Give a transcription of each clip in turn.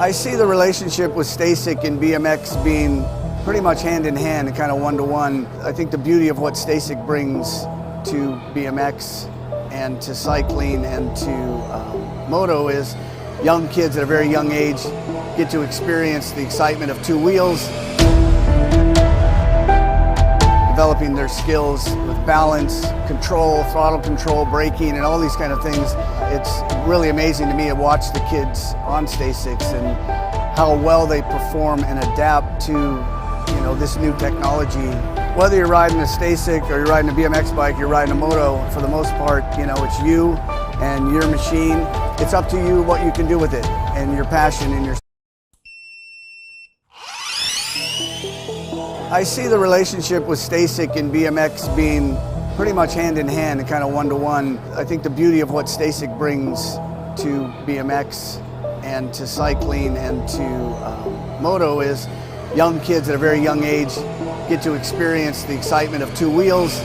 I see the relationship with Stacyc and BMX being pretty much hand in hand and kind of one-to-one. I think the beauty of what Stacyc brings to BMX and to cycling and to Moto is young kids at a very young age get to experience the excitement of two wheels, developing their skills with balance, control, throttle control, braking, and all these kind of things. It's really amazing to me to watch the kids on Stacycs and how well they perform and adapt to this new technology. Whether you're riding a Stacyc or you're riding a BMX bike, you're riding a Moto, for the most part, it's you and your machine. It's up to you what you can do with it and your passion and your. I see the relationship with Stacyc and BMX being pretty much hand in hand and kind of one-to-one. I think the beauty of what Stacyc brings to BMX and to cycling and to Moto is young kids at a very young age get to experience the excitement of two wheels,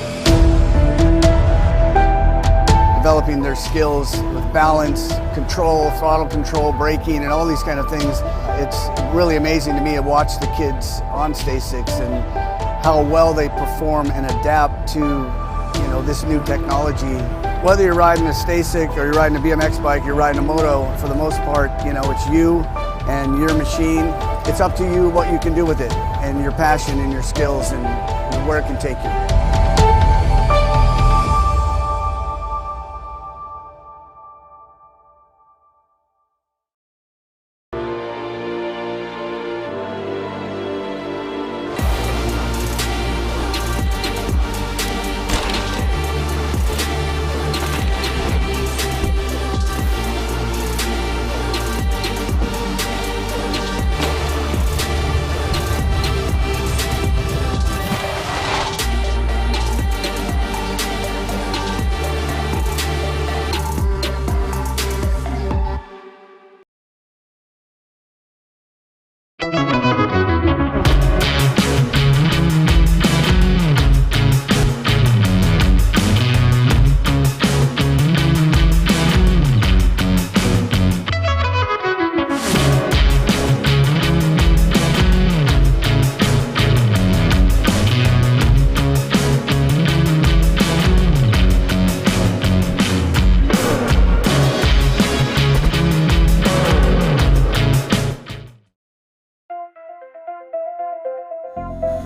developing their skills with balance, control, throttle control, braking, and all these kind of things. It's really amazing to me to watch the kids on Stacycs and how well they perform and adapt to this new technology. Whether you're riding a Stacyc or you're riding a BMX bike, you're riding a Moto, for the most part, it's you and your machine. It's up to you what you can do with it and your passion and your skills and where it can take you.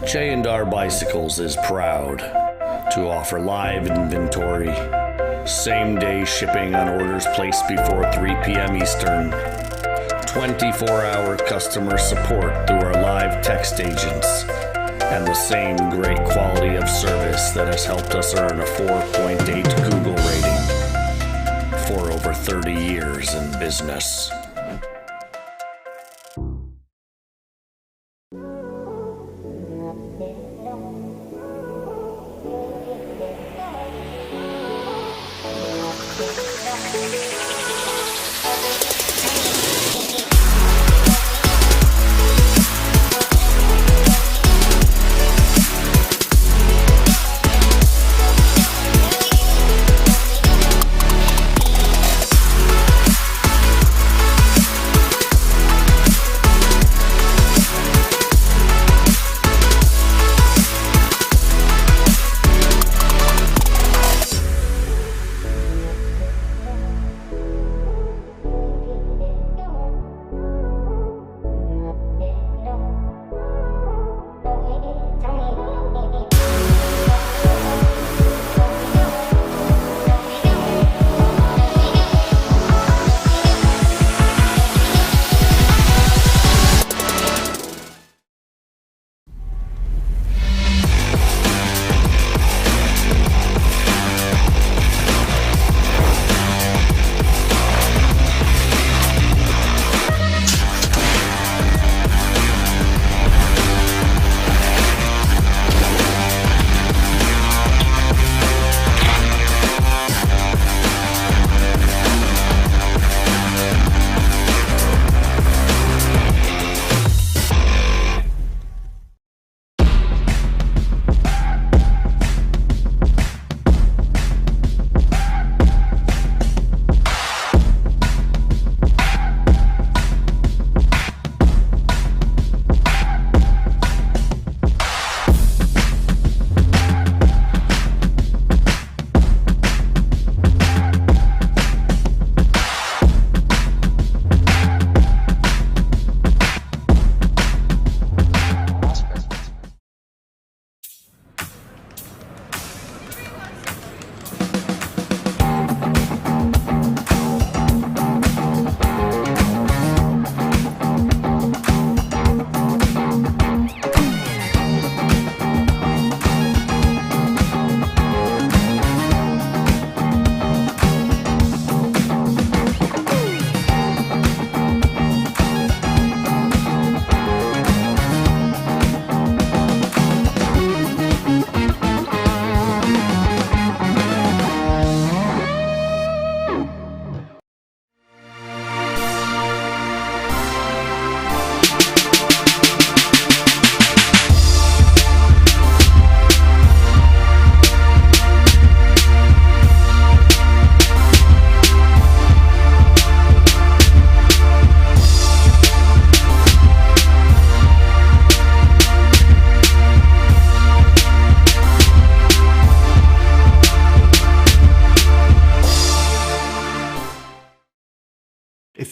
J&R Bicycles is proud to offer live inventory, same-day shipping on orders placed before 3 p.m. Eastern, 24-hour customer support through our live text agents, and the same great quality of service that has helped us earn a 4.8 Google rating for over 30 years in business.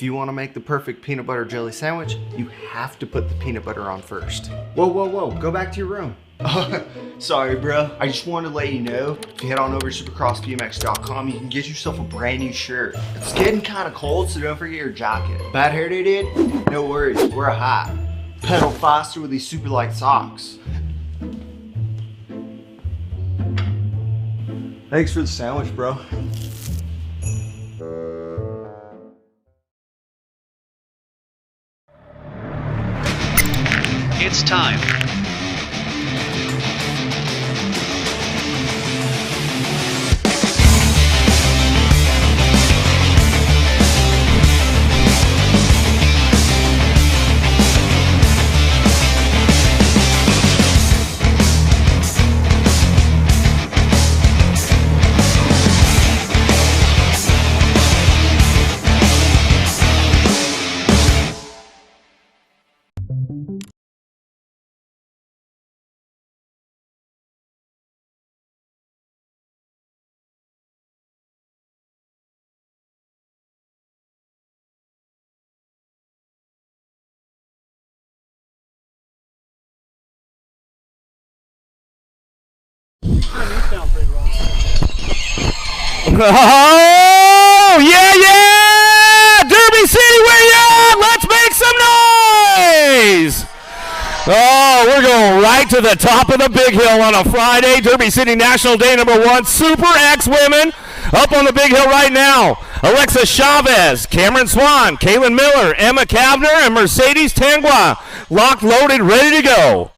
you want to make the perfect peanut butter jelly sandwich, you have to put the peanut butter on first. Whoa, go back to your room. Sorry, bro. I just wanted to let you know, if you head on over to supercrossbmx.com, you can get yourself a brand new shirt. It's getting kind of cold, so don't forget your jacket. Bad hair day, dude? No worries, wear a hat. Pedal faster with these super light socks. Thanks for the sandwich, bro. It's time. Oh, yeah! Derby City, where you at? Let's make some noise! Oh, we're going right to the top of the big hill on a Friday. Derby City National Day #1. Super X women up on the big hill right now. Alexa Chavez, Cameron Swan, Kaylin Miller, Emma Kavner, and Mercedes Tangua. Locked, loaded, ready to go.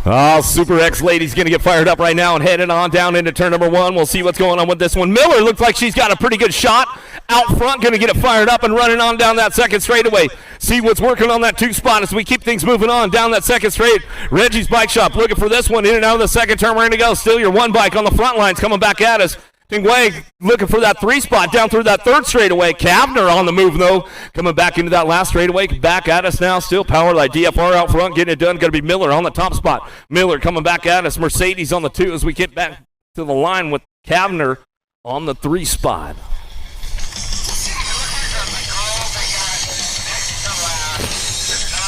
Oh, Super X ladies going to get fired up right now and headed on down into turn #1. We'll see what's going on with this one. Miller looks like she's got a pretty good shot out front. Going to get it fired up and running on down that second straightaway. See what's working on that 2 spot as we keep things moving on down that second straight. Reggie's Bike Shop looking for this one in and out of the second turn. We're going to go. Still your 1 bike on the front lines coming back at us. Dingway looking for that 3 spot down through that 3rd straightaway. Kavner on the move, though, coming back into that last straightaway. Back at us now. Still power like DFR out front, getting it done. Going to be Miller on the top spot. Miller coming back at us. Mercedes on the 2 as we get back to the line with Kavner on the 3 spot.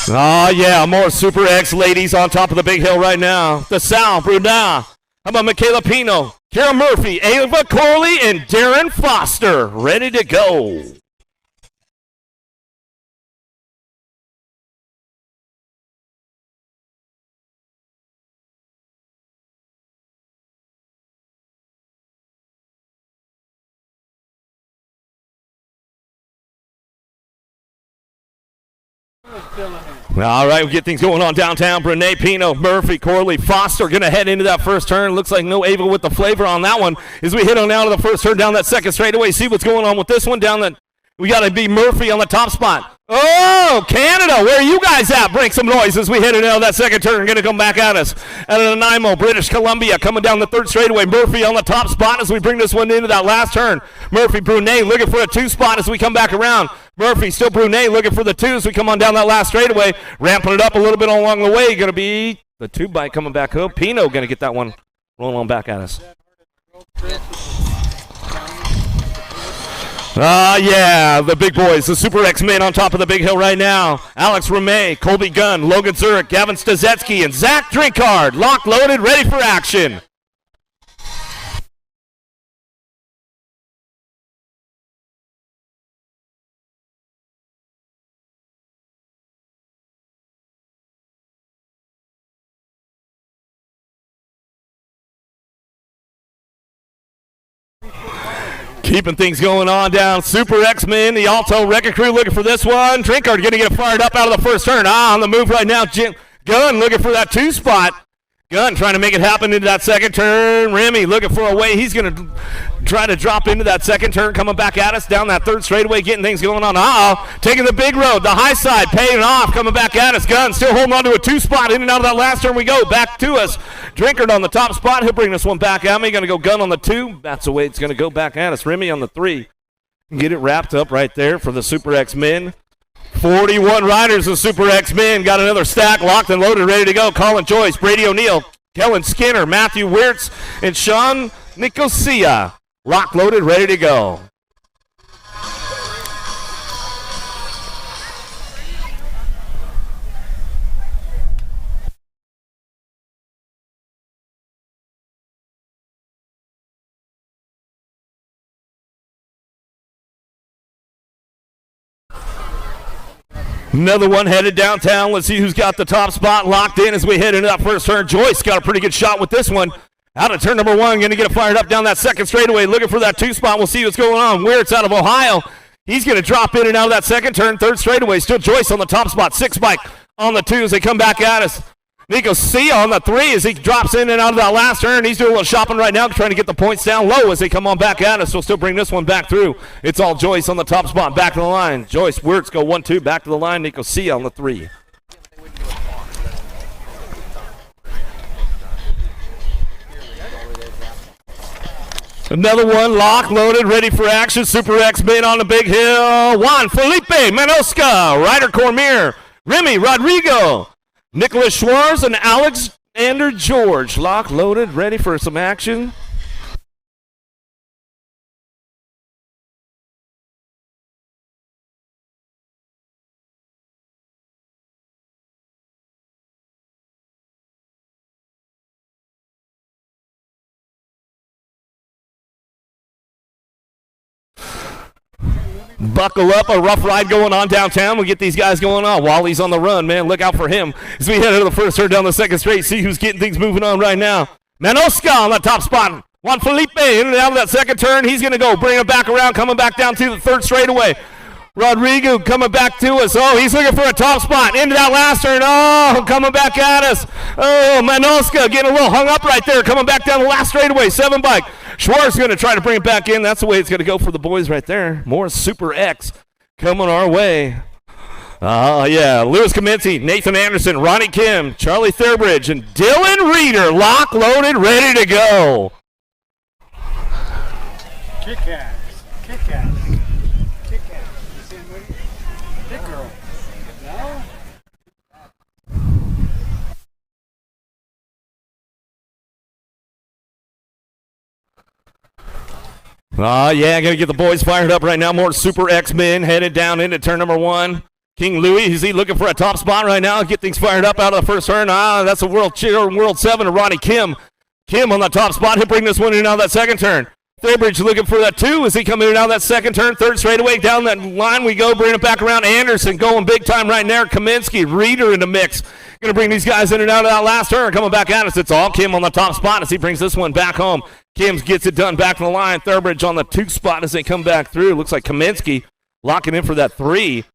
Oh, yeah, more Super X ladies on top of the big hill right now. The Sal, Bruna. How about Michaela Pino, Kara Murphy, Ava Corley, and Darren Foster ready to go. All right, we get things going on downtown. Brene, Pino, Murphy, Corley, Foster going to head into that first turn. Looks like no Ava with the flavor on that one as we hit on out of the first turn down that second straightaway. See what's going on with this one down that. We got to be Murphy on the top spot. Oh, Canada, where are you guys at? Break some noise as we hit it out of that second turn. Going to come back at us. Out of Nanaimo, British Columbia, coming down the 3rd straightaway. Murphy on the top spot as we bring this one into that last turn. Murphy, Brunet looking for a 2 spot as we come back around. Murphy, still Brunet looking for the 2 as we come on down that last straightaway. Ramping it up a little bit along the way. Going to be the 2 bike coming back up. Pino going to get that one rolling on back at us. Yeah, the big boys, the Super X men on top of the big hill right now. Alex Ramey, Colby Gunn, Logan Zurich, Gavin Stazetsky, and Zach Drinkard. Locked, loaded, ready for action. Keeping things going on down. Super X-Men, the Alto Wrecking Crew looking for this one. Drinkard going to get fired up out of the first turn. On the move right now. Gunn looking for that 2 spot. Gunn trying to make it happen into that second turn. Remy looking for a way. He's going to try to drop into that second turn, coming back at us down that third straightaway, getting things going on. Taking the big road, the high side, paying off, coming back at us. Gunn still holding on to a 2-spot. In and out of that last turn we go. Back to us. Drinkard on the top spot. He'll bring this one back at me. Going to go Gunn on the 2. That's the way it's going to go back at us. Remy on the 3. Get it wrapped up right there for the Super X men. 41 riders of Super X men. Got another stack locked and loaded, ready to go. Colin Joyce, Brady O'Neill, Kellen Skinner, Matthew Wirtz, and Sean Nicosia. Locked, loaded, ready to go. Another one headed downtown. Let's see who's got the top spot locked in as we head into that first turn. Joyce got a pretty good shot with this one. Out of turn number 1, going to get it fired up down that second straightaway, looking for that 2 spot. We'll see what's going on. Wirtz out of Ohio. He's going to drop in and out of that second turn, third straightaway. Still Joyce on the top spot. 6 bike on the 2 as they come back at us. Nicosia on the 3 as he drops in and out of that last turn. He's doing a little shopping right now, trying to get the points down low as they come on back at us. We'll still bring this one back through. It's all Joyce on the top spot, back to the line. Joyce, Wirtz go 1-2, back to the line. Nicosia on the 3. Another one, locked, loaded, ready for action. Super X men on the big hill. Juan Felipe Manosca, Ryder Cormier, Remy Rodrigo, Nicholas Schwartz, and Alexander George. Locked, loaded, ready for some action. Buckle up, a rough ride going on downtown. We'll get these guys going on. Wally's on the run, man. Look out for him as we head into the first turn down the second straight. See who's getting things moving on right now. Manosca on the top spot. Juan Felipe in and out of that second turn. He's going to go bring it back around, coming back down to the third straightaway. Rodrigo coming back to us. Oh, he's looking for a top spot. Into that last turn. Oh, coming back at us. Oh, Manosca getting a little hung up right there. Coming back down the last straightaway. 7 bike. Schwartz going to try to bring it back in. That's the way it's going to go for the boys right there. More Super X coming our way. Oh, yeah. Lewis Kaminsky, Nathan Anderson, Ronnie Kim, Charlie Thurbridge, and Dylan Reeder. Lock, loaded, ready to go. Kick ass. Kick ass. Kick ass. Kick girl. No? Yeah, going to get the boys fired up right now. More Super X-Men headed down into turn number 1. King Louis, is he looking for a top spot right now? Get things fired up out of the first turn. That's a World 7 to Ronnie Kim. Kim on the top spot. He'll bring this one in and out of that second turn. Thurbridge looking for that 2 as he comes in and out of that second turn. Third straightaway down that line we go. Bring it back around. Anderson going big time right there. Kaminsky, Reeder in the mix. Going to bring these guys in and out of that last turn. Coming back at us. It's all Kim on the top spot as he brings this one back home. Kim gets it done back to the line. Thurbridge on the 2 spot as they come back through. Looks like Kaminsky locking in for that 3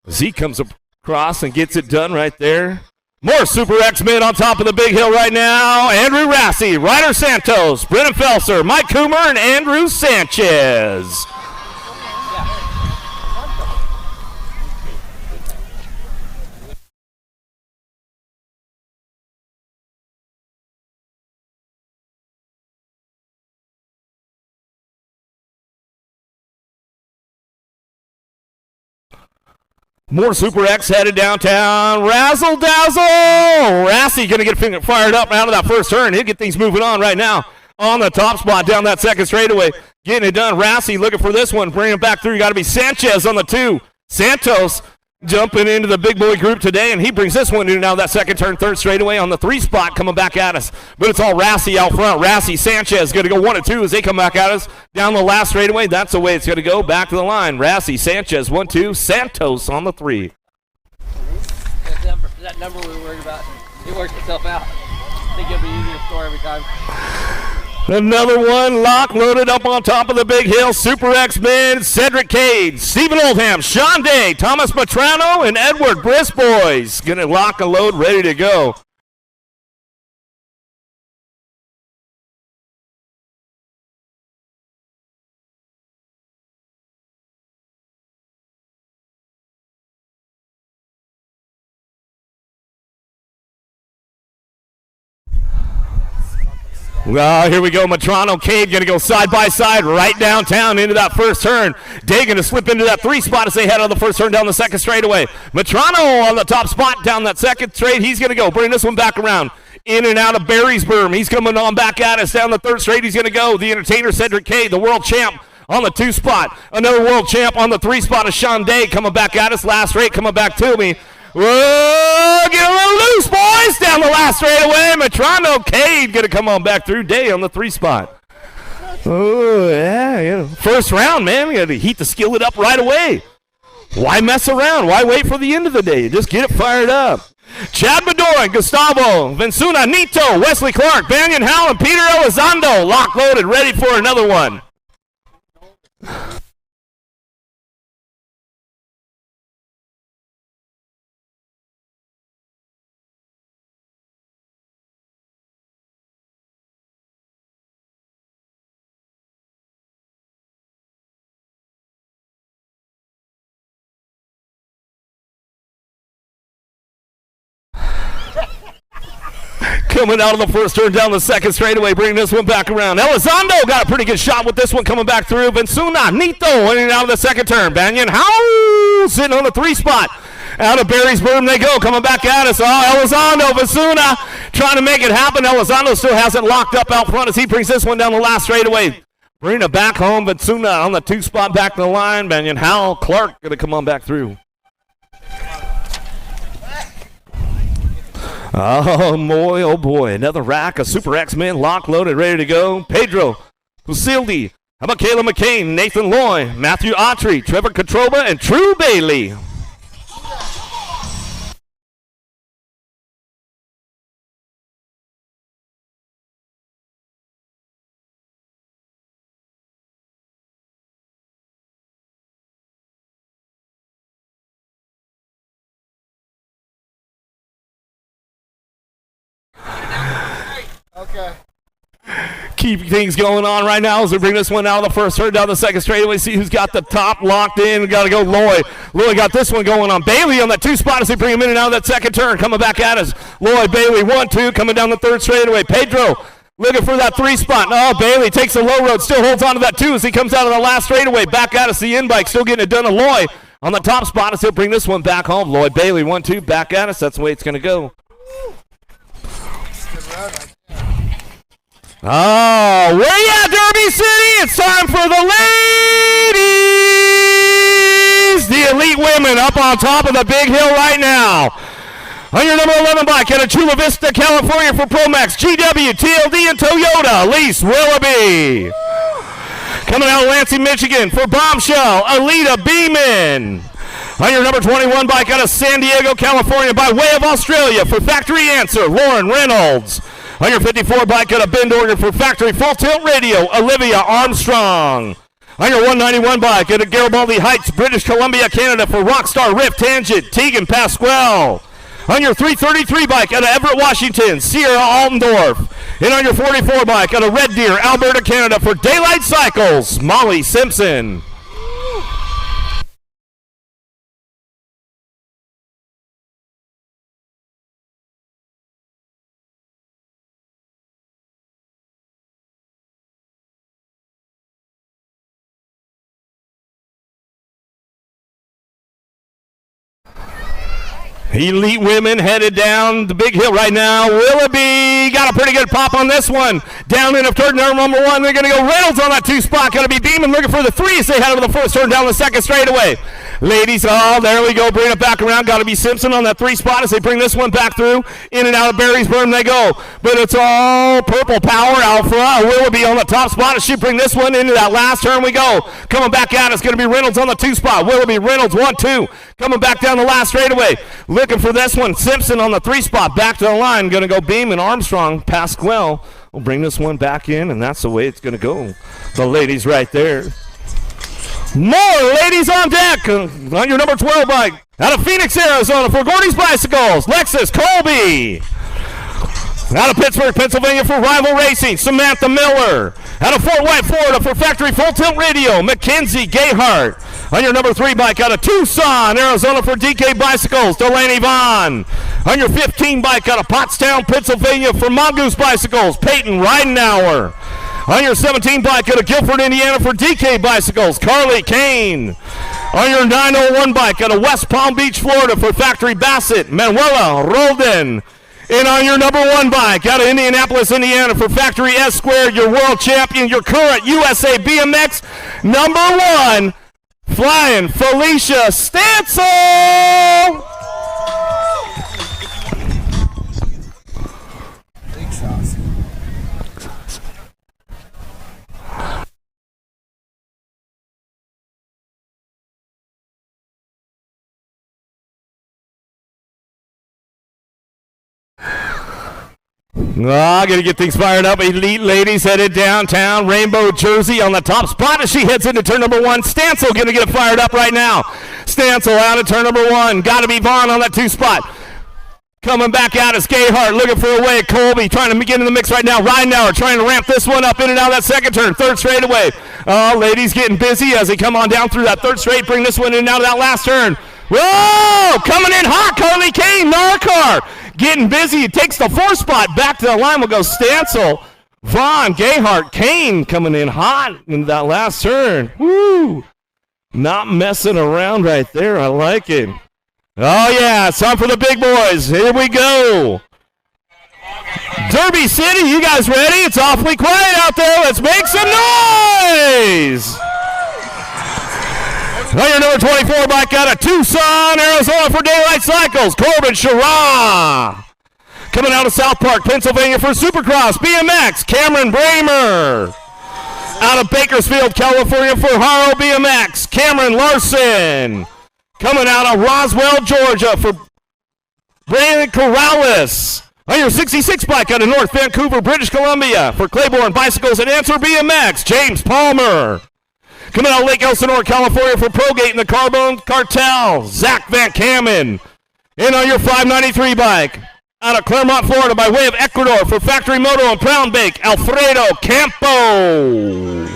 as he comes across and gets it done right there. More Super X-Men on top of the big hill right now. Andrew Rassi, Ryder Santos, Brennan Felser, Mike Coomer, and Andrew Sanchez. More Super X headed downtown. Razzle dazzle. Rassi going to get fired up out of that first turn. He'll get things moving on right now. On the top spot down that second straightaway. Getting it done. Rassi looking for this one. Bring it back through. Got to be Sanchez on the 2. Santos jumping into the big boy group today, and he brings this one in now that second turn, third straightaway on the 3 spot coming back at us. But it's all Rassi out front. Rassi, Sanchez going to go 1 and 2 as they come back at us down the last straightaway. That's the way it's going to go. Back to the line. Rassi, Sanchez 1 2, Santos on the 3. That number we were worried about, it worked itself out. I think it'll be easier to score every time. Another one, lock, loaded up on top of the big hill. Super X-Men, Cedric Cade, Stephen Oldham, Sean Day, Thomas Matrano, and Edward Brisbois. Going to lock and load, ready to go. Well, here we go. Matrano Cade going to go side by side right downtown into that first turn. Day going to slip into that 3 spot as they head on the first turn down the second straightaway. Matrano on the top spot down that second straight. He's going to go. Bring this one back around. In and out of Barry's berm. He's coming on back at us down the third straight. He's going to go. The entertainer, Cedric Cade, the world champ on the 2 spot. Another world champ on the 3 spot of Sean Day coming back at us. Last straight coming back to me. Whoa, get a little loose, boys, down the last straightaway. Matrano Cade going to come on back through. Day on the 3 spot. Oh, yeah. First round, man. We got to heat the skillet up right away. Why mess around? Why wait for the end of the day? Just get it fired up. Chad Bedoya, Gustavo, Vincuna, Nito, Wesley Clark, Banyan Howell, and Peter Elizondo lock loaded, ready for another one. Coming out of the first turn down the second straightaway, bringing this one back around. Elizondo got a pretty good shot with this one coming back through. Vincuna, Nito, in and out of the second turn. Banyan Howell sitting on the 3 spot. Out of Barry's berm they go, coming back at us. Oh, Elizondo, Vincuna trying to make it happen. Elizondo still has it locked up out front as he brings this one down the last straightaway. Bringing it back home. Vincuna on the 2 spot back to the line. Banyan Howell, Clark going to come on back through. Oh boy, another rack of Super X-Men lock loaded, ready to go. Pedro Fusildi, how about Caleb McCain, Nathan Loy, Matthew Autry, Trevor Katroba, and True Bailey. Okay. Keep things going on right now as we bring this one out of the first turn down the second straightaway. See who's got the top locked in. We got to go Lloyd. Lloyd got this one going on. Bailey on that 2 spot as they bring him in and out of that second turn. Coming back at us. Lloyd, Bailey, 1-2, coming down the third straightaway. Pedro looking for that 3 spot. Oh, Bailey takes the low road, still holds on to that 2 as he comes out of the last straightaway. Back at us, the in-bike, still getting it done to Lloyd on the top spot as he'll bring this one back home. Lloyd, Bailey, 1-2, back at us. That's the way it's going to go. Oh, where you at, Derby City? It's time for the ladies! The elite women up on top of the big hill right now. On your number 11 bike out of Chula Vista, California for Promax, GW, TLD, and Toyota, Elise Willoughby. Coming out of Lansing, Michigan for Bombshell, Alita Beeman. On your number 21 bike out of San Diego, California by way of Australia for Factory Answer, Lauren Reynolds. On your 54 bike out of Bend, Oregon for Factory Full Tilt Radio, Olivia Armstrong. On your 191 bike out of Garibaldi Heights, British Columbia, Canada for Rockstar Rift Tangent, Tegan Pasquale. On your 333 bike out of Everett, Washington, Sierra Altendorf. And on your 44 bike out of Red Deer, Alberta, Canada for Daylight Cycles, Molly Simpson. Elite women headed down the big hill right now. Willoughby got a pretty good pop on this one. Down in turn number 1, they're going to go Reynolds on that 2 spot. Going to be Beeman looking for the 3 as they head over the first turn down the second straightaway. Ladies, oh, there we go. Bring it back around. Got to be Simpson on that 3 spot as they bring this one back through. In and out of Barry's berm they go. But it's all purple power out front. Willoughby on the top spot as she bring this one into that last turn we go. Coming back out, it's going to be Reynolds on the 2 spot. Willoughby, Reynolds, 1-2. Coming back down the last straightaway. Looking for this one. Simpson on the 3 spot. Back to the line. Going to go Beam and Armstrong. Pasquale will bring this one back in, and that's the way it's going to go. The ladies right there. More ladies on deck on your number 12 bike. Out of Phoenix, Arizona for Gordy's Bicycles, Lexus Colby. Out of Pittsburgh, Pennsylvania for Rival Racing, Samantha Miller. Out of Fort White, Florida for Factory Full Tilt Radio, Mackenzie Gayhart. On your number 3 bike out of Tucson, Arizona for DK Bicycles, Delaney Vaughn. On your 15 bike out of Pottstown, Pennsylvania for Mongoose Bicycles, Peyton Ridenauer. On your 17 bike out of Guilford, Indiana for DK Bicycles, Carly Kane. On your 901 bike out of West Palm Beach, Florida for Factory Bassett, Manuela Roldan. And on your number 1 bike out of Indianapolis, Indiana for Factory S Squared, your world champion, your current USA BMX number 1, flying Felicia Stancil. Gonna get things fired up. Elite ladies headed downtown. Rainbow jersey on the top spot as she heads into turn number 1. Stancil gonna get it fired up right now. Stancil out of turn number 1. Gotta be Vaughn on that 2 spot. Coming back out is Gayhart looking for a way. Colby trying to get in the mix right now. Ridenauer trying to ramp this one up in and out of that second turn. Third straightaway. Ladies getting busy as they come on down through that third straight. Bring this one in and out of that last turn. Whoa! Coming in hot. Carly Kane, Narcar. Getting busy. It takes the 4 spot. Back to the line will go Stancil. Vaughn, Gayhart, Kane coming in hot in that last turn. Woo! Not messing around right there. I like it. Oh, yeah. It's time for the big boys. Here we go. Derby City, you guys ready? It's awfully quiet out there. Let's make some noise. On your number 24 bike out of Tucson, Arizona for Daylight Cycles, Corbin Sherrod. Coming out of South Park, Pennsylvania for Supercross BMX, Cameron Bramer. Out of Bakersfield, California for Haro BMX, Cameron Larson. Coming out of Roswell, Georgia for Brandon Corrales. On your 66 bike out of North Vancouver, British Columbia for Claiborne Bicycles and Answer BMX, James Palmer. Coming out of Lake Elsinore, California for Progate and the Carbone Cartel, Zach Van Kamen. And on your 593 bike, out of Claremont, Florida, by way of Ecuador for Factory Moto and Pound Bake, Alfredo Campo.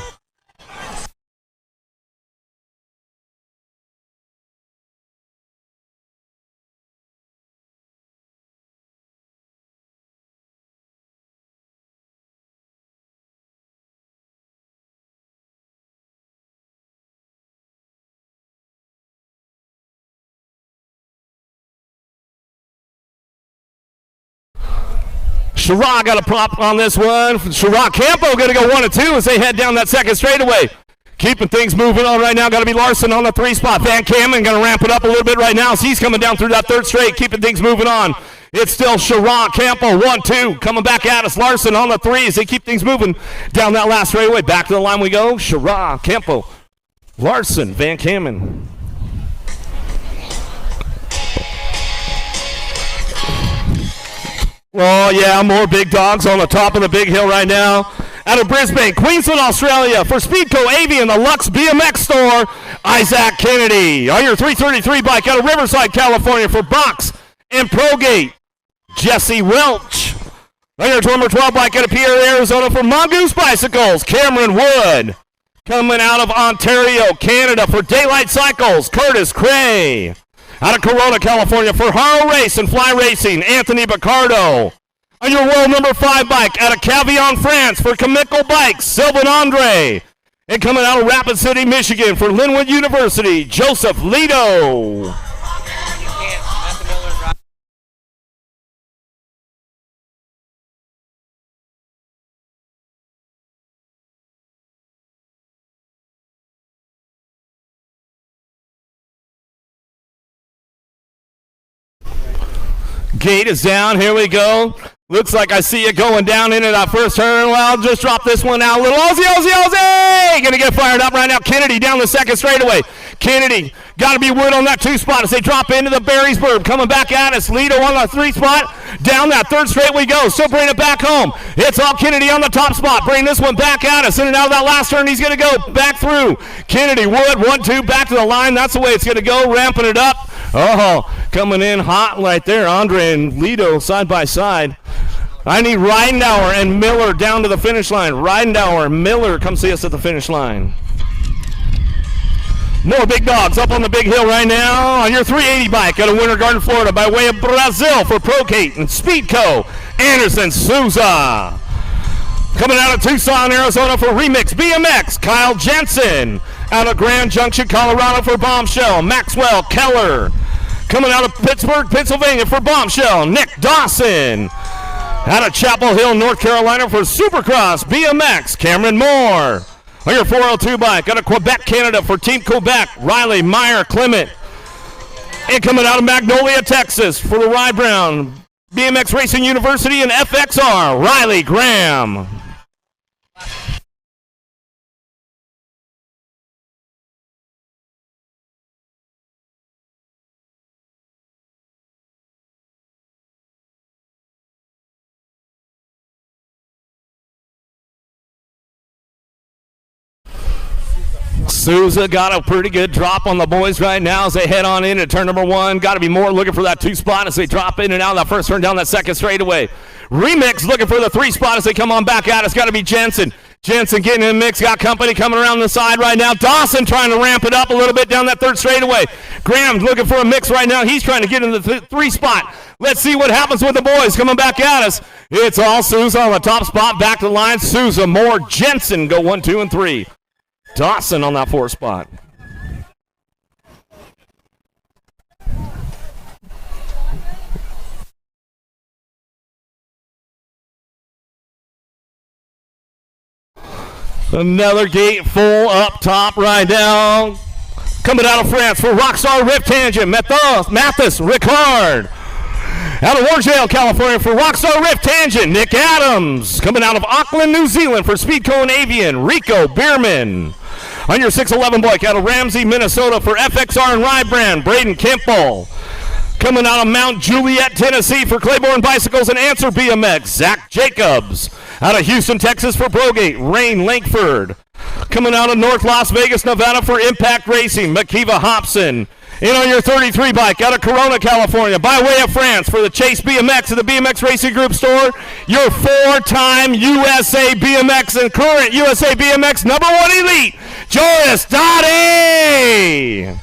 Sherrod got a prop on this one. Sherrod Campo going to go 1 and 2 as they head down that second straightaway. Keeping things moving on right now. Got to be Larson on the 3 spot. Van Kamen going to ramp it up a little bit right now as he's coming down through that third straight. Keeping things moving on. It's still Sherrod Campo 1-2. Coming back at us. Larson on the 3 as they keep things moving down that last straightaway. Back to the line we go. Sherrod Campo, Larson, Van Kamen. Oh, yeah, more big dogs on the top of the big hill right now. Out of Brisbane, Queensland, Australia, for Speedco Avian, the Lux BMX store, Isaac Kennedy. On your 333 bike out of Riverside, California, for Box and Progate, Jesse Welch. On your number 12 bike out of Pierre, Arizona, for Mongoose Bicycles, Cameron Wood. Coming out of Ontario, Canada, for Daylight Cycles, Curtis Cray. Out of Corona, California, for Haro Race and Fly Racing, Anthony Picardo. On your world number 5 bike, out of Cavillon, France, for Chemical Bikes, Sylvain Andre. And coming out of Rapid City, Michigan, for Linwood University, Joseph Lito. Gate is down. Here we go. Looks like I see it going down into that first turn. Well, just drop this one out a little. Ozzy! Gonna get fired up right now. Kennedy down the second straightaway. Kennedy got to be Wood on that 2 spot as they drop into the Berrysburg. Coming back at us. Lito on the 3 spot. Down that third straight we go. Still bring it back home. It's all Kennedy on the top spot. Bring this one back at us. In and out of that last turn. He's going to go back through. Kennedy, Wood, 1-2, back to the line. That's the way it's going to go. Ramping it up. Oh, coming in hot right there. Andre and Lito side by side. I need Ridenauer and Miller down to the finish line. Ridenauer, Miller, come see us at the finish line. More big dogs up on the big hill right now on your 380 bike out of Winter Garden, Florida by way of Brazil for Procate and Speedco, Anderson Souza. Coming out of Tucson, Arizona for Remix BMX, Kyle Jensen. Out of Grand Junction, Colorado for Bombshell, Maxwell Keller. Coming out of Pittsburgh, Pennsylvania for Bombshell, Nick Dawson. Out of Chapel Hill, North Carolina for Supercross BMX, Cameron Moore. On your 402 bike, out of Quebec, Canada for Team Quebec, Riley Meyer Clement. And coming out of Magnolia, Texas for the Rye Brown BMX Racing University and FXR, Riley Graham. Souza got a pretty good drop on the boys right now as they head on in at turn number 1. Got to be more looking for that 2 spot as they drop in and out of that first turn down that second straightaway. Remix looking for the 3 spot as they come on back out. It's got to be Jensen. Jensen getting in the mix. Got company coming around the side right now. Dawson trying to ramp it up a little bit down that third straightaway. Graham looking for a mix right now. He's trying to get in the 3 spot. Let's see what happens with the boys coming back at us. It's all Souza on the top spot. Back to the line. Souza, Moore, Jensen go 1, 2, and 3. Dawson on that 4 spot. Another gate full up top right now. Coming out of France for Rockstar Rift Tangent, Mathis Ricard. Out of Orangevale, California for Rockstar Rift Tangent, Nick Adams. Coming out of Auckland, New Zealand for Speedco and Avian, Rico Bierman. On your 611 bike out of Ramsey, Minnesota for FXR and Rye Brand, Braden Kemple. Coming out of Mount Juliet, Tennessee for Claiborne Bicycles and Answer BMX, Zach Jacobs. Out of Houston, Texas for Brogate, Rain Lankford. Coming out of North Las Vegas, Nevada for Impact Racing, Makiva Hobson. In on your 33 bike out of Corona, California, by way of France for the Chase BMX of the BMX Racing Group store, your 4-time USA BMX and current USA BMX #1 elite, Joris Dottie.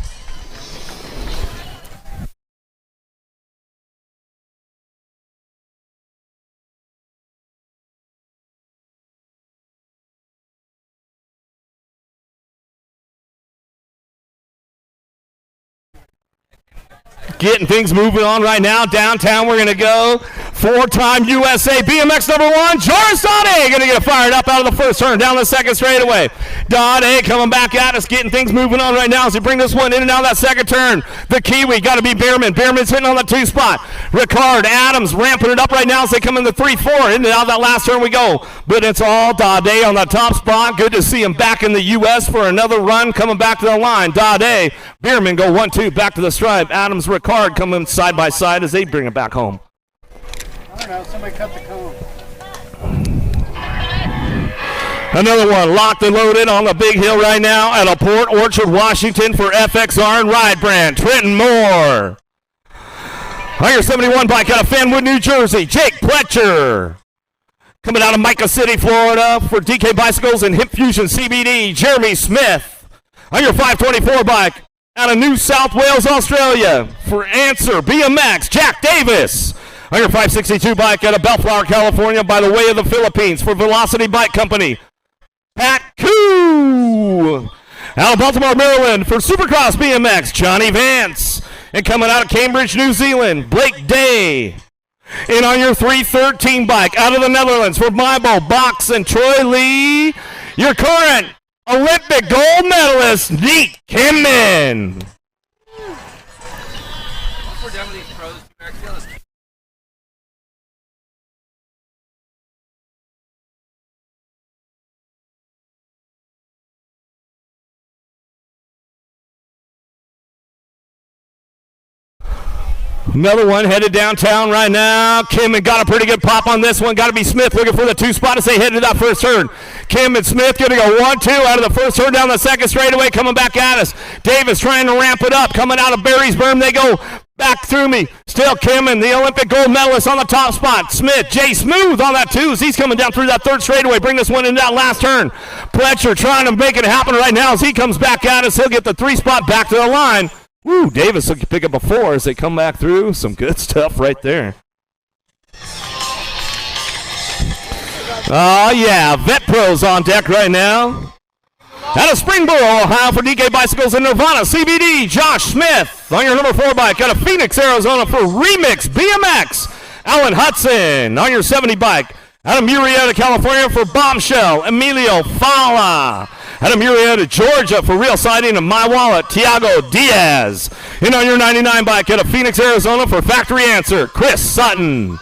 Getting things moving on right now. Downtown we're going to go. 4-time USA BMX #1, Joris Dade going to get fired up out of the first turn, down the second straightaway. Dade coming back at us, getting things moving on right now as we bring this one in and out of that second turn. The Kiwi got to be Behrman. Behrman's hitting on the 2 spot. Ricard Adams ramping it up right now as they come in the 3-4. In and out of that last turn we go. But it's all Dade on the top spot. Good to see him back in the U.S. for another run, coming back to the line. Dade, Behrman go 1-2, back to the stripe. Adams, Ricard coming side by side as they bring it back home. I don't know, somebody cut the cone. Another one locked and loaded on the big hill right now out of Port Orchard, Washington for FXR and Ride Brand, Trenton Moore. On your 71 bike out of Fanwood, New Jersey, Jake Pletcher. Coming out of Micah City, Florida for DK Bicycles and Hip Fusion CBD, Jeremy Smith. On your 524 bike out of New South Wales, Australia for Answer BMX, Jack Davis. On your 562 bike out of Bellflower, California by the way of the Philippines for Velocity Bike Company, Pat Koo. Out of Baltimore, Maryland for Supercross BMX, Johnny Vance. And coming out of Cambridge, New Zealand, Blake Day. And on your 313 bike out of the Netherlands for Bible, Box, and Troy Lee, your current Olympic gold medalist, Neat Kimman. Once we're done with these pros, let's Another one headed downtown right now. Kim got a pretty good pop on this one. Got to be Smith looking for the 2 spot as they head to that first turn. Kim and Smith going to go 1-2 out of the first turn down the second straightaway, coming back at us. Davis trying to ramp it up. Coming out of Barry's Berm, they go Back through me. Still Kimmin, the Olympic gold medalist on the top spot. Smith, Jay Smooth on that twos. He's coming down through that third straightaway. Bring this one in that last turn. Pletcher trying to make it happen right now as he comes back at us. He'll get the 3 spot back to the line. Woo, Davis will pick up a 4 as they come back through. Some good stuff right there. Oh, yeah, Vet Pros on deck right now. Out of Springboro, Ohio for DK Bicycles in Nirvana, CBD, Josh Smith on your number 4 bike. Out of Phoenix, Arizona for Remix BMX, Alan Hudson on your 70 bike. Out of Murrieta, California for Bombshell, Emilio Fala. Out of Murrieta, Georgia for Real Sighting and My Wallet, Tiago Diaz. And on your 99 bike out of Phoenix, Arizona for Factory Answer, Chris Sutton.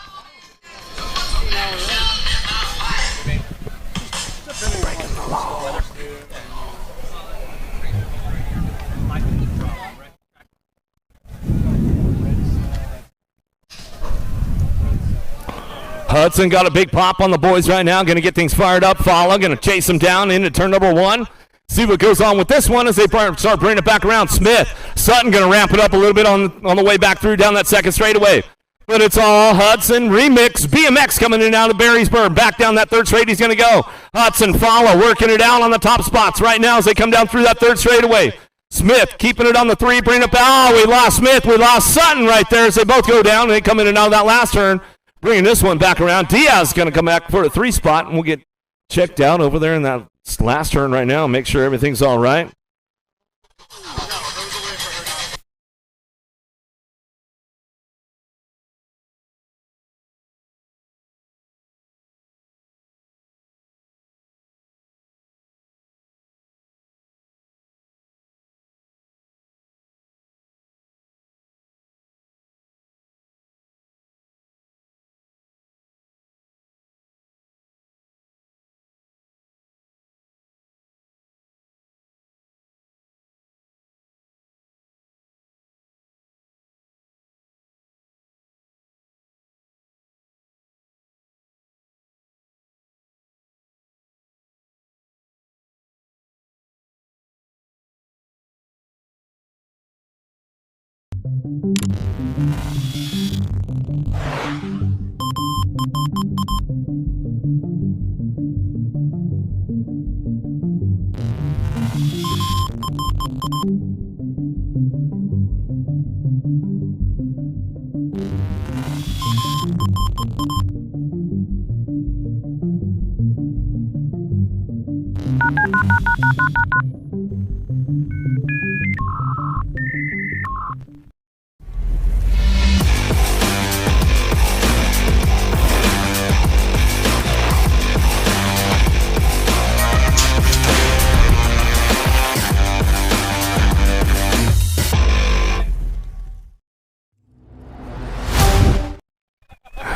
Hudson got a big pop on the boys right now. Going to get things fired up. Fala going to chase them down into turn number 1. See what goes on with this one as they start bringing it back around. Smith, Sutton going to ramp it up a little bit on the way back through down that second straightaway. But it's all Hudson. Remix BMX coming in and out of Barrysburg. Back down that third straight he's going to go. Hudson, Fala working it out on the top spots right now as they come down through that third straightaway. Smith keeping it on the 3, bringing it back. Oh, we lost Smith. We lost Sutton right there as they both go down and they come in and out of that last turn. Bringing this one back around. Diaz is going to come back for a 3 spot, and we'll get checked out over there in that last turn right now and make sure everything's all right.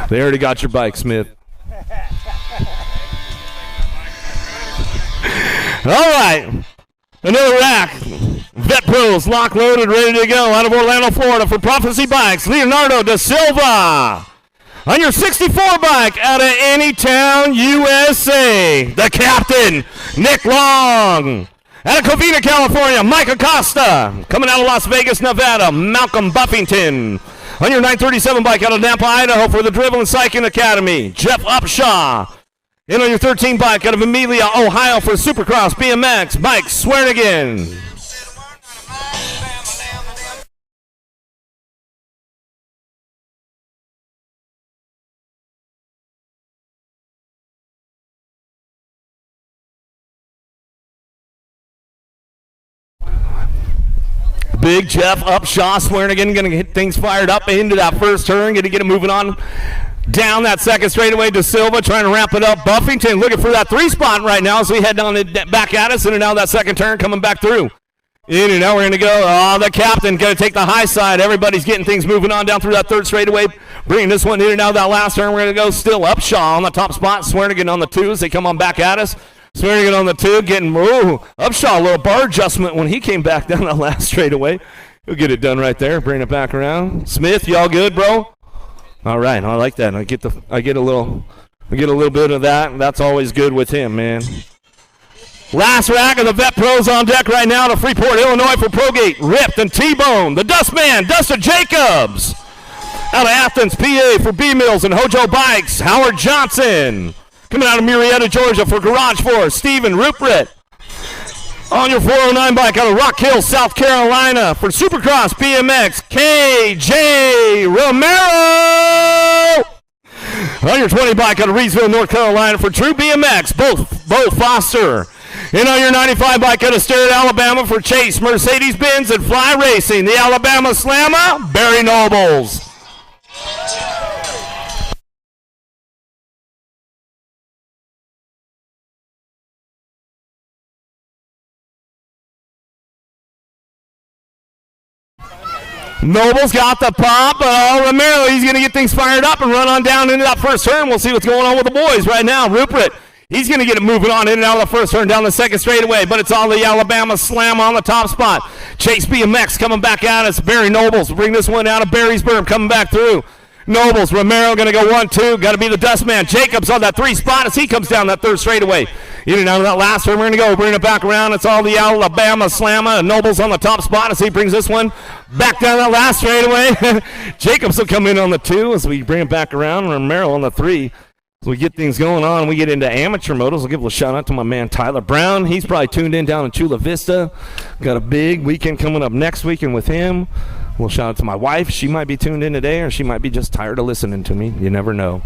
They already got your bike, Smith. All right. Another rack. Vet Pros, lock loaded, ready to go. Out of Orlando, Florida for Prophecy Bikes, Leonardo da Silva. On your 64 bike out of Anytown, USA, the captain, Nick Long. Out of Covina, California, Mike Acosta. Coming out of Las Vegas, Nevada, Malcolm Buffington. On your 937 bike out of Nampa, Idaho for the Dribble and Cycling Academy, Jeff Upshaw. And on your 13 bike out of Amelia, Ohio for Supercross BMX, Mike Swearnigan. Big Jeff Upshaw, Swearnigan, going to get things fired up into that first turn, going to get it moving on down that second straightaway. De Silva trying to ramp it up. Buffington looking for that 3 spot right now as we head down back at us, and now that second turn coming back through. In and out, we're going to go. Oh, the captain going to take the high side. Everybody's getting things moving on down through that third straightaway. Bringing this one in and out that last turn. We're going to go still Upshaw on the top spot. Swearnigan on the 2 as they come on back at us. Swearnigan on the 2, getting Upshaw a little bar adjustment when he came back down that last straightaway. He'll get it done right there. Bring it back around. Smith, y'all good, bro? All right, I like that. I get a little bit of that, and that's always good with him, man. Last rack of the Vet Pros on deck right now to Freeport, Illinois for Progate. Ripped and T-Bone. The Dustman, Dustin Jacobs. Out of Athens, PA for B-Mills and Hojo Bikes, Howard Johnson. Coming out of Marietta, Georgia for Garage Force, Stephen Rupert. On your 409 bike out of Rock Hill, South Carolina for Supercross BMX, KJ Romero. On your 20 bike out of Reedsville, North Carolina for True BMX, Bo Foster. And on your 95 bike out of Sterrett, Alabama for Chase, Mercedes-Benz, and Fly Racing, the Alabama Slammer, Barry Nobles. Noble's got the pop. Romero, he's going to get things fired up and run on down into that first turn. We'll see what's going on with the boys right now. Rupert, he's going to get it moving on in and out of the first turn down the second straightaway, but it's all the Alabama Slam on the top spot. Chase BMX coming back out. It's Barry Nobles. Bring this one out of Barry's berm, coming back through. Nobles, Romero going to go 1-2. Got to be the Dustman. Jacobs on that 3 spot as he comes down that third straightaway. In and out of that last turn, we're going to go. Bring it back around. It's all the Alabama Slammer. Nobles on the top spot as he brings this one back down that last straightaway. Jacobs will come in on the 2 as we bring it back around. Romero on the 3. As we get things going on, we get into amateur motos. I'll give a shout out to my man Tyler Brown. He's probably tuned in down in Chula Vista. Got a big weekend coming up next weekend with him. We'll shout out to my wife. She might be tuned in today, or she might be just tired of listening to me. You never know.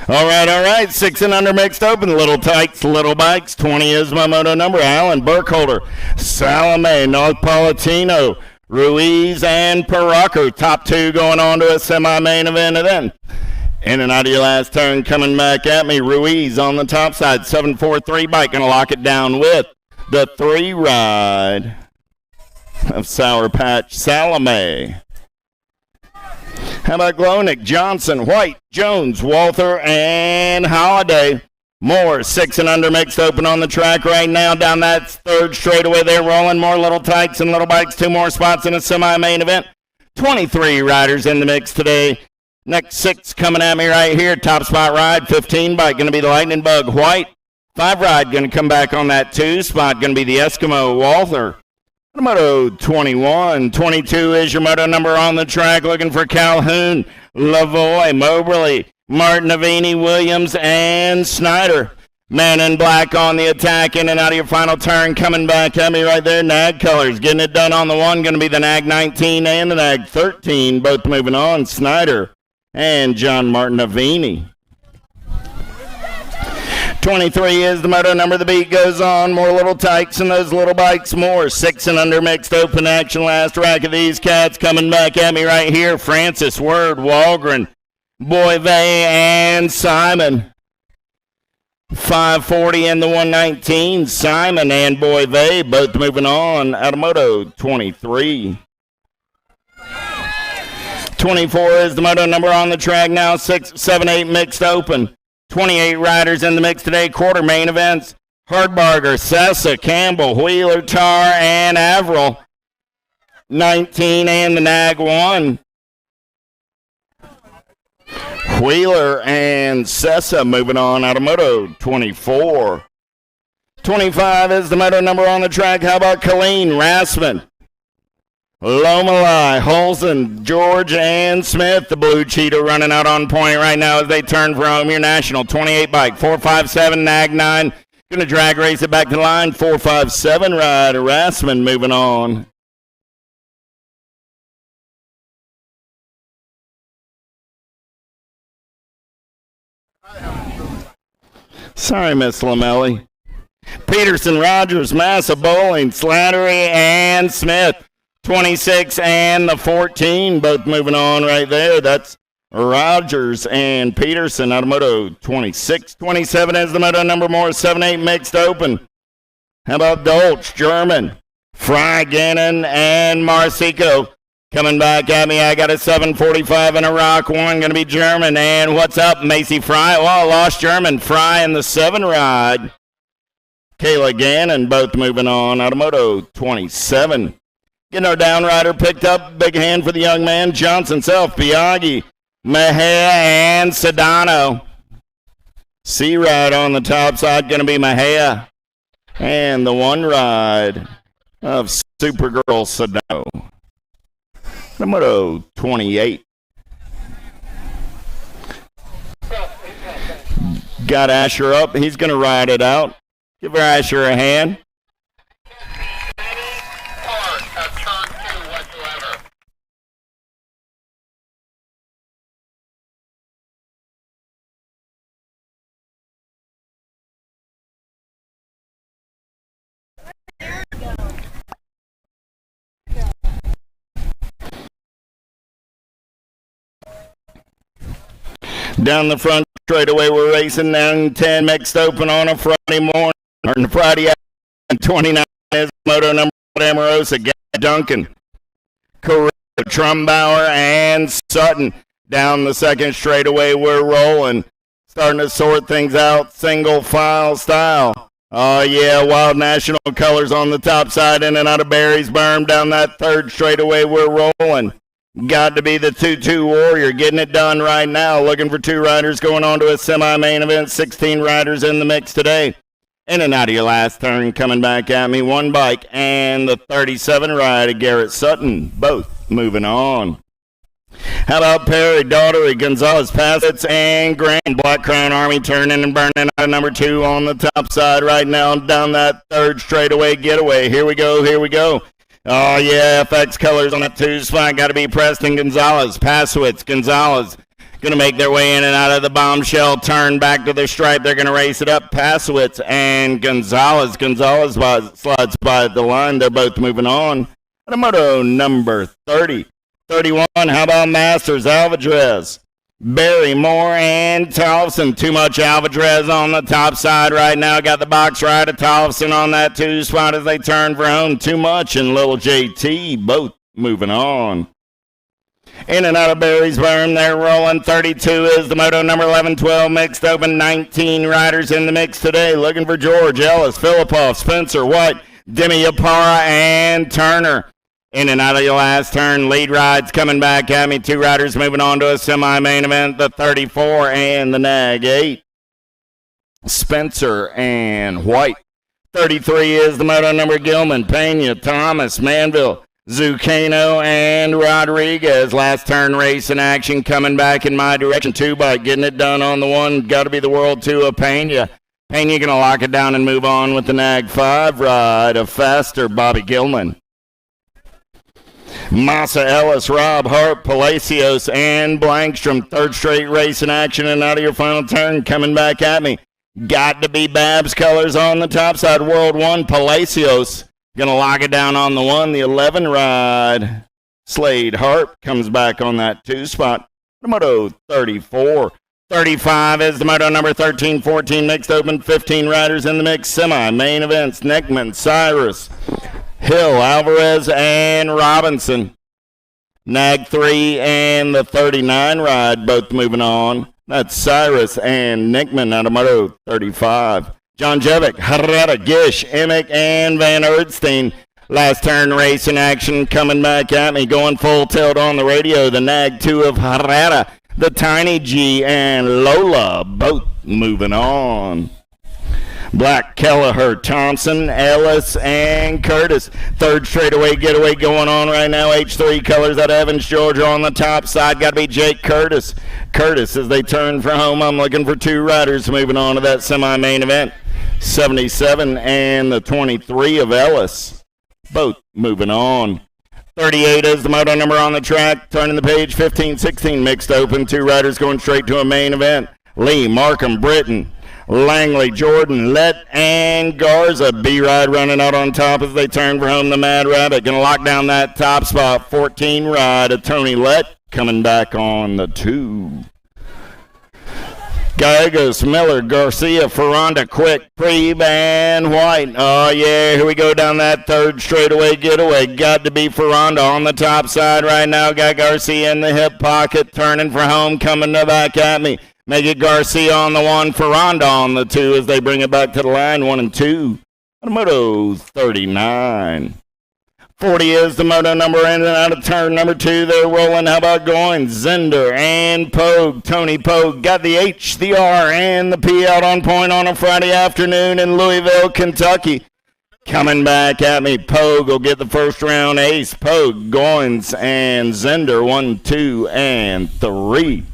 All right. 6 and under mixed open. Little Tykes, Little Bikes. 20 is my moto number. Allen Burkholder, Salome, North Palatino, Ruiz, and Paraco. Top 2 going on to a semi-main event event. In and out of your last turn, coming back at me. Ruiz on the top side. 743 bike. Going to lock it down with the 3 ride of Sour Patch Salome. How about Glownick, Johnson, White, Jones, Walther, and Holiday? More 6 and under mixed open on the track right now. Down that third straightaway, they're rolling. More Little Tykes and Little Bikes. 2 more spots in a semi-main event. 23 riders in the mix today. Next 6 coming at me right here. Top spot ride, 15 bike, going to be the Lightning Bug, White. 5 ride, going to come back on that 2 spot, going to be the Eskimo, Walther. Moto 21, 22 is your moto number on the track. Looking for Calhoun, Lavoie, Moberly, Martinavini, Williams, and Snyder. Man in black on the attack, in and out of your final turn. Coming back at me right there. Nag colors getting it done on the 1. Going to be the Nag 19 and the Nag 13. Both moving on. Snyder and John Martinavini. 23 is the moto number. The beat goes on. More Little Tykes and those Little Bikes. More 6 and under mixed open action. Last rack of these cats coming back at me right here. Francis, Word, Walgren, Boyve, and Simon. 540 and the 119. Simon and Boyve both moving on out of moto 23. 24 is the moto number on the track now. 6, 7, 8 mixed open. 28 riders in the mix today. Quarter main events. Hardbarger, Sessa, Campbell, Wheeler, Tar, and Averill. 19 and the Nag 1. Wheeler and Sessa moving on out of moto 24. 25 is the moto number on the track. How about Colleen, Rassman, Lomalai, Holzen, George, and Smith. The Blue Cheetah running out on point right now as they turn for home. Your National 28 bike, 457, Nag 9. Going to drag race it back to the line. 457 ride. Rassman moving on. Sorry, Miss Lamelli. Peterson, Rogers, Massa, Bowling, Slattery, and Smith. 26 and the 14, both moving on right there. That's Rogers and Peterson out of moto 26. 27 is the moto number. More 7-8 mixed open. How about Dolch, German, Fry, Gannon, and Marsico? Coming back at me, I got a 745 and a Rock 1, going to be German. And what's up, Macy Fry? Well, lost German. Fry in the 7 ride. Kayla Gannon both moving on out of Moto 27. Getting our down rider picked up. Big hand for the young man. Johnson self, Biaggi, Mejia, and Sedano. C ride on the top side, going to be Mejia. And the 1 ride of Supergirl Sedano. Moto 28. Got Asher up. He's going to ride it out. Give her Asher a hand. Down the front straightaway, we're racing down 10 mixed open on a Friday morning. Or Friday afternoon, 29 is Moto number Amarosa, Duncan, Correa, Trumbauer, and Sutton. Down the second straightaway, we're rolling. Starting to sort things out, single file style. Oh, yeah, Wild National colors on the top side, in and out of Barry's berm. Down that third straightaway, we're rolling. Got to be the 2-2 Warrior, getting it done right now. Looking for 2 riders going on to a semi-main event. 16 riders in the mix today. In and out of your last turn, coming back at me. 1 bike and the 37 ride of Garrett Sutton. Both moving on. How about Perry, Daughtery, Gonzalez, Passets, and Graham? Black Crown Army turning and burning out number 2 on the top side right now. Down that third straightaway getaway. Here we go, here we go. Oh, yeah, FX colors on that 2 spot. Got to be Preston Gonzalez, Passwitz, Gonzalez. Going to make their way in and out of the bombshell. Turn back to the stripe. They're going to race it up. Passwitz and Gonzalez. Gonzalez slides by the line. They're both moving on. Moto number 30. 31, how about Masters, Alvadrez, Barrymore, and Tolfson. Too much Alvadrez on the top side right now. Got the box ride of Tolfson on that 2 spot as they turn for home. Too much, and Little JT both moving on. In and out of Barry's berm, they're rolling. 32 is the Moto number 11-12 mixed open. 19 riders in the mix today. Looking for George, Ellis, Filipoff, Spencer, White, Demi Yapara, and Turner. In and out of your last turn, lead rides coming back at me. 2 riders moving on to a semi-main event, the 34 and the Nag 8. Spencer and White. 33 is the Moto number Gilman, Pena, Thomas, Manville, Zucchino, and Rodriguez. Last turn race in action coming back in my direction. 2 bike getting it done on the 1. Got to be the World 2 of Pena. Pena going to lock it down and move on with the Nag 5 ride of faster Bobby Gilman. Massa, Ellis, Rob, Hart, Palacios, and Blankstrom. 3rd straight race in action and out of your final turn coming back at me. Got to be Babs colors on the top side. World 1, Palacios. Going to lock it down on the 1, the 11 ride. Slade Hart comes back on that 2 spot. Moto 34. 35 is the Moto number 13-14 mixed open. 15 riders in the mix. Semi-main events. Nickman, Cyrus, Hill, Alvarez, and Robinson. Nag 3 and the 39 ride both moving on. That's Cyrus and Nickman out of Moto 35. John Jevic, Herrera, Gish, Emick, and Van Erdstein. Last turn race in action coming back at me. Going full tilt on the radio. The Nag 2 of Herrera, the Tiny G, and Lola both moving on. Black, Kelleher, Thompson, Ellis, and Curtis. 3rd straightaway getaway going on right now. H3 colors out of Evans, Georgia on the top side. Got to be Jake Curtis. Curtis, as they turn for home, I'm looking for 2 riders moving on to that semi-main event. 77 and the 23 of Ellis. Both moving on. 38 is the Moto number on the track. Turning the page, 15-16 mixed open. 2 riders going straight to a main event. Lee, Markham, Britton, Langley, Jordan, Lett, and Garza. B-Ride running out on top as they turn for home. The Mad Rabbit going to lock down that top spot. 14 ride of Tony Lett coming back on the 2. Gallegos, Miller, Garcia, Ferranda, Quick, Preeb, and White. Oh, yeah, here we go down that third straightaway getaway. Got to be Ferranda on the top side right now. Got Garcia in the hip pocket, turning for home, coming back at me. Make it Garcia on the 1, Ferranda on the 2 as they bring it back to the line, 1 and 2. Moto 39. 40 is the moto number in and out of turn number 2. They're rolling. How about going? Zender and Pogue. Tony Pogue got the H, the R, and the P out on point on a Friday afternoon in Louisville, Kentucky. Coming back at me, Pogue will get the first round ace. Pogue, Goins, and Zender, 1, 2, and 3.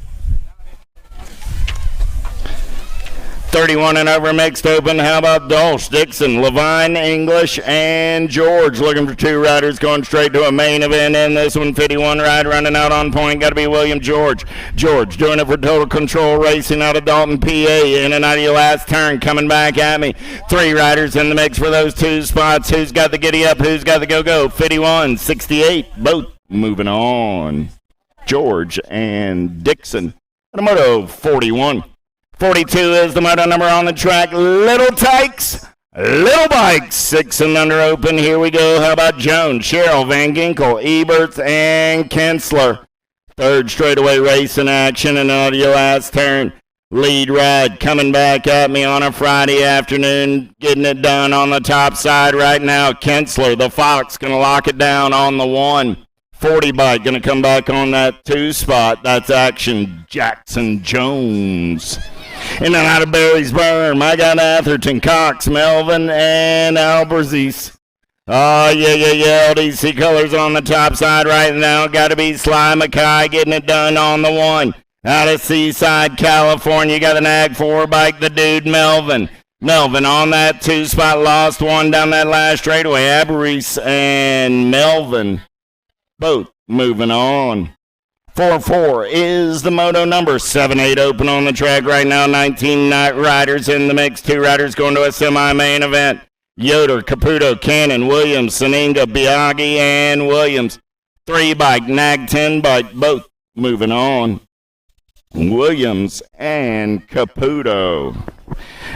31 and over mixed open. How about Dolce, Dixon, Levine, English, and George looking for 2 riders going straight to a main event in this one. 51 ride running out on point. Got to be William George. George doing it for Total Control Racing out of Dalton, PA. In and out of your last turn. Coming back at me. 3 riders in the mix for those 2 spots. Who's got the giddy up? Who's got the go-go? 51, 68. Both moving on. George and Dixon. And a Moto 41. 42 is the moto number on the track. Little Tykes, Little Bikes, 6 and under open. Here we go. How about Jones, Sherrill, Van Ginkel, Eberts, and Kensler. Third straightaway race in action and out of your last turn. Lead ride coming back at me on a Friday afternoon. Getting it done on the top side right now. Kensler, the Fox, going to lock it down on the 1. 40 bike going to come back on that 2 spot. That's Action Jackson Jones. In and out of Barry's Berm, I got Atherton, Cox, Melvin, and Alberzese. Oh, yeah. LDC colors on the top side right now. Got to be Sly Mackay getting it done on the 1. Out of Seaside, California, got the Nag 4 bike, the dude Melvin. Melvin on that 2 spot, lost 1 down that last straightaway. Alberzese and Melvin both moving on. 4-4 is the moto number. 7-8 open on the track right now. 19 riders in the mix. 2 riders going to a semi-main event. Yoder, Caputo, Cannon, Williams, Saninga, Biaggi, and Williams. 3 bike, Nag 10 bike, both moving on. Williams and Caputo.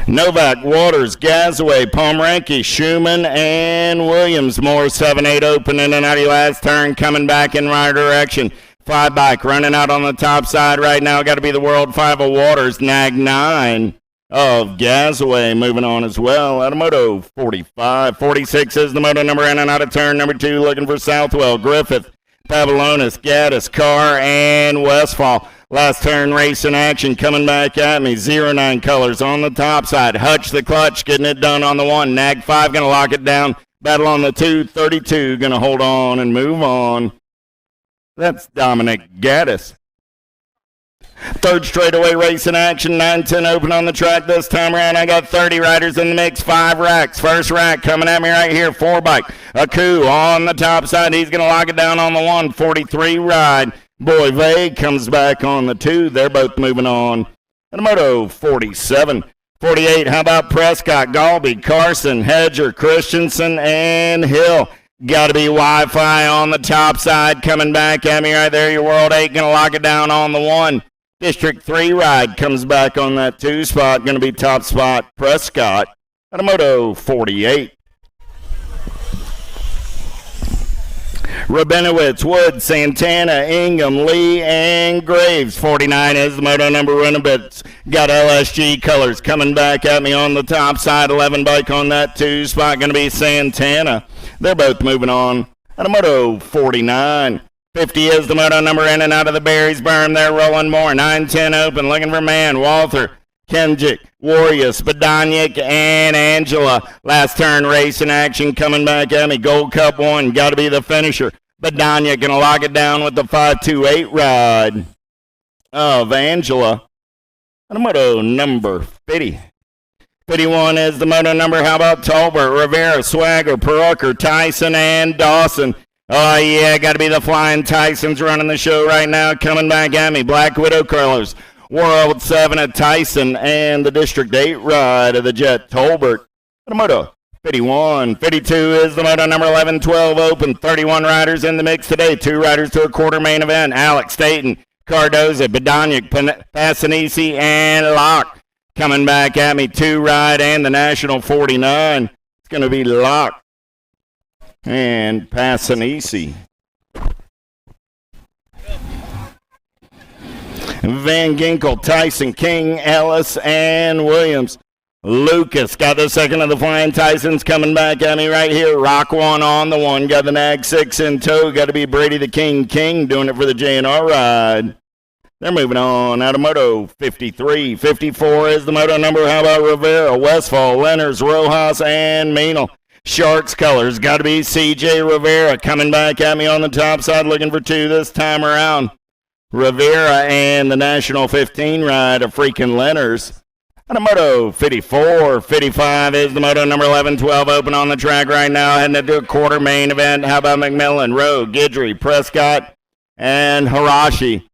Novak, Waters, Gazaway, Pomeranke, Schumann, and Williams. More 7-8 open in and out of your last turn. Coming back in right direction. 5 bike running out on the top side right now. Got to be the World 5 of Waters. Nag 9 of Gazaway moving on as well. Out of Moto 45. 46 is the moto number in and out of turn number 2. Looking for Southwell, Griffith, Pavelonis, Gaddis, Carr, and Westfall. Last turn race in action coming back at me. 09 colors on the top side. Hutch the clutch getting it done on the 1. Nag 5 going to lock it down. Battle on the 2. 32 going to hold on and move on. That's Dominic Gaddis. Third straightaway race in action. 9-10 open on the track this time around. I got 30 riders in the mix. 5 racks. First rack coming at me right here. 4 bike. Aku on the top side. He's going to lock it down on the 1. 43 ride. Boy Vay comes back on the 2. They're both moving on. And a Moto 47. 48. How about Prescott, Galby, Carson, Hedger, Christensen, and Hill. Got to be Wi-Fi on the top side coming back at me right there. Your World 8 going to lock it down on the 1. District 3 ride comes back on that 2 spot. Going to be top spot Prescott at a Moto 48. Rabinowitz, Wood, Santana, Ingham, Lee, and Graves. 49 is the moto number. Rabinowitz got LSG colors coming back at me on the top side. 11 bike on that 2 spot. Going to be Santana. They're both moving on at a Moto 49. 50 is the moto number in and out of the Berries Berm. They're rolling more. 9-10 open. Looking for man. Walther, Kenjic, Warriors, Badanic, and Angela. Last turn race in action coming back at me. Gold Cup 1. Got to be the finisher. Badanic going to lock it down with the 5-2-8 ride of Angela. And a moto number 50. 51 is the moto number. How about Tolbert, Rivera, Swagger, Perucker, Tyson, and Dawson? Oh, yeah, got to be the Flying Tysons running the show right now. Coming back at me. Black Widow colors. World 7 at Tyson and the District 8 ride of the Jet Tolbert. The Moto 51. 52 is the moto number. 11-12 open. 31 riders in the mix today. 2 riders to a quarter main event. Alex Staten, Cardoza, Bedonic, Passanisi, and Locke. Coming back at me, 2 right and the National 49. It's going to be Locke and Passanisi. Van Ginkel, Tyson, King, Ellis, and Williams. Lucas got the second of the Flying Tysons coming back at me right here. Rock 1 on the 1. Got the Nag 6 in tow. Got to be Brady the King doing it for the J&R ride. They're moving on out of Moto 53. 54 is the Moto number. How about Rivera, Westfall, Lenners, Rojas, and Meanel? Sharks colors. Got to be CJ Rivera coming back at me on the top side. Looking for 2 this time around. Rivera and the National 15 ride of freaking Lenners. On a Moto 54, 55 is the Moto number 11, 12 open on the track right now. Heading into a quarter main event. How about McMillan, Rowe, Guidry, Prescott, and Hirashi?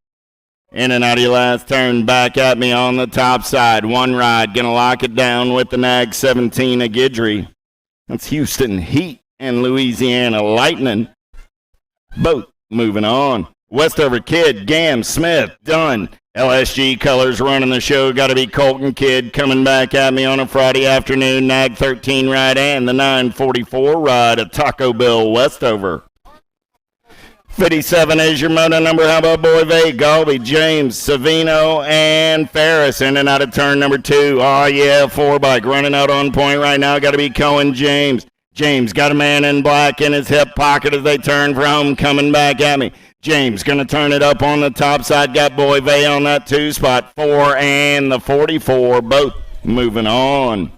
In and out of your last turn, back at me on the top side. 1 ride, going to lock it down with the Nag 17 of Guidry. That's Houston Heat and Louisiana Lightning. Both moving on. Westover Kid, Gam, Smith, Dunn. LSG colors running the show. Got to be Colton Kidd coming back at me on a Friday afternoon. Nag 13 ride and the 944 ride of Taco Bell Westover. 57 is your Moto number. How about Boyve, Galby, James, Savino, and Ferris in and out of turn number 2. Oh, yeah, 4-bike running out on point right now. Got to be Cohen James. James got a man in black in his hip pocket as they turn for home. Coming back at me. James going to turn it up on the top side. Got Boyve on that 2 spot. 4 and the 44, both moving on.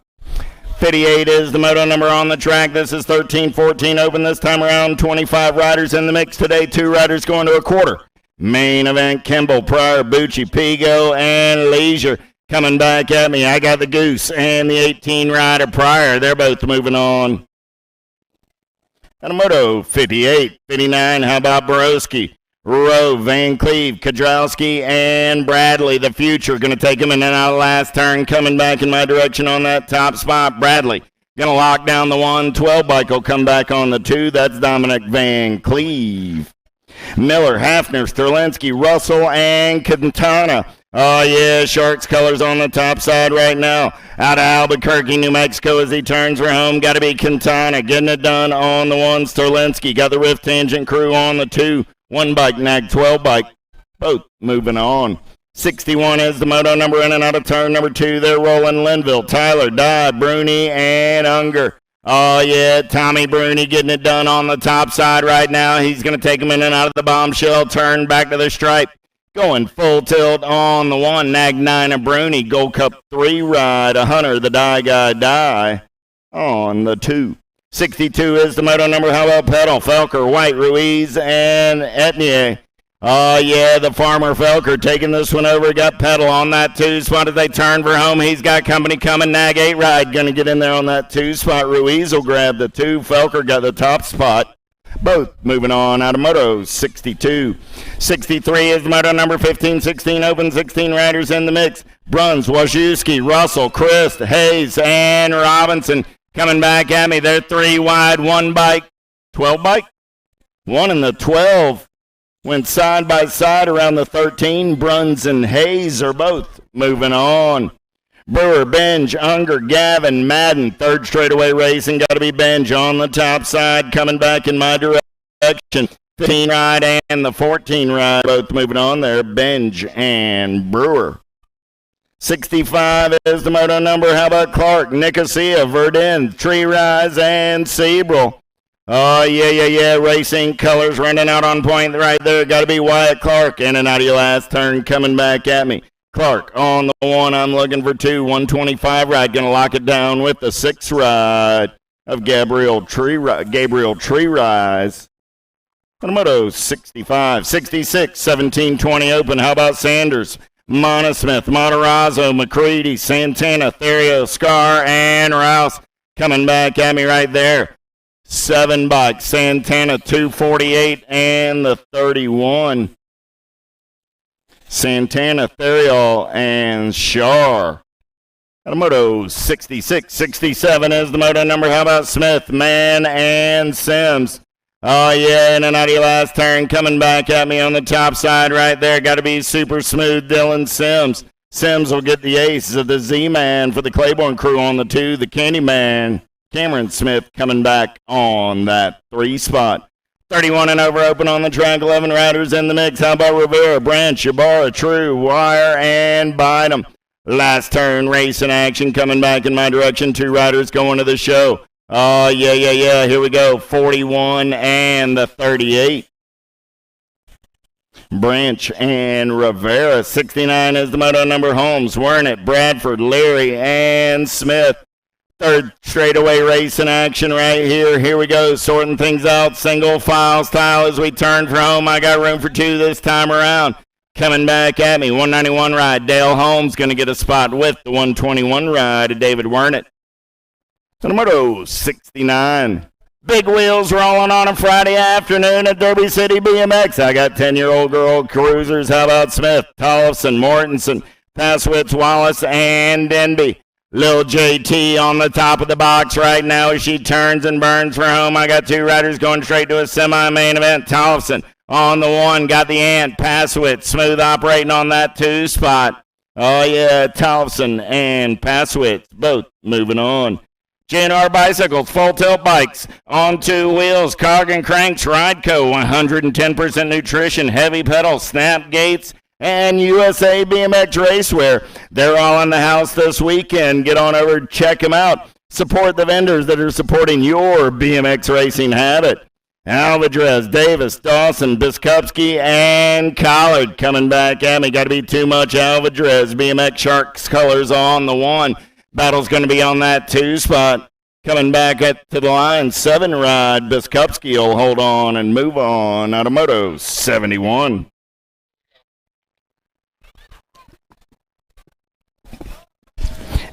58 is the Moto number on the track. This is 13-14 open this time around. 25 riders in the mix today. 2 riders going to a quarter. Main event, Kimball, Pryor, Bucci, Pigo, and Leisure. Coming back at me, I got the Goose and the 18 rider Pryor. They're both moving on. And a Moto 58, 59, how about Borowski? Rowe, Van Cleve, Kudrowski, and Bradley, the future, going to take him in and out of last turn, coming back in my direction on that top spot. Bradley going to lock down the 112 bike, will come back on the 2. That's Dominic Van Cleve. Miller, Hafner, Sterlinski, Russell, and Quintana. Oh, yeah, Sharks colors on the top side right now. Out of Albuquerque, New Mexico as he turns for home. Got to be Quintana getting it done on the 1. Sterlinski got the Rift Tangent crew on the 2. 1 bike, Nag 12 bike. Both moving on. 61 is the Moto number in and out of turn number 2. They're rolling Linville, Tyler, Dodd, Bruni, and Unger. Oh, yeah, Tommy Bruni getting it done on the top side right now. He's going to take him in and out of the bombshell, turn back to the stripe. Going full tilt on the 1, Nag 9 of Bruni. Gold Cup 3 ride, a Hunter, the Die Guy Die on the 2. 62 is the Moto number. How about Pedal, Felker, White, Ruiz, and Etnier? Oh, yeah, the Farmer Felker taking this one over. Got Pedal on that 2 spot as they turn for home. He's got company coming. Nag 8 ride going to get in there on that 2 spot. Ruiz will grab the 2. Felker got the top spot. Both moving on out of Moto 62. 63 is the Moto number. 15, 16 open, 16 riders in the mix. Bruns, Wojcicki, Russell, Christ, Hayes, and Robinson coming back at me. They're 3 wide, 1 bike, 12 bike. 1 and the 12 went side by side around the 13. Bruns and Hayes are both moving on. Brewer, Benj, Unger, Gavin, Madden, 3rd straightaway racing. Got to be Benj on the top side, coming back in my direction. 15 ride and the 14 ride, both moving on there. Benj and Brewer. 65 is the Moto number. How about Clark, Nicosia, Verdun, Tree Rise, and Sebrel? Oh, yeah. Racing colors running out on point right there. Got to be Wyatt Clark in and out of your last turn, coming back at me. Clark on the 1, I'm looking for 2, 125 ride, going to lock it down with the 6 ride of Gabriel Tree Rise. On a Moto 65, 66, 17, 20 open. How about Sanders, Monosmith, Matarazzo, McCready, Santana, Therio, Scar, and Rouse coming back at me right there. 7 bikes, Santana 248 and the 31. Santana, Theriol, and Shar. At a Moto 66, 67 is the Moto number. How about Smith, Mann, and Sims? Oh, yeah, in and out of your last turn, coming back at me on the top side right there. Got to be super smooth, Dylan Sims. Sims will get the ace of the Z-Man for the Claiborne crew on the 2. The Candyman, Cameron Smith, coming back on that 3 spot. 31 and over open on the track, 11 riders in the mix. How about Rivera, Branch, Ybarra, True, Wire, and Bynum? Last turn, race in action, coming back in my direction. 2 riders going to the show. Oh, yeah. Here we go. 41 and the 38. Branch and Rivera. 69 is the moto number. Holmes, Wernick, Bradford, Leary, and Smith. Third straightaway race in action right here. Here we go. Sorting things out. Single file style as we turn for home. I got room for 2 this time around. Coming back at me. 191 ride. Dale Holmes going to get a spot with the 121 ride of David Wernick. Moto 69. Big wheels rolling on a Friday afternoon at Derby City BMX. I got 10-year-old girl cruisers. How about Smith, Tollefson, Mortensen, Passwitz, Wallace, and Denby. Lil JT on the top of the box right now as she turns and burns for home. I got 2 riders going straight to a semi-main event. Tollefson on the 1, got the ant. Passwitz, smooth operating on that 2 spot. Oh, yeah, Tollefson and Passwitz both moving on. JNR Bicycles, full tilt bikes on 2 wheels, cog and cranks, Rideco, 110% nutrition, heavy pedals, snap gates, and USA BMX Racewear. They're all in the house this weekend. Get on over, check them out. Support the vendors that are supporting your BMX racing habit. Alvadrez, Davis, Dawson, Biskupski, and Collard coming back at me. Got to be too much Alvadrez. BMX Sharks colors on the 1. Battle's going to be on that 2 spot. Coming back to the line, 7 ride. Biskupski will hold on and move on out of Moto 71.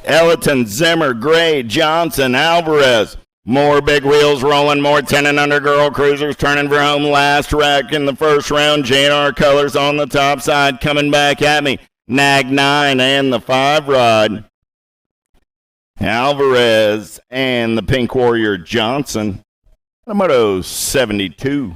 Ellerton, Zimmer, Gray, Johnson, Alvarez. More big wheels rolling, more 10 and under girl cruisers turning for home. Last wreck in the first round. JNR colors on the top side coming back at me. Nag 9 and the 5 ride. Alvarez and the Pink Warrior Johnson. The Moto 72.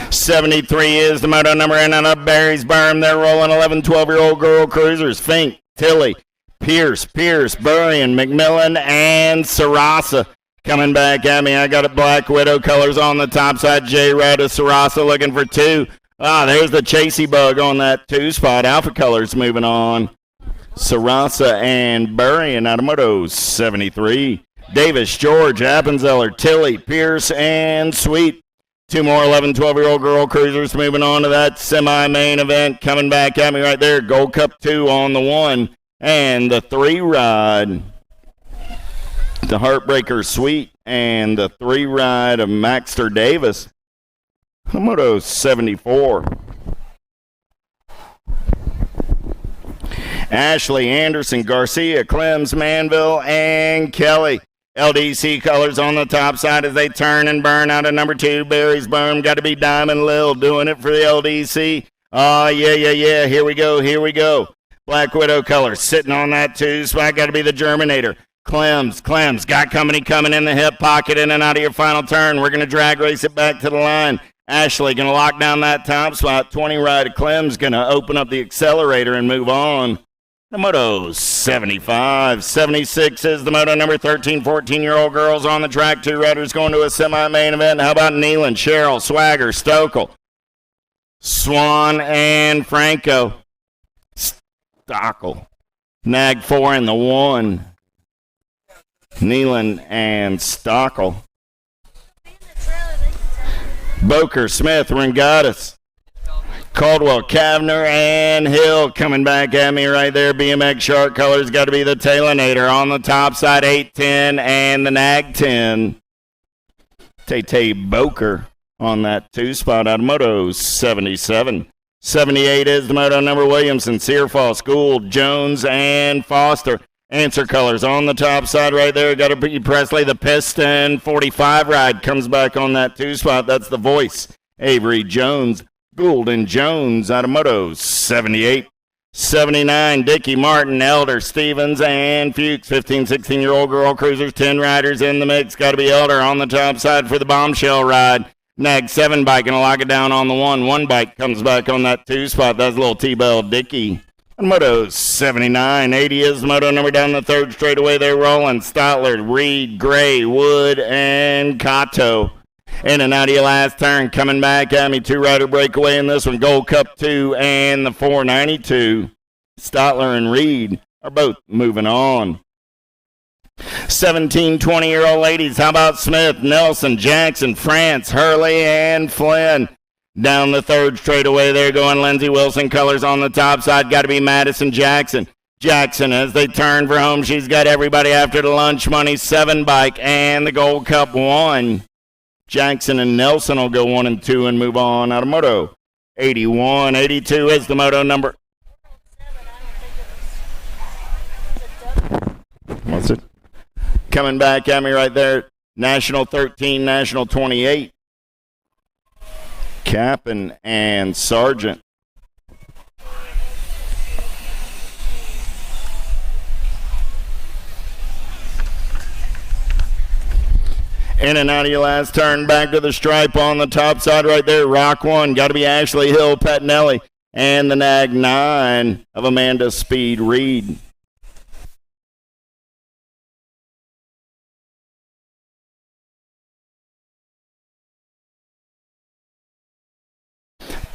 73 is the moto number in and up Barry's Berm. They're rolling 11, 12-year-old girl cruisers. Fink, Tilly, Pierce, Burrion, McMillan, and Sarasa. Coming back at me, I got a Black Widow colors on the top side. J-Rod of Sarasa looking for 2. There's the Chasey Bug on that 2 spot. Alpha colors moving on. Sarasa and Burrion out of Moto 73. Davis, George, Appenzeller, Tilly, Pierce, and Sweet. 2 more 11, 12-year-old girl cruisers moving on to that semi-main event. Coming back at me right there. Gold Cup 2 on the 1 and the 3 ride. The Heartbreaker Sweet and the 3 ride of Maxter Davis. Moto 74. Ashley, Anderson, Garcia, Clems, Manville, and Kelly. LDC colors on the top side as they turn and burn out of number 2. Barry's Berm. Got to be Diamond Lil doing it for the LDC. Oh, yeah. Here we go. Black Widow colors sitting on that 2 spot. Got to be the Germinator. Clems. Got company coming in the hip pocket in and out of your final turn. We're going to drag race it back to the line. Ashley going to lock down that top spot. 20 ride of Clems going to open up the accelerator and move on. The Moto 75. 76 is the Moto number. 13, 14-year-old girls on the track. 2 riders going to a semi-main event. How about Nealon, Cheryl, Swagger, Stokel, Swan, and Franco. Stockel. Nag 4 in the 1. Nealon and Stockel. Boker, Smith, Rengatis, Caldwell, Kavner, and Hill coming back at me right there. BMX Shark colors got to be the Tailinator on the top side, 8-10, and the Nag 10. Tay Boker on that 2 spot out of Moto 77. 78 is the Moto number. Williamson, Searfalls, Gould, Jones, and Foster. Answer colors on the top side right there. Got to be Presley. The Piston 45 ride comes back on that 2 spot. That's the Voice. Avery Jones, Gould, and Jones out of Moto 78. 79, Dickie Martin, Elder, Stevens, and Fuchs. 15, 16-year-old girl cruisers, 10 riders in the mix. Got to be Elder on the top side for the bombshell ride. Nag 7 bike going to lock it down on the 1. 1 bike comes back on that 2 spot. That's a little T-Bell Dickie. And Moto 79, 80 is the Moto number down the 3rd straightaway. They're rolling. Stotler, Reed, Gray, Wood, and Kato. In and out of your last turn, coming back at me. 2-rider breakaway in this one. Gold Cup 2 and the 492. Stotler and Reed are both moving on. 17, 20-year-old ladies. How about Smith, Nelson, Jackson, France, Hurley, and Flynn? Down the 3rd straightaway, they're going Lindsey Wilson. Colors on the top side. Got to be Madison Jackson. Jackson, as they turn for home, she's got everybody after the lunch money. 7 bike and the Gold Cup 1. Jackson and Nelson will go 1 and 2 and move on out of Moto. 81, 82 is the Moto number. What's it? Coming back at me right there. National 13, National 28. Captain and Sergeant. In and out of your last turn, back to the stripe on the top side right there. Rock 1, got to be Ashley Hill Pettinelli, and the Nag 9 of Amanda Speed Reed.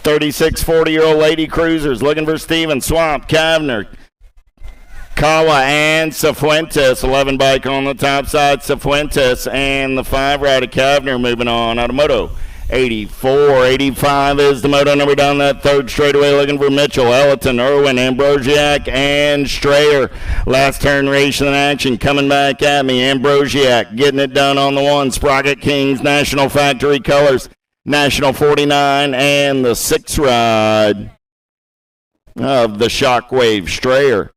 "36, 40-year-old lady cruisers looking for Steven, Swamp, Kavner, Kawa, and Cifuentes. 11 bike on the top side, Cifuentes, and the 5-rider Kavner moving on out of Moto. 84, 85 is the Moto number down that 3rd straightaway looking for Mitchell, Ellerton, Irwin, Ambrosiak, and Strayer. Last turn race in action coming back at me. Ambrosiak getting it done on the 1. Sprocket Kings, National Factory Colors. National 49 and the 6 ride of the Shockwave Strayer.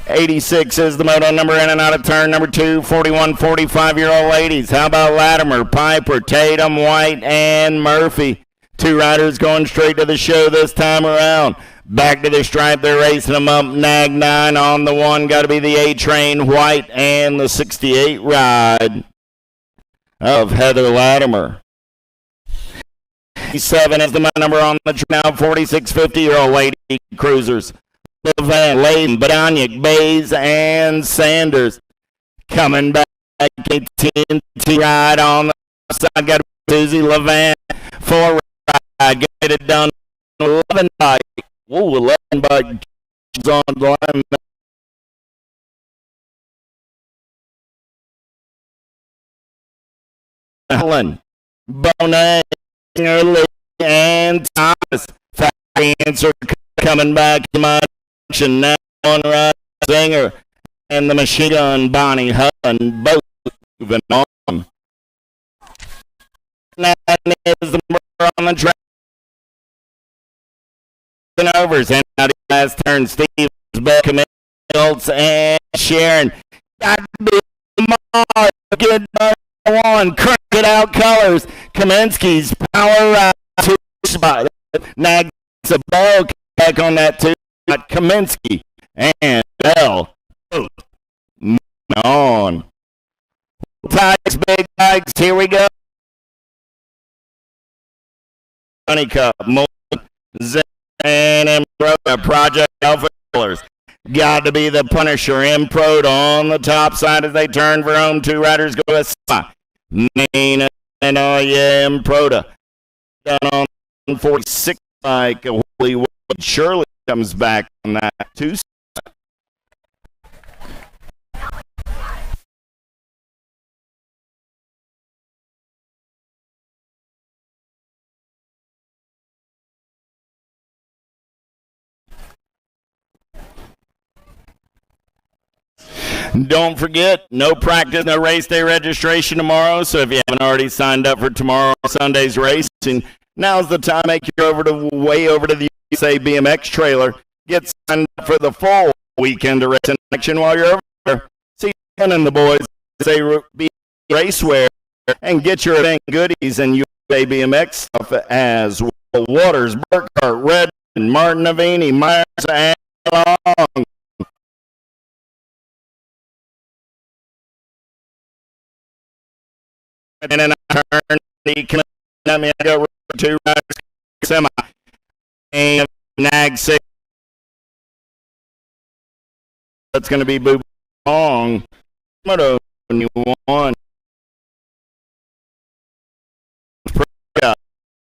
86 is the Moto number in and out of turn number 2. 41, 45-year-old ladies. How about Latimer, Piper, Tatum, White, and Murphy? 2 riders going straight to the show this time around. Back to the stripe, they're racing them up. Nag 9 on the 1. Got to be the A-Train, White, and the 68 ride of Heather Latimer. 7 is the number on the now 46, 50-year-old lady cruisers. Levan, Layden, Badoniak, Bays, and Sanders. Coming back, a TNT ride on the side. Got Susie Levan. 4 ride, get it done. 11 bike. Whoa, 11 bike on the line. Helen, Bonet, Early, and Thomas. Factory answer coming back to my action now on Rod Singer and the machine gun Bonnie Hutton, both moving on. That is the number on the track. Overs and out of last turn, Steve Beckham, Mills, and Sharon. Got to be Mars. Get on, crank it out colors. Kaminsky's power ride 2 spot. Nags a ball back on that 2 spot. Kaminsky and Bell both on. Tigers, big bikes, here we go. Honey Cup, Zen, and Improda, Project Alpha Colors. Got to be the Punisher, Improde on the top side as they turn for home. 2 riders go to spot. Main and Improda. Down on 46 bike. Holy Shirley comes back on that 2 spot. Don't forget, no practice, no race day registration tomorrow. So if you haven't already signed up for tomorrow Sunday's racing, now's the time. Make your way over to the USA BMX trailer. Get signed up for the full weekend of racing action while you're over there. See Ken and the boys say racewear and get your event goodies and USA BMX stuff as well. Waters, Burkhart, Red Martin Navini, Myers, and Long. And then I turn the coming at me. I go two riders semi. And nag 6. That's going to be Boo Long. Moto 1.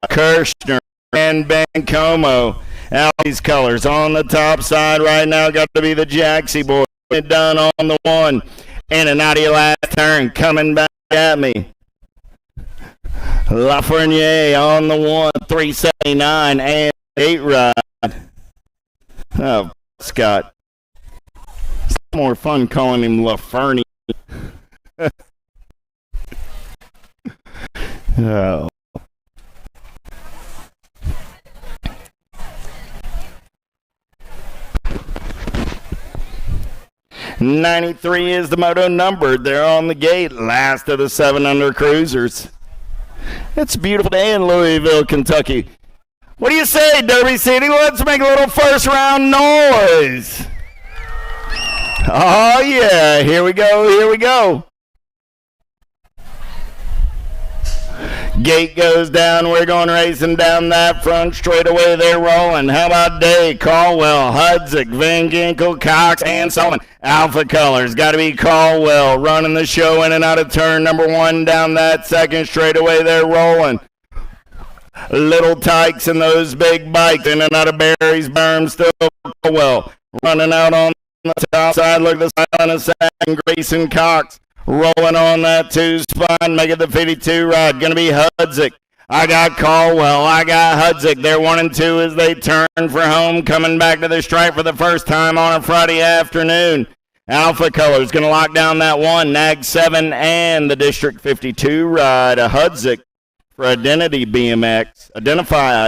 Kirshner and Bencomo. Out these colors on the top side right now. Got to be the Jaxie boy. Done on the 1. And an out of your last turn coming back at me. Lafreniere on the 1, 379 and 8 ride. Oh, Scott. It's more fun calling him Lafreniere. Oh. '93 is the moto number. They're on the gate, last of the 7 under cruisers. It's a beautiful day in Louisville, Kentucky. What do you say, Derby City? Let's make a little first round noise. Oh, yeah. Here we go. Here we go. Gate goes down. We're going racing down that front straightaway. They're rolling. How about Day, Caldwell, Hudzik, Van Ginkel, Cox, and Sullivan? Alpha Colors. Got to be Caldwell running the show in and out of turn number 1 down that second straightaway. They're rolling. Little Tykes and those big bikes in and out of Barry's berm. Still Caldwell running out on the top side. Look at the side on the second. Grayson Cox. Rolling on that 2 spot, make it the 52 ride. Going to be Hudzik. I got Caldwell. I got Hudzik. They're 1 and 2 as they turn for home, coming back to the stripe for the first time on a Friday afternoon. Alpha Colors going to lock down that 1, Nag 7, and the District 52 ride. A Hudzik for Identify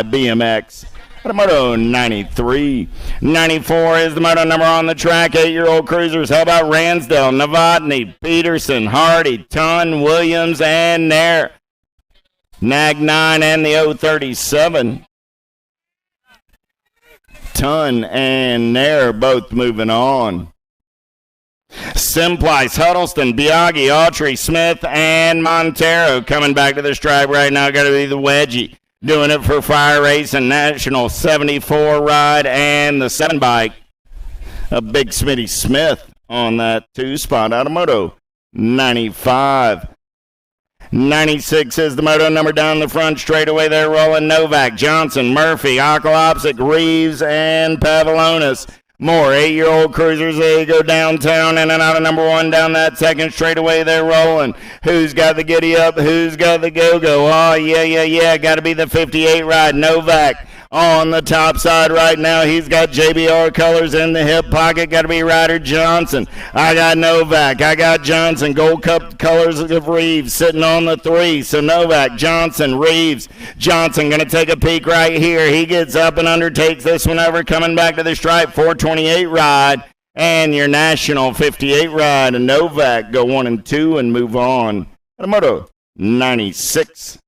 BMX. Moto 93. 94 is the moto number on the track. 8-year-old cruisers. How about Ransdell, Novotny, Peterson, Hardy, Ton, Williams, and Nair. Nag 9 and the 037. Ton and Nair both moving on. Simplice, Huddleston, Biaggi, Autry, Smith, and Montero coming back to the stripe right now. Got to be the Wedgie. Doing it for Fire Racing National 74 ride and the 7 bike. A big Smitty Smith on that 2 spot out of Moto 95. 96 is the moto number down the front straightaway. They're rolling Novak, Johnson, Murphy, Okolopsik, Reeves, and Pavlonis. More 8-year-old cruisers. They go downtown in and out of number 1 down that second straightaway. They're rolling. Who's got the giddy up? Who's got the go-go? Oh, yeah. Got to be the 58 ride. Novak on the top side right now. He's got JBR colors in the hip pocket. Got to be Ryder Johnson. I got Novak. I got Johnson. Gold Cup colors of Reeves sitting on the 3. So Novak, Johnson, Reeves. Johnson going to take a peek right here. He gets up and undertakes this one over, coming back to the stripe. 428 ride. And your national 58 ride. And Novak go 1 and 2 and move on. Moto 96.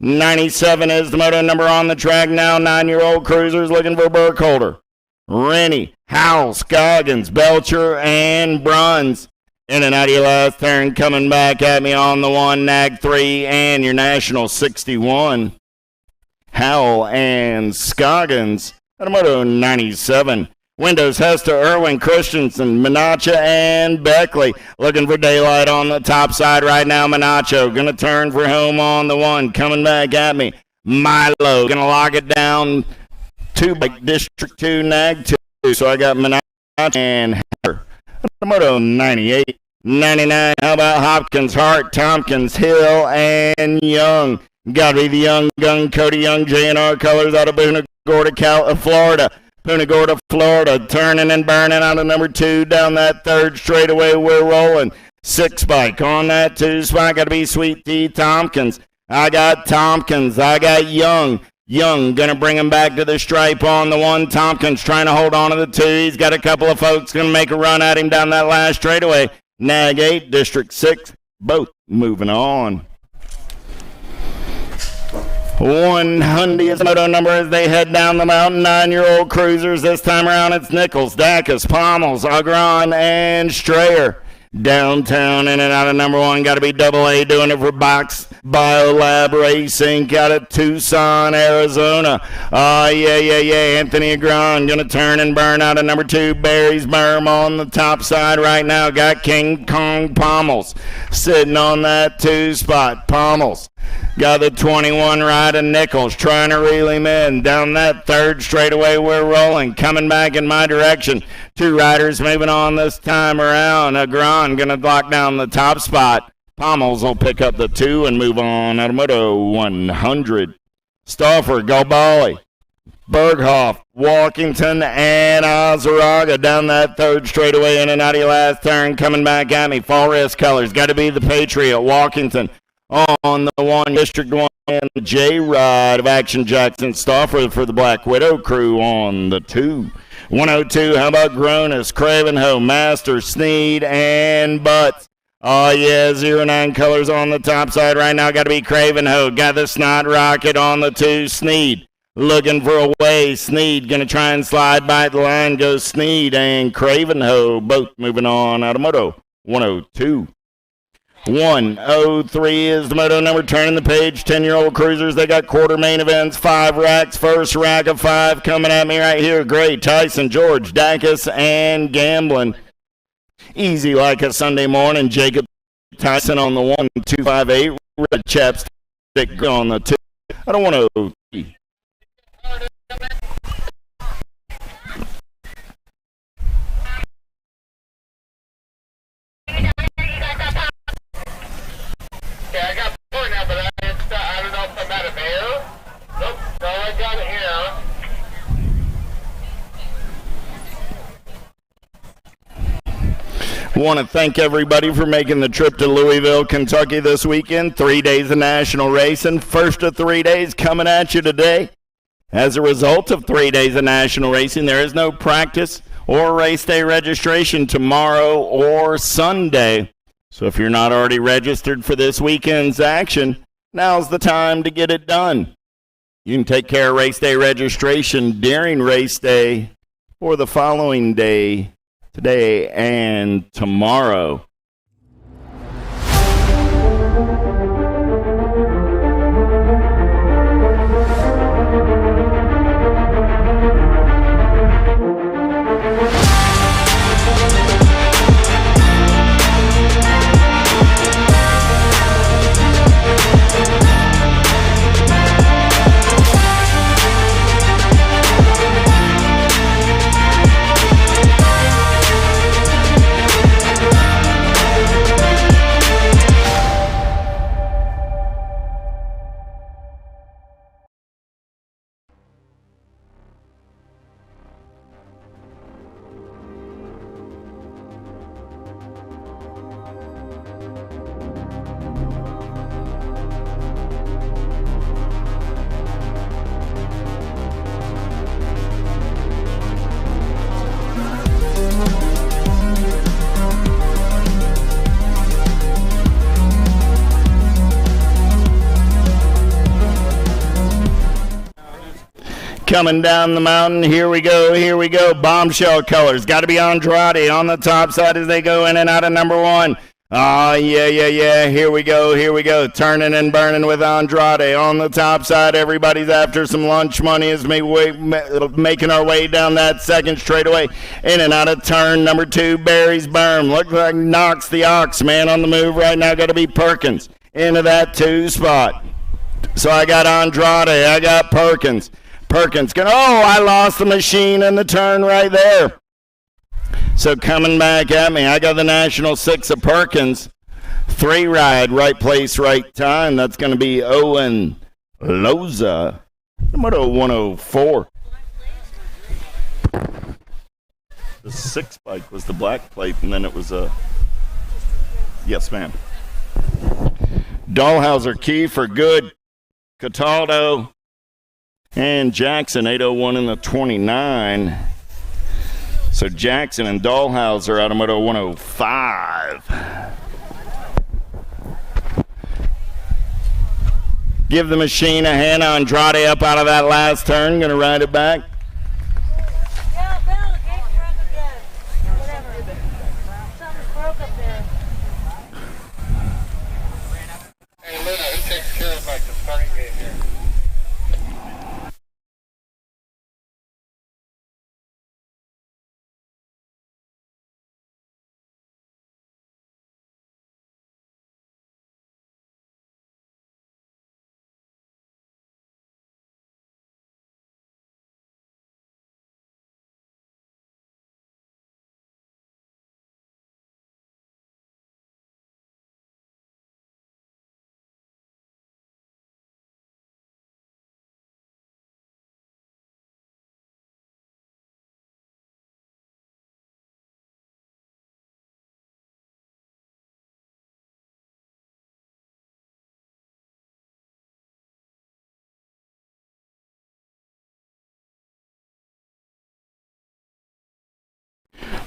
97 is the moto number on the track now. 9-year-old cruisers looking for Burkholder, Rennie, Howell, Scoggins, Belcher, and Bruns. In and out of your last turn, coming back at me on the 1, Nag 3, and your national 61. Howell and Scoggins at Moto 97. Windows, Hester, Irwin, Christensen, Minacha, and Beckley. Looking for daylight on the top side right now. Minacho going to turn for home on the 1. Coming back at me. Milo going to lock it down. 2 bike District 2, Nag 2. So I got Minacha and Hester. Moto 98. 99. How about Hopkins, Hart, Tompkins, Hill, and Young? Got to be the young gun, Cody Young, J&R colors out of Punta Gorda, Florida. Punta Gorda, Florida, turning and burning out of number 2 down that 3rd straightaway. We're rolling. 6 bike on that 2 spot. Got to be Sweet Tea Tompkins. I got Tompkins. I got Young. Young going to bring him back to the stripe on the 1. Tompkins trying to hold on to the 2. He's got a couple of folks going to make a run at him down that last straightaway. Nag 8, District 6, both moving on. 100 is the moto number as they head down the mountain. 9-year-old cruisers. This time around it's Nichols, Dacus, Pommels, Agron, and Strayer. Downtown in and out of number 1. Got to be Double A doing it for Box Biolab Racing. Got it Tucson, Arizona. Yeah. Anthony Agron going to turn and burn out of number 2. Barry's Berm on the top side right now. Got King Kong Pommels sitting on that 2 spot. Pommels got the 21 ride of Nichols trying to reel him in. Down that 3rd straightaway we're rolling. Coming back in my direction. 2 riders moving on this time around. Agron going to lock down the top spot. Pommels will pick up the 2 and move on out of Moto 100. Stauffer, Gobali, Berghoff, Walkington, and Azaraga down that 3rd straightaway in and out of your last turn. Coming back at me. Fall Risk Colors. Got to be the Patriot. Walkington on the 1, District 1, and the J-Ride of Action Jackson. Stauffer for the Black Widow crew on the 2. 102, how about Gronus, Cravenho, Master, Sneed, and Butts. Oh, yeah, 09 colors on the top side right now. Got to be Cravenho. Got the Snot Rocket on the 2. Sneed looking for a way. Sneed going to try and slide by the line. Goes Sneed and Cravenho, both moving on out of Moto 102. 103 is the moto number. Turning the page. 10-year-old cruisers. They got quarter main events. 5 racks. First rack of 5 coming at me right here. Gray, Tyson, George, Dacus, and Gamblin. Easy like a Sunday morning. Jacob Tyson on the 1, 258. Red Chapstick on the 2. I don't want to. I got 4 now, but I don't know if I'm out of air. Nope, no, I got air. Want to thank everybody for making the trip to Louisville, Kentucky this weekend. 3 days of national racing. First of 3 days coming at you today. As a result of 3 days of national racing, there is no practice or race day registration tomorrow or Sunday. So if you're not already registered for this weekend's action, now's the time to get it done. You can take care of race day registration during race day or the following day, today and tomorrow. Coming down the mountain, here we go, bombshell colors. Got to be Andrade on the top side as they go in and out of number 1. Oh, yeah, here we go, turning and burning with Andrade on the top side. Everybody's after some lunch money as making our way down that 2nd straightaway. In and out of turn number 2, Barry's Berm. Looks like Knox the Ox, man, on the move right now. Got to be Perkins into that 2 spot. So I got Andrade, I got Perkins. I lost the machine in the turn right there. So coming back at me, I got the National 6 of Perkins. 3 ride, right place, right time. That's going to be Owen Loza, Moto 104. The 6 bike was the black plate, and then it was a... Yes, ma'am. Dahlhauser, Kiefer, Good, Cataldo, and Jackson, 801 in the 29. So Jackson and Dahlhauser out of Moto 105. Give the machine a hand. Andrade up out of that last turn. Going to ride it back. Yeah, Bill, the gate's broke again. Whatever. Something's broke up there. Hey, Luna, who takes care of like the starting gate here?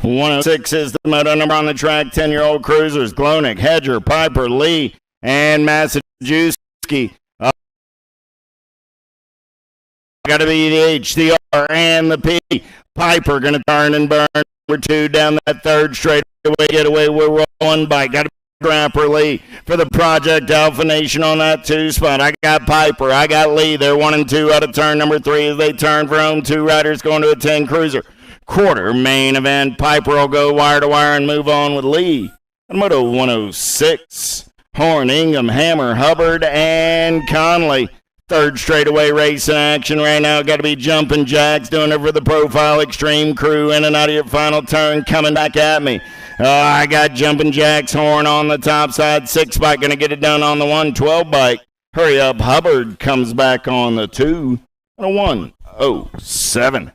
.106 is the moto number on the track. 10-year-old cruisers, Glonick, Hedger, Piper, Lee, and Massajuski. Got to be the H, the R, and the P. Piper going to turn and burn. Number 2 down that third straightaway getaway. We're rolling by. Got to be Grapper Lee for the Project Alpha Nation on that 2 spot. I got Piper. I got Lee. They're 1 and 2 out of turn number 3 as they turn for home. 2 riders going to a 10 cruiser. Quarter main event. Piper will go wire to wire and move on with Lee. On Moto 106, Horn, Ingham, Hammer, Hubbard, and Conley. Third straightaway race in action right now. Got to be Jumpin' Jacks doing it for the Profile Extreme crew. In and out of your final turn, coming back at me. I got Jumpin' Jacks, Horn on the top side. 6 bike going to get it done on the 112 bike. Hurry up, Hubbard comes back on the 2. And a 107.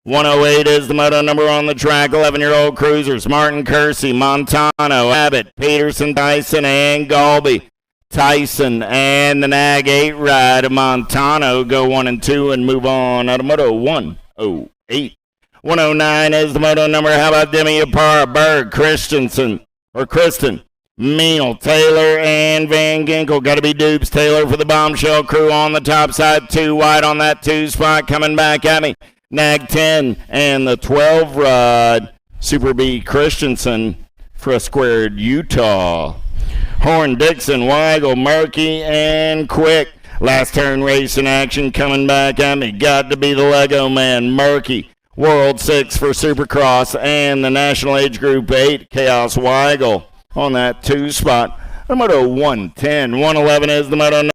108 is the moto number on the track. 11-year-old cruisers, Martin Kersey, Montano, Abbott, Peterson, Tyson, and Galby. Tyson and the Nag 8 ride. Montano go 1 and 2 and move on out of Moto 108. 109 is the moto number. How about Demi Apara, Berg, Christensen, Meanle, Taylor, and Van Ginkel. Got to be Dupes Taylor for the Bombshell crew on the top side. 2 wide on that 2 spot. Coming back at me. Nag 10 and the 12 ride. Super B Christensen for a squared Utah. Horn, Dixon, Weigel, Murky, and Quick. Last turn race in action coming back at me. Got to be the Lego man, Murky. World 6 for Supercross and the National Age Group 8, Chaos Weigel on that 2 spot. The Moto 110. 111 is the Moto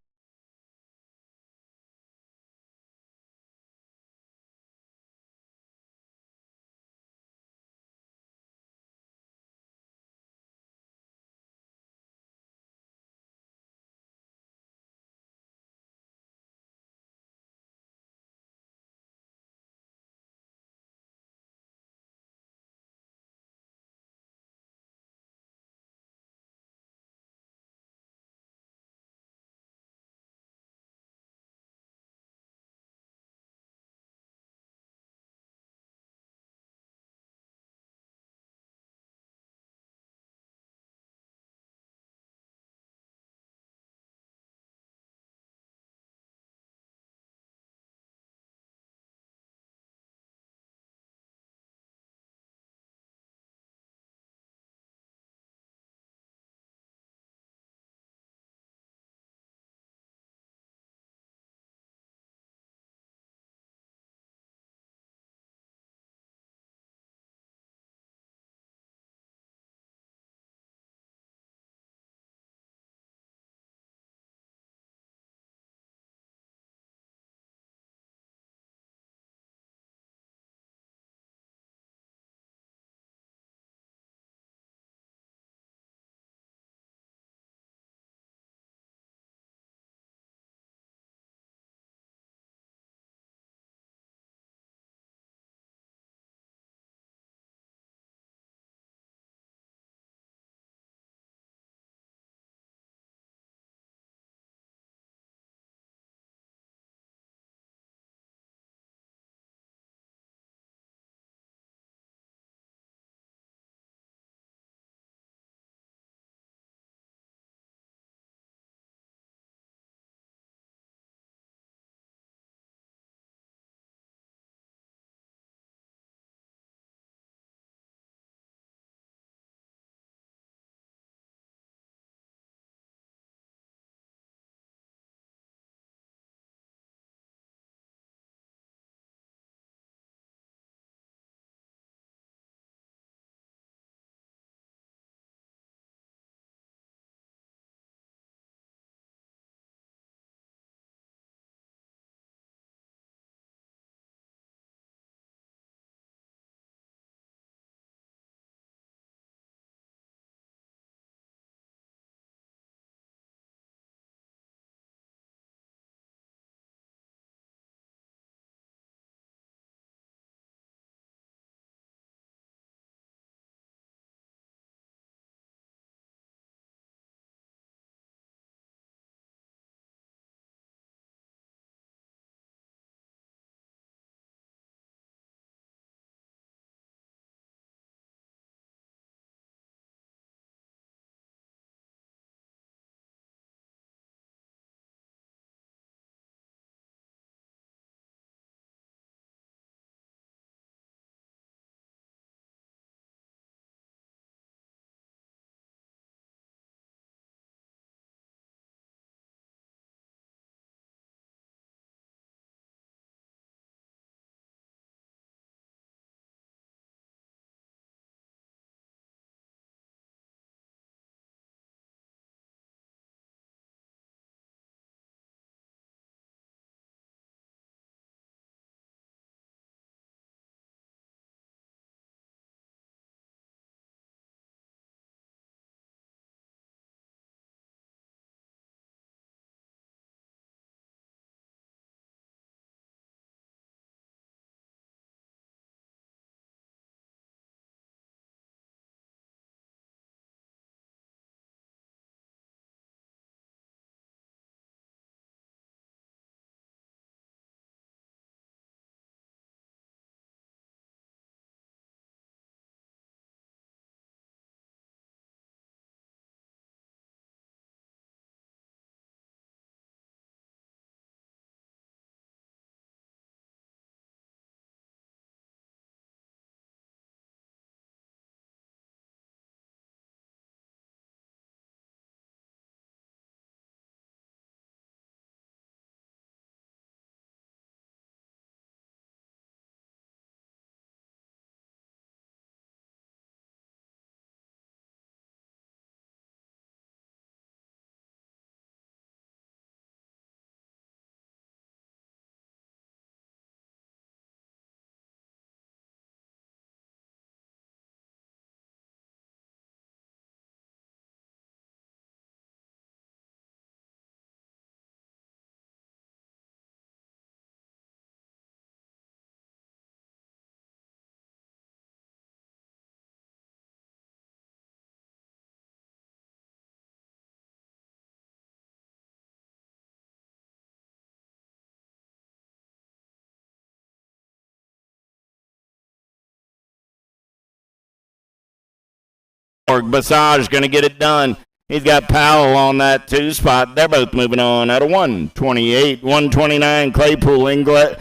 Basage going to get it done. He's got Powell on that 2 spot. They're both moving on out of 128, 129, Claypool, Ingles,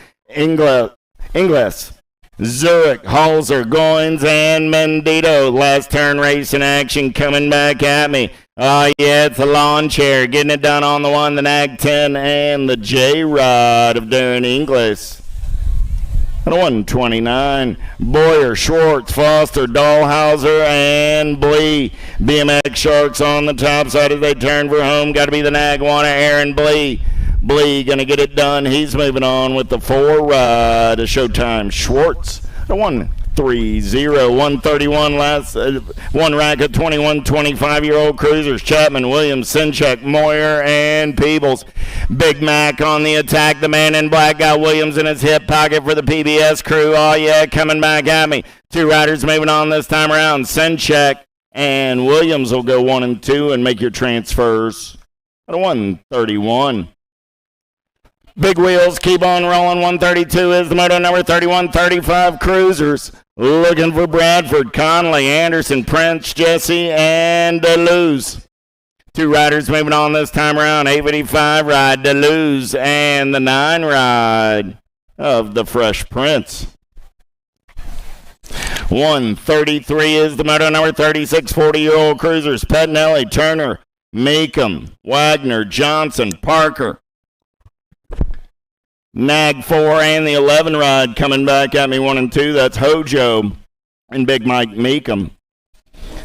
Zurich, Halser, Goins, and Mendito. Last turn race in action coming back at me. Oh, yeah, it's the lawn chair getting it done on the 1, the Nag 10, and the J-Rod of Darren Inglis. At 129, Boyer, Schwartz, Foster, Dahlhauser, and Blee. BMX Sharks on the top side as they turn for home. Got to be the Nag 1, Aaron Blee. Blee going to get it done. He's moving on with the 4 ride. A Showtime Schwartz. At 130, 131 last. 1 rack of 21, 25-year-old cruisers. Chapman, Williams, Sinchek, Moyer, and Peebles. Big Mac on the attack. The man in black got Williams in his hip pocket for the PBS crew. Oh, yeah, coming back at me. 2 riders moving on this time around. Sinchek and Williams will go 1 and 2 and make your transfers. At 131. Big wheels keep on rolling. 132 is the moto number. 31, 35 cruisers. Looking for Bradford, Conley, Anderson, Prince, Jesse, and Deleuze. 2 riders moving on this time around. 855 ride, Deleuze, and the 9 ride of the Fresh Prince. 133 is the moto number. 36, 40-year-old cruisers. Pettinelli, Turner, Meekum, Wagner, Johnson, Parker. Nag 4 and the 11 ride coming back at me 1 and 2. That's Hojo and Big Mike Meekum.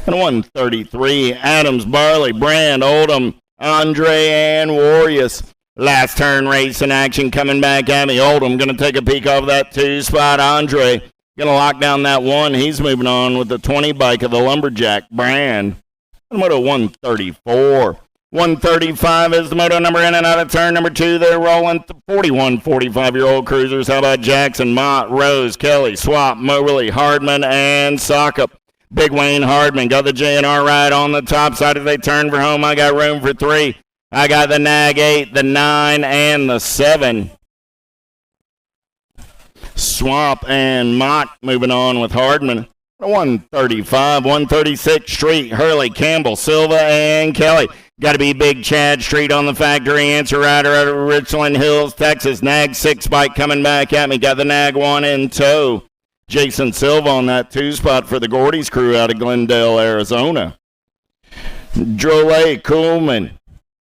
And 133, Adams, Barley, Brand, Oldham, Andre, and Warriors. Last turn race in action coming back at me. Oldham going to take a peek off that 2 spot. Andre going to lock down that 1. He's moving on with the 20 bike of the Lumberjack Brand. And Moto 134. 135 is the moto number in and out of turn number 2. They're rolling 41, 45-year-old cruisers. How about Jackson, Mott, Rose, Kelly, Swap, Moberly, Hardman, and Sockup. Big Wayne Hardman got the J&R ride on the top side as they turn for home. I got room for 3. I got the Nag 8, the 9, and the 7. Swap and Mott moving on with Hardman. 135, 136, Street, Hurley, Campbell, Silva, and Kelly. Got to be Big Chad Street on the factory answer rider out of Richland Hills, Texas. Nag 6 bike coming back at me. Got the Nag 1 in tow. Jason Silva on that 2 spot for the Gordy's crew out of Glendale, Arizona. Drolet, Coolman,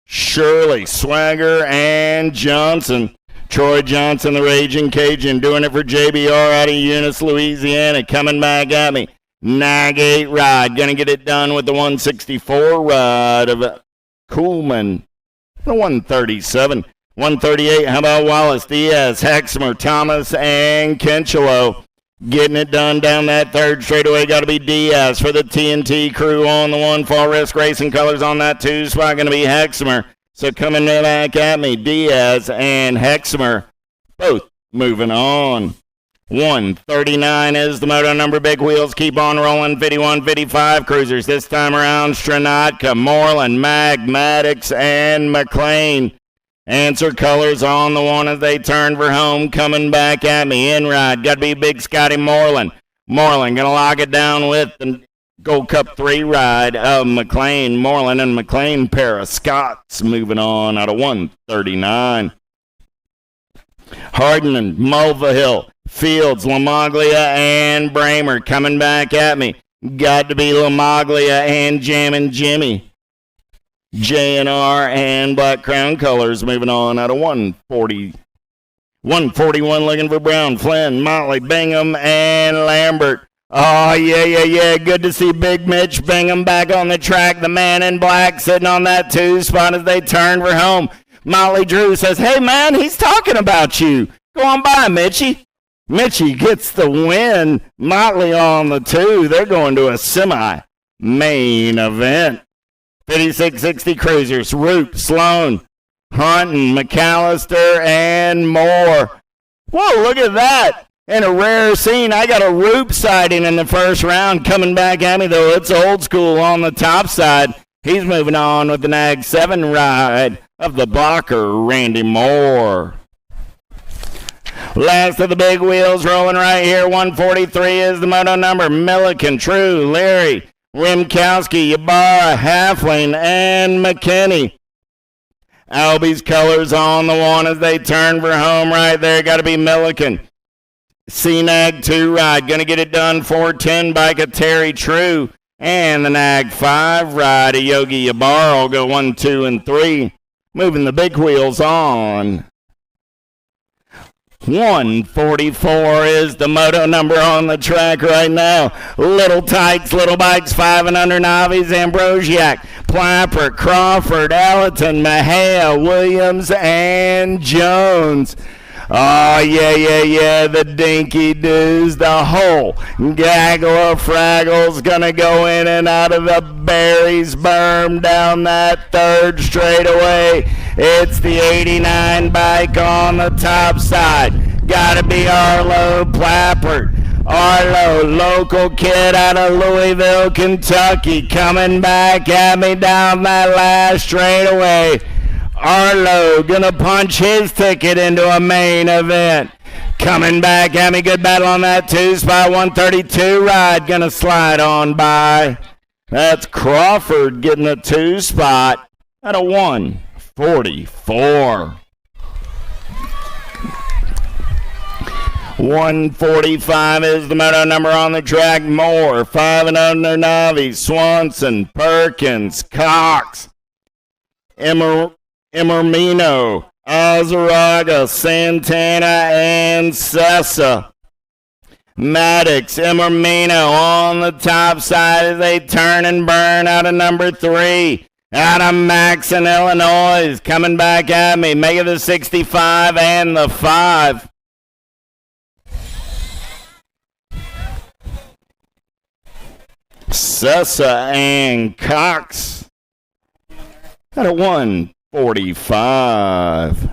Shirley, Swagger, and Johnson. Troy Johnson, the Raging Cajun, doing it for JBR out of Eunice, Louisiana, coming back at me. Nag 8 ride, going to get it done with the 164 ride of Coolman. The 137. 138, how about Wallace, Diaz, Hexmer, Thomas, and Kinchelo. Getting it done down that 3rd straightaway. Got to be Diaz for the TNT crew on the 1. Fall Risk Racing colors on that 2 spot. Going to be Hexmer. So coming back at me, Diaz and Hexmer, both moving on. 139 is the moto number. Big wheels keep on rolling. 51, 55 cruisers. This time around, Stranatka, Moreland, Maddox, and McLean. Answer colors on the 1 as they turn for home. Coming back at me, in ride. Got to be Big Scotty Moreland. Moreland going to lock it down with the Gold Cup 3 ride of McLean, Moreland, and McLean pair of Scots moving on out of 139. Hardman, Mulvihill, Fields, Lamaglia, and Bramer coming back at me. Got to be Lamaglia and Jammin' Jimmy. J&R and Black Crown colors moving on out of 140. 141 looking for Brown, Flynn, Motley, Bingham, and Lambert. Oh, yeah. Good to see Big Mitch Bingham back on the track. The man in black sitting on that 2 spot as they turn for home. Motley Drew says, hey, man, he's talking about you. Go on by, Mitchie. Mitchie gets the win. Motley on the 2. They're going to a semi-main event. 56-60 cruisers. Roop, Sloan, Hunton, McAllister, and more. Whoa, look at that. In a rare scene, I got a Roop sighting in the first round coming back at me, though. It's old school on the top side. He's moving on with the Nag 7 ride of the blocker, Randy Moore. Last of the big wheels rolling right here. 143 is the moto number. Milliken, True, Leary, Rimkowski, Ybarra, Halfling, and McKinney. Albie's colors on the one as they turn for home right there. Got to be Milliken. C-Nag 2 ride. Going to get it done for 10 bike of Terry True. And the Nag 5 ride of Yogi Ybarra will go 1, 2, and 3. Moving the big wheels on. 144 is the moto number on the track right now. Little Tykes, Little Bikes, 5 and under Navis, Ambrosiak, Plapper, Crawford, Allerton, Mejia, Williams, and Jones. Oh, yeah, the dinky doos, the whole gaggle of fraggles gonna go in and out of the Berries berm down that third straightaway. It's the 89 bike on the top side. Gotta be Arlo Plappert. Arlo, local kid out of Louisville, Kentucky, coming back at me down that last straightaway. Arlo gonna punch his ticket into a main event. Coming back at me, good battle on that 2 spot, 132 ride, gonna slide on by. That's Crawford getting a 2 spot at a 144. 145 is the moto number on the track. Moore, 5 and under Navi, Swanson, Perkins, Cox, Emermino, Azaraga, Santana, and Sessa. Maddox, Emermino on the top side as they turn and burn out of number 3. Out of Maxon, Illinois, coming back at me. Make it the 65 and the 5. Sessa and Cox at a 145.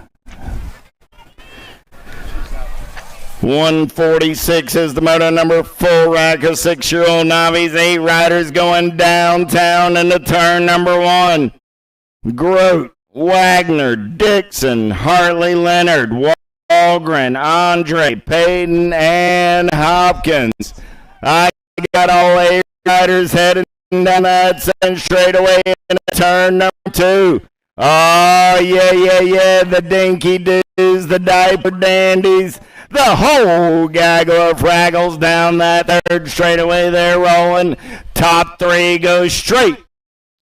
146 is the moto number. Full rack of 6-year-old Navis. 8 riders going downtown into turn number 1. Grote, Wagner, Dixon, Hartley Leonard, Walgren, Andre, Payton, and Hopkins. I got all 8 riders heading down that second straightaway in turn number 2. Oh, yeah, the dinky doos, the diaper dandies, the whole gaggle of fraggles down that third straightaway. They're rolling. Top 3 go straight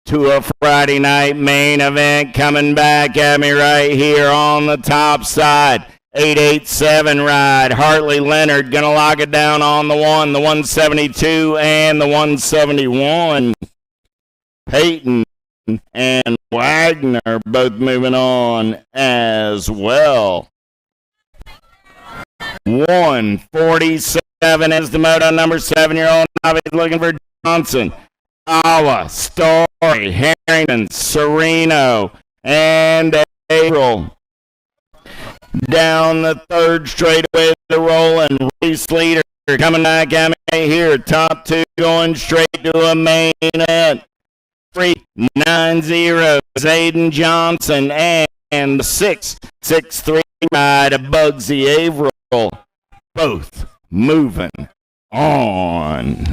to a Friday night main event. Coming back at me right here on the top side. 887 ride. Hartley Leonard gonna lock it down on the 1, the 172, and the 171. Peyton and Wagner both moving on as well. 147 is the moto number. 7-year-old Navi looking for Johnson, Awa, Story, Harrington, Sereno, and April. Down the third straightaway, the rolling race leader coming back at me here. Top 2 going straight to a main event. 390 Zayden Johnson and the 663 ride of Bugsy Averill. Both moving on.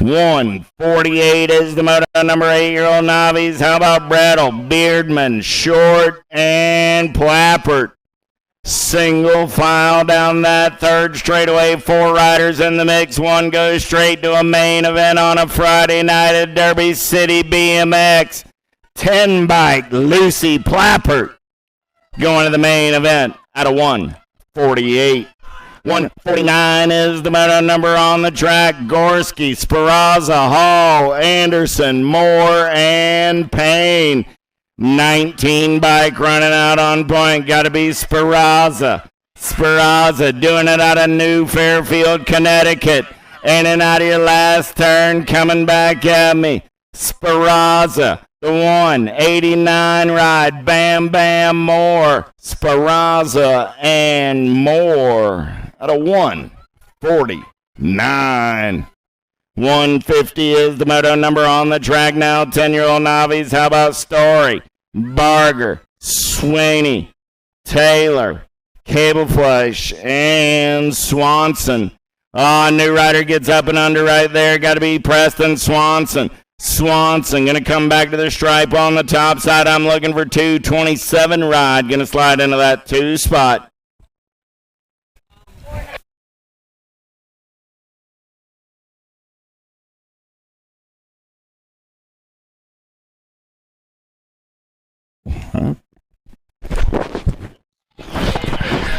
148 is the moto number. 8-year-old Navis. How about Brattle, Beardman, Short, and Plappert? Single file down that third straightaway. 4 riders in the mix. 1 goes straight to a main event on a Friday night at Derby City BMX. 10 bike Lucy Plappert going to the main event at a 148. 149 is the moto number on the track. Gorski, Speraza, Hall, Anderson, Moore, and Payne. 19 bike running out on point. Got to be Speraza. Speraza doing it out of New Fairfield, Connecticut. In and out of your last turn, coming back at me. Speraza, the 189 ride. Bam Bam Moore. Speraza and Moore at a 149. 150 is the moto number on the track now. 10-year-old Navis. How about Story, Barger, Sweeney, Taylor, Cableflush, and Swanson. New rider gets up and under right there. Got to be Preston Swanson. Swanson going to come back to the stripe on the top side. I'm looking for 227 ride. Going to slide into that 2 spot. Huh?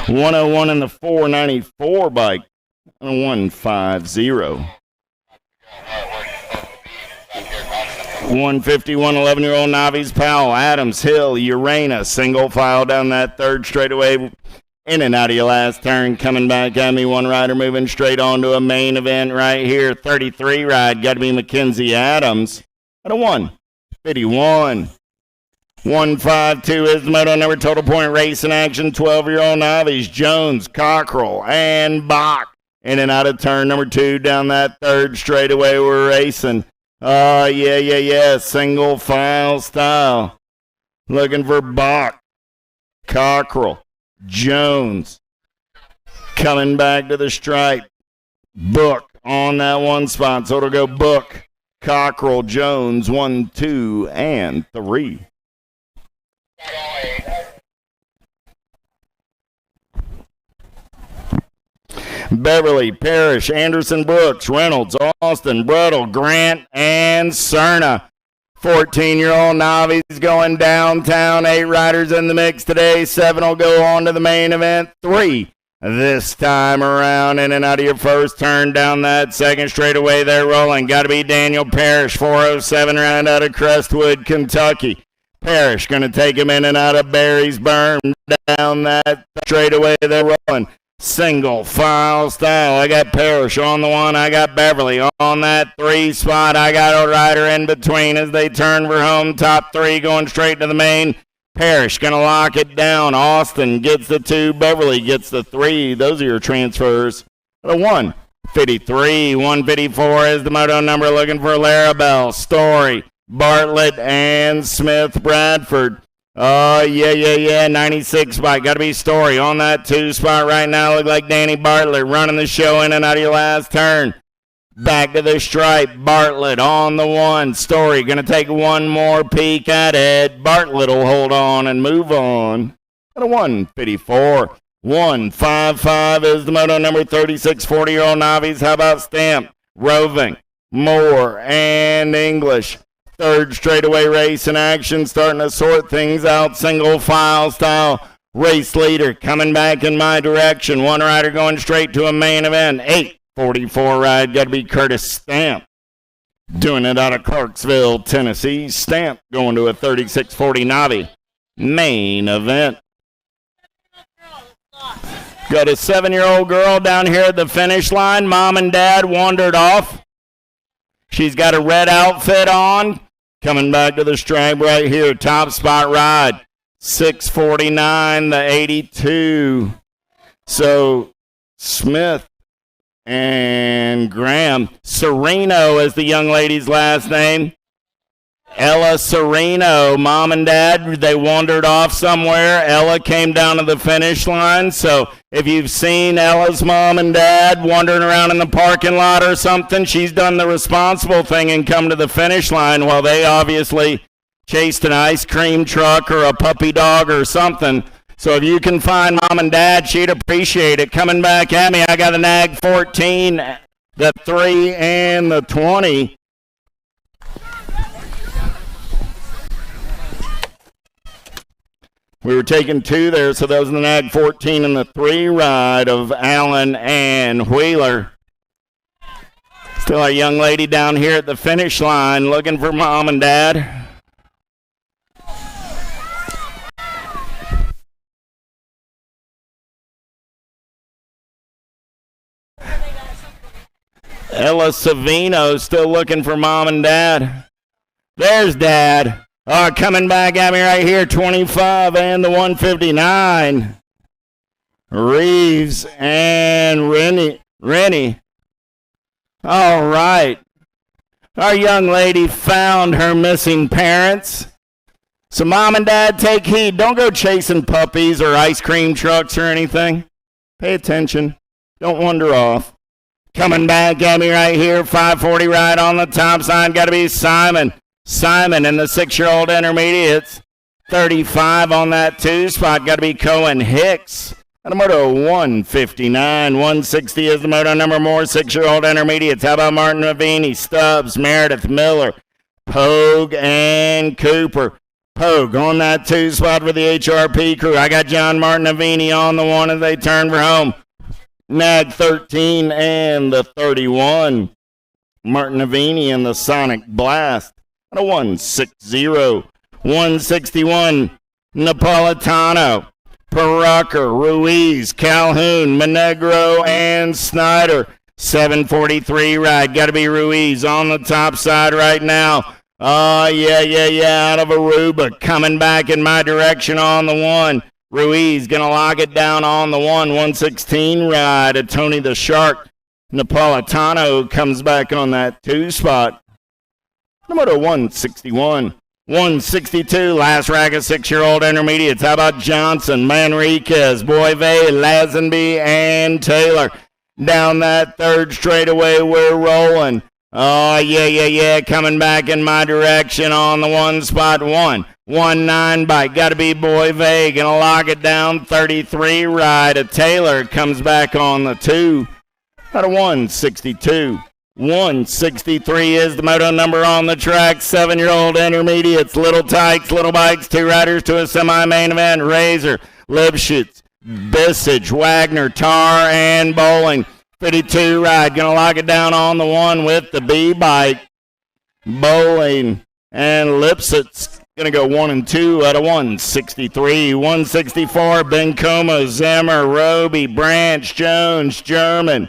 101 in the 494 bike. 150. 151, 11-year-old Navi's Powell, Adams, Hill, Urena, single file down that third straightaway, in and out of your last turn, coming back at me, one rider moving straight on to a main event right here, 33 ride, got to be Mackenzie Adams, at a 151. 152 is the Moto number, total point race in action, 12-year-old Navi's, Jones, Cockrell, and Bach, in and out of turn number 2, down that third straightaway, we're racing. Yeah. Single file style. Looking for Bach, Cockrell, Jones. Coming back to the stripe. Book on that 1 spot. So it'll go Book, Cockrell, Jones, 1, 2, and 3. Beverly, Parrish, Anderson, Brooks, Reynolds, Austin, Bruttle, Grant, and Cerna. 14-year-old Navi's going downtown. 8 riders in the mix today. 7 will go on to the main event. 3 this time around. In and out of your first turn down that second straightaway. They're rolling. Got to be Daniel Parrish, 407 round out of Crestwood, Kentucky. Parrish going to take him in and out of Barry's Berm down that straightaway. They're rolling. Single file style. I got Parrish on the 1. I got Beverly on that 3 spot. I got a rider in between as they turn for home. Top 3 going straight to the main. Parrish going to lock it down. Austin gets the 2. Beverly gets the 3. Those are your transfers. The 153. 154 is the Moto number, looking for Larabelle, Story, Bartlett, and Smith Bradford. Yeah. 96 bike. Got to be Story on that 2 spot right now. Look like Danny Bartlett running the show in and out of your last turn. Back to the stripe. Bartlett on the 1. Story going to take one more peek at it. Bartlett will hold on and move on. At a 154. 155 is the Moto number, 36, 40-year-old Navi's. How about Stamp, Roving, Moore, and English? Third straightaway race in action, starting to sort things out. Single file style. Race leader coming back in my direction. One rider going straight to a main event. 8:44 ride. Got to be Curtis Stamp. Doing it out of Clarksville, Tennessee. Stamp going to a 36:40 Navi main event. Got a 7-year-old girl down here at the finish line. Mom and Dad wandered off. She's got a red outfit on. Coming back to the stripe right here. Top spot ride. 6:49, the 82. So Smith and Graham. Sereno is the young lady's last name. Ella Sereno. Mom and Dad, they wandered off somewhere. Ella came down to the finish line. So if you've seen Ella's mom and dad wandering around in the parking lot or something, she's done the responsible thing and come to the finish line while they obviously chased an ice cream truck or a puppy dog or something. So if you can find Mom and Dad, she'd appreciate it. Coming back at me, I got a Nag 14, the 3, and the 20. We were taking 2 there, so that was the Nag 14 and the 3 ride of Allen and Wheeler. Still a young lady down here at the finish line looking for Mom and Dad. Ella Savino still looking for Mom and Dad. There's Dad. Coming back at me right here, 25 and the 159. Reeves and Rennie. All right. Our young lady found her missing parents. So Mom and Dad, take heed. Don't go chasing puppies or ice cream trucks or anything. Pay attention. Don't wander off. Coming back at me right here, 540 right on the top side. Got to be Simon. Simon in the 6-year-old intermediates. 35 on that 2 spot. Got to be Cohen Hicks. And a Moto 159. 160 is the Moto number. More 6-year-old intermediates. How about Martin Ravini, Stubbs, Meredith, Miller, Pogue, and Cooper. Pogue on that 2 spot for the HRP crew. I got John Martin Ravini on the 1 as they turn for home. Nag 13 and the 31. Martin Avini and the Sonic Blast. And a 160. 161. Napolitano. Perucker, Ruiz, Calhoun, Monegro, and Snyder. 743 ride. Got to be Ruiz on the top side right now. Oh, yeah. Out of Aruba. Coming back in my direction on the 1. Ruiz going to lock it down on the 1. 116 ride. A Tony the Shark. Napolitano comes back on that 2 spot. Number 161. 162. Last rack of 6-year-old intermediates. How about Johnson, Manriquez, Boyve, Lazenby, and Taylor? Down that 3rd straightaway, we're rolling. Oh, yeah. Coming back in my direction on the 1 spot. 119 bike. Got to be Boyve. Gonna lock it down. 33 ride. A Taylor comes back on the 2. At a 162. 163 is the Moto number on the track. 7-year-old intermediates. Little Tykes, Little Bikes. 2 riders to a semi-main event. Razor, Lipschitz, Bissage, Wagner, Tar, and Bowling. 52 ride. Gonna lock it down on the 1 with the B bike. Bowling and Lipschitz gonna go 1 and 2 at a 163. 164. Bencomo, Zimmer, Roby, Branch, Jones, German.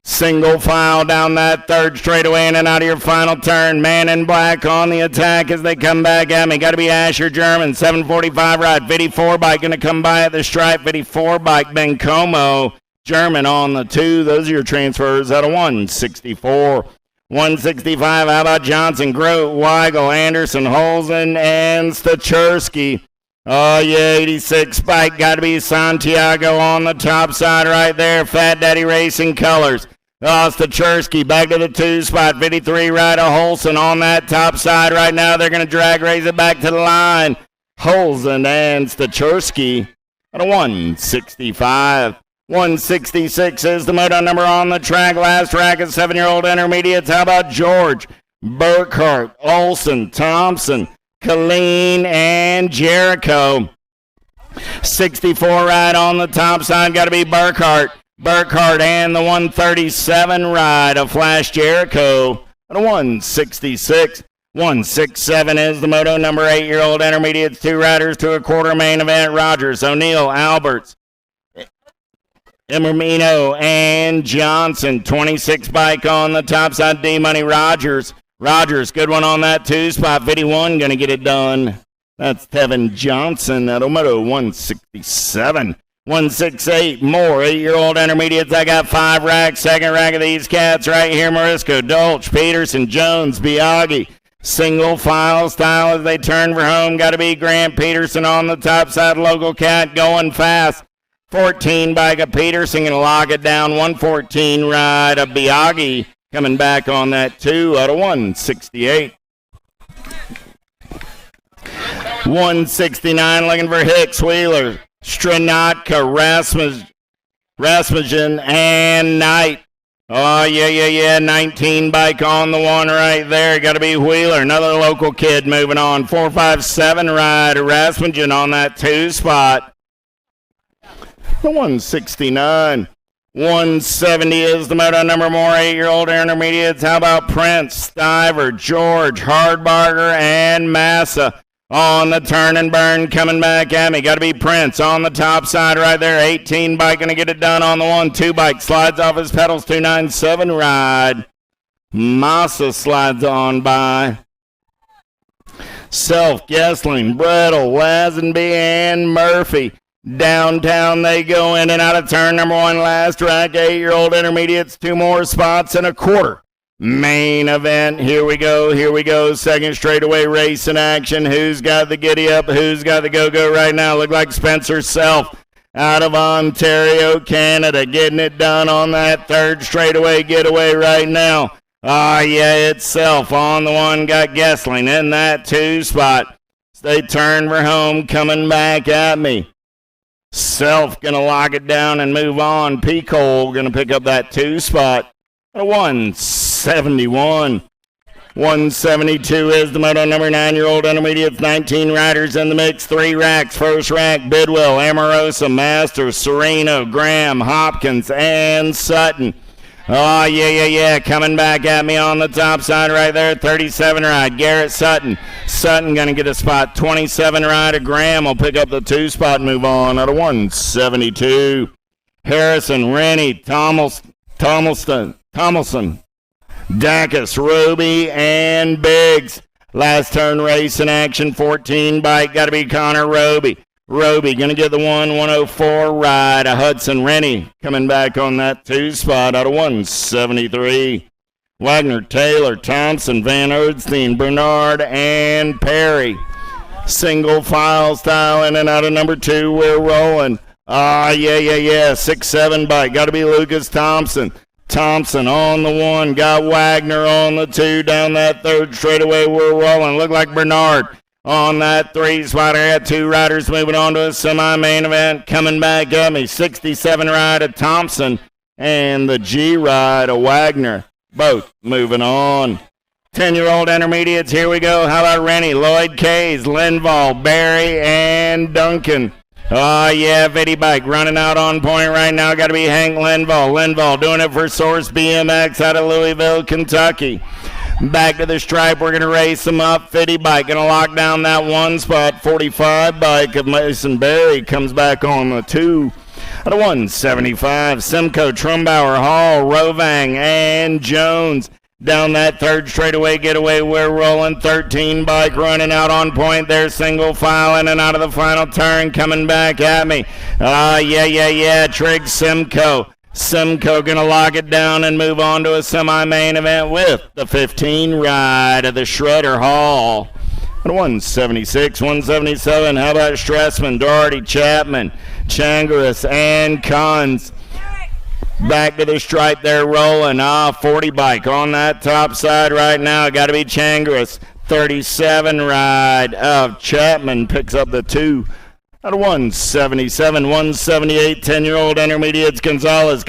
Single file down that 3rd straightaway in and out of your final turn. Man in black on the attack as they come back at me. Got to be Asher German. 745 ride. 54 bike going to come by at the stripe. 54 bike. Bencomo. German on the 2. Those are your transfers at a 164. 165. How about Johnson, Grote, Weigel, Anderson, Holzen, and Stachersky. Oh, yeah, 86 bike. Got to be Santiago on the top side right there. Fat Daddy Racing Colors. Oh, Stachersky back to the 2 spot. 53 ride of Holson on that top side right now. They're going to drag race it back to the line. Holzen and Stachersky at a 165. 166 is the Moto number on the track. Last rack is 7-year-old intermediates. How about George, Burkhart, Olson, Thompson, Colleen, and Jericho. 64 ride on the top side. Got to be Burkhart. Burkhart and the 137 ride of Flash Jericho at a 166. 167 is the Moto number 8-year-old intermediates. 2 riders to a quarter main event. Rogers, O'Neill, Alberts, Emermino, and Johnson. 26 bike on the top side. D-Money Rogers. Rogers, good one on that 2 spot. 51 going to get it done. That's Tevin Johnson at Moto 167. 168 more 8-year-old intermediates. I got 5 racks. 2nd rack of these cats right here. Marisco, Dolch, Peterson, Jones, Biaggi. Single file style as they turn for home. Got to be Grant Peterson on the top side. Local cat going fast. 14 bike of Peterson going to lock it down. 114 ride of Biaggi coming back on that 2 out of 168. 169 looking for Hicks, Wheeler, Stranatka, Rasmussen, and Knight. Oh, yeah. 19 bike on the 1 right there. Got to be Wheeler, another local kid moving on. 457 ride, Rasmussen on that 2 spot. The 169. 170 is the Moto number more 8-year-old intermediates. How about Prince, Stiver, George, Hardbarger, and Massa on the turn and burn coming back at me. Got to be Prince on the top side right there. 18 bike going to get it done on the 1. 2 bike slides off his pedals. 297 ride. Massa slides on by. Self, Gessling, Brettle, Lazenby, and Murphy. Downtown they go in and out of turn number 1. Last rack, 8-year-old intermediates. 2 more spots and a quarter. Main event. Here we go. 2nd straightaway race in action. Who's got the giddy up? Who's got the go-go right now? Look like Spencer Self. out of Ontario, Canada, getting it done on that third straightaway getaway right now. Yeah, itself on the one, got Gessling in that 2 spot. They turn for home, coming back at me. Self going to lock it down and move on. P-Cole going to pick up that 2 spot. A 171. 172 is the Moto number 9-year-old intermediates. 19 riders in the mix. 3 racks. First rack, Bidwell, Amorosa, Masters, Sereno, Graham, Hopkins, and Sutton. Oh, yeah. Coming back at me on the top side right there. 37 ride, Garrett Sutton. Sutton going to get a spot. 27 ride, Graham will pick up the 2 spot and move on at a 172. Harrison, Rennie, Tomlinson, Dacus, Roby, and Biggs. Last turn race in action, 14 bike. Got to be Connor Roby. Roby going to get the 104 ride. A Hudson Rennie coming back on that 2 spot out of 173. Wagner, Taylor, Thompson, Van Erdstein, Bernard, and Perry. Single file style in and out of number 2. We're rolling. Yeah. 6-7 bike. Got to be Lucas Thompson. Thompson on the 1. Got Wagner on the 2. Down that third straightaway. We're rolling. Look like Bernard on that 3 spot. I got 2 riders moving on to a semi-main event. Coming back at me. 67 ride of Thompson and the G ride of Wagner. Both moving on. 10-year-old intermediates. Here we go. How about Rennie, Lloyd Kays, Linval, Barry, and Duncan. Oh, yeah, Viddy Bike running out on point right now. Got to be Hank Linval. Linval doing it for Source BMX out of Louisville, Kentucky. Back to the stripe. We're going to race them up. Fitty Bike going to lock down that 1 spot. 45 bike of Mason Berry comes back on the 2. At a 175, Simcoe, Trumbauer, Hall, Rovang, and Jones. Down that third straightaway getaway, we're rolling. 13 bike running out on point there. Single file in and out of the final turn. Coming back at me. Yeah. Trigg Simcoe. Simcoe going to lock it down and move on to a semi-main event with the 15 ride of the Shredder Hall. At 176, 177, how about Stressman, Doherty, Chapman, Changaris, and Cons. Back to the stripe there, rolling. 40 bike on that top side right now. Got to be Changaris. 37 ride of Chapman picks up the 2. At 177, 178, 10-year-old intermediates, Gonzalez,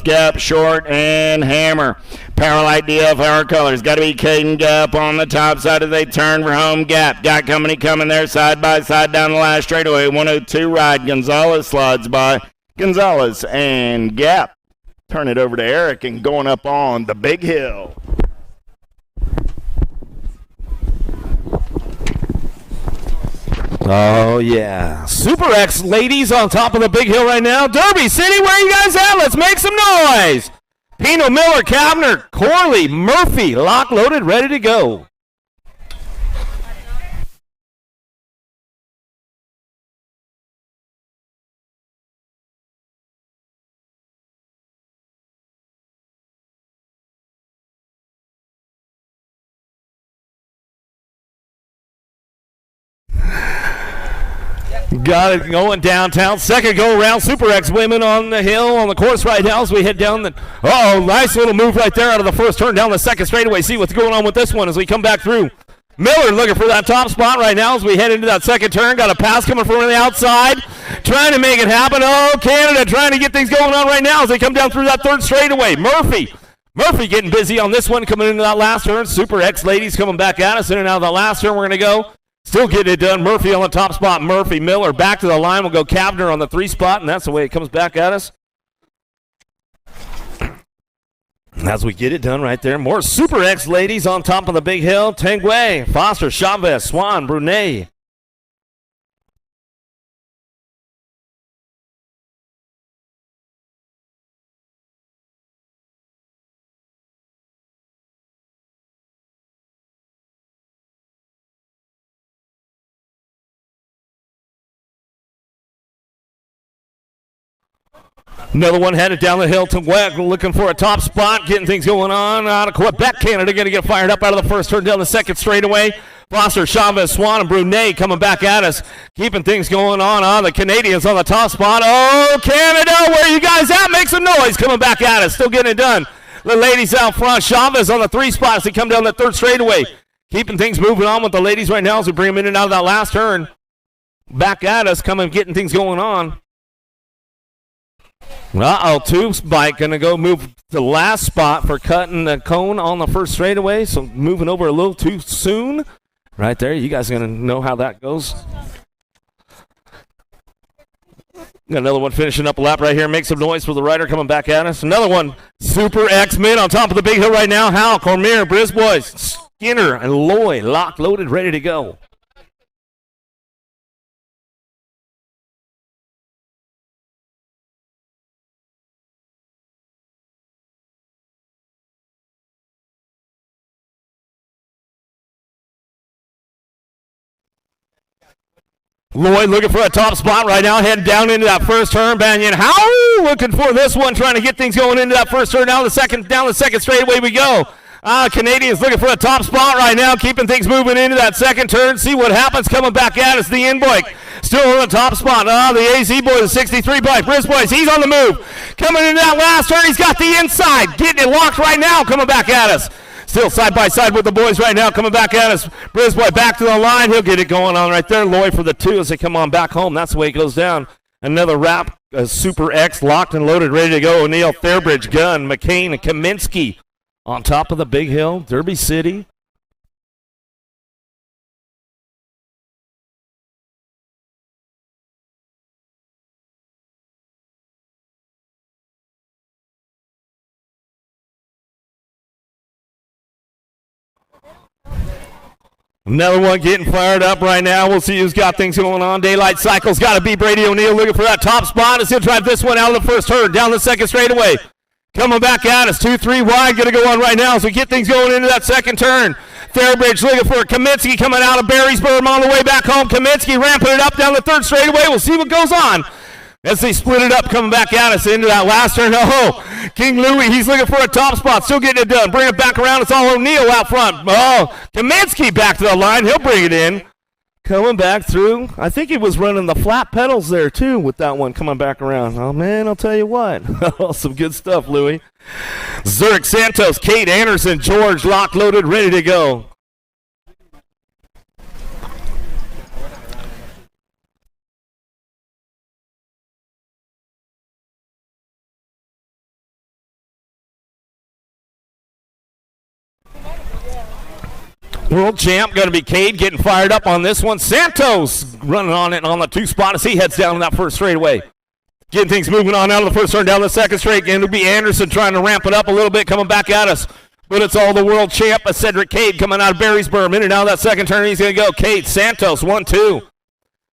Gap, Short, and Hammer. Powerlight DFR colors. Got to be Caden Gap on the top side as they turn for home. Gap got company coming there side by side down the last straightaway. 102 ride. Gonzalez slides by. Gonzalez and Gap. Turn it over to Eric and going up on the big hill. Oh, yeah. Super X ladies on top of the big hill right now. Derby City, where are you guys at? Let's make some noise. Pino, Miller, Kavner, Corley, Murphy, lock, loaded, ready to go. Got it going downtown. Second go around. Super X women on the hill on the course right now as we head down the. Oh, nice little move right there out of the first turn down the second straightaway. See what's going on with this one as we come back through. Miller looking for that top spot right now as we head into that second turn. Got a pass coming from the outside. Trying to make it happen. Oh, Canada trying to get things going on right now as they come down through that third straightaway. Murphy getting busy on this one coming into that last turn. Super X ladies coming back at us in and out of that last turn. We're going to go. Still getting it done. Murphy on the top spot. Murphy, Miller back to the line. We'll go Kavner on the 3 spot, and that's the way it comes back at us. As we get it done right there. More Super X ladies on top of the big hill. Tanguay, Foster, Chavez, Swan, Brunet. Another one headed down the hill to Quebec, looking for a top spot, getting things going on out of Quebec, Canada. Going to get fired up out of the first turn down the second straightaway. Foster, Chavez, Swan, and Brunet coming back at us, keeping things going on. The Canadians on the top spot. Oh, Canada, where are you guys at? Make some noise coming back at us. Still getting it done. The ladies out front. Chavez on the 3 spot as they come down the 3rd straightaway. Keeping things moving on with the ladies right now as we bring them in and out of that last turn. Back at us, getting things going on. 2 bike going to go move to the last spot for cutting the cone on the 1st straightaway. So moving over a little too soon. Right there, you guys are going to know how that goes. Got another one finishing up a lap right here. Make some noise for the rider coming back at us. Another one, Super X-Men on top of the big hill right now. Hal, Cormier, Brisbois, Skinner, and Loy locked, loaded, ready to go. Lloyd looking for a top spot right now, heading down into that 1st turn. Banyan Howe looking for this one, trying to get things going into that 1st turn. Down the second straightaway we go. Canadians looking for a top spot right now, keeping things moving into that 2nd turn. See what happens coming back at us. The in bike still on the top spot. The AZ boy, the 63 bike. Brisbois, he's on the move. Coming into that last turn, he's got the inside. Getting it locked right now, coming back at us. Still side by side with the boys right now, coming back at us. Brisbois back to the line. He'll get it going on right there. Loy for the 2 as they come on back home. That's the way it goes down. Another wrap, Super X locked and loaded, ready to go. O'Neill, Fairbridge, Gunn, McCain, and Kaminsky on top of the big hill. Derby City. Another one getting fired up right now. We'll see who's got things going on. Daylight Cycle's got to be Brady O'Neill looking for that top spot as he'll drive this one out of the 1st turn, down the 2nd straightaway. Coming back at us, 2-3 wide, going to go on right now as we get things going into that 2nd turn. Fairbridge looking for Kaminsky coming out of Barrysburg on the way back home. Kaminsky ramping it up down the 3rd straightaway. We'll see what goes on as they split it up, coming back at us into that last turn. Oh, King Louie, he's looking for a top spot, still getting it done. Bring it back around. It's all O'Neill out front. Oh, Kaminsky back to the line. He'll bring it in. Coming back through. I think he was running the flat pedals there, too, with that one coming back around. Oh, man, I'll tell you what. Some good stuff, Louie. Zurich Santos, Kate Anderson, George, locked, loaded, ready to go. World champ going to be Cade getting fired up on this one. Santos running on it on the 2 spot as he heads down in that 1st straightaway. Getting things moving on out of the 1st turn, down the 2nd straight. Going to be Anderson trying to ramp it up a little bit, coming back at us. But it's all the world champ, Cedric Cade, coming out of Barrysburg. In and out of that 2nd turn, he's going to go. Cade, Santos, 1-2.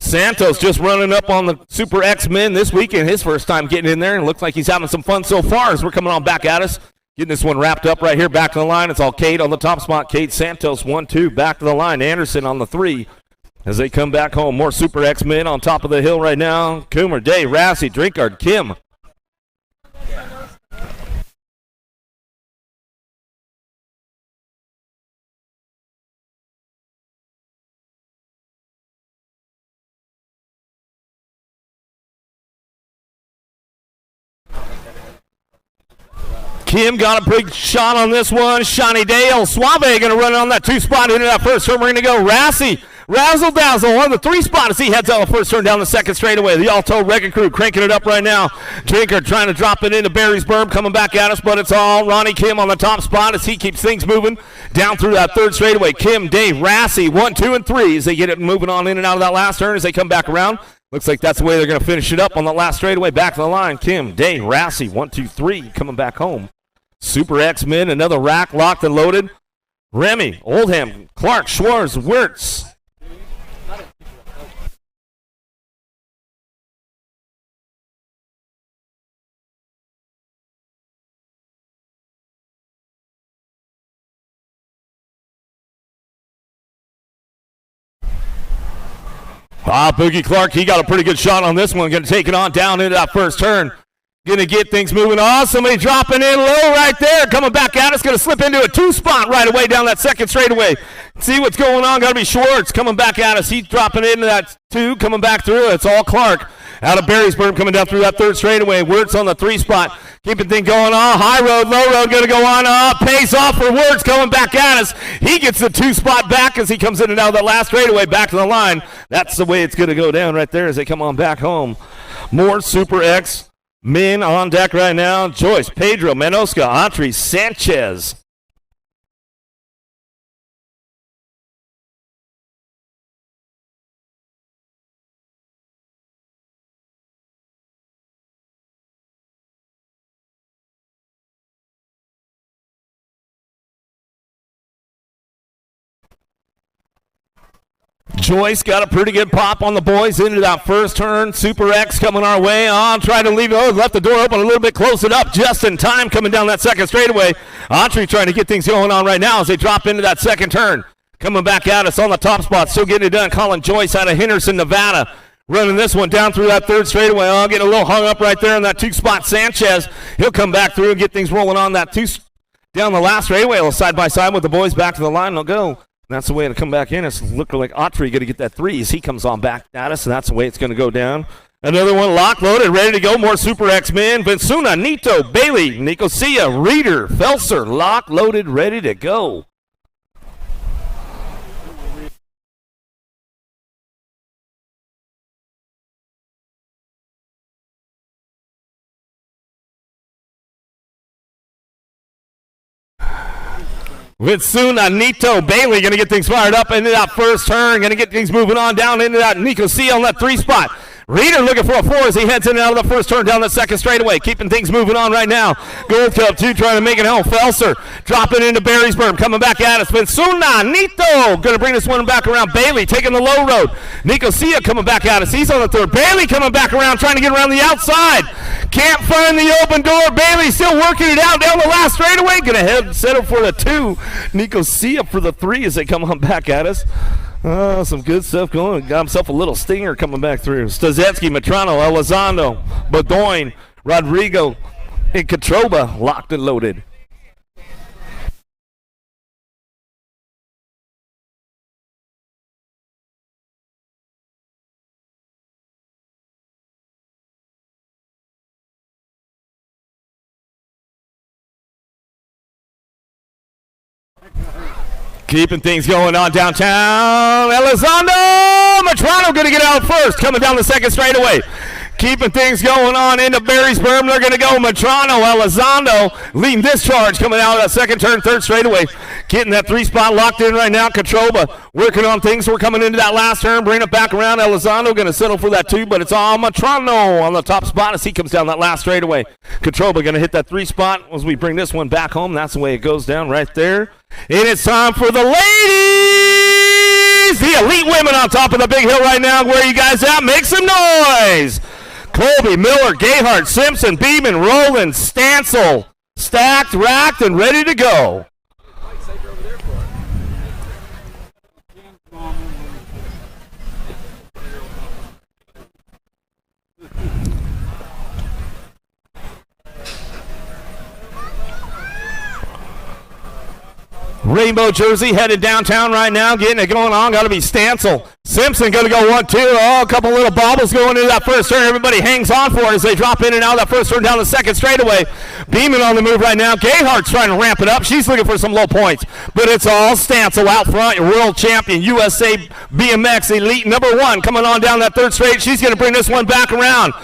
Santos just running up on the Super X-Men this weekend. His first time getting in there, and looks like he's having some fun so far as we're coming on back at us. Getting this one wrapped up right here, back to the line. It's all Cade on the top spot. Cade Santos, 1-2, back to the line. Anderson on the 3 as they come back home. More Super X-Men on top of the hill right now. Coomer, Day, Rassy, Drinkard, Kim. Kim got a big shot on this one. Shawnee Dale. Suave going to run on that 2 spot into that 1st turn. We're going to go Rassy. Razzle Dazzle on the 3 spot as he heads out the 1st turn down the 2nd straightaway. The Alto Wrecking Crew cranking it up right now. Drinker trying to drop it into Barrysburg, coming back at us, but it's all Ronnie Kim on the top spot as he keeps things moving down through that 3rd straightaway. Kim, Dave, Rassy, 1, 2, and 3 as they get it moving on in and out of that last turn as they come back around. Looks like that's the way they're going to finish it up on the last straightaway. Back to the line. Kim, Dave, Rassy, 1, 2, 3 coming back home. Super X-Men, another rack locked and loaded. Remy, Oldham, Clark, Schwartz, Wirtz. Boogie Clark, he got a pretty good shot on this one. Going to take it on down into that 1st turn. Gonna get things moving on. Somebody dropping in low right there. Coming back at us. Gonna slip into a 2-spot right away down that second straightaway. See what's going on. Gotta be Schwartz coming back at us. He's dropping into that 2, coming back through. It's all Clark out of Berrysburg coming down through that third straightaway. Wirtz on the 3-spot. Keeping things going on. High road, low road, gonna go on up. Pays off for Wirtz coming back at us. He gets the 2-spot back as he comes in and out of that last straightaway back to the line. That's the way it's gonna go down right there as they come on back home. More Super X men on deck right now. Joyce, Pedro, Manosca, Autry, Sanchez. Joyce got a pretty good pop on the boys into that first turn. Super X coming our way on, trying to leave. Oh, left the door open a little bit, close it up just in time coming down that second straightaway. Autry trying to get things going on right now as they drop into that second turn. Coming back at us on the top spot, still getting it done. Colin Joyce out of Henderson, Nevada. Running this one down through that third straightaway. Oh, getting a little hung up right there on that 2-spot. Sanchez, he'll come back through and get things rolling on that 2 down the last straightaway. Side by side with the boys back to the line. They'll go. That's the way to come back in. It's looking like Autry going to get that 3 as he comes on back at us, and that's the way it's going to go down. Another one locked, loaded, ready to go. More Super X men. Vinsuna, Nito, Bailey, Nicosia, Reeder, Felser, locked, loaded, ready to go. Vinsuna, Nito, Bailey going to get things fired up into that first turn. Going to get things moving on down into that Nicosia on that 3-spot. Reeder looking for a 4 as he heads in and out of the first turn down the second straightaway. Keeping things moving on right now. Gold Cup 2 trying to make it home. Felser dropping into Berrysburg. Coming back at us. Vinsuna, Nito going to bring this one back around. Bailey taking the low road. Nicosia coming back at us. He's on the third. Bailey coming back around trying to get around the outside. Can't find the open door. Bailey still working it out down the last straightaway. Going to head settle for the 2. Nicosia for the 3 as they come on back at us. Oh, some good stuff going. Got himself a little stinger coming back through. Stazetsky, Matrano, Elizondo, Bedoin, Rodrigo, and Katroba locked and loaded. Keeping things going on downtown. Elizondo! Matrano going to get out first. Coming down the second straightaway. Keeping things going on into Berrysburg. They're going to go Matrano. Elizondo leading this charge. Coming out of that second turn, third straightaway. Getting that 3-spot locked in right now. Katroba working on things. We're coming into that last turn. Bring it back around. Elizondo going to settle for that 2, but it's all Matrano on the top spot as he comes down that last straightaway. Katroba going to hit that 3-spot as we bring this one back home. That's the way it goes down right there. And it's time for the ladies! The elite women on top of the big hill right now. Where are you guys at? Make some noise! Colby, Miller, Gayhart, Simpson, Beeman, Rowland, Stancil, stacked, racked, and ready to go. Rainbow jersey headed downtown right now, getting it going on. Got to be Stancil. Simpson going to go 1-2. Oh, a couple little bobbles going into that first turn. Everybody hangs on for it as they drop in and out of that first turn down the second straightaway. Beeman on the move right now. Gayhart's trying to ramp it up. She's looking for some low points, but it's all Stancil out front. Your world champion, USA BMX Elite #1 coming on down that third straight. She's going to bring this one back around.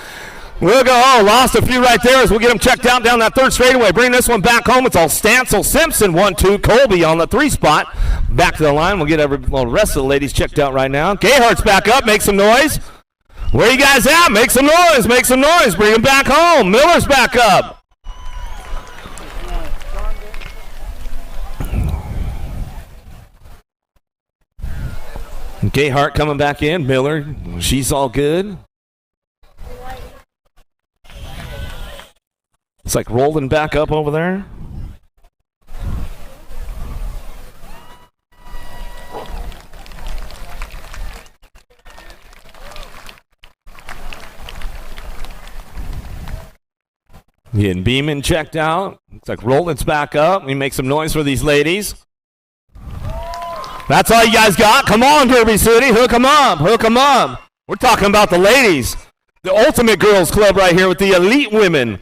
We'll go, lost a few right there as we'll get them checked out down that third straightaway. Bring this one back home. It's all Stancil, Simpson, 1-2. Colby on the 3-spot. Back to the line. We'll get the rest of the ladies checked out right now. Gayhart's back up. Make some noise. Where you guys at? Make some noise. Make some noise. Bring them back home. Miller's back up. Gayhart coming back in. Miller, she's all good. It's like rolling back up over there. Getting Beeman checked out. Looks like Roland's back up. We make some noise for these ladies. That's all you guys got? Come on, Derby City. Hook 'em up. Hook 'em up. We're talking about the ladies. The ultimate girls club right here with the elite women.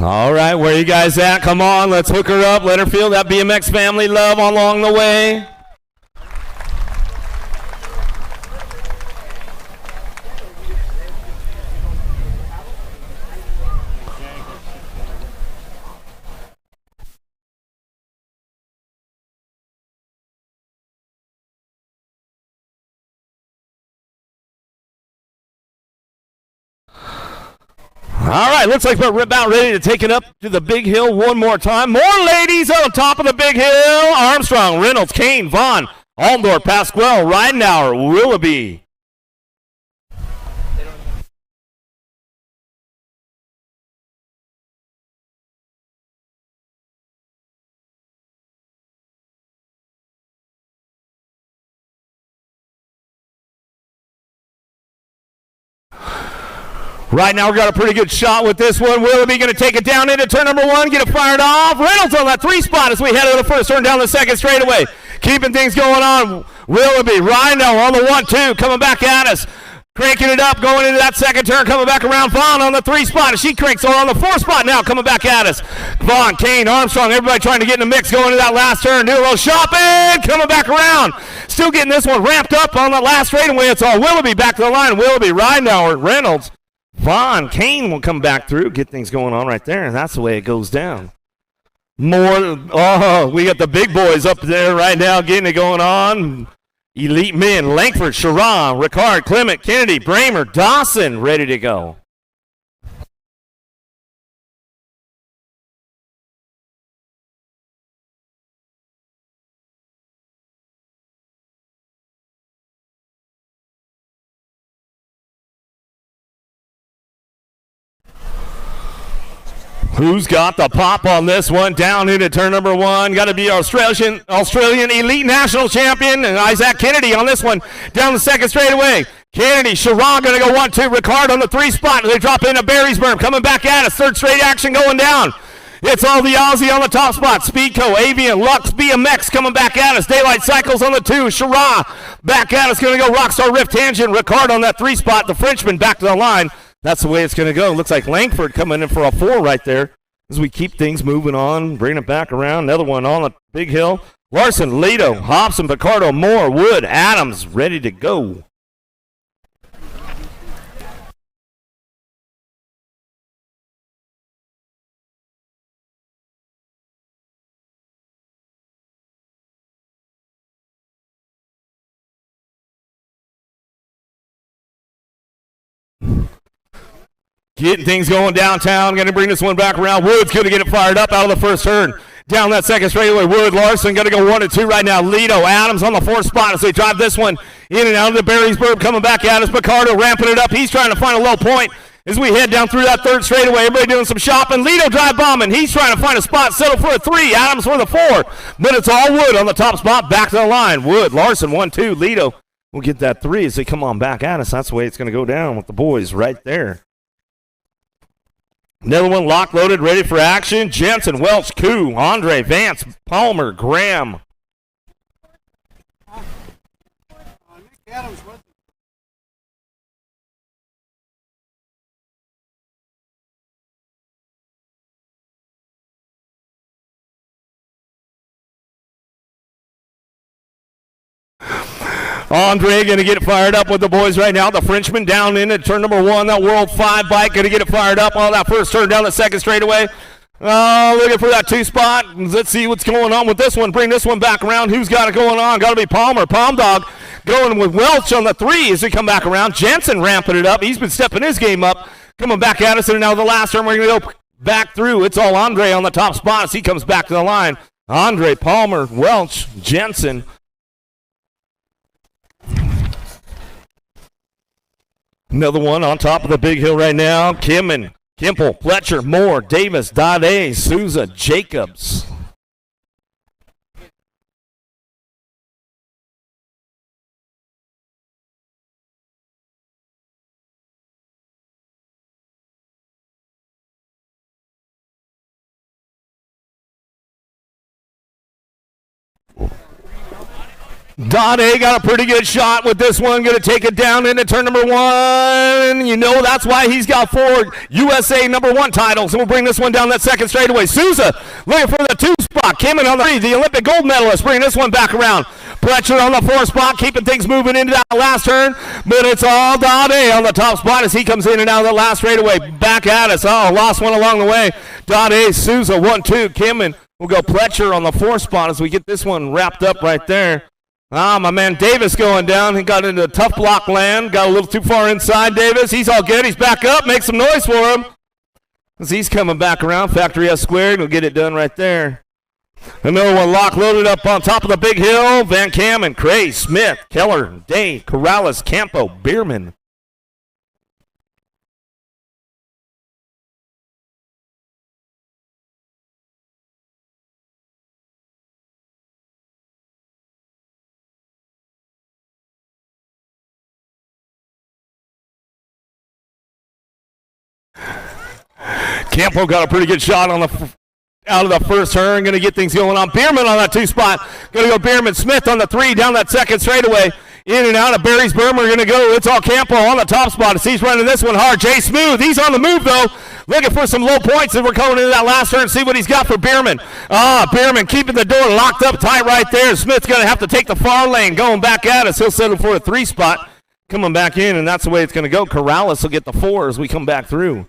All right, where you guys at? Come on, let's hook her up. Let her feel that BMX family love along the way. All right, looks like we're about ready to take it up to the big hill one more time. More ladies on top of the big hill. Armstrong, Reynolds, Kane, Vaughn, Allendorf, Pasquale, Ridenauer, Willoughby. Right now, we've got a pretty good shot with this one. Willoughby going to take it down into turn number one, get it fired off. Reynolds on that 3 spot as we head to the first turn down the second straightaway. Keeping things going on. Willoughby, Rhino on the 1-2, coming back at us. Cranking it up, going into that second turn, coming back around. Vaughn on the 3 spot, and she cranks on the 4 spot now, coming back at us. Vaughn, Kane, Armstrong, everybody trying to get in the mix, going into that last turn. Do a little shopping, coming back around. Still getting this one ramped up on the last straightaway. It's all Willoughby back to the line. Willoughby, Ridenauer, Reynolds. Vaughn, Kane will come back through, get things going on right there, and that's the way it goes down. We got the big boys up there right now getting it going on. Elite men, Langford, Sharon, Ricard, Clement, Kennedy, Bramer, Dawson, ready to go. Who's got the pop on this one? Down into turn number one. Got to be Australian elite national champion, and Isaac Kennedy on this one. Down the second straightaway. Kennedy, Sharon going to go 1-2. Ricard on the 3 spot. They drop into Barrysburg. Coming back at us. Third straight action going down. It's all the Aussie on the top spot. Speedco, Avian, Lux, BMX coming back at us. Daylight Cycles on the 2. Sharon back at us. Going to go Rockstar Rift Tangent. Ricard on that 3 spot. The Frenchman back to the line. That's the way it's going to go. Looks like Langford coming in for a 4 right there as we keep things moving on, bringing it back around. Another one on the big hill. Larson, Leto, Hobson, Picardo, Moore, Wood, Adams, ready to go. Getting things going downtown. Going to bring this one back around. Wood's going to get it fired up out of the first turn. Down that second straightaway. Wood, Larson going to go 1-2 right now. Leto, Adams on the 4th spot as they drive this one in and out of the Barrysburg. Coming back at us. Picardo ramping it up. He's trying to find a low point as we head down through that 3rd straightaway. Everybody doing some shopping. Leto drive bombing. He's trying to find a spot. Settle for a 3. Adams for the 4. But it's all Wood on the top spot. Back to the line. Wood, Larson 1-2. Leto will get that 3 as they come on back at us. That's the way it's going to go down with the boys right there. Another one locked, loaded, ready for action. Jensen, Welch, Koo, Andre, Vance, Palmer, Graham. Nick Adams with it. Andre going to get it fired up with the boys right now. The Frenchman down into turn number 1. That World 5 bike going to get it fired up on that first turn down the second straightaway. Oh, looking for that 2 spot. Let's see what's going on with this one. Bring this one back around. Who's got it going on? Got to be Palmer. Palm Dog going with Welch on the 3 as we come back around. Jensen ramping it up. He's been stepping his game up. Coming back at us, and now the last turn we're going to go back through. It's all Andre on the top spot as he comes back to the line. Andre, Palmer, Welch, Jensen. Another one on top of the big hill right now. Kimmin, Kimple, Fletcher, Moore, Davis, Dade, Souza, Jacobs. Dade got a pretty good shot with this one. Going to take it down into turn number 1. You know that's why he's got 4 USA number 1 titles. And we'll bring this one down that second straightaway. Souza looking for the 2 spot. Kimmin on the 3, the Olympic gold medalist. Bring this one back around. Fletcher on the 4 spot, keeping things moving into that last turn. But it's all Dade on the top spot as he comes in and out of the last straightaway. Back at us. Oh, lost one along the way. Dade, Souza, 1-2. Kimmin. We'll go Fletcher on the 4 spot as we get this one wrapped up right there. Ah, my man Davis going down. He got into tough block land. Got a little too far inside, Davis. He's all good. He's back up. Make some noise for him. As he's coming back around. Factory S squared. We'll get it done right there. Another one lock loaded up on top of the big hill. Van Kamen, Cray, Smith, Keller, Day, Corrales, Campo, Bierman. Campo got a pretty good shot on the out of the first turn. Going to get things going on. Bierman on that 2 spot. Going to go Bierman. Smith on the 3 down that second straightaway. In and out of Barry's Berm. We're going to go. It's all Campo on the top spot as he's running this one hard. Jay Smooth. He's on the move though. Looking for some low points as we're coming into that last turn. See what he's got for Bierman. Bierman keeping the door locked up tight right there. Smith's going to have to take the far lane. Going back at us. He'll settle for a 3 spot. Coming back in, and that's the way it's going to go. Corrales will get the 4 as we come back through.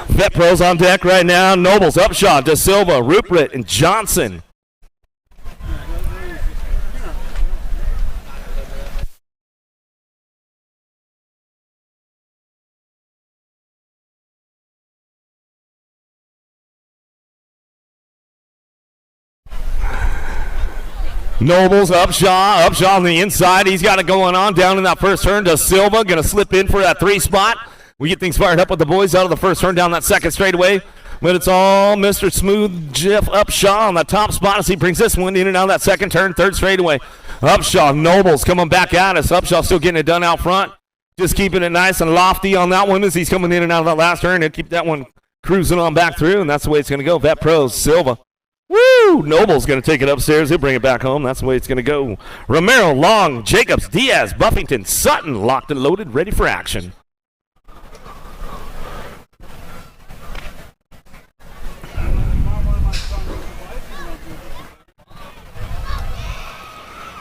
Vet Pros on deck right now. Nobles, Upshaw, Da Silva, Rupert, and Johnson. Nobles, Upshaw on the inside. He's got it going on down in that first turn. Da Silva going to slip in for that 3 spot. We get things fired up with the boys out of the first turn down that second straightaway. But it's all Mr. Smooth Jeff Upshaw on the top spot as he brings this one in and out of that second turn, 3rd straightaway. Upshaw, Nobles coming back at us. Upshaw still getting it done out front. Just keeping it nice and lofty on that one as he's coming in and out of that last turn. He'll keep that one cruising on back through, and that's the way it's going to go. Vet Pros, Silva. Woo! Noble's going to take it upstairs. He'll bring it back home. That's the way it's going to go. Romero, Long, Jacobs, Diaz, Buffington, Sutton, locked and loaded, ready for action.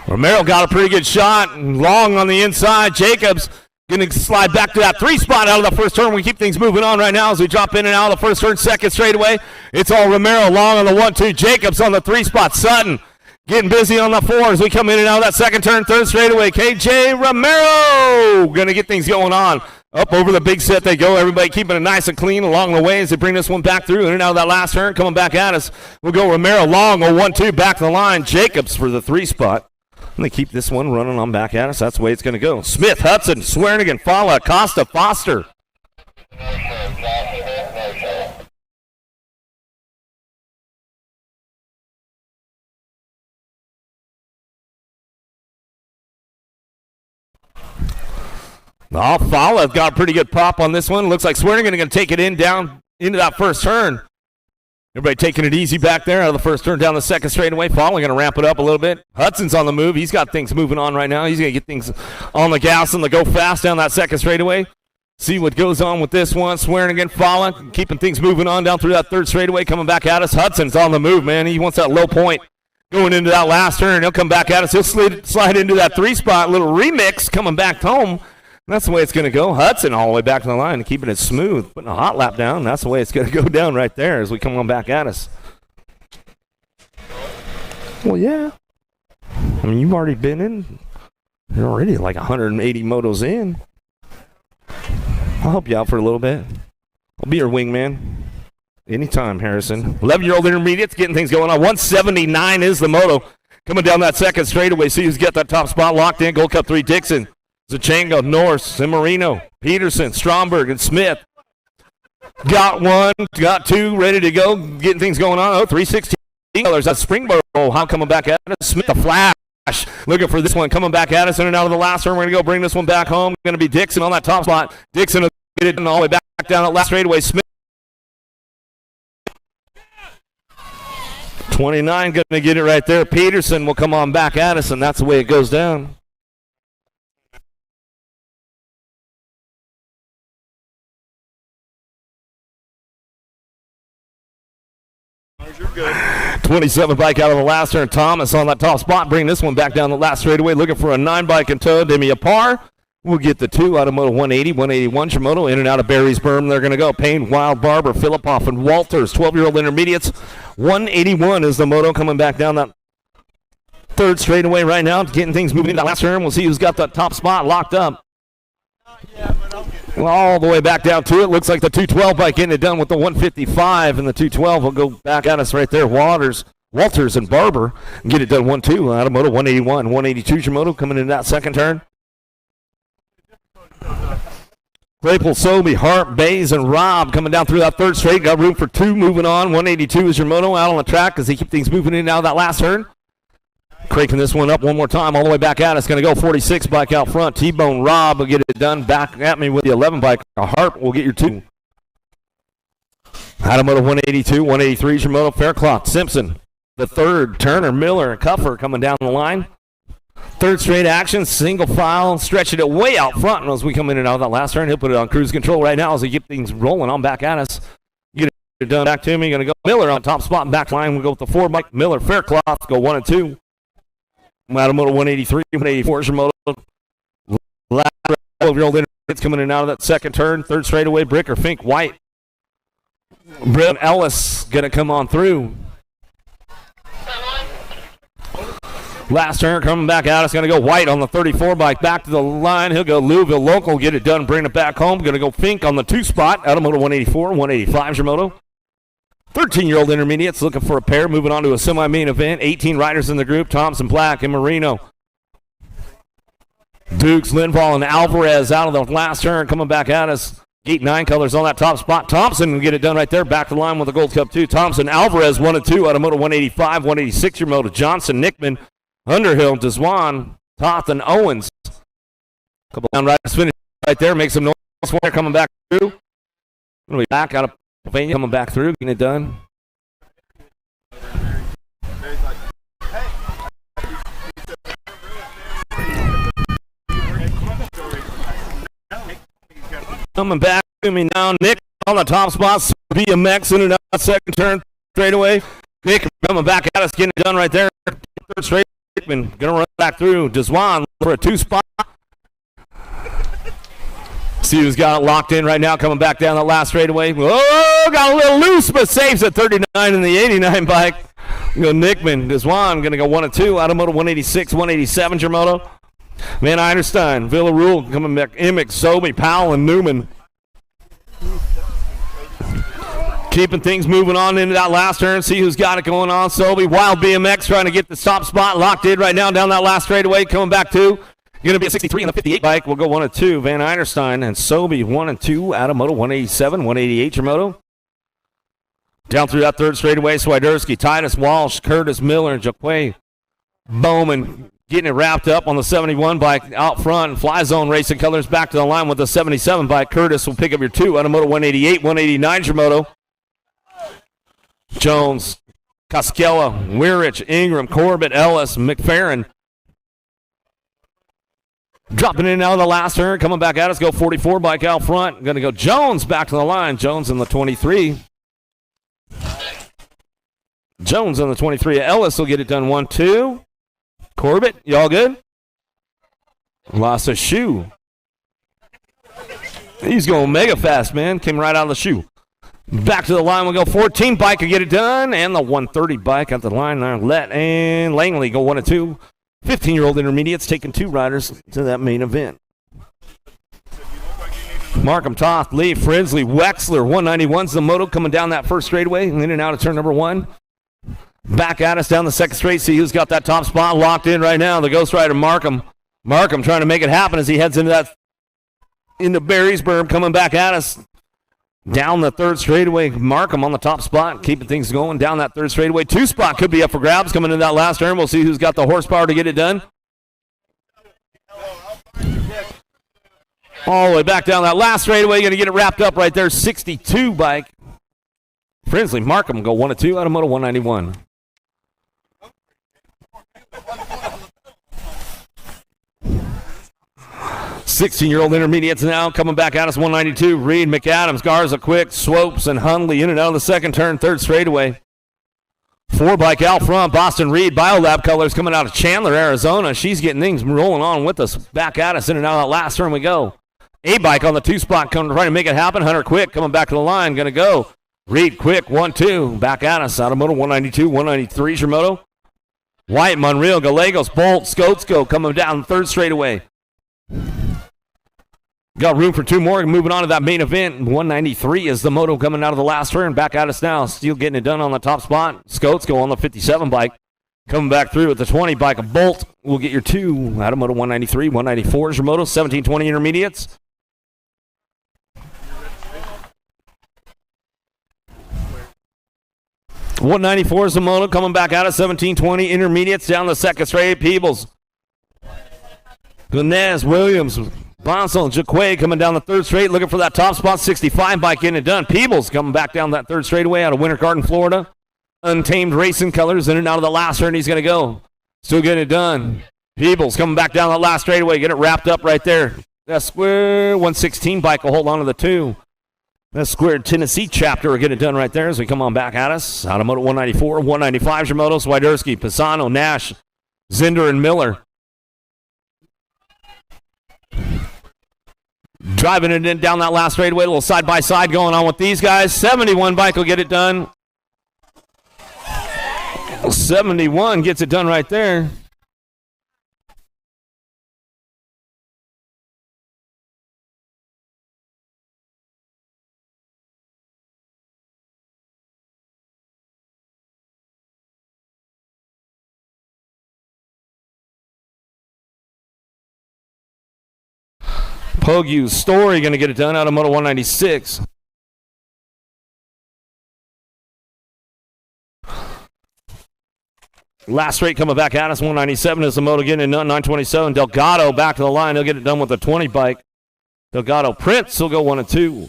Romero got a pretty good shot. Long on the inside. Jacobs going to slide back to that 3 spot out of the first turn. We keep things moving on right now as we drop in and out of the first turn, second straightaway. It's all Romero. Long on the 1-2. Jacobs on the 3 spot. Sutton getting busy on the 4 as we come in and out of that second turn, 3rd straightaway. KJ Romero going to get things going on. Up over the big set they go. Everybody keeping it nice and clean along the way as they bring this one back through in and out of that last turn. Coming back at us. We'll go Romero. Long, a 1-2 back to the line. Jacobs for the 3 spot. And they keep this one running on back at us. That's the way it's going to go. Smith, Hudson, Swearnigan, Fala, Costa, Foster. Fala got a pretty good pop on this one. Looks like Swearnigan going to take it in down into that first turn. Everybody taking it easy back there out of the first turn down the second straightaway. Fala going to ramp it up a little bit. Hudson's on the move. He's got things moving on right now. He's going to get things on the gas and go fast down that second straightaway. See what goes on with this one. Swearnigan, Fala, keeping things moving on down through that 3rd straightaway, coming back at us. Hudson's on the move, man. He wants that low point going into that last turn. He'll come back at us. He'll slide into that 3 spot. Little remix coming back home. That's the way it's going to go. Hudson all the way back to the line and keeping it smooth, putting a hot lap down. That's the way it's going to go down right there as we come on back at us. Well, yeah. I mean, you've already been in. You're already like 180 motos in. I'll help you out for a little bit. I'll be your wingman. Anytime, Harrison. 11-year-old intermediates getting things going on. 179 is the moto. Coming down that second straightaway. See who's got that top spot locked in. Gold Cup 3, Dixon. Zachango, Norse, Cimarino, Peterson, Stromberg, and Smith. Got one, got two, ready to go. Getting things going on. Oh, 316. That's Springboro. How coming back at us? Smith, the flash. Looking for this one. Coming back at us in and out of the last turn. We're going to go bring this one back home. Going to be Dixon on that top spot. Dixon will get it all the way back down that last straightaway. Smith. 29 going to get it right there. Peterson will come on back at us, and that's the way it goes down. You're good. 27 bike out of the last turn. Thomas on that top spot. Bring this one back down the last straightaway. Looking for a 9 bike in tow. Demi a par. We'll get the 2 out of Moto 180, 181. Shimoto in and out of Barry's Berm. They're going to go. Payne, Wild, Barber, Filipoff, and Walters. 12-year-old intermediates. 181 is the Moto coming back down that third straightaway right now. Getting things moving in that last turn. We'll see who's got that top spot locked up. Well, all the way back down to it. Looks like the 212 bike getting it done with the 155, and the 212 will go back at us right there. Walters, and Barber get it done 1-2 out of Moto 181. 182 Shimoto coming into that second turn. Claypool, Sobey, Hart, Bays, and Robb coming down through that third straight. Got room for 2 moving on. 182 is your Moto out on the track as they keep things moving in and out of that last turn. Cranking this one up one more time all the way back out. It's going to go 46 bike out front. T-Bone Robb will get it done back at me with the 11 bike. Hart will get your 2. Out of Moto 182, 183 is your Moto. Faircloth, Simpson, the third. Turner, Miller, and Cuffer coming down the line. Third straight action, single file, stretching it way out front. And as we come in and out of that last turn, he'll put it on cruise control right now as he get things rolling on back at us. Get it done back to me. Going to go Miller on top spot and back line. We'll go with the 4 bike. Miller, Faircloth, go 1 and 2. Out of Moto 183, 184 is your Moto. 12-year-old intermediates coming in and out of that second turn. Third straightaway, Bricker, Fink, White. Brett Ellis going to come on through. Last turn coming back out. It's going to go White on the 34 bike back to the line. He'll go Louisville local, get it done, bring it back home. Going to go Fink on the 2 spot. Out of Moto 184, 185 is your Moto. 13-year-old intermediates looking for a pair. Moving on to a semi-main event. 18 riders in the group. Thompson, Black, and Marino. Dukes, Lindvall, and Alvarez out of the last turn coming back at us. Gate 9 colors on that top spot. Thompson will get it done right there. Back to the line with the Gold Cup 2. Thompson, Alvarez 1 and 2 out of Moto 185, 186 your Moto. Johnson, Nickman, Underhill, Deswan, Toth, and Owens. Couple down riders finish right there. Make some noise. Coming back through. We'll be back out of Pennsylvania coming back through, getting it done. Coming back to me now, Nick on the top spot. BMX in and out second turn straight away. Nick coming back at us, getting it done right there. Third straight, gonna run back through. Deswan for a 2 spot. See who's got it locked in right now, coming back down that last straightaway. Oh, got a little loose, but saves at 39 in the 89 bike. Go Nickman, Deswan, gonna go 1 and 2 out of Moto 186, 187 your Moto. Van Einerstein, Villarreal coming back, Emick, Sobey, Powell, and Newman. Keeping things moving on into that last turn. See who's got it going on. Sobey, Wild BMX trying to get the top spot locked in right now down that last straightaway. Coming back to, going to be a 63 and a 58 bike. We'll go 1 and 2. Van Einerstein and Sobey 1 and 2 out of Moto 187, 188 your Moto. Down through that third straightaway, Swiderski, Titus Walsh, Curtis Miller, Jaquay Bowman getting it wrapped up on the 71 bike out front. Fly Zone Racing Colors back to the line with the 77 bike. Curtis will pick up your 2 out of Moto 188, 189 your Moto. Jones, Cascella, Weirich, Ingram, Corbett, Ellis, McFerrin. Dropping in and out of the last turn, coming back at us, go 44 bike out front. Going to go Jones back to the line. Jones in the 23. Jones on the 23. Ellis will get it done 1-2. Corbett, y'all good? Lost a shoe. He's going mega fast, man. Came right out of the shoe. Back to the line. We'll go 14 bike to get it done. And the 130 bike at the line there. Let and Langley go 1 and 2. 15-year-old intermediates taking 2 riders to that main event. Markham, Toth, Lee, Frinsley, Wexler, 191's the Moto coming down that first straightaway. In and out of turn number 1. Back at us down the second straight. See who's got that top spot locked in right now. The Ghost Rider, Markham. Markham trying to make it happen as he heads into Barrysburg, coming back at us. Down the third straightaway, Markham on the top spot, keeping things going down that third straightaway. 2 spot could be up for grabs coming into that last turn. We'll see who's got the horsepower to get it done. All the way back down that last straightaway, going to get it wrapped up right there. 62 bike. Frinsley, Markham go 1 and 2 out of Moto 191. 16-year-old intermediates now coming back at us, 192. Reed, McAdams, Garza, Quick, Swopes, and Hundley in and out of the second turn, third straightaway. 4 bike out front, Boston Reed, Biolab colors coming out of Chandler, Arizona. She's getting things rolling on with us. Back at us in and out of that last turn we go. A bike on the 2 spot, coming trying to make it happen. Hunter Quick coming back to the line, going to go. Reed, Quick, 1-2. Back at us, out of Moto 192, 193 is your Moto. White, Monreal, Gallegos, Bolt, Scotesco coming down the third straightaway. Got room for 2 more. Moving on to that main event. 193 is the Moto coming out of the last turn. Back at us now. Steele getting it done on the top spot. Scotes go on the 57 bike. Coming back through with the 20 bike. A Bolt will get your 2 out of Moto 193. 194 is your Moto. 1720 intermediates. $194 is the Moto coming back out of 1720 intermediates down the second straight. Peebles, Glenez, Williams, Bonsall, Jaquay coming down the third straight, looking for that top spot. 65 bike getting it done. Peebles coming back down that third straightaway out of Winter Garden, Florida. Untamed Racing colors in and out of the last turn. He's going to go. Still getting it done. Peebles coming back down that last straightaway. Get it wrapped up right there. That square 116 bike will hold on to the 2. That square Tennessee chapter will get it done right there as we come on back at us. Out of Moto 194, 195 is your Moto. Swiderski, Pisano, Nash, Zinder, and Miller. Driving it in down that last straightaway, a little side-by-side going on with these guys. 71 bike will get it done. 71 gets it done right there. Pogue's Story going to get it done out of Moto 196. Last straight coming back at us, 197 is the Moto getting it done, 927. Delgado back to the line. He'll get it done with a 20 bike. Delgado Prince will go 1 and 2.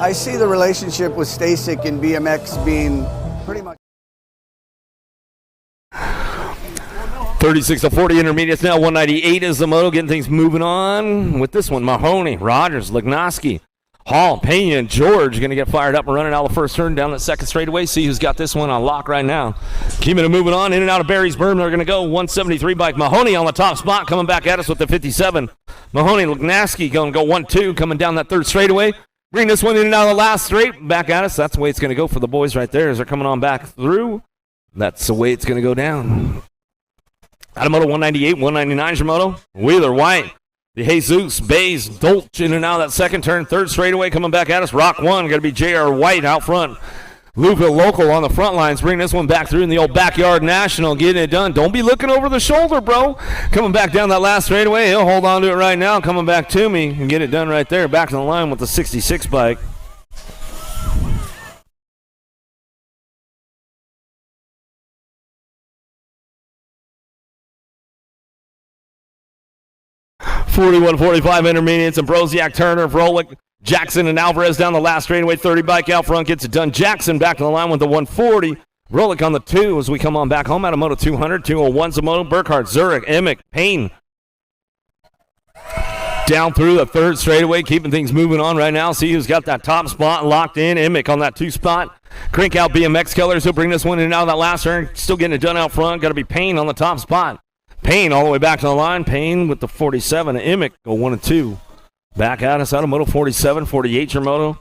I see the relationship with Stacyc and BMX being pretty much 36 to 40 intermediates now. 198 is the moto. Getting things moving on with this one. Mahoney, Rogers, Lignoski, Hall, Pena, and George going to get fired up and running out of the first turn down that second straightaway. See who's got this one on lock right now. Keeping it moving on. In and out of Barry's Berm. They're going to go 173 bike. Mahoney on the top spot coming back at us with the 57. Mahoney, Lignoski going to go 1-2 coming down that third straightaway. Bring this one in and out of the last straight. Back at us. That's the way it's going to go for the boys right there as they're coming on back through. That's the way it's going to go down. Out of Moto 198, 199 is your moto. Wheeler, White, the Jesus, Bays, Dolch in and out of that second turn. Third straightaway coming back at us. Rock 1, going to be J.R. White out front. Louisville local on the front lines. Bring this one back through in the old backyard national. Getting it done. Don't be looking over the shoulder, bro. Coming back down that last straightaway. He'll hold on to it right now. Coming back to me and get it done right there. Back in the line with the 66 bike. .41.45 intermediates. Ambrosiak, Turner, Vrolik, Jackson, and Alvarez down the last straightaway. 30 bike out front gets it done. Jackson back to the line with the 140. Vrolik on the 2 as we come on back home out of Moto 200. 201's a Moto. Burkhardt, Zurich, Emick, Payne. Down through the third straightaway, keeping things moving on right now. See who's got that top spot locked in. Emick on that 2 spot. Crank out BMX Colors. He'll bring this one in and out of that last turn. Still getting it done out front. Got to be Payne on the top spot. Payne all the way back to the line. Payne with the 47. Emick go 1-2. Back at us out of Moto 47. 48 your moto.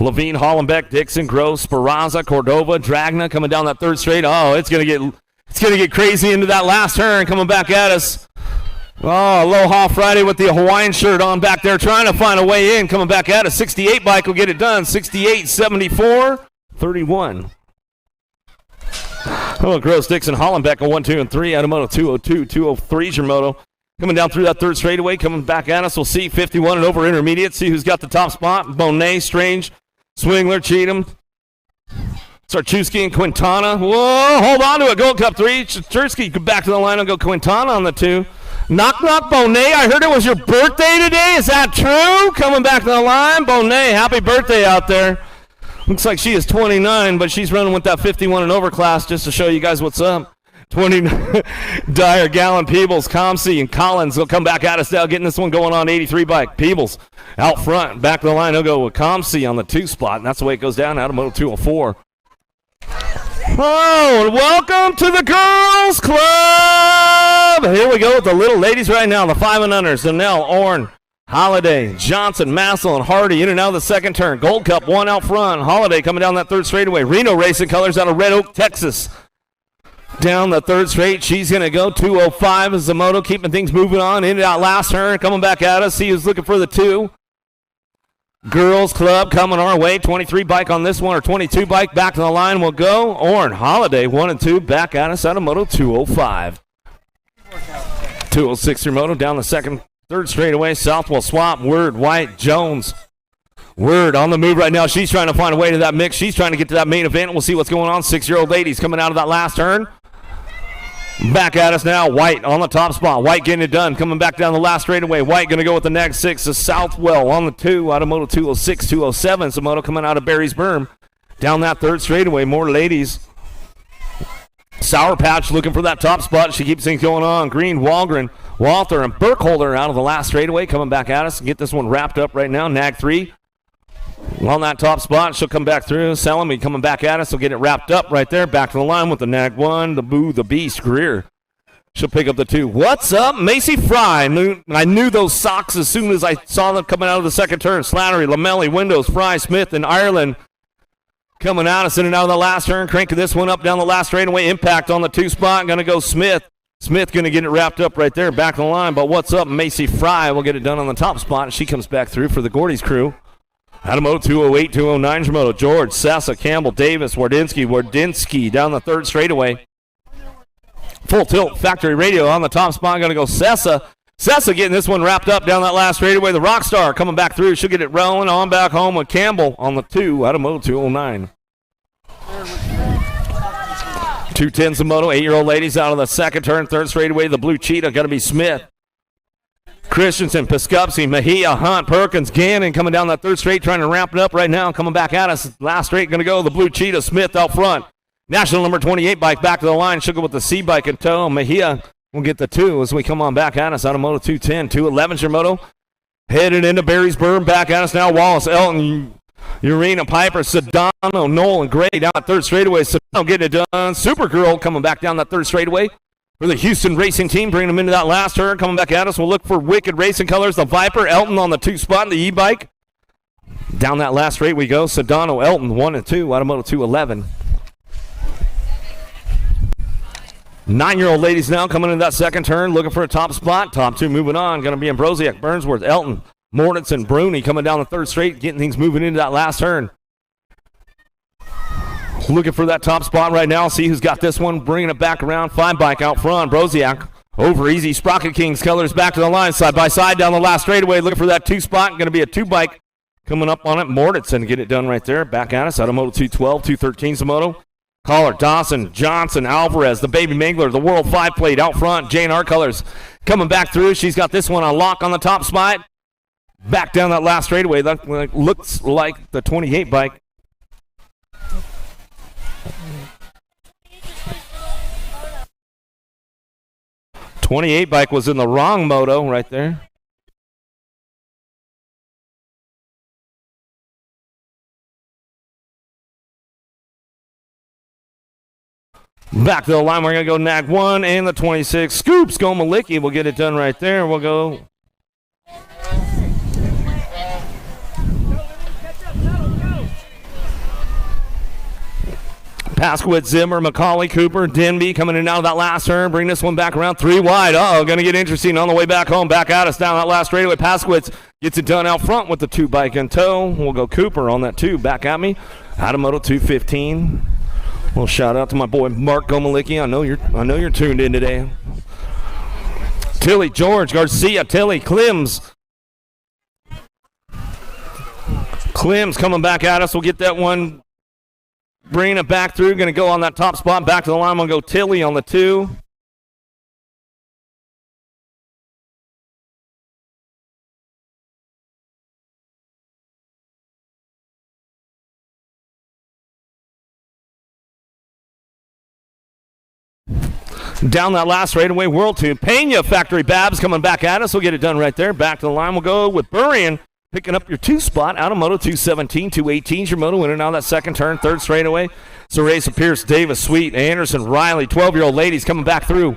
Levine, Hollenbeck, Dixon, Gross, Speraza, Cordova, Dragna coming down that third straight. Oh, it's gonna get crazy into that last turn. Coming back at us. Oh, Aloha Friday with the Hawaiian shirt on back there, trying to find a way in. Coming back at us. 68 bike will get it done. 68, 74, 31. Oh, Gross, Dixon, Hollenbeck, a 1, 2, and 3 out of Moto 202, 203 is your moto. Coming down through that third straightaway, coming back at us. We'll see 51 and over intermediate. See who's got the top spot. Bonet, Strange, Swingler, Cheatham, Sarchewski, and Quintana. Whoa, hold on to it. Gold Cup 3. Chersky back to the line and go Quintana on the 2. Knock, Bonet. I heard it was your birthday today. Is that true? Coming back to the line. Bonet, happy birthday out there. Looks like she is 29, but she's running with that 51 and over class just to show you guys what's up. 20 Dyer, Gallen, Peebles, Comsey, and Collins will come back at us now, getting this one going on 83 bike. Peebles out front, back to the line. He'll go with Comsey on the 2 spot, and that's the way it goes down out of Moto 204. Oh, and welcome to the Girls Club. Here we go with the little ladies right now, the 5 and unders. Donnell, Orn, Holiday, Johnson, Massel, and Hardy in and out of the second turn. Gold Cup 1 out front. Holiday coming down that third straightaway. Reno Racing Colors out of Red Oak, Texas. Down the third straight. She's going to go 205 is the moto, keeping things moving on. In and out last turn. Coming back at us. See who's looking for the 2. Girls Club coming our way. 23 bike on this one, or 22 bike. Back to the line will go. Orn, Holiday, 1 and 2. Back at us out of Moto 205. 206 your moto down the third straightaway. Southwell, Swap, Word, White, Jones. Word on the move right now. She's trying to find a way to that mix. She's trying to get to that main event. We'll see what's going on. 6-year-old ladies coming out of that last turn. Back at us now. White on the top spot. White getting it done. Coming back down the last straightaway. White going to go with the next 6. The Southwell on the 2 out of Moto 206, 207. So Moto coming out of Barry's Berm. Down that third straightaway. More ladies. Sour Patch looking for that top spot. She keeps things going on. Green, Walgren, Walther, and Burkholder out of the last straightaway. Coming back at us. Get this one wrapped up right now. Nag 3. On that top spot, she'll come back through. Salome coming back at us. We'll get it wrapped up right there. Back to the line with the Nag 1, the Boo, the Beast, Greer. She'll pick up the 2. What's up, Macy Fry? I knew those socks as soon as I saw them coming out of the second turn. Slattery, Lamelli, Windows, Fry, Smith, and Ireland coming out us in and out of the last turn. Cranking this one up down the last straightaway. Impact on the 2 spot. Going to go Smith. Smith going to get it wrapped up right there. Back to the line. But what's up, Macy Fry? We'll get it done on the top spot. She comes back through for the Gordy's crew. Out of Moto 208, 209 Moto. George, Sessa, Campbell, Davis, Wardinsky down the third straightaway. Full tilt factory radio on the top spot. Going to go Sessa. Sessa getting this one wrapped up down that last straightaway. The Rockstar coming back through. She'll get it rolling on back home with Campbell on the 2 out of Moto 209. 210's the Moto. 8-year-old ladies out of the second turn. Third straightaway. The Blue Cheetah going to be Smith. Christensen, Piscupsey, Mejia, Hunt, Perkins, Gannon coming down that third straight, trying to ramp it up right now. Coming back at us. Last straight going to go the Blue Cheetah, Smith out front. National number 28 bike back to the line. She'll go with the C bike in tow. Mejia will get the 2 as we come on back at us out of Moto 210. 211's your Moto. Headed into Barrysburg. Back at us now. Wallace, Elton, Urena, Piper, Sedano, Noel, and Gray down that third straightaway. Sedano getting it done. Supergirl coming back down that third straightaway for the Houston Racing Team, bringing them into that last turn. Coming back at us, we'll look for Wicked Racing Colors, the Viper, Elton on the 2 spot, the e-bike. Down that last straight we go. Sedano, Elton, 1 and 2, out of Moto 211. 9-year-old ladies now coming into that second turn, looking for a top spot. Top 2 moving on. Going to be Ambrosiak, Burnsworth, Elton, Mortensen, Bruni coming down the third straight, getting things moving into that last turn. Looking for that top spot right now. See who's got this one. Bringing it back around. 5 bike out front. Brosiak over easy. Sprocket Kings Colors back to the line. Side by side down the last straightaway. Looking for that 2 spot. Going to be a 2 bike coming up on it. Mortensen get it done right there. Back at us out of Moto 212. 213's the Moto. Caller, Dawson, Johnson, Alvarez, the Baby Mangler, the World 5 plate out front. J&R Colors coming back through. She's got this one on lock on the top spot. Back down that last straightaway. That looks like the 28 bike. '28 bike was in the wrong Moto right there. Back to the line, we're going to go Nag 1 and the 26. Scoops Gomalicki will get it done right there. We'll go. Paskowitz, Zimmer, McCauley, Cooper, Denby coming in and out of that last turn. Bring this one back around 3 wide. Uh-oh, going to get interesting on the way back home. Back at us down that last straightaway. Paskowitz gets it done out front with the 2 bike in tow. We'll go Cooper on that 2. Back at me. Out of Moto 215. Well, shout out to my boy Mark Gomalicki. I know you're tuned in today. Tilly, George, Garcia, Tilly, Klims. Klims coming back at us. We'll get that one. Bringing it back through. Going to go on that top spot. Back to the line. We'll go Tilly on the 2. Down that last straightaway, World 2. Pena, Factory Babs coming back at us. We'll get it done right there. Back to the line. We'll go with Burrion picking up your 2 spot out of Moto 217. 218's your Moto. Winning out that second turn. Third straightaway. Cereza, Pierce, Davis, Sweet, Anderson, Riley. 12-year-old ladies coming back through.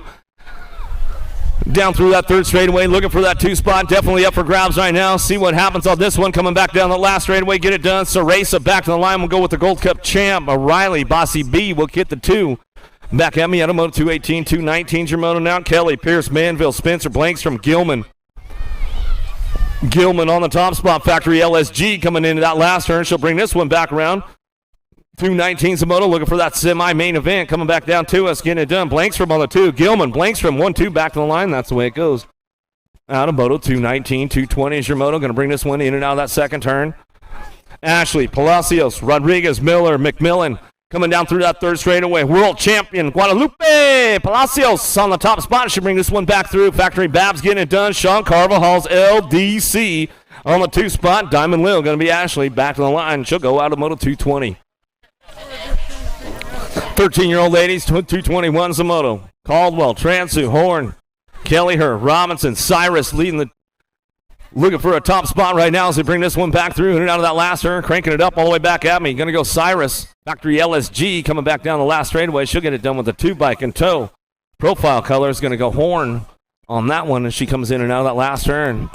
Down through that third straightaway. Looking for that 2 spot. Definitely up for grabs right now. See what happens on this one. Coming back down the last straightaway. Get it done. Cereza back to the line. We'll go with the Gold Cup champ. Riley, Bossy B will get the 2. Back at me out of Moto 218, 219's your Moto now. Kelly, Pierce, Manville, Spencer, Blanks from Gilman. Gilman on the top spot. Factory LSG coming into that last turn. She'll bring this one back around. 219's the Moto looking for that semi-main event. Coming back down to us, getting it done. Blanks from on the 2. Gilman, Blanks from 1-2 back to the line. That's the way it goes. Out of Moto 219, 220 is your Moto. Going to bring this one in and out of that second turn. Ashley, Palacios, Rodriguez, Miller, McMillan. Coming down through that third straightaway. World champion, Guadalupe Palacios on the top spot. Should bring this one back through. Factory Babs getting it done. Sean Carvajal's LDC on the 2 spot. Diamond Lil going to be Ashley. Back to the line. She'll go out of Moto 220. 13-year-old ladies, 221's the Moto. Caldwell, Transu, Horn, Kellyher, Robinson, Cyrus leading the. Looking for a top spot right now as they bring this one back through and out of that last turn, cranking it up all the way back at me. Going to go Cyrus. Factory LSG coming back down the last straightaway. She'll get it done with a 2 bike in tow. Profile color is going to go Horn on that one as she comes in and out of that last turn.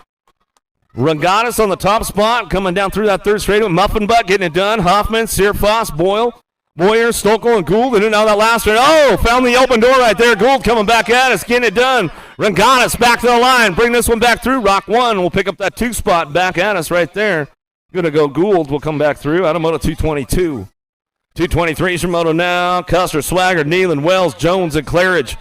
Regatas on the top spot coming down through that third straightaway. Muffin Butt getting it done. Hoffman, Searfoss, Boyle, Boyer, Stokel, and Gould in and out of that last turn. Oh, found the open door right there. Gould coming back at us, getting it done. Regatas back to the line. Bring this one back through. Rock 1 will pick up that 2 spot back at us right there. Going to go Gould will come back through out of Moto 222. 223 is your Moto now. Custer, Swagger, Nealon, Wells, Jones, and Claridge.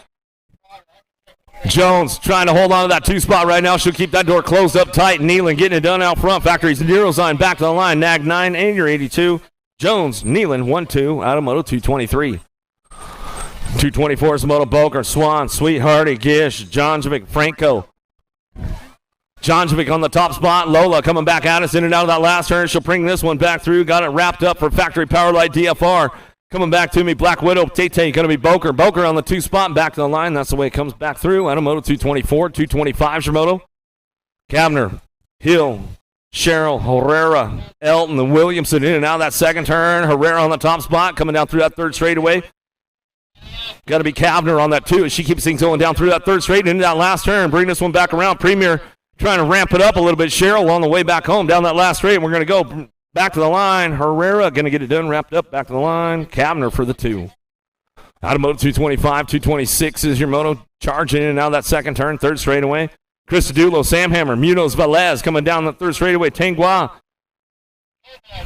Jones trying to hold on to that 2 spot right now. She'll keep that door closed up tight. Nealon getting it done out front. Factory's Neurozine back to the line. Nag 9 and your 82. Jones, Nealon, 1-2 out of Moto 223. 224 is Moto Boker, Swan, Sweet Hardy, Gish, Jonjovic, Franco. Jonjovic on the top spot. Lola coming back at us in and out of that last turn. She'll bring this one back through. Got it wrapped up for Factory Power Light DFR. Coming back to me, Black Widow, Tate, going to be Boker. Boker on the 2 spot, back to the line. That's the way it comes back through. Out of Moto 224, 225 your Moto. Kavner, Hill, Cheryl, Herrera, Elton, and Williamson in and out of that second turn. Herrera on the top spot, coming down through that third straightaway. Got to be Kavner on that 2 as she keeps things going down through that third straight into that last turn. Bring this one back around. Premier trying to ramp it up a little bit. Cheryl on the way back home down that last straight. We're going to go back to the line. Herrera going to get it done, wrapped up, back to the line. Kavner for the 2. Out of Moto 225, 226 is your Moto. Charging in and out of that second turn, third straightaway. Christodulo, Sam Hammer, Munoz, Velez coming down the third straightaway. Tangua,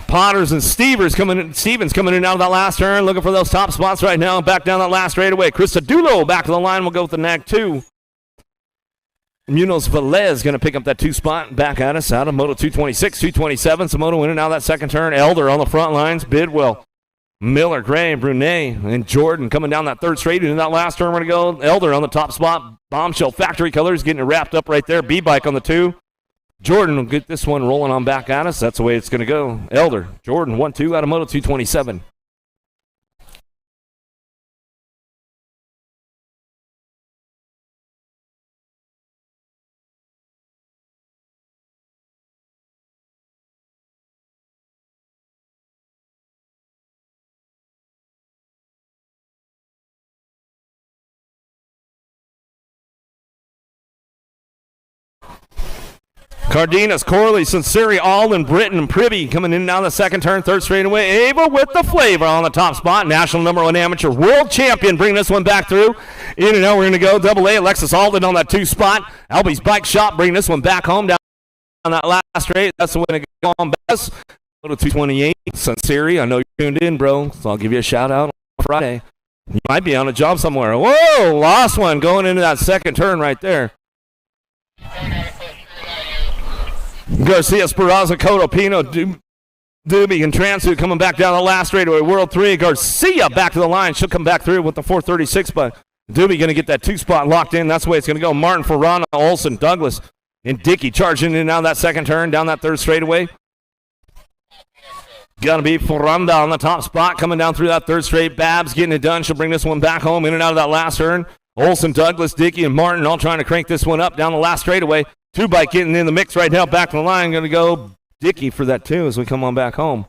Potters and Stevens coming in and out of that last turn, looking for those top spots right now. Back down that last straightaway. Christodulo back to the line. We'll go with the nag 2. Munoz Velez going to pick up that 2 spot back at us out of Moto 226, 227. So Moto in and out of that second turn. Elder on the front lines. Bidwell, Miller, Gray, Brunet, and Jordan coming down that third straight. In that last turn, we're going to go Elder on the top spot. Bombshell Factory Colors getting it wrapped up right there. B-Bike on the 2. Jordan will get this one rolling on back at us. That's the way it's going to go. Elder, Jordan, 1-2 out of Moto 227. 'Cardenas, Corley, Sinceri, Alden, Britton, and Privy coming in now the second turn, third straightaway. Ava with the flavor on the top spot. National #1 amateur world champion. Bring this one back through. In and out, we're going to go double A. Alexis Alden on that 2 spot. Albie's Bike Shop. Bring this one back home down on that last straight. That's the way to go on best. Go to 228. Sinceri, I know you're tuned in, bro, so I'll give you a shout out on Friday. You might be on a job somewhere. Whoa, lost one going into that second turn right there. Garcia, Speraza, Cotto, Pino, Doobie, and Transu coming back down the last straightaway. World 3, Garcia back to the line. She'll come back through with the 436, but Doobie going to get that 2 spot locked in. That's the way it's going to go. Martin, Ferrana, Olsen, Douglas, and Dickey charging in and out that second turn, down that third straightaway. Going to be Ferranda on the top spot, coming down through that third straight. Babs getting it done. She'll bring this one back home, in and out of that last turn. Olsen, Douglas, Dickey, and Martin all trying to crank this one up down the last straightaway. 2-bike getting in the mix right now, back to the line. Going to go Dickey for that 2 as we come on back home.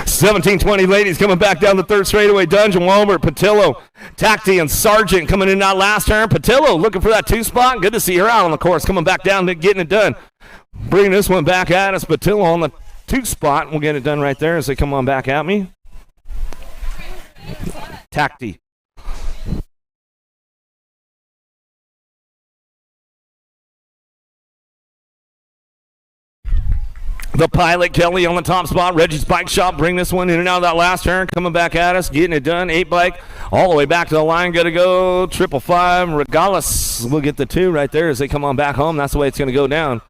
$17.20 ladies coming back down the third straightaway. Dungeon, Walbert, Patillo, Tacti, and Sargent coming in that last turn. Patillo looking for that 2 spot. Good to see her out on the course, coming back down to getting it done. Bringing this one back at us. Patillo on the 2 spot. We'll get it done right there as they come on back at me. Tacti. The Pilot, Kelly on the top spot. Reggie's Bike Shop, bring this one in and out of that last turn. Coming back at us, getting it done. 8-bike, all the way back to the line. Got to go 555. Regalis will get the 2 right there as they come on back home. That's the way it's going to go down.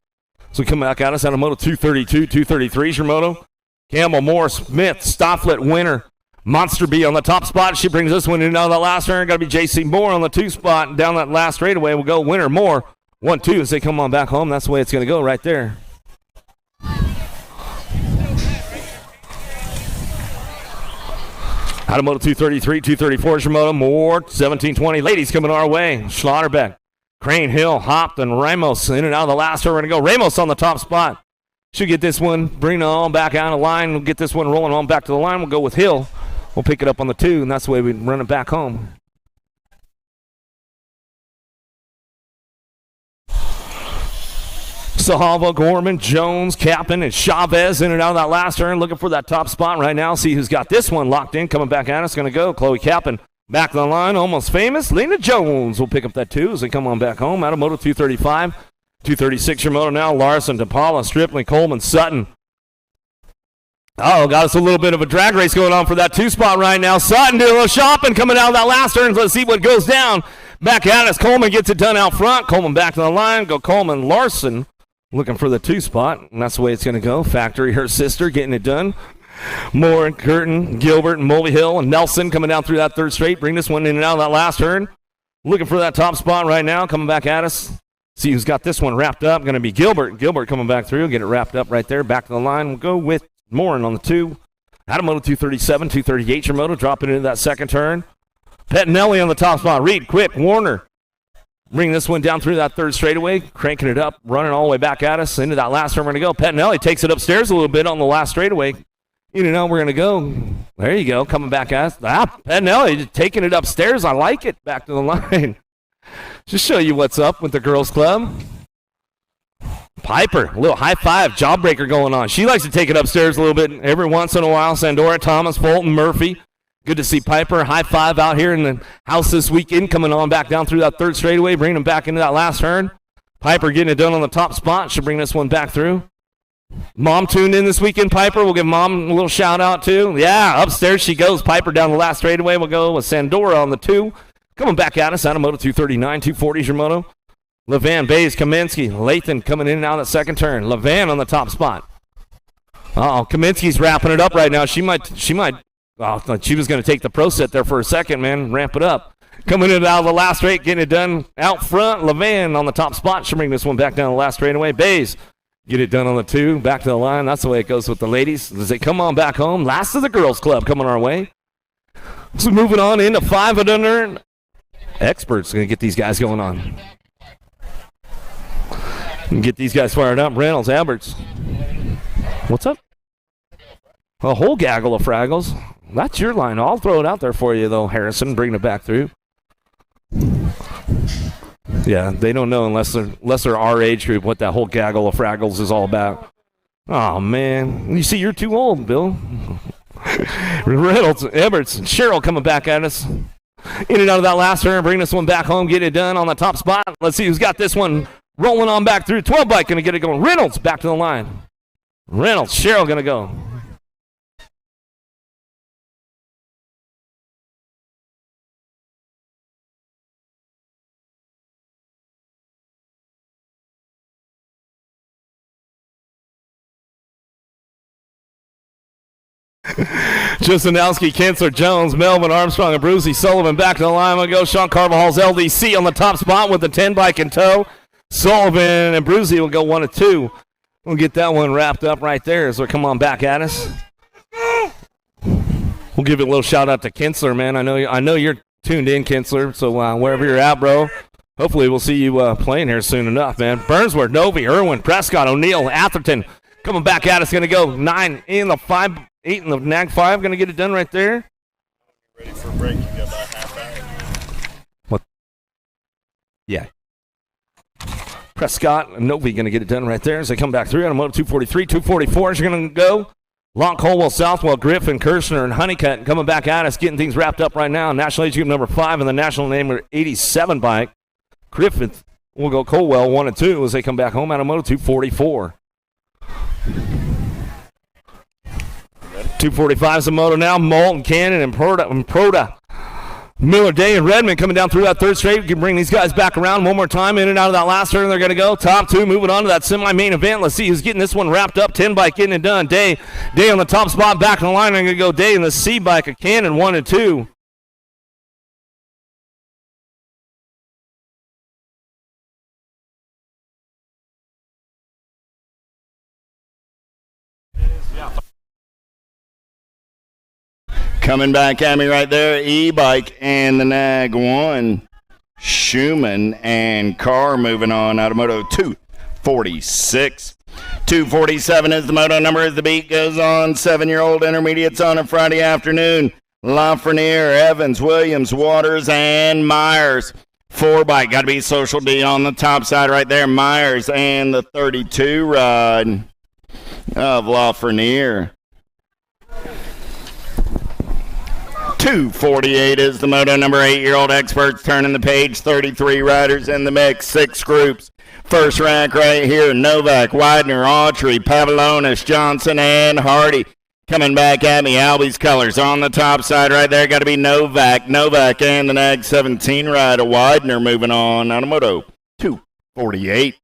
So we come back at us out of Moto 232, 233 is your Moto. Campbell, Moore, Smith, Stofflet, Winner. Monster B on the top spot. She brings this one in and out of that last turn. Got to be JC Moore on the 2 spot. Down that last straightaway, we'll go Winner, Moore. 1-2 as they come on back home. That's the way it's going to go right there. Out of Moto 233, 234 is your Moto. More 1720. Ladies coming our way. Schlotterbeck, Crane, Hill, Hopton, Ramos in and out of the last turn. We're going to go Ramos on the top spot. Should get this one, bring it on back out of line. We'll get this one rolling on back to the line. We'll go with Hill. We'll pick it up on the 2, and that's the way we run it back home. Sahalva, Gorman, Jones, Captain, and Chavez in and out of that last turn, looking for that top spot right now. See who's got this one locked in, coming back at us. Going to go Chloe Captain back to the line, almost famous. Lena Jones will pick up that 2 as they come on back home. Out of Moto 235, 236 your Moto now. Larson, DePaula, Stripling, Coleman, Sutton. Oh, got us a little bit of a drag race going on for that 2 spot right now. Sutton doing a little shopping coming out of that last turn. Let's see what goes down. Back at us. Coleman gets it done out front. Coleman back to the line. Go Coleman. Larson looking for the 2 spot. And that's the way it's going to go. Factory, her sister, getting it done. Moore and Curtin, Gilbert and Mulvey Hill and Nelson coming down through that 3rd straight. Bring this one in and out of that last turn. Looking for that top spot right now. Coming back at us. See who's got this one wrapped up. Going to be Gilbert. Gilbert coming back through. Get it wrapped up right there. Back to the line. We'll go with Morin on the 2. Out of Moto 237, 238 your Moto. Dropping into that 2nd turn. Pettinelli on the top spot. Reed, quick. Warner. Bring this one down through that 3rd straightaway. Cranking it up. Running all the way back at us. Into that last turn we're going to go. Pettinelli takes it upstairs a little bit on the last straightaway. In and out we're going to go. There you go. Coming back at us. Pettinelli just taking it upstairs. I like it. Back to the line. Just show you what's up with the girls club. Piper, a little high five, jawbreaker going on. She likes to take it upstairs a little bit every once in a while. Sandora, Thomas, Fulton, Murphy. Good to see Piper. High five out here in the house this weekend, coming on back down through that 3rd straightaway, bringing them back into that last turn. Piper getting it done on the top spot. She'll bring this one back through. Mom tuned in this weekend, Piper. We'll give Mom a little shout out too. Yeah, upstairs she goes. Piper down the last straightaway. We'll go with Sandora on the 2. Coming back at us out of Moto 239, 240 is your Moto. Levan, Bays, Kaminsky, Lathan coming in and out of that 2nd turn. Levan on the top spot. Kaminsky's wrapping it up right now. She might. I thought she was going to take the pro set there for a second, man. Ramp it up. Coming in out of the last straight, getting it done out front. Levan on the top spot. She'll bring this one back down the last straightaway. Bays, get it done on the 2. Back to the line. That's the way it goes with the ladies. As they come on back home. Last of the girls club coming our way. So moving on into 5 and under. Experts going to get these guys going on. And get these guys fired up. Reynolds, Alberts. What's up? A whole gaggle of Fraggles. That's your line. I'll throw it out there for you, though, Harrison. Bring it back through. Yeah, they don't know unless they're our age group what that whole gaggle of Fraggles is all about. Oh, man. You see, you're too old, Bill. Reynolds, Alberts, Cheryl coming back at us. In and out of that last turn, bring this one back home, get it done on the top spot. Let's see who's got this one rolling on back through. 12 bike going to get it going. Reynolds back to the line. Reynolds, Cheryl going to go. Josanowski, Kinsler, Jones, Melvin, Armstrong, and Brucey. Sullivan back to the line. We'll go Sean Carvajal's LDC on the top spot with the 10 bike in tow. Sullivan and Brucey will go 1 of 2. We'll get that one wrapped up right there as they come on back at us. We'll give it a little shout out to Kinsler, man. I know you're tuned in, Kinsler. So wherever you're at, bro, hopefully we'll see you playing here soon enough, man. Burnsworth, Novi, Irwin, Prescott, O'Neill, Atherton coming back at us. Going to go 9 in the 5. 8 in the nag 5, going to get it done right there. Ready for a break? You got about a half hour. What? Yeah. Prescott and Novi going to get it done right there as they come back through on a Moto 243, 244 is going to go. Long Colwell, Southwell, Griffin, Kirshner, and Honeycutt coming back at us, getting things wrapped up right now. National age group number 5 and the national number 87 bike. Griffith will go Colwell 1 and 2 as they come back home out of Moto 244. 245 is the Moto now. Moulton, Cannon, and Proda. Miller, Day, and Redmond coming down through that 3rd straight. We can bring these guys back around one more time. In and out of that last turn, they're going to go. Top 2 moving on to that semi-main event. Let's see who's getting this one wrapped up. 10 bike getting it done. Day on the top spot. Back in the line. They're going to go Day in the C bike. A Cannon 1 and 2. Coming back at me right there, E-Bike and the Nag 1. Schumann and Carr moving on out of Moto 246. 247 is the Moto number as the beat goes on. 7-year-old intermediates on a Friday afternoon. Lafreniere, Evans, Williams, Waters, and Myers. 4-bike, got to be Social D on the top side right there. Myers and the 32 rod of Lafreniere. 248 is the Moto number 8-year-old experts turning the page. 33 riders in the mix, 6 groups. First rank right here, Novak, Widener, Autry, Pavlonis, Johnson, and Hardy. Coming back at me, Albie's colors on the top side right there. Got to be Novak. Novak and the Nag 17 ride. A Widener moving on out of Moto 248.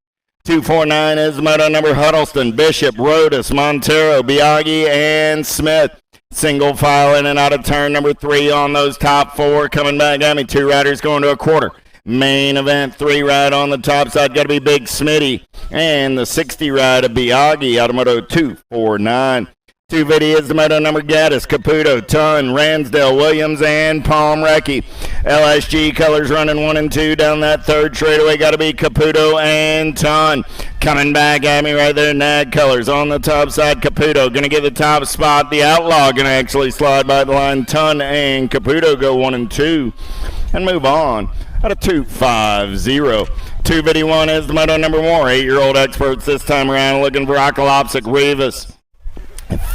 249 is the Moto number. Huddleston, Bishop, Rodas, Montero, Biaggi, and Smith. Single file in and out of turn number 3 on those top 4. Coming back at me, 2 riders going to a quarter. Main event 3 ride on the top side. Got to be Big Smitty. And the 60 ride of Biaggi out of Moto 249. 250 is the Moto number. Gaddis, Caputo, Ton, Ransdale, Williams, and Palm Recchi. LSG colors running 1 and 2 down that third straightaway. Got to be Caputo and Ton. Coming back at me right there, Nag colors on the top side. Caputo going to get the top spot. The Outlaw going to actually slide by the line. Ton and Caputo go 1 and 2 and move on out of 250. 251 is the Moto number 1. 8-year-old experts this time around looking for Akalopsic, Rivas,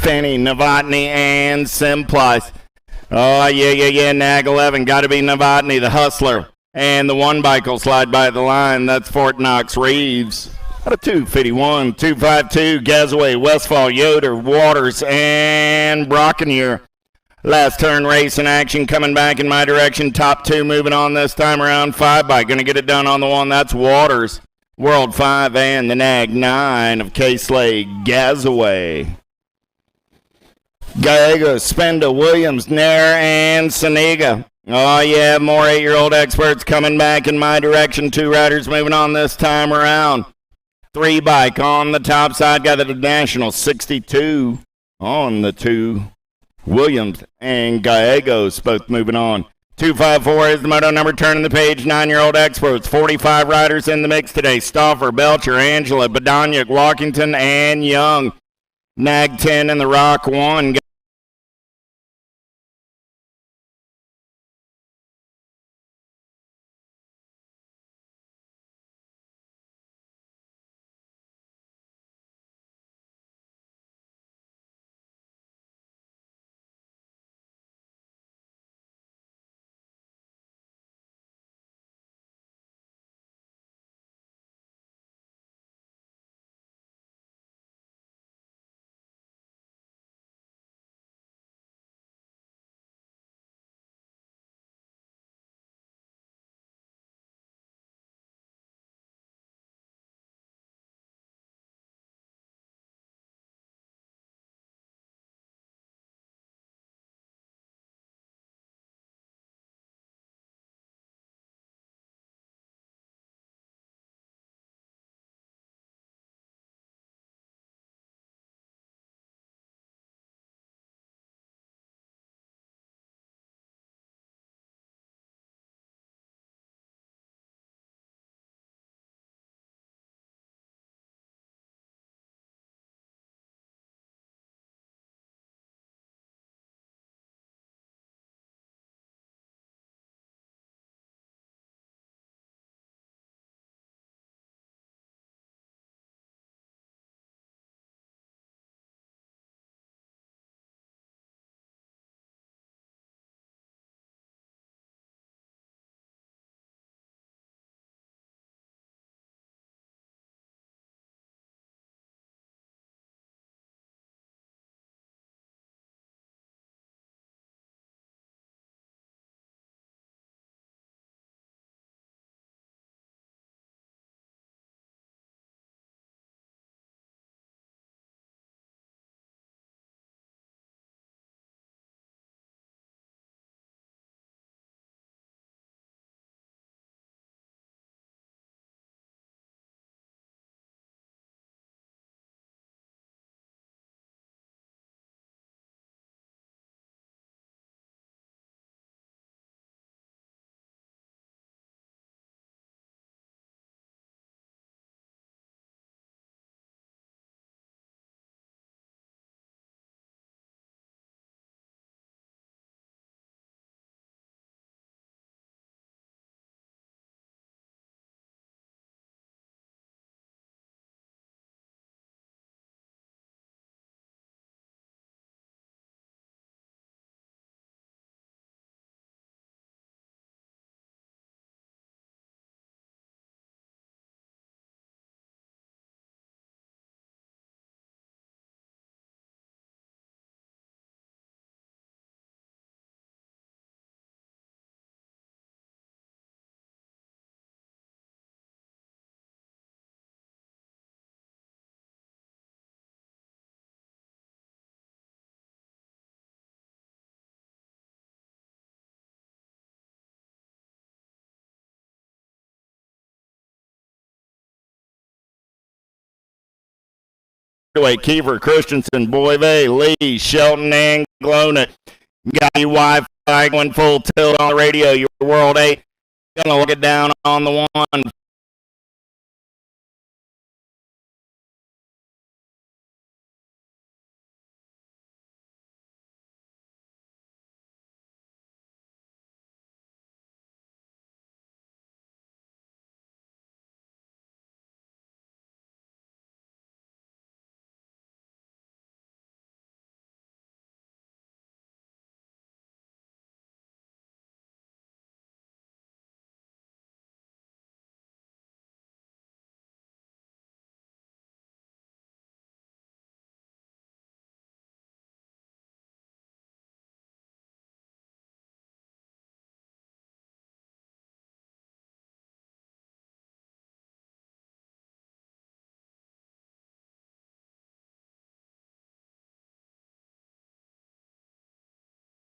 Finney, Novotny, and Simplice. Oh, yeah. Nag 11. Got to be Novotny, the hustler. And the 1 bike will slide by the line. That's Fort Knox Reeves. Out of 251. 252, Gazaway, Westfall, Yoder, Waters, and Brockenier. Last turn race in action coming back in my direction. Top 2 moving on this time around. 5 bike. Going to get it done on the 1. That's Waters. World 5 and the Nag 9 of K-Slade, Gazaway. Gallegos, Spenda, Williams, Nair, and Saniga. Oh, yeah, more 8-year-old experts coming back in my direction. 2 riders moving on this time around. 3 bike on the top side. Got the National 62 on the 2. Williams and Gallegos both moving on. 254 is the Moto number. Turning the page. 9-year-old experts. 45 riders in the mix today. Stauffer, Belcher, Angela, Badaniak, Walkington, and Young. Nag 10 and the Rock 1. straightaway. Kiefer, Christensen, Boyve, Lee, Shelton, and Glonet. Got you Wi-Fi going full tilt on the radio. Your World 8. Gonna look it down on the 1.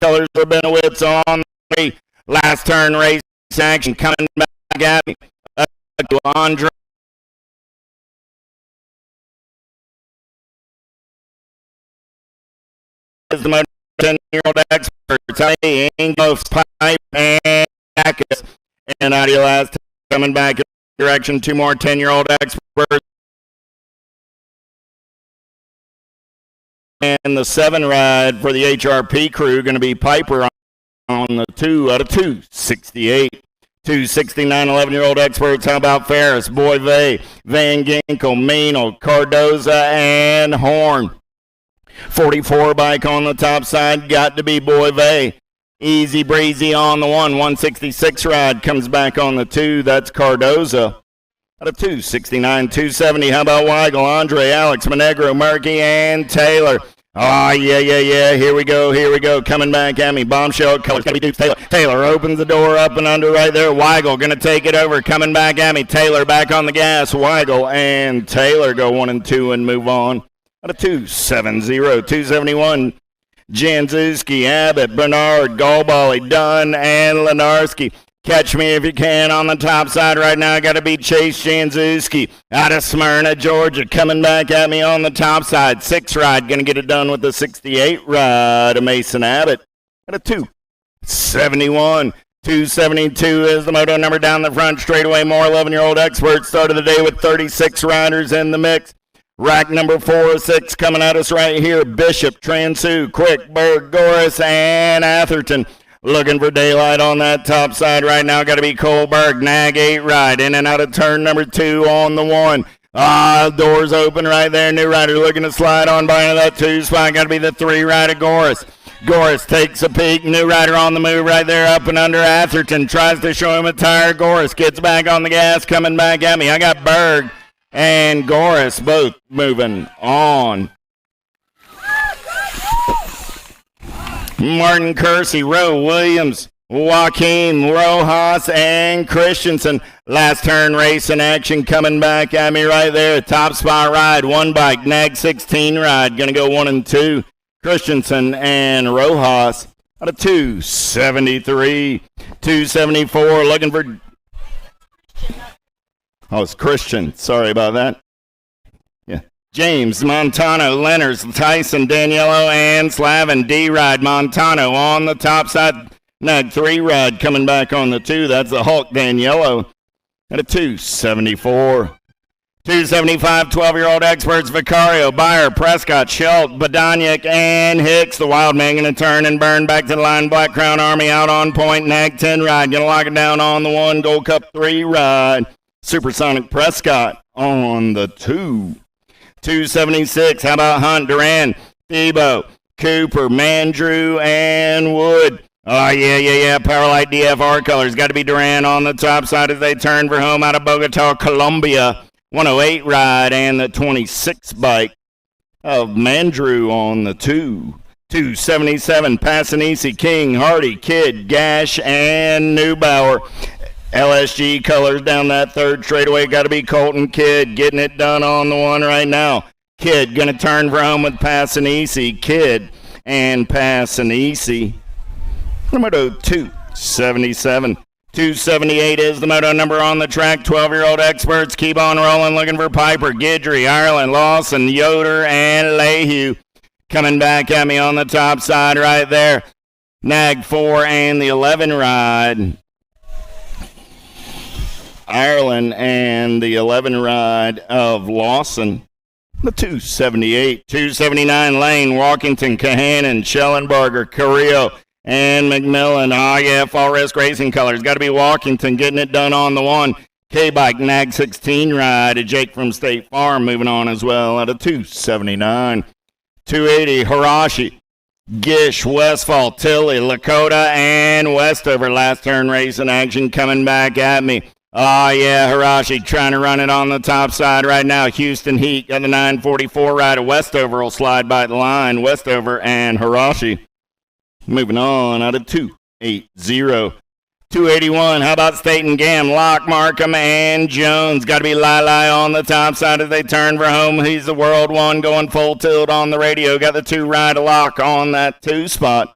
Colors for Benowitz on the last turn race action coming back at me. Andre. Is the Moto 10-year-old expert. Ingos, Pipe, and Backus. And out of your last coming back in direction. 2 more 10-year-old experts. And the 7 ride for the HRP crew going to be Piper on the 2 out of 268. 269 11-year-old experts. How about Ferris, Boyve, Van Ginkel, Meanel, Cardoza, and Horn. 44 bike on the top side. Got to be Boyve. Easy breezy on the 1. 166 ride comes back on the 2. That's Cardoza. Out of 269, 270. How about Weigel, Andre, Alex, Monegro, Murky, and Taylor? Oh, yeah. Here we go. Coming back at me. Bombshell colors. Gotta be Duke Taylor. Taylor opens the door up and under right there. Weigel gonna take it over. Coming back at me. Taylor back on the gas. Weigel and Taylor go 1 and 2 and move on. Out of 270, 271. Janzuski, Abbott, Bernard, Galbally, Dunn, and Lenarski. Catch me if you can on the top side right now. Got to be Chase Janzuski out of Smyrna, Georgia. Coming back at me on the top side. 6 ride. Going to get it done with the 68 ride of Mason Abbott. At a 271. 272 is the Moto number down the front straightaway. More 11-year-old experts. Started the day with 36 riders in the mix. Rack number 4 or 6 coming at us right here. Bishop, Transu, Quickberg, Goris, and Atherton. Looking for daylight on that top side right now. Got to be Kohlberg. Nag 8 ride. In and out of turn number 2 on the 1. Doors open right there. New rider looking to slide on by into that 2 spot. Got to be the 3 rider Goris. Goris takes a peek. New rider on the move right there up and under Atherton. Tries to show him a tire. Goris gets back on the gas. Coming back at me. I got Berg and Goris both moving on. Martin Kersey, Roe Williams, Joaquin, Rojas, and Christensen. Last turn race in action coming back at me right there. Top spot ride, 1 bike, Nag 16 ride. Going to go 1 and 2. Christensen and Rojas out of 273. 274 looking for... Oh, it's Christian. Sorry about that. James, Montano, Lenners, Tyson, Daniello, and Slavin. D-Ride, Montano on the top side. Nag 3 ride coming back on the 2. That's the Hulk, Daniello at a 274. 275, 12-year-old experts. Vicario, Byer, Prescott, Schelt, Badaniak, and Hicks. The Wild Man going to turn and burn back to the line. Black Crown Army out on point. Nag 10 ride. Going to lock it down on the 1. Gold Cup 3 ride. Supersonic Prescott on the 2. 276. How about Hunt, Duran, Thiebaud, Cooper, Mandrew, and Wood? Oh, yeah. Powerlight DFR colors. Got to be Duran on the top side as they turn for home out of Bogota, Colombia. 108 ride and the 26 bike of Mandrew on the 2. 277. Passanisi, King, Hardy, Kidd, Gash, and Neubauer. LSG colors down that 3rd straightaway. Got to be Colton Kidd getting it done on the 1 right now. Kidd going to turn for home with Passanisi. Kidd and Passanisi. Moto 277. 278 is the moto number on the track. 12-year-old experts keep on rolling, looking for Piper, Guidry, Ireland, Lawson, Yoder, and Lehue. Coming back at me on the top side right there. Nag 4 and the 11 ride. Ireland and the 11 ride of Lawson. The 278, 279 Lane, Walkington, Kahanan, Schellenberger, Carrillo, and McMillan. Oh, yeah, Fall Risk Racing Colors. Got to be Walkington getting it done on the 1. K-Bike, Nag 16 ride. A Jake from State Farm moving on as well at a 279. 280, Hirashi, Gish, Westfall, Tilly, Lakota, and Westover. Last turn racing action coming back at me. Oh, yeah, Hirashi trying to run it on the top side right now. Houston Heat got the 944 ride of Westover will slide by the line. Westover and Hirashi. Moving on out of 280. 281, how about Staten Gam, Locke, Markham, and Jones. Got to be Lili on the top side as they turn for home. He's the World 1 going full tilt on the radio. Got the 2 ride of Locke on that 2 spot.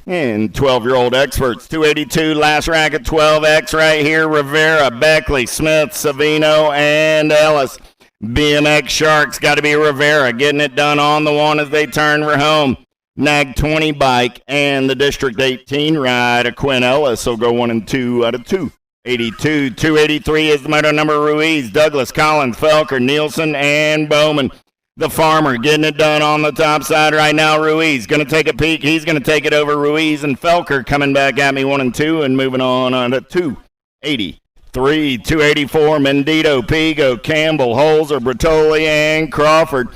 And 12-year-old experts, 282, last rack at 12X right here. Rivera, Beckley, Smith, Savino, and Ellis. BMX Sharks, got to be Rivera, getting it done on the 1 as they turn for home. Nag 20 bike and the District 18 ride of Quinn Ellis will go 1 and 2 out of 282. 283 is the moto number Ruiz, Douglas, Collins, Felker, Nielsen, and Bowman. The Farmer getting it done on the top side right now. Ruiz going to take a peek. He's going to take it over Ruiz and Felker coming back at me 1 and 2 and moving on to 283. 284, Mendito, Pigo, Campbell, Holzer, Bertoli, and Crawford.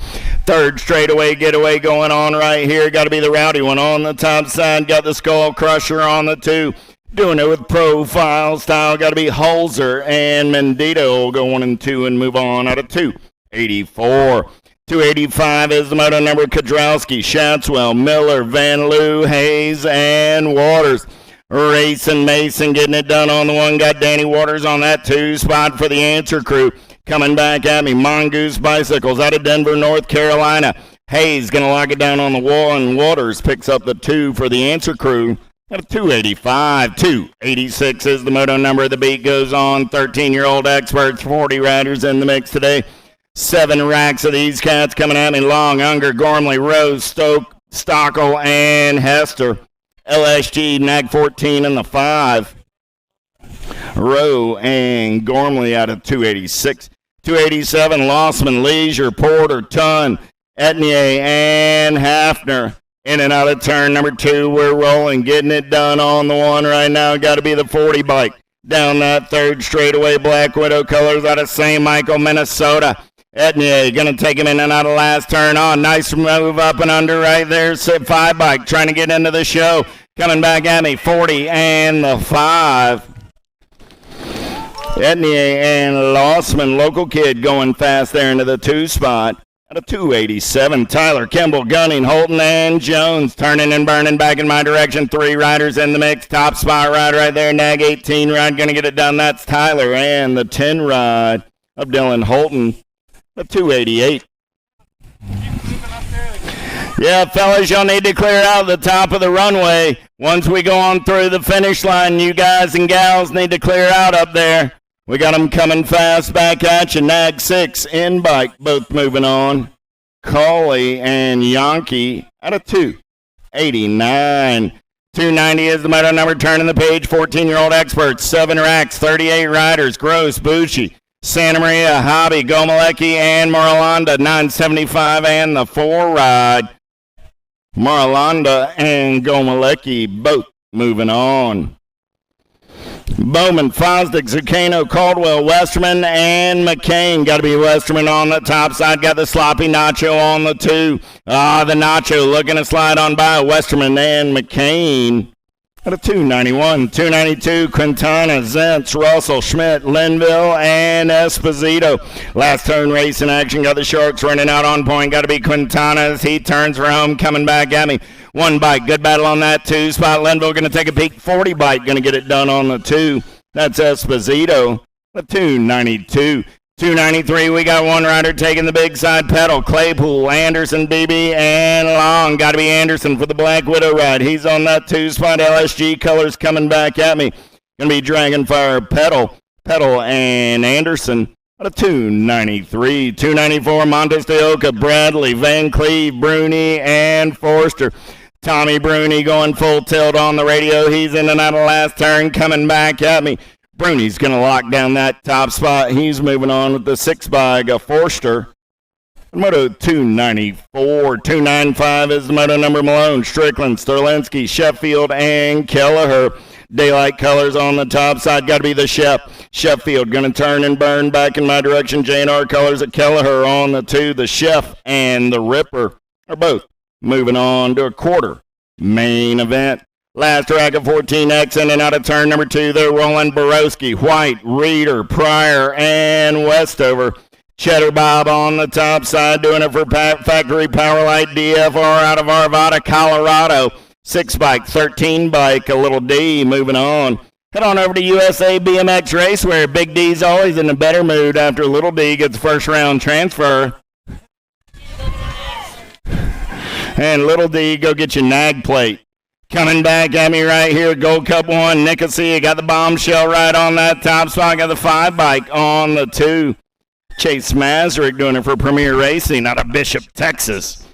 Third straightaway getaway going on right here. Got to be the rowdy one on the top side. Got the Skull Crusher on the 2. Doing it with profile style. Got to be Holzer and Mendito will go 1 and 2 and move on out of 284. 285 is the moto number Kodrowski, Shatswell, Miller, Van Loo, Hayes, and Waters. Racing Mason getting it done on the 1. Got Danny Waters on that 2 spot for the Answer Crew. Coming back at me, Mongoose Bicycles out of Denver, North Carolina. Hayes going to lock it down on the 1. Waters picks up the 2 for the Answer Crew. At a 285. 286 is the moto number. The beat goes on. 13-year-old experts, 40 riders in the mix today. 7 racks of these cats coming at me. Long, Unger, Gormley, Rose, Stockel, and Hester. LSG, Nag 14 and the 5. Rowe and Gormley out of 286. 287, Lossman, Leisure, Porter, Tunn, Etnier, and Hafner. In and out of turn number 2, we're rolling, getting it done on the 1 right now. Got to be the 40 bike. Down that third straightaway, Black Widow colors out of St. Michael, Minnesota. Etnier going to take him in and out of last turn on. Nice move up and under right there. 5 bike trying to get into the show. Coming back at me, 40 and the 5. Etnier and Lossman, local kid, going fast there into the 2 spot. At a 287, Tyler, Kimball, Gunning, Holton, and Jones turning and burning back in my direction. 3 riders in the mix. Top spot ride right there. Nag 18 ride going to get it done. That's Tyler. And the 10 ride of Dylan Holton. A 288. Yeah, fellas, y'all need to clear out the top of the runway. Once we go on through the finish line, you guys and gals need to clear out up there. We got them coming fast back at you. Nag 6 in bike, both moving on. Coley and Yankee at a 289. 290 is the moto number. Turning the page. 14-year-old experts. 7 racks. 38 riders. Gross, Bucci, Santa Maria, Hobby, Gomalecki, and Marlanda. 975 and the 4 ride. Marlanda and Gomalecki both moving on. Bowman, Fosdick, Zucchino, Caldwell, Westerman, and McCain. Got to be Westerman on the top side. Got the sloppy Nacho on the 2. The Nacho looking to slide on by Westerman and McCain. At a 291, 292, Quintana, Zentz, Russell, Schmidt, Linville, and Esposito. Last turn race in action. Got the Sharks running out on point. Got to be Quintana as he turns for home. Coming back at me. 1 bike. Good battle on that 2 spot. Linville going to take a peek. 40 bike going to get it done on the 2. That's Esposito. A 292. 293, we got 1 rider taking the big side pedal. Claypool, Anderson, BB, and Long. Got to be Anderson for the Black Widow ride. He's on that 2 spot. LSG colors coming back at me. Going to be Dragonfire Petal and Anderson out of 293. 294, Montes de Oca, Bradley, Van Cleve, Bruni, and Forster. Tommy Bruni going full tilt on the radio. He's in and out of last turn, coming back at me. Bruni's going to lock down that top spot. He's moving on with the 6-bag of Forster. Moto 294. 295 is the moto number Malone, Strickland, Sterlinski, Sheffield, and Kelleher. Daylight colors on the top side. Got to be the Sheffield going to turn and burn back in my direction. J&R colors at Kelleher on the 2. The Chef and the Ripper are both moving on to a quarter main event. Last track of 14X in and out of turn number 2. They're rolling Borowski, White, Reeder, Pryor, and Westover. Cheddar Bob on the top side, doing it for Factory Powerlight DFR out of Arvada, Colorado. 6-bike, 13-bike, a little D moving on. Head on over to USA BMX Race, where Big D's always in a better mood after Little D gets first round transfer. And Little D, go get your nag plate. Coming back at me right here, Gold Cup 1, Nicosia got the bombshell right on that top spot. Got the 5-bike on the 2. Chase Mazurek doing it for Premier Racing out of Bishop, Texas.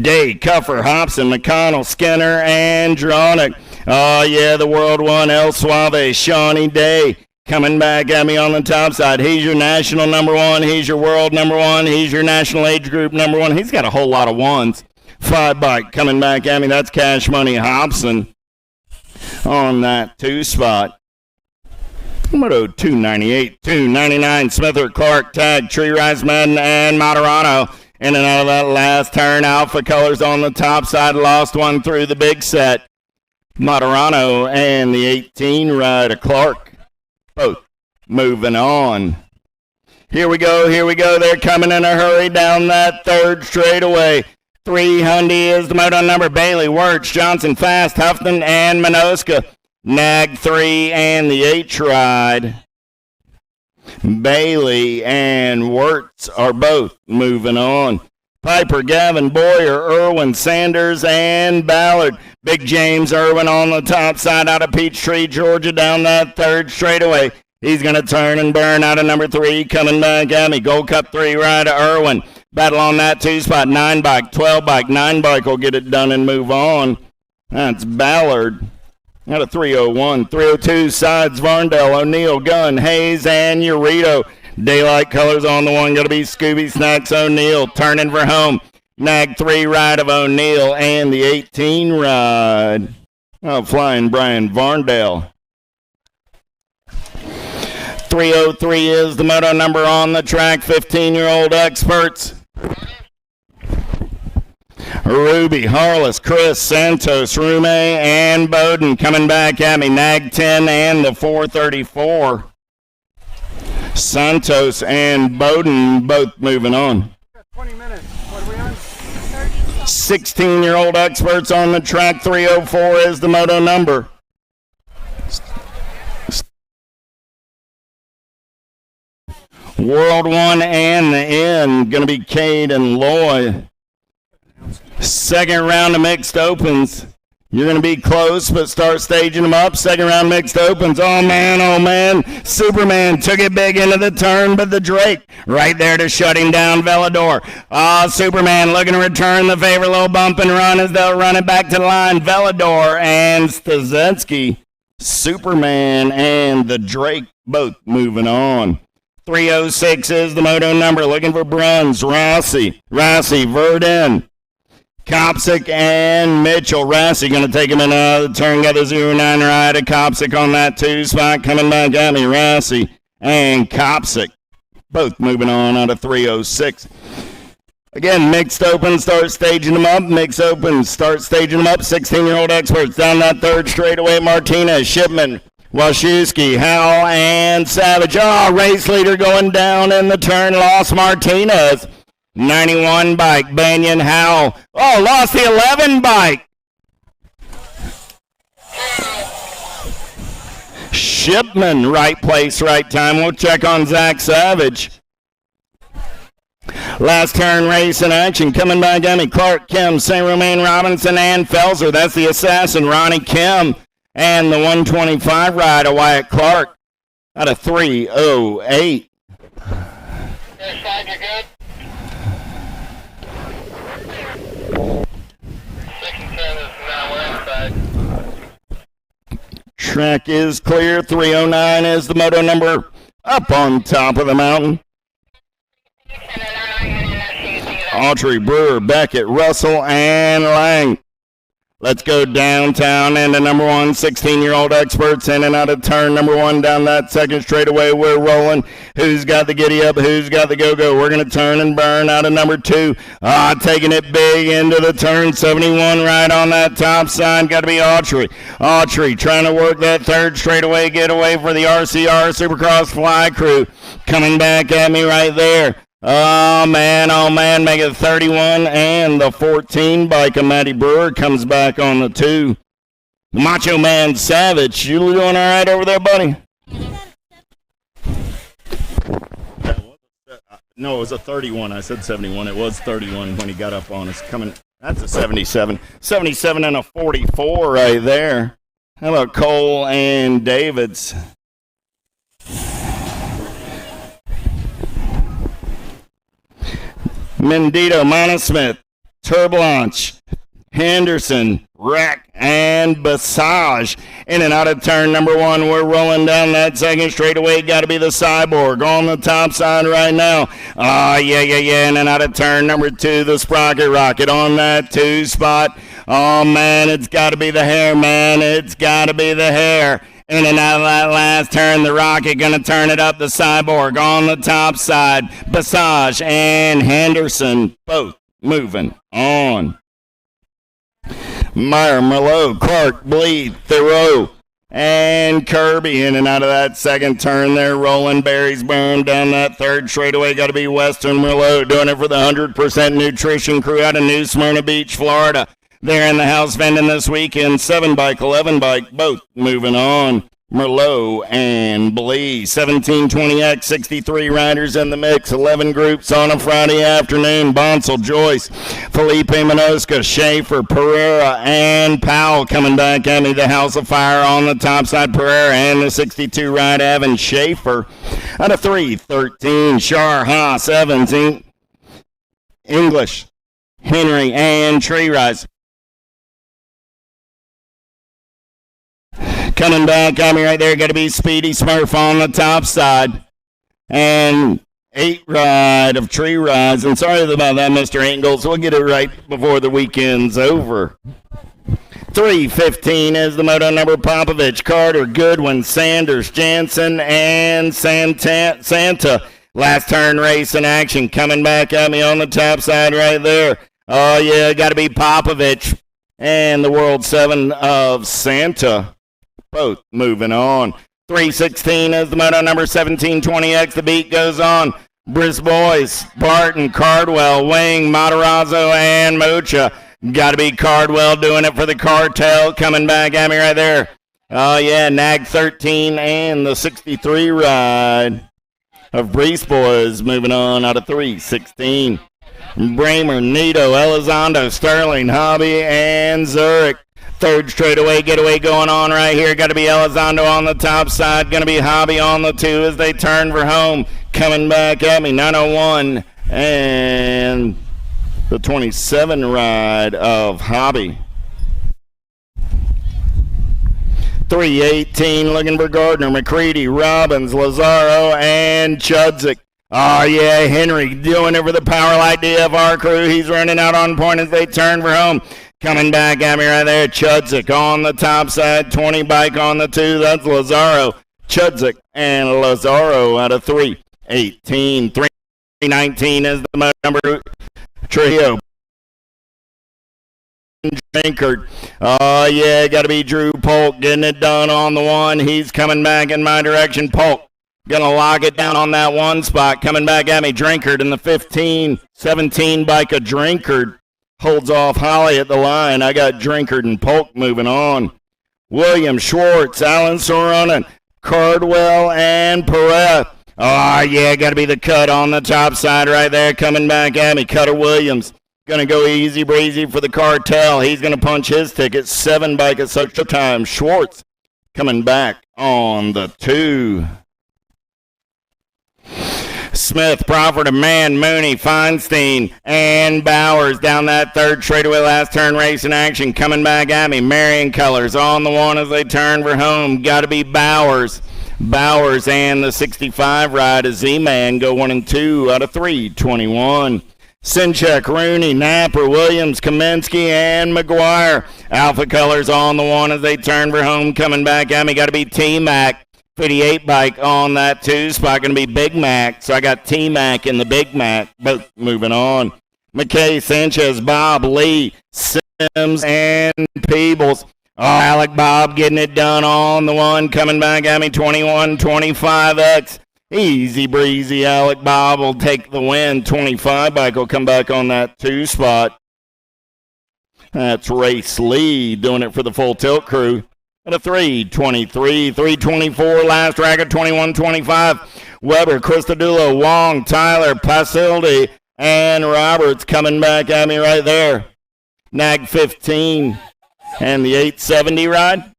Day, Cuffer, Hobson, McConnell, Skinner, and Dronick. Oh, yeah, the World 1, El Suave, Shawnee Day. Coming back at me on the top side. He's your national number 1. He's your world number 1. He's your national age group number 1. He's got a whole lot of 1s. 5-bike coming back at me. That's Cash Money Hobson on that 2 spot. Moto 298, 299, Smither, Clark, Tag, Tree Rise, Madden, and Moderano. In and out of that last turn. Alpha colors on the top side. Lost one through the big set. Moderano and the 18 rider Clark both moving on. Here we go. They're coming in a hurry down that third straightaway. 300 is the moto number. Bailey, Wirtz, Johnson, Fast, Huffman, and Minoska. Nag 3 and the H ride. Bailey and Wirtz are both moving on. Piper, Gavin, Boyer, Irwin, Sanders, and Ballard. Big James Irwin on the top side out of Peachtree, Georgia, down that third straightaway. He's going to turn and burn out of number 3, coming back at me. Gold Cup 3 rider Irwin. Battle on that 2 spot. 9-bike, 12-bike. 9-bike will get it done and move on. That's Ballard. Out of 301. 302 sides, Varndell, O'Neill, Gunn, Hayes, and Urito. Daylight colors on the 1. Going to be Scooby Snacks O'Neill. Turning for home. Nag 3 ride of O'Neill and the 18 ride. Oh, Flying Brian Varndell. 303 is the moto number on the track. 15-year-old experts. Ruby, Harless, Chris, Santos, Rume, and Bowden coming back at me. Nag 10 and the 434. Santos and Bowden both moving on. 20 minutes. What are we on? 16-year-old experts on the track. 304 is the moto number. World 1 and the N going to be Cade and Lloyd. Second round of mixed opens. You're going to be close, but start staging them up. Second round mixed opens. Oh, man. Superman took it big into the turn, but the Drake right there to shut him down, Velador. Superman looking to return the favor. Little bump and run as they'll run it back to the line. Velador and Stazensky. Superman and the Drake both moving on. 306 is the moto number. Looking for Bruns, Rossi, Verdun. Kopsic and Mitchell. Rassi going to take him in the turn. Got the 09 ride of Kopsic on that 2 spot. Coming back at me. Rassi and Kopsic both moving on out of 306. Again, mixed open, start staging them up. Mixed open, start staging them up. 16-year-old experts down that third straightaway. Martinez, Shipman, Washewski, Howell, and Savage. Race leader going down in the turn. Lost Martinez. 91 bike, Banyan, Howell. Lost the 11 bike. Shipman, right place, right time. We'll check on Zach Savage. Last turn race in action. Coming back at me. Clark, Kim, St. Romain, Robinson, and Felser. That's the assassin, Ronnie Kim. And the 125 ride of Wyatt Clark out of 3:08. Your side, you're good? 6 and 10 is now we're inside. Track is clear. 3:09 is the moto number up on top of the mountain. Autry, Brewer, Beckett, Russell, and Lang. Let's go downtown into number 1, 16-year-old experts in and out of turn number 1 down that second straightaway. We're rolling. Who's got the giddy up? Who's got the go-go? We're going to turn and burn out of number 2. Taking it big into the turn. 71 right on that top side. Got to be Autry. Autry trying to work that third straightaway getaway for the RCR Supercross Fly Crew. Coming back at me right there. Oh, man, make it 31, and the 14 bike of Matty Brewer comes back on the 2. The Macho Man Savage, you doing all right over there, buddy? No, it was a 31. I said 71. It was 31 when he got up on us. That's a 77. 77 and a 44 right there. How about Cole and Davids? Mendito, Monosmith, Turblanche, Henderson, Rack, and Basage. In and out of turn number 1, we're rolling down that second straightaway. Got to be the Cyborg on the top side right now. Yeah. In and out of turn number 2, the Sprocket Rocket on that 2 spot. Oh, man, it's got to be the hair, man. It's got to be the hair. In and out of that last turn, the Rocket going to turn it up. The Cyborg on the top side. Basage and Henderson both moving on. Meyer, Merlot, Clark, Bleed, Thoreau, and Kirby in and out of that second turn there. Rolling Berries Burn down that third straightaway. Got to be Western Merlot doing it for the 100% Nutrition Crew out of New Smyrna Beach, Florida. They're in the house vending this weekend. 7 bike, 11 bike, both moving on. Merlot and Blee. 1720X, 63 riders in the mix. 11 groups on a Friday afternoon. Bonsall, Joyce, Felipe Minoska, Schaefer, Pereira, and Powell coming back at me. The House of Fire on the top side. Pereira and the 62 ride, Evan Schaefer. Out of 3:13, Shar, Haas, Evans, English, Henry, and Tree Rise. Coming back at me right there, got to be Speedy Smurf on the top side. And 8 ride of Tree Rise. And sorry about that, Mr. Ingalls. We'll get it right before the weekend's over. 3:15 is the moto number. Popovich, Carter, Goodwin, Sanders, Jansen, and Santa. Last turn race in action. Coming back at me on the top side right there. Oh, yeah, got to be Popovich and the World 7 of Santa. Both moving on. 3:16 is the moto number. 1720X. The beat goes on. Brisbois, Barton, Cardwell, Wing, Matarazzo, and Mucha. Got to be Cardwell doing it for the cartel. Coming back at me right there. Oh, yeah, Nag 13 and the 63 ride of Brisbois moving on out of 3:16. Bramer, Nito, Elizondo, Sterling, Hobby, and Zurich. Third straightaway getaway going on right here. Got to be Elizondo on the top side. Going to be Hobby on the 2 as they turn for home. Coming back at me, 901 and the 27 ride of Hobby. 3:18 looking for Gardner, McCready, Robbins, Lazaro, and Chudzik. Oh, yeah, Henry doing it for the Powerlight DFR crew. He's running out on point as they turn for home. Coming back at me right there, Chudzik on the top side, 20 bike on the 2. That's Lazaro, Chudzik, and Lazaro out of 3:18. 3:19 is the number. Trio. Drinkard. Oh, yeah, got to be Drew Polk getting it done on the 1. He's coming back in my direction. Polk gonna lock it down on that 1 spot. Coming back at me, Drinkard in the 15-17 bike of Drinkard. Holds off Holly at the line. I got Drinkard and Polk moving on. William, Schwartz, Alan Soronin, Cardwell, and Perez. Oh, yeah, got to be the cut on the top side right there. Coming back at me, Cutter Williams. Gonna go easy breezy for the cartel. He's gonna punch his ticket. 7 bike at such a time. Schwartz coming back on the 2. Smith, Crawford, Man, Mooney, Feinstein, and Bowers down that third straightaway last turn racing action. Coming back at me. Marion Colors on the 1 as they turn for home. Got to be Bowers. Bowers and the 65 ride as Z-Man go 1 and 2 out of 3:21. Sinchek, Rooney, Napper, Williams, Kaminsky, and McGuire. Alpha Colors on the 1 as they turn for home. Coming back at me. Got to be T-Mac. 58 bike on that 2 spot. Going to be Big Mac. So I got T-Mac and the Big Mac. Both moving on. McKay, Sanchez, Bob, Lee, Sims, and Peebles. Oh, Alec Bob getting it done on the 1. Coming back at me. 21-25X. Easy breezy. Alec Bob will take the win. 25 bike will come back on that 2 spot. That's Race Lee doing it for the Full Tilt crew. At a 3:23, 3:24, last racket, 21-25. Weber, Christodoulou, Wong, Tyler, Pasildi, and Roberts coming back at me right there. Nag 15 and the 870 ride.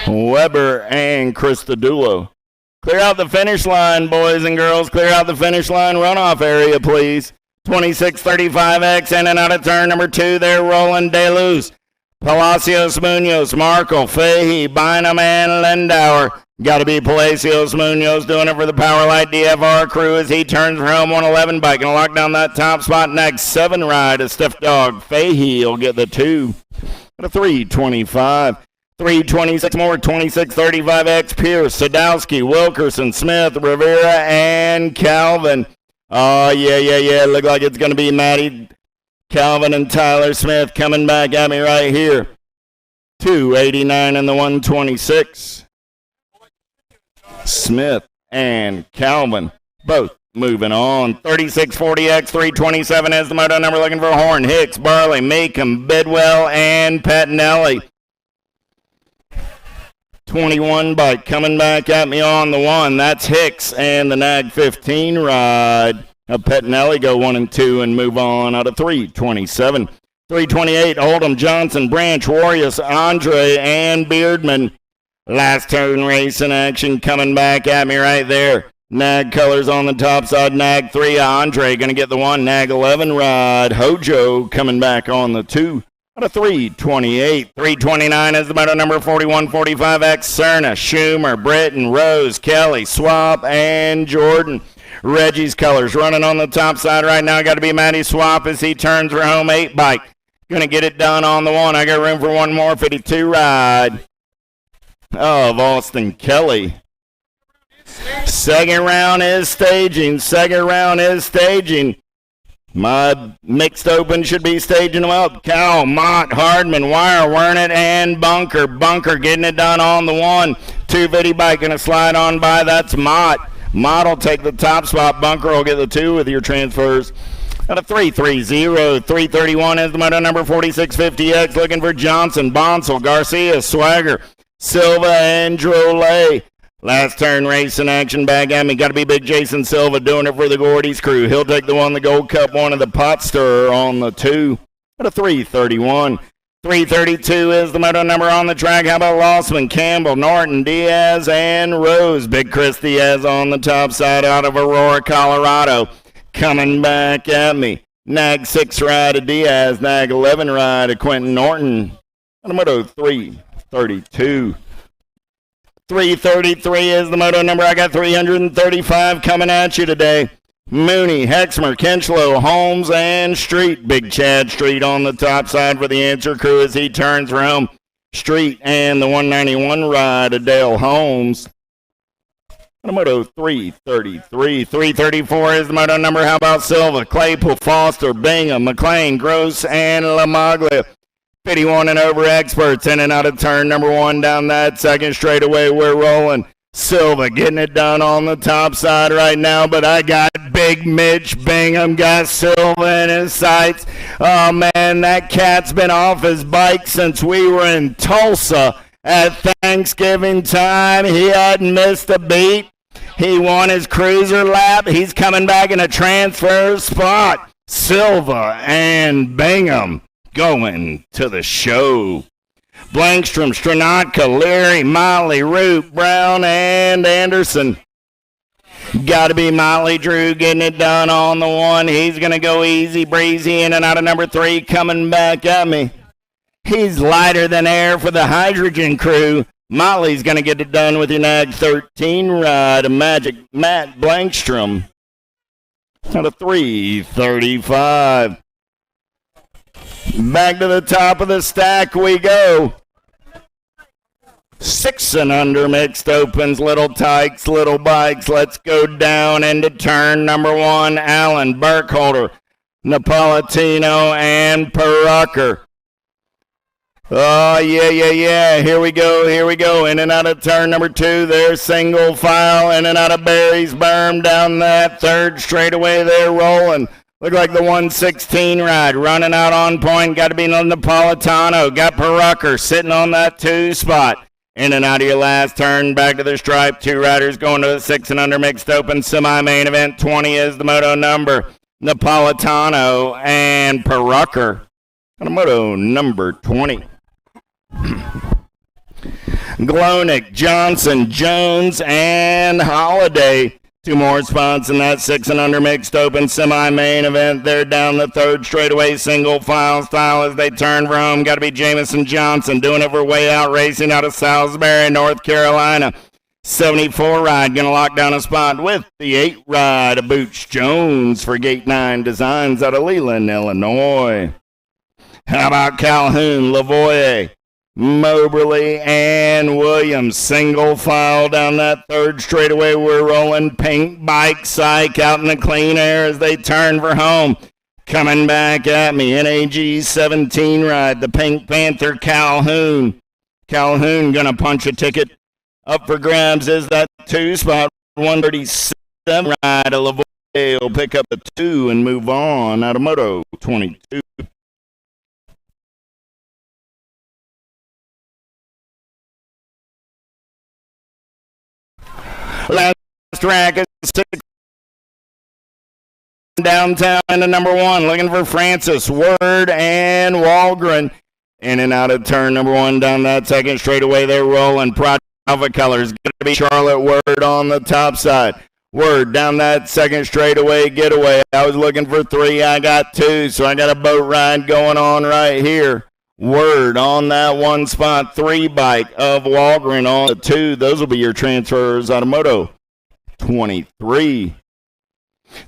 Weber and Christodoulou. Clear out the finish line, boys and girls. Clear out the finish line runoff area, please. 26-35X in and out of turn number 2. They're rolling DeLuz. Palacios, Munoz, Markle, Fahey, Bynum, and Lindauer. Got to be Palacios, Munoz doing it for the Powerlight DFR crew as he turns for home 111 bike. Going to lock down that top spot. Next 7 ride, a stiff dog. Fahey will get the 2. At a 3:25. 3:26 more, 26-35X, Pierce, Sadowski, Wilkerson, Smith, Rivera, and Calvin. Oh, yeah. Look like it's going to be Matty, Calvin, and Tyler Smith coming back at me right here. 289 and the 126. Smith and Calvin both moving on. 36-40X, 327 is the moto number. Looking for Horn, Hicks, Barley, Macomb, Bidwell, and Patinelli. 21 bike coming back at me on the 1. That's Hicks and the Nag 15 ride. Pettinelli go 1 and 2 and move on out of 3:27. 3:28, Oldham, Johnson, Branch, Warriors, Andre, and Beardman. Last turn race in action coming back at me right there. Nag Colors on the top side. Nag 3, Andre going to get the 1. Nag 11 ride. Hojo coming back on the 2. Out of 3:28, 3:29 is the moto number 41-45X. Cerna, Schumer, Britton, Rose, Kelly, Swap, and Jordan. Reggie's Colors running on the top side right now. Got to be Matty Swap as he turns for home 8 bike. Gonna get it done on the 1. I got room for 1 more. 52 ride of Austin Kelly. Second round is staging. My mixed open should be staging them up. Cal, Mott, Hardman, Wire, Wernet, and Bunker. Bunker getting it done on the 1. 250 bike going to slide on by. That's Mott. Mott will take the top spot. Bunker will get the 2 with your transfers. At a 3:30, 3:31 is the moto number 4650X. Looking for Johnson, Bonsall, Garcia, Swagger, Silva, and Drolet. Last turn race in action back at me. Got to be Big Jason Silva doing it for the Gordy's crew. He'll take the 1, the Gold Cup 1 of the Pot Stirrer on the 2. At a 3:31. 3:32 is the moto number on the track. How about Lossman, Campbell, Norton, Diaz, and Rose? Big Chris Diaz on the top side out of Aurora, Colorado. Coming back at me. Nag 6 ride of Diaz. Nag 11 ride of Quentin Norton. On the moto 3:32. 3:33 is the moto number. I got 335 coming at you today. Mooney, Hexmer, Kenchlow, Holmes, and Street. Big Chad Street on the top side for the Answer crew as he turns for home. Street and the 191 ride of Dale Holmes. On the moto 3:33. 3:34 is the moto number. How about Silva, Claypool, Foster, Bingham, McLean, Gross, and LaMaglia. 51 and over experts in and out of turn number 1 down that second straightaway. We're rolling. Silva getting it done on the top side right now, but I got Big Mitch Bingham, got Silva in his sights. Oh, man, that cat's been off his bike since we were in Tulsa. At Thanksgiving time, he hadn't missed a beat. He won his cruiser lap. He's coming back in a transfer spot. Silva and Bingham going to the show. Blankstrom, Stranatka, Leary, Molly, Root, Brown, and Anderson. Got to be Molly Drew getting it done on the one. He's going to go easy breezy in and out of number 3, coming back at me. He's lighter than air for the hydrogen crew. Molly's going to get it done with your Nag 13 ride. Magic Matt Blankstrom. Out of 3:35. Back to the top of the stack we go. 6 and under mixed opens, little tykes, little bikes. Let's go down into turn number 1. Allen, Burkholder, Napolitano, and Perucker. Oh, yeah. Here we go. In and out of turn number 2. They're single file. In and out of Barry's berm. Down that third straightaway. They're rolling. Look like the 116 ride. Running out on point. Got to be Napolitano. Got Perucker sitting on that 2 spot. In and out of your last turn. Back to the stripe. 2 riders going to the 6 and under mixed open semi-main event. 20 is the moto number. Napolitano and Perucker. On a moto number 20. Glonick, Johnson, Jones, and Holiday. 2 more spots in that 6 and under mixed open semi-main event. They're down the third straightaway single file style as they turn for home. Got to be Jamison Johnson doing it for Way Out Racing out of Salisbury, North Carolina. 74 ride going to lock down a spot with the 8 ride of Boots Jones for Gate 9 Designs out of Leland, Illinois. How about Calhoun, Lavoie, Moberly, and Williams? Single file down that third straightaway. We're rolling. Pink Bike Psych out in the clean air as they turn for home. Coming back at me, NAG 17 ride, the Pink Panther Calhoun. Calhoun going to punch a ticket. Up for grabs is that 2 spot. 137 ride. Lavoie will pick up the 2 and move on out of Moto 22. Last track is 6 downtown into number 1. Looking for Francis, Word, and Walgren. In and out of turn number 1 down that second straightaway. They're rolling. Project Alpha Colors. Going to be Charlotte Word on the top side. Word down that second straightaway getaway. I was looking for 3. I got 2, so I got a boat ride going on right here. Word on that 1 spot. 3 bike of Walgren on the 2. Those will be your transfers out of Moto 23.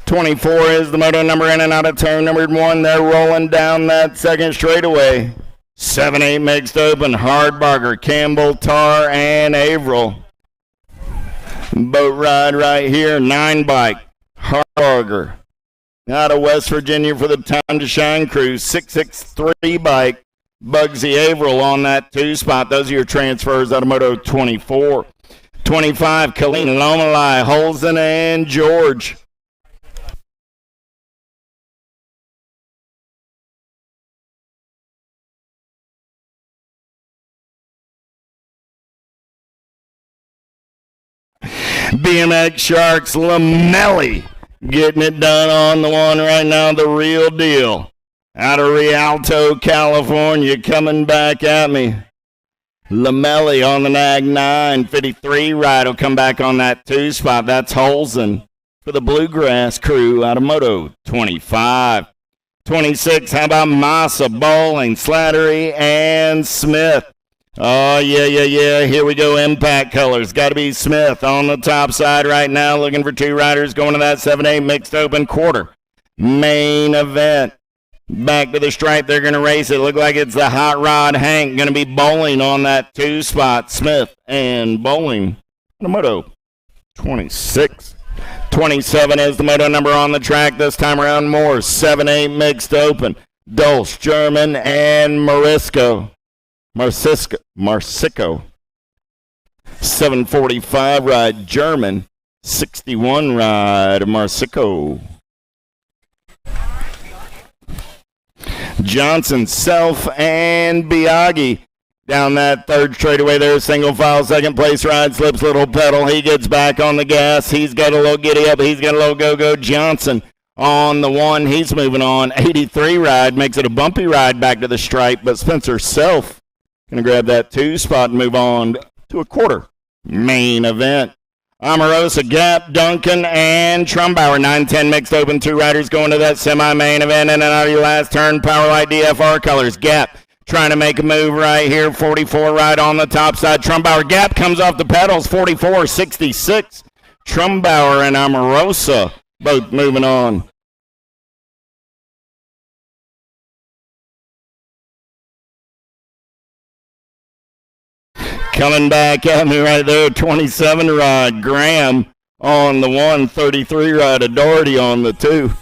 24 is the moto number in and out of turn number 1. They're rolling down that second straightaway. 7-8 mixed open. Hardbarger, Campbell, Tar, and Averill. Boat ride right here. 9 bike. Hardbarger. Out of West Virginia for the Time to Shine crew. 663 bike. Bugsy Averill on that 2 spot. Those are your transfers out of Moto 24. 25, Colleen Lomalai, Holzen, and George. BMX Sharks, Lamelli getting it done on the one right now, the real deal. Out of Rialto, California, coming back at me. Lamelli on the Nag 953 ride will come back on that 2 spot. That's Holzen for the Bluegrass crew out of Moto 25. 26, how about Massa, Bowling, Slattery, and Smith? Oh, yeah. Here we go. Impact Colors. Got to be Smith on the top side right now. Looking for 2 riders going to that 7-8 mixed open quarter. Main event. Back to the stripe. They're going to race it. Look like it's the Hot Rod Hank. Going to be Bowling on that 2 spot. Smith and Bowling. The Moto 26. 27 is the moto number on the track. This time around more. 7-8 mixed open. Dulce, German, and Marsico. 745 ride German. 61 ride Marsico. Johnson, Self, and Biaggi. Down that third straightaway there, single file, second place ride, slips little pedal. He gets back on the gas. He's got a little giddy up. He's got a little go-go. Johnson on the one. He's moving on. 83 ride, makes it a bumpy ride back to the stripe, but Spencer Self going to grab that 2 spot and move on to a quarter main event. Omarosa, Gap, Duncan, and Trumbauer. 9-10 mixed open. 2 riders going to that semi-main event. And out of your last turn, Powerlight DFR colors. Gap trying to make a move right here. 44 right on the top side. Trumbauer. Gap comes off the pedals. 44-66. Trumbauer and Omarosa both moving on. Coming back at me right there, 27 ride, Graham on the 1, 33 ride, Doherty on the 2.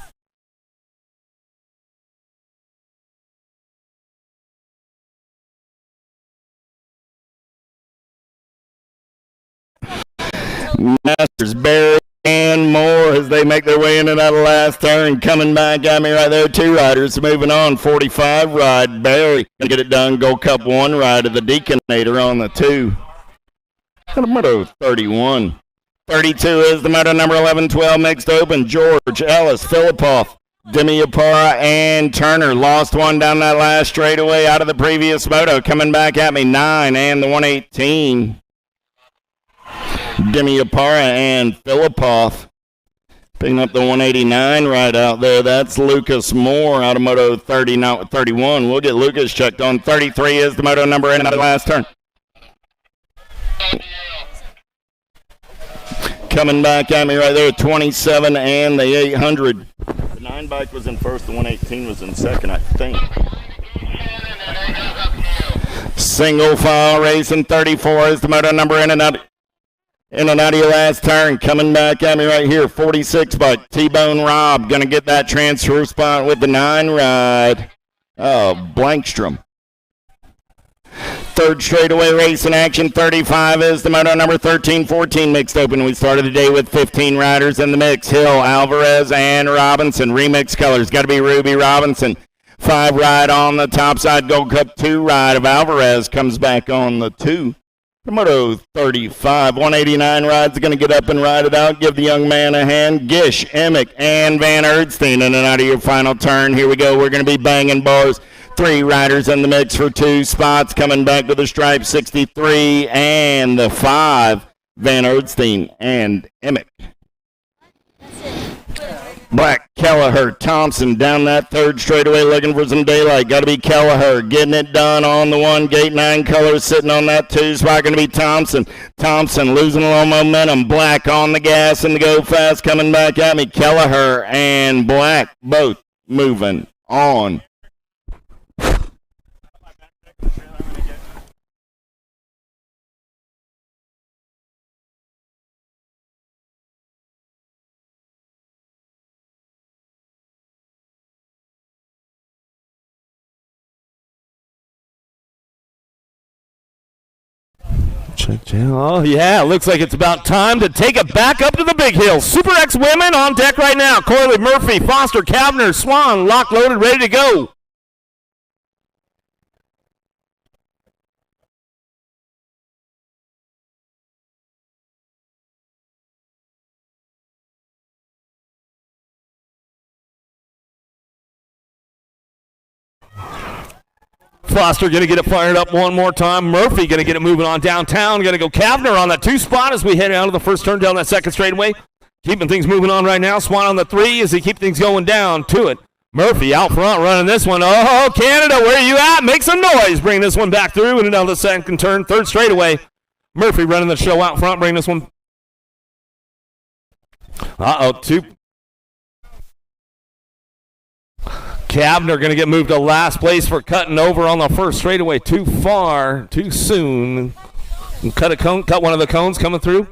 Masters, Barry, and Moore as they make their way in and out of last turn. Coming back at me right there, 2 riders moving on. 45 ride, Barry. Gonna get it done, Gold Cup 1 ride of the Deaconator on the 2. And a Moto 31. 32 is the Moto number 11-12 mixed open. George, Ellis, Filipoff, Demi Apara, and Turner. Lost one down that last straightaway out of the previous Moto. Coming back at me, 9 and the 118. Demi Apara and Filipoff. Picking up the 189 right out there. That's Lucas Moore out of Moto 31. We'll get Lucas checked on. 33 is the Moto number in the last turn. Coming back at me right there, 27 and the 800. The 9 bike was in first, the 118 was in second, I think. Single file racing, 34 is the Moto number in and out of your last turn. Coming back at me right here, 46 bike. T-Bone Rob going to get that transfer spot with the 9 ride. Oh, Blankstrom. Third straightaway race in action, 35 is the Moto number 13-14 mixed open. We started the day with 15 riders in the mix. Hill, Alvarez, and Robinson. Remix colors, got to be Ruby Robinson. 5 ride on the top side. Gold Cup 2 ride of Alvarez comes back on the 2. The Moto 35, 189 rides, going to get up and ride it out. Give the young man a hand. Gish, Emick, and Van Erdstein in and out of your final turn. Here we go. We're going to be banging bars. 3 riders in the mix for 2 spots. Coming back to the stripe, 63 and the 5. Van Erdstein and Emick. Black, Kelleher, Thompson down that third straightaway looking for some daylight. Got to be Kelleher getting it done on the 1. Gate 9 colors sitting on that 2 spot. Going to be Thompson. Thompson losing a little momentum. Black on the gas and the go fast coming back at me. Kelleher and Black both moving on. Oh, yeah, looks like it's about time to take it back up to the big hill. Super X women on deck right now. Corley, Murphy, Foster, Kavner, Swan, locked, loaded, ready to go. Foster going to get it fired up one more time. Murphy going to get it moving on downtown. Going to go Kavner on that 2 spot as we head out of the first turn down that second straightaway. Keeping things moving on right now. Swan on the 3 as they keep things going down to it. Murphy out front running this one. Oh, Canada, where are you at? Make some noise. Bring this one back through and another second turn. Third straightaway. Murphy running the show out front. Bring this one. Uh-oh, 2. Kavner going to get moved to last place for cutting over on the first straightaway. Too far, too soon. Cut one of the cones coming through.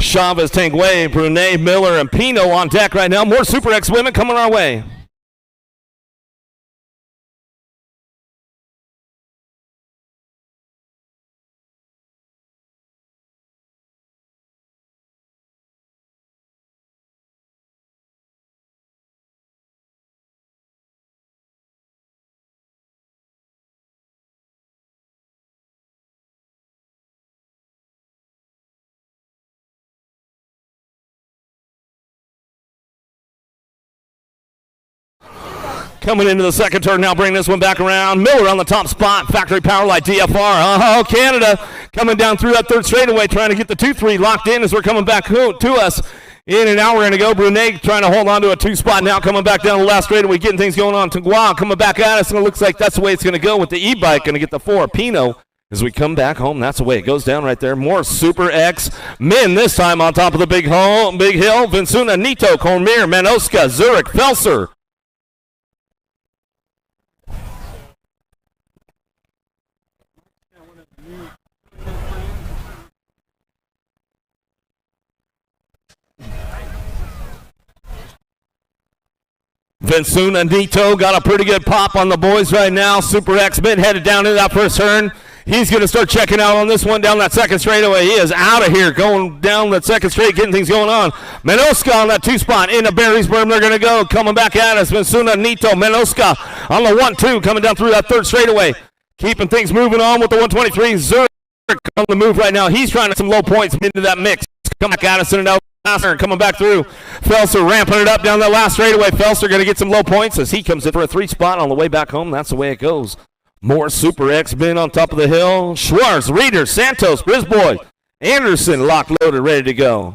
Chavez, Tanguay, Brunet, Miller, and Pino on deck right now. More Super X women coming our way. Coming into the second turn now, bring this one back around. Miller on the top spot, Factory Power Light DFR. Oh, Canada coming down through that third straightaway, trying to get the 2-3 locked in as we're coming back to us. In and out, we're going to go. Brunet trying to hold on to a 2 spot now, coming back down the last straightaway, getting things going on. Tangua coming back at us, and it looks like that's the way it's going to go with the e-bike. Going to get the 4. Pino as we come back home. That's the way it goes down right there. More Super X men this time on top of the big hill. Vincuna, Nito, Cormier, Manoska, Zurich, Felser. Vincuna Nito got a pretty good pop on the boys right now. Super X-Men headed down into that first turn. He's going to start checking out on this one down that second straightaway. He is out of here, going down that second straight, getting things going on. Menoska on that 2 spot into Barrysburg. They're going to go, coming back at us. Vincuna Nito, Menoska on the 1-2, coming down through that third straightaway. Keeping things moving on with the 123. Zurich on the move right now. He's trying to get some low points into that mix. Come back at us in and out. Coming back through. Felser ramping it up down that last straightaway. Felser going to get some low points as he comes in for a 3 spot on the way back home. That's the way it goes. More Super X-Men on top of the hill. Schwartz, Reeder, Santos, Brisboy, Anderson locked, loaded, ready to go.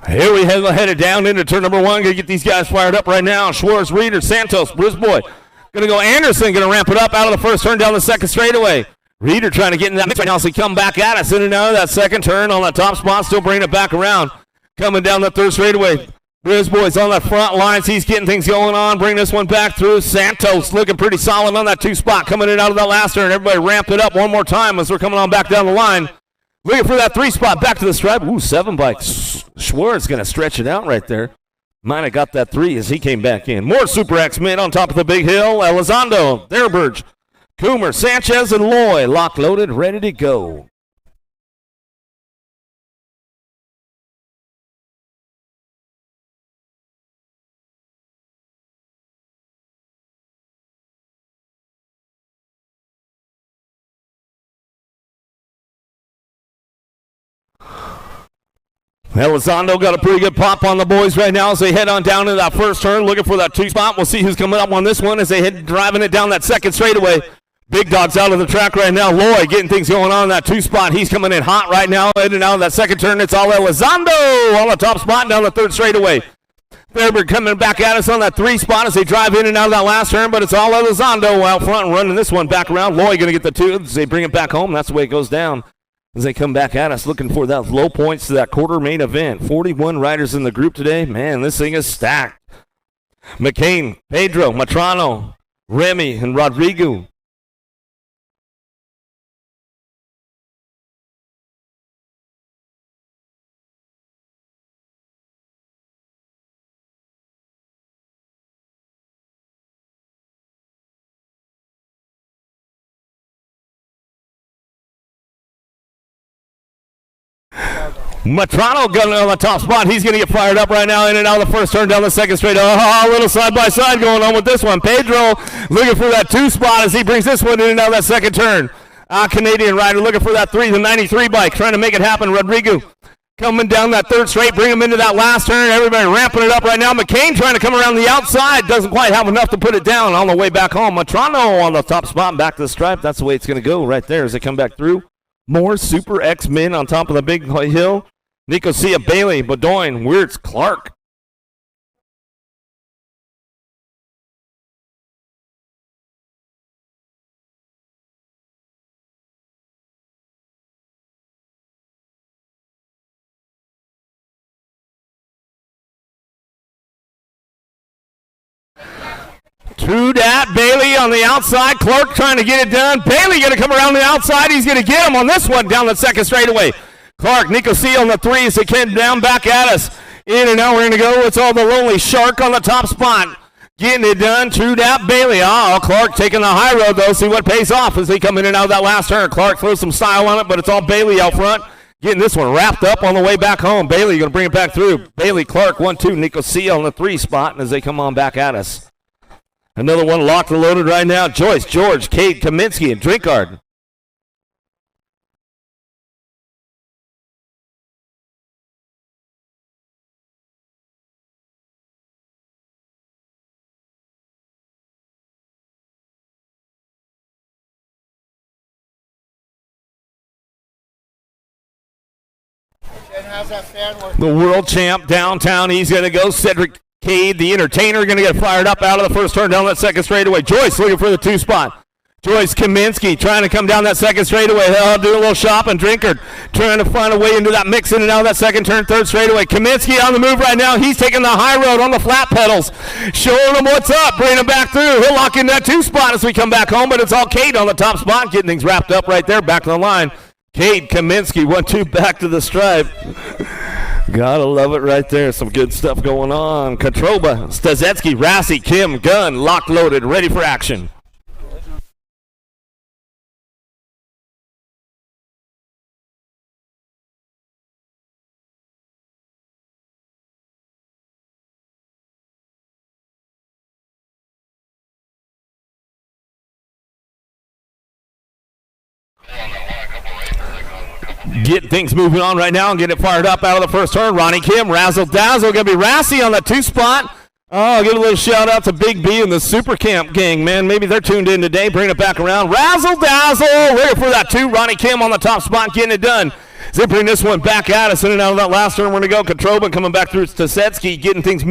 Here we headed down into turn number 1. Going to get these guys fired up right now. Schwartz, Reeder, Santos, Brisboy. Going to go Anderson. Going to ramp it up out of the first turn down the second straightaway. Reeder trying to get in that mix right now, so he come back at us in and out of that second turn on that top spot. Still bringing it back around. Coming down the third straightaway. Brisboy's on the front lines. He's getting things going on. Bring this one back through. Santos looking pretty solid on that 2 spot. Coming in out of that last turn. Everybody ramp it up one more time as we're coming on back down the line. Looking for that 3 spot back to the stripe. Ooh, 7 bikes. Schwartz going to stretch it out right there. Might have got that 3 as he came back in. More Super X-Men on top of the big hill. Elizondo, Derberge, Coomer, Sanchez, and Loy. Lock loaded, ready to go. Elizondo got a pretty good pop on the boys right now as they head on down to that first turn, looking for that 2 spot. We'll see who's coming up on this one as they head driving it down that second straightaway. Big Dog's out of the track right now. Loy getting things going on that 2 spot. He's coming in hot right now, heading out of that second turn. It's all Elizondo on the top spot down the third straightaway. Fairburg coming back at us on that 3 spot as they drive in and out of that last turn, but it's all Elizondo out front and running this one back around. Loy going to get the 2 as they bring it back home. That's the way it goes down. As they come back at us looking for that low points to that quarter main event. 41 riders in the group today. Man, this thing is stacked. McCain, Pedro, Matrano, Remy, and Rodrigo. Matrano going on the top spot. He's going to get fired up right now in and out of the first turn down the second straight. Oh, a little side-by-side going on with this one. Pedro looking for that 2 spot as he brings this one in and out of that second turn. Canadian rider looking for that 3, the 93 bike, trying to make it happen. Rodrigo coming down that third straight, bring him into that last turn. Everybody ramping it up right now. McCain trying to come around the outside. Doesn't quite have enough to put it down on the way back home. Matrano on the top spot, back to the stripe. That's the way it's going to go right there as they come back through. More Super X-Men on top of the big hill. Nicosia, Bailey, Bedoin, Wirtz, Clark. True that. Bailey on the outside. Clark trying to get it done. Bailey going to come around the outside. He's going to get him on this one down the second straightaway. Clark, Nicosia on the 3 as they came down back at us. In and out, we're going to go. It's all the Lonely Shark on the top spot. Getting it done. True that. Bailey. Oh, Clark taking the high road, though. See what pays off as they come in and out of that last turn. Clark throws some style on it, but it's all Bailey out front. Getting this one wrapped up on the way back home. Bailey going to bring it back through. Bailey, Clark, 1-2. Nicosia on the 3 spot as they come on back at us. Another one locked and loaded right now. Joyce, George, Kate, Kaminsky, and Drinkard. How's that fan working? The world champ downtown. He's going to go. Cedric Cade, the entertainer, going to get fired up out of the first turn down that second straightaway. Joyce looking for the 2 spot. Joyce Kaminsky trying to come down that second straightaway. Do a little shop and Drinkard trying to find a way into that mix in and out of that second turn, third straightaway. Kaminsky on the move right now. He's taking the high road on the flat pedals. Showing him what's up. Bringing him back through. He'll lock in that 2 spot as we come back home, but it's all Cade on the top spot, getting things wrapped up right there. Back to the line. Cade Kaminsky, 1-2 back to the stripe. Gotta love it right there. Some good stuff going on. Katroba, Stacyc, Rassi, Kim, Gunn, locked, loaded, ready for action. Get things moving on right now and get it fired up out of the first turn. Ronnie Kim, Razzle Dazzle, going to be Rassi on the 2 spot. Oh, give a little shout out to Big B and the Super Camp gang, man. Maybe they're tuned in today. Bring it back around. Razzle Dazzle, ready for that 2. Ronnie Kim on the top spot, getting it done. As they bring this one back at us in and out of that last turn, we're going to go. Katroba coming back through Stacyc, getting things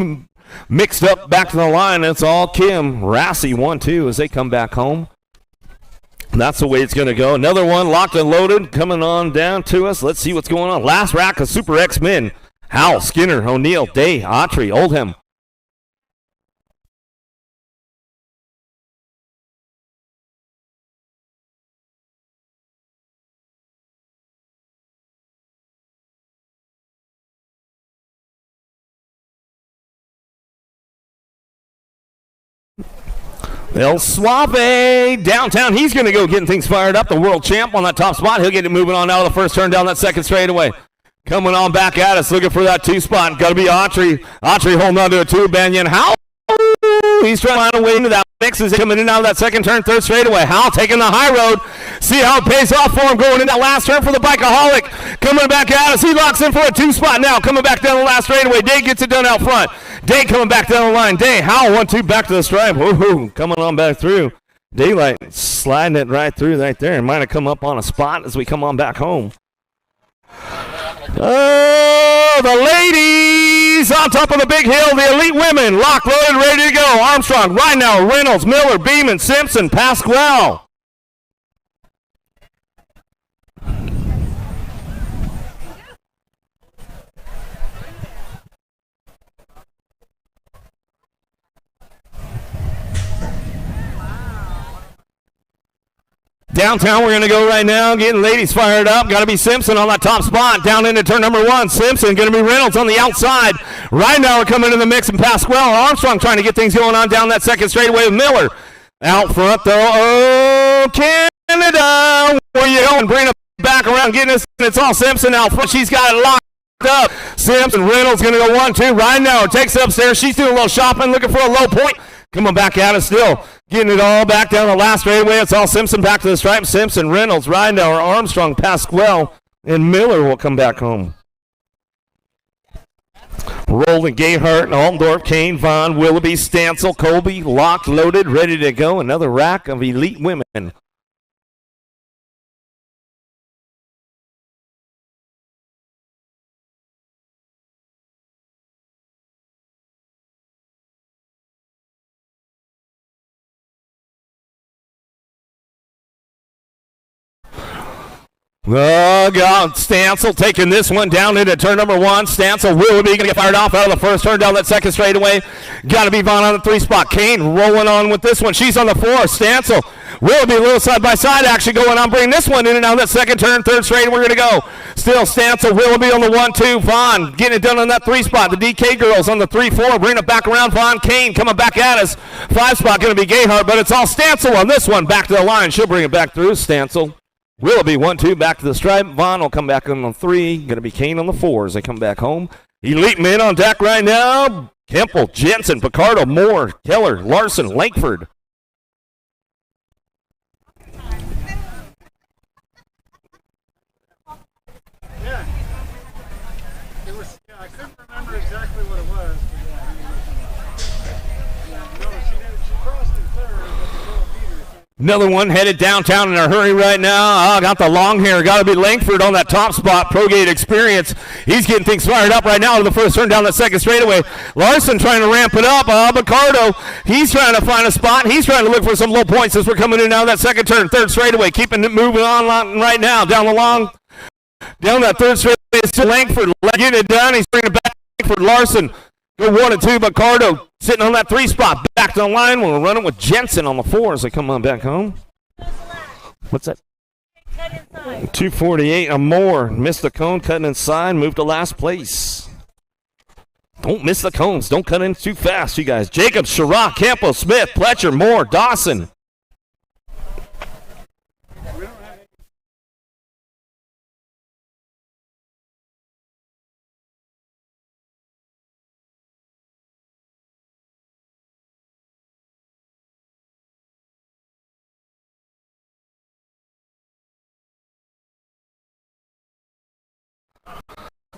mixed up back to the line. It's all Kim. Rassi 1-2 as they come back home. That's the way it's going to go. Another one locked and loaded coming on down to us. Let's see what's going on. Last rack of Super X-Men. Howell, Skinner, O'Neill, Day, Autry, Oldham. El Suave downtown. He's going to go getting things fired up. The world champ on that top spot. He'll get it moving on out of the first turn down that second straightaway. Coming on back at us, looking for that 2 spot. Got to be Autry. Autry holding on to a 2. Banyan Howell. He's trying to find a way into that mix as he's coming in and out of that second turn, third straightaway. Howell taking the high road. See how it pays off for him going in that last turn for the Bikeaholic. Coming back at us. He locks in for a 2 spot now. Coming back down the last straightaway. Day gets it done out front. Day coming back down the line. Day, Howell 1-2 back to the stripe. Woohoo, coming on back through. Daylight sliding it right through right there. Might have come up on a spot as we come on back home. Oh, the ladies on top of the big hill. The elite women locked, loaded, ready to go. Armstrong, Reinauer, Reynolds, Miller, Beeman, Simpson, Pasquale. Downtown, we're going to go right now, getting ladies fired up. Got to be Simpson on that top spot. Down into turn number 1. Simpson going to be Reynolds on the outside. Right now, we're coming in the mix, and Pasquale Armstrong trying to get things going on down that second straightaway with Miller. Out front, though. Oh, Canada. Where you going? Bring it back around, getting us. It's all Simpson out front. She's got it locked up. Simpson, Reynolds going to go 1-2. Right now, takes it upstairs. She's doing a little shopping, looking for a low point. Coming back at us still. Getting it all back down the last straightaway. It's all Simpson back to the stripe. Simpson, Reynolds, Reinauer, Armstrong, Pasquale, and Miller will come back home. Roland, Gayhart, Altendorf, Kane, Vaughn, Willoughby, Stancil, Colby, locked, loaded, ready to go. Another rack of elite women. Oh, God. Stancil taking this one down into turn number 1. Stancil will be going to get fired off out of the first turn down that second straightaway. Got to be Vaughn on the 3 spot. Kane rolling on with this one. She's on the 4. Stancil will be a little side-by-side action going on. Bring this one in and out of that second turn, third straight. We're going to go. Still Stancil will be on the 1-2. Vaughn getting it done on that 3 spot. The DK girls on the 3-4. Bring it back around. Vaughn, Kane coming back at us. 5 spot going to be Gayhart, but it's all Stancil on this one. Back to the line. She'll bring it back through. Stancil. Willoughby 1-2 back to the stripe. Vaughn will come back on the 3. Going to be Kane on the 4 as they come back home. Elite men on deck right now. Kemple, Jensen, Picardo, Moore, Keller, Larson, Lankford. Yeah. It was, yeah, I couldn't remember exactly what it was, but yeah. No, she crossed in third, but the little beater. Another one headed downtown in a hurry right now. Got the long hair. Got to be Lankford on that top spot. ProGate experience. He's getting things fired up right now to the first turn down that second straightaway. Larson trying to ramp it up. Picardo, he's trying to find a spot. He's trying to look for some low points as we're coming in now that second turn. Third straightaway. Keeping it moving on right now. Down that third straightaway. It's to Lankford. Getting it done. He's bringing it back. Lankford, Larson. Go 1 and 2. Picardo sitting on that 3 spot. Back to the line. We'll run it with Jensen on the 4 as they come on back home. What's that? 248 or more. Missed the cone, cutting inside. Moved to last place. Don't miss the cones. Don't cut in too fast, you guys. Jacobs, Sherrod, Campo, Smith, Pletcher, Moore, Dawson.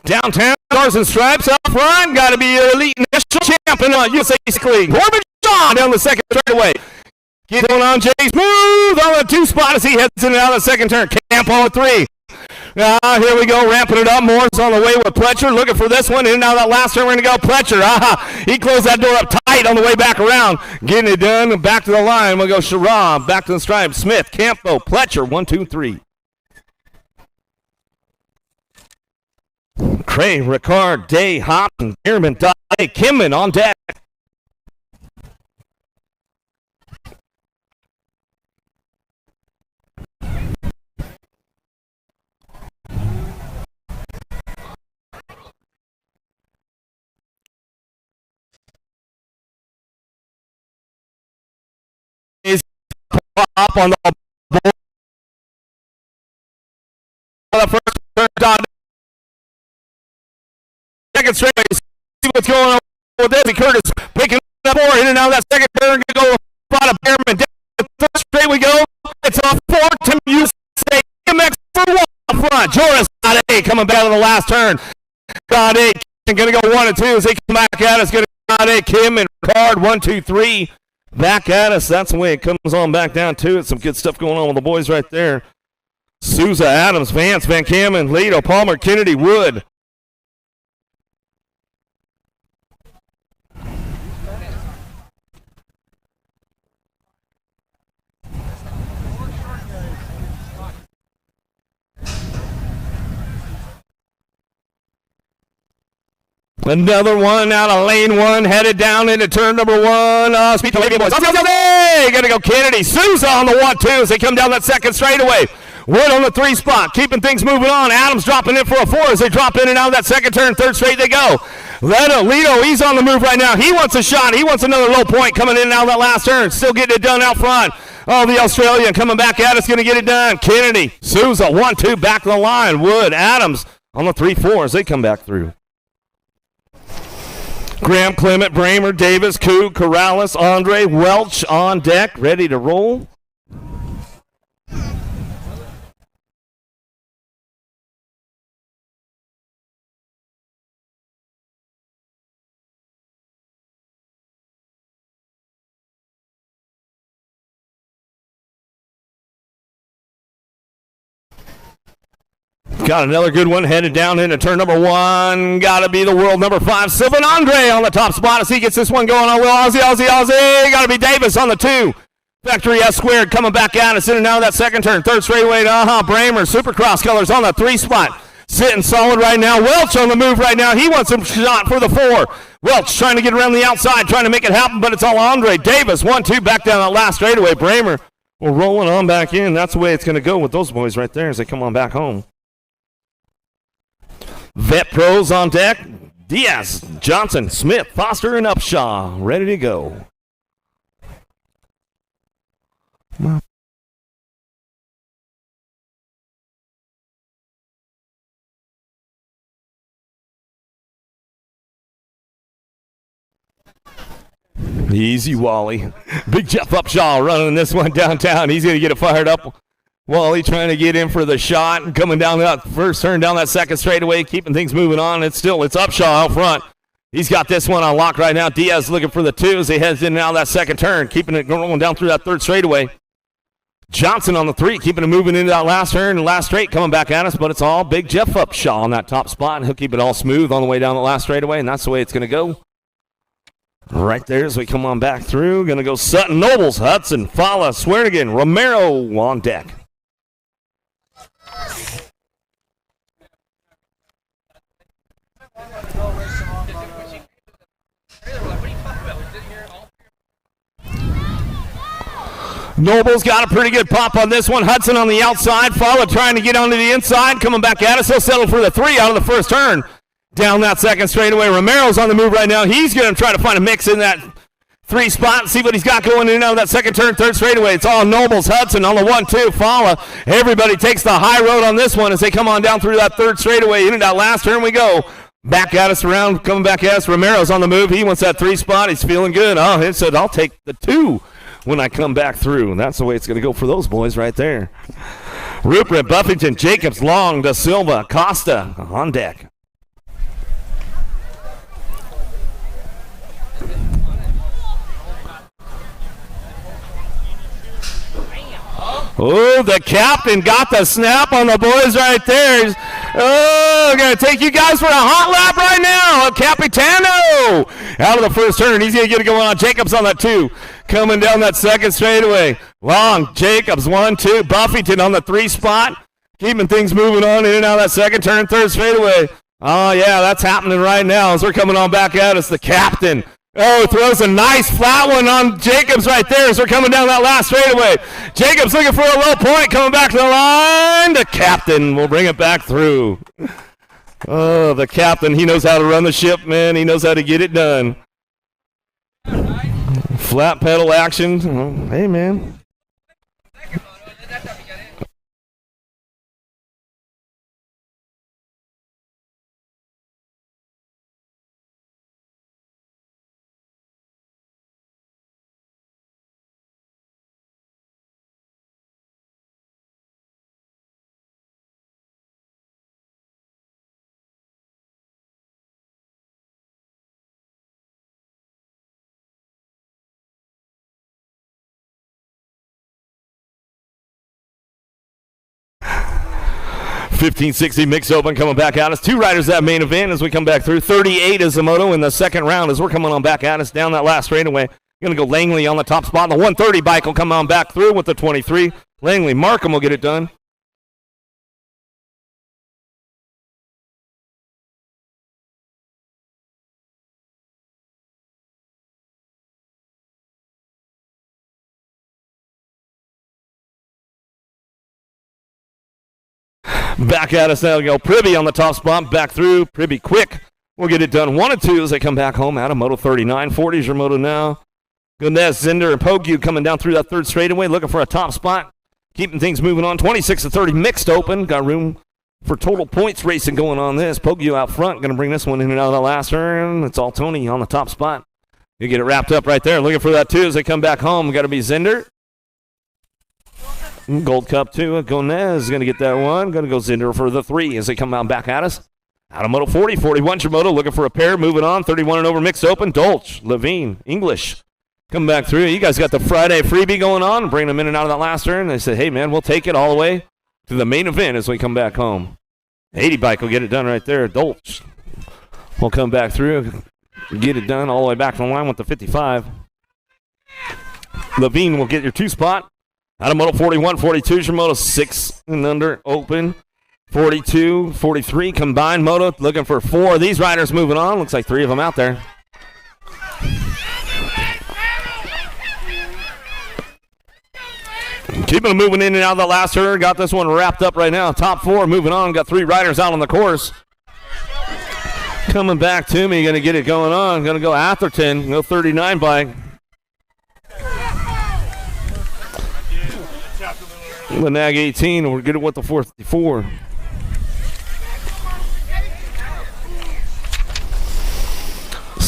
Downtown, Stars and Stripes up front. Got to be your elite national champion on USA League. Corbin Shaw down the second straightaway. Get going on Jay Smooth on the 2 spot as he heads in and out of the second turn. Campo at 3. Here we go, ramping it up. Moore's on the way with Pletcher. Looking for this one. In and out of that last turn, we're going to go Pletcher. He closed that door up tight on the way back around. Getting it done. Back to the line. We'll go Sherrod. Back to the stripe. Smith, Campo, Pletcher. 1, 2, 3. Cray, Ricard, Day, Hopkins, Bierman, Day, Kimman on deck. Is up on the board. The first turn, second straight. See what's going on with this. Curtis picking up more in and out of that second turn. Going to go spot of Behrman. Third straight we go. It's a 4 to USA BMX for 1 up front. Joris got 8 coming back to the last turn. Got 8. Going to go 1 and 2 as they come back at us. Going to got 8. Kim and Card 1, 2, 3. Back at us. That's the way it comes on back down to it. Some good stuff going on with the boys right there. Souza, Adams, Vance, Van Kamen, Leto, Palmer, Kennedy, Wood. Another one out of lane 1, headed down into turn number 1. Speed to Lady Boys. Gonna go Kennedy. Souza on the 1-2 as they come down that second straightaway. Wood on the 3 spot, keeping things moving on. Adams dropping in for a 4 as they drop in and out of that second turn. Third straight they go. Leto, he's on the move right now. He wants a shot. He wants another low point coming in and out of that last turn. Still getting it done out front. Oh, the Australian coming back at us, going to get it done. Kennedy, Souza, 1-2, back to the line. Wood, Adams on the 3-4 as they come back through. Graham, Clement, Bramer, Davis, Coog, Corrales, Andre, Welch on deck, ready to roll. Got another good one headed down into turn number 1. Got to be the world number 5, Sylvan Andre on the top spot as he gets this one going on. Aussie. Got to be Davis on the 2. Factory S squared coming back out and sitting down to that second turn. Third straightaway to Bramer. Supercross colors on the 3 spot. Sitting solid right now. Welch on the move right now. He wants a shot for the 4. Welch trying to get around the outside, trying to make it happen, but it's all Andre. Davis, 1-2, back down that last straightaway. Bramer will rolling on back in. That's the way it's going to go with those boys right there as they come on back home. Vet pros on deck. Diaz, Johnson, Smith, Foster, and Upshaw ready to go. Easy, Wally. Big Jeff Upshaw running this one downtown. He's going to get it fired up. Wally trying to get in for the shot and coming down that first turn, down that second straightaway, keeping things moving on. It's Upshaw out front. He's got this one on lock right now. Diaz looking for the two as he heads in and out of that second turn, keeping it going down through that third straightaway. Johnson on the three, keeping it moving into that last turn and last straight, coming back at us, but it's all Big Jeff Upshaw on that top spot, and he'll keep it all smooth on the way down the last straightaway, and that's the way it's going to go. Right there as we come on back through. Going to go Sutton, Nobles, Hudson, Fala, Swearigan, Romero on deck. Noble's got a pretty good pop on this one. Hudson on the outside. Fala trying to get onto the inside. Coming back at us. He'll settle for the three out of the first turn. Down that second straightaway. Romero's on the move right now. He's going to try to find a mix in that three spot and see what he's got going in and out of that second turn, third straightaway. It's all Nobles. Hudson on the 1-2. Fala. Everybody takes the high road on this one as they come on down through that third straightaway. In and out last turn we go. Back at us around. Coming back at us. Romero's on the move. He wants that three spot. He's feeling good. Oh, he said, I'll take the two when I come back through. And that's the way it's going to go for those boys right there. Rupert, Buffington, Jacobs, Long, Da Silva, Costa on deck. Oh, the captain got the snap on the boys right there. Oh, going to take you guys for a hot lap right now. El Capitano out of the first turn. He's going to get it going on. Jacobs on that two. Coming down that second straightaway. Long, Jacobs, 1-2. Buffington on the three spot. Keeping things moving on in and out of that second turn, third straightaway. Oh, yeah, that's happening right now as we're coming on back at us. The captain. Oh, throws a nice flat one on Jacobs right there as we're coming down that last straightaway. Jacobs looking for a low point, coming back to the line. The captain will bring it back through. Oh, the captain, he knows how to run the ship, man. He knows how to get it done. Flat pedal action. Oh, hey, man. $15.60 mixed open coming back at us. Two riders that main event as we come back through. 38 is the Moto in the second round as we're coming on back at us down that last straightaway. Going to go Langley on the top spot. The 130 bike will come on back through with the 23. Langley, Markham will get it done. Back at us now. We go Pribby on the top spot. Back through. Pribby quick. We'll get it done. 1 and 2 as they come back home out of Moto 39. 40 is your Moto now. Gunez, Zinder, and Pogue coming down through that third straightaway. Looking for a top spot. Keeping things moving on. 26-30 mixed open. Got room for total points racing going on this. Pogue out front. Going to bring this one in and out of the last turn. It's all Tony on the top spot. You get it wrapped up right there. Looking for that 2 as they come back home. Got to be Zinder. Gold Cup 2. Gonez is going to get that one. Going to go Zinder for the 3 as they come out back at us. Out of Moto 40. 41 your Moto. Looking for a pair. Moving on. 31 and over mixed open. Dolch, Levine, English. Come back through. You guys got the Friday freebie going on. Bring them in and out of that last turn. They said, hey, man, we'll take it all the way to the main event as we come back home. 80 bike will get it done right there. Dolch will come back through. Get it done all the way back to the line with the 55. Levine will get your 2 spot. Out of Moto 41, 42 is your Moto 6 and under open. 42, 43 combined Moto. Looking for 4 of these riders moving on. Looks like 3 of them out there. Keeping them moving in and out of the last turn. Got this one wrapped up right now. Top 4 moving on. Got 3 riders out on the course. Coming back to me. Going to get it going on. Going to go Atherton. Go 39 bike. Lanag 18, we're good with the 454.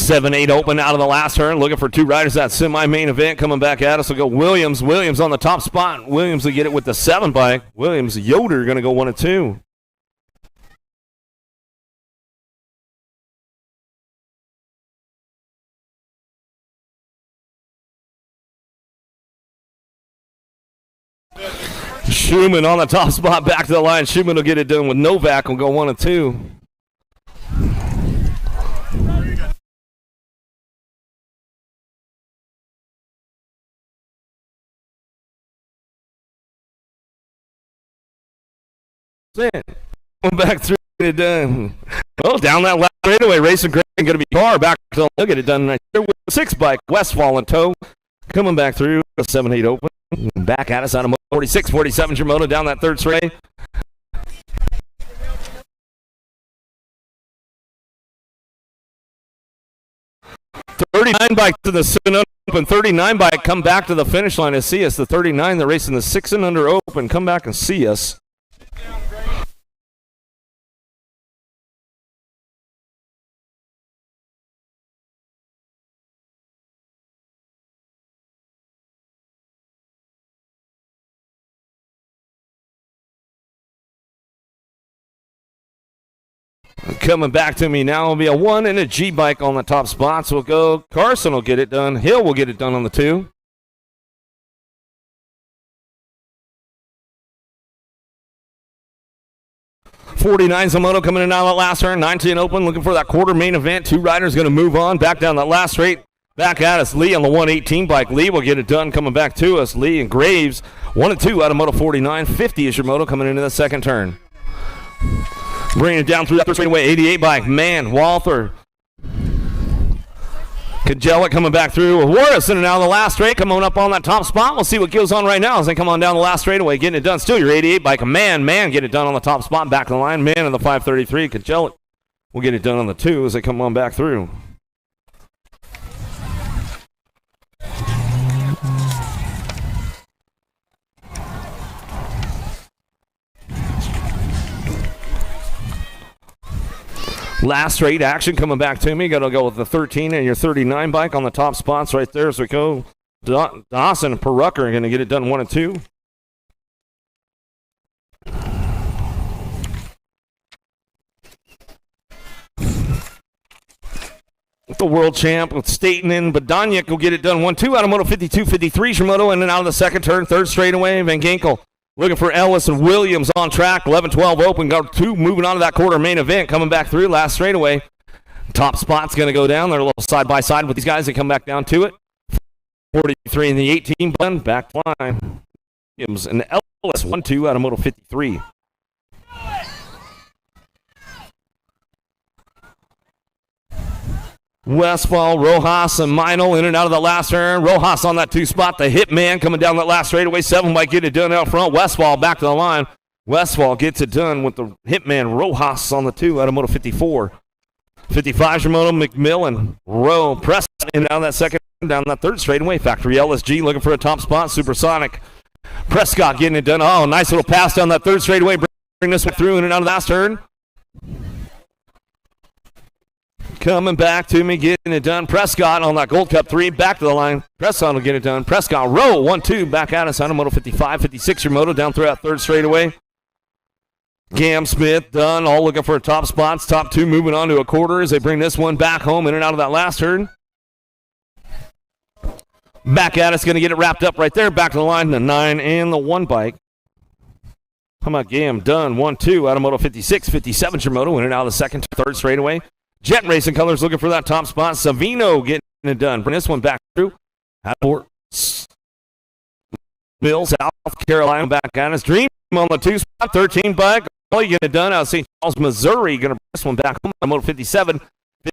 7-8 open out of the last turn. Looking for two riders. That semi-main event coming back at us. We'll go Williams. Williams on the top spot. Williams will get it with the 7 bike. Williams, Yoder going to go 1 and 2. Schumann on the top spot, back to the line. Schumann will get it done with Novak. Will go 1 and 2. Back through it done. Oh, down that last straightaway, racing great. Going to be car back to look at it done right there with the 6 bike. Westfall in tow, coming back through the 7-8 open. Back at us out of 46, 47 Moto down that third straight. .39 bike to the 7 open. 39 bike come back to the finish line to see us. The 39, they're racing the 6 and under open. Come back and see us. Coming back to me now will be a 1 and a G bike on the top spots. We'll go. Carson will get it done. Hill will get it done on the 2. .49's a Moto coming in out of that last turn. 19 open, looking for that quarter main event. 2 riders going to move on back down that last straight. Back at us. Lee on the 118 bike. Lee will get it done coming back to us. Lee and Graves 1 and 2 out of Moto 49. 50 is your Moto coming into the second turn. Bringing it down through that straightaway, 88 bike. Man, Walther. Kajelic coming back through. Horace in and out of the last straight, coming up on that top spot. We'll see what goes on right now as they come on down the last straightaway, getting it done. Still your 88 bike. Man, get it done on the top spot. Back to the line. Man in the 533. Kajelic will get it done on the 2 as they come on back through. Last straight action coming back to me. Got to go with the 13 and your 39 bike on the top spots right there as we go. Dawson and Perucker are going to get it done 1 and 2. The world champ with Staten and Badanyik will get it done 1-2 out of Moto 52, 53 Shimoto, and then out of the second turn, third straightaway. Van Ginkel looking for Ellis and Williams on track. 11-12 open. Got 2 moving on to that quarter main event. Coming back through last straightaway. Top spot's going to go down. They're a little side by side with these guys. They come back down to it. 43 and the 18 button. Back line. Williams and Ellis 1-2 out of Moto 53. Westfall, Rojas, and Meinl in and out of the last turn. Rojas on that 2 spot. The Hitman coming down that last straightaway. 7 might get it done out front. Westfall back to the line. Westfall gets it done with the Hitman Rojas on the 2 out of Moto 54. 55's your Moto McMillan. Rowe press in down that second, down that third straightaway. Factory LSG looking for a top spot. Supersonic. Prescott getting it done. Oh, nice little pass down that third straightaway. Bring this one through in and out of the last turn. Coming back to me, getting it done. Prescott on that Gold Cup 3, back to the line. Prescott will get it done. Prescott roll 1-2 back out of Moto 55, 56 your Moto down through that third straightaway. Cam Smith done, all looking for top spots. Top 2 moving on to a quarter as they bring this one back home in and out of that last turn. Back at us, going to get it wrapped up right there. Back to the line, the 9 and the 1 bike. How about Gam done 1-2 out of Moto 56, 57 your Moto in and out of the second, third straightaway. Jet Racing Colors looking for that top spot. Savino getting it done. Bring this one back through. Hatport. Bill, South Carolina back at us. Dream on the 2 spot. 13 bike. All you get it done out of St. Charles, Missouri. Going to bring this one back home on Moto 57.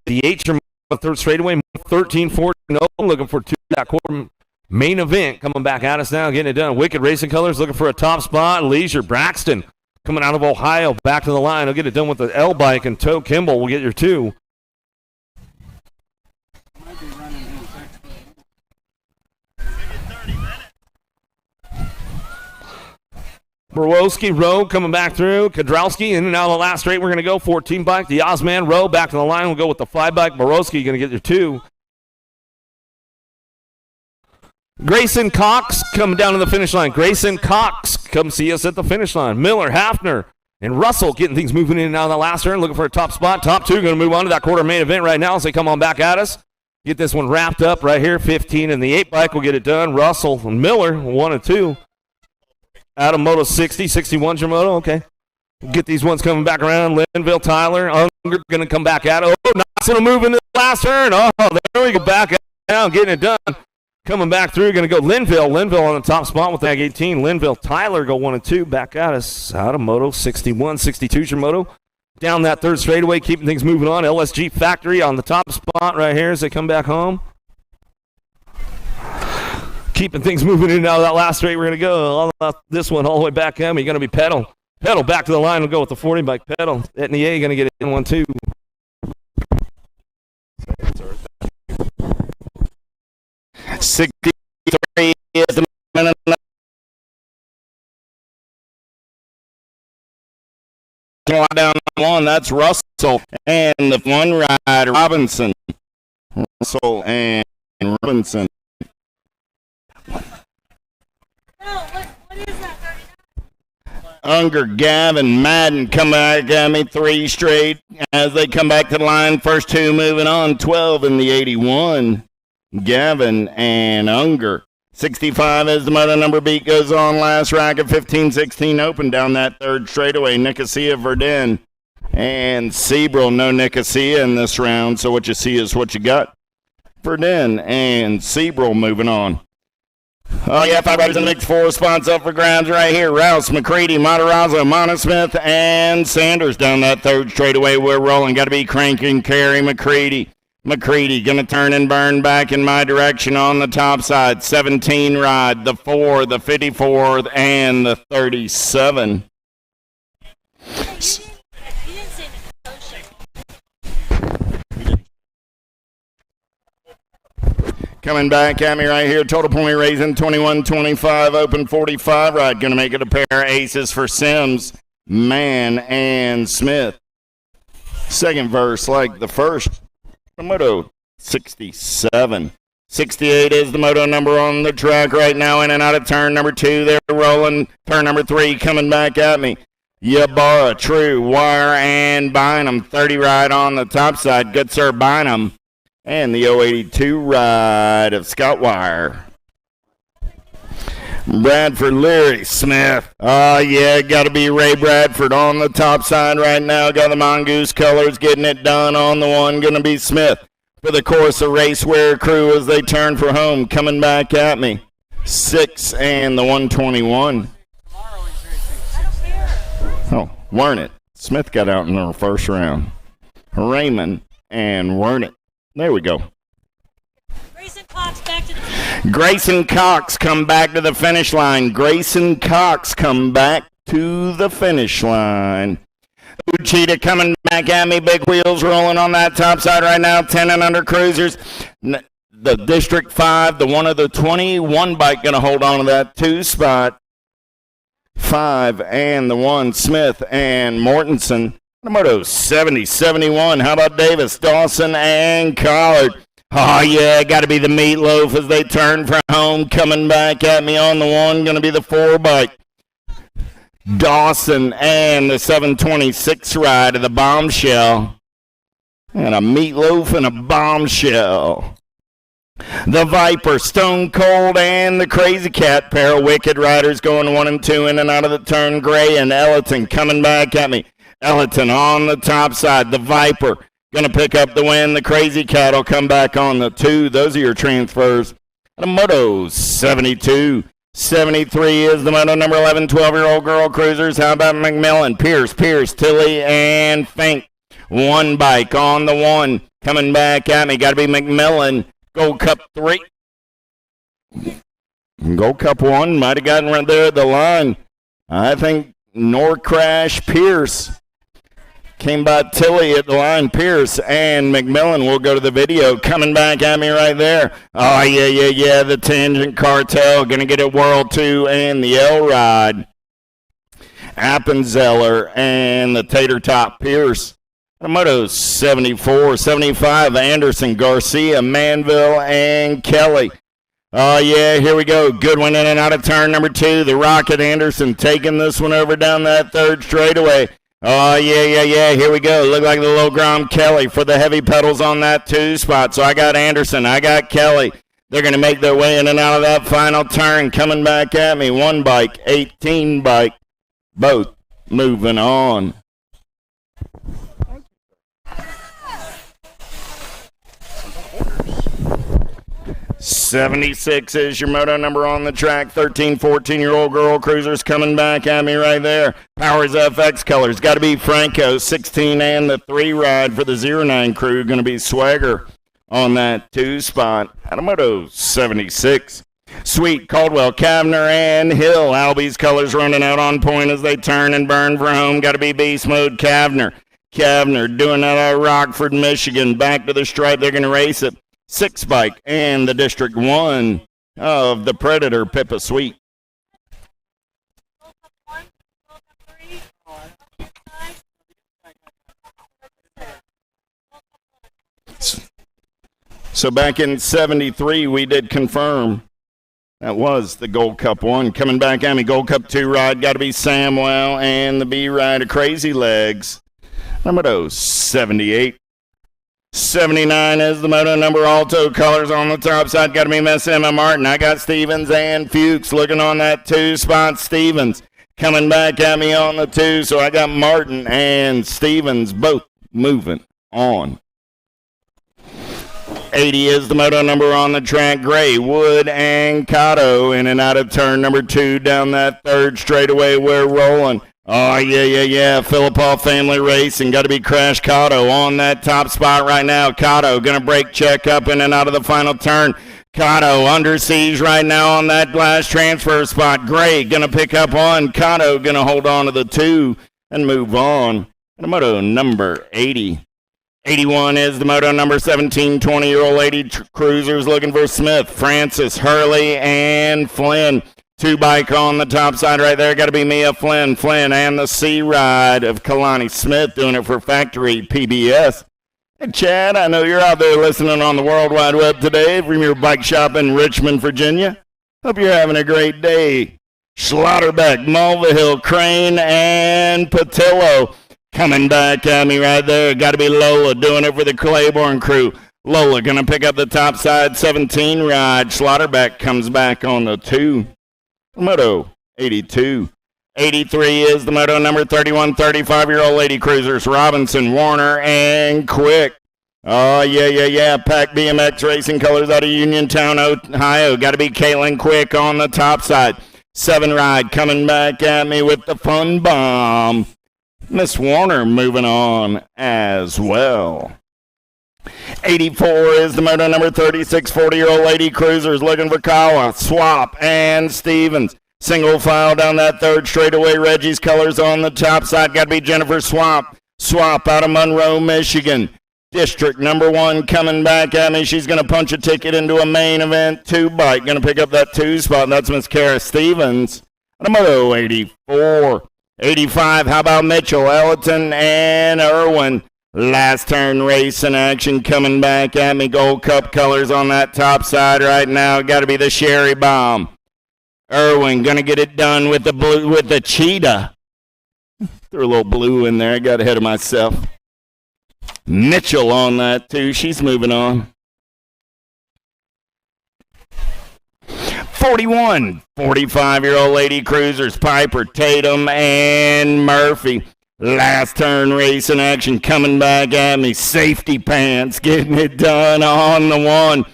58 your third straightaway. 13-14. Looking for 2 that quarter main event. Coming back at us now. Getting it done. Wicked Racing Colors looking for a top spot. Leisure Braxton coming out of Ohio. Back to the line. He'll get it done with the L bike. And Toe Kimball will get your 2. Borowski, Rowe coming back through. Kadrowski in and out of the last straight. We're going to go 14 bike. The Ozman, Rowe back to the line. We'll go with the 5 bike. Borowski going to get your 2. Grayson Cox coming down to the finish line. Grayson Cox, come see us at the finish line. Miller, Hafner, and Russell getting things moving in and out of the last turn, looking for a top spot. Top 2 going to move on to that quarter main event right now as they come on back at us. Get this one wrapped up right here. 15 and the 8 bike will get it done. Russell and Miller, 1 and 2. Adam Moto 60, 61's your Moto. Okay. Get these ones coming back around. Linville, Tyler, Unger going to come back at it. Oh, nice little move in the last turn. Oh, there we go, back down, getting it done. Coming back through, going to go Linville. Linville on the top spot with tag 18. Linville, Tyler go 1 and 2. Back at us. Out of Moto 61, 62's your Moto. Down that third straightaway, keeping things moving on. LSG Factory on the top spot right here as they come back home. Keeping things moving in and out of that last straight. We're going to go this one all the way back at me. Going to be Pedal. Pedal back to the line. We'll go with the 40 bike Pedal. Etnier going to get it in 1 2. 63 is the minute. Down 1, that's Russell and the 1 rider Robinson. Russell and Robinson. What is that, 39? Unger, Gavin, Madden come back at me 3 straight as they come back to the line. First 2 moving on. 12 in the 81. Gavin and Unger. 65 as the Moto number beat goes on. Last racket, 15-16 open down that third straightaway. Nicosia, Verdun, and Sebrel. No Nicosia in this round, so what you see is what you got. Verdun and Sebrel moving on. Oh, yeah, 5 riders in the mix. 4 spots up for grabs right here. Rouse, McCready, Matarazzo, Monosmith, and Sanders down that third straightaway. We're rolling. Got to be cranking, carry McCready. McCready going to turn and burn back in my direction on the top side. 17 ride, the 4, the 54, and the 37. You didn't say the Coming back at me right here. Total point raising 21-25. Open 45 ride. Going to make it a pair of aces for Sims, Mann, and Smith. Second verse like the first. The Moto 67. 68 is the Moto number on the track right now. In and out of turn number 2. They're rolling. Turn number 3 coming back at me. Yabara, True, Wire, and Bynum. 30 ride on the top side. Good sir, Bynum. And the 082 ride of Scott Wire. Bradford, Leary, Smith. Oh, yeah, got to be Ray Bradford on the top side right now. Got the Mongoose colors getting it done on the 1. Going to be Smith for the course of Racewear crew as they turn for home. Coming back at me. 6 and the 121. Oh, Wernitt. Smith got out in the first round. Raymond and Wernitt. There we go. Grayson Cox back to the Grayson Cox come back to the finish line. Grayson Cox come back to the finish line. Uchida coming back at me. Big wheels rolling on that top side right now. 10 and under cruisers. The District 5, the 1 of the 21 bike going to hold on to that 2 spot. 5 and the 1. Smith and Mortensen. The Moto 70-71. How about Davis, Dawson, and Collard? Oh, yeah, got to be the Meatloaf as they turn for home. Coming back at me on the 1. Going to be the 4 bike. Dawson and the 726 ride of the Bombshell. And a Meatloaf and a Bombshell. The Viper, Stone Cold, and the Crazy Cat. Pair of wicked riders going 1 and 2 in and out of the turn. Gray and Ellerton coming back at me. Ellerton on the top side. The Viper going to pick up the win. The Crazy Cat will come back on the 2. Those are your transfers. The Moto 72. 73 is the Moto number 11, 12-year-old girl cruisers. How about McMillan, Pierce, Tilly, and Fink. 1 bike on the 1. Coming back at me. Got to be McMillan. Gold Cup 3. Gold Cup 1 might have gotten right there at the line. I think Norcrash, Pierce. Came by Tilly at the line. Pierce and McMillan will go to the video. Coming back at me right there. Oh, yeah. The Tangent Cartel. Going to get it World 2 and the L-Ride. Appenzeller, and the Tater Top Pierce. Moto 74, 75, Anderson, Garcia, Manville, and Kelly. Oh, yeah, here we go. Good one in and out of turn number 2. The Rocket Anderson taking this one over down that third straightaway. Oh, yeah. Here we go. Look like the low Grom Kelly for the heavy pedals on that 2 spot. So I got Anderson. I got Kelly. They're going to make their way in and out of that final turn. Coming back at me. 1 bike, 18 bike. Both moving on. 76 is your moto number on the track. 13, 14-year-old girl cruisers coming back at me right there. Powers FX colors. Got to be Franco. 16 and the 3 ride for the 09 crew. Going to be Swagger on that 2 spot. At a moto 76. Sweet, Caldwell, Kavner, and Hill. Albie's colors running out on point as they turn and burn for home. Got to be Beast Mode, Kavner. Kavner doing that out of Rockford, Michigan. Back to the stripe. They're going to race it. 6 bike and the District 1 of the Predator, Pippa Sweet. So back in 73, we did confirm that was the Gold Cup 1. Coming back at me, Gold Cup 2 ride, got to be Samwell, and the B ride of Crazy Legs. Number 78. 79 is the moto number. Alto colors on the top side. Got to be Miss Emma Martin. I got Stevens and Fuchs looking on that 2 spot. Stevens coming back at me on the 2. So I got Martin and Stevens both moving on. 80 is the moto number on the track. Gray, Wood, and Cotto in and out of turn number 2 down that third straightaway. We're rolling. Oh, yeah. Philipov Family Racing. Got to be Crash Cotto on that top spot right now. Cotto going to break check up in and out of the final turn. Cotto under siege right now on that last transfer spot. Gray going to pick up 1. Cotto going to hold on to the 2 and move on. And the moto number 80. 81 is the moto number. 17, 20-year-old lady cruisers looking for Smith, Francis, Hurley, and Flynn. 2 bike on the top side right there. Got to be Mia Flynn. Flynn and the C ride of Kalani Smith doing it for Factory PBS. Hey, Chad, I know you're out there listening on the World Wide Web today from your bike shop in Richmond, Virginia. Hope you're having a great day. Schlotterbeck, Mulvihill, Crane, and Patillo coming back at me right there. Got to be Lola doing it for the Claiborne crew. Lola going to pick up the top side 17 ride. Schlotterbeck comes back on the 2. Moto 82. 83 is the moto number. 31, 35-year-old lady cruisers. Robinson, Warner, and Quick. Oh, yeah. Pack BMX Racing colors out of Uniontown, Ohio. Got to be Caitlin Quick on the top side. 7 ride coming back at me with the fun bomb. Miss Warner moving on as well. 84 is the moto number. 36, 40-year-old lady cruisers looking for Kawa, Swap, and Stevens. Single file down that third straightaway. Reggie's colors on the top side. Got to be Jennifer Swap. Swap out of Monroe, Michigan. District number 1 coming back at me. She's going to punch a ticket into a main event 2 bike. Going to pick up that 2 spot. That's Miss Kara Stevens. Moto 84. 85, how about Mitchell, Ellerton, and Irwin? Last turn race in action coming back at me. Gold Cup colors on that top side right now. Got to be the Sherry Bomb. Irwin going to get it done with the blue, with the Cheetah. Threw a little blue in there. I got ahead of myself. Mitchell on that too. She's moving on. 41, 45-year-old lady cruisers. Piper, Tatum, and Murphy. Last turn race in action coming back at me. Safety Pants getting it done on the 1.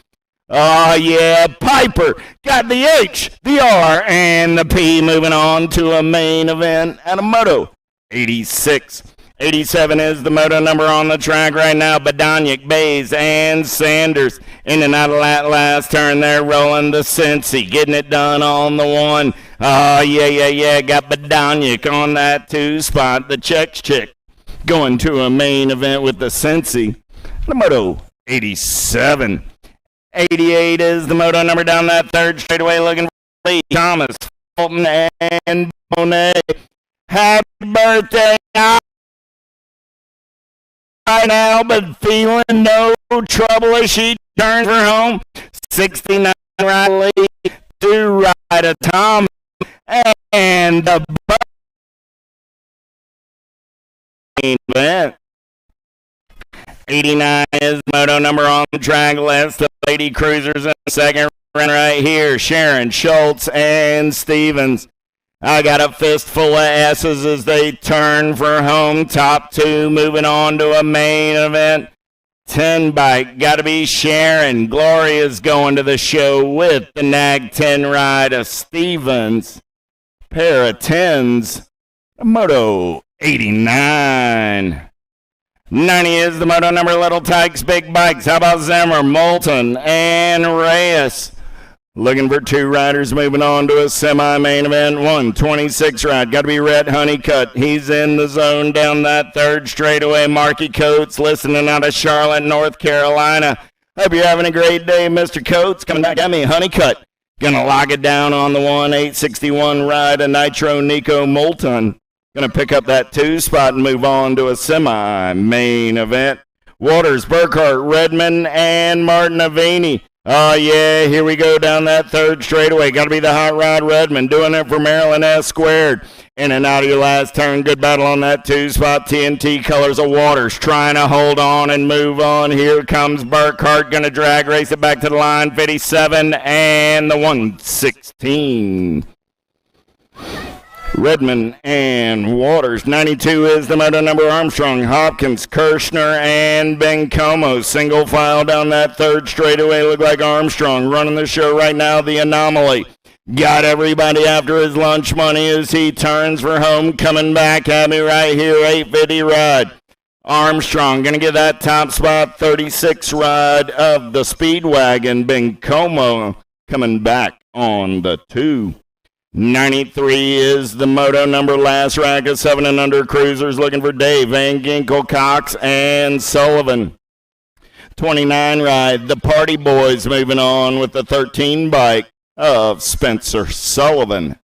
Oh, yeah, Piper got the H, the R, and the P moving on to a main event at a Moto 86. 87 is the moto number on the track right now. Badonic, Bays, and Sanders. In and out of that last turn there, rolling the Cincy. Getting it done on the 1. Oh, yeah. Got Badonic on that 2 spot. The Czech chick going to a main event with the Cincy. The Moto 87. 88 is the moto number down that third straightaway looking for Lee, Thomas, Fulton, and Bonet. Happy birthday right now, but feeling no trouble as she turns her home. 69 right lead, 2 right of Tom, and the event. 89 is Moto number on the track. Last the Lady Cruisers in the second run right here. Sharon, Schultz, and Stevens. I got a fistful of S's as they turn for home. Top 2 moving on to a main event. 10 bike. Got to be Sharon. Gloria's going to the show with the Nag 10 ride of Stevens. Pair of 10s. Moto 89. 90 is the Moto number. Little Tykes, Big Bikes. How about Zimmer, Moulton, and Reyes? Looking for 2 riders moving on to a semi-main event. 126 ride. Got to be Rhett Honeycutt. He's in the zone down that third straightaway. Marky Coates listening out of Charlotte, North Carolina. Hope you're having a great day, Mr. Coates. Coming back at me, Honeycutt. Gonna lock it down on the 861 ride of Nitro Nico Moulton. Going to pick up that 2 spot and move on to a semi-main event. Waters, Burkhart, Redmond, and Martin Avini. Oh, yeah, here we go down that third straightaway. Got to be the Hot Rod Redmond doing it for Maryland S Squared. In and out of your last turn. Good battle on that 2 spot. TNT Colors of Waters trying to hold on and move on. Here comes Burkhart. Going to drag race it back to the line. 57 and the 116. Redmond and Waters. 92 is the Moto number. Armstrong, Hopkins, Kirshner, and Bencomo. Single file down that third straightaway. Look like Armstrong running the show right now. The Anomaly. Got everybody after his lunch money as he turns for home. Coming back at me right here. 850 ride. Armstrong going to get that top spot. 36 ride of the Speedwagon. Bencomo coming back on the 2. 93 is the Moto number. Last rack of 7 and under cruisers looking for Dave, Van Ginkel, Cox, and Sullivan. 29 ride. The Party Boys moving on with the 13 bike of Spencer Sullivan.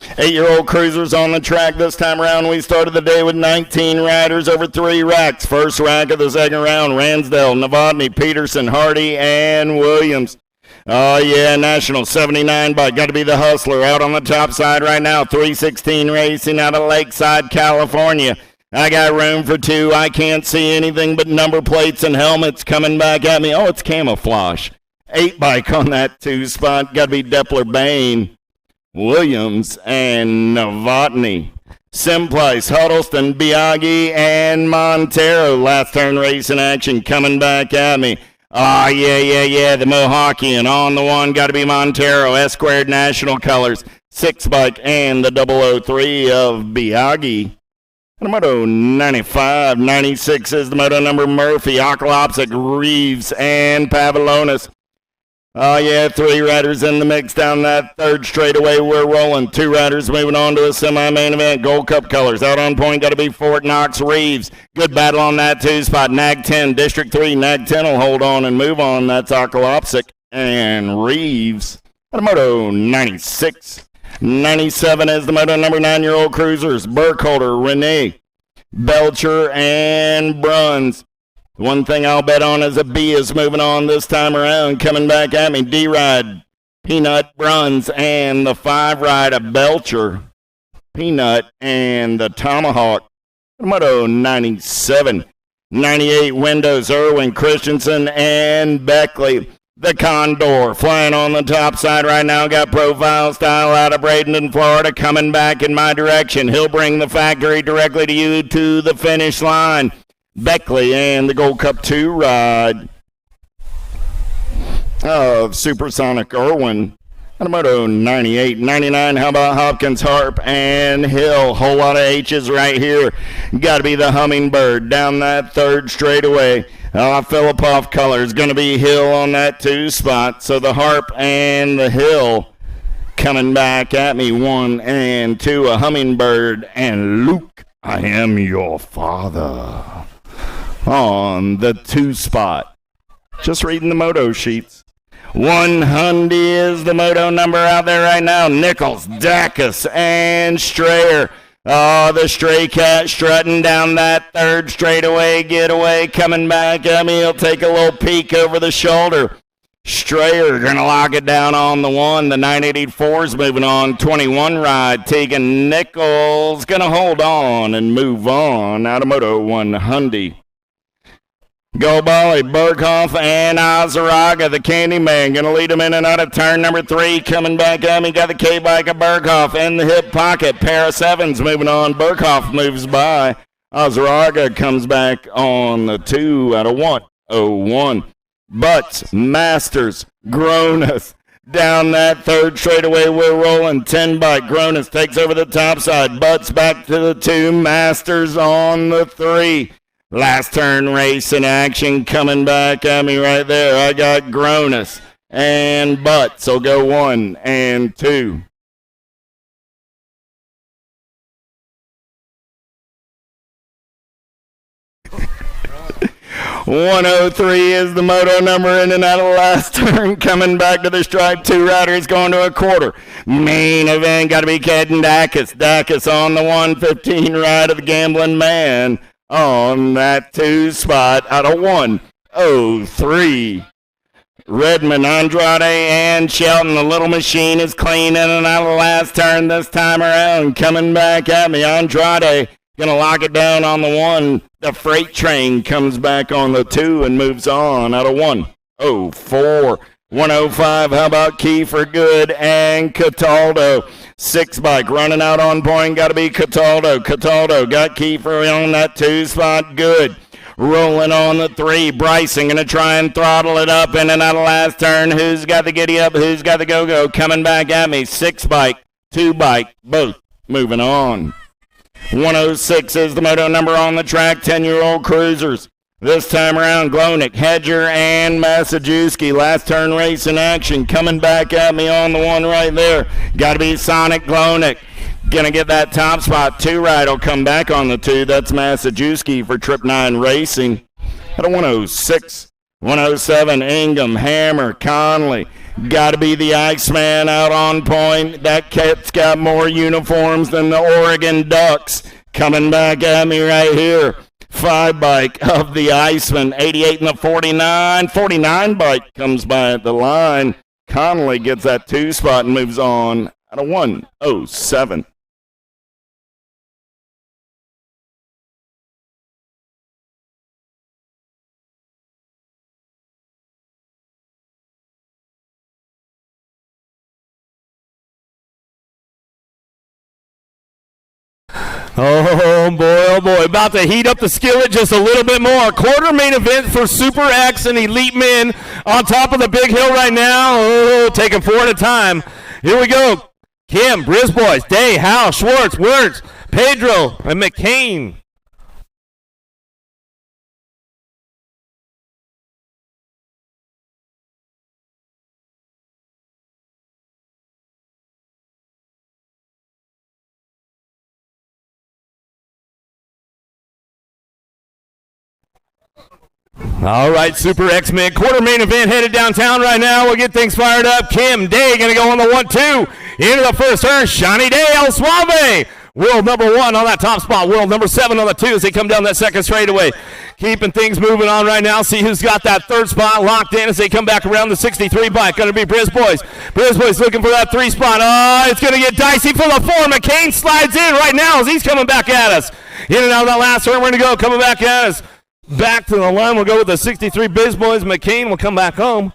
8-year-old cruisers on the track this time around. We started the day with 19 riders over 3 racks. First rack of the second round, Ransdell, Novotny, Peterson, Hardy, and Williams. Oh, yeah, National 79 bike. Got to be the Hustler out on the top side right now. 316 racing out of Lakeside, California. I got room for 2. I can't see anything but number plates and helmets coming back at me. Oh, it's camouflage. 8 bike on that 2 spot. Got to be Deppler Bain, Williams, and Novotny. Simplice, Huddleston, Biaggi, and Montero. Last turn race in action coming back at me. Oh, yeah, the Mohawkian on the 1, got to be Montero, S Squared National Colors, 6 bike, and the 003 of Biaggi. The Moto 95, 96 is the Moto number. Murphy, Okalopsic, Reeves, and Pavilonis. Oh, yeah, 3 riders in the mix down that third straightaway. We're rolling. 2 riders moving on to a semi-main event. Gold Cup colors. Out on point, got to be Fort Knox, Reeves. Good battle on that 2 spot. Nag 10, District 3. Nag 10 will hold on and move on. That's Okalopsic and Reeves. The Moto 96. 97 is the Moto number. 9-year-old cruisers. Burkholder, Renee, Belcher, and Bruns. One thing I'll bet on is a B is moving on this time around. Coming back at me, D-Ride, Peanut, Bruns, and the 5 ride of Belcher, Peanut, and the Tomahawk. Moto 97. 98, Windows, Irwin, Christensen, and Beckley. The Condor flying on the top side right now. Got Profile Style out of Bradenton, Florida, coming back in my direction. He'll bring the factory directly to you to the finish line. Beckley and the Gold Cup 2 ride of Supersonic Irwin. Moto 98, 99. How about Hopkins, Harp, and Hill? Whole lot of H's right here. Got to be the Hummingbird down that third straightaway. Philipov colors going to be Hill on that 2 spot. So the Harp and the Hill coming back at me. 1 and 2. A Hummingbird and Luke, I am your father on the 2 spot. Just reading the moto sheets. 100 is the moto number out there right now. Nichols, Dacus, and Strayer. Oh, the stray cat strutting down that third straightaway getaway, coming back at me. He'll take a little peek over the shoulder. Strayer going to lock it down on the 1. The 984's moving on. 21 ride. Tegan Nichols going to hold on and move on out of Moto 100. Go Bolly, Burkhoff, and Azaraga, the Candyman, going to lead him in and out of turn number 3. Coming back at me, got the K-Bike of Burkhoff in the hip pocket. Pair of 7s moving on. Burkhoff moves by. Azaraga comes back on the 2 out of 101. Butts, Masters, Gronas. Down that third straightaway, we're rolling. 10 bike. Gronas takes over the top side. Butts back to the 2. Masters on the 3. Last turn race in action coming back at me right there. I got Gronas and Butts. So go 1 and 2. "103 is the moto number in and out of the last turn. Coming back to the stripe. 2 riders going to a quarter. Main event got to be Caden Dacus. Dacus on the 115 ride of the Gambling Man on that 2 spot out of 103. Redmond, Andrade, and Shelton. The little machine is clean in and out of the last turn this time around. Coming back at me. Andrade going to lock it down on the 1. The freight train comes back on the 2 and moves on out of 104. 105, how about Kiefer Good and Cataldo? 6 bike running out on point, got to be Cataldo. Cataldo got Kiefer on that 2 spot. Good. Rolling on the 3. Bryson going to try and throttle it up in and out of last turn. Who's got the giddy up? Who's got the go-go? Coming back at me. 6 bike, 2 bike, both moving on. 106 is the moto number on the track. 10-year-old cruisers. This time around, Glonick, Hedger, and Massajuski. Last turn race in action. Coming back at me on the 1 right there. Got to be Sonic Glonick. Gonna get that top spot. 2 ride will come back on the 2. That's Massajuski for Trip 9 Racing. At a 106. 107, Ingham, Hammer, Conley. Got to be the Iceman out on point. That cat's got more uniforms than the Oregon Ducks. Coming back at me right here. 5 bike of the Iceman. 88 and the 49. 49 bike comes by at the line. Conley gets that 2 spot and moves on at a 107. Oh boy, about to heat up the skillet just a little bit more. Quarter main event for Super X and Elite Men on top of the big hill right now. Oh, taking 4 at a time. Here we go. Kim, Brisbois, Day, Howe, Schwartz, Wertz, Pedro, and McCain. All right, Super X-Men quarter main event headed downtown right now. We'll get things fired up. Kim Day going to go on the 1-2 into the first turn. Shawnee Day, El Suave. World number 1 on that top spot. World number 7 on the 2 as they come down that second straightaway. Keeping things moving on right now. See who's got that third spot locked in as they come back around the 63 bike. Going to be Brisbois. Brisbois looking for that 3 spot. Oh, it's going to get dicey for the 4. McCain slides in right now as he's coming back at us. In and out of that last turn. We're going to go coming back at us. Back to the line, we'll go with the 63 Brisbois. McCain will come back home.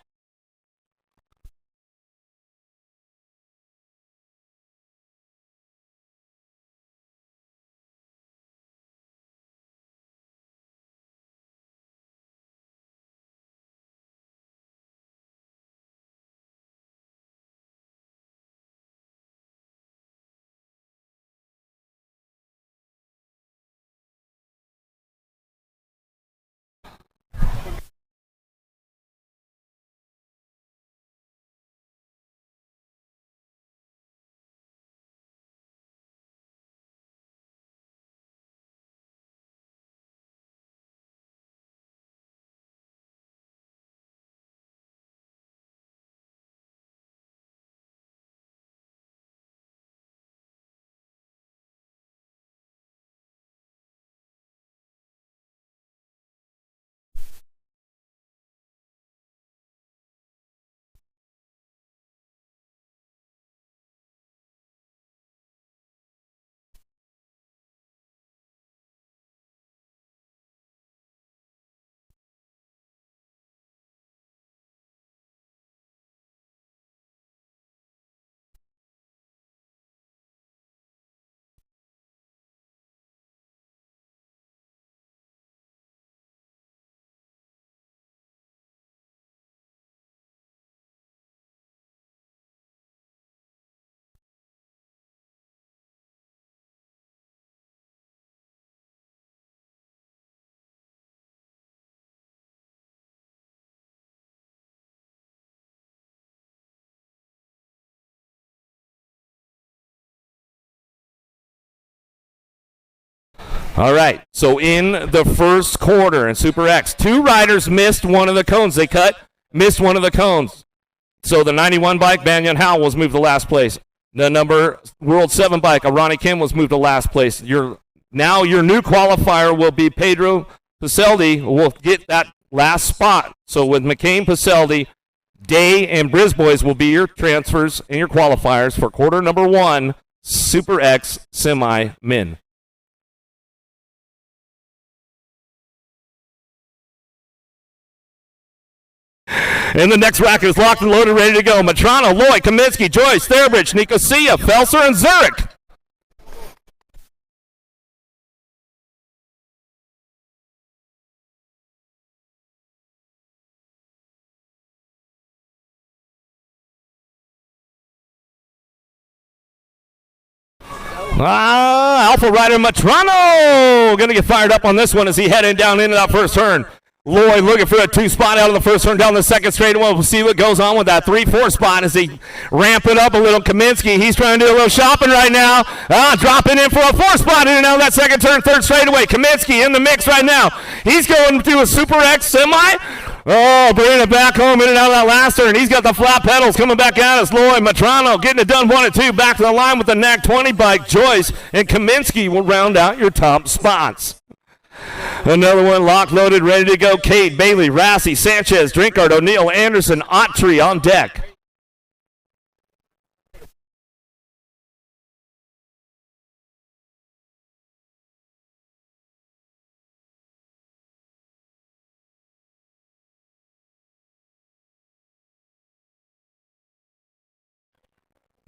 All right, so in the first quarter in Super X, 2 riders missed one of the cones. They missed one of the cones. So the 91 bike, Banyan Howell, was moved to last place. The World 7 bike, Ronnie Kim, was moved to last place. Now your new qualifier will be Pedro Paceldi, will get that last spot. So with McCain, Paceldi, Day, and Brisbois will be your transfers and your qualifiers for quarter number 1, Super X Semi-Min. And the next rack is locked and loaded, ready to go. Matrano, Lloyd, Kaminsky, Joyce, Thairbridge, Nicosia, Felser, and Zurich. Alpha Rider Matrano going to get fired up on this one as he heading down into that first turn. Lloyd looking for a 2 spot out of the first turn down the second straight. We'll see what goes on with that 3-4 spot as he ramp it up a little. Kaminsky, he's trying to do a little shopping right now. Dropping in for a 4 spot in and out of that second turn, third straightaway. Kaminsky in the mix right now. He's going through a Super X Semi. Bringing it back home in and out of that last turn. He's got the flat pedals coming back at us. Lloyd Matrano getting it done 1 and 2. Back to the line with the NAC 20 bike. Joyce and Kaminsky will round out your top spots. Another one locked, loaded, ready to go. Cade, Bailey, Rassi, Sanchez, Drinkard, O'Neill, Anderson, Autry on deck.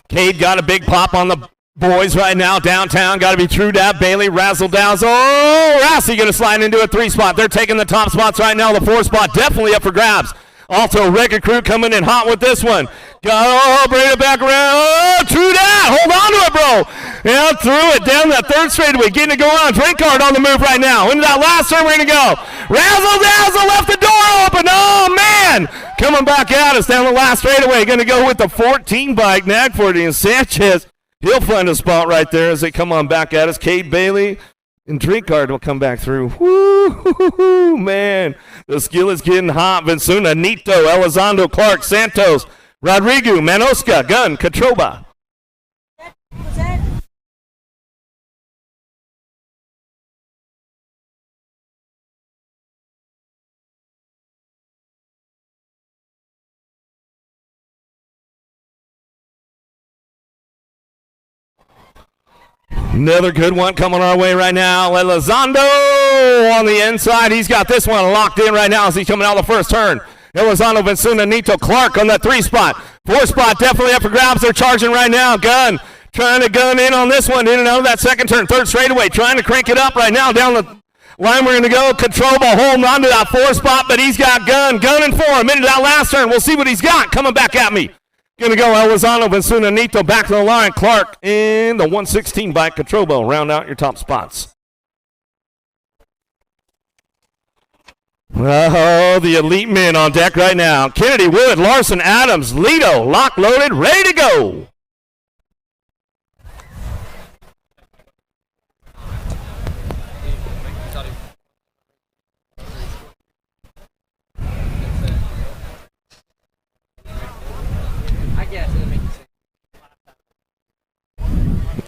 Cade got a big pop on the boys right now downtown. Got to be true that. Bailey, Razzle Dazzle. Rassi going to slide into a 3 spot. They're taking the top spots right now. The 4 spot definitely up for grabs. Also, Record Crew coming in hot with this one. Bring it back around. True that. Hold on to it, bro. Yeah, threw it down that third straightaway. Getting it going on. Drinkard on the move right now. Into that last turn, we're going to go. Razzle Dazzle left the door open. Oh, man. Coming back at us down the last straightaway. Going to go with the 14 bike, NAG 40, and Sanchez. He'll find a spot right there as they come on back at us. Cade Bailey and Drinkard will come back through. Woo, man. The skill is getting hot. Vincuna, Nito, Elizondo, Clark, Santos, Rodrigo, Manosca, Gunn, Katroba. Was that? Another good one coming our way right now. Elizondo on the inside. He's got this one locked in right now as he's coming out of the first turn. Elizondo, Vincuna, Nito, Clark on that 3 spot. 4 spot definitely up for grabs. They're charging right now. Gunn trying to gun in on this one. In and out of that second turn. Third straightaway. Trying to crank it up right now down the line. We're going to go. Katroba holding on to that 4 spot, but he's got gunning for him into that last turn. We'll see what he's got coming back at me. Going to go Elizondo, Vincuna, Nito back to the line. Clark in the 116 bike. Katrobo round out your top spots. Oh, the elite men on deck right now. Kennedy, Wood, Larson, Adams, Lito, lock loaded, ready to go.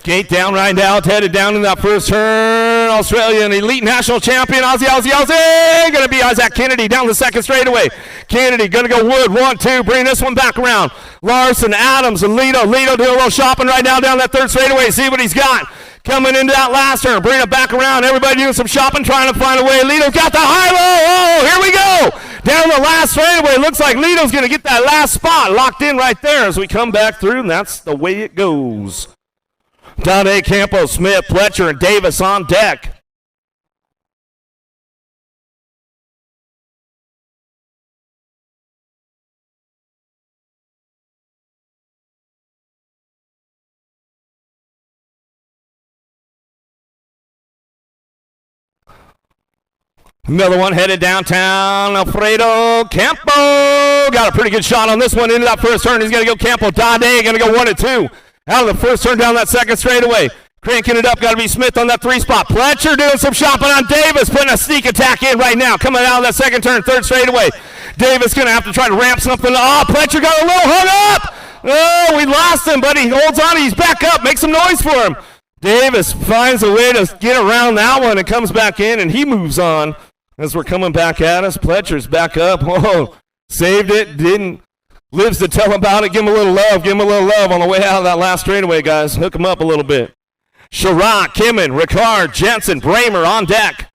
Gate down right now, headed down in that first turn. Australian elite national champion, Aussie. Going to be Isaac Kennedy down the second straightaway. Kennedy going to go Wood, 1-2, bring this one back around. Larson, Adams, and Lito. Lito doing a little shopping right now down that third straightaway. See what he's got. Coming into that last turn, bring it back around. Everybody doing some shopping, trying to find a way. Lito's got the high-low. Oh, here we go. Down the last straightaway. Looks like Lito's going to get that last spot locked in right there as we come back through, and that's the way it goes. Donde Campos, Smith, Pletcher, and Davis on deck. Another one headed downtown. Alfredo Campo got a pretty good shot on this one into that first turn. He's going to go Campo. Donde going to go 1-2. Out of the first turn down that second straightaway. Cranking it up, got to be Smith on that 3 spot. Pletcher doing some shopping on Davis, putting a sneak attack in right now. Coming out of that second turn, third straightaway. Davis going to have to try to ramp something. Oh, Pletcher got a little hung up. Oh, we lost him, but he holds on. He's back up. Make some noise for him. Davis finds a way to get around that one and comes back in, and he moves on as we're coming back at us. Pletcher's back up. Oh, saved it. Didn't. Lives to tell about it. Give him a little love. Give him a little love on the way out of that last straightaway, guys. Hook him up a little bit. Sherrod, Kimmin, Ricard, Jensen, Bramer on deck.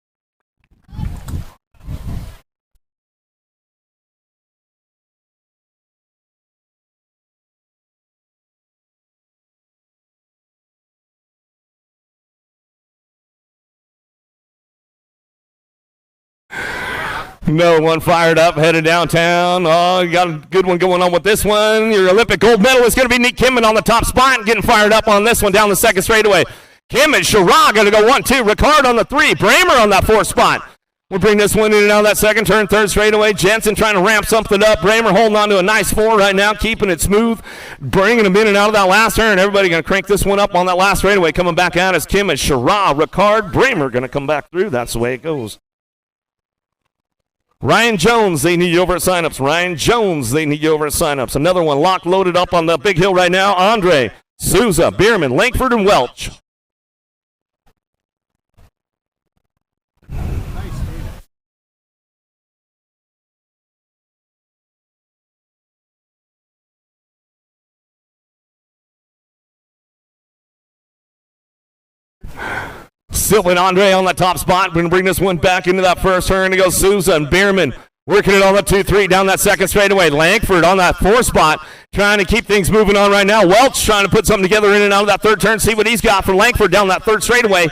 Another one fired up, headed downtown. Oh, you got a good one going on with this one. Your Olympic gold medalist is going to be Nick Kimmin on the top spot, getting fired up on this one down the second straightaway. Kimmin, Sherrod going to go 1-2. Ricard on the 3. Bramer on that 4th spot. We'll bring this one in and out of that second turn, third straightaway. Jensen trying to ramp something up. Bramer holding on to a nice 4 right now, keeping it smooth, bringing them in and out of that last turn. Everybody going to crank this one up on that last straightaway. Coming back out is Kimmin, Sherrod, Ricard, Bramer going to come back through. That's the way it goes. Ryan Jones, they need you over at signups. Ryan Jones, they need you over at signups. Another one locked, loaded up on the big hill right now. Andre, Souza, Bierman, Langford, and Welch. Still with Andre on the top spot. We're going to bring this one back into that first turn. It goes Souza and Bierman working it on the 2-3 down that second straightaway. Langford on that 4 spot trying to keep things moving on right now. Welch trying to put something together in and out of that third turn. See what he's got for Langford down that third straightaway.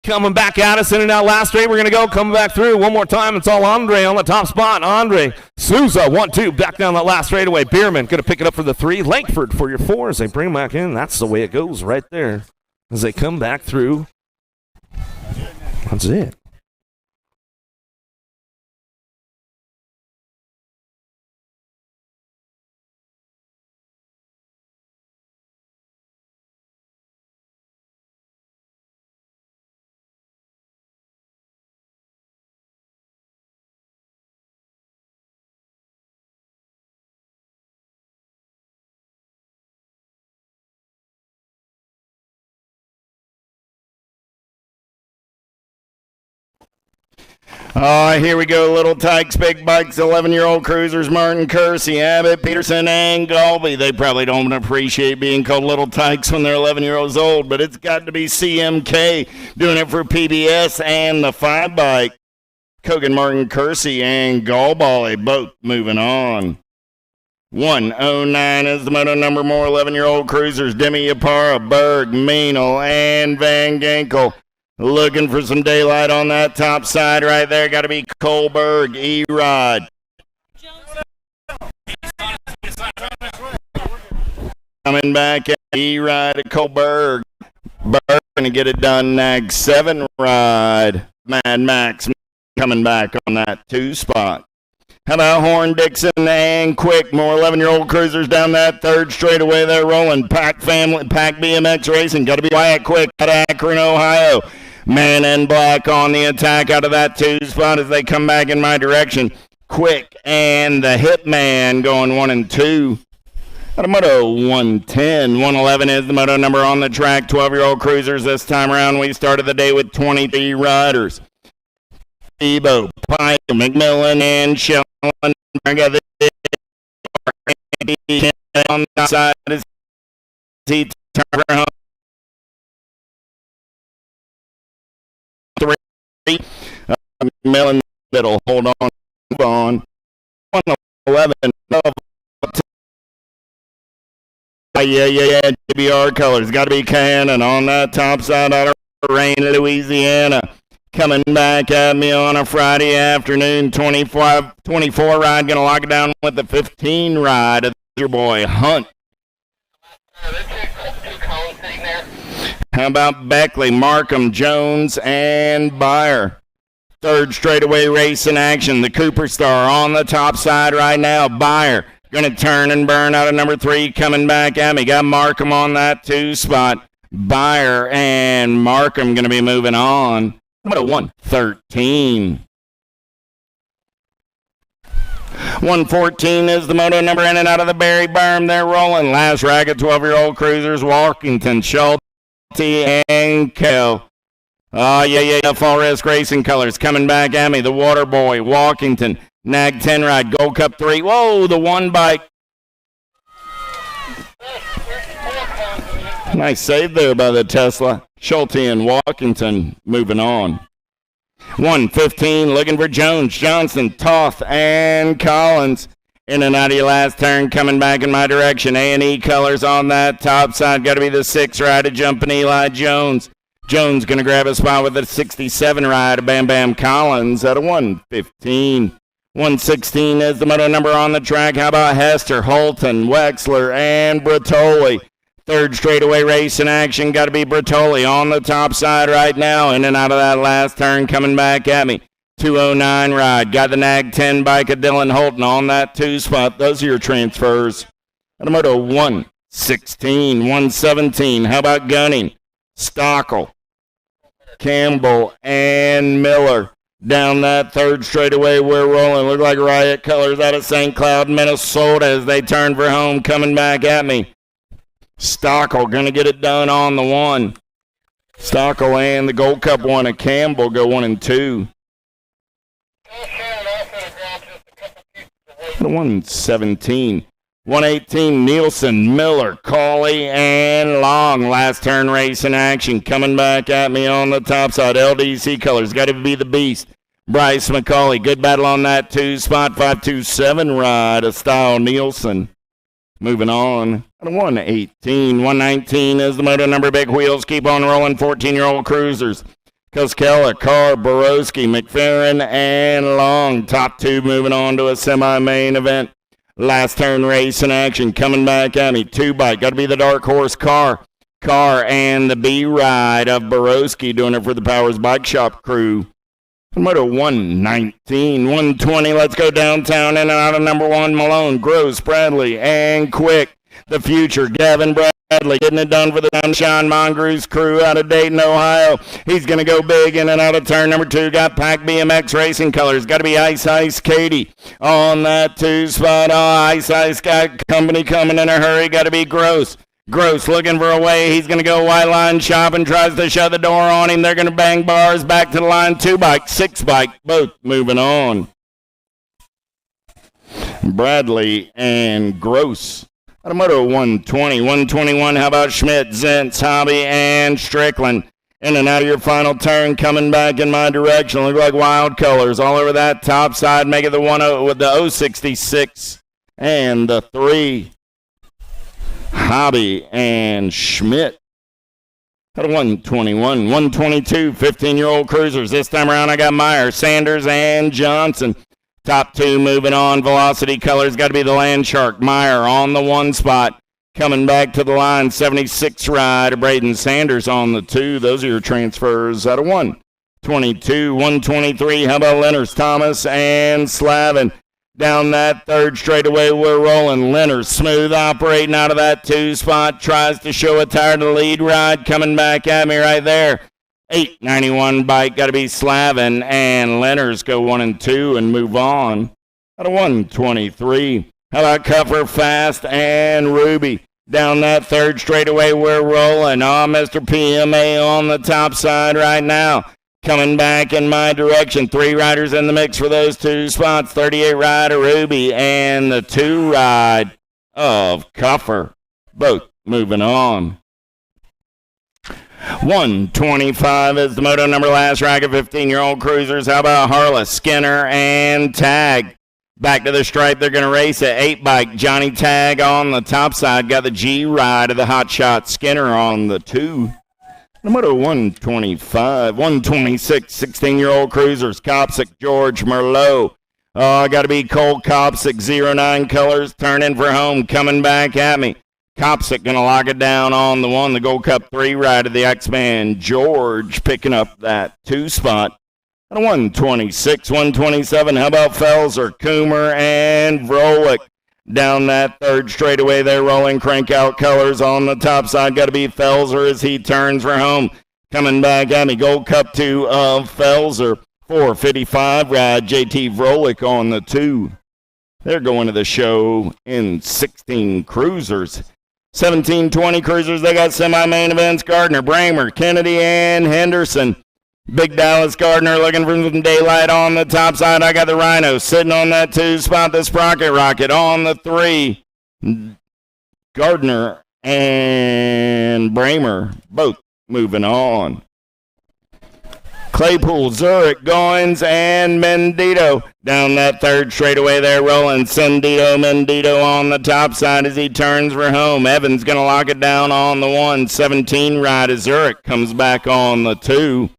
Coming back at us in and out last straight. We're going to go. Coming back through one more time. It's all Andre on the top spot. Andre, Souza, 1-2. Back down that last straightaway. Bierman going to pick it up for the 3. Langford for your 4 as they bring him back in. That's the way it goes right there as they come back through. That's it. Here we go. Little Tykes, Big Bikes, 11-year-old cruisers, Martin, Kersey, Abbott, Peterson, and Galby. They probably don't appreciate being called Little Tykes when they're 11 years old, but it's got to be CMK doing it for PBS and the 5 bike. Kogan, Martin, Kersey, and Galbally both moving on. 109 is the moto number. More 11-year-old cruisers, Demi Yapara, Berg, Meanel, and Van Ginkel. Looking for some daylight on that top side right there. Got to be Kohlberg, E-Rod. Coming back at E-Rod at Kohlberg. Berg going to get it done next. 7 ride. Mad Max coming back on that 2 spot. How about Horn, Dixon, and Quick? More 11-year-old cruisers down that 3rd straightaway. They're rolling. Pack Family, Pack BMX Racing. Got to be Wyatt Quick out of Akron, Ohio. Man in Black on the attack out of that 2 spot as they come back in my direction. Quick and the Hitman going 1 and 2. Out of Moto 110. 111 is the Moto number on the track. 12-year-old cruisers this time around. We started the day with 23 riders. Ebo, Pike, McMillan, and Shellen. I got the on the side. He turned around. 3. McMillan, middle. Hold on. Move on. 111. Yeah. GBR colors. Got to be Cannon on that top side out of Rain, Louisiana. Coming back at me on a Friday afternoon, 24 ride. Going to lock it down with the 15 ride of your boy Hunt. How about Beckley, Markham, Jones, and Byer? 3rd straightaway race in action. The Cooper Star on the top side right now. Byer going to turn and burn out of number 3. Coming back at me. Got Markham on that 2 spot. Byer and Markham going to be moving on. Moto 113. 114 is the moto number in and out of the Berry Berm. They're rolling. Last racket, 12-year-old cruisers, Walkington, Schulte, and Kell. Oh, yeah. Fall Risk Racing Colors coming back at me. The Water Boy, Walkington, Nag 10 Ride, Gold Cup 3. Whoa, the one bike. Nice save there by the Tesla. Schulte and Walkington moving on. 115 looking for Jones, Johnson, Toth, and Collins. In and out of your last turn, coming back in my direction. A&E Colors on that top side. Got to be the 6 rider jumping Eli Jones. Jones going to grab a spot with the 67 rider. Bam Bam Collins at a 115. 116 is the moto number on the track. How about Hester, Holton, Wexler, and Bertoli? Third straightaway race in action. Got to be Bertoli on the top side right now. In and out of that last turn, coming back at me. 209 ride. Got the Nag 10 bike of Dylan Holton on that 2 spot. Those are your transfers. And a moto 116, 117. How about Gunning? Stockel, Campbell, and Miller. Down that third straightaway, we're rolling. Look like Riot Colors out of St. Cloud, Minnesota as they turn for home. Coming back at me. Stockel going to get it done on the 1. Stockel and the Gold Cup 1 of Campbell go 1 and 2. The 117. 118, Nielsen, Miller, Cawley, and Long. Last turn race in action. Coming back at me on the top side. LDC Colors. Got to be the beast. Bryce McCauley. Good battle on that 2 spot. 527 ride. A style Nielsen. Moving on. 118. 119 is the moto number. Big wheels keep on rolling. 14-year-old cruisers. Koskela, Carr, Borowski, McFerrin, and Long. Top 2 moving on to a semi-main event. Last turn race in action. Coming back at me. 2 bike. Got to be the dark horse Carr. Carr and the B ride of Borowski doing it for the Powers Bike Shop crew. Moto 119, 120. Let's go downtown in and out of number 1. Malone, Gross, Bradley, and Quick. The future, Gavin Bradley, getting it done for the Sean Mongrew's crew out of Dayton, Ohio. He's going to go big in and out of turn number 2. Got Pack BMX Racing Colors. Got to be Ice Ice Katie on that 2 spot. Oh, Ice Ice got company coming in a hurry. Got to be Gross. Gross looking for a way. He's going to go white line shop and tries to shut the door on him. They're going to bang bars back to the line. 2 bike, 6 bike, both moving on. Bradley and Gross. Moto 120, 121. How about Schmidt, Zentz, Hobby, and Strickland? In and out of your final turn, coming back in my direction. Look like wild colors all over that top side. Make it the 10 with the 066 and the 3. Hobby and Schmidt. At 121, 122, 15-year-old cruisers. This time around, I got Meyer, Sanders, and Johnson. Top 2 moving on. Velocity Colors got to be the Land Shark. Meyer on the 1 spot. Coming back to the line, 76 ride. Braden Sanders on the 2. Those are your transfers out of 122, 123. How about Lenners, Thomas, and Slavin? Down that third straightaway, we're rolling. Leonard, smooth operating out of that 2 spot. Tries to show a tire to the lead ride. Coming back at me right there. 891 bike. Got to be Slavin. And Leonard's go 1 and 2 and move on. Out of 123. How about Cuffer, Fast, and Ruby? Down that third straightaway, we're rolling. Oh, Mr. PMA on the top side right now. Coming back in my direction. 3 riders in the mix for those 2 spots. 38 rider Ruby and the 2 ride of Cuffer. Both moving on. 125 is the moto number. Last racket, 15-year-old cruisers. How about Harless, Skinner, and Tag? Back to the stripe. They're going to race at 8 bike. Johnny Tag on the top side. Got the G ride of the Hot Shot. Skinner on the 2. Moto 125, 126, 16-year-old cruisers. Copsic, George Merlot. Oh, got to be Cole Copsic, 09 colors, turning for home, coming back at me. Copsic going to lock it down on the 1, the Gold Cup 3 ride of the X-Man. George picking up that 2 spot. 126, 127. How about Felser, Coomer, and Vrolik? Down that third straightaway, they're rolling crank out colors on the top side. Got to be Felser as he turns for home. Coming back at me, Gold Cup 2 of Felser. 4:55 ride, JT Vrolik on the 2. They're going to the show in 16 cruisers. 17-20 cruisers, they got semi-main events. Gardner, Bramer, Kennedy, and Henderson. Big Dallas Gardner looking for some daylight on the top side. I got the Rhino sitting on that 2 spot. The Sprocket Rocket on the 3. Gardner and Bramer both moving on. Claypool, Zurich, Goins, and Mendito. Down that third straightaway they're rolling. Mendito on the top side as he turns for home. Evans going to lock it down on the 1. 17 ride as Zurich comes back on the 2.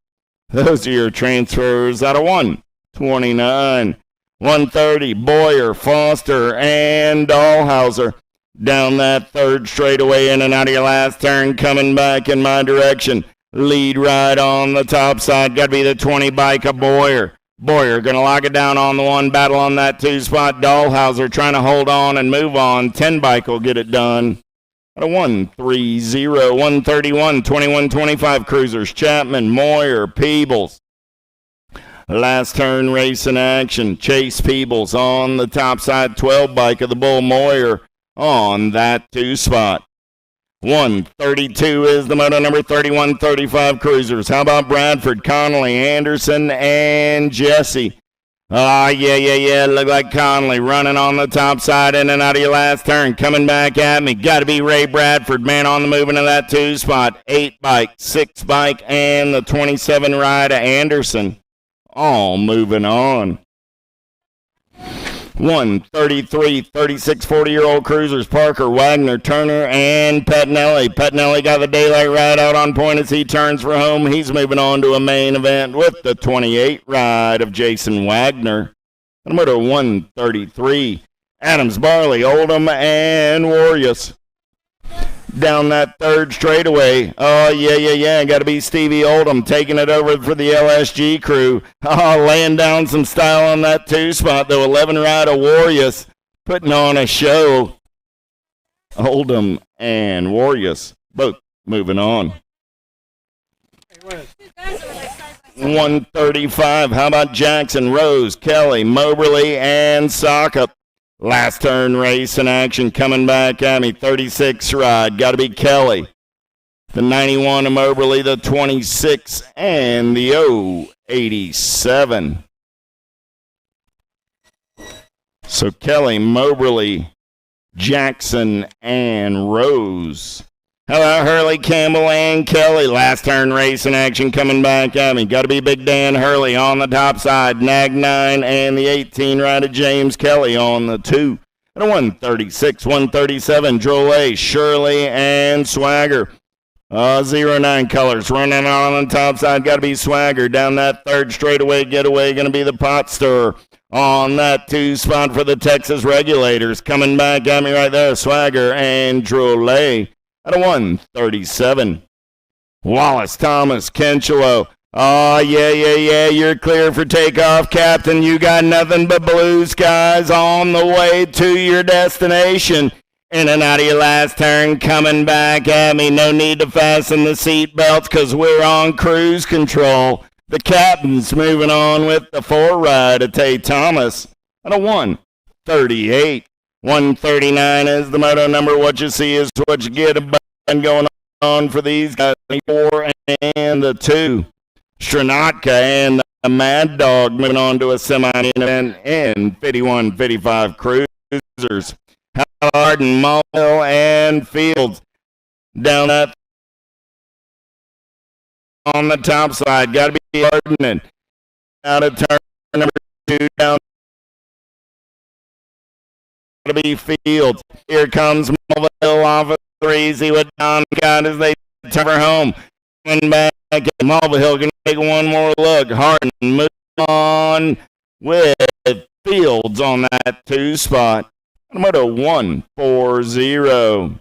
Those are your transfers out of 129. 130, Boyer, Foster, and Dahlhauser. Down that third straightaway in and out of your last turn, coming back in my direction. Lead ride on the top side. Got to be the 20 bike of Boyer. Boyer going to lock it down on the 1. Battle on that 2 spot. Dahlhauser trying to hold on and move on. 10 bike will get it done. At a 130, 131, 21-25 cruisers. Chapman, Moyer, Peebles. Last turn race in action. Chase Peebles on the top side. 12 bike of the Bull Moyer on that 2 spot. 132 is the moto number. 31-35 cruisers. How about Bradford, Connolly, Anderson, and Jesse? Yeah. Look like Connolly running on the top side in and out of your last turn. Coming back at me. Got to be Ray Bradford, man on the move into that 2 spot. 8 bike, 6 bike, and the 27 ride of Anderson. All moving on. 133, 36, 40-year-old cruisers. Parker, Wagner, Turner, and Pettinelli. Pettinelli got the daylight ride out on point as he turns for home. He's moving on to a main event with the 28 ride of Jason Wagner. Number 133, Adams, Barley, Oldham, and Warriors. Down that third straightaway. Yeah. Got to be Stevie Oldham taking it over for the LSG crew. Laying down some style on that 2 spot, though. 11 ride of Warriors putting on a show. Oldham and Warriors both moving on. 135. How about Jackson, Rose, Kelly, Moberly, and Sockup? Last turn race in action coming back at me. 36 ride. Got to be Kelly. The 91 of Moberly, the 26, and the 087. So Kelly, Moberly, Jackson, and Rose. How about Hurley, Campbell, and Kelly? Last turn race in action coming back at me. Got to be Big Dan Hurley on the top side. Nag 9 and the 18 ride of James Kelly on the 2. And a 136, 137, Drolet, Shirley, and Swagger. 09 colors running on the top side. Got to be Swagger. Down that third straightaway getaway. Going to be the Pot Stirrer. On that 2 spot for the Texas Regulators. Coming back at me right there. Swagger and Drolet. At a 137. Wallace, Thomas, Kenchelo. Yeah. You're clear for takeoff, Captain. You got nothing but blue skies on the way to your destination. In and out of your last turn, coming back at me. No need to fasten the seat belts because we're on cruise control. The Captain's moving on with the 4 ride of Tay Thomas. At a 138. 139 is the moto number. What you see is what you get. And going on for these guys. 4 and the 2. Stranatka and the Mad Dog moving on to a semi-event in 51-55 cruisers. Harden, Mulville, and Fields. Down that on the top side. Got to be Harden. Out of turn number 2 down. To be Fields. Here comes Mulville off of 3. See what Don got as they turn her home. And back at Mulville can take one more look. Harden move on with Fields on that 2 spot. Moto 140.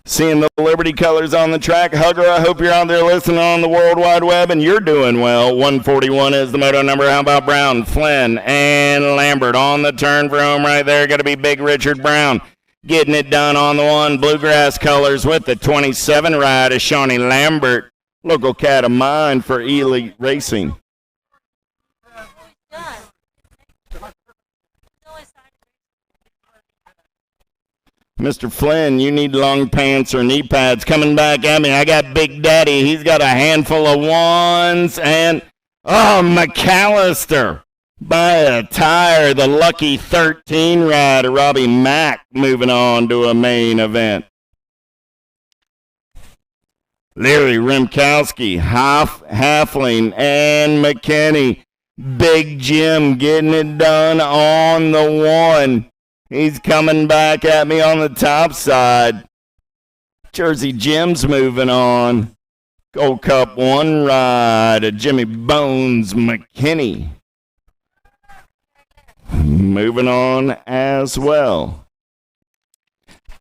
Seeing the Liberty colors on the track. Hugger, I hope you're out there listening on the World Wide Web, and you're doing well. 141 is the moto number. How about Brown, Flynn, and Lambert on the turn for home right there? Got to be Big Richard Brown. Getting it done on the one. Bluegrass colors with the 27 ride is Shawnee Lambert. Local cat of mine for Elite Racing. Mr. Flynn, you need long pants or knee pads. Coming back at me, I got Big Daddy. He's got a handful of ones. And, McAllister by a tire. The lucky 13 rider, Robbie Mack, moving on to a main event. Leary, Rimkowski, Halfling, and McKinney. Big Jim getting it done on the one. He's coming back at me on the top side. Jersey Jim's moving on. Gold Cup 1 ride. Jimmy Bones McKinney moving on as well.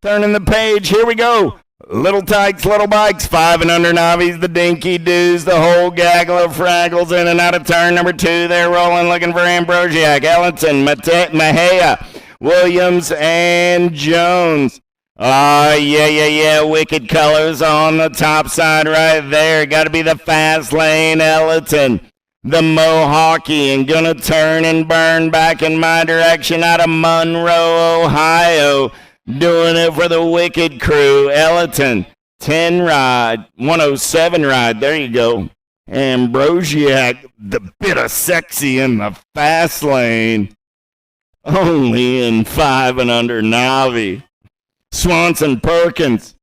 Turning the page, here we go. Little tykes, little bikes, 5 and under novices, the dinky doos, the whole gaggle of fraggles in and out of turn number 2. They're rolling, looking for Ambrosiak, Ellington, Mejia, Williams, and Jones. Yeah. Wicked colors on the top side right there. Got to be the fast lane, Ellington. The Mohawkie, and gonna turn and burn back in my direction out of Monroe, Ohio. Doing it for the Wicked crew. Ellington, 10 ride, 107 ride. There you go. Ambrosiak, the bit of sexy in the fast lane. Only in 5 and under Navi. Swanson, Perkins,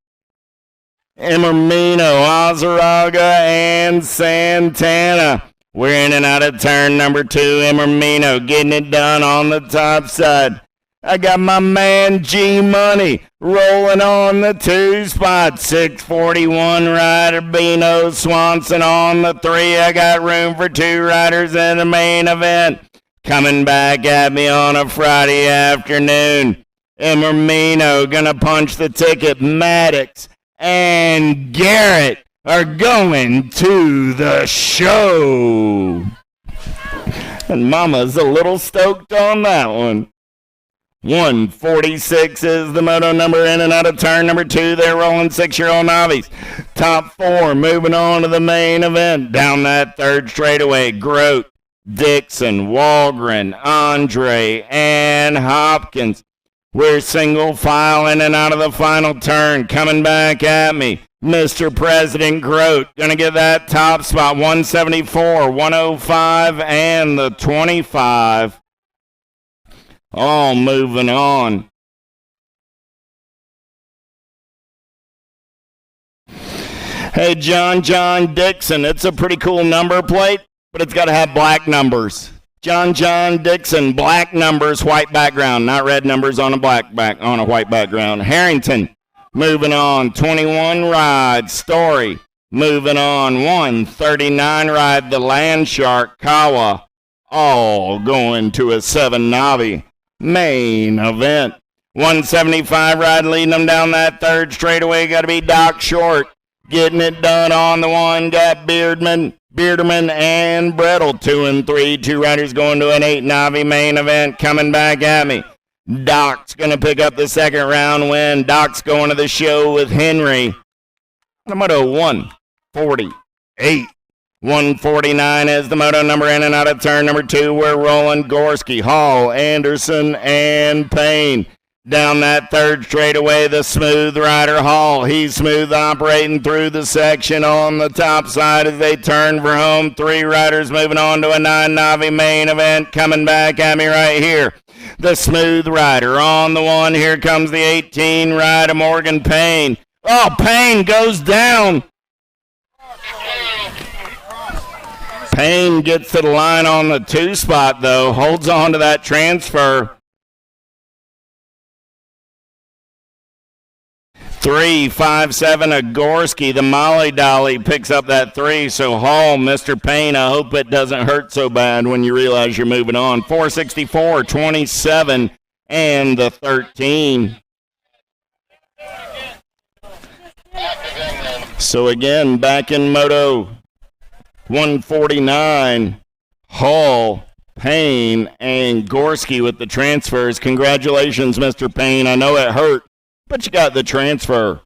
Emermino, Azaraga, and Santana. We're in and out of turn number 2. Emermino getting it done on the top side. I got my man G-Money rolling on the 2 spot. 641 rider Bino Swanson on the 3. I got room for 2 riders in the main event. Coming back at me on a Friday afternoon. Emermino gonna punch the ticket. Maddox and Garrett are going to the show. And Mama's a little stoked on that one. 146 is the moto number in and out of turn number 2. They're rolling 6-year-old novice. Top 4 moving on to the main event. Down that third straightaway, Grote, Dixon, Walgren, Andre, and Hopkins. We're single file in and out of the final turn. Coming back at me, Mr. President Grote. Gonna get that top spot. 174, 105, and the 25. All moving on. Hey, John Dixon. It's a pretty cool number plate, but it's got to have black numbers. John Dixon, black numbers, white background, not red numbers on a white background. Harrington, moving on. 21 ride. Story, moving on. 139 ride. The Land Shark, Kawa, all going to a 7 Navi main event. 175 ride leading them down that third straightaway. Got to be Doc Short. Getting it done on the one. Got Bearderman, and Brettle. 2 and 3. 2 riders going to an 8 Navi main event. Coming back at me. Doc's going to pick up the second round win. Doc's going to the show with Henry. The Moto 148. 149 is the moto number in and out of turn number 2. We're rolling Gorski, Hall, Anderson, and Payne. Down that third straightaway, the smooth rider Hall. He's smooth operating through the section on the top side as they turn for home. 3 riders moving on to a 9 Navi main event. Coming back at me right here. The smooth rider on the one. Here comes the 18 rider Morgan Payne. Oh, Payne goes down. Payne gets to the line on the 2 spot, though. Holds on to that transfer. 3-5-7 Agorski. The Molly Dolly picks up that 3. So Hall, Mr. Payne, I hope it doesn't hurt so bad when you realize you're moving on. 464, 27, and the 13. So again, back in Moto 149, Hall, Payne, and Gorski with the transfers. Congratulations, Mr. Payne. I know it hurt, but you got the transfer.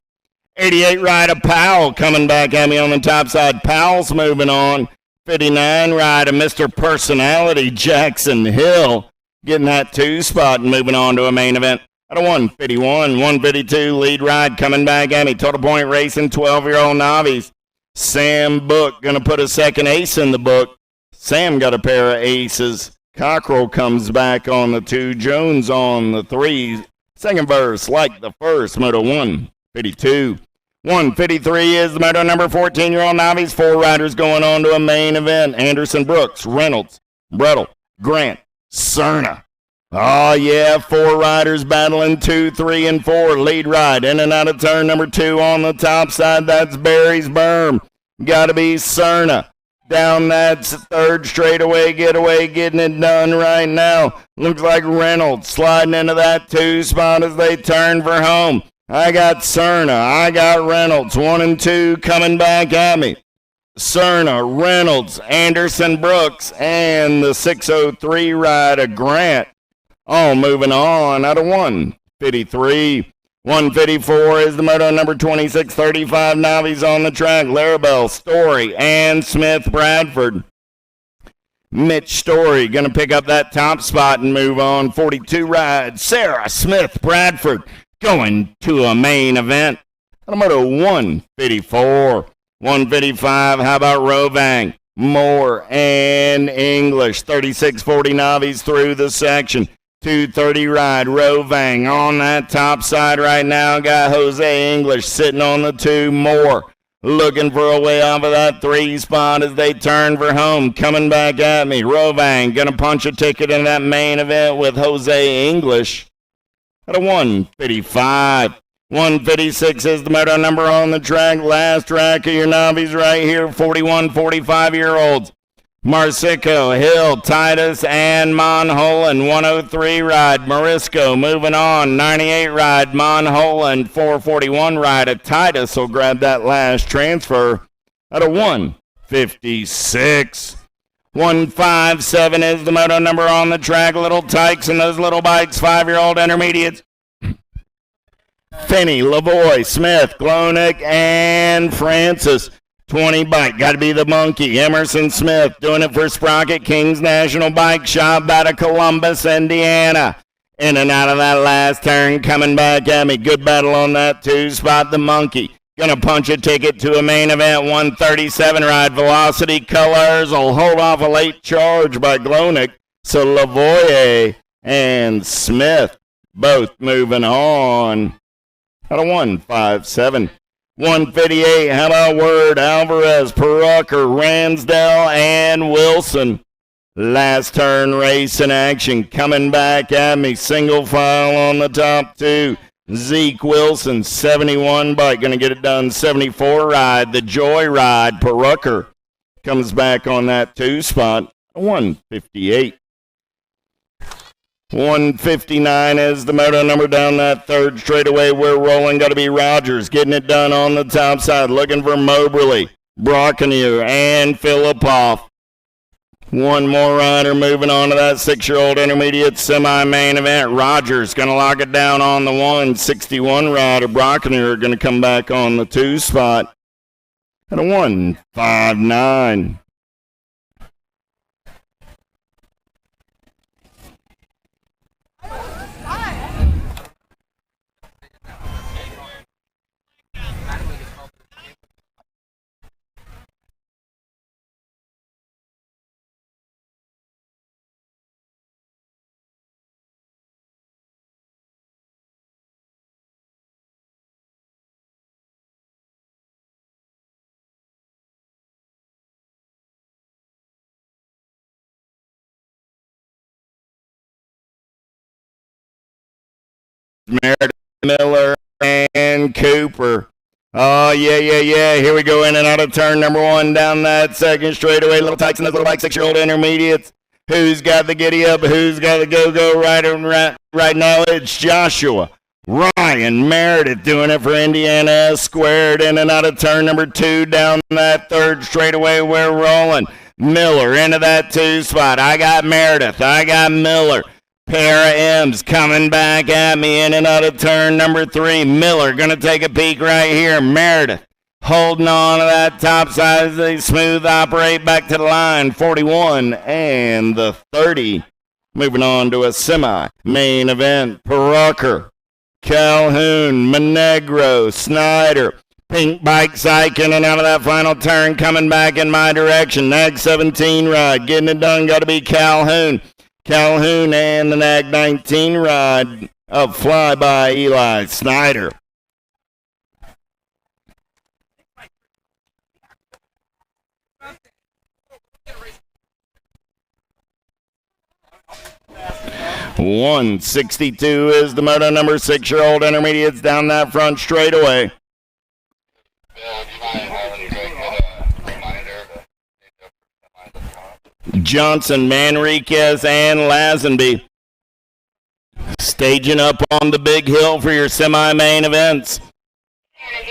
88 ride of Powell coming back at me on the top side. Powell's moving on. 59 ride of Mr. Personality, Jackson Hill, getting that 2 spot and moving on to a main event. Out of 151, 152 lead ride coming back at me. Total Point Racing, 12-year-old novice. Sam Book going to put a second ace in the book. Sam got a pair of aces. Cockrell comes back on the 2. Jones on the 3. Second verse, like the first, Moto 152. 153 is the Moto number 14-year-old novice. 4 riders going on to a main event. Anderson, Brooks, Reynolds, Brettel, Grant, Cerna. Oh, yeah, 4 riders battling 2, 3, and 4. Lead ride in and out of turn number 2 on the top side. That's Barry's Berm. Got to be Cerna. Down that third straightaway getaway, getting it done right now. Looks like Reynolds sliding into that 2 spot as they turn for home. I got Cerna. I got Reynolds. 1 and 2 coming back at me. Cerna, Reynolds, Anderson, Brooks, and the 603 ride of Grant. All moving on out of 153. 154 is the Moto number 2635 novice on the track. Larabelle, Story, and Smith Bradford. Mitch Story going to pick up that top spot and move on. 42 ride, Sarah Smith Bradford going to a main event. On Moto 154. 155, how about Rovang, Moore, and English. 3640 novice through the section. 230 ride, Rovang on that top side right now. Got Jose English sitting on the 2. Moore looking for a way off of that 3 spot as they turn for home. Coming back at me, Rovang going to punch a ticket in that main event with Jose English at a 155. 156 is the Moto number on the track. Last track of your novice right here, 41, 45-year-olds. Marsico, Hill, Titus, and Monholen. 103 ride, Morisco moving on. 98 ride, Monholen. 441 ride of Titus will grab that last transfer at a 156. 157 is the Moto number on the track. Little Tykes and those little bikes, 5-year-old intermediates. Finney, Lavoie, Smith, Glonick, and Francis. 20 bike, got to be the monkey. Emerson Smith doing it for Sprocket Kings National Bike Shop out of Columbus, Indiana. In and out of that last turn, coming back at me. Good battle on that 2 spot, the monkey. Gonna punch a ticket to a main event, 137 ride. Velocity Colors will hold off a late charge by Glonick. So Lavoie and Smith both moving on. Out of 157. 158, how about Word, Alvarez, Perucker, Ransdell, and Wilson. Last turn race in action. Coming back at me. Single file on the top 2. Zeke Wilson, 71 bike. Going to get it done. 74 ride. The Joy Ride. Perucker comes back on that 2 spot. 158. 159 is the Moto number down that third straightaway. We're rolling. Got to be Rogers getting it done on the top side. Looking for Moberly, Brockenier, and Filipoff. One more rider moving on to that 6-year-old intermediate semi-main event. Rogers going to lock it down on the 161 rider. Brockenier going to come back on the 2 spot. At a 159. Meredith, Miller, and Cooper. Oh, yeah. Here we go in and out of turn number 1 down that second straightaway. Little Tykes and those little like 6-year-old intermediates. Who's got the giddy up? Who's got the go-go right now? It's Joshua. Ryan Meredith doing it for Indiana Squared in and out of turn number 2 down that third straightaway. We're rolling. Miller into that 2 spot. I got Meredith. I got Miller. Pair of M's coming back at me in and out of turn number 3. Miller going to take a peek right here. Meredith holding on to that top side as they smooth operate back to the line. 41 and the 30. Moving on to a semi-main event. Perucker, Calhoun, Monegro, Snyder. Pink bike psych in and out of that final turn, coming back in my direction. Nag 17 ride, getting it done, got to be Calhoun. Calhoun and the Nag 19 ride of fly by Eli Snyder. .162 is the Moto number 6-year-old intermediates down that front straightaway. Johnson, Manriquez, and Lazenby staging up on the big hill for your semi-main events.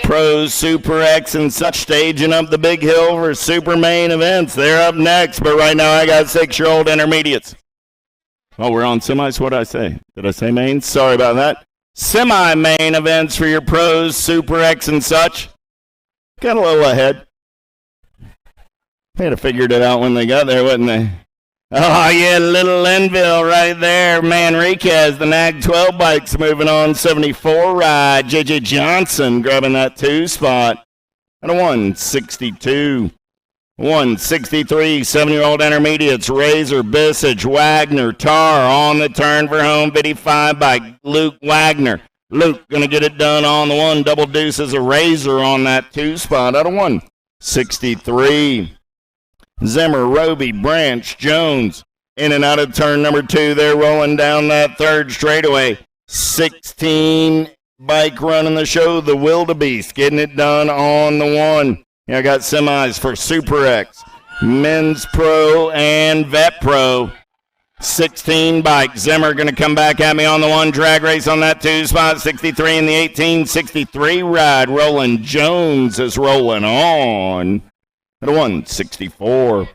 Pros, Super X, and such staging up the big hill for super main events. They're up next, but right now I got 6-year-old intermediates. Oh, we're on semis. What did I say? Did I say main? Sorry about that. Semi-main events for your pros, Super X, and such. Got a little ahead. They had figured it out when they got there, wouldn't they? Oh, yeah, little Linville right there. Manriquez, the Nag 12 bikes moving on. 74 ride. J.J. Johnson grabbing that 2 spot. And a 162. 163, 7-year-old intermediates. Razor, Bissage, Wagner, Tar on the turn for home. 55 bike. Luke Wagner. Luke going to get it done on the 1. Double deuces a Razor on that 2 spot. Out of 163. Zimmer, Roby, Branch, Jones, in and out of turn number 2. They're rolling down that third straightaway. 16 bike running the show. The Wildebeest getting it done on the 1. I got semis for Super X, Men's Pro, and Vet Pro. 16 bike. Zimmer going to come back at me on the 1. Drag race on that 2 spot. 63 in the 18. 63 ride. Roland Jones is rolling on. At a 164.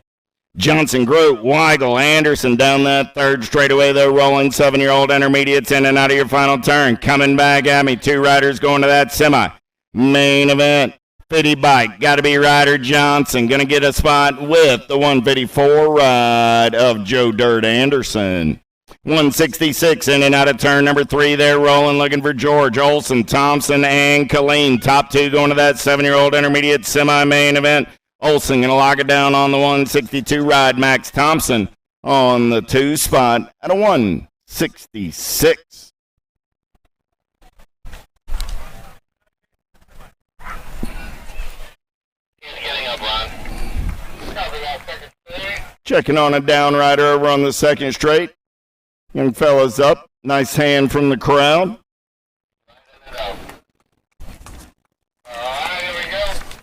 Johnson, Grote, Weigel, Anderson down that third straightaway. They're rolling. 7-year-old intermediates in and out of your final turn. Coming back at me. 2 riders going to that semi. Main event. 50 bike. Got to be Ryder Johnson. Going to get a spot with the 154 ride of Joe Dirt Anderson. 166 in and out of turn number 3. They're rolling, looking for George, Olson, Thompson, and Colleen. Top 2 going to that 7-year-old intermediate semi-main event. Olson going to lock it down on the 162 ride. Max Thompson on the 2 spot at a 166. Checking on a down rider over on the 2nd straight. Young fella's up. Nice hand from the crowd.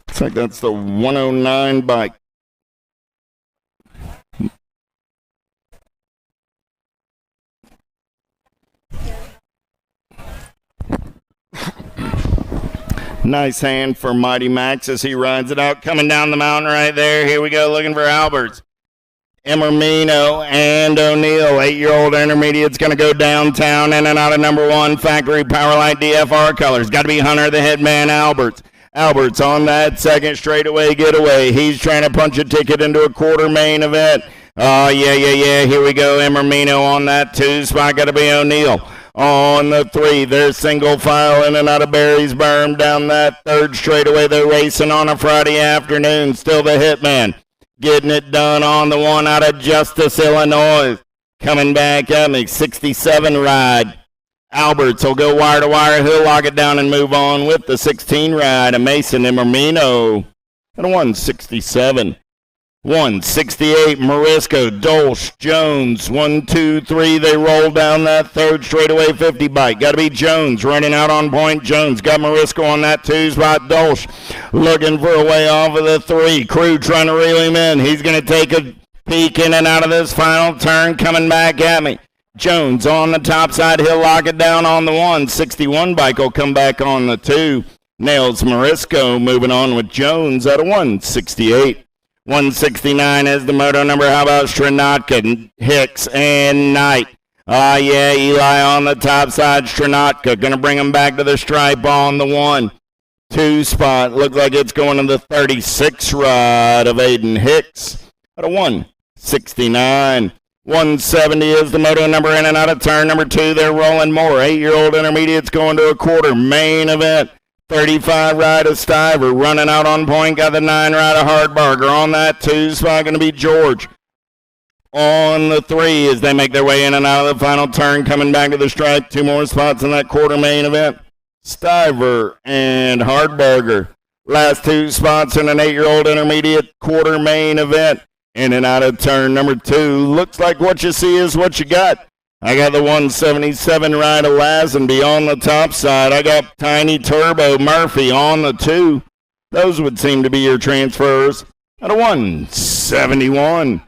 Looks like that's the 109 bike. Nice hand for Mighty Max as he rides it out. Coming down the mountain right there. Here we go, looking for Alberts. Emermino and O'Neill. 8-year-old intermediate's going to go downtown in and out of number 1. Factory Powerlight DFR colors. Got to be Hunter the Hitman Alberts. Alberts on that 2nd straightaway getaway. He's trying to punch a ticket into a quarter main event. Oh, yeah. Here we go. Emermino on that 2 spot. Got to be O'Neill. On the 3, they're single file in and out of Barry's Berm down that 3rd straightaway. They're racing on a Friday afternoon. Still the Hitman. Getting it done on the 1 out of Justice, Illinois. Coming back at me. 67 ride. Alberts will go wire to wire. He'll lock it down and move on with the 16 ride. A Mason Emermino at a 167. 168, Morisco, Dolce, Jones, 1, 2, 3. They roll down that 3rd straightaway 50 bike. Got to be Jones running out on point. Jones got Morisco on that 2 spot. Dolce looking for a way off of the 3. Crew trying to reel him in. He's going to take a peek in and out of this final turn. Coming back at me. Jones on the top side. He'll lock it down on the 161 bike. Will come back on the 2. Nails Morisco moving on with Jones at a 168. 169 is the moto number. How about Stranatka, Hicks, and Knight? Yeah, Eli on the top side. Stranatka going to bring him back to the stripe on the 1-2 spot. Looks like it's going to the 36 ride of Aiden Hicks at a 169. 170 is the moto number in and out of turn number 2. They're rolling more. 8-year-old intermediates going to a quarter. Main event. 35 ride of Stiver. Running out on point. Got the 9 ride of Hardbarger. On that 2 spot going to be George. On the 3 as they make their way in and out of the final turn. Coming back to the stripe. 2 more spots in that quarter main event. Stiver and Hardbarger. Last 2 spots in an 8-year-old intermediate quarter main event. In and out of turn number 2. Looks like what you see is what you got. I got the 177 ride of Lazenby on the top side. I got Tiny Turbo Murphy on the 2. Those would seem to be your transfers at a 171.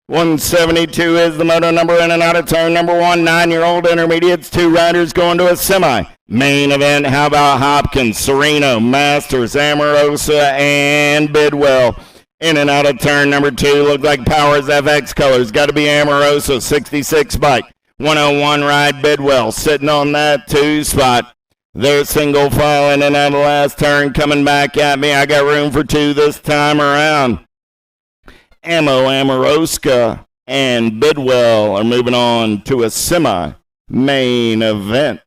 172 is the moto number in and out of turn number 1. 9-year-old intermediates, 2 riders going to a semi. Main event, how about Hopkins, Sereno, Masters, Amorosa, and Bidwell. In and out of turn number 2, looks like Powers FX colors. Got to be Amoroso, 66 bike. 101 ride Bidwell, sitting on that 2 spot. They're single file in and out of the last turn, coming back at me. I got room for 2 this time around. Amoroska and Bidwell are moving on to a semi-main event.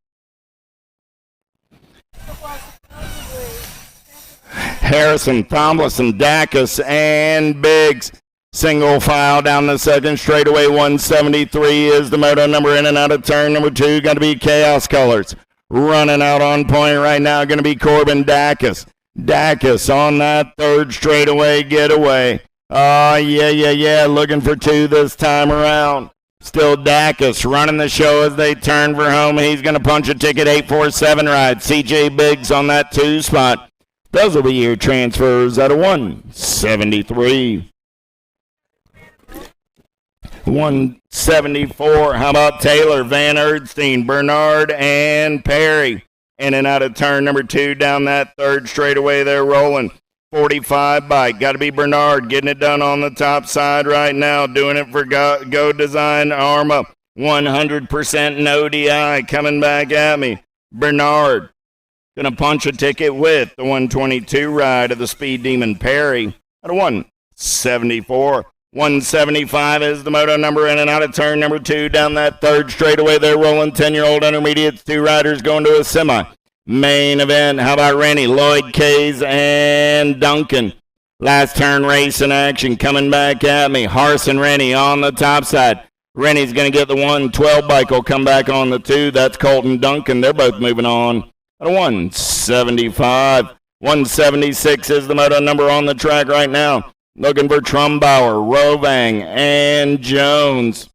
Harrison, Tomlinson, Dacus, and Biggs. Single file down the second straightaway. 173 is the moto number in and out of turn number 2. Going to be Chaos Colors. Running out on point right now. Going to be Corbin Dacus. Dacus on that third straightaway getaway. Yeah. Looking for 2 this time around. Still Dacus running the show as they turn for home. He's going to punch a ticket. 847 ride. CJ Biggs on that 2 spot. Those will be your transfers at a 173. 174. How about Taylor, Van Erdstein, Bernard, and Perry? In and out of turn number 2 down that third straightaway. They're rolling. 45 bike. Got to be Bernard getting it done on the top side right now. Doing it for Go Design Arma. 100% no DI coming back at me. Bernard. Going to punch a ticket with the 122 ride of the Speed Demon Perry at a 174. 175 is the moto number in and out of turn number 2 down that third straightaway. They're rolling 10-year-old intermediates, 2 riders going to a semi. Main event, how about Rennie, Lloyd Kays, and Duncan. Last turn race in action coming back at me. Harson Rennie on the top side. Rennie's going to get the 112 bike. Will come back on the 2. That's Colton Duncan. They're both moving on. At a 175. 176 is the moto number on the track right now. Looking for Trumbauer, Rovang, and Jones.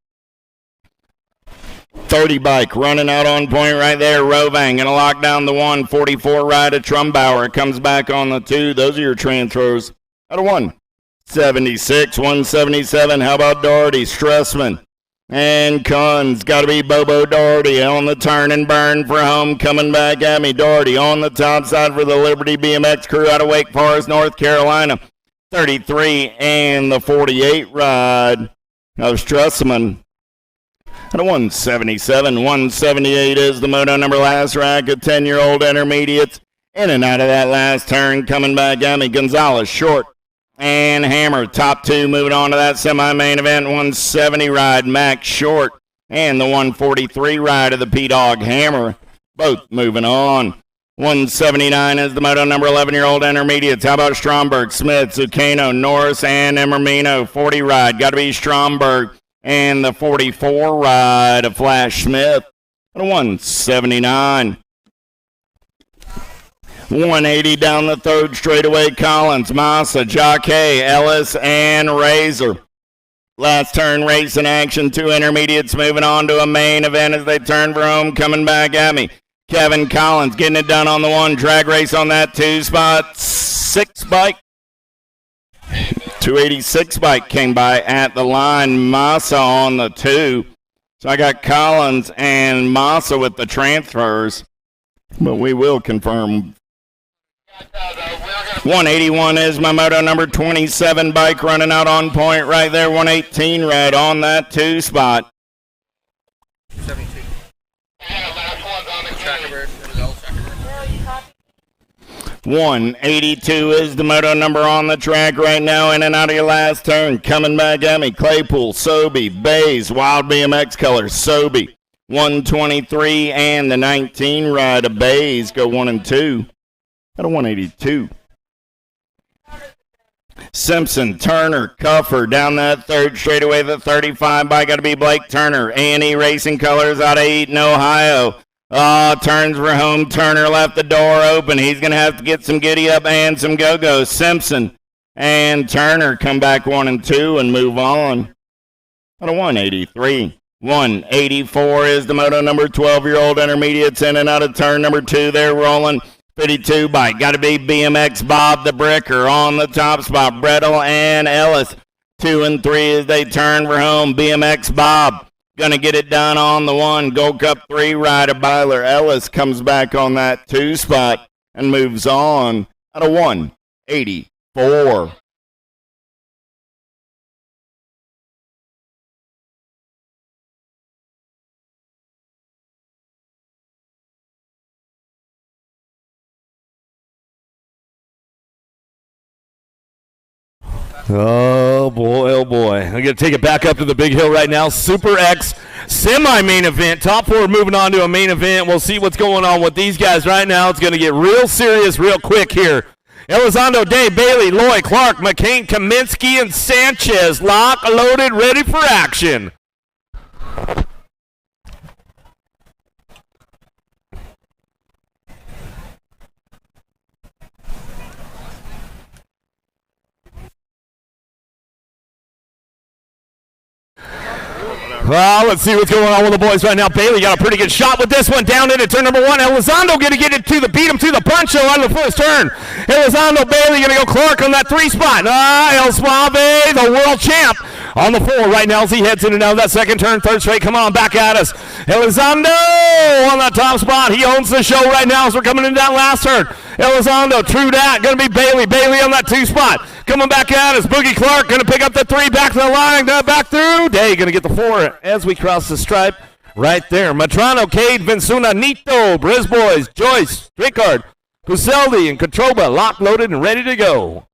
30 bike running out on point right there. Rovang going to lock down the 144 ride of Trumbauer. Comes back on the 2. Those are your transfers. At a 176. 177. How about Doherty, Stressman, and Kunz? Got to be Bobo Doherty on the turn and burn for home. Coming back at me. Doherty on the top side for the Liberty BMX crew out of Wake Forest, North Carolina. 33 and the 48 ride of Stressman. At a 177. 178 is the moto number last rack of 10-year-old intermediates. In and out of that last turn. Coming back at me. Gonzalez, Short, and Hammer. Top 2 moving on to that semi-main event. 170 ride, Max Short, and the 143 ride of the P-Dog Hammer. Both moving on. 179 is the moto number 11-year-old intermediates. How about Stromberg, Smith, Zucchino, Norris, and Emermino? 40 ride. Got to be Stromberg. And the 44 ride of Flash Smith. At a 179. 180 down the third straightaway. Collins, Massa, Jockey, Ellis, and Razor. Last turn race in action. 2 intermediates moving on to a main event as they turn for home. Coming back at me. Kevin Collins getting it done on the 1. Drag race on that 2 spot. 6 bike. 286 bike came by at the line. Massa on the 2. So I got Collins and Massa with the transfers, but we will confirm. 181 is my Moto number 27 bike running out on point right there. 118 right on that 2 spot. 72. Tracker bird. 182 is the Moto number on the track right now. In and out of your last turn. Coming back at me. Claypool, Sobey, Bays, Wild BMX Colors, Sobey. 123 and the 19 ride of Bays go 1 and 2. At a 182. Simpson, Turner, Cuffer down that third straightaway. The 35 bike got to be Blake Turner. A&E Racing Colors out of Eaton, Ohio. Turns for home. Turner left the door open. He's going to have to get some giddy up and some go-go. Simpson and Turner come back 1 and 2 and move on. At a 183. 184 is the Moto number 12-year-old intermediates in and out of turn number 2. They're rolling. 52 bike. Got to be BMX Bob the Bricker on the top spot. Brettel and Ellis. 2 and 3 as they turn for home. BMX Bob going to get it done on the 1. Gold Cup 3 rider Byler. Ellis comes back on that 2 spot and moves on at a 184. Oh boy. I'm going to take it back up to the big hill right now. Super X semi-main event. Top 4 moving on to a main event. We'll see what's going on with these guys right now. It's going to get real serious real quick here. Elizondo, Day, Bailey, Loy, Clark, McCain, Kaminsky, and Sanchez. Lock, loaded, ready for action. Well, let's see what's going on with the boys right now. Bailey got a pretty good shot with this one. Down into turn number 1. Elizondo going to get it to the beat him to the punch on the first turn. Elizondo, Bailey going to go Clark on that 3 spot. El Suave, the world champ, on the 4 right now as he heads in and out of that second turn. Third straight, come on, back at us. Elizondo on that top spot. He owns the show right now as we're coming in that last turn. Elizondo, true that. Going to be Bailey. Bailey on that 2 spot. Coming back at us. Boogie Clark going to pick up the 3. Back to the line. Back through. Day going to get the 4 as we cross the stripe right there. Matrano, Cade, Vincuna, Nito, Briz Boys, Joyce, Rickard, Puseldi, and Katroba locked, loaded, and ready to go.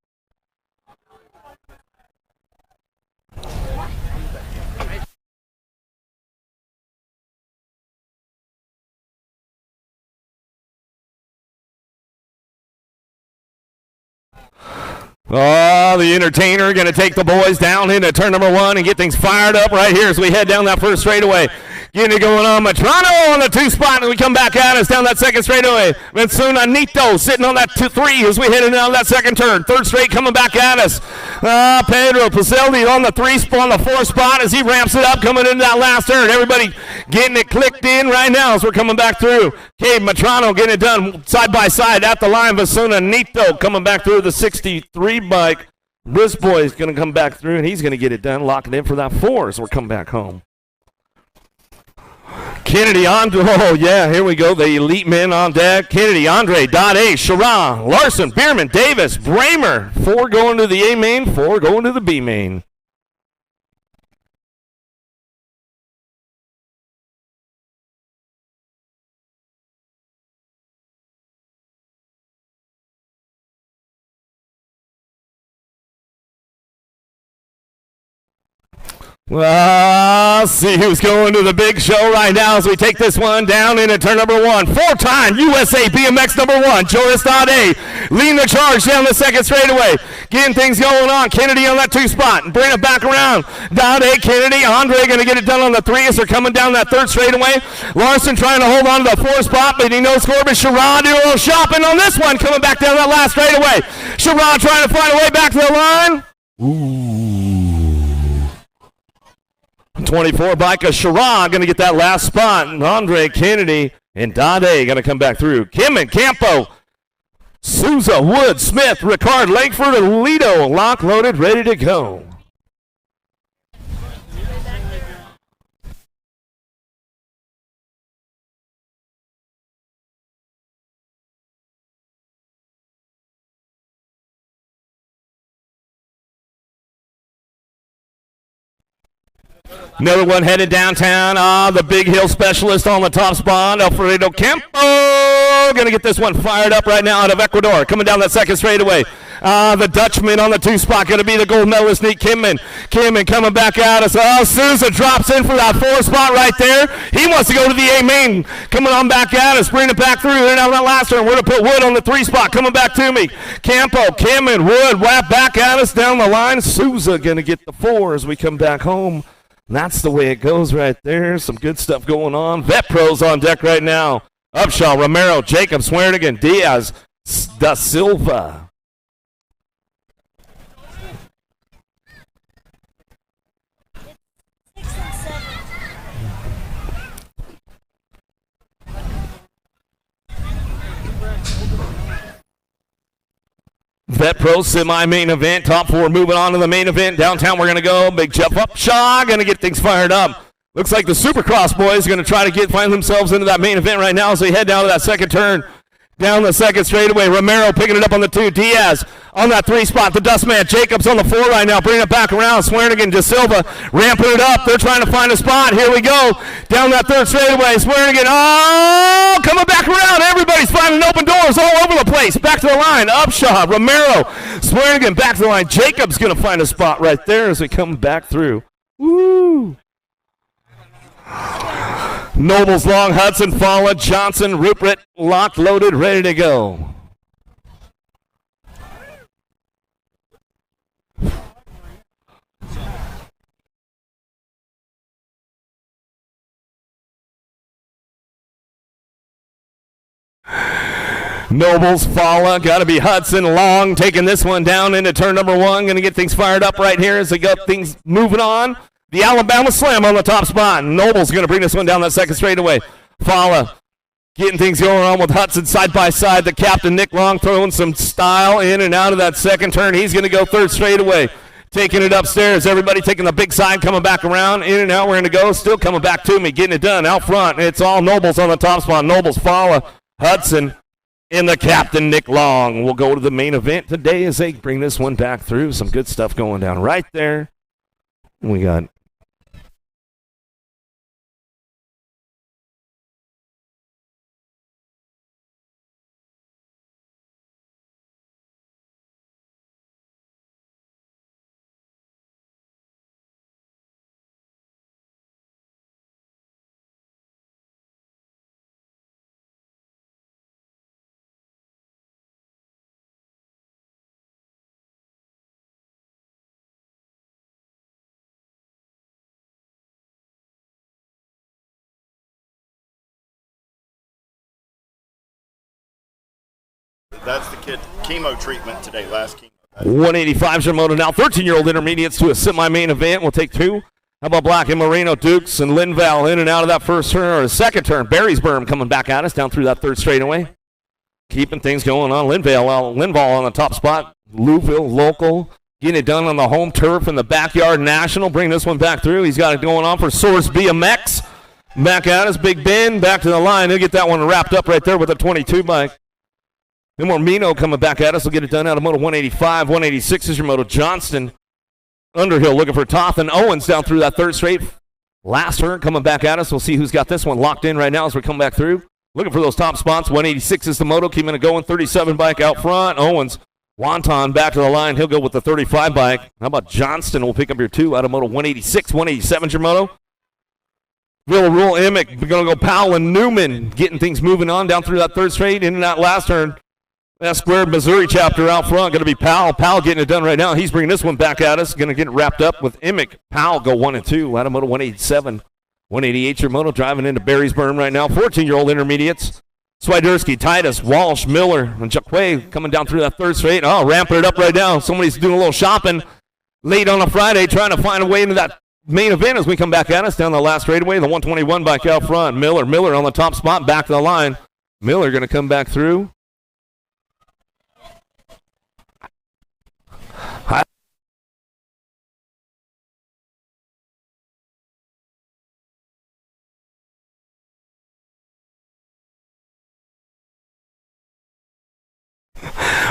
Oh, the entertainer going to take the boys down into turn number 1 and get things fired up right here as we head down that first straightaway. Getting it going on. Matrano on the 2 spot, and we come back at us down that second straightaway. Vincuna Nito sitting on that 3 as we head down that second turn. Third straight coming back at us. Pedro Paselli on the 3 spot, on the 4 spot as he ramps it up coming into that last turn. Everybody getting it clicked in right now as we're coming back through. Cade Matrano getting it done side by side at the line. Vincuna Nito coming back through the 63 bike. This boy's going to come back through, and he's going to get it done, locking in for that 4 as we're coming back home. Kennedy, Andre, oh yeah, here we go, the elite men on deck. Kennedy, Andre, Dade, Sharon, Larson, Bierman, Davis, Bramer. 4 going to the A main, 4 going to the B main. Well, see who's going to the big show right now as we take this one down into turn number 1. 4-time USA BMX number 1, Joris Dade, leading the charge down the second straightaway. Getting things going on. Kennedy on that 2 spot and bring it back around. Dade, Kennedy, Andre going to get it done on the 3 as they're coming down that third straightaway. Larson trying to hold on to the 4 spot, but he knows Corbin. Sharon doing a little shopping on this one, coming back down that last straightaway. Sharon trying to find a way back to the line. Ooh. 24 bike of Sharon going to get that last spot. And Andre, Kennedy, and Dade going to come back through. Kim and Campo, Souza, Wood, Smith, Ricard, Langford, and Lido, lock, loaded, ready to go. Another one headed downtown. The big hill specialist on the top spot, Alfredo Campo. Going to get this one fired up right now out of Ecuador. Coming down that second straightaway. The Dutchman on the 2 spot, going to be the gold medalist, Nick Kimman. Kimman coming back at us. Souza drops in for that 4 spot right there. He wants to go to the A main. Coming on back at us, bringing it back through. And out that last turn, we're going to put Wood on the 3 spot. Coming back to me. Campo, Kimman, Wood, wrap back at us down the line. Souza going to get the 4 as we come back home. And that's the way it goes right there. Some good stuff going on. Vet Pros on deck right now. Upshaw, Romero, Jacobs, Swearnigan, Diaz, Da Silva. Vet Pro semi-main event, top 4 moving on to the main event. Downtown we're going to go. Big Jeff Upshaw going to get things fired up. Looks like the Supercross boys are going to try to find themselves into that main event right now as they head down to that second turn. Down the second straightaway, Romero picking it up on the 2. Diaz on that 3 spot. The Dustman, Jacobs on the 4 right now, bringing it back around. Swearnigan, Da Silva ramping it up. They're trying to find a spot. Here we go. Down that 3rd straightaway, Swearnigan, coming back around. Everybody's finding open doors all over the place. Back to the line. Upshaw, Romero, Swearnigan back to the line. Jacobs going to find a spot right there as we come back through. Woo! Nobles, Long, Hudson, Falla, Johnson, Rupert, locked, loaded, ready to go. Nobles, Falla, got to be Hudson, Long, taking this one down into turn number 1. Going to get things fired up right here as they got things moving on. The Alabama Slam on the top spot. Noble's going to bring this one down that second straightaway. Falla getting things going on with Hudson side by side. The captain, Nick Long, throwing some style in and out of that second turn. He's going to go 3rd straightaway. Taking it upstairs. Everybody taking the big side, coming back around. In and out, we're going to go. Still coming back to me, getting it done out front. It's all Nobles on the top spot. Nobles, Falla, Hudson, and the captain, Nick Long. We'll go to the main event today as they bring this one back through. Some good stuff going down right there. We got That's the kid chemo treatment today, last chemo. 185's your Moto now. 13-year-old intermediates to a semi-main event. We'll take 2. How about Black and Moreno, Dukes, and Linval in and out of that first turn, or the second turn. Berrysburn coming back at us down through that 3rd straightaway. Keeping things going on. Linval on the top spot. Louisville, local. Getting it done on the home turf in the Backyard National. Bring this one back through. He's got it going on for Source BMX. Back at us. Big Ben back to the line. He'll get that one wrapped up right there with a 22 bike. Then more Mino coming back at us. We'll get it done out of Moto 185. 186 is your Moto Johnston. Underhill looking for Toth and Owens down through that 3rd straight. Last turn coming back at us. We'll see who's got this one locked in right now as we come back through. Looking for those top spots. 186 is the Moto. Keeping it going. 37 bike out front. Owens. Wonton back to the line. He'll go with the 35 bike. How about Johnston? We'll pick up your 2 out of Moto 186. 187 is your Moto. Villarreal, Emick. We're going to go Powell and Newman. Getting things moving on down through that 3rd straight. In and out last turn. That square Missouri chapter out front, going to be Powell. Powell getting it done right now. He's bringing this one back at us. Going to get it wrapped up with Emick. Powell go 1 and 2. Out of Moto 187. 188 your Moto driving into Berrysburn right now. 14-year-old intermediates. Swiderski, Titus, Walsh, Miller, and Jacque coming down through that 3rd straight. Oh, ramping it up right now. Somebody's doing a little shopping late on a Friday, trying to find a way into that main event as we come back at us down the last straightaway. The 121 bike out front. Miller on the top spot, back to the line. Miller going to come back through.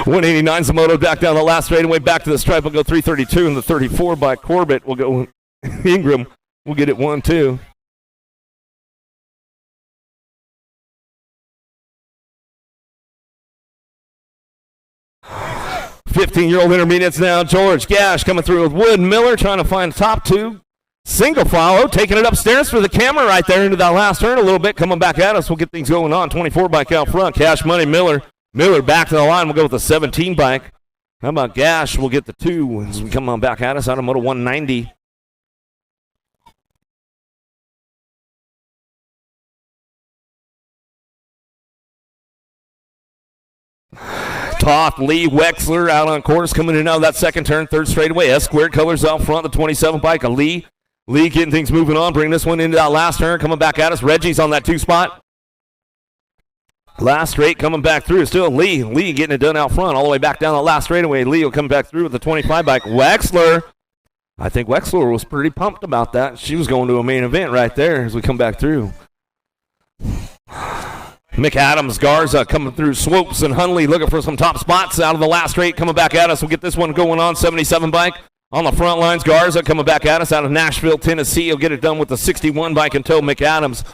189's the Moto back down the last straightaway, back to the stripe. We'll go 332 and the 34 by Corbett. We'll go Ingram We'll get it 1-2. Fifteen-year-old intermediates now. George Gash coming through with Wood Miller, trying to find the top two. Single file, taking it upstairs for the camera right there into that last turn a little bit, coming back at us. We'll get things going on. 24 bike out front. Cash Money Miller. Miller back to the line. We'll go with the 17 bike. How about Gash? We'll get the 2 as we come on back at us out of Moto 190. Toth, Lee, Wexler out on course, coming in out of that second turn, third straightaway. S-squared colors out front, the 27 bike. Lee getting things moving on, bringing this one into that last turn, coming back at us. Reggie's on that 2 spot. Last straight coming back through. Still Lee getting it done out front, all the way back down the last straightaway. Lee will come back through with the 25 bike. Wexler. I think Wexler was pretty pumped about that. She was going to a main event right there as we come back through. McAdams, Garza coming through. Swopes and Hunley looking for some top spots out of the last straight, coming back at us. We'll get this one going on. 77 bike on the front lines. Garza coming back at us out of Nashville, Tennessee. He'll get it done with the 61 bike until McAdams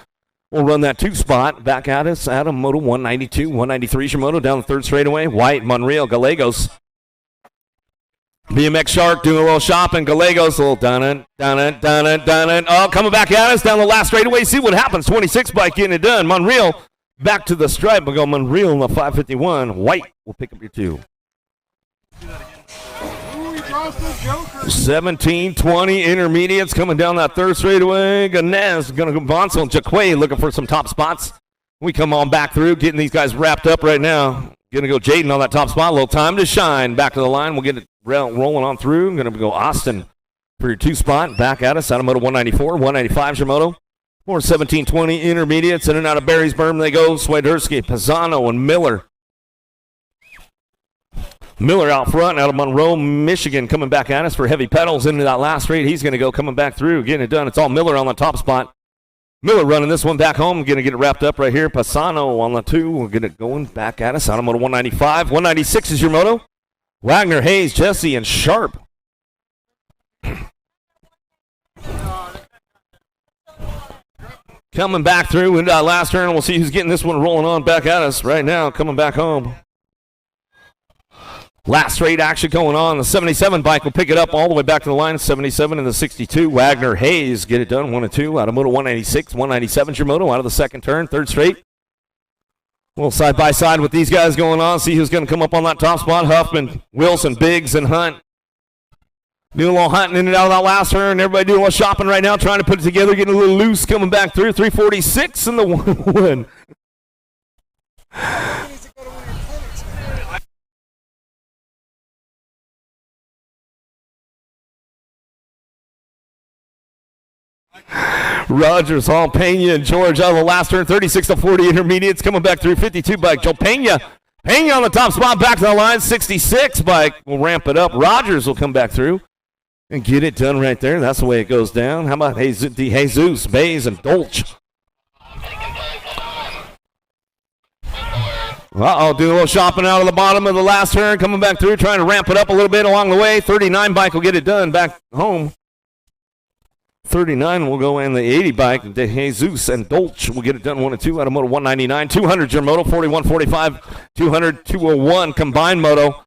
will run that 2 spot back at us out of Moto 192. 193 Shimoto down the third straightaway. White, Monreal, Gallegos. BMX Shark doing a little shopping. Gallegos, a little dun-it. Oh, coming back at us down the last straightaway. See what happens. 26 bike getting it done. Monreal back to the stripe. We'll go Monreal in the 551. White will pick up your 2. 17-20 intermediates coming down that third straightaway. Ganez going to go Bonsal. Jaquay looking for some top spots. We come on back through, getting these guys wrapped up right now. Going to go Jaden on that top spot. A little time to shine. Back to the line. We'll get it rolling on through. Going to go Austin for your 2 spot. Back at us out of Moto 194. 195 Shimoto. More 17-20 intermediates. In and out of Barrysburg they go. Swiderski, Pisano, and Miller. Miller out front, out of Monroe, Michigan, coming back at us for heavy pedals into that last straight. He's going to go coming back through, getting it done. It's all Miller on the top spot. Miller running this one back home, going to get it wrapped up right here. Pisano on the 2. We'll get it going back at us out of Moto 195. 196 is your moto. Wagner, Hayes, Jesse, and Sharp. Coming back through into that last turn. We'll see who's getting this one rolling on back at us right now, coming back home. Last straight action going on. The 77 bike will pick it up all the way back to the line. 77 and the 62. Wagner, Hayes get it done. 1-2 out of Moto 196. 197 your moto out of the second turn. Third straight. A little side by side with these guys going on. See who's going to come up on that top spot. Huffman, Wilson, Biggs, and Hunt. Doing a little hunting in and out of that last turn. Everybody doing a little shopping right now, trying to put it together, getting a little loose, coming back through. 346 in the 1-1. Rogers, Hall, Pena, and George out of the last turn. 36-40 intermediates coming back through. 52 bike. Joe Pena on the top spot, back to the line. 66 bike will ramp it up. Rogers will come back through and get it done right there. That's the way it goes down. How about Jesus, Bays, and Dolch? Doing a little shopping out of the bottom of the last turn, coming back through, trying to ramp it up a little bit along the way. 39 bike will get it done back home. 39 will go in the 80 bike. Jesus and Dolch will get it done 1-2 out of Moto 199. 200 your moto, 41-45, 200, 201 combined moto.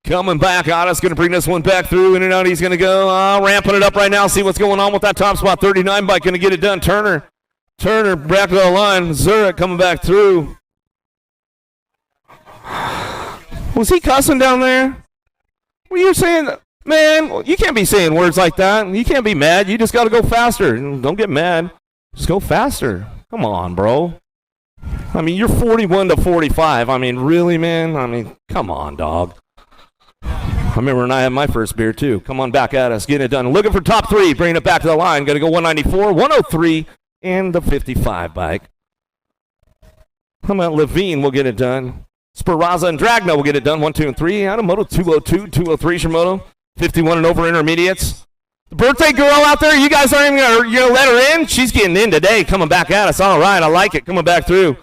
Coming back at us, going to bring this one back through, in and out. He's going to go, ramping it up right now. See what's going on with that top spot. 39 bike going to get it done. Turner back to the line. Zurich coming back through. Was he cussing down there? Were you saying that? Man, you can't be saying words like that. You can't be mad. You just got to go faster. Don't get mad. Just go faster. Come on, bro. I mean, you're 41-45. I mean, really, man? I mean, come on, dog. I remember when I had my first beer, too. Come on back at us. Getting it done. Looking for top 3. Bringing it back to the line. Going to go 194, 103, and the 55 bike. How about Levine will get it done. Speraza and Dragna will get it done. 1, 2, and 3. Out of Moto 202, 203 Shimoto. 51 and over intermediates. The birthday girl out there, you guys aren't even going to let her in? She's getting in today, coming back at us. All right, I like it. Coming back through.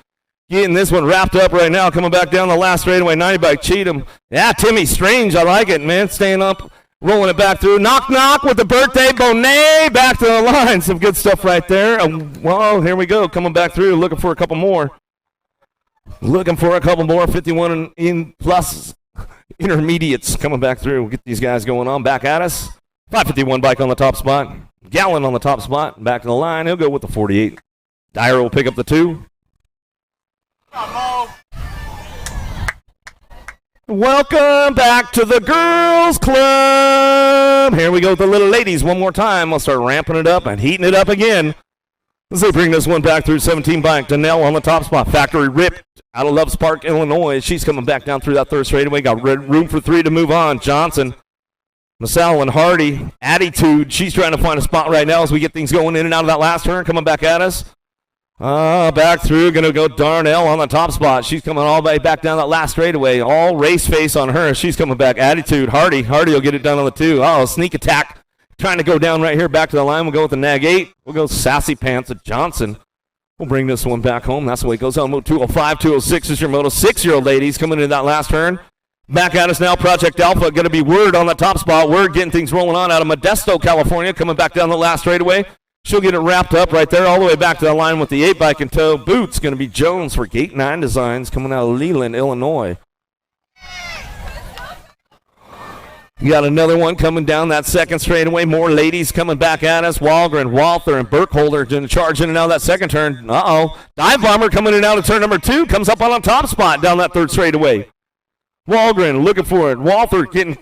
Getting this one wrapped up right now. Coming back down the last straightaway. 90 bike Cheatham. Yeah, Timmy Strange, I like it, man. Staying up Rolling it back through. Knock, knock with the birthday Bonet. Back to the line. Some good stuff right there. Well, here we go. Coming back through. Looking for a couple more. 51 in plus intermediates coming back through. We'll get these guys going on. Back at us. 551 bike on the top spot. Gallon on the top spot. Back to the line. He'll go with the 48. Dyer will pick up the 2. Welcome back to the girls club. Here we go with the little ladies one more time. We'll start ramping it up and heating it up again. As they bring this one back through 17 bike. Donnell on the top spot. Factory ripped out of Loves Park, Illinois. She's coming back down through that third straightaway. Got room for 3 to move on. Johnson, Massell, and Hardy. Attitude. She's trying to find a spot right now as we get things going in and out of that last turn. Coming back at us. Back through, gonna go Darnell on the top spot. She's coming all the way back down that last straightaway. All race face on her. She's coming back. Attitude. Hardy will get it done on the 2. Sneak attack. Trying to go down right here, back to the line. We'll go with the nag 8. We'll go Sassy Pants at Johnson. We'll bring this one back home. That's the way it goes on. Moto 205, 206 is your Moto 6-year-old ladies coming into that last turn. Back at us now, Project Alpha. Going to be Word on the top spot. Word getting things rolling on out of Modesto, California. Coming back down the last straightaway. She'll get it wrapped up right there all the way back to the line with the 8 bike in tow. Boots going to be Jones for Gate 9 Designs coming out of Leland, Illinois. You got another one coming down that second straightaway. More ladies coming back at us. Walgren, Walther, and Burkholder going to charge in and out of that second turn. Dive Bomber coming in and out of turn number 2. Comes up on a top spot down that third straightaway. Walgren looking for it. Walther getting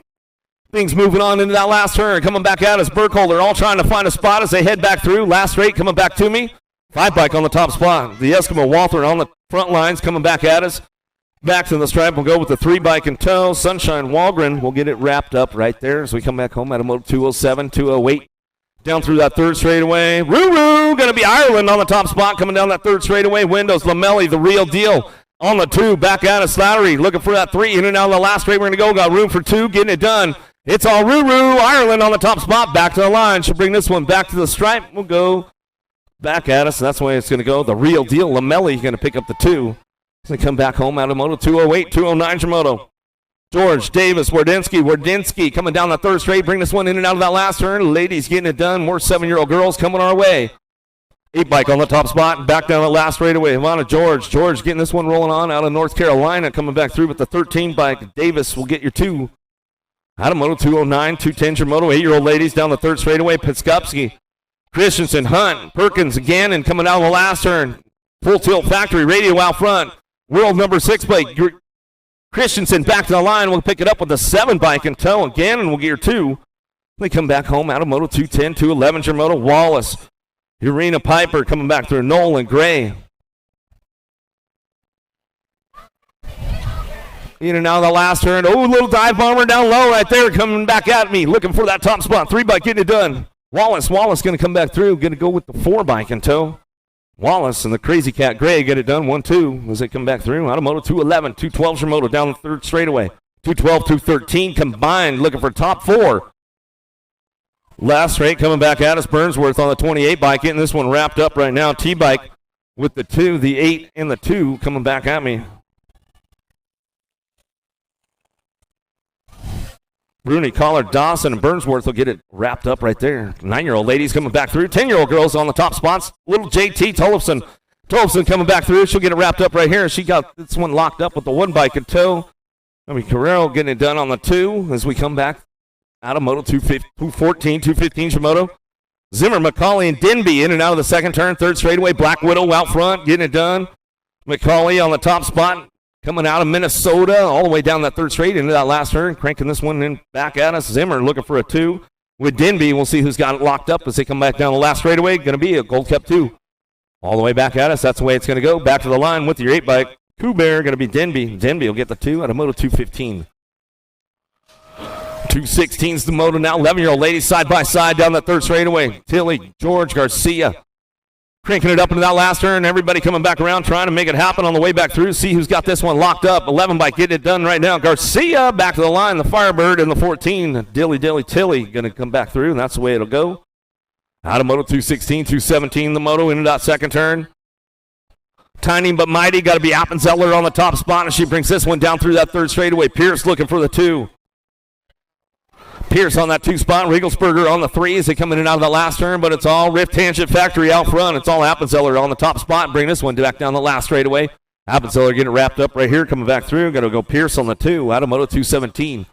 things moving on into that last turn. Coming back at us. Burkholder all trying to find a spot as they head back through. Last straight coming back to me. 5 bike on the top spot. The Eskimo Walther on the front lines coming back at us. Back to the stripe, we'll go with the 3 bike in tow. Sunshine Walgren will get it wrapped up right there as we come back home at a Moto 207, 208. Down through that third straightaway. Ruru going to be Ireland on the top spot coming down that third straightaway. Windows, Lamelli, the real deal on the 2. Back out of Slattery looking for that 3. In and out of the last straight, we're going to go. Got room for 2, getting it done. It's all Ruru. Ireland on the top spot. Back to the line. She'll bring this one back to the stripe. We'll go back at us. That's the way it's going to go. The real deal. Lamelli going to pick up the 2. They come back home out of Moto 208, 209 for Moto. George, Davis, Wardinski coming down the third straight. Bring this one in and out of that last turn. Ladies getting it done. More 7-year-old girls coming our way. 8 bike on the top spot. Back down the last straightaway. Ivana George. George getting this one rolling on out of North Carolina. Coming back through with the 13 bike. Davis will get your 2. Out of Moto 209, 210 your Moto. 8-year-old ladies down the third straightaway. Pitskupski, Christensen, Hunt, Perkins again, and coming out of the last turn. Full tilt factory radio out front. World number 6 bike. Christensen back to the line. We'll pick it up with the 7 bike in tow again, and we'll get your 2. They come back home out of Moto 210, 211 your Moto. Wallace, Urena Piper coming back through. Nolan Gray. In and out of the last turn. Oh, little dive bomber down low right there coming back at me. Looking for that top spot. 3 bike getting it done. Wallace going to come back through. Going to go with the 4 bike in tow. Wallace and the Crazy Cat Gray get it done 1-2 as they come back through. Out of Moto 211, 212 your Moto down the third straightaway. 212, 213 combined, looking for top 4. Last straight coming back at us. Burnsworth on the 28 bike, getting this one wrapped up right now. T bike with the 2, the 8, and the 2 coming back at me. Rooney, Collar, Dawson, and Burnsworth will get it wrapped up right there. 9-year-old ladies coming back through. 10-year-old girls on the top spots. Little JT Tollefson coming back through. She'll get it wrapped up right here. She got this one locked up with the 1 bike in tow. Carrero getting it done on the 2 as we come back out of Moto 214, 215 Shimoto. Zimmer, McCauley, and Denby in and out of the second turn. Third straightaway. Black Widow out front getting it done. McCauley on the top spot. Coming out of Minnesota, all the way down that third straight into that last turn, cranking this one in back at us. Zimmer looking for a 2 with Denby. We'll see who's got it locked up as they come back down the last straightaway. Going to be a Gold Cup 2. All the way back at us. That's the way it's going to go. Back to the line with your 8 bike. Kuber going to be Denby. Denby will get the 2 out of Moto 215. 216's the Moto now. 11-year-old ladies side by side down that third straightaway. Tilly, George, Garcia. Cranking it up into that last turn. Everybody coming back around trying to make it happen on the way back through. See who's got this one locked up. 11 bike getting it done right now. Garcia back to the line. The Firebird and the 14. Dilly Tilly going to come back through, and that's the way it'll go. Out of Moto 216, 217 the Moto into that second turn. Tiny but mighty. Got to be Appenzeller on the top spot, and she brings this one down through that third straightaway. Pierce looking for the 2. Pierce on that 2 spot. Riegelsberger on the 3 as they come in and out of the last turn, but it's all Rift Tangent Factory out front. It's all Appenzeller on the top spot. Bring this one back down the last straightaway. Appenzeller getting wrapped up right here, coming back through. Got to go Pierce on the 2 out of Moto 217.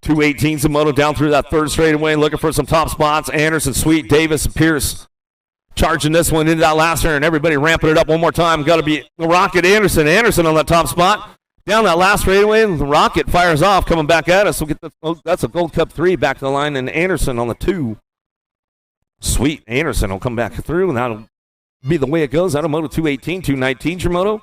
218's a Moto down through that third straightaway, looking for some top spots. Anderson, Sweet, Davis, Pierce charging this one into that last turn. Everybody ramping it up one more time. Got to be the Rocket Anderson. Anderson on that top spot. Down that last straightaway, the Rocket fires off, coming back at us. We'll get that's a Gold Cup 3 back to the line, and Anderson on the 2. Sweet, Anderson will come back through, and that'll be the way it goes out of Moto 218, 219, your Moto.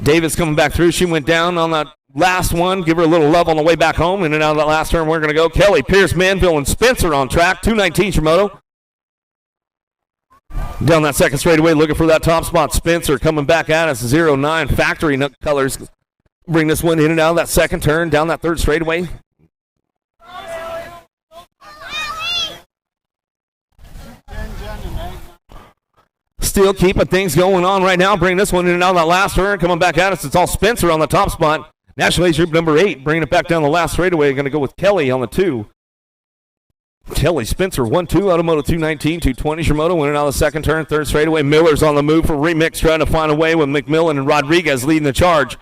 Davis coming back through. She went down on that last one. Give her a little love on the way back home. In and out of that last turn, we're going to go. Kelly, Pierce, Manville, and Spencer on track. 219, your Moto. Down that second straightaway, looking for that top spot. Spencer coming back at us. 09 Factory colors. Bring this one in and out of that second turn. Down that third straightaway. Still keeping things going on right now. Bring this one in and out of that last turn. Coming back at us. It's all Spencer on the top spot. National Age Group number 8. Bringing it back down the last straightaway. Going to go with Kelly on the 2. Kelly Spencer 1-2 out of Moto 219, 220 your Moto, winning out of the second turn, third straightaway. Miller's on the move for Remix, trying to find a way with McMillan and Rodriguez leading the charge.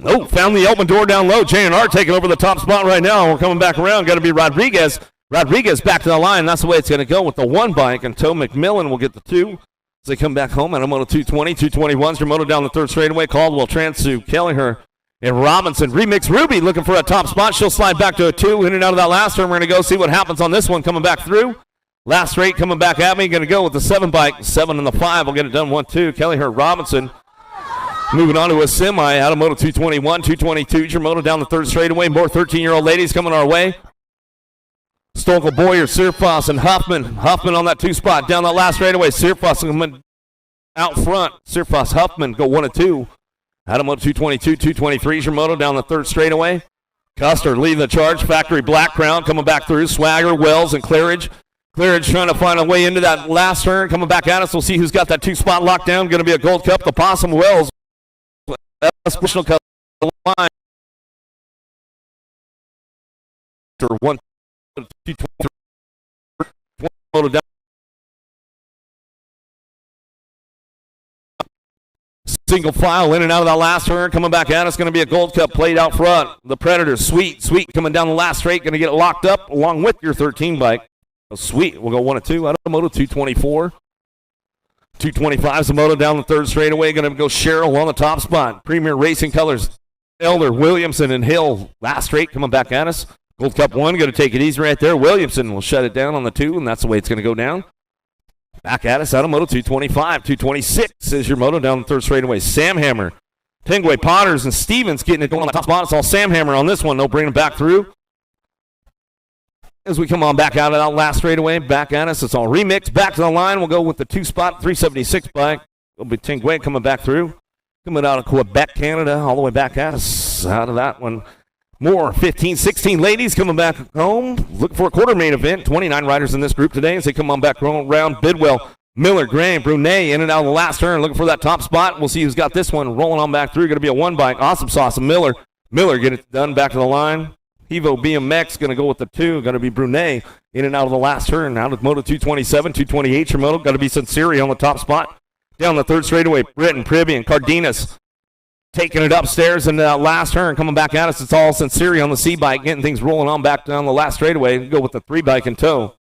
Oh, found the open door down low. J&R taking over the top spot right now. We're coming back around. Got to be Rodriguez. Rodriguez back to the line. That's the way it's going to go with the 1 bike until McMillan will get the 2. As they come back home out of Moto 220, 221's your Moto down the third straightaway. Caldwell, Transu, Kelliher, and Robinson. Remix Ruby looking for a top spot. She'll slide back to a 2. In and out of that last turn. We're going to go see what happens on this one coming back through. Last straight coming back at me. Going to go with the 7 bike. 7 and the 5. We'll get it done 1-2. Kelliher, Robinson. Moving on to a semi out of Moto 221, 222. Your Moto down the third straightaway. More 13-year-old ladies coming our way. Stokel, Boyer, Sirfoss, and Huffman. Huffman on that 2 spot. Down that last straightaway. Sirfoss coming out front. Sirfoss, Huffman go 1 and 2. Out of Moto 222, 223's your Moto down the third straightaway. Custer leading the charge. Factory Black Crown coming back through. Swagger, Wells, and Claridge. Claridge trying to find a way into that last turn. Coming back at us. We'll see who's got that 2 spot locked down. Going to be a Gold Cup. The Possum, Wells. Special cut line. 1, 2, 23. Moto down. Single file in and out of that last turn. Coming back at us. Going to be a Gold Cup plate out front. The Predators. Sweet coming down the last straight. Going to get it locked up along with your 13 bike. Sweet. We'll go 1 and 2 out of Moto 224. 225's the Moto down the third straightaway. Going to go Cheryl on the top spot. Premier Racing Colors. Elder, Williamson, and Hill. Last straight coming back at us. Gold Cup 1. Going to take it easy right there. Williamson will shut it down on the 2, and that's the way it's going to go down. Back at us out of Moto 225. 226 is your Moto down the third straightaway. Sam Hammer, Tingway, Potters, and Stevens getting it going on the top spot. It's all Sam Hammer on this one. They'll bring it back through. As we come on back out of that last straightaway, back at us. It's all Remix. Back to the line. We'll go with the 2 spot, 376 bike. It'll be Tingway coming back through. Coming out of Quebec, Canada, all the way back at us out of that one. More 15, 16 ladies coming back home. Look for a quarter main event. 29 riders in this group today as they come on back around. Bidwell, Miller, Graham, Brunet in and out of the last turn. Looking for that top spot. We'll see who's got this one rolling on back through. Going to be a 1 bike. Awesome Sauce and Miller. Miller get it done back to the line. Evo BMX going to go with the 2. Going to be Brunet in and out of the last turn. Out of Moto 227, 228 your Moto. Got to be Sinceri on the top spot. Down the third straightaway, Britton, Pribby, and Cardenas. Taking it upstairs in that last turn, coming back at us. It's all Sinceri on the C bike, getting things rolling on back down the last straightaway. Go with the 3 bike in tow.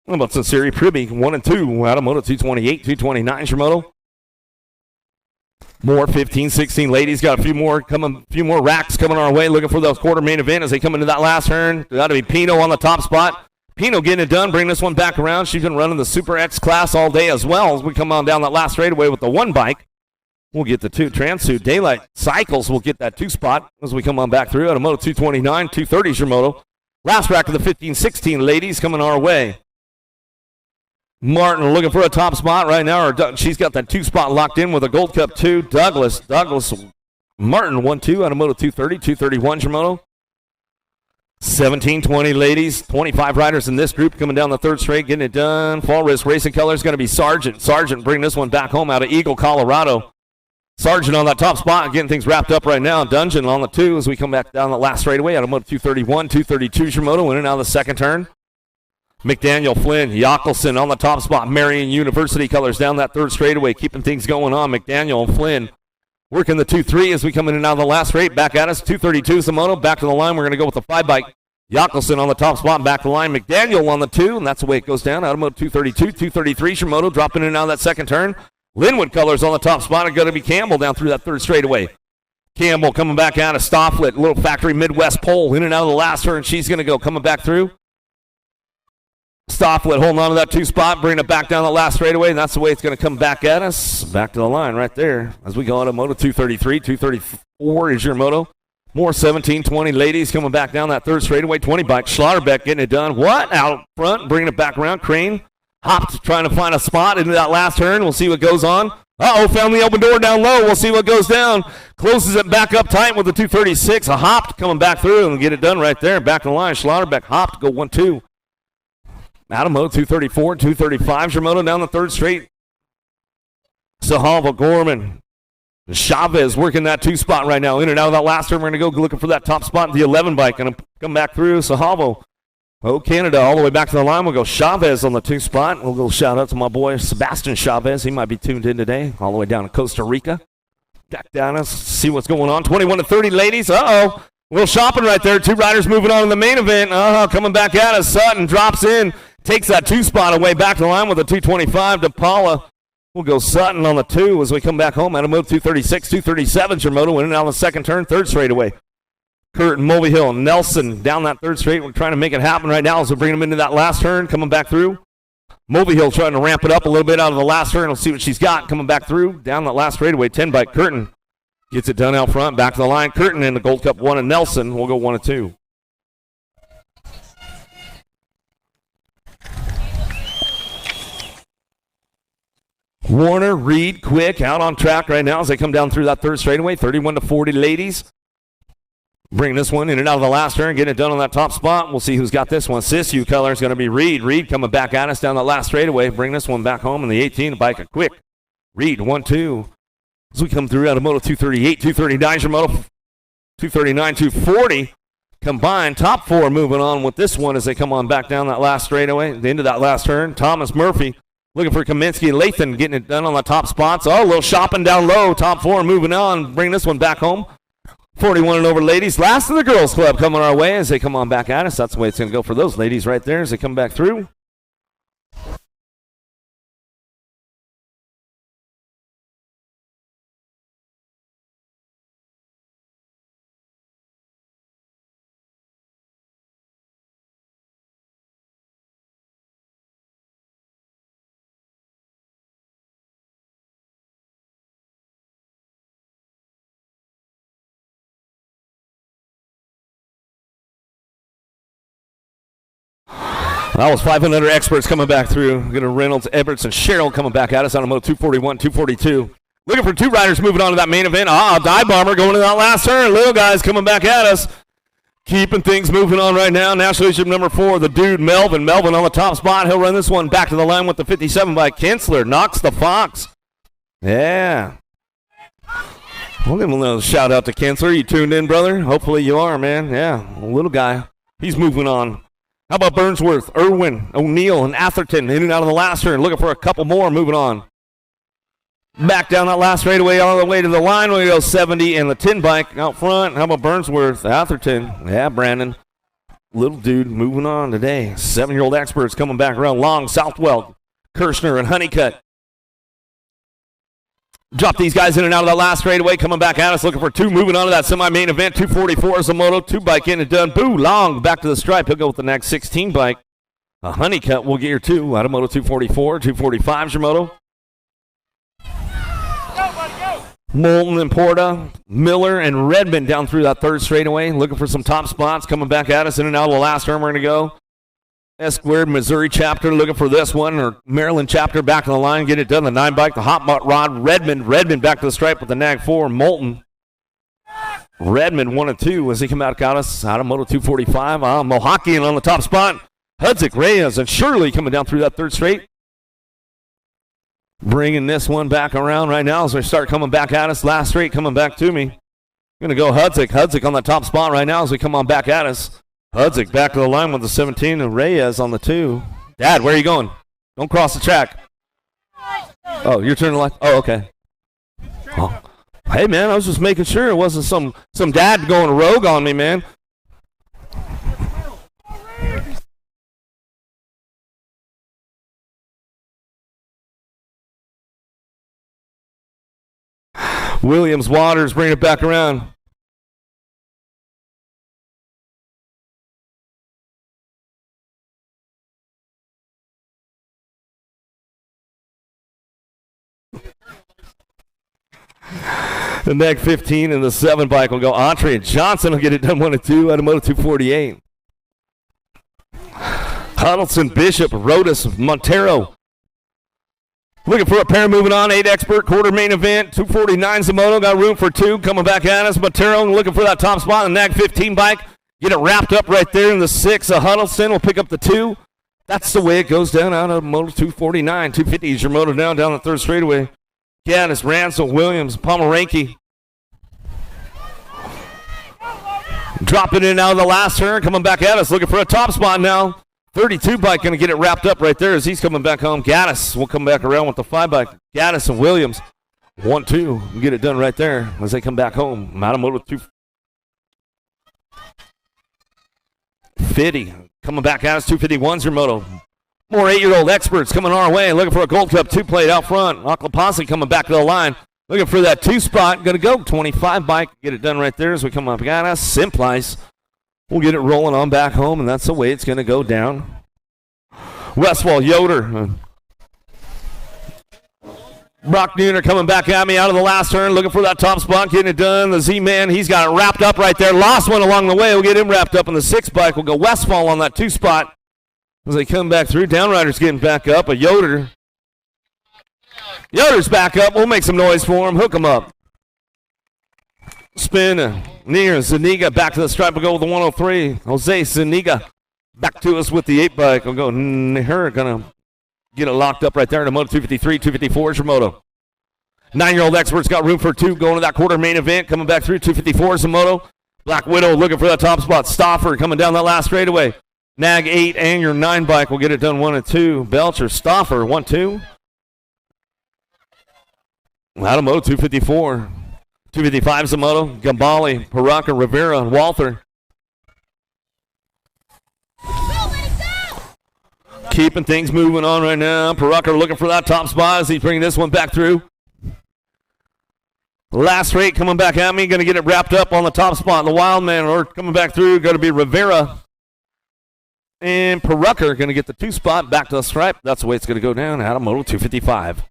What about Sinceri, Pribby, 1 and 2 out of Moto 228, 229 your Moto. More 15, 16 ladies. Got a few more racks coming our way. Looking for those quarter main event as they come into that last turn. Got to be Pino on the top spot. Pino getting it done. Bring this one back around. She's been running the Super X class all day as well as we come on down that last straightaway with the 1 bike. We'll get the 2. Transuit Daylight Cycles will get that 2 spot as we come on back through. Out of Moto 229, 230's your Moto. Last rack of the 15, 16 ladies coming our way. Martin looking for a top spot right now. She's got that 2 spot locked in with a Gold Cup 2. Douglas, Martin 1-2 out of Moto 230, 231's your Moto. 17-20 ladies, 25 riders in this group coming down the third straight, getting it done. Fall Risk Racing color is going to be Sargent. Sargent bringing this one back home out of Eagle, Colorado. Sargent on that top spot, getting things wrapped up right now. Dungeon on the 2 as we come back down the last straightaway out of Moto 231, 232 is your moto, in and out of the second turn. McDaniel, Flynn, Yockelson on the top spot. Marion University colors down that third straightaway, keeping things going on. McDaniel and Flynn working the 2-3 as we come in and out of the last straight. Back at us, 232 is the moto. Back to the line, we're going to go with the 5-bike. Yockelson on the top spot, back to the line. McDaniel on the 2, and that's the way it goes down. Out of Moto 232, 233 is your moto, dropping in and out of that second turn. Linwood colors on the top spot are going to be Campbell down through that third straightaway. Campbell coming back out of Stofflet, little factory Midwest pole, in and out of the last turn. She's going to go coming back through. Stofflet holding on to that 2 spot, bringing it back down the last straightaway, and that's the way it's going to come back at us. Back to the line right there as we go into Moto 233, 234 is your moto. More 17-20 ladies coming back down that third straightaway. 20 bike, Schlotterbeck getting it done. What? Out front, bringing it back around. Crane hopped, trying to find a spot into that last turn. We'll see what goes on. Uh-oh, found the open door down low. We'll see what goes down. Closes it back up tight with the 236. A hopped coming back through and get it done right there. Back to the line. Schlotterbeck hopped, go 1-2. Out of Moto 234, 235 is your moto down the third straight. Sahalva, Gorman, Chavez working that 2 spot right now. In and out of that last turn, we're going to go looking for that top spot. The 11 bike going to come back through. Sahalva, Canada, all the way back to the line. We'll go Chavez on the 2 spot. We'll go shout out to my boy Sebastian Chavez. He might be tuned in today, all the way down to Costa Rica. Back down, let's see what's going on. 21-30 ladies. Uh-oh. A little shopping right there. 2 riders moving on in the main event. Coming back at us. Sutton drops in. Takes that 2 spot away back to the line with a 225 to Paula. We'll go Sutton on the 2 as we come back home. Out of Moto 236, 237 is your moto. In and out of the second turn, third straightaway. Curtin, Mulvihill, Nelson down that third straight. We're trying to make it happen right now as we bring them into that last turn, coming back through. Mulvihill trying to ramp it up a little bit out of the last turn. We'll see what she's got coming back through. Down that last straightaway, 10 bike. Curtin gets it done out front. Back to the line. Curtin in the Gold Cup 1 and Nelson. We'll go 1 and 2. Warner, Reed, Quick out on track right now as they come down through that third straightaway. 31-40 ladies. Bring this one in and out of the last turn, getting it done on that top spot. We'll see who's got this one. Sisu color is going to be Reed. Reed coming back at us down that last straightaway. Bring this one back home in the 18 bike a Quick. Reed, 1-2. As we come through out of Moto 238, 239 is your Moto 239, 240. Combined, top 4 moving on with this one as they come on back down that last straightaway. The end of that last turn. Thomas Murphy looking for Kaminsky and Lathan getting it done on the top spots. Oh, a little shopping down low. Top 4 moving on. Bring this one back home. 41 and over ladies. Last of the girls club coming our way as they come on back at us. That's the way it's going to go for those ladies right there as they come back through. That was 500 experts coming back through. We're going to Reynolds, Everts, and Cheryl coming back at us on a Moto 241, 242. Looking for 2 riders moving on to that main event. Dive Bomber going to that last turn. Little guys coming back at us. Keeping things moving on right now. National Leadership number 4, the dude Melvin. Melvin on the top spot. He'll run this one back to the line with the 57 by Kinsler. Knocks the Fox. Yeah. We'll give him a little shout out to Kinsler. You tuned in, brother? Hopefully you are, man. Yeah, a little guy. He's moving on. How about Burnsworth, Irwin, O'Neill, and Atherton in and out of the last turn. Looking for a couple more moving on. Back down that last straightaway all the way to the line. We go 70 and the 10 bike out front. How about Burnsworth, Atherton? Yeah, Brandon. Little dude moving on today. 7-year-old experts coming back around. Long, Southwell, Kirshner, and Honeycutt. Drop these guys in and out of that last straightaway, coming back at us, looking for 2, moving on to that semi-main event. 244 is a Moto, 2 bike in and done. Boo, Long, back to the stripe. He'll go with the next 16 bike. A Honeycutt will get your 2 out of Moto 244. 245 is your Moto. Moulton and Porta, Miller and Redmond down through that third straightaway, looking for some top spots, coming back at us in and out of the last turn. We're going to go S-Squared, Missouri chapter, looking for this one, or Maryland chapter back on the line, get it done. The 9 bike, the Hot Rod, Redmond back to the stripe with the Nag 4, Moulton Redmond 1 and 2 as they come back at us out of Moto 245. Mohakian on the top spot. Hudzik, Reyes, and Shirley coming down through that third straight. Bringing this one back around right now as they start coming back at us. Last straight coming back to me. Going to go Hudzik. Hudzik on the top spot right now as they come on back at us. Hudzik back to the line with the 17 and Reyes on the 2. Dad, where are you going? Don't cross the track. Oh, you're turning left? Oh, okay. Oh. Hey, man, I was just making sure it wasn't some dad going rogue on me, man. Williams Waters bring it back around. The neck 15 and the 7 bike will go. Entre and Johnson will get it done 1 and 2 out of Moto 248. Huddleston, Bishop, Rodas, Montero. Looking for a pair moving on. 8 expert, quarter main event. 249's the Moto. Got room for 2. Coming back at us. Montero looking for that top spot on the nag 15 bike. Get it wrapped up right there in the 6. Huddleston will pick up the 2. That's the way it goes down out of Moto 249. 250 is your Moto down the third straightaway. Gaddis, Ransel, Williams, Pomeranke. Dropping in out of the last turn, coming back at us, looking for a top spot now. 32 bike going to get it wrapped up right there as he's coming back home. Gaddis will come back around with the 5 bike. Gaddis and Williams, 1-2, get it done right there as they come back home. Moto 250 coming back at us. 251's your Moto. More 8-year-old experts coming our way, looking for a Gold Cup 2 plate out front. Oclapasi coming back to the line, looking for that 2 spot. Going to go 25 bike, get it done right there as we come up. Got us. Simplice. We'll get it rolling on back home, and that's the way it's going to go down. Westfall, Yoder. Brock Nooner coming back at me out of the last turn, looking for that top spot, getting it done. The Z-Man, he's got it wrapped up right there. Lost one along the way. We'll get him wrapped up in the 6 bike. We'll go Westfall on that 2 spot. As they come back through, Downrider's getting back up. A Yoder's back up. We'll make some noise for him. Hook him up. Spin near Zuniga. Back to the stripe. We'll go with the 103. Jose Zuniga back to us with the 8 bike. We'll go her. Going to get it locked up right there in the Moto 253. 254 is your Moto. 9-year-old experts got room for 2 going to that quarter main event. Coming back through. 254 is the Moto. Black Widow looking for that top spot. Stauffer coming down that last straightaway. Nag 8 and your 9 bike will get it done 1 and 2. Belcher, Stauffer, 1-2. Out of Moto 254. 255 is the Moto. Gambale, Paraca, Rivera, Walther. Keeping things moving on right now. Paraca looking for that top spot as he's bringing this one back through. Last straight coming back at me. Going to get it wrapped up on the top spot. The Wild Man or coming back through. Going to be Rivera. And Paraca going to get the 2 spot back to the stripe. That's the way it's going to go down out of Moto 255.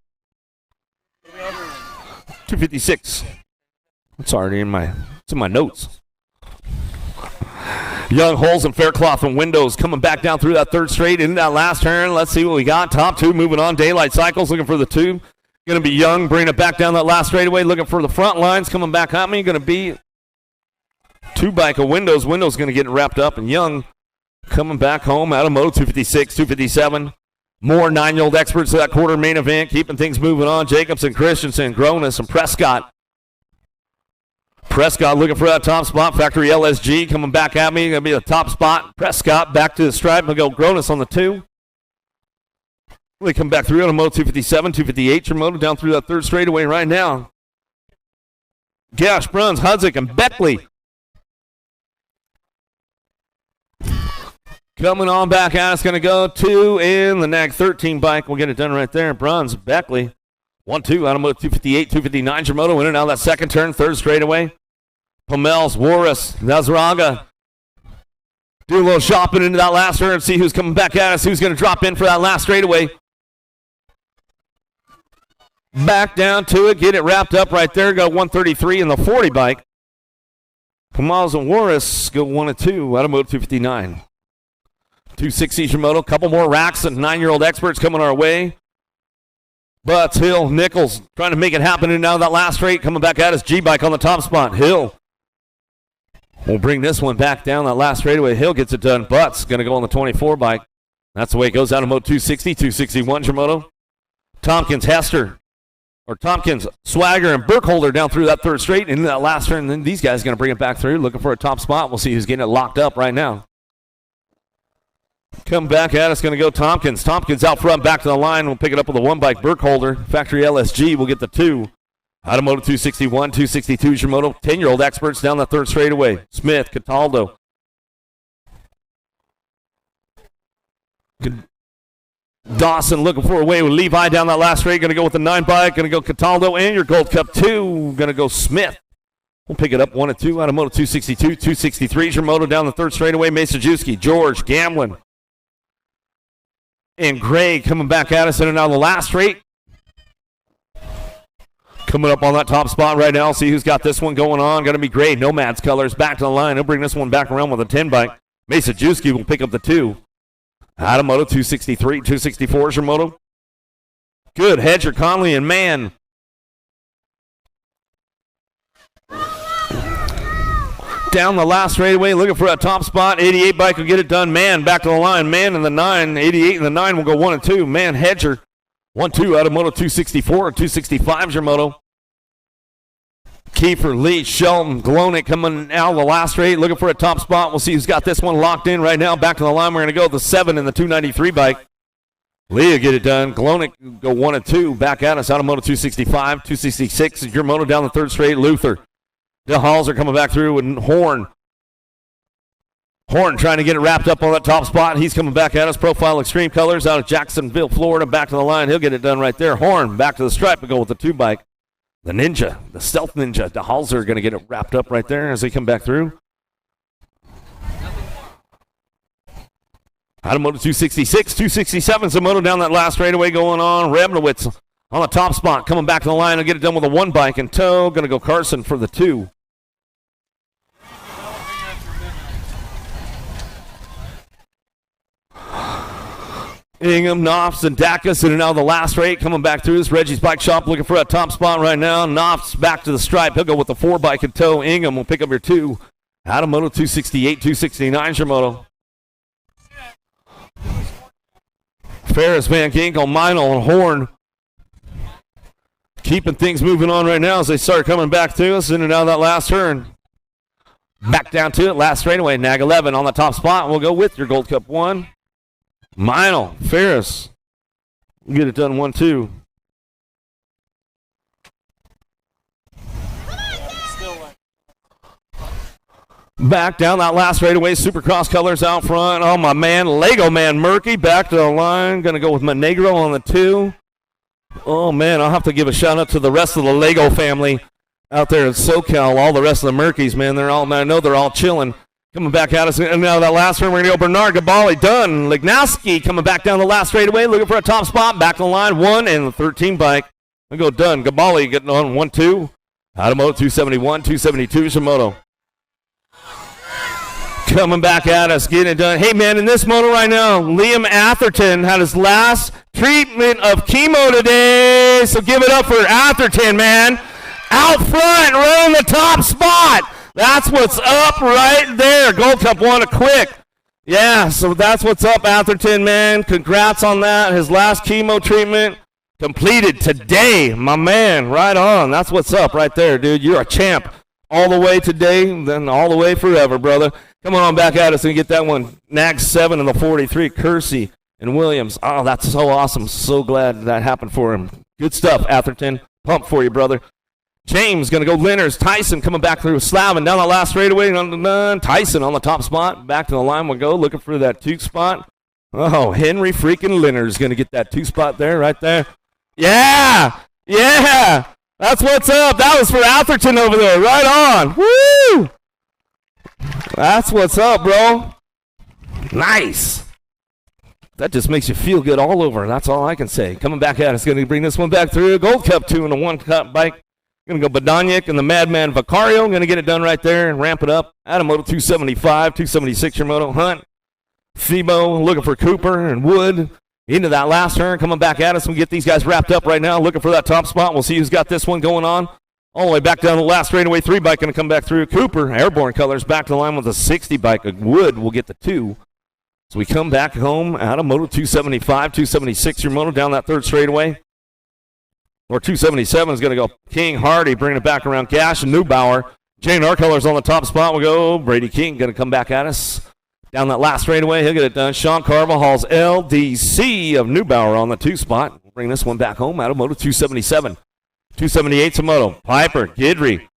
256. It's already in my notes. Young, Holes, and Faircloth and Windows coming back down through that third straight into that last turn. Let's see what we got. Top 2 moving on. Daylight Cycles looking for the 2. Going to be Young bringing it back down that last straightaway. Looking for the front lines coming back at me. Going to be 2 bike of Windows. Windows going to get it wrapped up. And Young coming back home out of Moto 256, 257. More 9-year-old experts to that quarter main event, keeping things moving on. Jacobson, Christensen, Gronis, and Prescott. Prescott looking for that top spot. Factory LSG coming back at me. Going to be the top spot. Prescott back to the stripe. We'll go Gronis on the 2. They come back through on a Moto 257, 258. Your Moto down through that third straightaway right now. Gash, Bruns, Hudzik, and Beckley. Coming on back at us, going to go 2 in the Nag 13 bike. We'll get it done right there. Bruns, Beckley, 1-2 out of Moto 258, 259. Your Moto winning out that second turn, third straightaway. Pomels, Warris, Nazaraga. Do a little shopping into that last turn and see who's coming back at us, who's going to drop in for that last straightaway. Back down to it, get it wrapped up right there. Go 133 in the 40 bike. Pomels and Warris go 1 and 2 out of Moto 259. 260's your Moto. Couple more racks and 9-year-old experts coming our way. Butts, Hill, Nichols trying to make it happen. And now that last straight coming back at us. G-Bike on the top spot. Hill We'll bring this one back down that last straightaway. Hill gets it done. Butts going to go on the 24 bike. That's the way it goes out of Moto 260, 261 Moto. Tompkins, Hester, or Tompkins, Swagger, and Burkholder down through that third straight. And that last turn, then these guys are going to bring it back through, looking for a top spot. We'll see who's getting it locked up right now. Come back at us, going to go Tompkins. Tompkins out front, back to the line. We'll pick it up with a one bike. Burkholder, Factory LSG, will get the two. Out of Moto 261, 262 Moto. 10-year-old experts down the third straightaway. Smith, Cataldo. Dawson looking for a way with Levi down that last straight. Going to go with the 9 bike. Going to go Cataldo and your Gold Cup 2. Going to go Smith. We'll pick it up 1 and 2 out of Moto 262, 263 Moto down the third straightaway. Masajewski, George, Gamlin, and Gray coming back at us in and out of the last straight. Coming up on that top spot right now. See who's got this one going on. Going to be Gray. Nomads colors back to the line. He'll bring this one back around with a 10 bike. Masajewski will pick up the 2. Out of Moto 263, 264 Moto. Good. Hedger, Conley, and Mann. Down the last straightaway, looking for a top spot. 88 bike will get it done. Mann back to the line. Mann in the 9. 88 in the 9 will go 1 and 2. Mann, Hedger. 1-2 out of Moto 264, 265 Moto. Kiefer, Lee, Shelton, Glonick coming out of the last straight, looking for a top spot. We'll see who's got this one locked in right now. Back to the line, we're going to go with the 7 in the 293 bike. Lee will get it done. Glonick go 1 and 2. Back at us out of Moto 265, 266 is your Moto down the third straight. Luther. DeHalzer coming back through with Horn. Horn trying to get it wrapped up on that top spot. He's coming back at us. Profile Extreme Colors out of Jacksonville, Florida. Back to the line. He'll get it done right there. Horn back to the stripe and go with the 2 bike. The Ninja, the Stealth Ninja. DeHalzer going to get it wrapped up right there as they come back through. Out of Moto 266, 267 Moto down that last straightaway going on. Rebnowitz on the top spot. Coming back to the line. He'll get it done with a 1 bike in tow. Going to go Carson for the 2. Ingham, Knopfs, and Dacus in and out of the last straight. Coming back through this. Reggie's Bike Shop looking for a top spot right now. Knopfs back to the stripe. He'll go with the 4 bike in tow. Ingham will pick up your 2. Out of Moto 268, 269 Moto. Ferris, Van Ginkel, Meinl, and Horn. Keeping things moving on right now as they start coming back to us in and out of that last turn. Back down to it. Last straightaway. Nag 11 on the top spot. We'll go with your Gold Cup 1. Meinl, Ferris, get it done 1-2. Back down that last straightaway, Supercross colors out front. Oh, my man, Lego Man Murky back to the line. Going to go with Monegro on the 2. Oh, man, I'll have to give a shout out to the rest of the Lego family out there in SoCal. All the rest of the Murkies, man, I know they're all chilling. Coming back at us, and now that last turn, we're going to go Bernard Gabali, done. Lignowski coming back down the last straightaway, looking for a top spot. Back to the line, 1 and the 13 bike. We'll go done. Gabali getting on 1-2. Out of Moto 271, 272 Moto. Coming back at us, getting it done. Hey, man, in this moto right now, Liam Atherton had his last treatment of chemo today, so give it up for Atherton, man. Out front, right on the top spot. That's what's up right there. Gold Cup 1 a quick. Yeah, so that's what's up, Atherton, man. Congrats on that. His last chemo treatment completed today, my man. Right on. That's what's up right there, dude. You're a champ all the way today, then all the way forever, brother. Come on back at us and get that one. Nag 7 in the 43, Kersey and Williams. Oh, that's so awesome. So glad that happened for him. Good stuff, Atherton. Pump for you, brother. James going to go Lenners. Tyson coming back through Slavin down the last straightaway. Tyson on the top spot. Back to the line we'll go. Looking for that 2 spot. Oh, Henry freaking Lenners going to get that 2 spot there, right there. Yeah! Yeah! That's what's up. That was for Atherton over there. Right on. Woo! That's what's up, bro. Nice. That just makes you feel good all over. That's all I can say. Coming back at us. Going to bring this one back through. Gold Cup 2 and a 1 cup bike. Going to go Badaniak and the Madman Vicario. Going to get it done right there and ramp it up. Out of Moto 275, 276 your Moto. Hunt, Febo, looking for Cooper and Wood. Into that last turn, coming back at us. We get these guys wrapped up right now, looking for that top spot. We'll see who's got this one going on. All the way back down the last straightaway. 3 bike going to come back through. Cooper, Airborne Colors, back to the line with a 60 bike. Wood will get the 2. So we come back home out of Moto 275, 276 your Moto down that third straightaway. Or 277 is going to go King, Hardy, bringing it back around Gash and Neubauer. J&R Colors on the top spot will go. Brady King going to come back at us. Down that last straightaway, he'll get it done. Sean Carvajal's LDC of Neubauer on the 2 spot. We'll bring this one back home out of Moto 277. 278 to Moto. Piper, Gidry,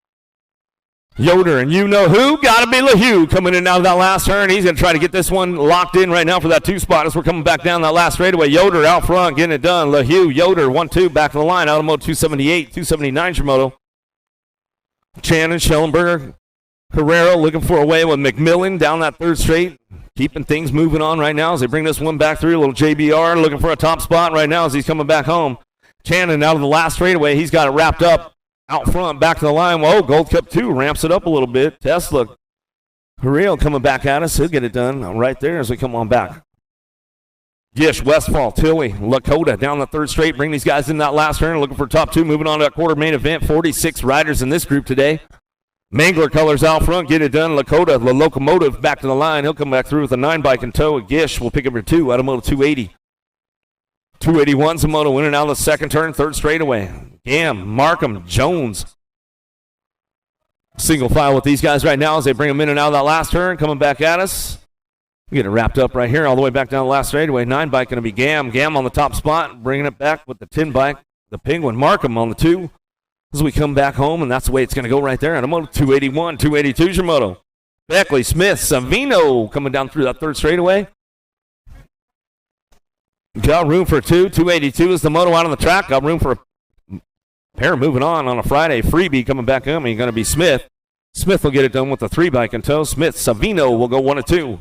Yoder, and you know who? Got to be LaHue coming in out of that last turn. He's going to try to get this one locked in right now for that 2 spot as we're coming back down that last straightaway. Yoder out front, getting it done. LaHue, Yoder, 1-2, back to the line. Out of Moto 278, 279 your Moto. Shannon, Schellenberger, Carrero looking for a way with McMillan down that third straight. Keeping things moving on right now as they bring this one back through. A little JBR looking for a top spot right now as he's coming back home. Shannon out of the last straightaway. He's got it wrapped up out front, back to the line. Whoa, Gold Cup 2 ramps it up a little bit. Tesla, Carrero coming back at us. He'll get it done right there as we come on back. Gish, Westfall, Tilly, Lakota down the third straight. Bring these guys in that last turn. Looking for top 2. Moving on to that quarter main event. 46 riders in this group today. Mangler Colors out front. Get it done. Lakota, the locomotive, back to the line. He'll come back through with a 9 bike in tow. Gish will pick up your 2 out of Moto 280. 281's a Moto in and out of the second turn. Third straightaway. Gam, Markham, Jones. Single file with these guys right now as they bring them in and out of that last turn. Coming back at us. We get it wrapped up right here all the way back down the last straightaway. 9 bike going to be Gam. Gam on the top spot. Bringing it back with the 10 bike. The Penguin. Markham on the 2. As we come back home, and that's the way it's going to go right there. And a Moto 281, 282's your Moto. Beckley, Smith, Savino coming down through that third straightaway. Got room for 2. 282 is the Moto out on the track. Got room for a pair moving on a Friday. Freebie coming back home. He's going to be Smith. Smith will get it done with the 3 bike in tow. Smith, Savino will go 1-2.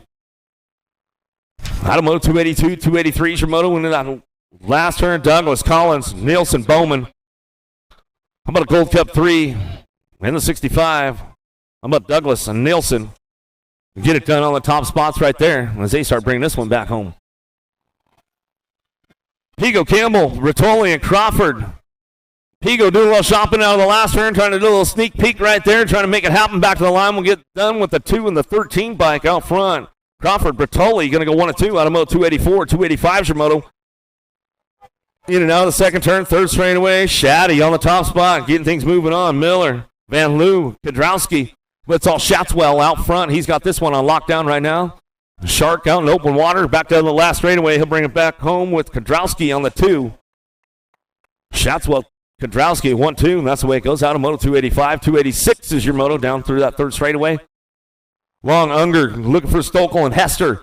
Out of Moto 282, 283 is your Moto. Into that last turn, Douglas, Collins, Nielsen, Bowman. How about a Gold Cup 3 and the 65? How about Douglas and Nielsen? Get it done on the top spots right there as they start bringing this one back home. Pigo, Campbell, Rattoli, and Crawford. Pigo doing a little shopping out of the last turn, trying to do a little sneak peek right there, trying to make it happen back to the line. We'll get done with the 2 and the 13 bike out front. Crawford, Bertoli going to go 1-2 out of Moto 284. 285's your Moto. In and out of the second turn, third straightaway. Shaddy on the top spot, getting things moving on. Miller, Van Loo, Kedrowski. But it's all Shatswell out front. He's got this one on lockdown right now. Shark out in open water. Back down the last straightaway. He'll bring it back home with Kedrowski on the 2. Shatswell, Kedrowski, 1-2. And that's the way it goes out of Moto 285. 286 is your Moto down through that third straightaway. Long Unger looking for Stokel and Hester.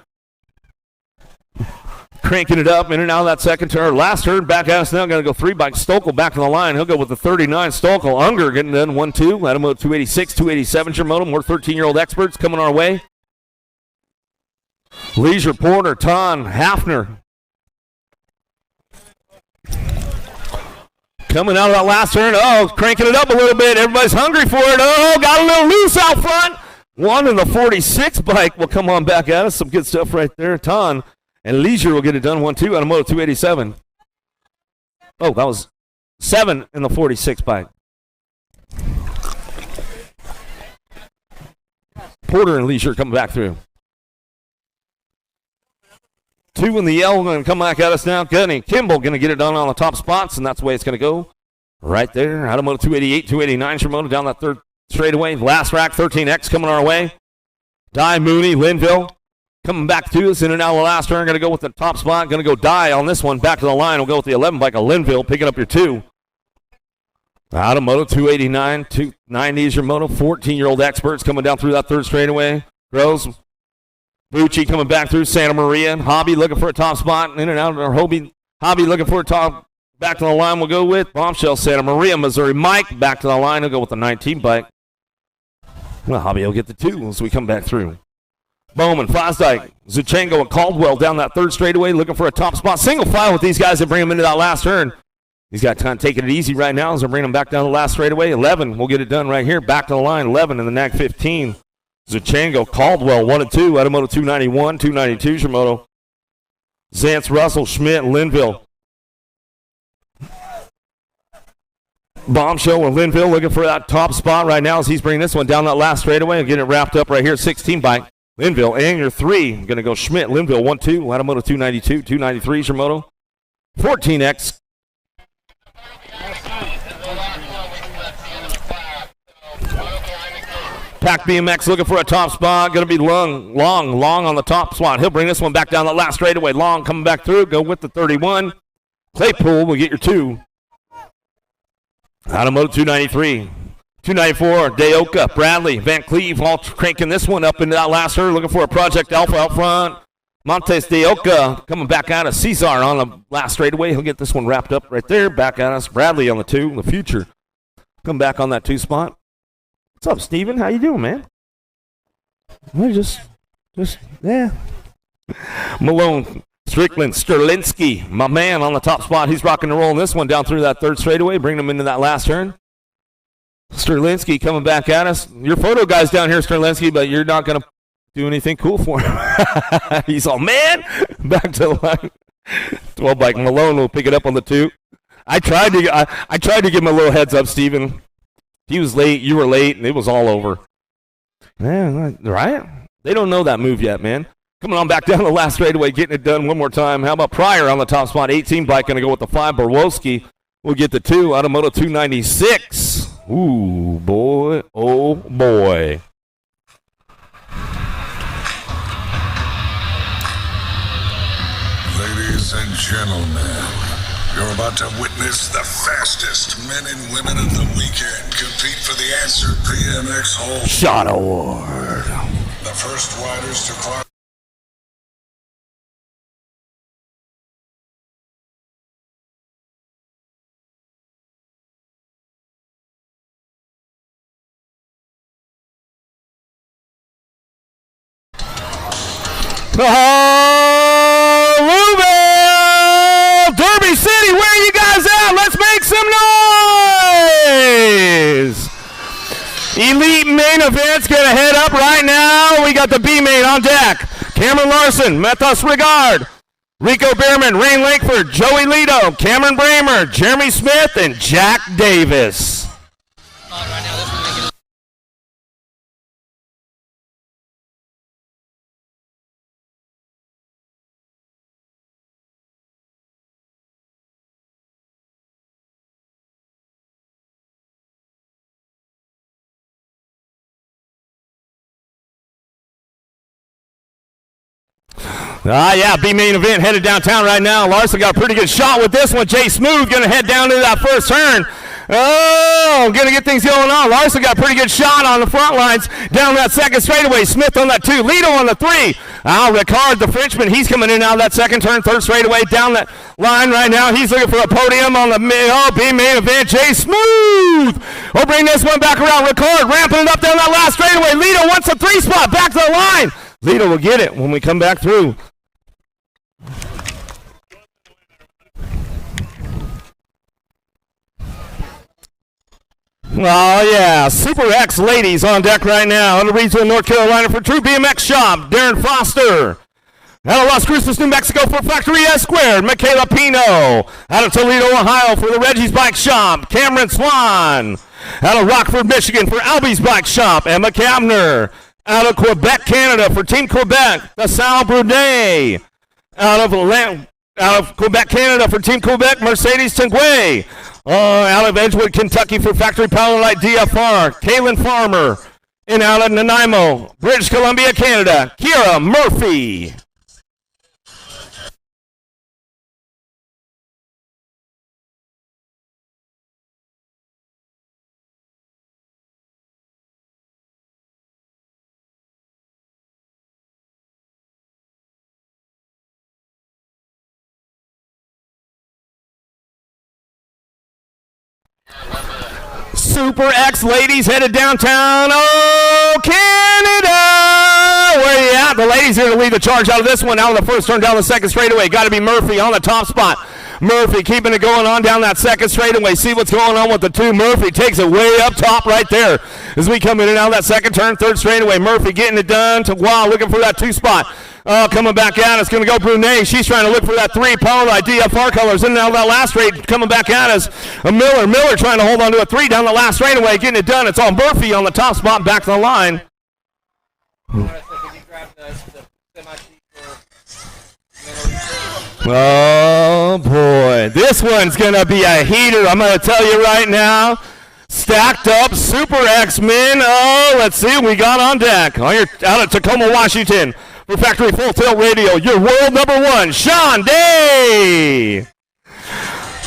Cranking it up in and out of that second turn. Last turn back at us now. Going to go 3 bike. Stokel back to the line. He'll go with the 39. Stokel. Unger getting done 1-2. Out of Moto 286, 287 your Moto. More 13-year-old experts coming our way. Leisure, Porter, Ton, Hafner. Coming out of that last turn. Oh, cranking it up a little bit. Everybody's hungry for it. Oh, got a little loose out front. 1 in the 46 bike will come on back at us. Some good stuff right there. Ton and Leisure will get it done 1-2 out of Moto 287. Oh, that was 7 in the 46 bike. Porter and Leisure coming back through. 2 in the L going to come back at us now. Gunny Kimball going to get it done on the top spots, and that's the way it's going to go. Right there. Out of Moto 288, 289 for Moto down that third straightaway. Last rack, 13X coming our way. Dye, Mooney, Linville. Coming back to us in and out of the last turn. Going to go with the top spot. Going to go Dye on this one. Back to the line. We'll go with the 11 bike of Linville. Picking up your 2. Out of Moto 289, 290 is your Moto. 14-year-old experts coming down through that third straightaway. Gross. Bucci coming back through Santa Maria. Hobby looking for a top spot. In and out. Or Hobby looking for a top. Back to the line we'll go with Bombshell, Santa Maria, Missouri. Mike back to the line. He'll go with the 19 bike. Well, Hobby will get the 2 as we come back through. Bowman, Fosdyke, Zuchenko, and Caldwell down that third straightaway looking for a top spot. Single file with these guys that bring them into that last turn. He's got time taking it easy right now as they're bringing them back down the last straightaway. 11 will get it done right here. Back to the line. 11 in the NAG 15. Zuchenko, Caldwell, 1 and 2 out of Moto 291, 292 is your Moto. Zantz, Russell, Schmidt, Linville. Bombshell and Linville looking for that top spot right now as he's bringing this one down that last straightaway and getting it wrapped up right here. 16 bike. Linville and your 3. Going to go Schmidt. Linville 1-2. Moto 292. 293 is your Moto. 14X. Pack BMX looking for a top spot. Going to be long on the top spot. He'll bring this one back down the last straightaway. Long coming back through. Go with the 31. Claypool will get your 2. Out of Moto 293. 294, Dayoka, Bradley, Van Cleve all cranking this one up into that last hurdle, looking for a Project Alpha out front. Montes Dayoka coming back out of Cesar on the last straightaway. He'll get this one wrapped up right there. Back at us. Bradley on the 2, the future. Come back on that 2 spot. What's up, Steven? How you doing, man? Well, just, yeah. Malone, Strickland, Sterlinski, my man on the top spot. He's rocking and rolling this one down through that 3rd straightaway, bringing him into that last turn. Sterlinski coming back at us. Your photo guy's down here, Sterlinski, but you're not going to do anything cool for him. He's all, man, back to the line. 12 bike. Malone will pick it up on the 2. I tried to give him a little heads up, Steven. He was late, you were late, and it was all over. Man, right? They don't know that move yet, man. Coming on back down the last straightaway, getting it done one more time. How about Pryor on the top spot? 18 bike going to go with the 5. Borwowski will get the 2 out of Moto 296. Ooh, boy, oh, boy. Ladies and gentlemen, you're about to witness the fastest men and women of the weekend compete for the Answer BMX Hall Shot Award. The first riders to climb. Oh, Louisville! Derby City, where are you guys at? Let's make some noise! Elite main event's gonna head up right now. We got the B main on deck. Cameron Larson, Methos Regard, Rico Behrman, Rain Lankford, Joey Lito, Cameron Bramer, Jeremy Smith, and Jack Davis. Yeah, B-main event headed downtown right now. Larson got a pretty good shot with this one. Jay Smooth going to head down to that first turn. Oh, going to get things going on. Larson got a pretty good shot on the front lines down that second straightaway. Smith on that 2. Lito on the 3. Ricard, the Frenchman, he's coming in out of that second turn, 3rd straightaway down that line right now. He's looking for a podium on the B-main event. Jay Smooth will bring this one back around. Ricard ramping it up down that last straightaway. Lito wants a 3 spot. Back to the line. Lito will get it when we come back through. Oh, yeah. Super X ladies on deck right now. Out of Reidsville, North Carolina for True BMX Shop. Darren Foster. Out of Las Cruces, New Mexico for Factory S Squared. Michaela Pino. Out of Toledo, Ohio for the Reggie's Bike Shop. Cameron Swan. Out of Rockford, Michigan for Albie's Bike Shop. Emma Kabner. Out of Quebec, Canada for Team Quebec. The Sal Brunet. Out of Quebec, Canada for Team Quebec, Mercedes Tanguay. Out of Edgewood, Kentucky for Factory Power Light DFR, Kaylin Farmer. And out of Nanaimo, British Columbia, Canada, Kira Murphy. Super X ladies headed downtown. Oh, Canada! Where you at? The ladies here to lead the charge out of this one. Out of the first turn down the second straightaway. Got to be Murphy on the top spot. Murphy keeping it going on down that second straightaway. See what's going on with the 2. Murphy takes it way up top right there as we come in and out of that second turn, 3rd straightaway. Murphy getting it done to Wow, looking for that 2 spot. Oh, coming back at us, going to go Brunet. She's trying to look for that 3. Paula, DFR colors in and out of that last straight. Coming back at us, Miller. Miller trying to hold on to a 3 down the last straightaway, getting it done. It's on Murphy on the top spot, back to the line. Oh, boy. This one's going to be a heater, I'm going to tell you right now. Stacked up Super X-Men. Oh, let's see what we got on deck. Oh, you're out of Tacoma, Washington. For Factory Full Tilt Radio, your world number 1, Sean Day.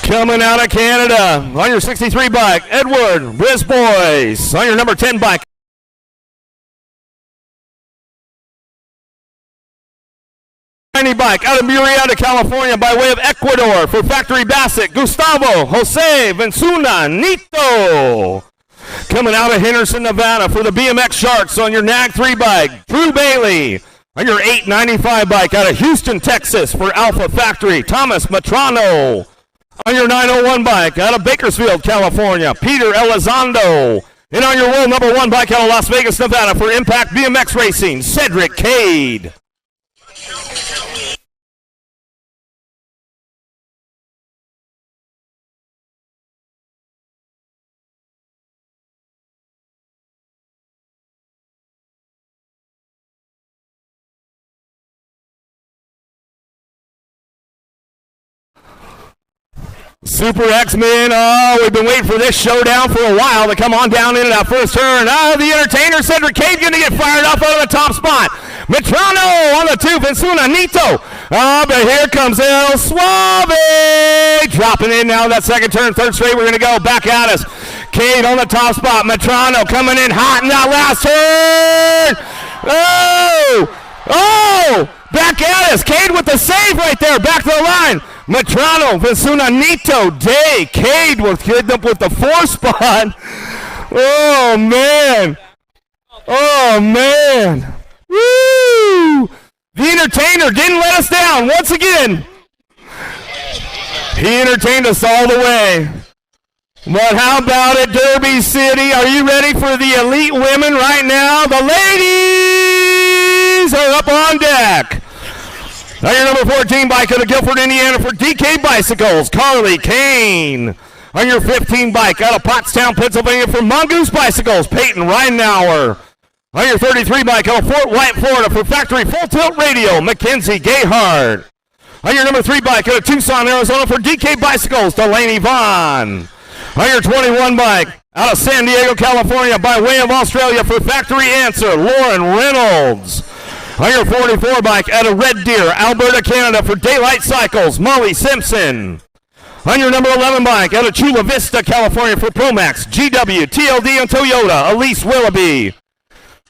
Coming out of Canada on your 63 bike, Edward Brisbois. On your number 10 bike. Bike out of Murrieta, California by way of Ecuador for Factory Bassett, Gustavo Jose Vincuna Nito. Coming out of Henderson, Nevada for the BMX Sharks on your NAG 3 bike, Drew Bailey. On your 895 bike out of Houston, Texas for Alpha Factory, Thomas Matrano. On your 901 bike out of Bakersfield, California, Peter Elizondo. And on your world number 1 bike out of Las Vegas, Nevada for Impact BMX Racing, Cedric Cade. Super X-Men, oh, we've been waiting for this showdown for a while to come on down into that first turn. Oh, the entertainer, Cedric Cade, going to get fired up out of the top spot. Matrano on the 2, Vincuna Nito. Oh, but here comes El Suave. Dropping in now that second turn, third straight, we're going to go back at us. Cade on the top spot. Matrano coming in hot in that last turn. Oh, back at us. Cade with the save right there, back to the line. Matrano, Vincuna Nito, Day, Cade was getting up with the 4 spot. Oh, man. Oh, man. Woo! The entertainer didn't let us down once again. He entertained us all the way. But how about it, Derby City? Are you ready for the elite women right now? The ladies are up on deck. Now your number 14 bike out of Guilford, Indiana for DK Bicycles, Carly Kane. On your 15 bike out of Pottstown, Pennsylvania for Mongoose Bicycles, Peyton Reinauer. On your 33 bike out of Fort White, Florida for Factory Full Tilt Radio, Mackenzie Gayhart. On your number 3 bike out of Tucson, Arizona for DK Bicycles, Delaney Vaughn. On your 21 bike out of San Diego, California by way of Australia for Factory Answer, Lauren Reynolds. On your 44 bike out of Red Deer, Alberta, Canada for Daylight Cycles, Molly Simpson. On your number 11 bike out of Chula Vista, California for Promax, GW, TLD, and Toyota, Elise Willoughby.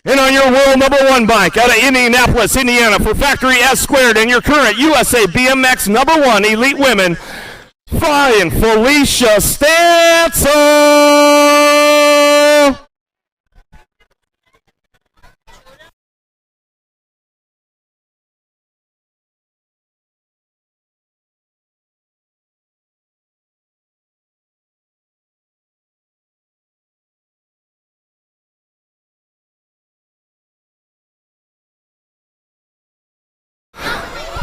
And on your world number 1 bike out of Indianapolis, Indiana for Factory S Squared and your current USA BMX number 1 elite women, flying Felicia Stancil.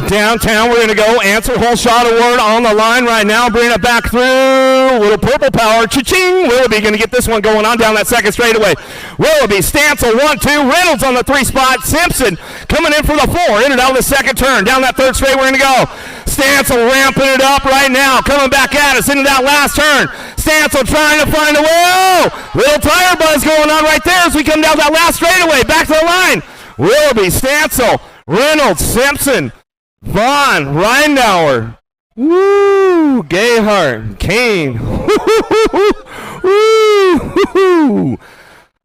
Downtown, we're going to go. Answer Whole Shot Award on the line right now. Bring it back through. Little purple power. Cha-ching. Willoughby going to get this one going on down that second straightaway. Willoughby, Stancil, 1-2. Reynolds on the 3 spot. Simpson coming in for the 4. In and out of the second turn. Down that third straight, we're going to go. Stancil ramping it up right now. Coming back at us into that last turn. Stancil trying to find a way. Oh, little tire buzz going on right there as we come down that last straightaway. Back to the line. Willoughby, Stancil, Reynolds, Simpson, Vaughn, Reinauer, woo, Gayhart, Kane, woo,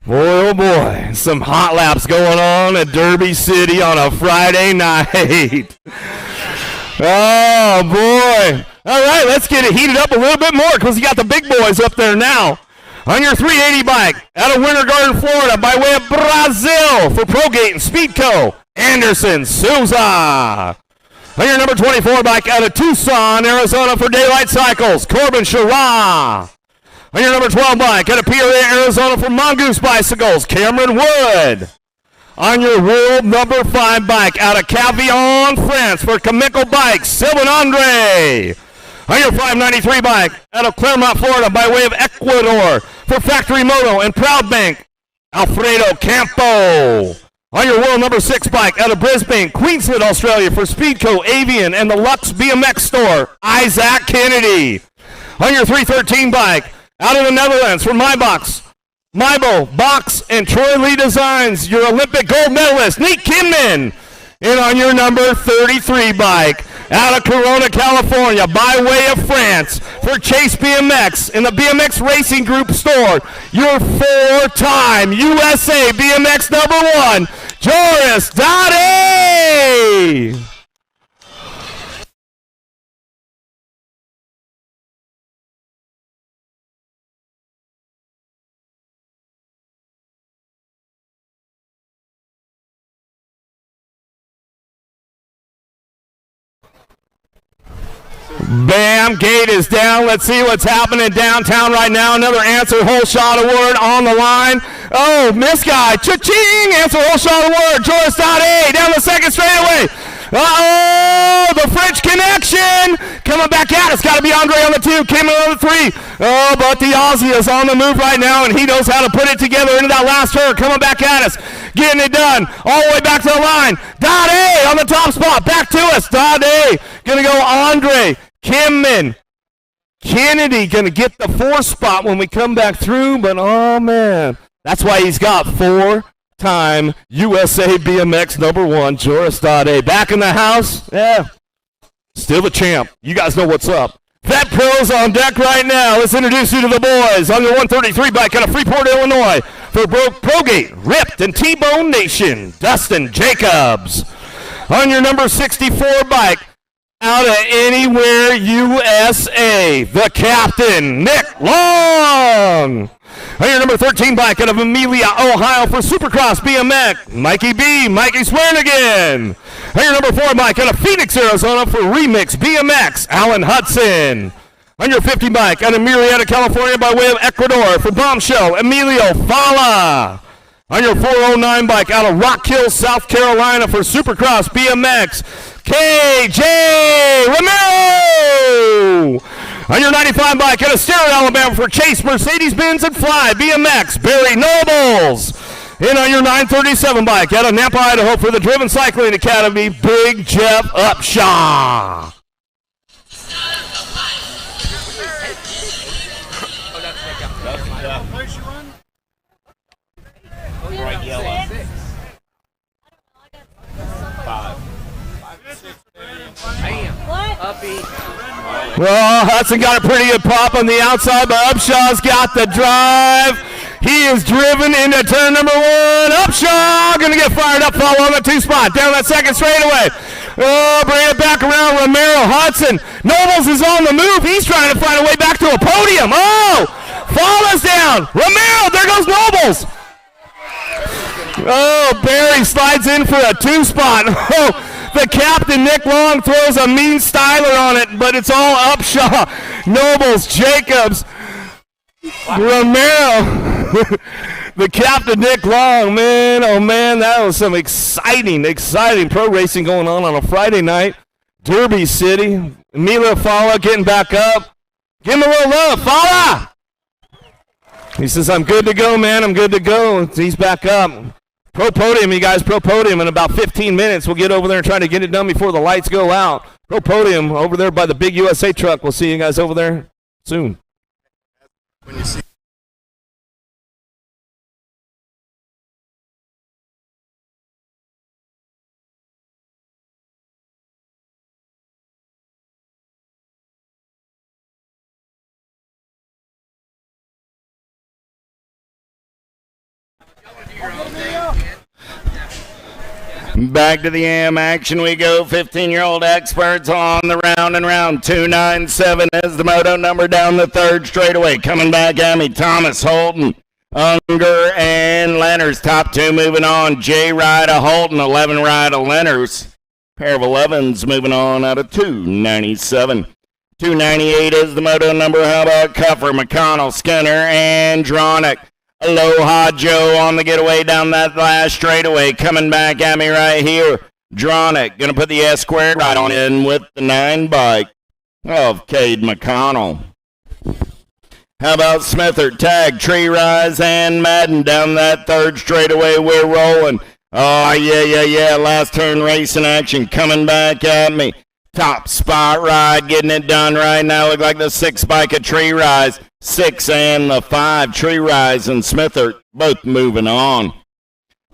boy, oh boy, some hot laps going on at Derby City on a Friday night. Oh boy. All right, let's get it heated up a little bit more because you got the big boys up there now. On your 380 bike out of Winter Garden, Florida by way of Brazil for Progate and Speedco, Anderson Souza. On your number 24 bike out of Tucson, Arizona for Daylight Cycles, Corbin Shara. On your number 12 bike out of Peoria, Arizona for Mongoose Bicycles, Cameron Wood. On your world number 5 bike, out of Cavillon, France, for Chemical Bikes, Sylvain Andre. On your 593 bike, out of Claremont, Florida, by way of Ecuador, for Factory Moto and Proud Bank, Alfredo Campo. On your world number 6 bike, out of Brisbane, Queensland, Australia, for Speedco, Avian, and the Lux BMX store, Isaac Kennedy. On your 313 bike, out of the Netherlands, for Mybo, Box, and Troy Lee Designs, your Olympic gold medalist, Nick Kimman. And on your number 33 bike, out of Corona, California, by way of France, for Chase BMX in the BMX Racing Group store, your 4-time USA BMX number 1, Joris Dottie. Bam, gate is down. Let's see what's happening downtown right now. Another Answer Whole Shot Award on the line. Oh, miss guy. Cha-ching! Answer Whole Shot Award. Joris Dottie down the second straightaway. Uh-oh, the French Connection. Coming back at us. Got to be Andre on the 2. Came on the 3. Oh, but the Aussie is on the move right now, and he knows how to put it together into that last turn. Coming back at us. Getting it done. All the way back to the line. Dottie on the top spot. Back to us. Dottie. Going to go Andre. Kimman. Kennedy going to get the 4th spot when we come back through, but oh man. That's why he's got 4-time USA BMX number 1, Joris Dottie. Back in the house? Yeah. Still the champ. You guys know what's up. Vet Pros on deck right now. Let's introduce you to the boys. On your 133 bike out of Freeport, Illinois. For Progate, Ripped, and T-Bone Nation, Dustin Jacobs. On your number 64 bike, out of Anywhere USA, the captain, Nick Long. On your number 13 bike out of Amelia, Ohio, for Supercross BMX, Mikey B, Mikey Swearnigan. On your number 4 bike out of Phoenix, Arizona, for Remix BMX, Alan Hudson. On your 50 bike out of Murrieta, California, by way of Ecuador, for Bombshell, Emilio Fala. On your 409 bike out of Rock Hill, South Carolina, for Supercross BMX, KJ Romero. On your 95 bike out of Stereo, Alabama, for Chase Mercedes-Benz and Fly BMX, Barry Nobles. And on your 937 bike out of Nampa, Idaho, for the Driven Cycling Academy, Big Jeff Upshaw. Well, Hudson got a pretty good pop on the outside, but Upshaw's got the drive. He is driven into turn number 1. Upshaw going to get fired up, follow on the 2 spot. Down that second straightaway. Oh, bring it back around. Romero Hudson. Nobles is on the move. He's trying to find a way back to a podium. Oh, Fala's down. Romero, there goes Nobles. Oh, Barry slides in for a 2 spot. Oh, the captain, Nick Long, throws a mean styler on it, but it's all Upshaw, Nobles, Jacobs, Romero. The captain, Nick Long, man, oh man, that was some exciting pro racing going on a Friday night. Derby City. Emilio Fala getting back up. Give him a little love. Fala! He says, I'm good to go, man. I'm good to go. He's back up. Pro podium, you guys, pro podium in about 15 minutes. We'll get over there and try to get it done before the lights go out. Pro podium over there by the big USA truck. We'll see you guys over there soon. When you see Back to the AM action we go. 15-year-old experts on the round and round. 297 is the Moto number down the 3rd straightaway. Coming back at me, Thomas Holton, Unger, and Lenners. Top 2 moving on. J. Ryder Holton, 11 Ryder Lenners. Pair of 11s moving on out of 297. 298 is the Moto number. How about Cuffer, McConnell, Skinner, and Dronick? Aloha Joe on the getaway down that last straightaway. Coming back at me right here. Drawn it. Going to put the S squared right on in with the 9 bike of Cade McConnell. How about Smithert? Tag, Tree Rise, and Madden down that third straightaway. We're rolling. Oh, yeah. Last turn racing action coming back at me. Top spot ride, getting it done right now. Look like the 6 bike of Tree Rise. 6 and the 5, Tree Rise and Smithert, both moving on.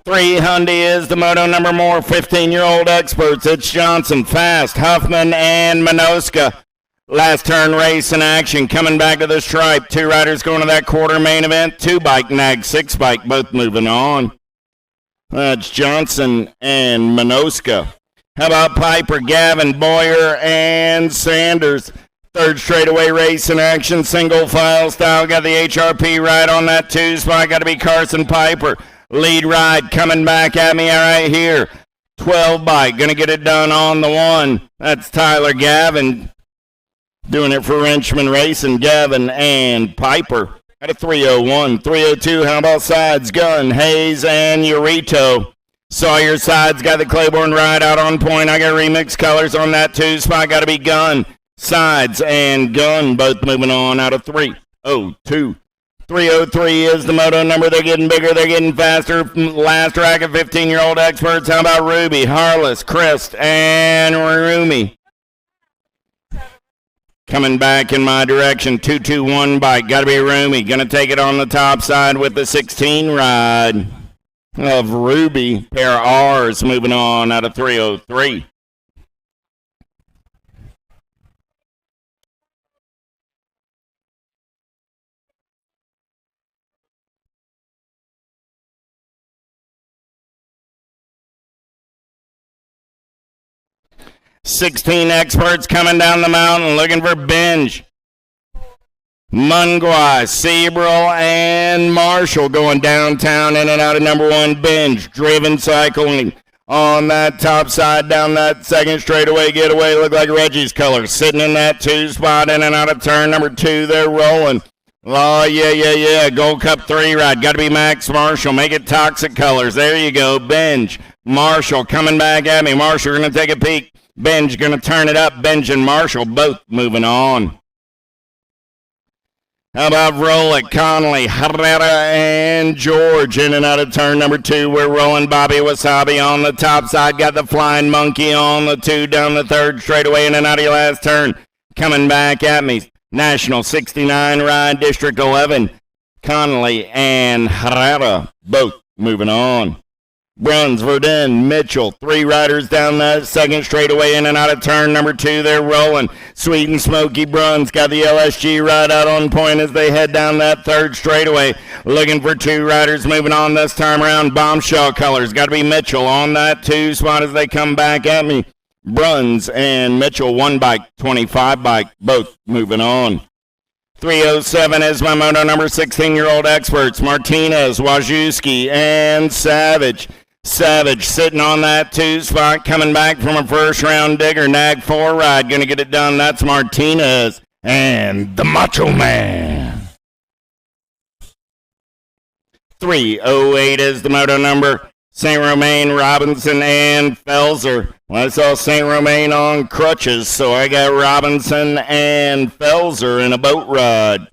3 Hyundai is the moto number more 15-year-old experts. It's Johnson, Fast, Huffman, and Minoska. Last turn race in action, coming back to the stripe. 2 riders going to that quarter main event. 2 bike nag, 6 bike, both moving on. That's Johnson and Minoska. How about Piper, Gavin, Boyer, and Sanders? Third straightaway race in action, single file style. Got the HRP ride on that 2 spot. Got to be Carson Piper. Lead ride coming back at me right here. 12 bike, going to get it done on the 1. That's Tyler Gavin. Doing it for Richmond Racing, Gavin and Piper. At a 301. 302, how about Sides, Gunn, Hayes, and Urito? Sawyer Sides got the Claiborne ride out on point. I got remix colors on that 2 spot. Got to be Gunn. Sides and Gunn both moving on out of 302. 303 is the moto number. They're getting bigger. They're getting faster. Last track of 15-year-old experts. How about Ruby, Harless, Christ, and Rumi? Coming back in my direction. 221 bike. Got to be Rumi. Going to take it on the top side with the 16 ride of Ruby. Pair R's moving on out of 303. $16 experts coming down the mountain looking for Binge. Mungwai, Sebril, and Marshall going downtown in and out of number 1 Binge. Driven cycling on that top side down that second straightaway getaway. Look like Reggie's colors sitting in that 2 spot in and out of turn number 2. They're rolling. Oh, yeah. Gold Cup 3 ride. Got to be Max Marshall. Make it Toxic colors. There you go. Binge. Marshall coming back at me. Marshall going to take a peek. Benj going to turn it up. Benj and Marshall both moving on. How about Rolick, Connolly, Herrera, and George in and out of turn number 2. We're rolling Bobby Wasabi on the top side. Got the Flying Monkey on the 2 down the third straightaway in and out of your last turn. Coming back at me. National 69 ride, District 11. Connolly and Herrera both moving on. Bruns, Verdun, Mitchell, 3 riders down that second straightaway in and out of turn number 2. They're rolling. Sweet and Smoky Bruns got the LSG ride out on point as they head down that third straightaway. Looking for 2 riders moving on this time around. Bombshell colors. Got to be Mitchell on that 2 spot as they come back at me. Bruns and Mitchell, 1 bike, 25 bike, both moving on. 307 is my moto number 16-year-old experts. Martinez, Wajewski, and Savage. Savage sitting on that 2 spot, coming back from a first round digger. Nag 4 ride, gonna get it done. That's Martinez and the Macho Man. 308 is the moto number. St. Romain, Robinson, and Felser. Well, I saw St. Romain on crutches, so I got Robinson and Felser in a boat ride.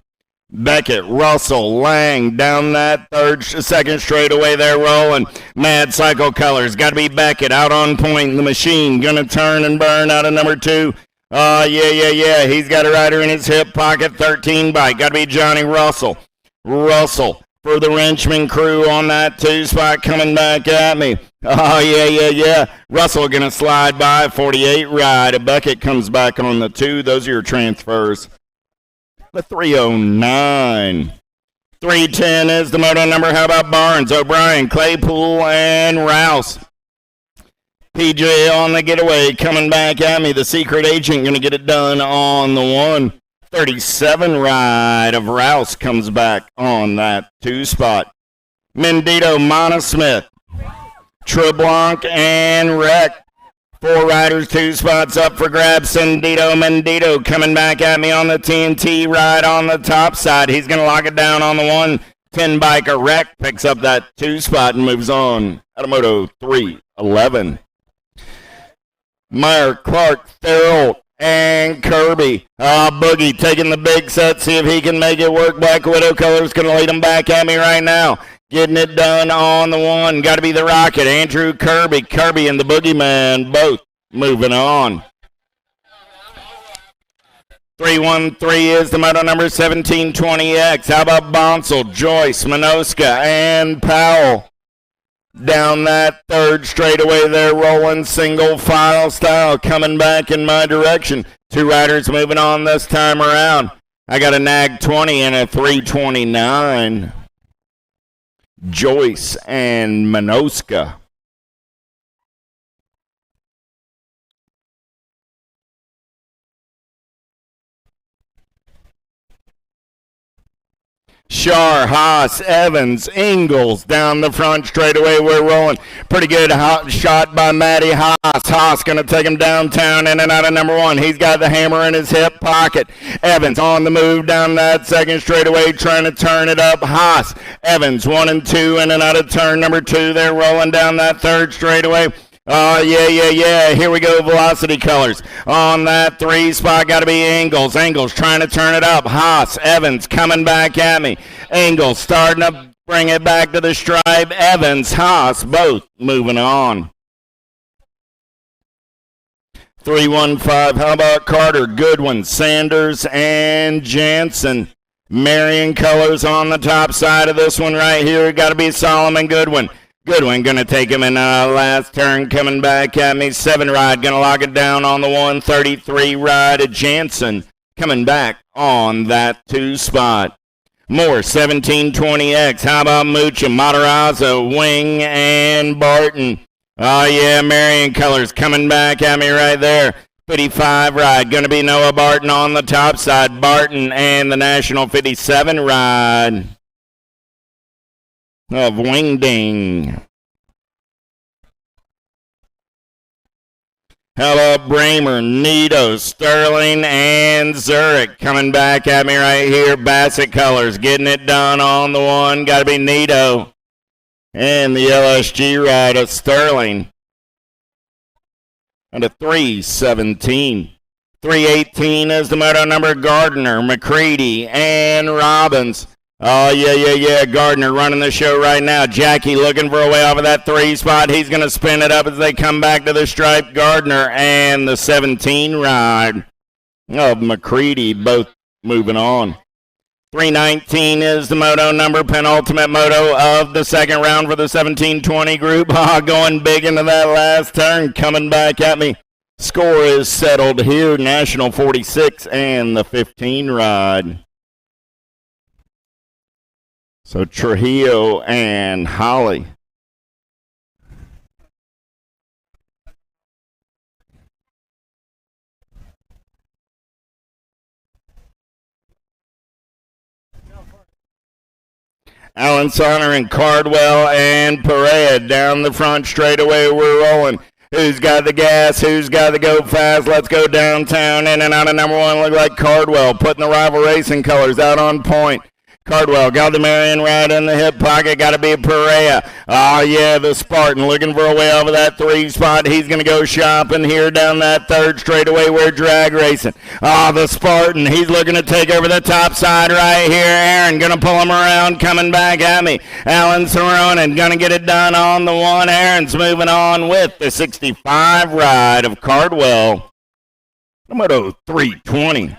Beckett, Russell, Lang down that second straightaway. They're rolling. Mad Cycle colors. Got to be Beckett out on point. The machine going to turn and burn out of number 2. Oh, yeah. He's got a rider in his hip pocket. 13 bike. Got to be Johnny Russell. Russell for the Wrenchman crew on that 2 spot coming back at me. Oh, yeah. Russell going to slide by. 48 ride. Beckett comes back on the 2. Those are your transfers. The 309. 310 is the moto number. How about Barnes, O'Brien, Claypool, and Rouse? PJ on the getaway coming back at me. The secret agent going to get it done on the 137 ride of Rouse comes back on that 2 spot. Mendito, Monosmith, Treblanc, and Wreck. 4 riders, 2 spots up for grabs. Mendito coming back at me on the TNT ride on the top side. He's going to lock it down on the 1. 10 biker wreck picks up that 2 spot and moves on. Out of Moto 311. Meyer, Clark, Thorold, and Kirby. Boogie taking the big set. See if he can make it work. Black Widow colors going to lead him back at me right now. Getting it done on the one. Got to be the Rocket. Andrew Kirby. Kirby and the Boogeyman both moving on. 313 is the Moto number 1720X. How about Bonsall, Joyce, Minoska, and Powell? Down that third straightaway there, rolling single file style, coming back in my direction. 2 riders moving on this time around. I got a nag 20 and a 329. Joyce and Minoska. Shar, Haas, Evans, Ingalls down the front straightaway. We're rolling. Pretty good shot by Matty Haas. Haas going to take him downtown in and out of number 1. He's got the hammer in his hip pocket. Evans on the move down that second straightaway, trying to turn it up. Haas, Evans 1 and 2 in and out of turn number 2. They're rolling down that third straightaway. Oh, yeah. Here we go, Velocity colors. On that 3 spot, got to be Ingalls. Ingalls trying to turn it up. Haas, Evans coming back at me. Ingalls starting to bring it back to the stripe. Evans, Haas, both moving on. 315, how about Carter, Goodwin, Sanders, and Jansen. Marion colors on the top side of this one right here. Got to be Solomon Goodwin. Goodwin going to take him in last turn, coming back at me. 7 ride, going to lock it down on the 133 ride of Jansen, coming back on that 2 spot. More 1720X. How about Mucha, Matarazzo, Wing, and Barton? Oh, yeah, Marion colors coming back at me right there. 55 ride, going to be Noah Barton on the top side. Barton and the National 57 ride of Wing Ding. How about Bramer, Nito, Sterling, and Zurich coming back at me right here. Bassett colors getting it done on the one. Got to be Nito. And the LSG ride of Sterling. And a 317. 318 is the Moto number. Gardner, McCready, and Robbins. Oh, yeah. Gardner running the show right now. Jackie looking for a way off of that 3 spot. He's going to spin it up as they come back to the stripe. Gardner and the 17 ride of McCready both moving on. 319 is the Moto number, penultimate Moto of the second round for the 1720 group. Going big into that last turn, coming back at me. Score is settled here. National 46 and the 15 ride. So Trujillo and Holly. Alan Sonner and Cardwell and Perea down the front straightaway. We're rolling. Who's got the gas? Who's got to go fast? Let's go downtown. In and out of number 1. Look like Cardwell putting the rival racing colors out on point. Cardwell got the Marion right in the hip pocket. Got to be Perea. Oh, yeah, the Spartan looking for a way over that 3 spot. He's going to go shopping here down that third straightaway. We're drag racing. Oh, the Spartan. He's looking to take over the top side right here. Aaron going to pull him around, coming back at me. Alan Saronin going to get it done on the 1. Aaron's moving on with the 65 ride of Cardwell. Moto 320.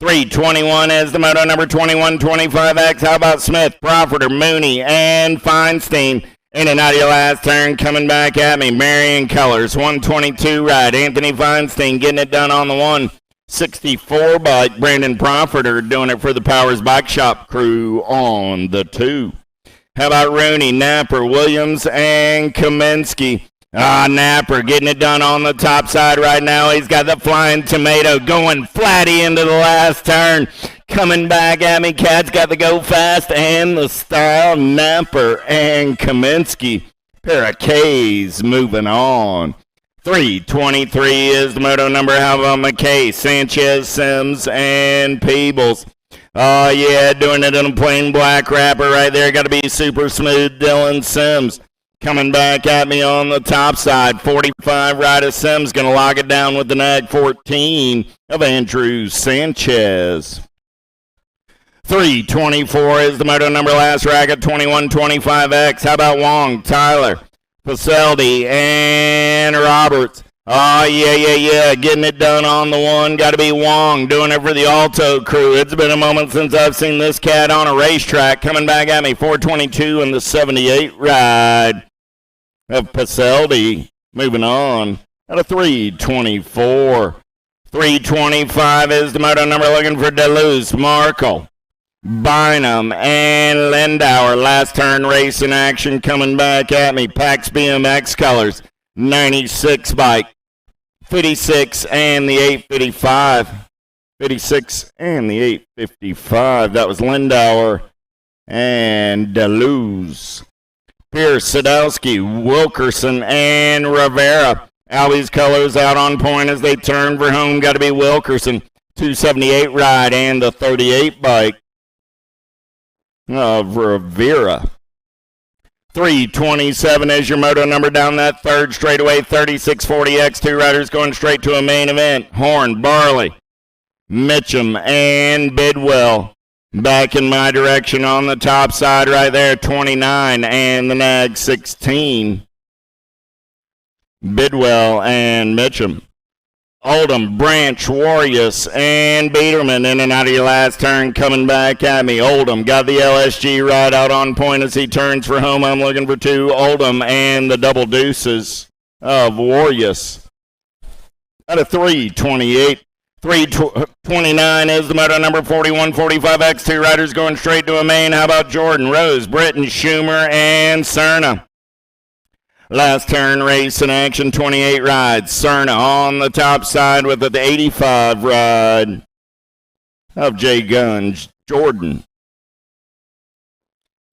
321 is the Moto number 2125X. How about Smith, Profiter, Mooney, and Feinstein? In and out of your last turn, coming back at me. Marion colors, 122 ride. Anthony Feinstein getting it done on the 164 bike. Brandon Profiter doing it for the Powers Bike Shop crew on the 2. How about Rooney, Napper, Williams, and Kaminsky? Napper getting it done on the top side right now. He's got the Flying Tomato going flatty into the last turn. Coming back at me. Cat's got the go fast and the style. Napper and Kaminsky. Pair of K's moving on. 323 is the Moto number. How about McKay, Sanchez, Sims, and Peebles? Oh, yeah, doing it in a plain black wrapper right there. Got to be super smooth. Dylan Sims coming back at me on the top side. 45 right of Sims. Going to lock it down with the nag 14 of Andrew Sanchez. 324 is the moto number last racket. 2125X. How about Wong, Tyler, Paceldi, and Roberts? Oh, yeah. Getting it done on the one. Got to be Wong doing it for the Alto crew. It's been a moment since I've seen this cat on a racetrack. Coming back at me, 422 in the 78 ride of Paceldi. Moving on at a 324. 325 is the moto number looking for Deleuze, Markle, Bynum, and Lindauer. Last turn race in action coming back at me. Pax BMX colors. 96 bike, 56 and the 855. 56 and the 855. That was Lindauer and Deleuze. Pierce, Sadowski, Wilkerson, and Rivera. Albie's colors out on point as they turn for home. Got to be Wilkerson. 278 ride and the 38 bike of Rivera. 327 is your moto number down that third straightaway. 3640X. Two riders going straight to a main event. Horn, Barley, Mitchum, and Bidwell. Back in my direction on the top side right there. 29 and the nag 16. Bidwell and Mitchum. Oldham, Branch, Warriors, and Biederman in and out of your last turn coming back at me. Oldham got the LSG right out on point as he turns for home. I'm looking for two. Oldham and the double deuces of Warriors. At a 328. 329 is the moto number 4145X. Two riders going straight to a main. How about Jordan, Rose, Britton, Schumer, and Cerna? Last turn race in action, 28 rides. Cerna on the top side with the 85 ride of Jay Guns, Jordan.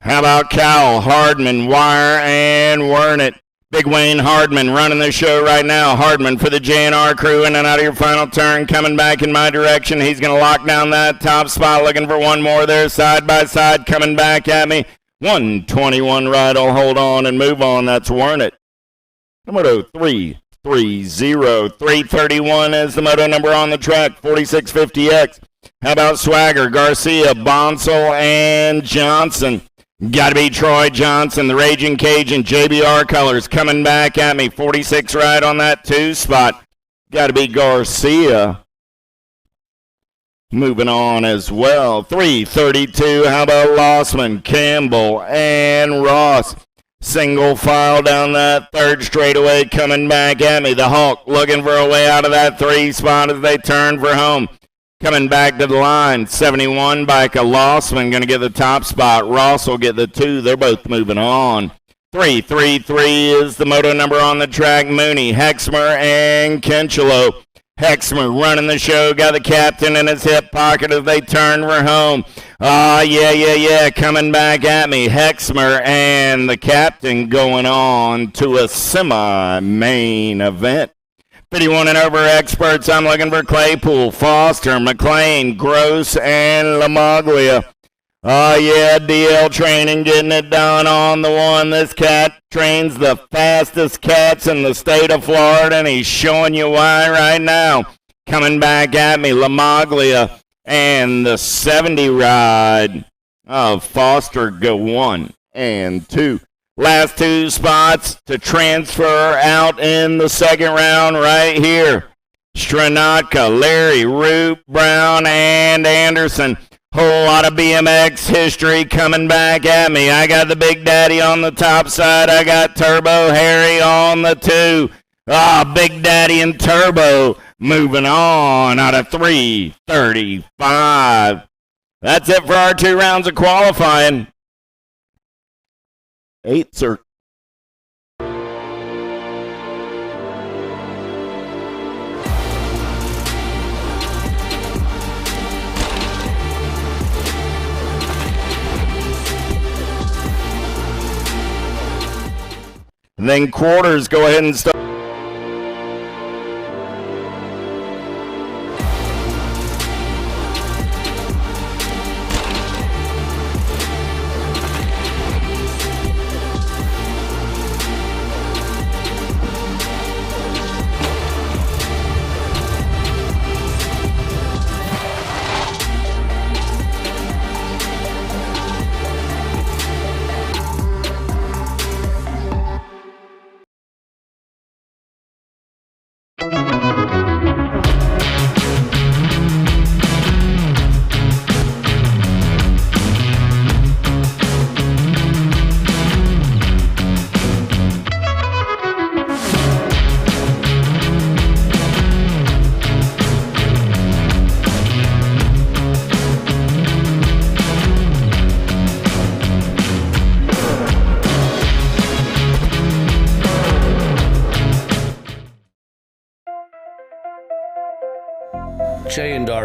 How about Cowell, Hardman, Wire, and Wernick? Big Wayne Hardman running the show right now. Hardman for the JNR crew in and out of your final turn. Coming back in my direction. He's going to lock down that top spot. Looking for one more there side by side. Coming back at me. 121 ride. I'll hold on and move on. That's Wernick. Moto 330. 331 is the moto number on the track. 4650X. How about Swagger, Garcia, Bonsall, and Johnson? Got to be Troy Johnson, the Raging Cajun, JBR colors coming back at me. 46 ride on that 2 spot. Got to be Garcia. Moving on as well. 332. How about Lossman, Campbell, and Ross? Single file down that third straightaway coming back at me. The Hulk looking for a way out of that 3 spot as they turn for home. Coming back to the line, 71 bike of Lossman going to get the top spot. Ross will get the 2. They're both moving on. 333 is the moto number on the track. Mooney, Hexmer, and Kinchelo. Hexmer running the show, got the captain in his hip pocket as they turn for home. Yeah, coming back at me. Hexmer and the captain going on to a semi-main event. 51 and over experts, I'm looking for Claypool, Foster, McLean, Gross, and Lamaglia. DL training getting it done on the one. This cat trains the fastest cats in the state of Florida, and he's showing you why right now. Coming back at me, Lamaglia and the 70 ride of Foster go 1 and 2. Last 2 spots to transfer out in the second round right here. Stranatka, Larry, Root, Brown, and Anderson. Whole lot of BMX history coming back at me. I got the Big Daddy on the top side. I got Turbo Harry on the 2. Big Daddy and Turbo moving on out of 335. That's it for our 2 rounds of qualifying. 8 circles. And then quarters, go ahead and start.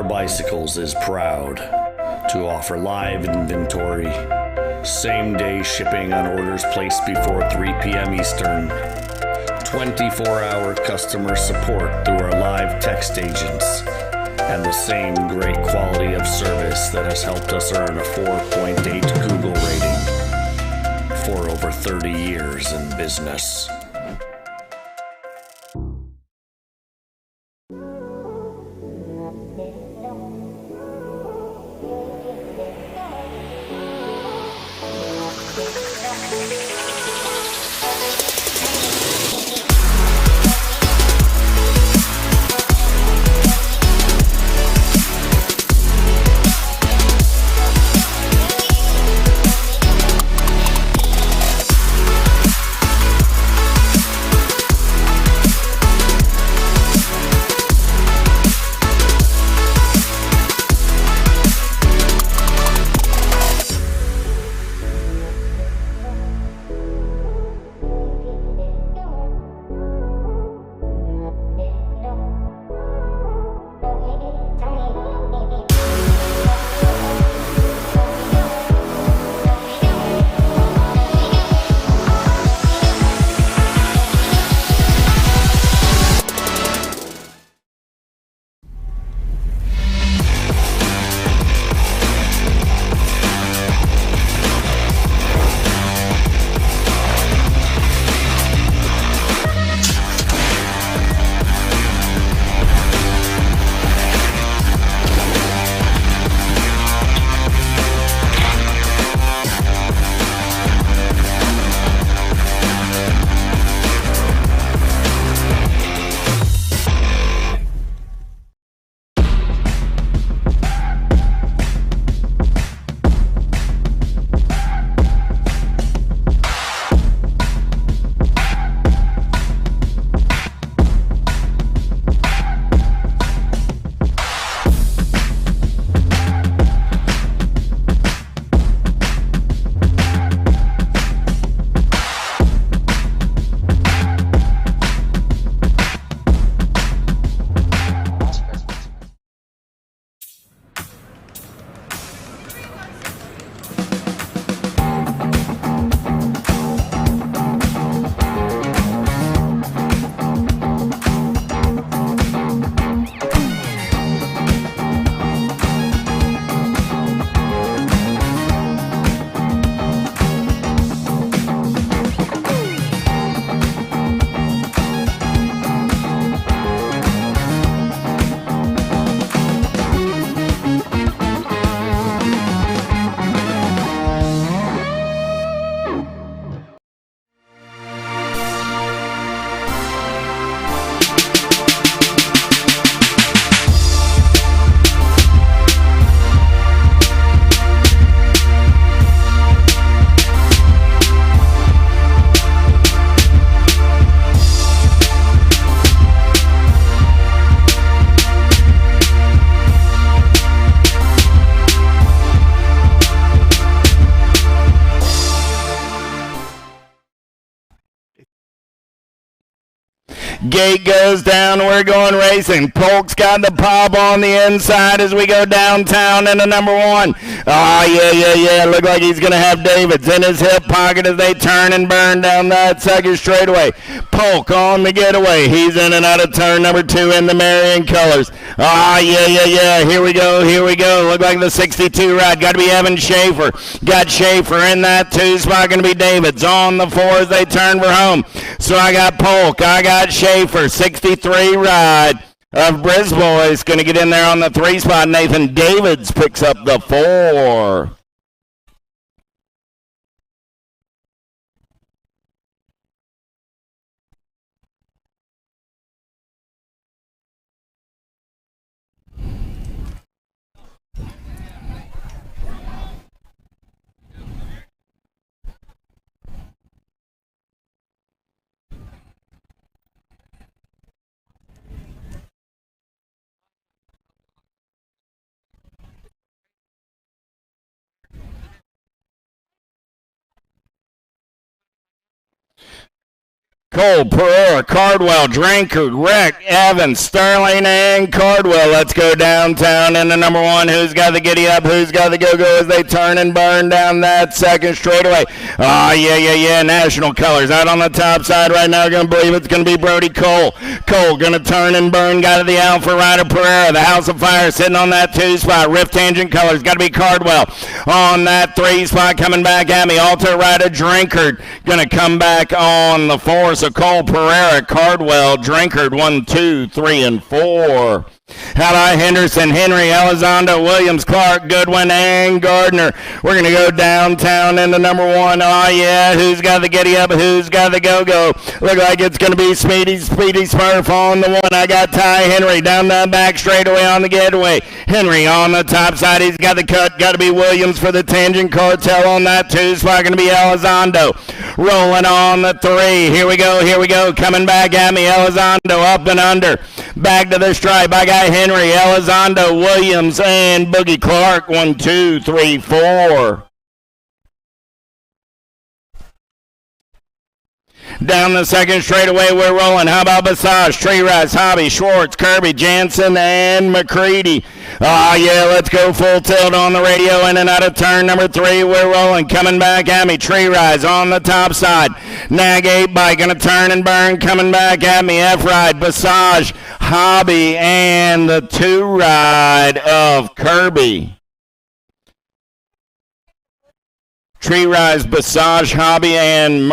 BR Bicycles is proud to offer live inventory, same-day shipping on orders placed before 3 p.m. Eastern, 24-hour customer support through our live text agents, and the same great quality of service that has helped us earn a 4.8 Google rating for over 30 years in business. Gate goes down, we're going racing. Polk's got the pop on the inside as we go downtown into number one. Oh, yeah. Look like he's going to have Davids in his hip pocket as they turn and burn down that second straightaway. Polk on the getaway. He's in and out of turn number two in the Marion colors. Oh, yeah. Here we go. Look like the 62 ride. Got to be Evan Schaefer. Got Schaefer in that two spot. Going to be Davids on the four as they turn for home. So I got Polk. I got Schaefer. 63 ride of Brisbois. Going to get in there on the three spot. Nathan Davids picks up the four. Cole, Pereira, Cardwell, Drinkard, Rick, Evans, Sterling, and Cardwell. Let's go downtown into number one. Who's got the giddy up? Who's got the go-go as they turn and burn down that second straightaway? Oh, yeah. National colors out on the top side right now. Going to believe it's going to be Brody Cole. Cole going to turn and burn. Got to the Alpha Rider Pereira. The House of Fire sitting on that 2 spot. Rift Tangent colors. Got to be Cardwell on that 3 spot. Coming back at me. Alter Rider Drinkard going to come back on the 4. So Cole, Pereira, Cardwell, Drinkard, 1, 2, 3, and 4. How about Henderson, Henry, Elizondo, Williams, Clark, Goodwin, and Gardner? We're going to go downtown into number one. Oh, yeah. Who's got the giddy up? Who's got the go-go? Look like it's going to be Speedy Smurf on the 1. I got Ty Henry down the back straightaway on the getaway. Henry on the top side. He's got the cut. Got to be Williams for the Tangent Cartel on that 2 spot. Going to be Elizondo. Rolling on the 3. Here we go. Coming back at me. Elizondo up and under. Back to the stripe. I got Henry, Elizondo, Williams, and Boogie Clark. 1, 2, 3, 4. Down the second straightaway, we're rolling. How about Basage, Tree Rise, Hobby, Schwartz, Kirby, Jansen, and McCready? Oh, yeah, let's go full tilt on the radio. In and out of turn number 3, we're rolling. Coming back at me, Tree Rise on the top side. Nag 8 bike, going to turn and burn. Coming back at me, F-Ride, Basage, Hobby, and the 2 ride of Kirby. Tree Rise, Basage, Hobby, and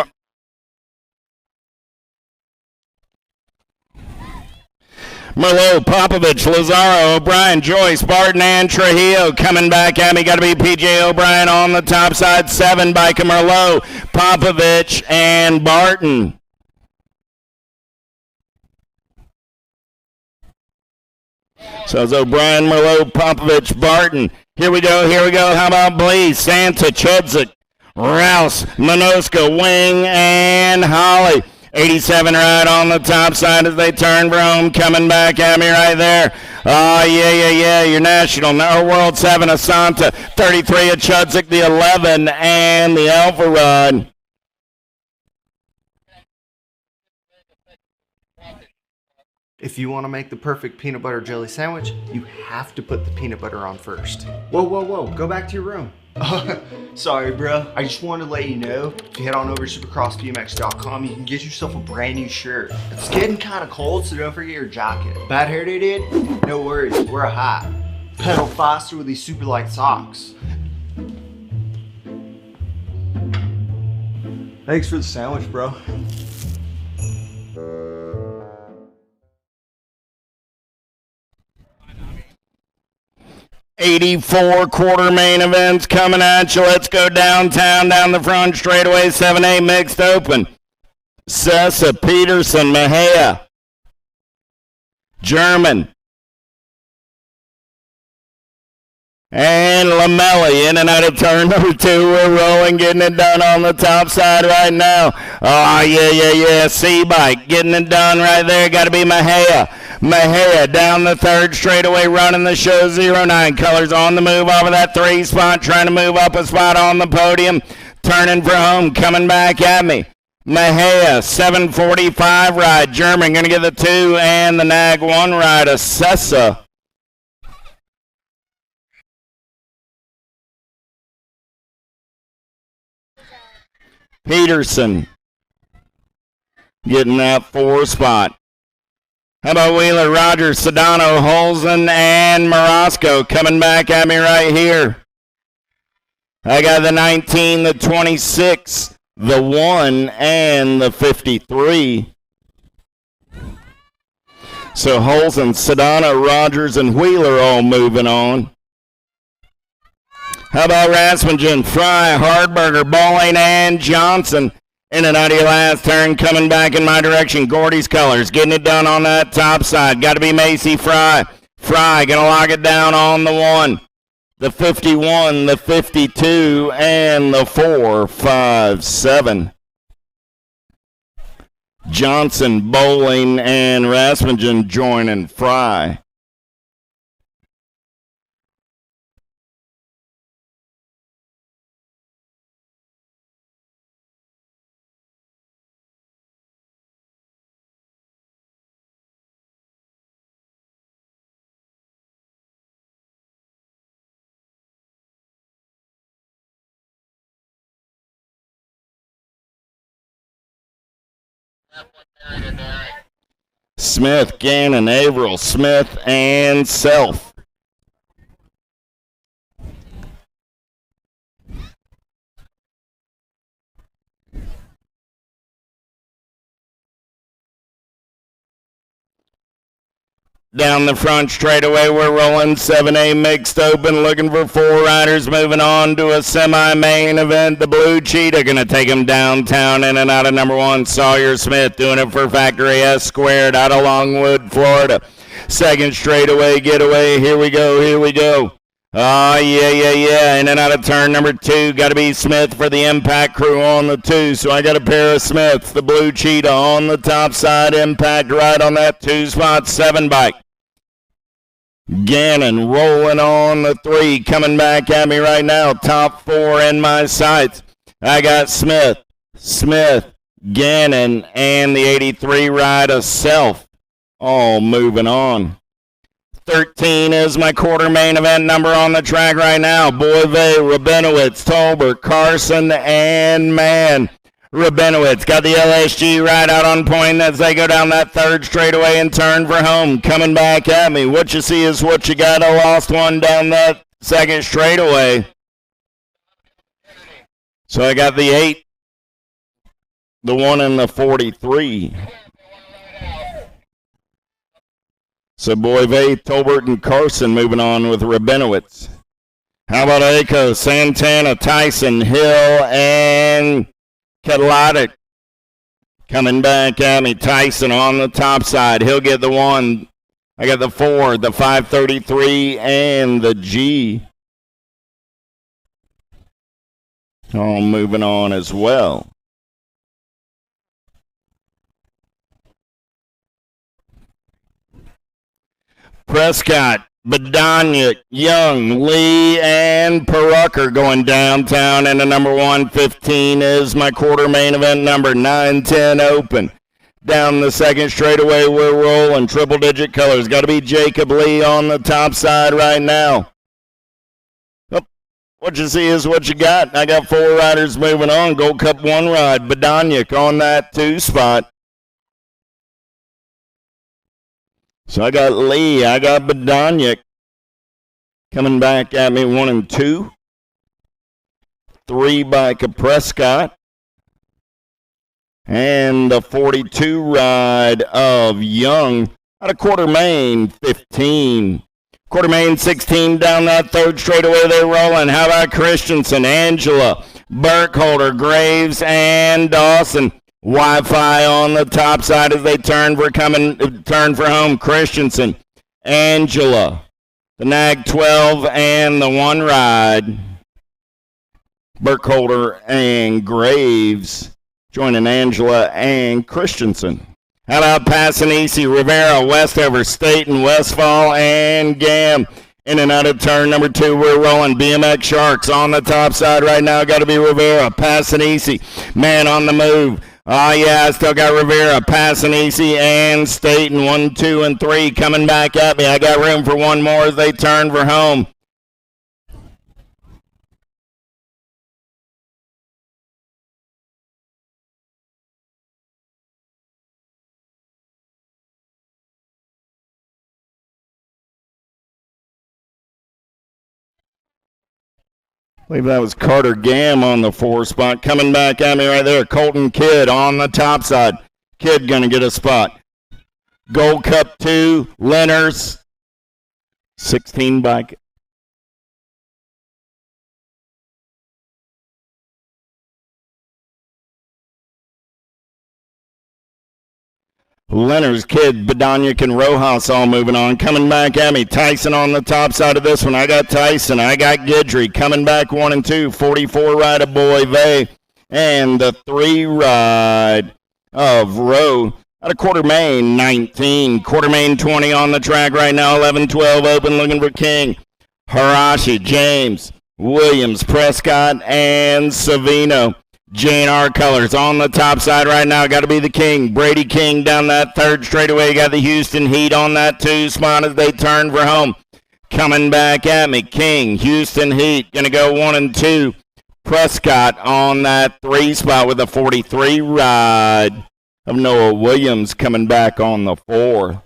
Merlot, Popovich, Lazaro, O'Brien, Joyce, Barton, and Trujillo. Coming back at me, got to be P.J. O'Brien on the top side. 7 by Merlot, Popovich, and Barton. So it's O'Brien, Merlot, Popovich, Barton. Here we go. How about Blees, Santa, Chudzik, Rouse, Minoska, Wing, and Holly. 87 right on the top side as they turn for home. Coming back at me right there. Oh, yeah. Your national, our World 7, Asanta. 33 of Chudzik, the 11, and the Alpha Rod. If you want to make the perfect peanut butter jelly sandwich, you have to put the peanut butter on first. Whoa. Go back to your room. Sorry, bro. I just wanted to let you know, if you head on over to supercrossbmx.com, you can get yourself a brand new shirt. It's getting kind of cold, so don't forget your jacket. Bad hair day, dude? No worries. Wear a hat. Pedal faster with these super light socks. Thanks for the sandwich, bro. 84 quarter main events coming at you. Let's go downtown, down the front straightaway. 7A mixed open. Sessa, Peterson, Mejia, German, and Lamelli in and out of turn number 2. We're rolling, getting it done on the top side right now. Oh, yeah. C-Bike getting it done right there. Got to be Mejia. Mejia down the third straightaway, running the show. 09 colors on the move over that 3 spot, trying to move up a spot on the podium. Turning for home, coming back at me. Mejia, 745 ride. German going to get the 2 and the Nag 1 ride of Sessa. Peterson getting that 4 spot. How about Wheeler, Rogers, Sedano, Holzen, and Morosco coming back at me right here. I got the 19, the 26, the 1, and the 53. So Holzen, Sedano, Rogers, and Wheeler all moving on. How about Rasmussen, Fry, Hardberger, Bowling, and Johnson? In and out of your last turn, coming back in my direction. Gordy's colors, getting it done on that top side. Got to be Macy Fry. Fry, going to lock it down on the 1, the 51, the 52, and the 4, 5, 7. Johnson, Bowling, and Rasmussen joining Fry. Smith, Gannon, Averill, Smith, and Self. Down the front straightaway, we're rolling 7A mixed open, looking for 4 riders, moving on to a semi-main event. The Blue Cheetah going to take them downtown in and out of number 1, Sawyer Smith, doing it for Factory S Squared out of Longwood, Florida. Second straightaway getaway, here we go. Oh, yeah. In and out of turn number 2, got to be Smith for the Impact crew on the 2. So I got a pair of Smiths, the Blue Cheetah on the top side, Impact right on that 2 spot, 7 bike. Gannon rolling on the 3, coming back at me right now. Top 4 in my sights. I got Smith, Gannon, and the 83 ride of Self. All moving on. 13 is my quarter main event number on the track right now. Boyve, Rabinowitz, Tolbert, Carson, and Mann. Rabinowitz got the LSG right out on point as they go down that third straightaway and turn for home. Coming back at me. What you see is what you got. I lost one down that second straightaway. So I got the 8, the 1, and the 43. So Boyve, Tolbert, and Carson moving on with Rabinowitz. How about Aco, Santana, Tyson, Hill, and Kedlotic? Coming back at me. Tyson on the top side. He'll get the 1. I got the 4, the 533, and the G. All moving on as well. Prescott, Badanya, Young, Lee, and Perucker going downtown into number 115 is my quarter main event number. 9-10 open. Down the second straightaway, we're rolling triple-digit colors. Got to be Jacob Lee on the top side right now. Oh, what you see is what you got. I got 4 riders moving on. Gold Cup 1 ride. Badanya on that 2 spot. So I got Lee, I got Badanyik coming back at me 1 and 2. 3 bike of Prescott. And the 42 ride of Young out of quarter main 15. Quarter main 16 down that third straightaway they're rolling. How about Christensen, Angela, Burkholder, Graves, and Dawson. Wi-Fi on the top side as they turn for home. Christensen, Angela, the Nag 12, and the 1 ride. Burkholder and Graves joining Angela and Christensen. How about Passanisi, Rivera, Westover, Staten, Westfall, and Gam. In and out of turn number 2, we're rolling. BMX Sharks on the top side right now. Got to be Rivera. Passanisi, man on the move. Oh, yeah, I still got Rivera, Passanisi, and Staten. 1, 2, and 3 coming back at me. I got room for 1 more as they turn for home. I believe that was Carter Gam on the 4 spot. Coming back at me right there. Colton Kidd on the top side. Kidd going to get a spot. Gold Cup 2, Lenners, 16 bike. Lenners, Kidd, Badanyik, and Rojas all moving on. Coming back at me. Tyson on the top side of this one. I got Tyson. I got Guidry. Coming back 1 and 2. 44 ride of Boyve. And the 3 ride of Rowe. Out of quarter main, 19. Quarter main, 20 on the track right now. 11-12 open looking for King. Harashi, James, Williams, Prescott, and Savino. J&R colors on the top side right now. Got to be the King. Brady King down that third straightaway. Got the Houston Heat on that 2 spot as they turn for home. Coming back at me. King, Houston Heat. Going to go 1 and 2. Prescott on that 3 spot with a 43 ride of Noah Williams coming back on the 4.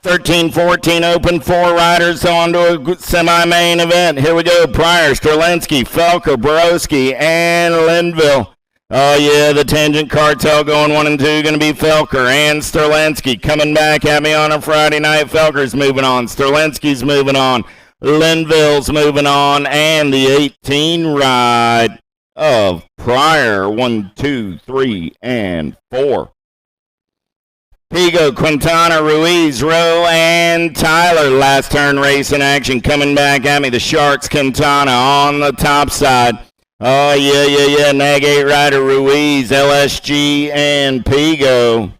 13-14 open, 4 riders on to a semi-main event. Here we go. Pryor, Sterlinski, Felker, Borowski, and Linville. Oh, yeah, the Tangent Cartel going 1 and 2. Going to be Felker and Sterlinski coming back at me on a Friday night. Felker's moving on. Sterlinski's moving on. Linville's moving on. And the 18 ride of Pryor. 1, 2, 3, and 4. Pigo, Quintana, Ruiz, Rowe, and Tyler. Last turn race in action coming back at me. The Sharks, Quintana on the top side. Oh, yeah. Nag 8 rider, Ruiz, LSG, and Pigo.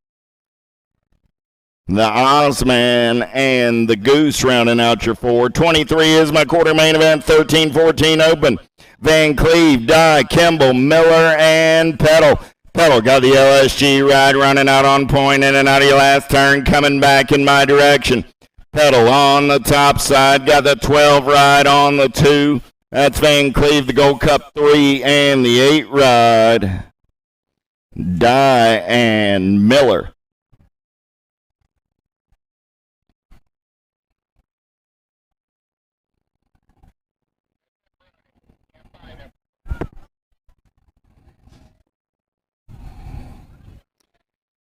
The Ozman and the Goose rounding out your 4. 23 is my quarter main event. 13-14 open. Van Cleve, Dye, Kimball, Miller, and Peddle. Peddle got the LSG ride running out on point in and out of your last turn, coming back in my direction. Peddle on the top side, got the 12 ride on the 2. That's Van Cleve, the Gold Cup 3, and the 8 ride. Dye and Miller.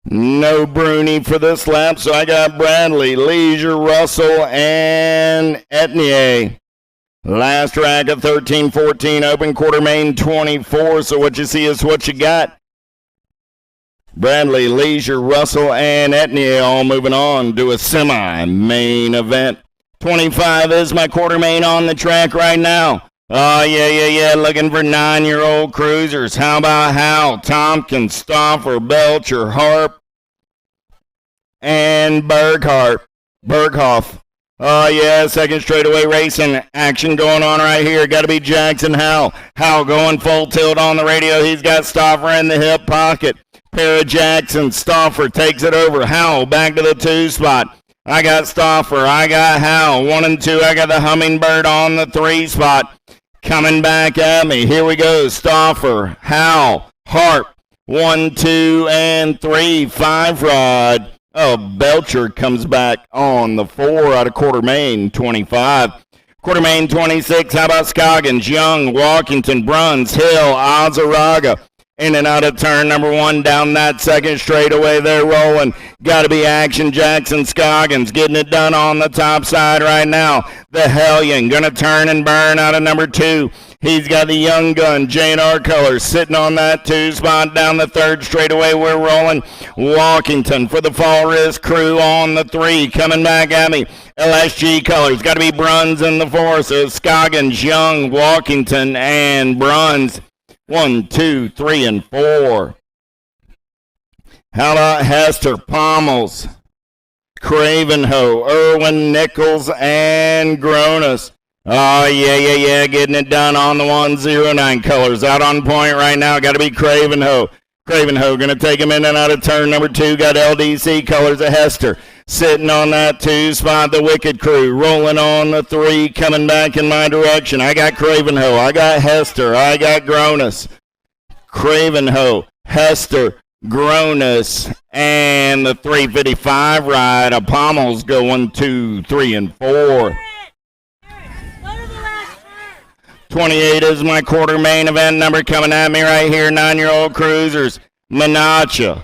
No Bruni for this lap, so I got Bradley, Leisure, Russell, and Etnier. Last rack of 13-14, open quarter main 24, so what you see is what you got. Bradley, Leisure, Russell, and Etnier all moving on to a semi-main event. 25 is my quarter main on the track right now. Oh, yeah, looking for 9-year-old cruisers. How about Hal, Tompkins, Stauffer, Belcher, Harp, and Berghoff. Oh, yeah, second straightaway racing action going on right here. Got to be Jackson Howell. Howell going full tilt on the radio. He's got Stauffer in the hip pocket. Pair of Jackson. Stauffer takes it over. Howell back to the 2 spot. I got Stauffer. I got Howell. 1 and 2. I got the Hummingbird on the 3 spot. Coming back at me. Here we go. Stauffer, Howell, Harp. 1, 2, and 3. 5 rod. Oh, Belcher comes back on the 4 out of quarter main 25. Quarter main 26. How about Scoggins, Young, Walkington, Bruns, Hill, Azaraga. In and out of turn number 1 down that second straightaway. They're rolling. Got to be Action Jackson Scoggins getting it done on the top side right now. The Hellion going to turn and burn out of number 2. He's got the young gun, J&R Colors, sitting on that 2 spot down the third straightaway. We're rolling. Walkington for the Fall Risk crew on the 3. Coming back at me. LSG Colors. Got to be Bruns in the 4. So Scoggins, Young, Walkington, and Bruns. 1, 2, 3, and 4. How about Hester, Pommels, Cravenho, Irwin, Nichols, and Gronus. Oh, yeah, getting it done on the 109 Colors. Out on point right now. Got to be Cravenho. Cravenho going to take him in and out of turn number 2. Got LDC Colors of Hester. Sitting on that 2 spot, the Wicked Crew. Rolling on the 3, coming back in my direction. I got Cravenho. I got Hester. I got Gronus. Cravenho, Hester, Gronus, and the 355 ride of Pommels go 1, 2, 3, and 4. 28 is my quarter main event number coming at me right here. 9-year-old cruisers. Menacha,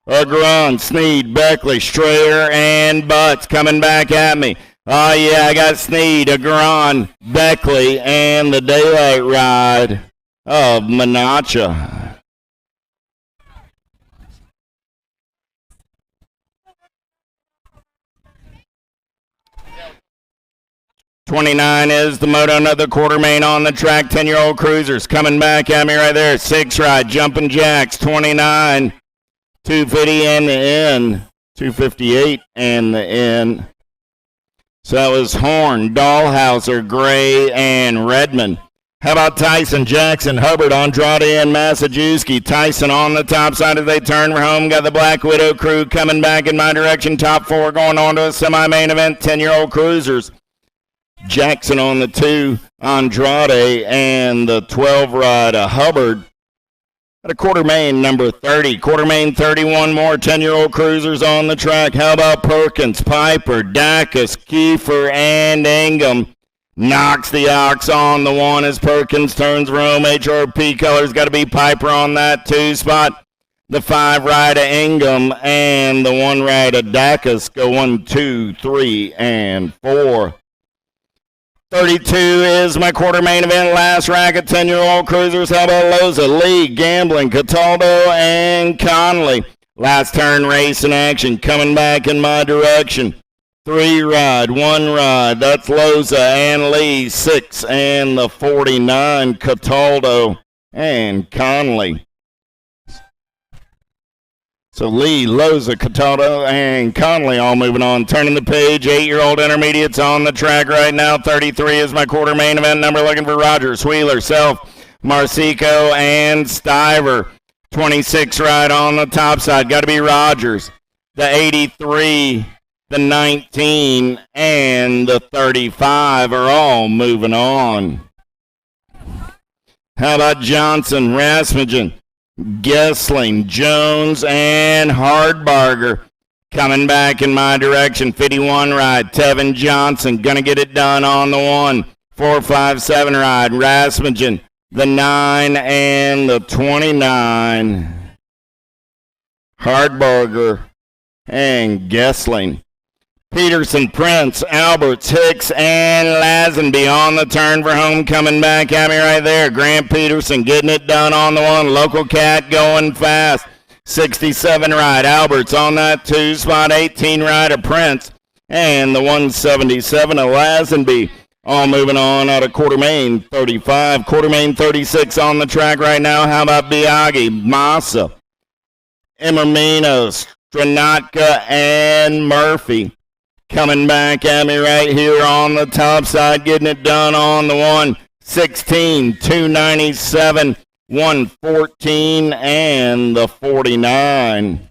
Agron, Sneed, Beckley, Strayer, and Butts coming back at me. Oh, yeah, I got Sneed, Agron, Beckley, and the Daylight Ride of Menacha. 29 is the Moto, another quarter main on the track. 10-year-old cruisers coming back at me right there. 6 ride, Jumping Jacks, 29. 250 and the N. 258 and the N. So that was Horn, Dahlhauser, Gray, and Redmond. How about Tyson, Jackson, Hubbard, Andrade, and Massajuski? Tyson on the top side as they turn for home. Got the Black Widow crew coming back in my direction. Top 4 going on to a semi-main event. 10-year-old cruisers. Jackson on the 2, Andrade, and the 12 ride Hubbard At a quarter main, number 30. Quarter main, 31 more 10-year-old cruisers on the track. How about Perkins, Piper, Dacus, Kiefer, and Ingham? Knocks the ox on the one as Perkins turns for home. HRP colors got to be Piper on that 2 spot. The 5 ride of Ingham and the 1 ride of Dacus go 1, 2, 3, and 4. 32 is my quarter main event. Last racket, 10-year-old cruisers. How about Loza, Lee, Gambling, Cataldo, and Conley? Last turn race in action. Coming back in my direction. 3 ride, 1 ride. That's Loza and Lee. 6 and the 49, Cataldo and Conley. So Lee, Loza, Cataldo, and Conley all moving on. Turning the page, 8-year-old intermediates on the track right now. 33 is my quarter main event number. Looking for Rogers, Wheeler, Self, Marsico, and Stiver. 26 right on the top side. Got to be Rogers. The 83, the 19, and the 35 are all moving on. How about Johnson, Rasmussen, Gessling, Jones, and Hardbarger coming back in my direction. 51 ride, Tevin Johnson going to get it done on the 1. 4, 5, 7 ride, Rasmussen, the 9, and the 29. Hardbarger and Gessling. Peterson, Prince, Alberts, Hicks, and Lazenby on the turn for home. Coming back at me right there. Grant Peterson getting it done on the 1. Local Cat going fast. 67 ride. Alberts on that 2 spot. 18 ride of Prince. And the 177 of Lazenby. All moving on out of quarter main 35. Quarter main 36 on the track right now. How about Biaggi, Massa, Emermino, Stranatka, and Murphy? Coming back at me right here on the top side, getting it done on the 1. 16, 297, 114, and the 49.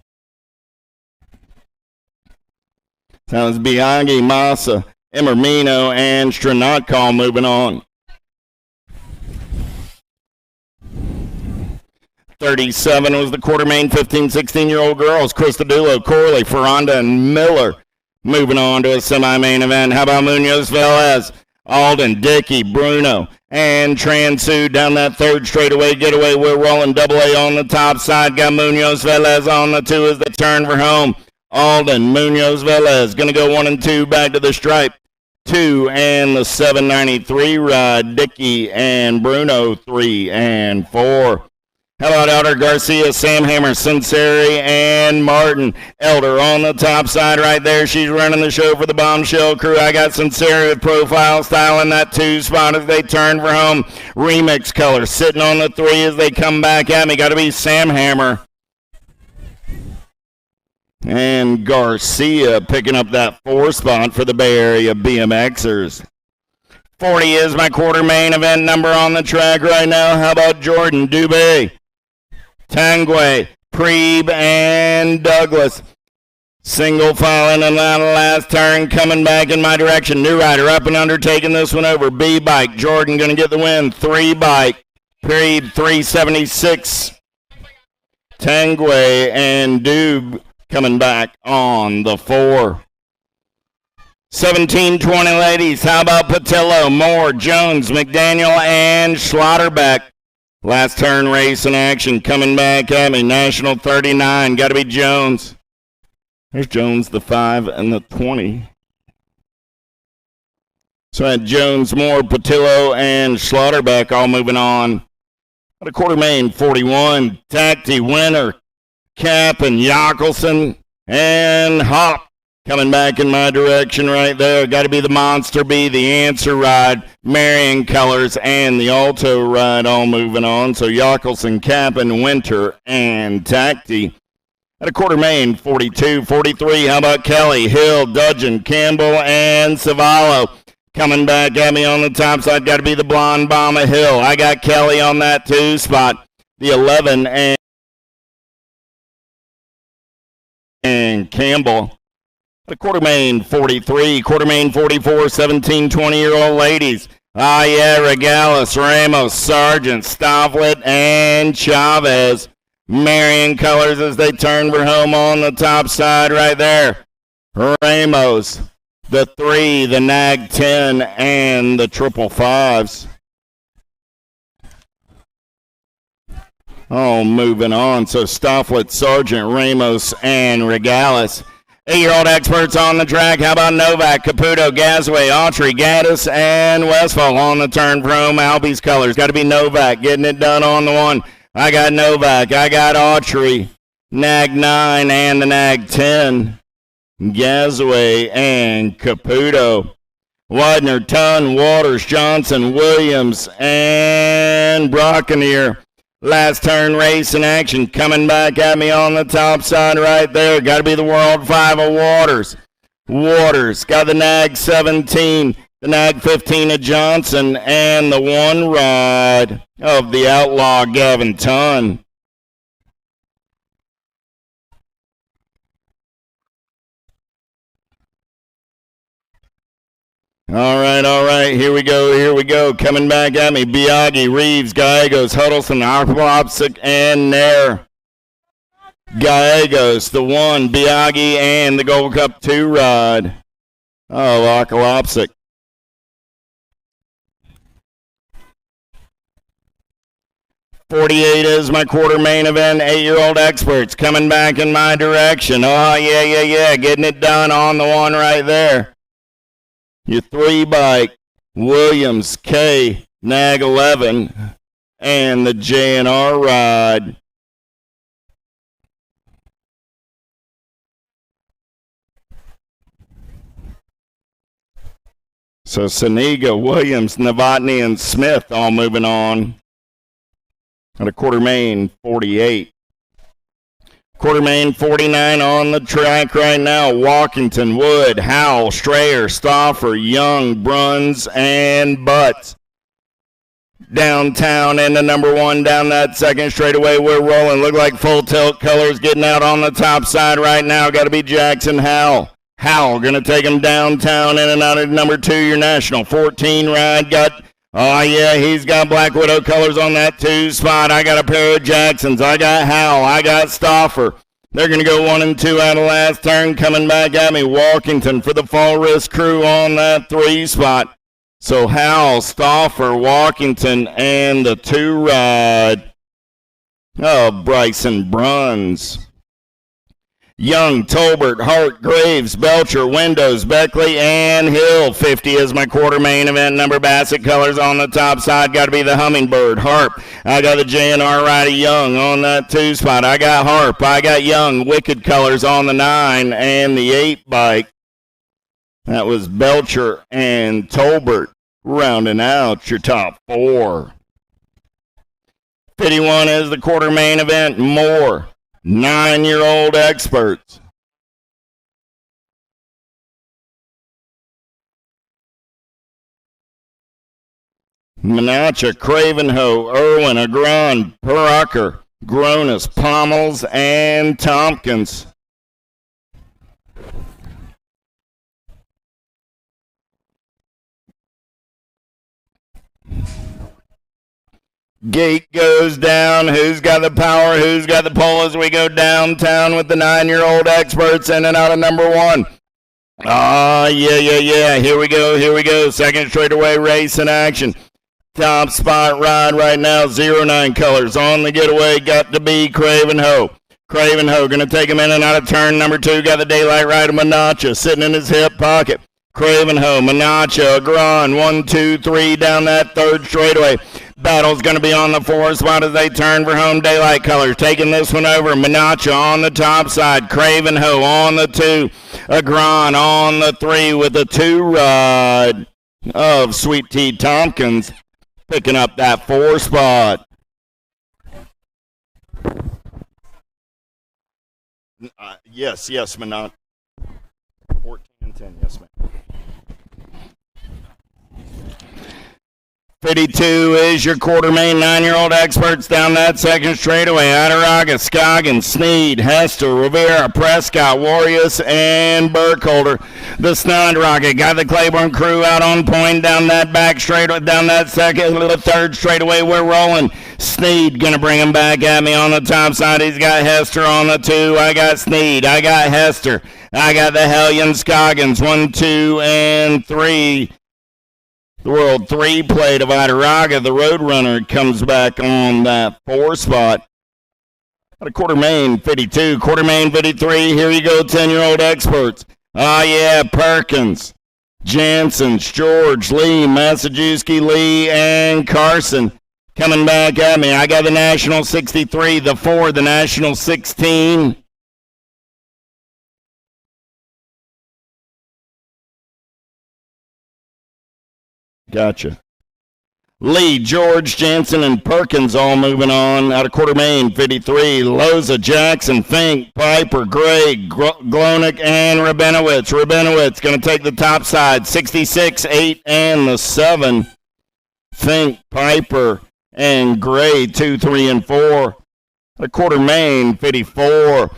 That was Biaggi, Massa, Emermino, and Stranatka moving on. 37 was the quarter main 15, 16-year-old girls. Christodoulou, Corley, Ferranda, and Miller. Moving on to a semi-main event. How about Munoz Velez, Alden, Dickey, Bruno, and Transu down that 3rd straightaway getaway. We're rolling AA on the top side. Got Munoz Velez on the 2 as they turn for home. Alden, Munoz Velez, going to go 1 and 2 back to the stripe. 2 and the 793 ride. Dickey and Bruno 3 and 4. How about Elder Garcia, Sam Hammer, Sinceri, and Martin? Elder on the top side right there. She's running the show for the Bombshell crew. I got Sinceri with Profile Style in that 2 spot as they turn for home. Remix color sitting on the 3 as they come back at me. Got to be Sam Hammer. And Garcia picking up that 4 spot for the Bay Area BMXers. 40 is my quarter main event number on the track right now. How about Jordan, Dubé, Tanguay, Preeb, and Douglas. Single file in and out of last turn, coming back in my direction. New rider up and under, taking this one over. B-Bike, Jordan going to get the win. 3 bike, Preeb 376. Tanguay and Dube coming back on the 4. 17-20 ladies. How about Patillo, Moore, Jones, McDaniel, and Schlotterbeck? Last turn race in action. Coming back at me. National 39. Got to be Jones. There's Jones, the 5 and the 20. So I had Jones, Moore, Patillo, and Schlotterbeck all moving on. At a quarter main, 41. Tacti, Winter, Cap, and Jockelson, and Hop. Coming back in my direction right there. Got to be the Monster B, the Answer Ride, Marion Colors, and the Alto Ride all moving on. So Jockelson, Cap, and Winter, and Tacti. At a quarter main, 42, 43. How about Kelly, Hill, Dudgeon, Campbell, and Savallo? Coming back at me on the top side. Got to be the Blonde Bomb of Hill. I got Kelly on that 2 spot. The 11 and Campbell. The quarter main 43, quarter main 44, 17, 20-year-old ladies. Ah, yeah, Regalis, Ramos, Sargent, Stofflet, and Chavez. Marion colors as they turn for home on the top side right there. Ramos, the 3, the Nag 10, and the 555s. Oh, moving on. So Stofflet, Sargent, Ramos, and Regalis. 8-year-old experts on the track. How about Novak, Caputo, Gasway, Autry, Gaddis, and Westfall on the turn from Albie's colors. Got to be Novak getting it done on the one. I got Novak. I got Autry, Nag 9, and the Nag 10. Gasway and Caputo. Widener, Tunn, Waters, Johnson, Williams, and Brockenier. Last turn race in action. Coming back at me on the top side right there. Got to be the World 5 of Waters. Waters got the Nag 17, the Nag 15 of Johnson, and the 1 ride of the Outlaw Gavin Tunn. All right, here we go. Coming back at me, Biaggi, Reeves, Gallegos, Huddleston, Arpolopsic, and Nair. Gallegos, the 1, Biaggi, and the Gold Cup 2 ride. Oh, Arpolopsic. .48 is my quarter main event. 8-year-old experts coming back in my direction. Oh, yeah. Getting it done on the one right there. Your 3 bike, Williams, K, Nag 11, and the J&R ride. So Saniga, Williams, Novotny, and Smith all moving on at a quarter main 48. Quarter main 49 on the track right now. Walkington, Wood, Howell, Strayer, Stauffer, Young, Bruns, and Butts. Downtown into number 1 down that second straightaway. We're rolling. Look like full tilt colors getting out on the top side right now. Got to be Jackson Howell. Howell going to take him downtown in and out of number 2, your national 14 ride. Oh, yeah, he's got Black Widow colors on that 2 spot. I got a pair of Jacksons. I got Howell. I got Stauffer. They're going to go 1 and 2 out of last turn. Coming back at me, Walkington for the Fall Risk crew on that 3 spot. So Howell, Stauffer, Walkington, and the 2 ride of Bryson Bruns. Young, Tolbert, Hart, Graves, Belcher, Windows, Beckley, and Hill. 50 is my quarter main event number. Bassett colors on the top side. Got to be the Hummingbird. Harp. I got the J&R rider Young on that 2 spot. I got Harp. I got Young. Wicked colors on the 9 and the 8 bike. That was Belcher and Tolbert rounding out your top 4. 51 is the quarter main event. Moore. 9-year-old experts. Menasha, Cravenho, Irwin, Agron, Perucker, Gronis, Pommels, and Tompkins. Gate goes down. Who's got the power? Who's got the pole as we go downtown with the 9-year-old experts in and out of number 1? Ah, yeah. Here we go. Second straightaway race in action. Top spot ride right now. 09 colors on the getaway. Got to be Cravenho. Cravenho going to take him in and out of turn number 2. Got the daylight rider Manacha sitting in his hip pocket. Cravenho, Manacha, Agron, 1, 2, 3 down that third straightaway. Battle's going to be on the 4 spot as they turn for home daylight colors. Taking this one over, Manacha on the top side. Cravenho on the 2. Agron on the 3 with the 2 ride of Sweet Tea Tompkins picking up that 4 spot. Yes, Manacha. 14 and 10, yes, ma'am. 52 is your quarter main, 9-year-old experts down that second straightaway. Adaraga, Scoggins, Sneed, Hester, Rivera, Prescott, Warriors, and Burkholder. The Snod Rocket got the Claiborne crew out on point down that back straightaway, down that third straightaway. We're rolling. Sneed gonna bring him back at me on the top side. He's got Hester on the 2. I got Sneed. I got Hester. I got the Hellion Scoggins. 1, 2, and 3. The World 3 plate of Adaraga, the Roadrunner, comes back on that 4 spot. Got a quarter main 52, quarter main 53. Here you go, 10-year-old experts. Oh, yeah, Perkins, Jansen, George, Lee, Massajuski, Lee, and Carson coming back at me. I got the National 63, the 4, the National 16. Gotcha. Lee, George, Jansen, and Perkins all moving on out of quarter main, 53. Loza, Jackson, Fink, Piper, Gray, Glonick, and Rabinowitz. Rabinowitz going to take the top side, 66, 8, and the 7. Fink, Piper, and Gray, 2, 3, and 4. A quarter main, 54.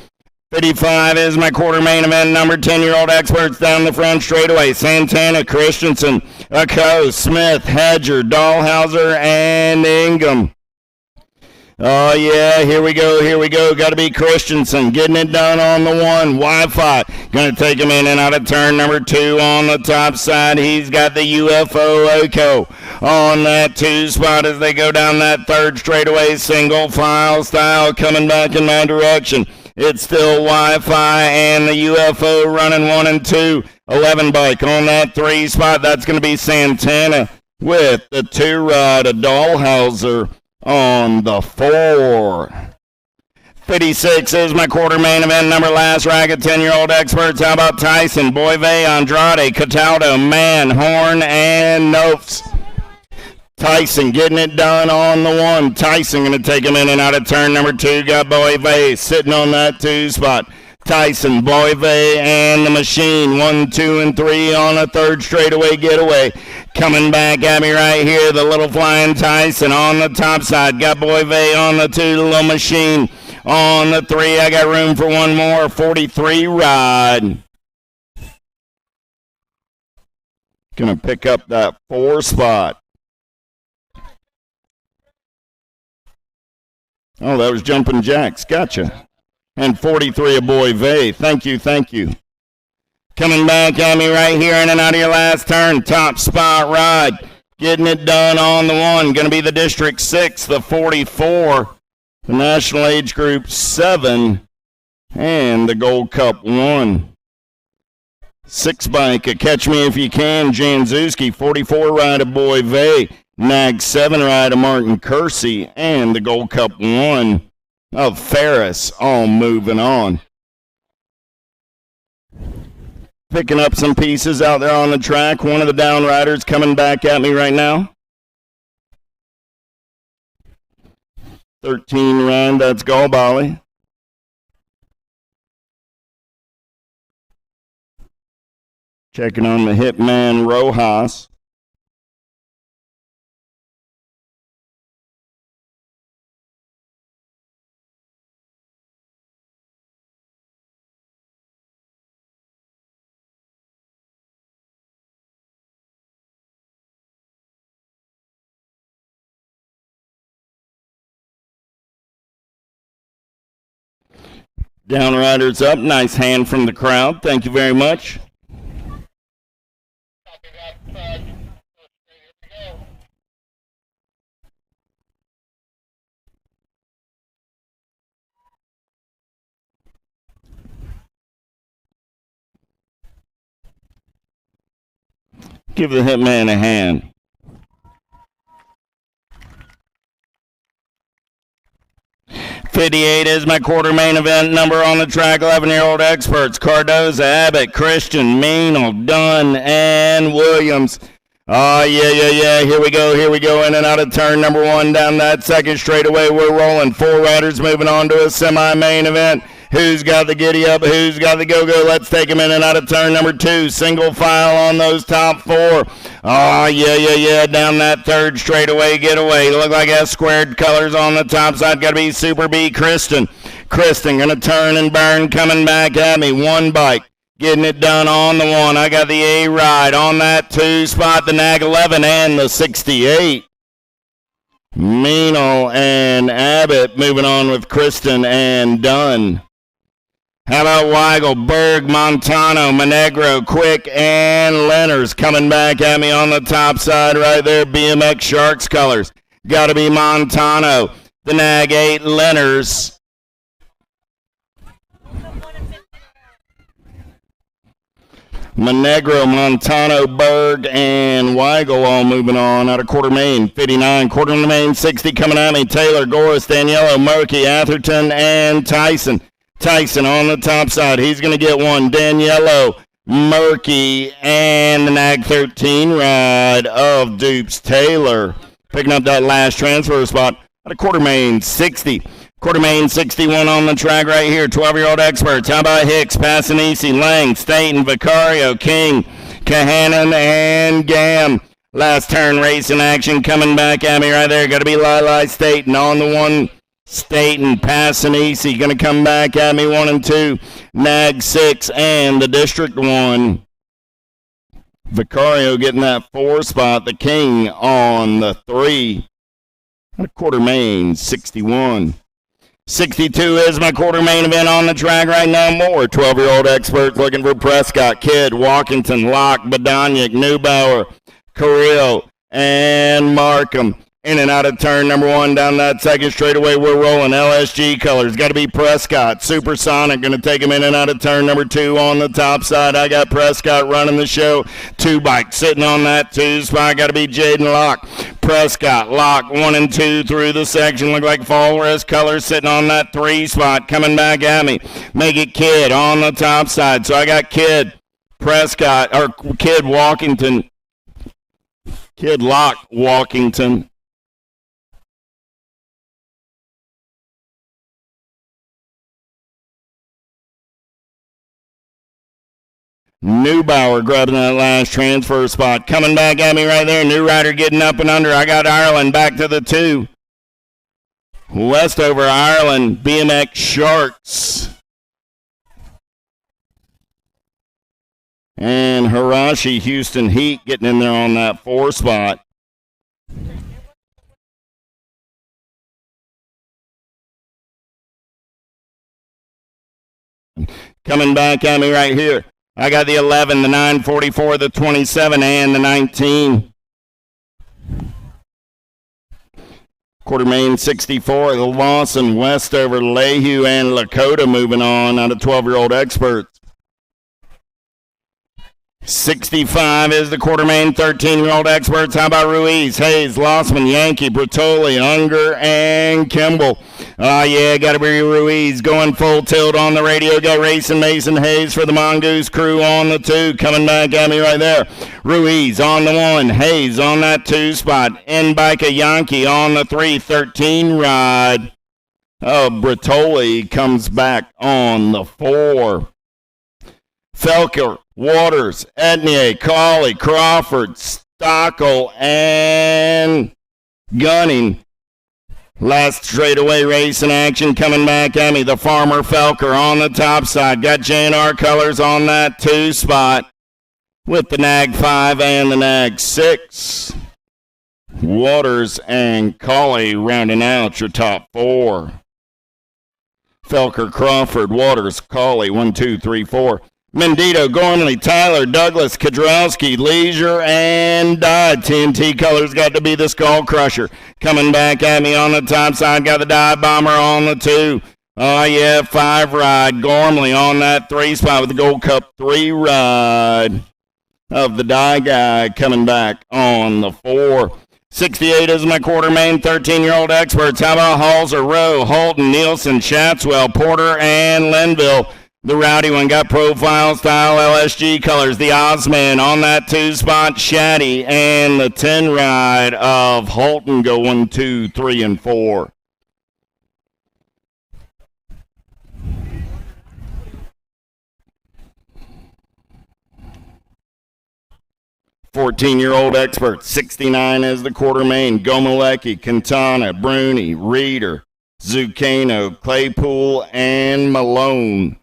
55 is my quarter main event number. 10-year-old experts down the front straightaway. Santana, Christensen, Ako, Smith, Hedger, Dahlhauser, and Ingham. Oh, yeah, here we go. Got to be Christensen. Getting it done on the 1. Wi-Fi. Going to take him in and out of turn number 2 on the top side. He's got the UFO Oko on that 2 spot as they go down that third straightaway. Single file style coming back in my direction. It's still Wi-Fi and the UFO running 1 and 2. 11 bike on that 3 spot. That's going to be Santana with the 2 ride of Dahlhauser on the 4. 56 is my quarter main event number. Last racket, 10-year-old experts. How about Tyson, Boyve, Andrade, Cataldo, Mann, Horn, and Nopes. Tyson getting it done on the 1. Tyson going to take him in and out of turn number 2. Got Boyve sitting on that 2 spot. Tyson, Boyve, and the Machine. 1, 2, and 3 on a third straightaway getaway. Coming back at me right here, the little flying Tyson on the top side. Got Boyve on the 2, the little Machine on the 3. I got room for one more. 43 ride. Going to pick up that 4 spot. Oh, that was Jumpin' Jacks. Gotcha. And 43 a Boyve. Thank you. Coming back at me right here in and out of your last turn. Top spot ride. Getting it done on the 1. Going to be the District 6, the 44. The National Age Group 7. And the Gold Cup 1. 6 bike, a Catch Me If You Can, Janzuski. 44 ride of Boyve. Nag 7 ride of Martin Kersey, and the Gold Cup 1 of Ferris, all moving on. Picking up some pieces out there on the track. One of the down riders coming back at me right now. 13 ride, that's Galbali. Checking on the Hitman Rojas. Downriders up. Nice hand from the crowd. Thank you very much. Give the Hitman a hand. .58 is my quarter main event number on the track. 11-year-old experts. Cardoza, Abbott, Christian, Meanel, Dunn, and Williams. Oh, yeah. Here we go. In and out of turn number 1 down that second straightaway. We're rolling. 4 riders moving on to a semi-main event. Who's got the giddy up? Who's got the go-go? Let's take him in and out of turn number 2. Single file on those top 4. Oh, yeah. Down that third straightaway getaway. Look like S-squared colors on the top side. Got to be Super B Kristen. Kristen going to turn and burn, coming back at me. One bike. Getting it done on the 1. I got the A-Ride on that 2 spot, the Nag 11 and the 68. Meanle and Abbott moving on with Kristen and Dunn. How about Weigel, Berg, Montano, Monegro, Quick, and Lenners coming back at me on the top side right there. BMX Sharks colors. Got to be Montano. The Nag 8, Lenners. Monegro, Montano, Berg, and Weigel all moving on out of Quarter Main. 59, Quarter Main, 60 coming at me. Taylor, Goris, Daniello, Murky, Atherton, and Tyson. Tyson on the top side. He's going to get one. Daniello, Murky, and the Nag 13 ride of Dupes Taylor. Picking up that last transfer spot out of Quarter Main, 60. Quarter Main, 61 on the track right here. 12-year-old experts. How about Hicks, Passanisi, Lang, Staten, Vicario, King, Kahanan, and Gam. Last turn racing action coming back at me right there. Got to be Lili Staten on the 1. Staten, Passanisi going to come back at me 1 and 2. Nag 6 and the District 1. Vicario getting that 4 spot. The King on the 3. Quarter Main, 61. 62 is my quarter main event on the track right now. More 12-year-old experts looking for Prescott, Kidd, Walkington, Locke, Badoniak, Neubauer, Carrillo, and Markham. In and out of turn number 1 down that second straightaway. We're rolling LSG colors. Got to be Prescott. Supersonic going to take him in and out of turn number 2 on the top side. I got Prescott running the show. 2 bike sitting on that 2 spot. Got to be Jaden Locke. Prescott, Locke, 1 and 2 through the section. Look like Fall West colors sitting on that 3 spot. Coming back at me. Make it Kidd on the top side. So I got Kidd, Prescott, or Kidd Walkington. Kidd Locke, Walkington. Neubauer grabbing that last transfer spot. Coming back at me right there. New rider getting up and under. I got Ireland back to the 2. Westover, Ireland, BMX Sharks. And Hirashi, Houston Heat getting in there on that 4 spot. Coming back at me right here. I got the 11, the 944, the 27, and the 19. Quarter Main 64, the Lawson, Westover, Lehue, and Lakota moving on out of 12-year-old experts. 65 is the Quarter Main 13-year-old experts. How about Ruiz, Hayes, Lossman, Yankee, Bertoli, Unger, and Kimball? Oh, yeah, got to be Ruiz going full tilt on the radio. Got Racing Mason Hayes for the Mongoose crew on the 2. Coming back at me right there. Ruiz on the 1. Hayes on that 2 spot. N-Bika Yankee on the 313 ride. Oh, Bertoli comes back on the 4. Felker, Waters, Etnier, Cawley, Crawford, Stockel, and Gunning. Last straightaway racing action coming back at me. The Farmer Felker on the top side. Got JNR colors on that 2 spot with the Nag 5 and the Nag 6. Waters and Cawley rounding out your top 4. Felker, Crawford, Waters, Cawley, 1, 2, 3, 4. Mendito, Gormley, Tyler, Douglas, Kadrowski, Leisure, and Dye. TNT colors got to be the Skull Crusher. Coming back at me on the top side, got the Dye Bomber on the 2. Oh, yeah, 5 ride. Gormley on that 3 spot with the Gold Cup 3 ride of the Dye Guy coming back on the 4. 68 is my quarter main 13-year-old experts. How about Halser, Rowe, Holton, Nielsen, Chatswell, Porter, and Linville? The rowdy one got profile style LSG colors. The Ozman on that 2 spot, Shaddy, and the 10 ride of Holton go 1, 2, 3, and 4. 14-year-old expert. 69 is the quarter main. Gomalecki, Quintana, Bruni, Reeder, Zucchino, Claypool, and Malone.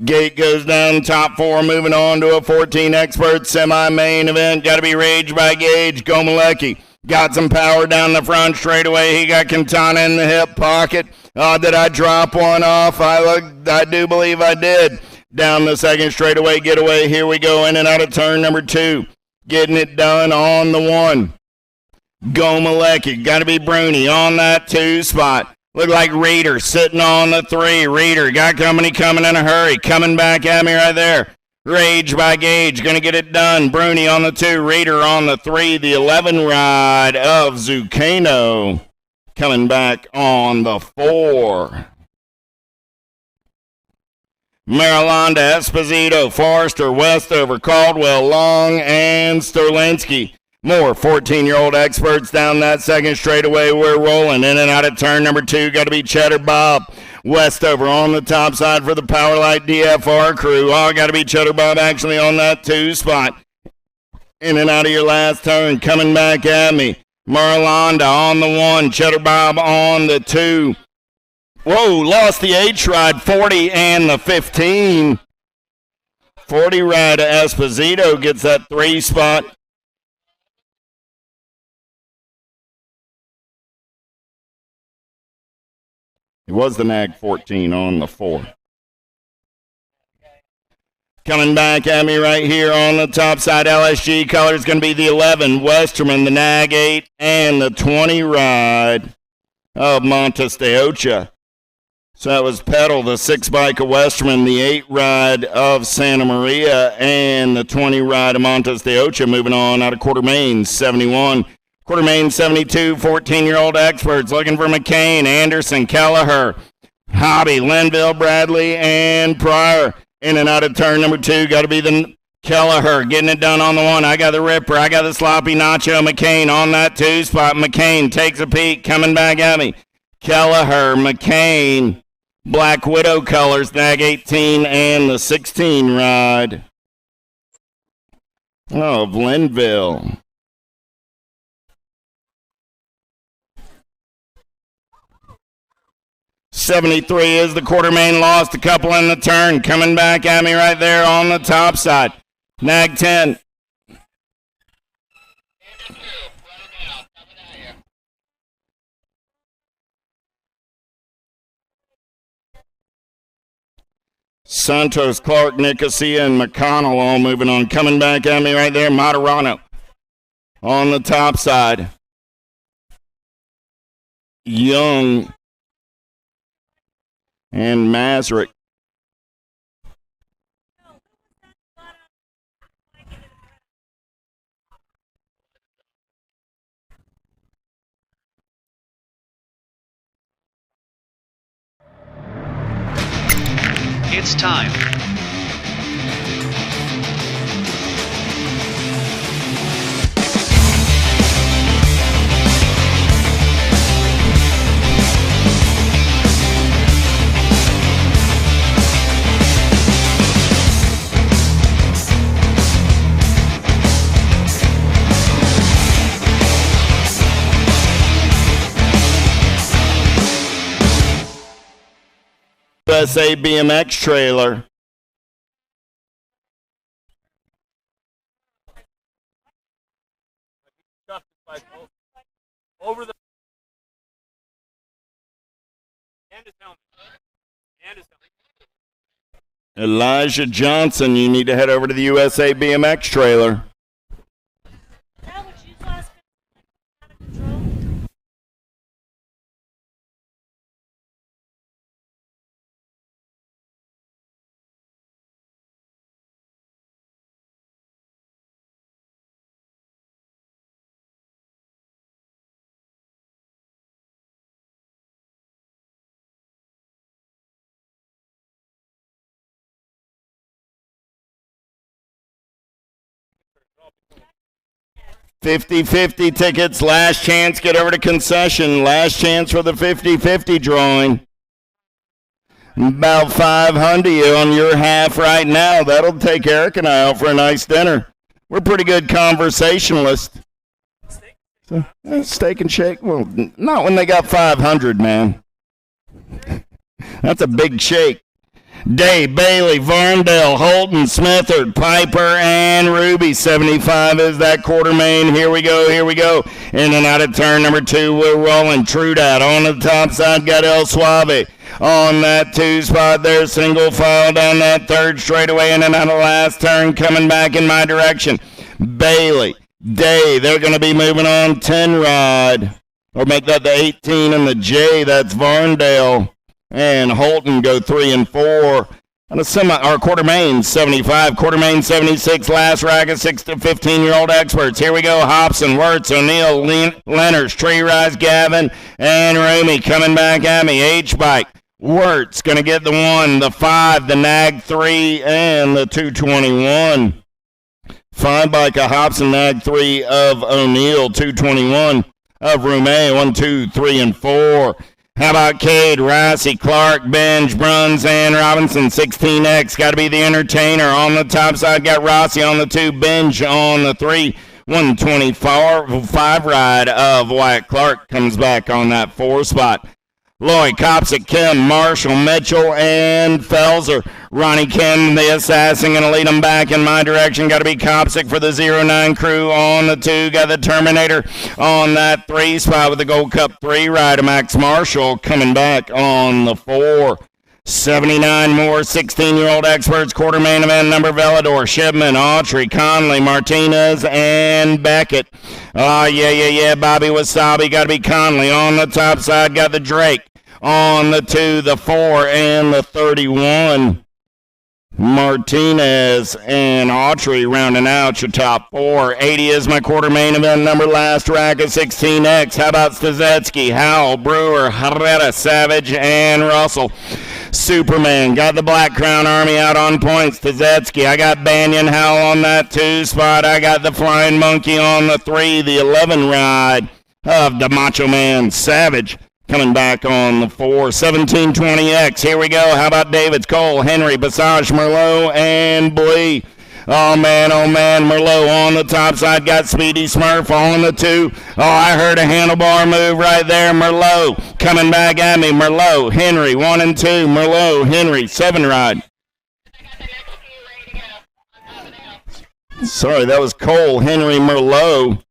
Gate goes down, top 4, moving on to a 14 expert semi-main event. Got to be Rage by Gage. Gomalecki got some power down the front straightaway. He got Quintana in the hip pocket. Did I drop one off? I do believe I did. Down the second straightaway getaway. Here we go, in and out of turn number 2. Getting it done on the 1. Gomalecki, got to be Bruni on that 2 spot. Look like Reeder sitting on the 3. Reeder got company coming in a hurry. Coming back at me right there. Rage by Gage, going to get it done. Bruni on the 2. Reeder on the 3. The 11 ride of Zucchino coming back on the 4. Marilonda, Esposito, Forrester, Westover, Caldwell, Long, and Sterlinski. More 14-year-old experts down that second straightaway. We're rolling in and out of turn number 2. Got to be Cheddar Bob. Westover on the top side for the Powerlight DFR crew. Got to be Cheddar Bob actually on that 2 spot. In and out of your last turn. Coming back at me. Marlonda on the 1. Cheddar Bob on the 2. Whoa, lost the H ride. 40 and the 15. 40 ride to Esposito gets that 3 spot. It was the Nag 14 on the 4. Coming back at me right here on the top side. LSG color is going to be the 11. Westerman, the Nag 8, and the 20 ride of Montes de Ocha. So that was Pedal, the 6 bike of Westerman, the 8 ride of Santa Maria, and the 20 ride of Montes de Ocha. Moving on out of Quarter Main, 71. Quarter Main 72, 14-year-old experts looking for McCain, Anderson, Kelleher, Hobby, Linville, Bradley, and Pryor. In and out of turn number 2, got to be the Kelleher getting it done on the 1. I got the Ripper, I got the Sloppy Nacho. McCain on that 2 spot. McCain takes a peek, coming back at me. Kelleher, McCain, Black Widow colors, Nag 18 and the 16 ride of Linville. .73 is the quarter main, lost a couple in the turn. Coming back at me right there on the top side. Nag 10. Santos, Clark, Nicosia, and McConnell all moving on. Coming back at me right there. Materano on the top side. Young and Mazrick. It's time. USA BMX trailer. Over the and his helmet. And his helmet. Elijah Johnson, you need to head over to the USA BMX trailer. 50-50 tickets, last chance, get over to concession. Last chance for the 50-50 drawing. About 500 on your half right now. That'll take Eric and I out for a nice dinner. We're pretty good conversationalists. So, steak and shake? Well, not when they got 500, man. That's a big shake. Day, Bailey, Varndale, Holton, Smithard, Piper, and Ruby. 75 is that quarter main. Here we go. In and out of turn number 2, we're rolling. Trudat on the top side, got El Suave. On that 2 spot there, single file down that 3rd straightaway, in and out of last turn, coming back in my direction. Bailey, Day, they're going to be moving on 10 rod. Or make that the 18 and the J, that's Varndale. And Holton go 3 and 4. And a quarter main 75, quarter main 76, last racket 6 to 15-year-old experts. Here we go. Hobson, Wirtz, O'Neill, Leonards, Tree Rise, Gavin, and Roomy coming back at me. H-Bike. Wirtz going to get the 1, the 5, the Nag 3, and the 221. 5 bike of Hobson, Nag 3 of O'Neill, 221 of Roomy, 1, 2, 3, and 4. How about Cade, Rossi, Clark, Benj, Bruns, and Robinson? 16X, got to be the entertainer. On the top side, got Rossi on the 2, Benj on the 3. 125 ride of Wyatt Clark comes back on that 4 spot. Lloyd, Copsick, Kim, Marshall, Mitchell, and Felser. Ronnie Kim, the assassin, going to lead them back in my direction. Got to be Copsick for the 09 crew on the 2. Got the Terminator on that 3 spot with the Gold Cup 3 rider. Max Marshall coming back on the 4. 79 more 16-year-old experts. Quarter main event number Velador, Shipman, Autry, Conley, Martinez, and Beckett. Yeah. Bobby Wasabi. Got to be Conley. On the top side, got the Drake. On the 2, the 4, and the 31. Martinez and Autry rounding out your top 4. 80 is my quarter main event number. Last racket, 16X. How about Stazetsky, Howell, Brewer, Herrera, Savage, and Russell. Superman got the Black Crown Army out on points. Stazetsky, I got Banyan Howell on that 2 spot. I got the Flying Monkey on the 3, the 11 ride of the Macho Man Savage. Coming back on the 4, 1720X. Here we go. How about Davids, Cole, Henry, Basage, Merlot, and Blee. Oh, man, Merlot on the top side. Got Speedy Smurf on the 2. Oh, I heard a handlebar move right there. Merlot coming back at me. Merlot, Henry, 1 and 2. Merlot, Henry, 7 ride. Sorry, that was Cole, Henry, Merlot.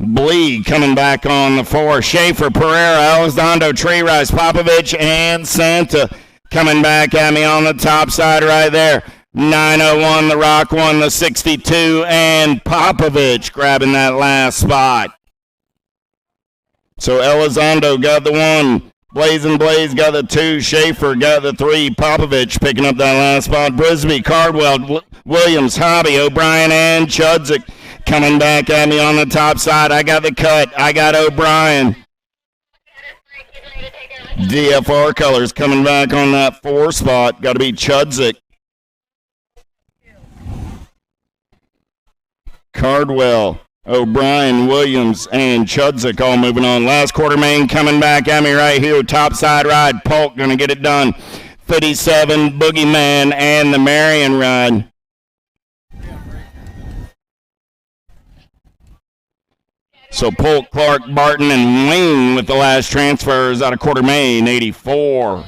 Blee coming back on the 4. Schaefer, Pereira, Elizondo, Tree Rise, Popovich, and Santa coming back at me on the top side right there. 901, the Rock 1, the 62, and Popovich grabbing that last spot. So Elizondo got the 1. Blazing Blaze got the 2. Schaefer got the 3. Popovich picking up that last spot. Brisby, Cardwell, Williams, Hobby, O'Brien, and Chudzik coming back at me on the top side. I got the cut. I got O'Brien. DFR colors coming back on that 4 spot. Got to be Chudzik. Cardwell, O'Brien, Williams, and Chudzik all moving on. Last quarter main coming back at me right here. Top side ride. Polk going to get it done. 57, Boogeyman, and the Marion ride. So Polk, Clark, Barton, and Wayne with the last transfers out of quarter main, 84.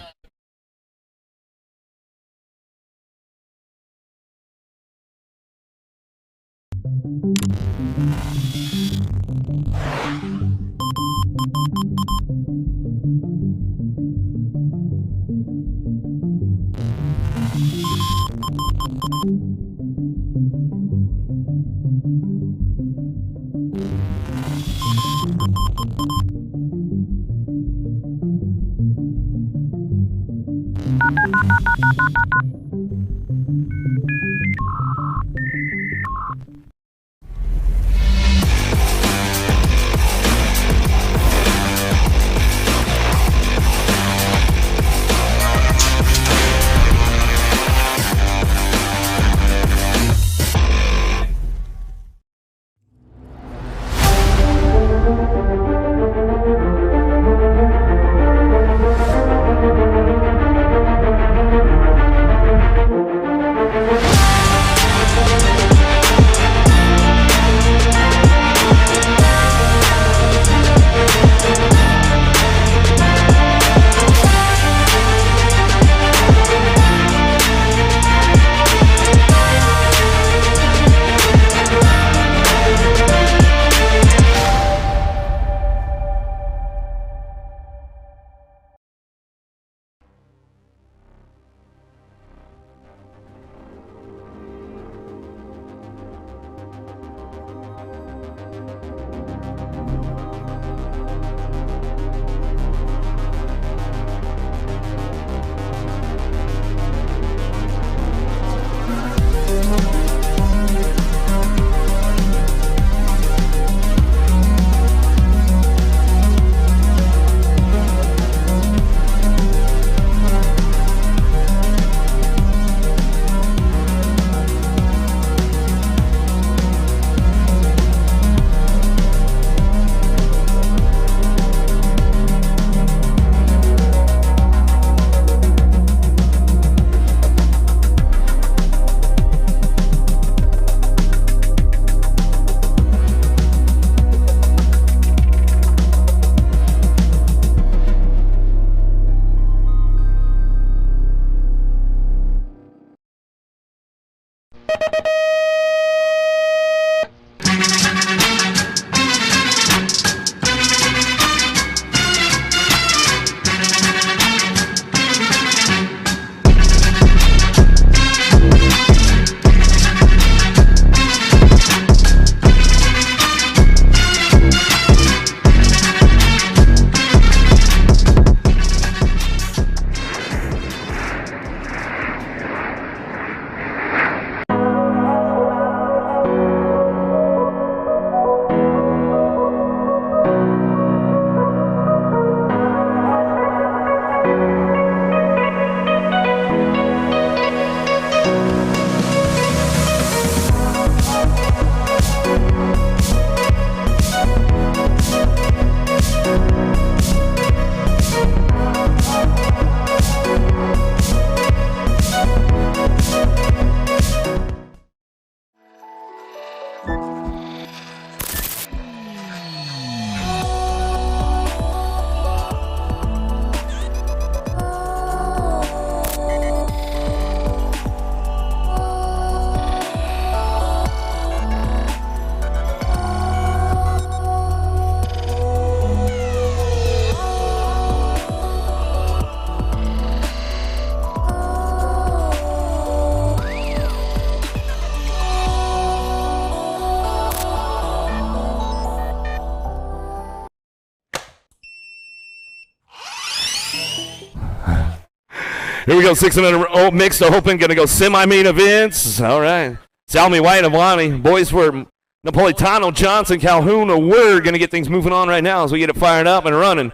Here we go, 600 mixed open, going to go semi-main events. All right. Salmi White, Avani. Boys for Napolitano, Johnson, Calhoun, we're going to get things moving on right now as we get it fired up and running.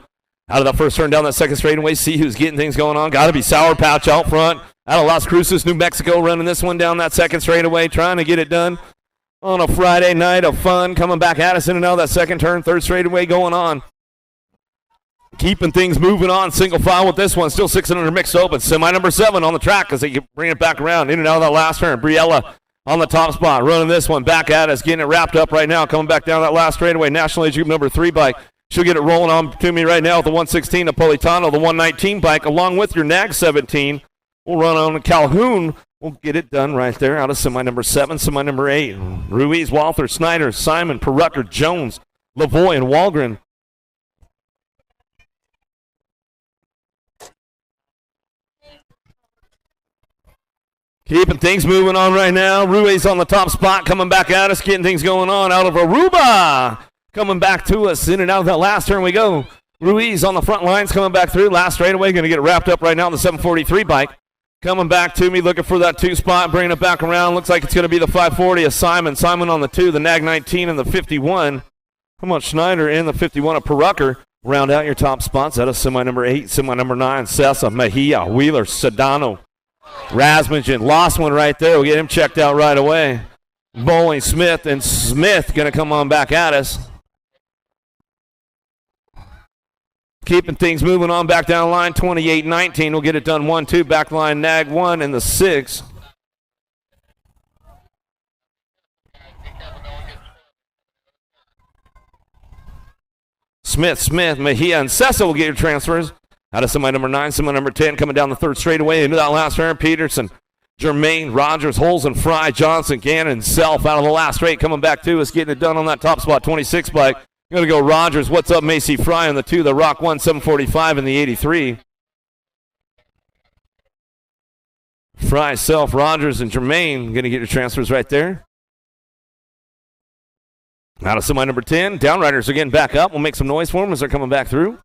Out of that first turn down that second straightaway, see who's getting things going on. Got to be Sour Patch out front. Out of Las Cruces, New Mexico, running this one down that second straightaway, trying to get it done on a Friday night of fun. Coming back at us in and out of that second turn, third straightaway going on. Keeping things moving on, single file with this one. Still 600 mixed open. Semi number 7 on the track as they bring it back around in and out of that last turn. Briella on the top spot, running this one back at us, getting it wrapped up right now. Coming back down that last straightaway. National Age Group number 3 bike. She'll get it rolling on to me right now with the 116 Napolitano, the 119 bike, along with your NAG 17. We'll run on Calhoun. We'll get it done right there out of semi number 7, semi number 8. Ruiz, Walther, Snyder, Simon, Perucker, Jones, Lavoie, and Walgren. Keeping things moving on right now. Ruiz on the top spot, coming back at us, getting things going on out of Aruba. Coming back to us, in and out of that last turn we go. Ruiz on the front lines, coming back through. Last straightaway, going to get it wrapped up right now on the 743 bike. Coming back to me, looking for that 2 spot, bringing it back around. Looks like it's going to be the 540 of Simon. Simon on the 2, the NAG 19, and the 51. Come on, Schneider in the 51 of Perucker. Round out your top spots out of semi number 8, semi number 9, Sessa, Mejia, Wheeler, Sedano. Rasmussen lost one right there. We'll get him checked out right away. Bowling, Smith, and Smith going to come on back at us. Keeping things moving on back down the line. 28-19. We'll get it done 1-2. Back line, NAG 1 and the 6. Smith, Mejia, and Sessa will get your transfers. Out of semi number 9, semi number 10, coming down the third straightaway into that last turn. Peterson, Jermaine, Rogers, Holzen, Fry, Johnson, Gannon, Self out of the last straight, coming back to us, getting it done on that top spot, 26 bike. Going to go Rogers. What's up, Macy Fry on the 2, the Rock 1, 745, and the 83. Fry, Self, Rogers, and Jermaine going to get your transfers right there. Out of semi number 10, Downriders are getting back up. We'll make some noise for them as they're coming back through.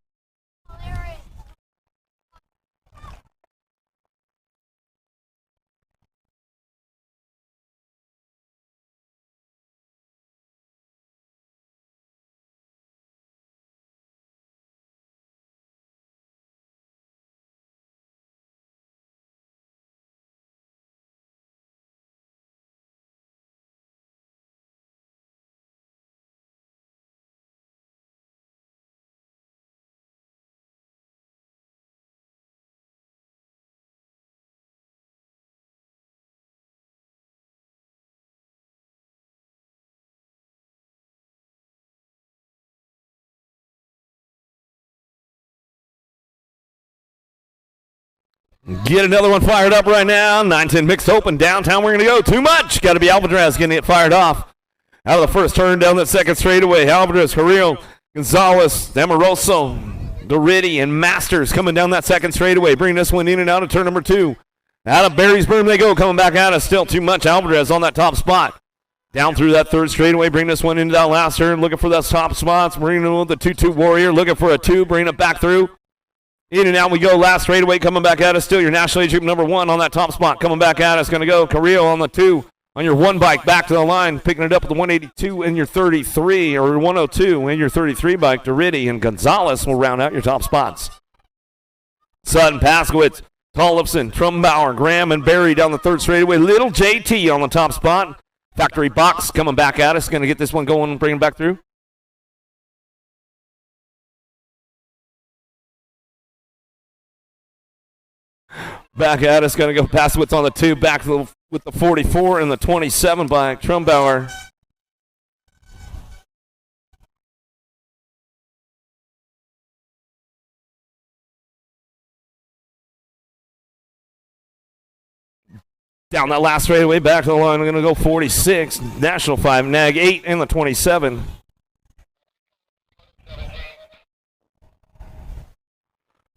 Get another one fired up right now. 9-10 mixed open. Downtown, we're going to go. Too much. Got to be Alvarez getting it fired off. Out of the first turn down that second straightaway. Alvarez, Carrillo, Gonzalez, Demoroso, Doriddi, and Masters coming down that second straightaway. Bring this one in and out of turn number 2. Out of Barrysburg they go. Coming back out of still too much. Alvarez on that top spot. Down through that third straightaway. Bring this one into that last turn. Looking for those top spots. Bringing in with the 2-2 Warrior. Looking for a 2. Bringing it back through. In and out we go. Last straightaway coming back at us. Still your National Age Group number 1 on that top spot. Coming back at us. Going to go Carrillo on the 2. On your 1 bike back to the line. Picking it up with the 182 and your 33. Or 102 and your 33 bike. Doriddi and Gonzalez will round out your top spots. Sutton, Paskowitz, Tollefson, Trumbauer, Graham, and Barry down the third straightaway. Little JT on the top spot. Factory Box coming back at us. Going to get this one going and bring it back through. Back at us, going to go Paskowitz on the 2, back with the 44 and the 27 by Trumbauer. Down that last straightaway, back to the line, we're going to go 46, National 5, NAG 8, and the 27.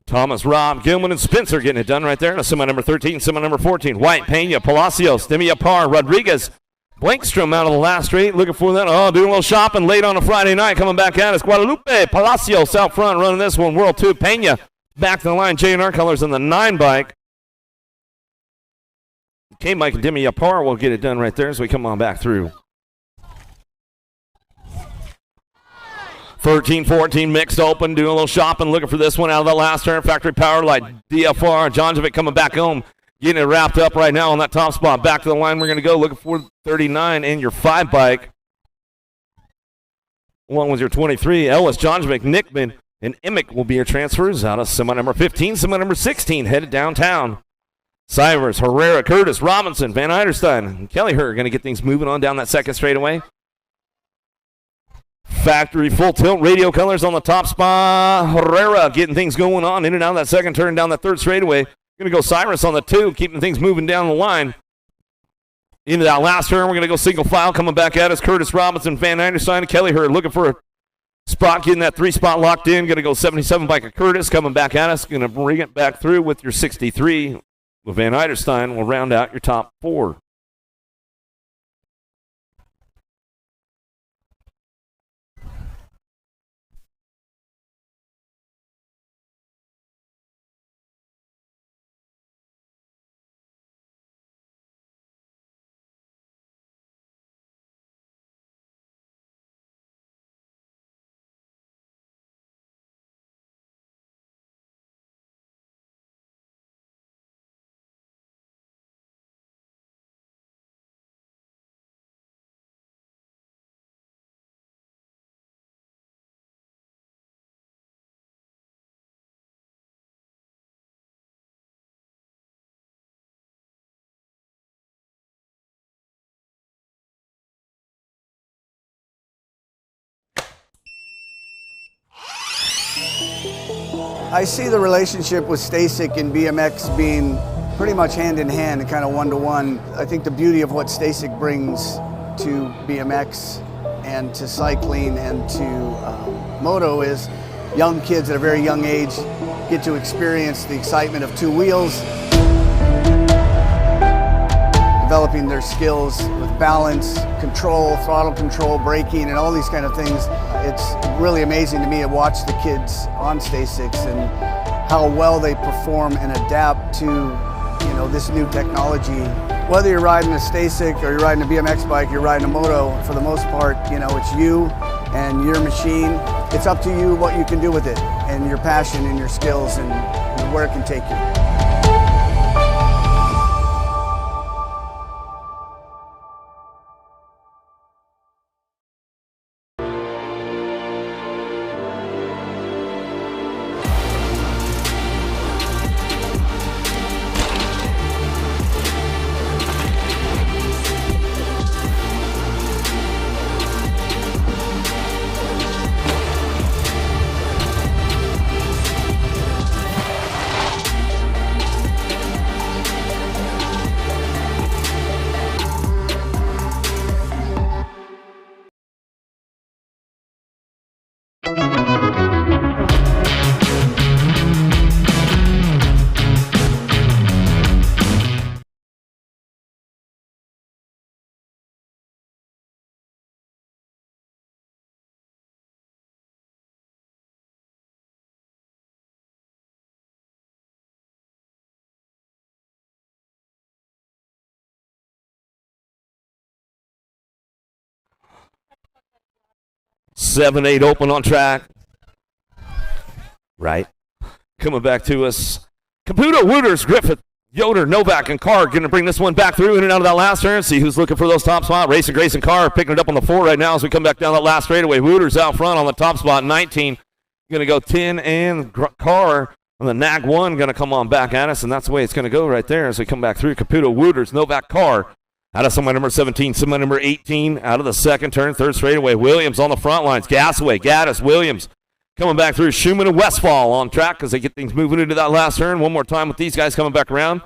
Thomas, Rob, Gilman, and Spencer getting it done right there. Semi number 13, semi number 14. White, Pena, Palacios, Demia Parr, Rodriguez, Blankstrom out of the last straight. Looking for that. Oh, doing a little shopping late on a Friday night. Coming back at us. Guadalupe, Palacios out front running this one. World 2, Pena back to the line. J&R Colors on the 9 bike. K-Mike and Demi Yapar will get it done right there as we come on back through. 13-14 mixed open, doing a little shopping, looking for this one out of the last turn. Factory Power Light, DFR, Jonjovic coming back home, getting it wrapped up right now on that top spot. Back to the line we're going to go, looking for 39 in your 5 bike. Along with your 23, Ellis, Jonjovic, Nickman, and Emick will be your transfers out of semi number 15, semi number 16, headed downtown. Cybers, Herrera, Curtis, Robinson, Van Eiderstein, and Kellyher are going to get things moving on down that second straightaway. Factory full tilt, radio colors on the top spot. Herrera getting things going on in and out of that second turn down that third straightaway. Going to go Cyrus on the 2, keeping things moving down the line. Into that last turn, we're going to go single file. Coming back at us, Curtis Robinson, Van Eiderstein, and Kellyher looking for a spot, getting that 3 spot locked in. Going to go 77 bike of Curtis coming back at us. Going to bring it back through with your 63. With Van Eiderstein will round out your top 4. I see the relationship with Stacyc and BMX being pretty much hand in hand and kind of one-to-one. I think the beauty of what Stacyc brings to BMX and to cycling and to Moto is young kids at a very young age get to experience the excitement of 2 wheels, developing their skills with balance, control, throttle control, braking, and all these kind of things. It's really amazing to me to watch the kids on Stacycs and how well they perform and adapt to, this new technology. Whether you're riding a Stacyc or you're riding a BMX bike, you're riding a Moto, for the most part, it's you and your machine. It's up to you what you can do with it and your passion and your skills and where it can take you. Seven, 8 open on track. Right. Coming back to us. Caputo, Wooters, Griffith, Yoder, Novak, and Carr going to bring this one back through in and out of that last turn. See who's looking for those top spot. Racing, Grace, and Carr picking it up on the 4 right now as we come back down that last straightaway. Wooters out front on the top spot, 19. Going to go 10, and Carr on the nag 1 going to come on back at us, and that's the way it's going to go right there as we come back through. Caputo, Wooters, Novak, Carr. Out of semi number 17, semi number 18, out of the second turn, third straightaway. Williams on the front lines. Gasaway, Gaddis, Williams coming back through. Schumann and Westfall on track as they get things moving into that last turn. One more time with these guys coming back around.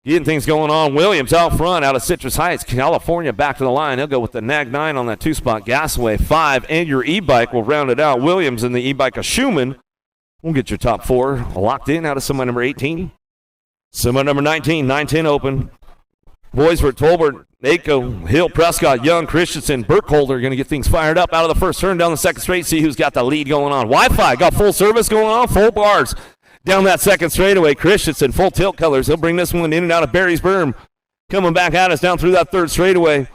Getting things going on. Williams out front out of Citrus Heights, California, back to the line. He'll go with the nag 9 on that 2 spot. Gasaway 5, and your e-bike will round it out. Williams and the e-bike of Schumann will get your top 4 locked in out of semi number 18. Semi number 19, 9-10 open. Boysford, Tolbert, Naco, Hill, Prescott, Young, Christensen, Burkholder are going to get things fired up out of the first turn down the second straight. See who's got the lead going on. Wi-Fi got full service going on, full bars down that second straightaway. Christensen, full tilt colors. He'll bring this one in and out of Barry's berm. coming back at us down through that third straightaway.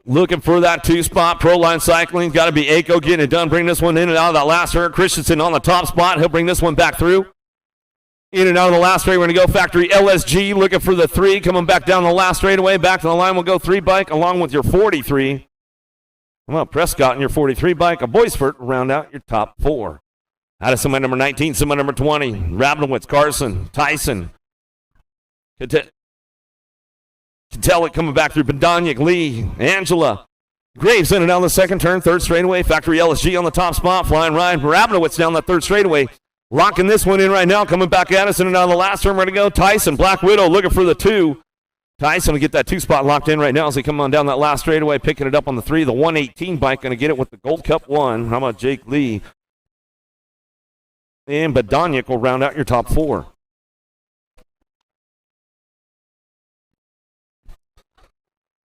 Looking for that 2-spot. Proline Cycling. Got to be Aiko getting it done. Bring this one in and out of that last turn. Christensen on the top spot. He'll bring this one back through. In and out of the last straight. We're going to go Factory LSG. Looking for the 3. Coming back down the last straightaway. Back to the line. We'll go 3 bike along with your 43. Well, Prescott and your 43 bike. A Boisfort will round out your top 4. Out of semi number 19, semi number 20. Rabinowitz, Carson, Tyson. Catelic coming back through. Badoniak, Lee, Angela. Graves in and down the second turn. Third straightaway. Factory LSG on the top spot. Flying Ryan. Rabinowitz down that third straightaway. Locking this one in right now. Coming back at us in and out of the last turn. We're going to go Tyson. Black Widow looking for the 2. Tyson will get that 2-spot locked in right now as they come on down that last straightaway. Picking it up on the 3. The 118 bike going to get it with the Gold Cup 1. How about Jake Lee? And Badoniak will round out your top 4.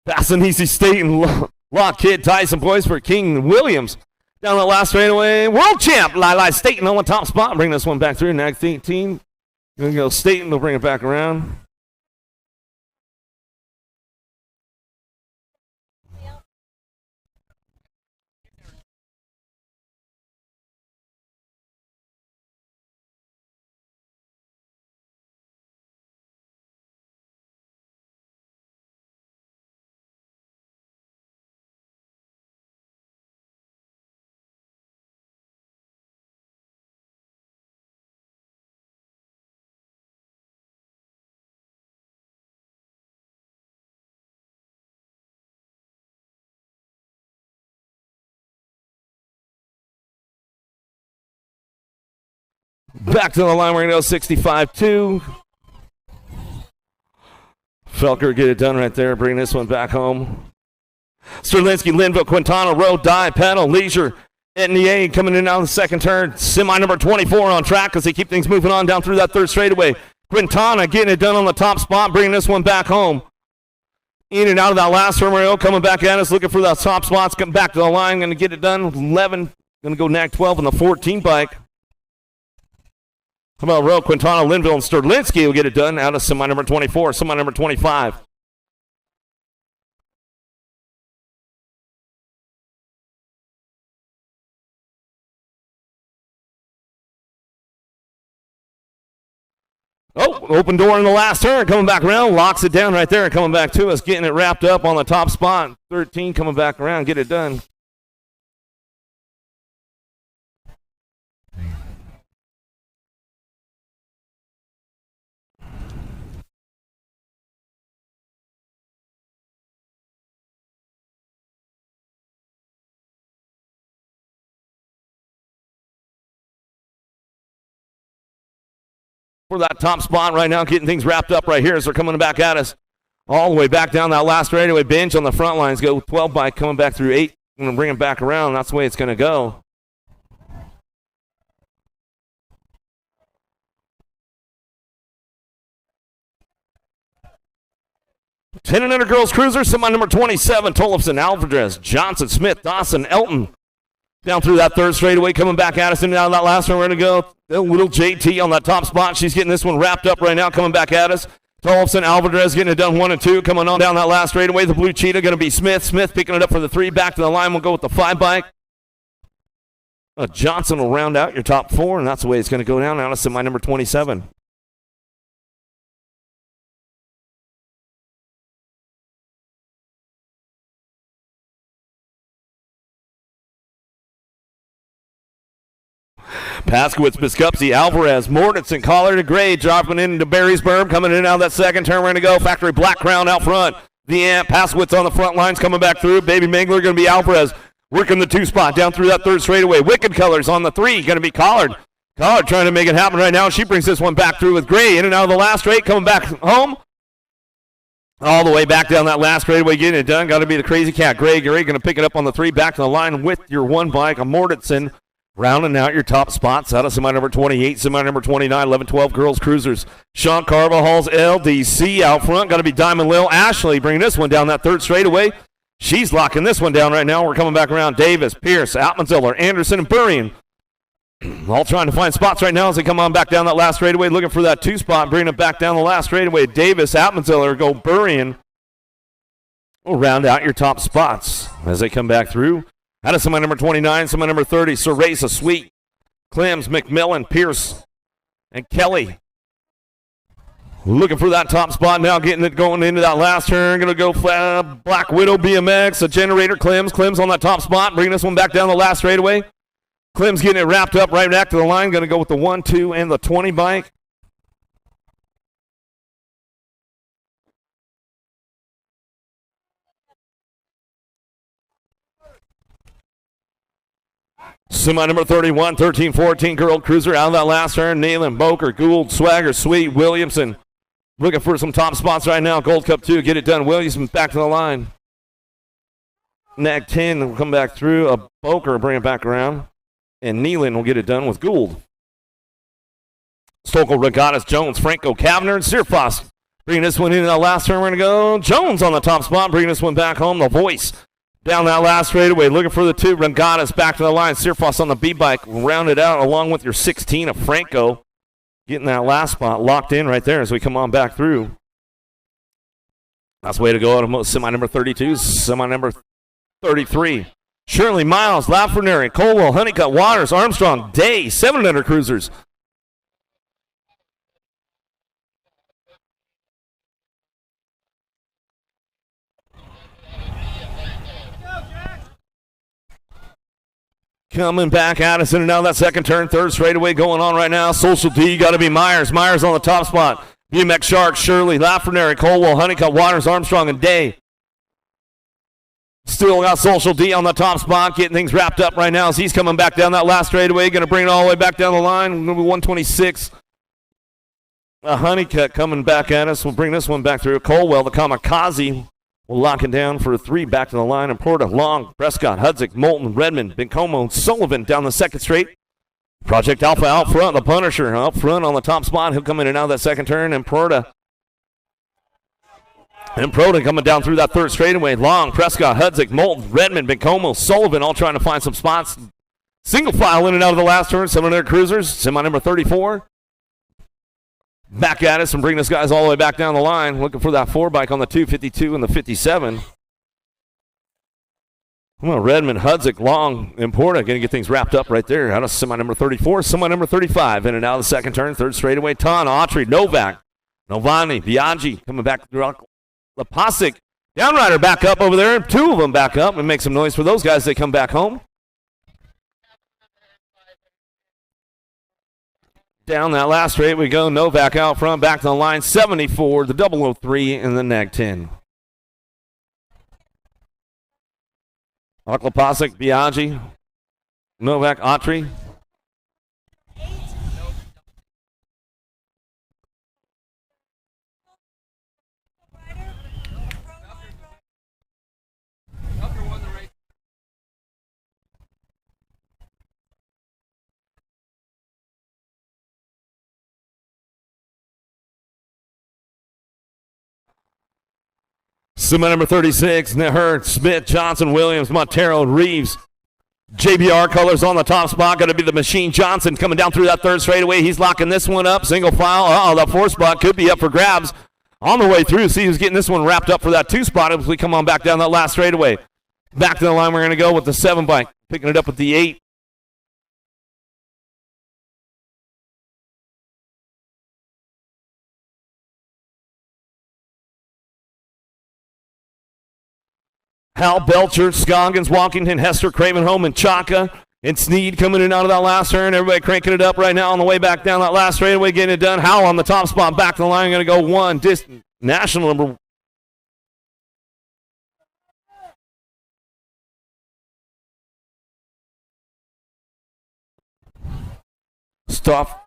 Fast and easy state and lock kid Tyson boys for King Williams. Down the last straightaway. World champ Lili Staten on the top spot. Bring this one back through. Next 18. Going to go Staten. They'll bring it back around. Back to the line, we're going to go 65-2. Felker get it done right there, bring this one back home. Sterlinski, Linville, Quintana, Road, Die, Pedal, Leisure, NDA coming in out of the second turn. Semi number 24 on track as they keep things moving on down through that third straightaway. Quintana getting it done on the top spot, bringing this one back home. In and out of that last turn, we're coming back at us, looking for that top spots, coming back to the line, going to get it done. 11, going to go nag 12 on the 14 bike. How about Rowe, Quintana, Linville, and Sterlinski will get it done out of semi number 24, semi number 25. Oh, open door in the last turn, coming back around, locks it down right there and coming back to us, getting it wrapped up on the top spot. 13 coming back around, get it done. For that top spot right now, getting things wrapped up right here as they're coming back at us. All the way back down that last straightaway. Binge on the front lines. Go 12 bike coming back through 8. I'm going to bring him back around. That's the way it's going to go. Ten and under girls cruiser. Semi number 27. Tollefson, Alvarez, Johnson, Smith, Dawson, Elton. Down through that third straightaway, coming back at us, and out of that last one, we're going to go little JT on that top spot. She's getting this one wrapped up right now, coming back at us. Tollefson, Alvarez getting it done 1 and 2, coming on down that last straightaway. The blue cheetah going to be Smith. Smith picking it up for the 3. Back to the line, we'll go with the 5 bike. Johnson will round out your top 4, and that's the way it's going to go down out of semi number 27. Paskowitz, Biskupski, Alvarez, Mortensen, Collar to Gray, dropping into Barrysburg, coming in and out of that second turn. We're going to go Factory Black Crown out front. The Ant, Paskowitz on the front lines, coming back through. Baby Mangler going to be Alvarez, working the 2 spot down through that third straightaway. Wicked Colors on the 3, going to be Collard. Collard trying to make it happen right now. She brings this one back through with Gray, in and out of the last straight, coming back home. All the way back down that last straightaway, getting it done. Got to be the Crazy Cat. Gray going to pick it up on the 3, back to the line with your 1 bike, a Mortensen. Rounding out your top spots out of semi number 28, semi number 29, 11, 12 girls cruisers. Sean Carvajal's LDC out front. Got to be Diamond Lil. Ashley bringing this one down that third straightaway. She's locking this one down right now. We're coming back around. Davis, Pierce, Altmanziller, Anderson, and Burrian. All trying to find spots right now as they come on back down that last straightaway, looking for that 2 spot, bringing it back down the last straightaway. Davis, Atmanziller go burying. We'll round out your top spots as they come back through. Out of semi number 29, semi number 30, Cereza, Sweet, Clems, McMillan, Pierce, and Kelly. Looking for that top spot now, getting it going into that last turn. Going to go Black Widow BMX, a generator, Clems on that top spot, bringing this one back down the last straightaway. Clem's getting it wrapped up right back to the line. Going to go with the 1, 2, and the 20 bike. Semi number 31, 13, 14, Girl Cruiser out of that last turn. Nayland, Boker, Gould, Swagger, Sweet, Williamson. Looking for some top spots right now. Gold Cup 2, get it done. Williamson back to the line. Nag 10 will come back through. A Boker will bring it back around. And Nealon will get it done with Gould. Stokel, Regattas, Jones, Franco, Kavner, and Searfoss. Bringing this one into that last turn. We're going to go Jones on the top spot. Bringing this one back home. The Voice down that last straightaway. Looking for the 2. Regattas back to the line. Searfoss on the B-bike. Rounded out along with your 16 of Franco. Getting that last spot locked in right there as we come on back through. That's the way to go out of semi number 32. Semi number 33. Shirley, Miles, Lafreniere, Colwell, Honeycutt, Waters, Armstrong, Day, 700 cruisers. Coming back at us in and out of that second turn, third straightaway going on right now. Social D, got to be Myers. Myers on the top spot. BMX Shark, Shirley, Lafreniere, Colwell, Honeycutt, Waters, Armstrong, and Day. Still got Social D on the top spot, getting things wrapped up right now as he's coming back down that last straightaway. Going to bring it all the way back down the line. Number 126. A Honeycutt coming back at us. We'll bring this one back through. Colwell, the Kamikaze, will lock it down for a 3 back to the line. And Porta, Long, Prescott, Hudzik, Moulton, Redmond, Bencomo, Sullivan down the second straight. Project Alpha out front. The Punisher up front on the top spot. He'll come in and out of that second turn. And Porta. And Proden coming down through that third straightaway. Long, Prescott, Hudzik, Moulton, Redmond, Bencomo, Sullivan all trying to find some spots. Single file in and out of the last turn. 700 cruisers. Semi number 34. Back at us and bring this guys all the way back down the line. Looking for that 4 bike on the 252 and the 57. Well, Redmond, Hudzik, Long, and Porta going to get things wrapped up right there. Out of semi number 34, semi number 35. In and out of the second turn. Third straightaway. Ton, Autry, Novak, Novani, Biaggi coming back through. Lepasic, Downrider back up over there. 2 of them back up and make some noise for those guys. They come back home. Down that last straight we go. Novak out front, back to the line. 74, the 003, and the Nag 10. Lepasic, Biaggi, Novak, Autry. Semi number 36, Nehert, Smith, Johnson, Williams, Montero, Reeves. JBR colors on the top spot. Going to be the Machine Johnson coming down through that third straightaway. He's locking this one up. Single file. The 4 spot could be up for grabs on the way through. See who's getting this one wrapped up for that 2 spot as we come on back down that last straightaway. Back to the line, we're going to go with the 7 bike. Picking it up with the 8. Hal Belcher, Scoggins, Walkington, Hester, Cravenholm, and Chaka. And Sneed coming in out of that last turn. Everybody cranking it up right now on the way back down that last straightaway, getting it done. Hal on the top spot, back to the line. Going to go 1. National number. Stuff.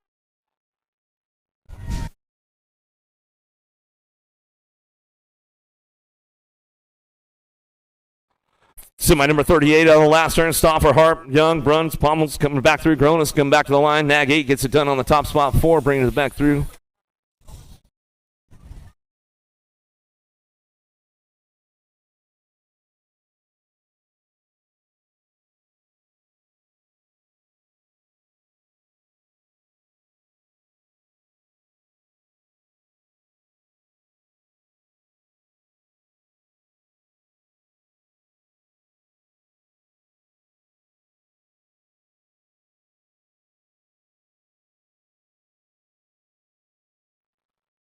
Semi number 38 on the last turn. Stoffer, Harp, Young, Bruns, Pommels coming back through. Gronis coming back to the line. Nag 8 gets it done on the top spot. 4 bringing it back through.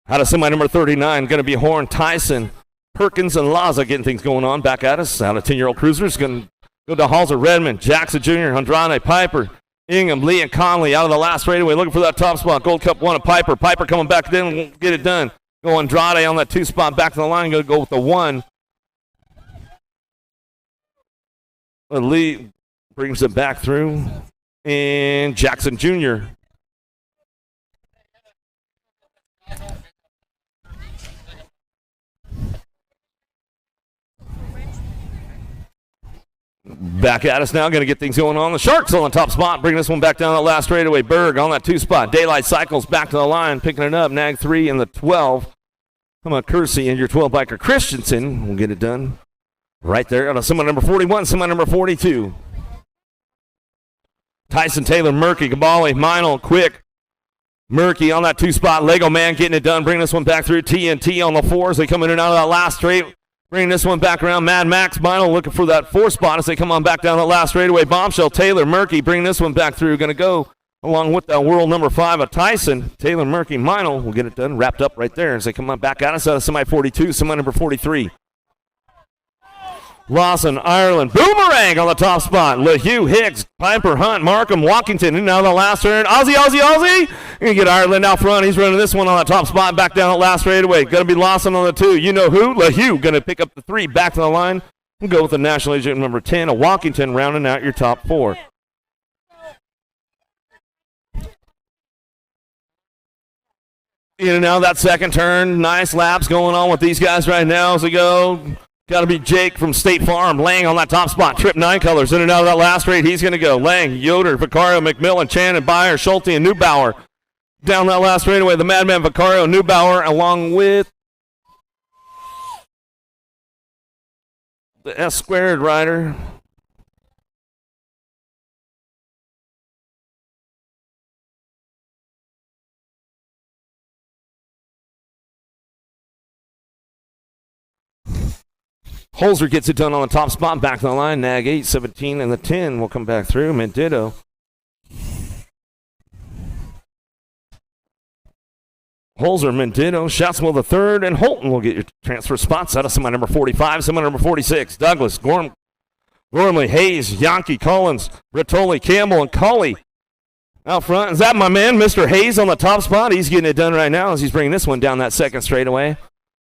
Out of semi number 39, going to be Horn, Tyson, Perkins, and Laza getting things going on. Back at us. Out of 10-year-old cruisers, going to go to Halser, Redmond, Jackson Jr., Andrade, Piper, Ingham, Lee, and Conley out of the last straightaway looking for that top spot. Gold Cup 1 of Piper. Piper coming back in, get it done. Go Andrade on that 2 spot back to the line. Going to go with the 1. Lee brings it back through. And Jackson Jr. Back at us now, going to get things going on. The Sharks on the top spot, bringing this one back down that last straightaway. Berg on that 2 spot. Daylight cycles back to the line, picking it up. Nag 3 in the 12. Come on, Kersey and your 12 biker Christensen will get it done right there. On a semi number 41, semi number 42. Tyson, Taylor, Murky, Gabali, Meinl, Quick. Murky on that 2 spot. Lego Man getting it done, bringing this one back through. TNT on the 4 as they come in and out of that last straight. Bringing this one back around. Mad Max, Meinl looking for that 4 spot as they come on back down that last straightaway. Bombshell, Taylor, Murky bringing this one back through. Going to go along with that world number 5 of Tyson. Taylor, Murky, Meinl will get it done, wrapped up right there as they come on back at us out of semi 42, semi number 43. Lawson, Ireland, Boomerang on the top spot. LeHue, Hicks, Piper, Hunt, Markham, Walkington, and now the last turn. Aussie. Gonna get Ireland out front. He's running this one on the top spot, back down at last straightaway. Gonna be Lawson on the 2. You know who? LeHue gonna pick up the 3, back to the line. We'll go with the national agent number 10, a Walkington, rounding out your top 4. In and out of that second turn. Nice laps going on with these guys right now as they go. Got to be Jake from State Farm. Lang on that top spot. Trip 9 colors. In and out of that last straight. He's going to go. Lang, Yoder, Vicario, McMillan, Chan, and Byer, Schulte, and Neubauer. Down that last straightaway. The Madman, Vicario, Neubauer, along with the S squared rider. Holzer gets it done on the top spot, back to the line. Nag 8, 17, and the 10 will come back through. Mendito. Holzer, Mendito, Schatzwell the 3rd, and Holton will get your transfer spots out of semi number 45, semi number 46. Douglas, Gormley, Hayes, Yankee, Collins, Rittoli, Campbell, and Colley out front. Is that my man, Mr. Hayes, on the top spot? He's getting it done right now as he's bringing this one down that second straightaway.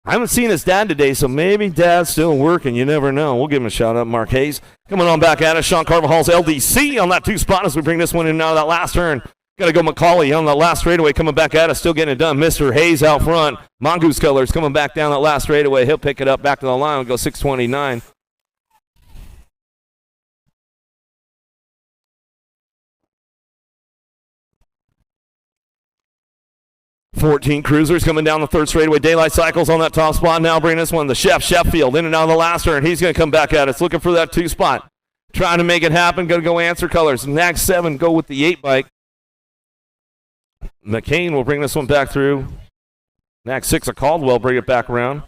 I haven't seen his dad today, so maybe dad's still working. You never know. We'll give him a shout out. Mark Hayes coming on back at us. Sean Carvajal's LDC on that 2 spot as we bring this one in and out of that last turn. Got to go McCauley on the last straightaway coming back at us. Still getting it done. Mr. Hayes out front. Mongoose Colors coming back down that last straightaway. He'll pick it up back to the line. We'll go 629. $14 cruisers coming down the 3rd straightaway. Daylight cycles on that top spot. Now bringing this one, the Sheffield, in and out of the last turn. He's going to come back at us, looking for that 2 spot. Trying to make it happen. Going to go Answer Colors. Nag 7 go with the 8 bike. McCain will bring this one back through. Nag 6 of Caldwell bring it back around.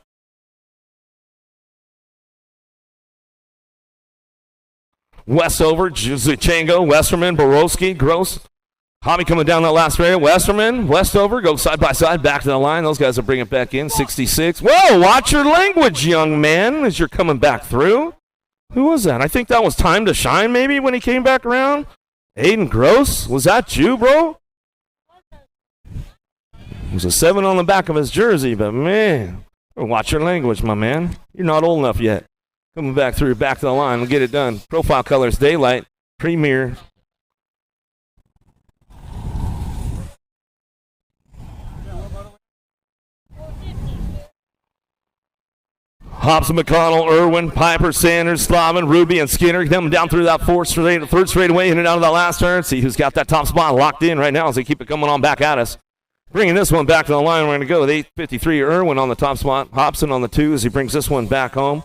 Westover, Chango, Westerman, Borowski, Gross. Hobby coming down that last rail. Westerman, Westover, go side by side, back to the line. Those guys will bring it back in. 66. Whoa, watch your language, young man, as you're coming back through. Who was that? I think that was Time to Shine, maybe, when he came back around. Aiden Gross, was that you, bro? There's a 7 on the back of his jersey, but man, watch your language, my man. You're not old enough yet. Coming back through, back to the line. We'll get it done. Profile colors, Daylight, Premier. Hobson, McConnell, Irwin, Piper, Sanders, Slavin, Ruby, and Skinner coming down through that 3rd straightaway in and out of that last turn. See who's got that top spot locked in right now as they keep it coming on back at us. Bringing this one back to the line, we're going to go with 853 Irwin on the top spot. Hobson on the 2 as he brings this one back home.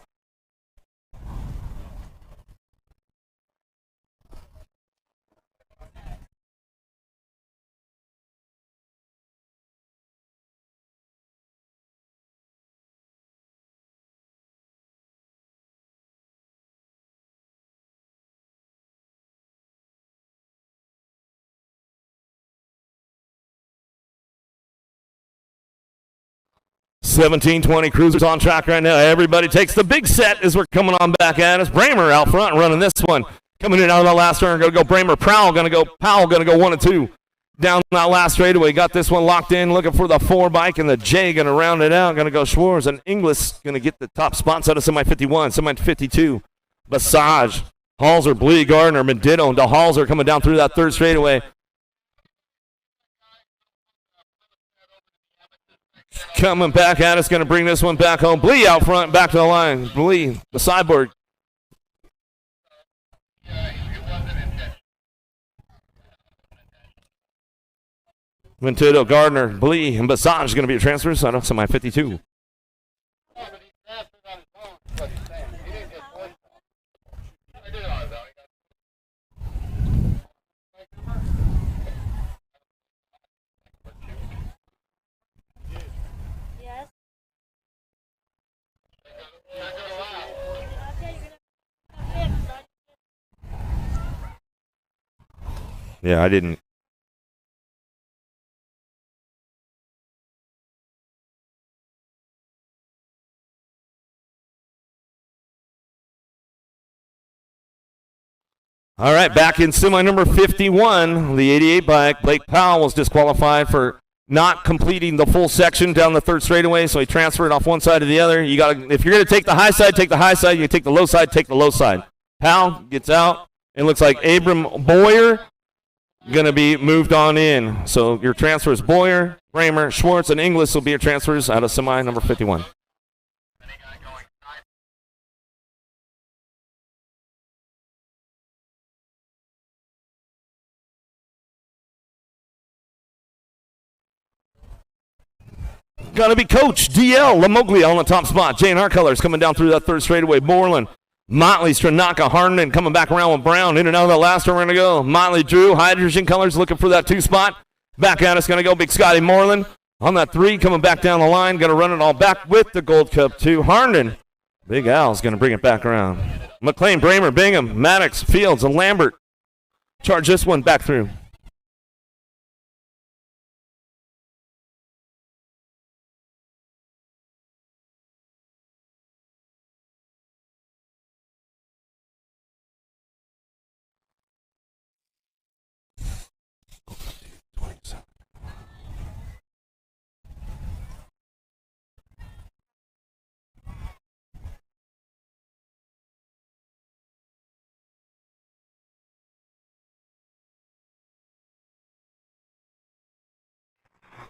17-20 Cruisers on track right now. Everybody takes the big set as we're coming on back at us. Bramer out front running this one. Coming in out of the last turn. Going to go Bramer. Powell going to go 1 and 2. Down that last straightaway. Got this one locked in. Looking for the 4 bike, and the J going to round it out. Going to go Schwartz, and Inglis going to get the top spots out of semi-51, semi-52. Basage, Halser, Blee, Gardner, Menditto, and DeHalser coming down through that third straightaway. Coming back at us, going to bring this one back home. Blee out front, back to the line. Blee, the sideboard. Menditto, Gardner, Blee, and Basage is going to be a transfer. So out of semi-52. Yeah, I didn't. All right, back in semi number 51, the 88 bike. Blake Powell was disqualified for not completing the full section down the third straightaway, so he transferred off one side to the other. You got, if you're going to take the high side, take the high side. You take the low side, take the low side. Powell gets out. It looks like Abram Boyer going to be moved on in. So your transfers, Boyer, Bramer, Schwartz, and Inglis will be your transfers out of semi number 51. Gonna be Coach DL Lamoglia on the top spot. J&R Colors coming down through that third straightaway. Borland, Motley, Stranaka, Harnden coming back around with Brown. In and out of that last one we're gonna go. Motley, Drew, Hydrogen Colors looking for that 2 spot. Back at us gonna go Big Scotty Moreland on that 3, coming back down the line. Gonna run it all back with the Gold Cup 2. Harnden, Big Al's gonna bring it back around. McLean, Bramer, Bingham, Maddox, Fields, and Lambert charge this one back through.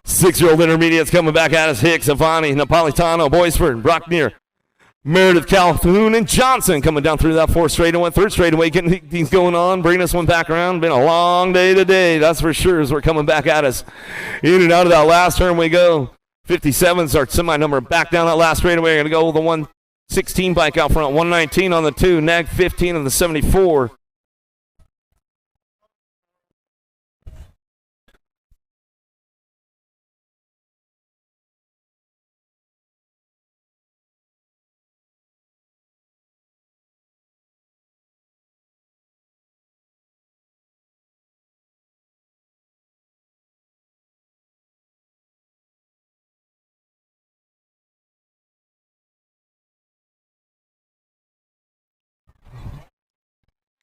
Six-year-old intermediates coming back at us. Hicks, Avani, Napolitano, Boysford, Brockmere, Meredith, Calhoun, and Johnson coming down through that 4th straightaway. 3rd straightaway, getting things going on, bringing this one back around. Been a long day today, that's for sure, as we're coming back at us. In and out of that last turn we go. 57's our semi-number. Back down that last straightaway. We're going to go with the 116 bike out front. 119 on the 2, nag 15 on the 74.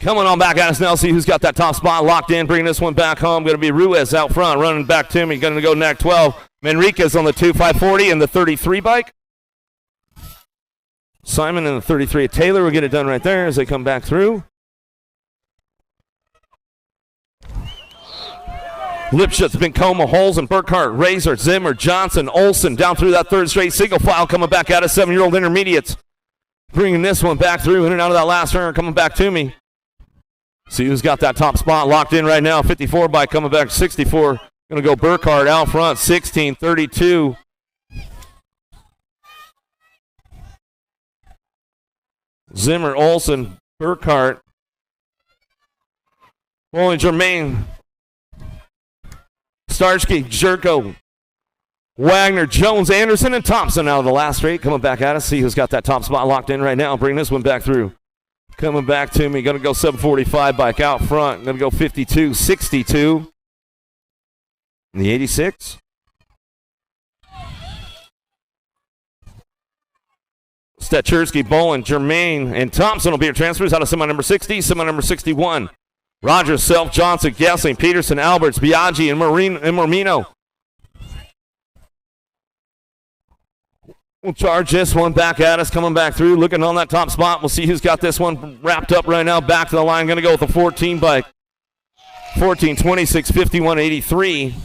Coming on back at us now, see who's got that top spot locked in, bringing this one back home. Going to be Ruiz out front, running back to me. Going to go neck 12. Manriquez on the 2, 540 and the 33 bike. Simon in the 33. Taylor will get it done right there as they come back through. Lipschutz, Bencoma, Holzen, Burkhart, Razor, Zimmer, Johnson, Olson down through that 3rd straight. Single file coming back out of 7-year-old intermediates. Bringing this one back through, in and out of that last turn, coming back to me. See who's got that top spot locked in right now. 54 bike coming back, 64. Going to go Burkhart out front, 16, 32. Zimmer, Olson, Burkhart. Only Jermaine. Starsky, Jerko, Wagner, Jones, Anderson, and Thompson out of the last straight. Coming back at us. See who's got that top spot locked in right now. Bring this one back through. Coming back to me. Going to go 745 bike out front. Going to go 52, 62. And the 86. Stachersky, Bolin, Germain, and Thompson will be your transfers out of semi number 60, semi number 61. Rogers, Self, Johnson, Gessling, Peterson, Alberts, Biaggi, and Mormino. We'll charge this one back at us, coming back through, looking on that top spot. We'll see who's got this one wrapped up right now. Back to the line, going to go with the 14 bike. 14, 26, 51, 83.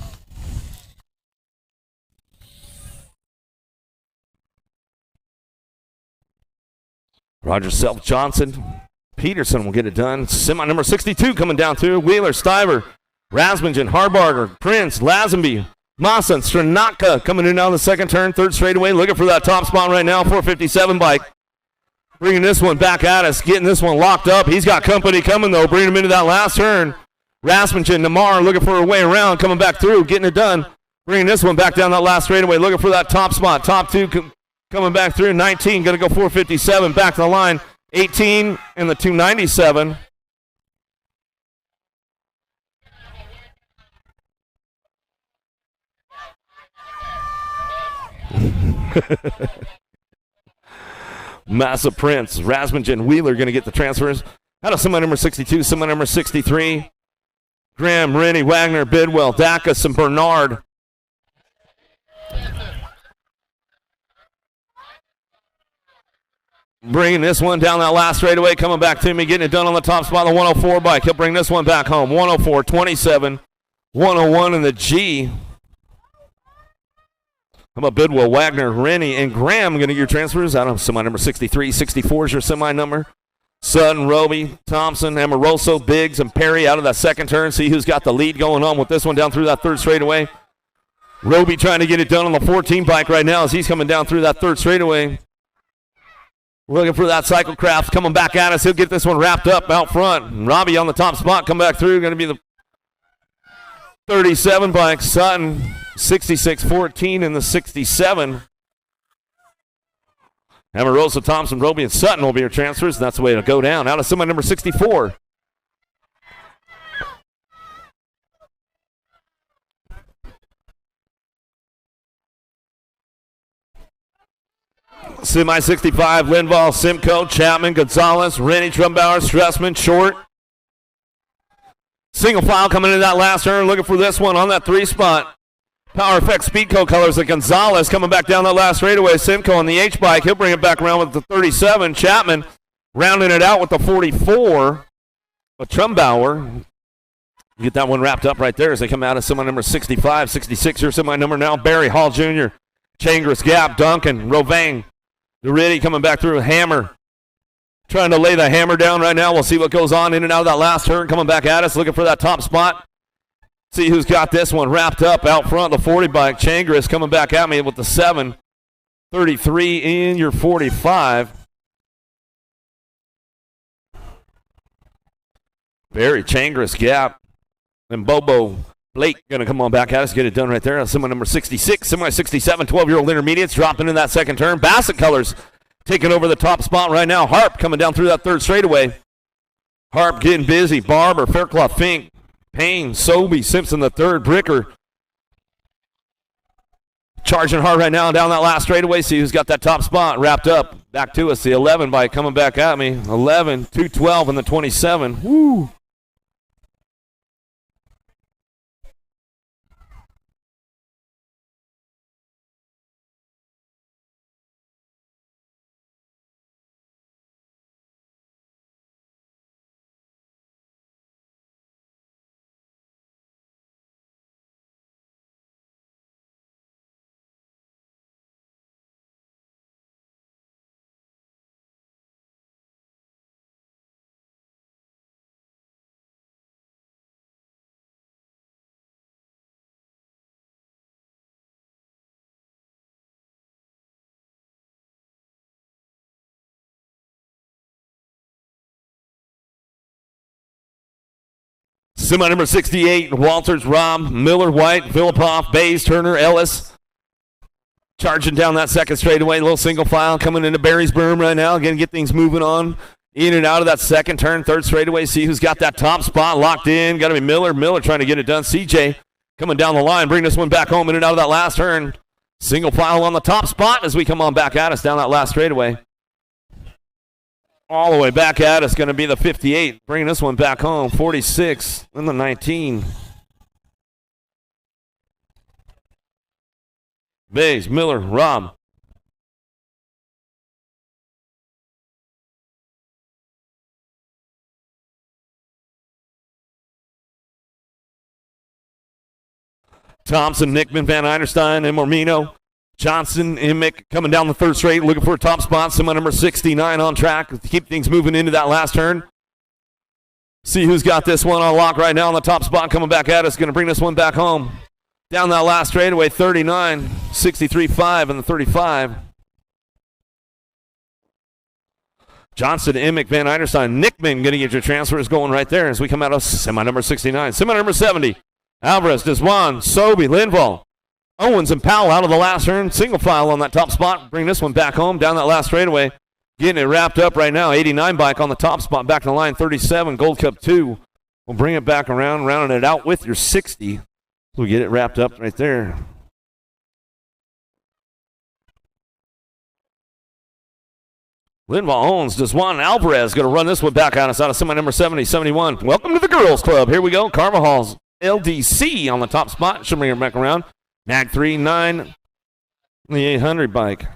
Rogers, Self, Johnson, Peterson will get it done. Semi number 62 coming down through. Wheeler, Stiver, Rasmussen, Harbarger, Prince, Lazenby, Massa, Stranatka coming in down the second turn, third straightaway, looking for that top spot right now. 457 bike. Bringing this one back at us, getting this one locked up. He's got company coming, though, bringing him into that last turn. Rasmussen, Namar looking for a way around, coming back through, getting it done. Bringing this one back down that last straightaway, looking for that top spot. Top two coming back through. 19, going to go 457, back to the line. 18 and the 297. Massa, Prince, Rasmussen, Wheeler going to get the transfers. Out of semi number 62, semi number 63. Graham, Rennie, Wagner, Bidwell, Dacus, and Bernard. Bringing this one down that last straightaway, coming back to me, getting it done on the top spot, the 104 bike. He'll bring this one back home. 104, 27, 101 in the G. How about Bidwell, Wagner, Rennie, and Graham going to get your transfers out of semi number 63. 64 is your semi number. Sutton, Roby, Thompson, Amoroso, Biggs, and Perry out of that second turn. See who's got the lead going on with this one down through that third straightaway. Roby trying to get it done on the 14 bike right now as he's coming down through that third straightaway. Looking for that Cyclecraft coming back at us. He'll get this one wrapped up out front. And Robbie on the top spot, come back through. Going to be the 37 bike. Sutton, 66-14 in the 67. Amoroso, Thompson, Roby, and Sutton will be your transfers. That's the way it'll go down. Out of semi number 64. Semi 65, Linval, Simcoe, Chapman, Gonzalez, Rennie, Trumbauer, Stressman, Short. Single file coming in that last turn, looking for this one on that 3 spot. Power Effect Speedco colors of Gonzalez coming back down that last straightaway. Simcoe on the H bike. He'll bring it back around with the 37. Chapman rounding it out with the 44. But Trumbauer get that one wrapped up right there as they come out of semi number 65. 66 your semi number now. Barry Hall Jr., Changris, Gap, Duncan, Rovang. Duriddy coming back through. Hammer trying to lay the hammer down right now. We'll see what goes on in and out of that last turn. Coming back at us, looking for that top spot. See who's got this one wrapped up out front. The 40 bike. Changris coming back at me with the 7. 33 in your 45. Barry, Changris, Gap, and Bobo Blake going to come on back at us, get it done right there. Semi number 66, semi 67, 12-year-old intermediates dropping in that second turn. Bassett colors taking over the top spot right now. Harp coming down through that third straightaway. Harp getting busy. Barber, Fairclough, Fink, Payne, Sobey, Simpson the third, Bricker. Charging hard right now down that last straightaway. See who's got that top spot wrapped up. Back to us, the 11 bike coming back at me. 11, 212 in the 27. Woo! Semi number 68, Walters, Rob, Miller, White, Philippoff, Bays, Turner, Ellis. Charging down that second straightaway, little single file coming into Barry's berm right now. Again, get things moving on in and out of that second turn, third straightaway. See who's got that top spot locked in. Got to be Miller. Miller trying to get it done. CJ coming down the line, bring this one back home in and out of that last turn. Single file on the top spot as we come on back at us down that last straightaway. All the way back at us, going to be the 58. Bringing this one back home, 46 and the 19. Bays, Miller, Rob. Thompson, Nickman, Van Eiderstein, and Mormino. Johnson, Emick coming down the third straight, looking for a top spot. Someone number 69 on track to keep things moving into that last turn. See who's got this one on lock right now on the top spot coming back at us. Going to bring this one back home. Down that last straightaway, 39, 63.5 and the 35. Johnson, Emick, Van Eiderstein, Nickman going to get your transfers going right there as we come out of semi number 69. Semi number 70, Alvarez, Deswan, Sobey, Linval. Owens and Powell out of the last turn. Single file on that top spot. Bring this one back home down that last straightaway. Getting it wrapped up right now. 89 bike on the top spot. Back to the line. 37. Gold Cup 2. We'll bring it back around. Rounding it out with your 60. We'll get it wrapped up right there. Linval, Owens, Deswan, Alvarez going to run this one back on us out of semi number 70, 71. Welcome to the Girls Club. Here we go. Carvajal's LDC on the top spot. She'll bring her back around. Mag 3-9, the 800 bike.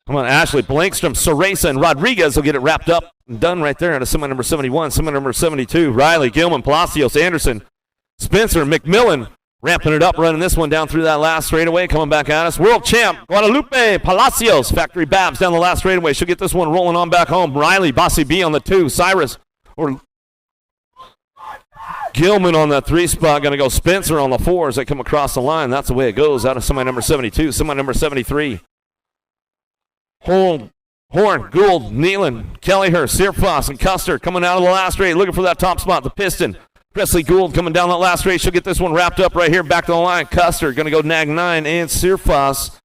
Come on, Ashley, Blankstrom, Ceresa, and Rodriguez will get it wrapped up and done right there at a semi number 71, semi number 72. Riley, Gilman, Palacios, Anderson, Spencer, McMillan, ramping it up, running this one down through that last straightaway, coming back at us. World champ, Guadalupe, Palacios, Factory Babs down the last straightaway. She'll get this one rolling on back home. Riley, Bossy B on the 2, Cyrus, or Gilman on that 3 spot, going to go Spencer on the 4 as they come across the line. That's the way it goes out of semi number 72, semi number 73. Horn, Gould, Nealon, Kellyhurst, Searfoss, and Custer coming out of the last straight, looking for that top spot. The Piston, Presley Gould coming down that last straight. She'll get this one wrapped up right here, back to the line. Custer going to go nag 9, and Searfoss.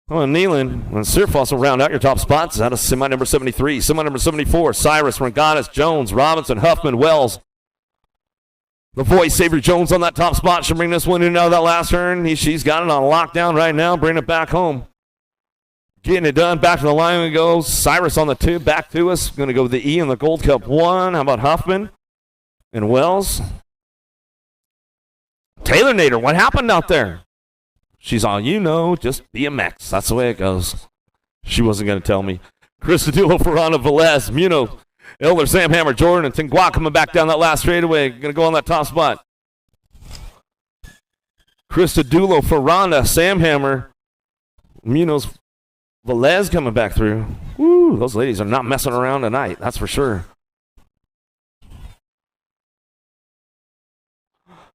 Oh, Nealon and Searfoss will round out your top spots out of semi number 73, semi number 74. Cyrus, Rangadas, Jones, Robinson, Huffman, Wells. The voice, Avery Jones on that top spot. She'll bring this one in and out of that last turn. She's got it on lockdown right now. Bring it back home. Getting it done. Back to the line we go. Cyrus on the 2. Back to us. Going to go with the E in the Gold Cup 1. How about Huffman and Wells? Taylor Nader, what happened out there? She's all, just BMX. That's the way it goes. She wasn't going to tell me. Christadillo, Ferrano, Velez, Muno, Elder, Sam Hammer, Jordan, and Tingua coming back down that last straightaway. Going to go on that top spot. Christadillo, Ferranda, Sam Hammer, Munoz, Velez coming back through. Woo, those ladies are not messing around tonight. That's for sure.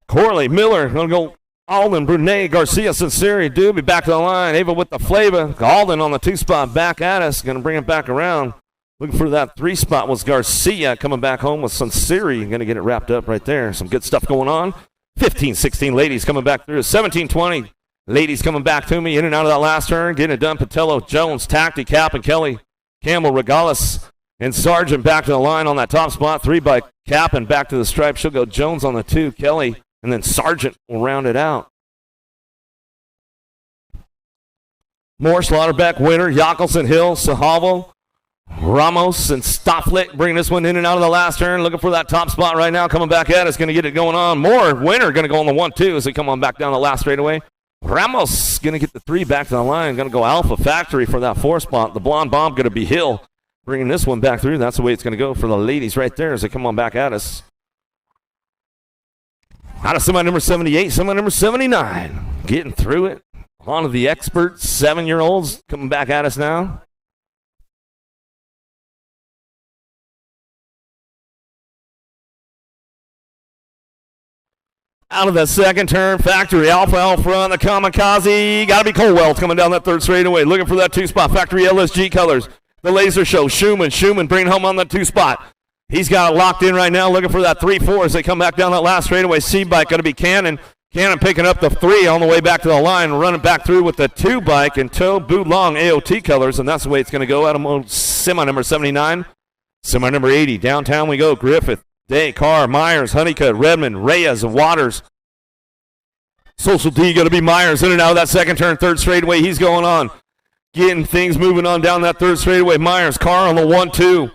Corley, Miller, going to go Alden, Brunet, Garcia, Sinceri, Doobie back to the line. Ava with the flavor. Alden on the 2 spot back at us. Going to bring it back around. Looking for that 3 spot was Garcia coming back home with Sinceri. Going to get it wrapped up right there. Some good stuff going on. 15-16 ladies coming back through. 17-20 ladies coming back to me. In and out of that last turn. Getting it done. Patello, Jones, Tacti, Cap, and Kelly. Campbell, Regalis, and Sargent back to the line on that top spot. 3 by Cap and back to the stripe. She'll go Jones on the 2. Kelly, and then Sargent will round it out. Moore, Slaughterbeck, Winter, Yackelson, Hill, Sahavo, Ramos, and Stofflet bringing this one in and out of the last turn. Looking for that top spot right now. Coming back at us. Going to get it going on. Moore, Winter going to go on the 1-2 as they come on back down the last straightaway. Ramos going to get the 3 back to the line. Going to go Alpha Factory for that 4 spot. The Blonde Bomb going to be Hill bringing this one back through. That's the way it's going to go for the ladies right there as they come on back at us. Out of semi number 78, semi number 79. Getting through it. On to the experts, 7-year-olds coming back at us now. Out of that second turn, Factory Alpha out front, the Kamikaze. Got to be Colwell coming down that 3rd straightaway. Looking for that 2 spot. Factory LSG colors. The Laser Show. Schumann bringing home on that 2 spot. He's got it locked in right now. Looking for that 3-4 as they come back down that last straightaway. C-Bike going to be Cannon. Cannon picking up the 3 on the way back to the line. Running back through with the 2 bike and Toe Boo Long AOT colors. And that's the way it's going to go out of semi number 79. Semi number 80. Downtown we go. Griffith, Day, Carr, Myers, Honeycutt, Redmond, Reyes, Waters. Social D going to be Myers in and out of that second turn, 3rd straightaway. He's going on. Getting things moving on down that third straightaway. Myers, Carr on the 1-2.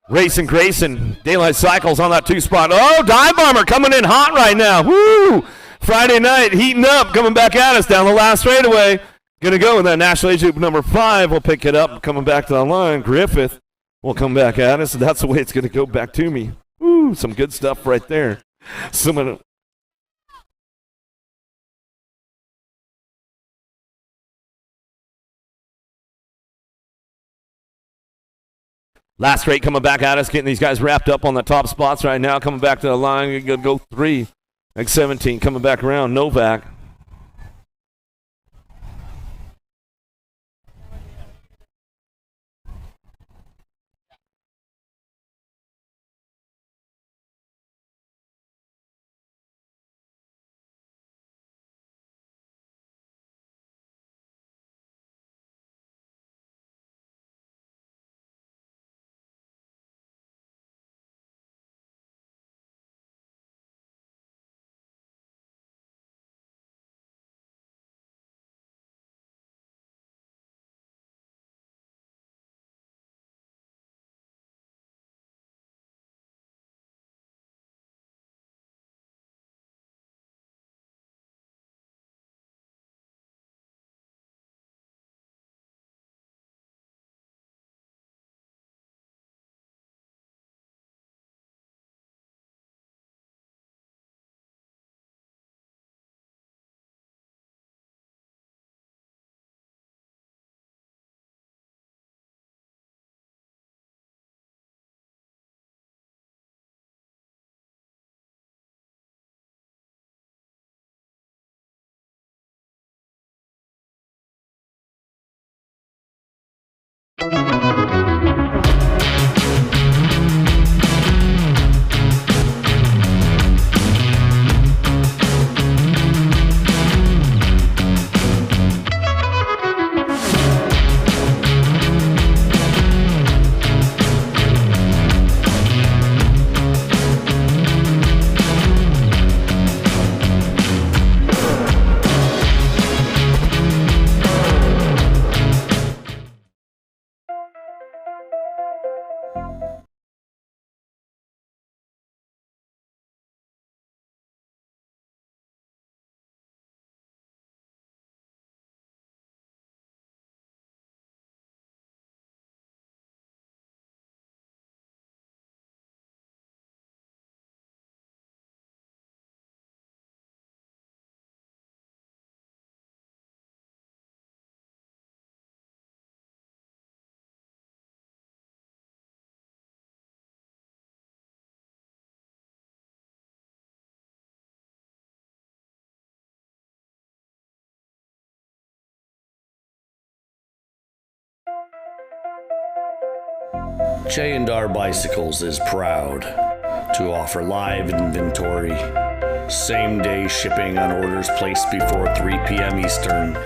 Racing Grayson. Daylight Cycles on that 2 spot. Oh, Dive Bomber coming in hot right now. Woo! Friday night heating up, coming back at us down the last straightaway. Going to go in that National Age Group number 5. We'll pick it up, coming back to the line. Griffith will come back at us. That's the way it's going to go back to me. Woo! Some good stuff right there. Some of the last straight coming back at us, getting these guys wrapped up on the top spots right now. Coming back to the line, going to go 3. Like 17 coming back around. Novak. J&R Bicycles is proud to offer live inventory, same-day shipping on orders placed before 3 p.m. Eastern.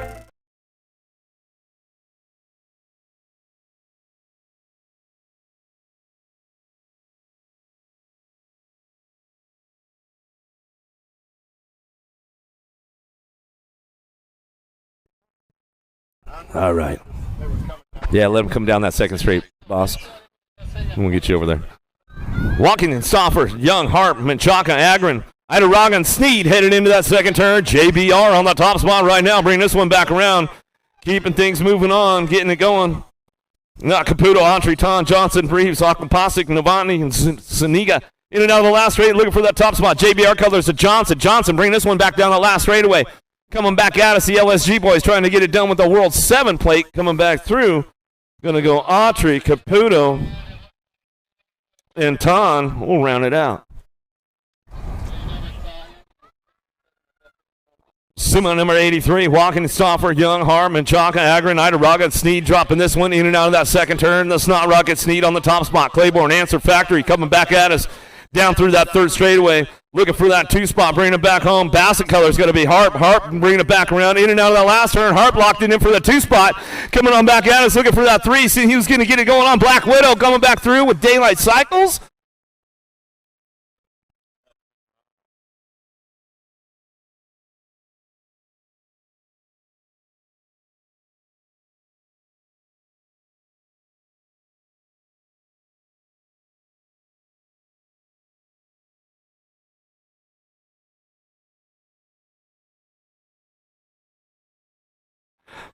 All right. Yeah, let him come down that second straight, boss. We'll get you over there. Walking in Stoffer, Young, Hart, Menchaca, Agron, Idaragan, Sneed headed into that second turn. JBR on the top spot right now, bringing this one back around. Keeping things moving on, getting it going. Caputo, Antri, Ton, Johnson, Reeves, Aquapasic, Novotny, and Saniga. In and out of the last straight, looking for that top spot. JBR colors to Johnson. Johnson bringing this one back down the last straightaway. Coming back at us, the LSG boys trying to get it done with the World 7 plate. Coming back through. Going to go Autry, Caputo, and Ton. We'll round it out. Sima number 83, Walking, Stoffer, Young, Harmon, Chaka, Agron, Idaraga, Sneed dropping this one in and out of that second turn. The Snot Rocket, Sneed on the top spot. Claiborne, Answer Factory coming back at us down through that third straightaway. Looking for that 2 spot, bringing it back home. Bassett color is going to be Harp. Harp bringing it back around in and out of that last turn. Harp locked it in for the 2 spot. Coming on back at us, looking for that 3. See, he was going to get it going on. Black Widow coming back through with Daylight Cycles.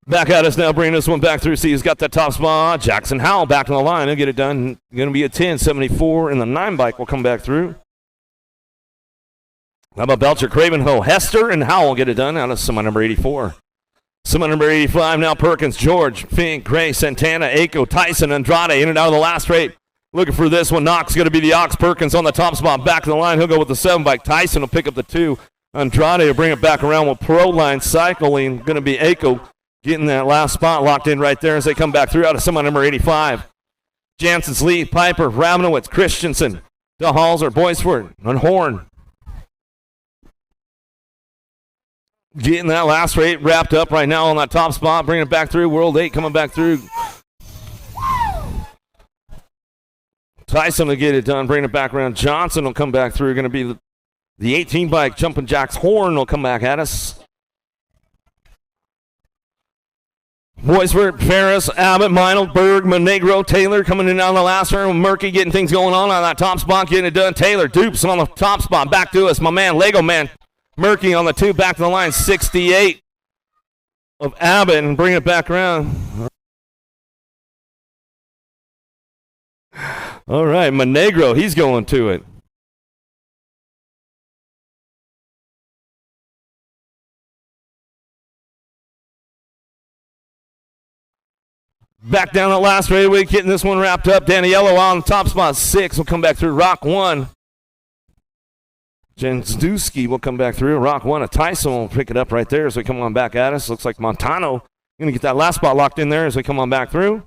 Back at us now, bringing this one back through. See who's got that top spot. Jackson Howell back on the line. He'll get it done. Going to be a 10.74, and the 9 bike will come back through. How about Belcher, Cravenhill, Hester, and Howell get it done out of semi number 84. Semi number 85 now, Perkins, George, Fink, Gray, Santana, Aiko, Tyson, Andrade in and out of the last straight. Looking for this one. Knox going to be the Ox. Perkins on the top spot. Back of the line. He'll go with the 7 bike. Tyson will pick up the 2. Andrade will bring it back around with Pro Line cycling. Going to be Aiko getting that last spot locked in right there as they come back through out of semi number 85. Jansen's lead. Piper, Rabinowitz, Christensen, DeHalzer, Boysford, and Horn. Getting that last rate wrapped up right now on that top spot. Bringing it back through. World 8 coming back through. Tyson will get it done, bring it back around. Johnson will come back through. Going to be the 18 bike. Jumping Jacks Horn will come back at us. Boysford, Ferris, Abbott, Meinelberg, Monegro, Taylor coming in on the last turn. Murky getting things going on that top spot, getting it done. Taylor, Dupes on the top spot. Back to us, my man, Lego Man. Murky on the 2, back to the line. 68 of Abbott and bring it back around. All right, Monegro, he's going to it. Back down the last straightaway, getting this one wrapped up. Daniello on the top spot. 6 will come back through. Rock 1. Jensdowski will come back through. Rock 1. A Tyson will pick it up right there as we come on back at us. Looks like Montano going to get that last spot locked in there as we come on back through.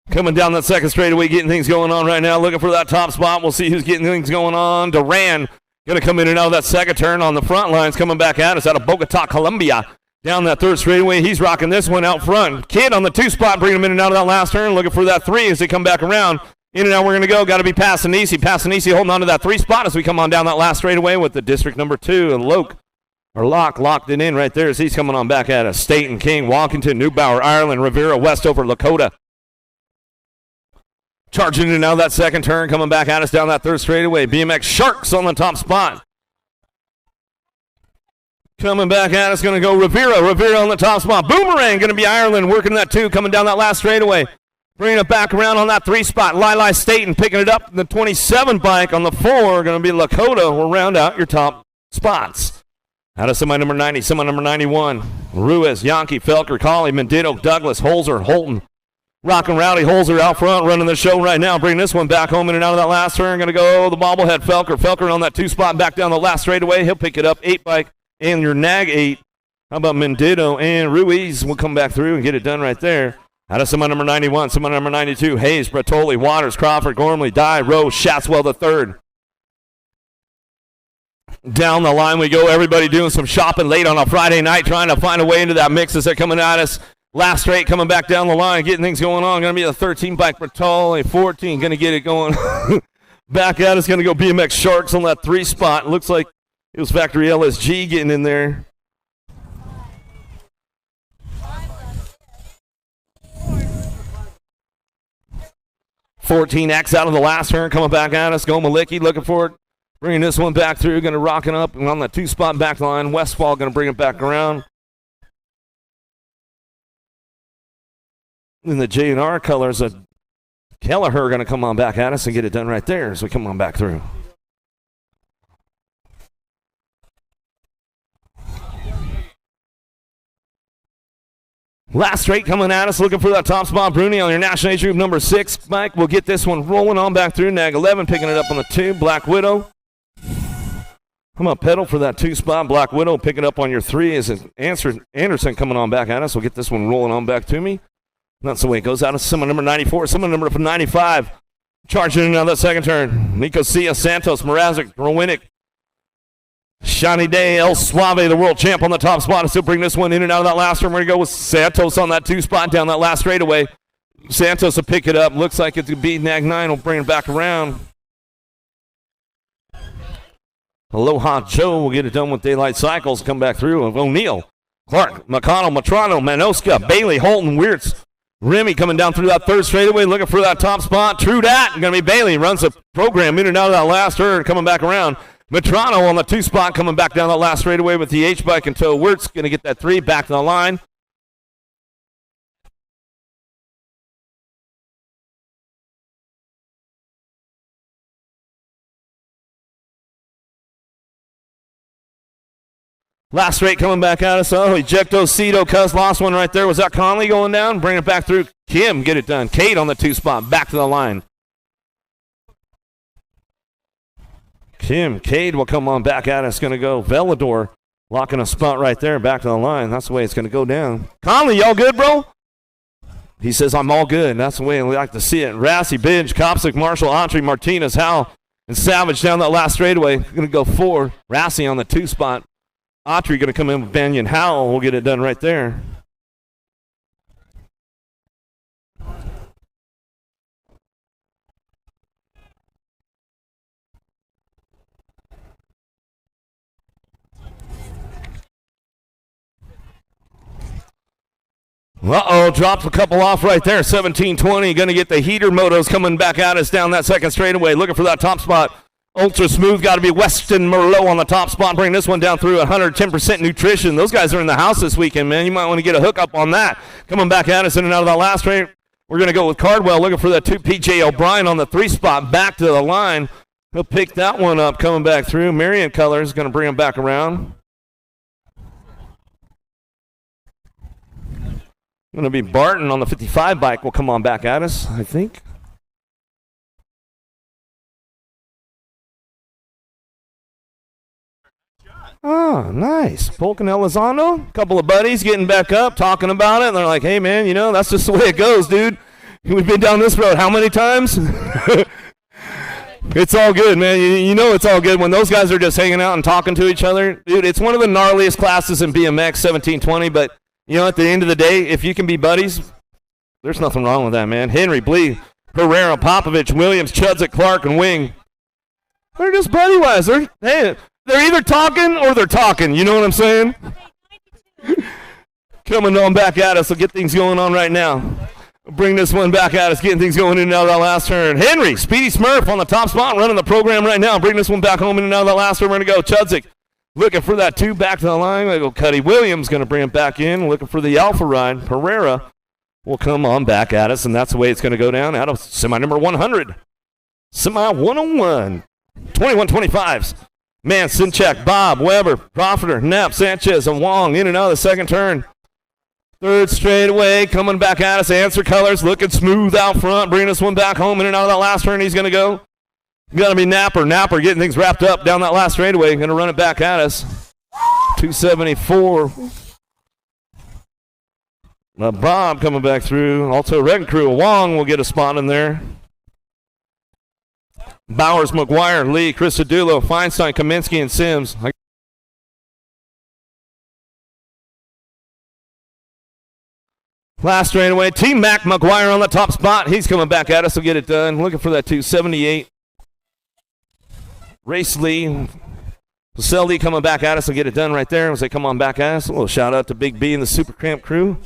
Coming down that second straightaway, getting things going on right now. Looking for that top spot. We'll see who's getting things going on. Duran going to come in and out of that second turn on the front lines. Coming back at us out of Bogota, Colombia. Down that third straightaway, he's rocking this one out front. Kid on the 2 spot, bringing him in and out of that last turn. Looking for that 3 as they come back around. In and out we're going to go. Got to be Passanisi. Passanisi holding on to that 3 spot as we come on down that last straightaway with the district number 2. And Locke locked it in right there as he's coming on back at us. Staten, King, Walkington, Neubauer, Ireland, Rivera, Westover, Lakota. Charging in and out of that second turn, coming back at us down that third straightaway. BMX Sharks on the top spot. Coming back at us, going to go Rivera. Rivera on the top spot. Boomerang going to be Ireland working that 2, coming down that last straightaway. Bringing it back around on that 3 spot. Lili Staten picking it up. The 27 bike on the 4, going to be Lakota. Will round out your top spots. Out of semi number 90, semi number 91. Ruiz, Yankee, Felker, Colley, Mendito, Douglas, Holzer, Holton. Rock and Rowdy Holzer out front running the show right now. Bring this one back home in and out of that last turn. Going to go the bobblehead Felker. Felker on that 2 spot back down the last straightaway. He'll pick it up. 8 bike and your nag 8. How about Mendito and Ruiz will come back through and get it done right there. Out of semi number 91, semi number 92. Hayes, Bertoli, Waters, Crawford, Gormley, Dye, Rose, Shatswell the 3rd. Down the line we go. Everybody doing some shopping late on a Friday night, trying to find a way into that mix as they're coming at us. Last straight coming back down the line, getting things going on. Going to be a 13 bike Bertoli, 14 going to get it going. Back at us, going to go BMX Sharks on that 3 spot. Looks like it was Factory LSG getting in there. $14X out of the last turn, coming back at us. Go Malicki, looking for it. Bringing this one back through, going to rock it up. And on the 2 spot back line, Westfall going to bring it back around. In the J&R colors, Kelleher going to come on back at us and get it done right there as we come on back through. Last straight coming at us, looking for that top spot. Bruni on your National Age Group number 6. Mike will get this one rolling on back through. Nag 11 picking it up on the 2. Black Widow. I'm going to pedal for that 2-spot. Black Widow picking up on your 3 is Anderson coming on back at us. We'll get this one rolling on back to me. That's the way it goes out of semi number 94. Semi number 95. Charging in on that second turn. Nicosia, Santos, Mrazek, Rowinick. Shiny Day, El Suave, the world champ on the top spot. Still bring this one in and out of that last turn. We're going to go with Santos on that 2-spot down that last straightaway. Santos will pick it up. Looks like it's going to be Nag 9. Will bring it back around. Aloha Joe will get it done with Daylight Cycles. Come back through. O'Neill, Clark, McConnell, Matrano, Manoska, Bailey, Holton, Wirtz. Remy coming down through that third straightaway, looking for that top spot. True dat. Going to be Bailey. Runs the program in and out of that last turn. Coming back around. Matrano on the 2-spot coming back down that last straightaway with the H-bike and tow. Wirtz going to get that 3 back to the line. Last straight coming back at us. Oh, ejecto, Cito, Cuz lost one right there. Was that Conley going down? Bring it back through. Kim, get it done. Kate on the 2-spot, back to the line. Kim, Cade will come on back at us. Going to go Velador, locking a spot right there, back to the line. That's the way it's going to go down. Conley, y'all good, bro? He says, I'm all good. That's the way we like to see it. Rassi, Binge, Kopsic, Marshall, Autry, Martinez, Howell, and Savage down that last straightaway. Going to go 4. Rassi on the 2-spot. Autry going to come in with Banyan. Howell will get it done right there. Uh-oh, drops a couple off right there. 17-20, going to get the heater motos coming back at us down that second straightaway. Looking for that top spot. Ultra smooth, got to be Weston Merlot on the top spot. Bring this one down through 110% nutrition. Those guys are in the house this weekend, man. You might want to get a hookup on that. Coming back at us in and out of that last straight. We're going to go with Cardwell. Looking for that 2 PJ O'Brien on the 3-spot back to the line. He'll pick that one up coming back through. Marion Colors going to bring him back around. Going to be Barton on the 55 bike will come on back at us, I think. Oh, nice. Polk and Elizondo, a couple of buddies getting back up, talking about it. And they're like, hey, man, you know, that's just the way it goes, dude. We've been down this road how many times? It's all good, man. You know it's all good when those guys are just hanging out and talking to each other. Dude, it's one of the gnarliest classes in BMX, 1720, but you know, at the end of the day, if you can be buddies, there's nothing wrong with that, man. Henry, Blee, Herrera, Popovich, Williams, Chudzik, Clark, and Wing. They're just buddy-wise. They're either talking or they're talking. You know what I'm saying? Coming on back at us. We'll get things going on right now. Bring this one back at us, getting things going in and out of that last turn. Henry, Speedy Smurf on the top spot, running the program right now. Bring this one back home in and out of that last turn. We're going to go Chudzik. Looking for that 2 back to the line. We'll go Cuddy Williams, going to bring him back in. Looking for the Alpha ride. Pereira will come on back at us, and that's the way it's going to go down out of semi number 100. Semi 101. 21-25s. Man, Sinchak, Bob, Weber, Profiter, Knapp, Sanchez, and Wong in and out of the second turn. Third straightaway coming back at us. Answer Colors looking smooth out front. Bringing this one back home in and out of that last turn. He's going to go. Going to be Napper getting things wrapped up down that last straightaway. Going to run it back at us. 274. Bob coming back through. Also, Red Crew. Wong will get a spot in there. Bowers, McGuire, Lee, Christodulo, Feinstein, Kaminsky, and Sims. Last straightaway. Team Mac McGuire on the top spot. He's coming back at us. We'll get it done. Looking for that 278. Race Lee. Lee coming back at us. We'll get it done right there as they come on back at us. A little shout out to Big B and the Super Cramp crew.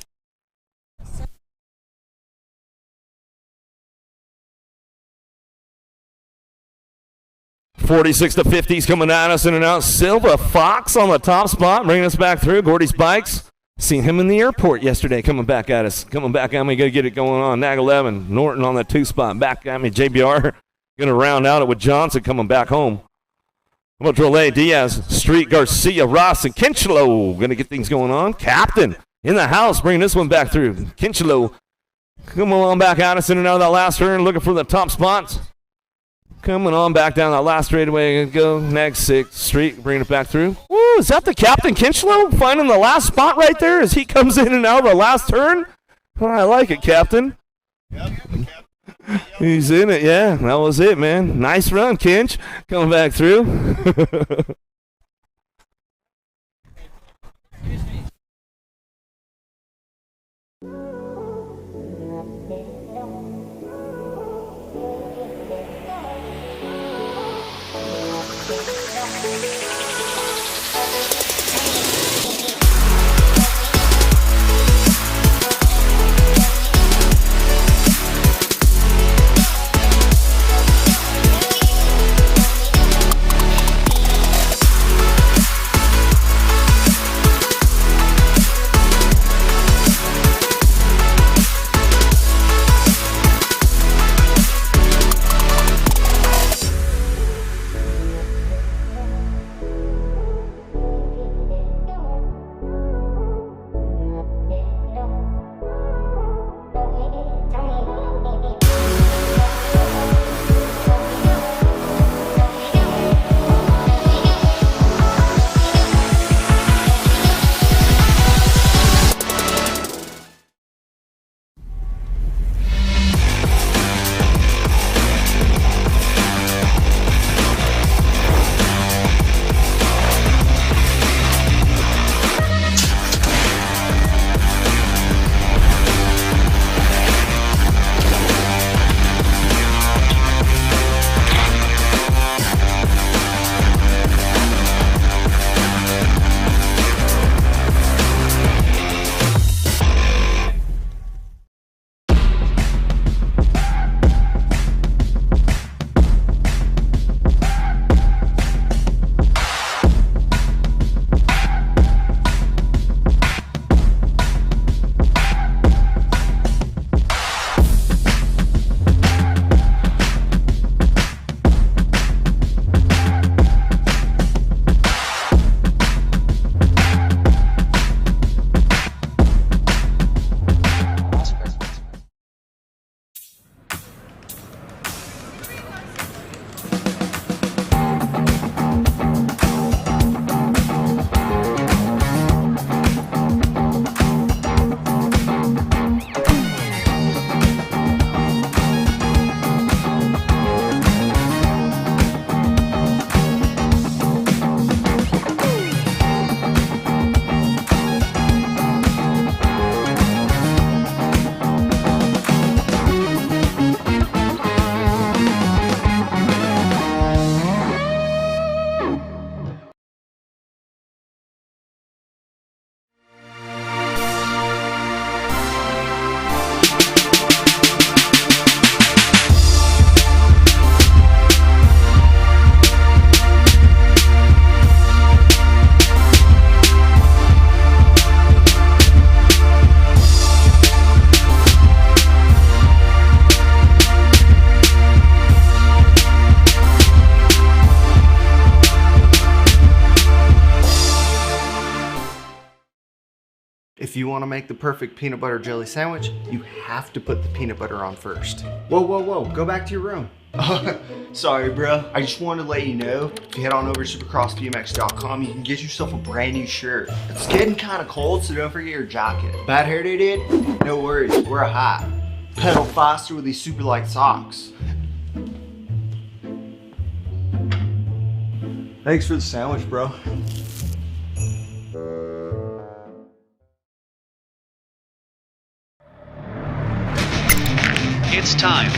.46 to 50s coming at us in and out. Silva Fox on the top spot, bringing us back through. Gordy's Bikes. Seen him in the airport yesterday coming back at us. Coming back at me, going to get it going on. Nag 11, Norton on that 2 spot. Back at me, JBR. Going to round out it with Johnson coming back home. How about Drolet, Diaz, Street, Garcia, Ross, and Kinchelo. Going to get things going on. Captain in the house, bringing this one back through. Kinchelo coming along back at us in and out of that last turn, looking for the top spots. Coming on back down that last straightaway. Go next 6th Street. Bringing it back through. Woo, is that the Captain Kinchlow finding the last spot right there as he comes in and out of the last turn? Oh, I like it, Captain. He's in it, yeah. That was it, man. Nice run, Kinch. Coming back through. If you want to make the perfect peanut butter jelly sandwich, you have to put the peanut butter on first. Whoa, whoa, whoa, go back to your room. Sorry, bro. I just wanted to let you know, if you head on over to supercrossbmx.com, you can get yourself a brand new shirt. It's getting kind of cold, so don't forget your jacket. Bad hair day, dude? No worries, wear a hat. Pedal faster with these super light socks. Thanks for the sandwich, bro. It's time.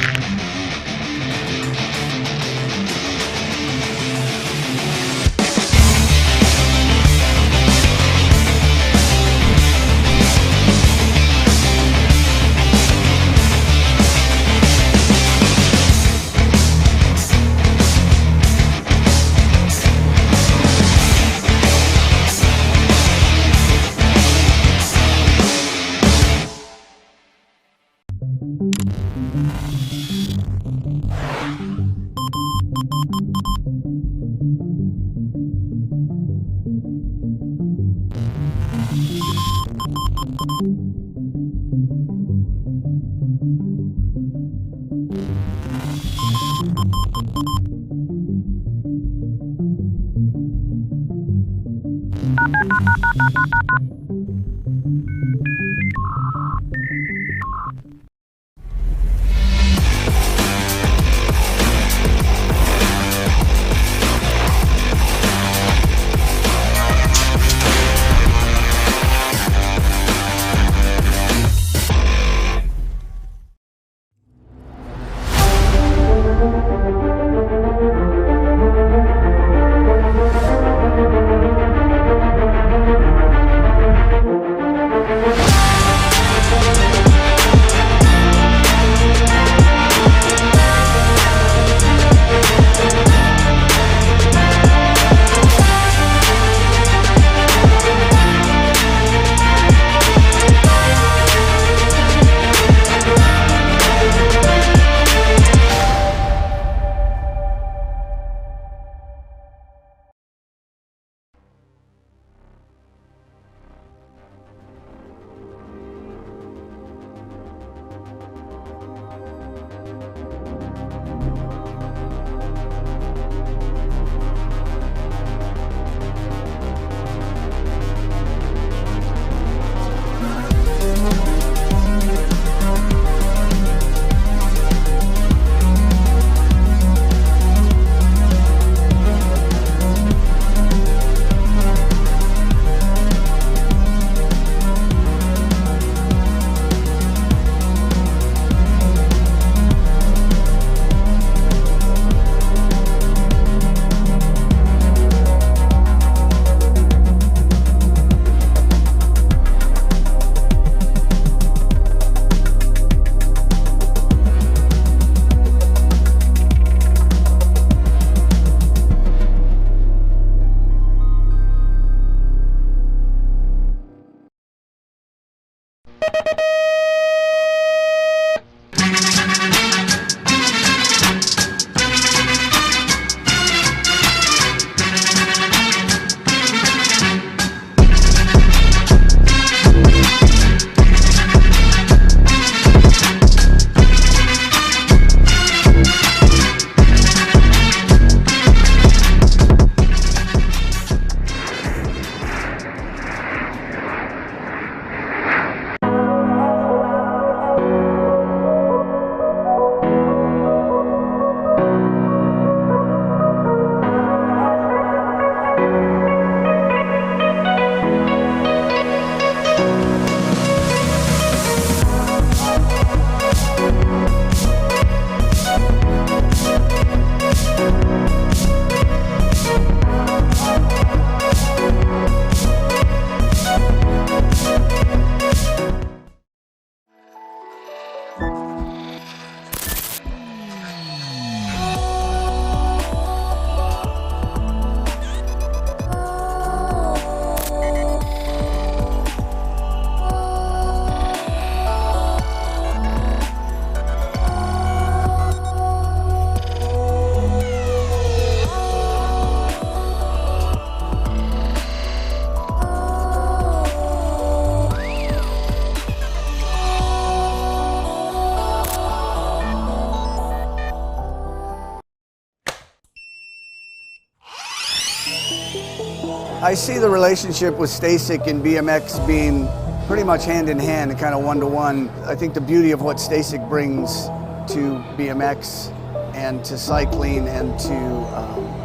I see the relationship with Stacyc and BMX being pretty much hand in hand and kind of one-to-one. I think the beauty of what Stacyc brings to BMX and to cycling and to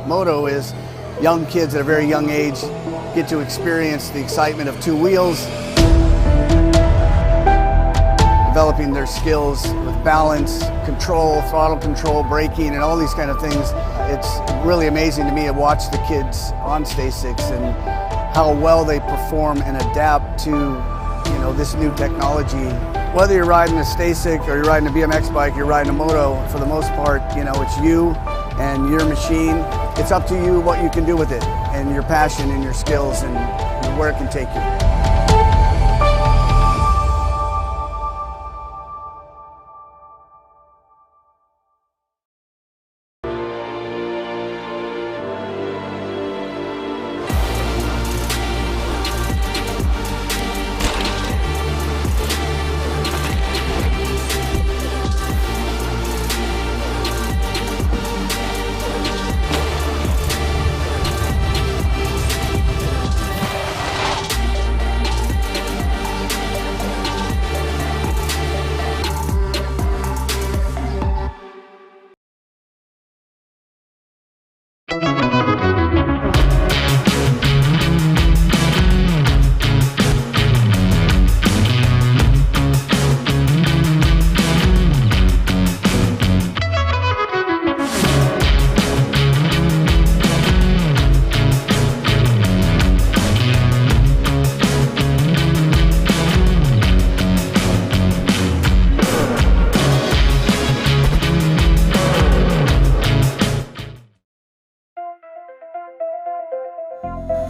Moto is young kids at a very young age get to experience the excitement of two wheels, developing their skills with balance, control, throttle control, braking, and all these kind of things. It's really amazing to me to watch the kids on Stacycs and how well they perform and adapt to this new technology. Whether you're riding a Stacyc or you're riding a BMX bike, you're riding a Moto, for the most part, it's you and your machine. It's up to you what you can do with it and your passion and your skills and where it can take you.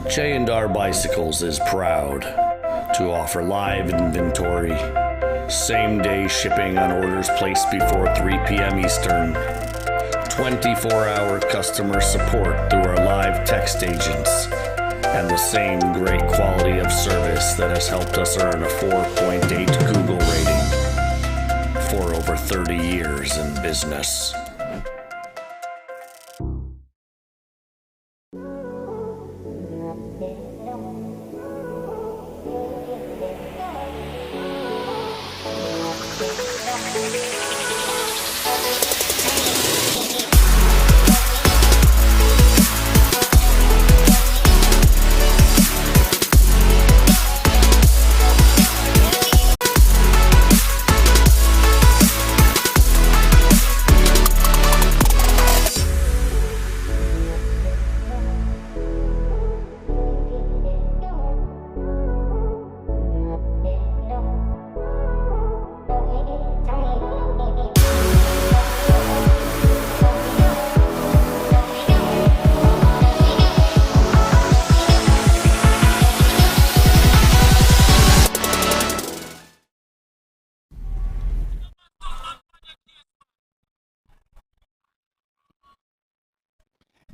J&R Bicycles is proud to offer live inventory, same-day shipping on orders placed before 3 p.m. Eastern, 24-hour customer support through our live text agents, and the same great quality of service that has helped us earn a 4.8 Google rating for over 30 years in business.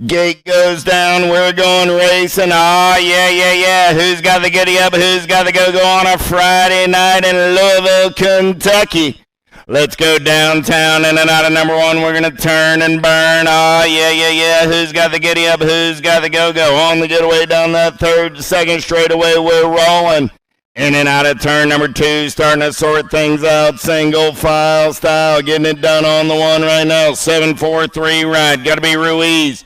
Gate goes down, we're going racing. Oh, yeah. Who's got the giddy up? Who's got the go-go on a Friday night in Louisville, Kentucky? Let's go downtown in and out of number one. We're going to turn and burn. Oh, yeah. Who's got the giddy up? Who's got the go-go? On the getaway down that second straightaway, we're rolling. In and out of turn number two, starting to sort things out, single file style, getting it done on the one right now. 7-4-3 right, got to be Ruiz.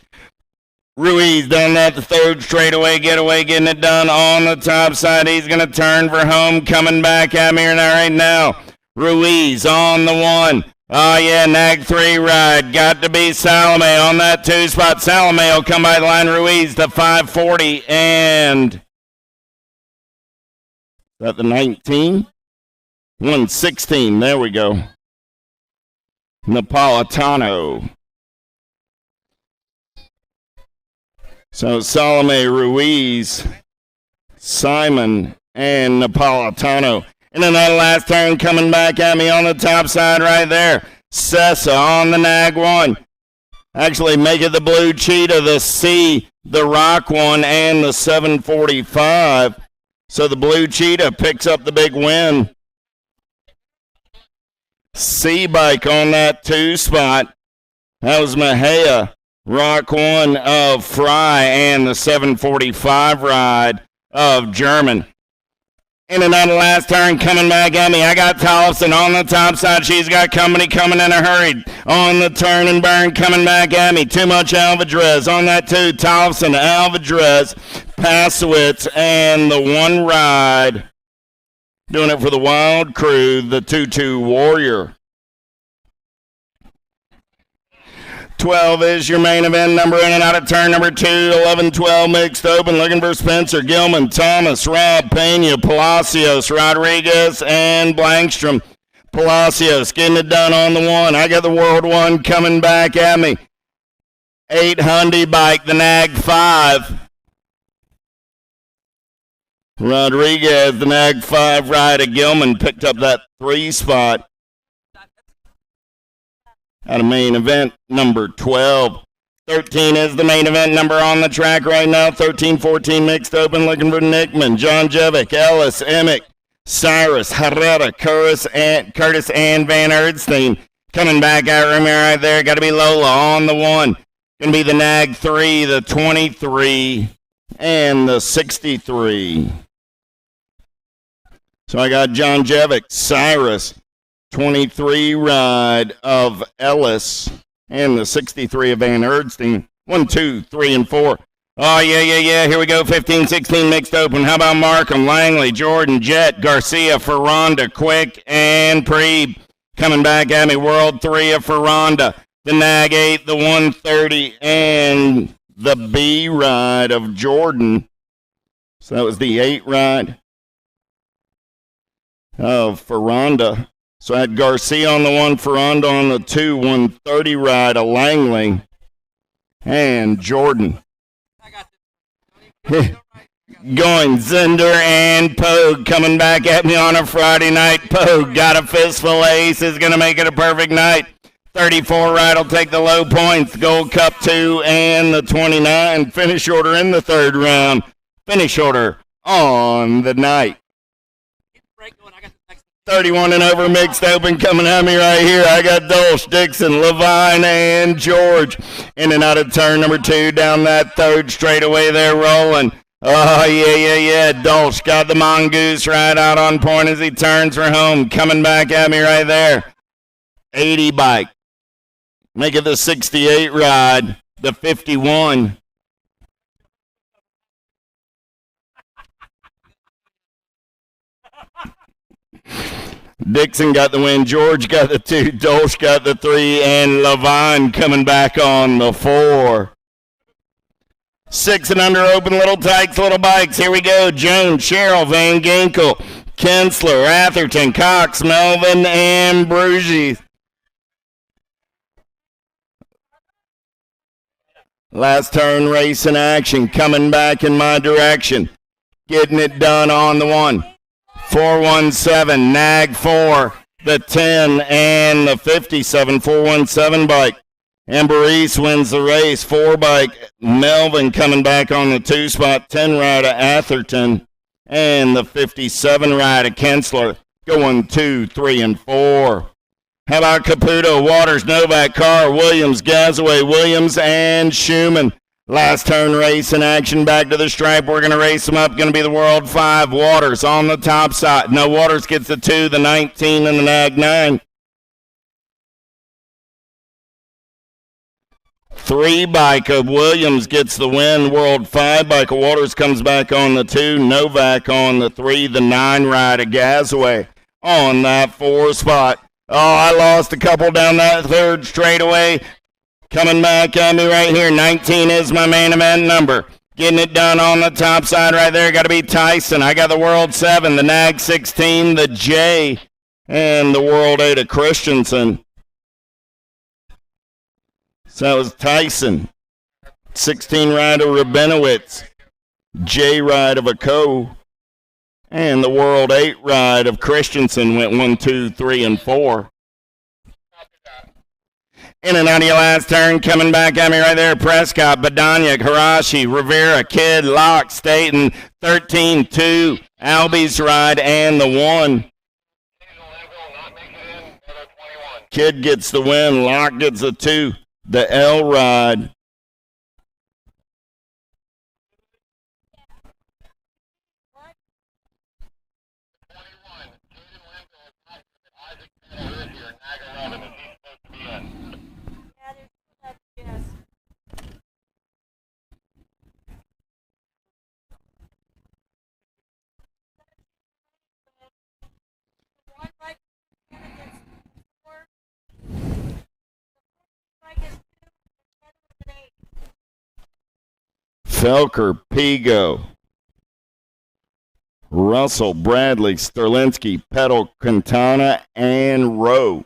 Ruiz down that the third straightaway getaway, getting it done on the top side. He's going to turn for home, coming back at me right now. Ruiz on the one. Oh, yeah, nag 3 ride. Got to be Salome on that 2 spot. Salome will come by the line. Ruiz to 540 and... Is that the 19? 116. There we go. Napolitano. So Salome, Ruiz, Simon, and Napolitano. And then that last turn coming back at me on the top side right there. Sessa on the nag 1. Actually make it the Blue Cheetah, the C, the Rock 1, and the 745. So the Blue Cheetah picks up the big win. C-Bike on that 2 spot. That was Mejia Rock 1 of Fry and the 745 ride of German. In and out of last turn, coming back at me. I got Tollefson on the top side. She's got company coming in a hurry. On the turn and burn, coming back at me. Too much Alvadrez on that 2. Tollefson, Alvadrez, Pasowitz, and the 1 ride. Doing it for the Wild Crew, the 2-2 Warrior. 12 is your main event number in and out of turn number 2. 11-12 mixed open. Looking for Spencer, Gilman, Thomas, Rob, Pena, Palacios, Rodriguez, and Blankstrom. Palacios getting it done on the 1. I got the World 1 coming back at me. 8 Hyundai bike, the Nag 5. Rodriguez, the Nag 5 ride of Gilman, picked up that 3 spot. Out of main event number 12. 13 is the main event number on the track right now. 13-14 mixed open, looking for Nickman, John Jevick, Ellis, Emick, Cyrus, Herrera, Curtis, and Van Erdstein. Coming back out right there. Got to be Lola on the 1. Going to be the Nag 3, the 23, and the 63. So I got John Jevick, Cyrus, 23 ride of Ellis, and the 63 of Van Erdstein. 1, 2, 3, and 4. Oh, yeah. Here we go. 15-16 mixed open. How about Markham, Langley, Jordan, Jett, Garcia, Ferranda, Quick, and Preeb. Coming back at me. World 3 of Ferranda. The Nag 8, the 130, and the B ride of Jordan. So that was the 8 ride of Ferranda. So I had Garcia on the 1, Ferranda on the 2, 130 ride of Langley, and Jordan. Going Zender and Pogue coming back at me on a Friday night. Pogue got a fistful of aces, going to make it a perfect night. 34 ride will take the low points. Gold Cup 2 and the 29. Finish order in the 3rd round. Finish order on the night. 31 and over mixed open coming at me right here. I got Dolce, Dixon, Levine, and George. In and out of turn number 2 down that 3rd straightaway there rolling. Oh, yeah. Dolce got the Mongoose right out on point as he turns for home. Coming back at me right there. 80 bike. Make it the 68 ride. The 51. Dixon got the win. George got the 2. Dolce got the 3. And Levine coming back on the 4. 6 and under open, little tykes, little bikes. Here we go. Jones, Sherrill, Van Ginkel, Kinsler, Atherton, Cox, Melvin, and Bruges. Last turn race in action. Coming back in my direction. Getting it done on the 1. 417, Nag 4, the 10, and the 57, 417 bike. Amberise wins the race, 4 bike. Melvin coming back on the 2 spot, 10 ride of Atherton, and the 57 ride of Kinsler. Going 2, 3, and 4. How about Caputo, Waters, Novak, Carr, Williams, Gazaway, Williams, and Schumann. Last turn race in action, back to the stripe. We're going to race them up. Going to be the World 5. Waters on the top side. No, Waters gets the 2, the 19, and the Nag 9. 3 bike of Williams gets the win. World 5 bike of Waters comes back on the 2. Novak on the 3. The 9 ride of Gazaway on that 4 spot. Oh, I lost a couple down that 3rd straightaway. Coming back at me right here. 19 is my main event number. Getting it done on the top side right there. Got to be Tyson. I got the World 7, the Nag 16, the J, and the World 8 of Christensen. So that was Tyson. 16 ride of Rabinowitz. J ride of Aco. And the World 8 ride of Christensen went 1, 2, 3, and 4. In and out of your last turn, coming back at me right there. Prescott, Badania, Hirashi, Rivera, Kidd, Locke, Staten, 13-2, Albie's ride, and the 1. Kidd gets the win. Locke gets the 2. The L ride Felker, Pigo, Russell, Bradley, Sterlinski, Petal, Quintana, and Rowe.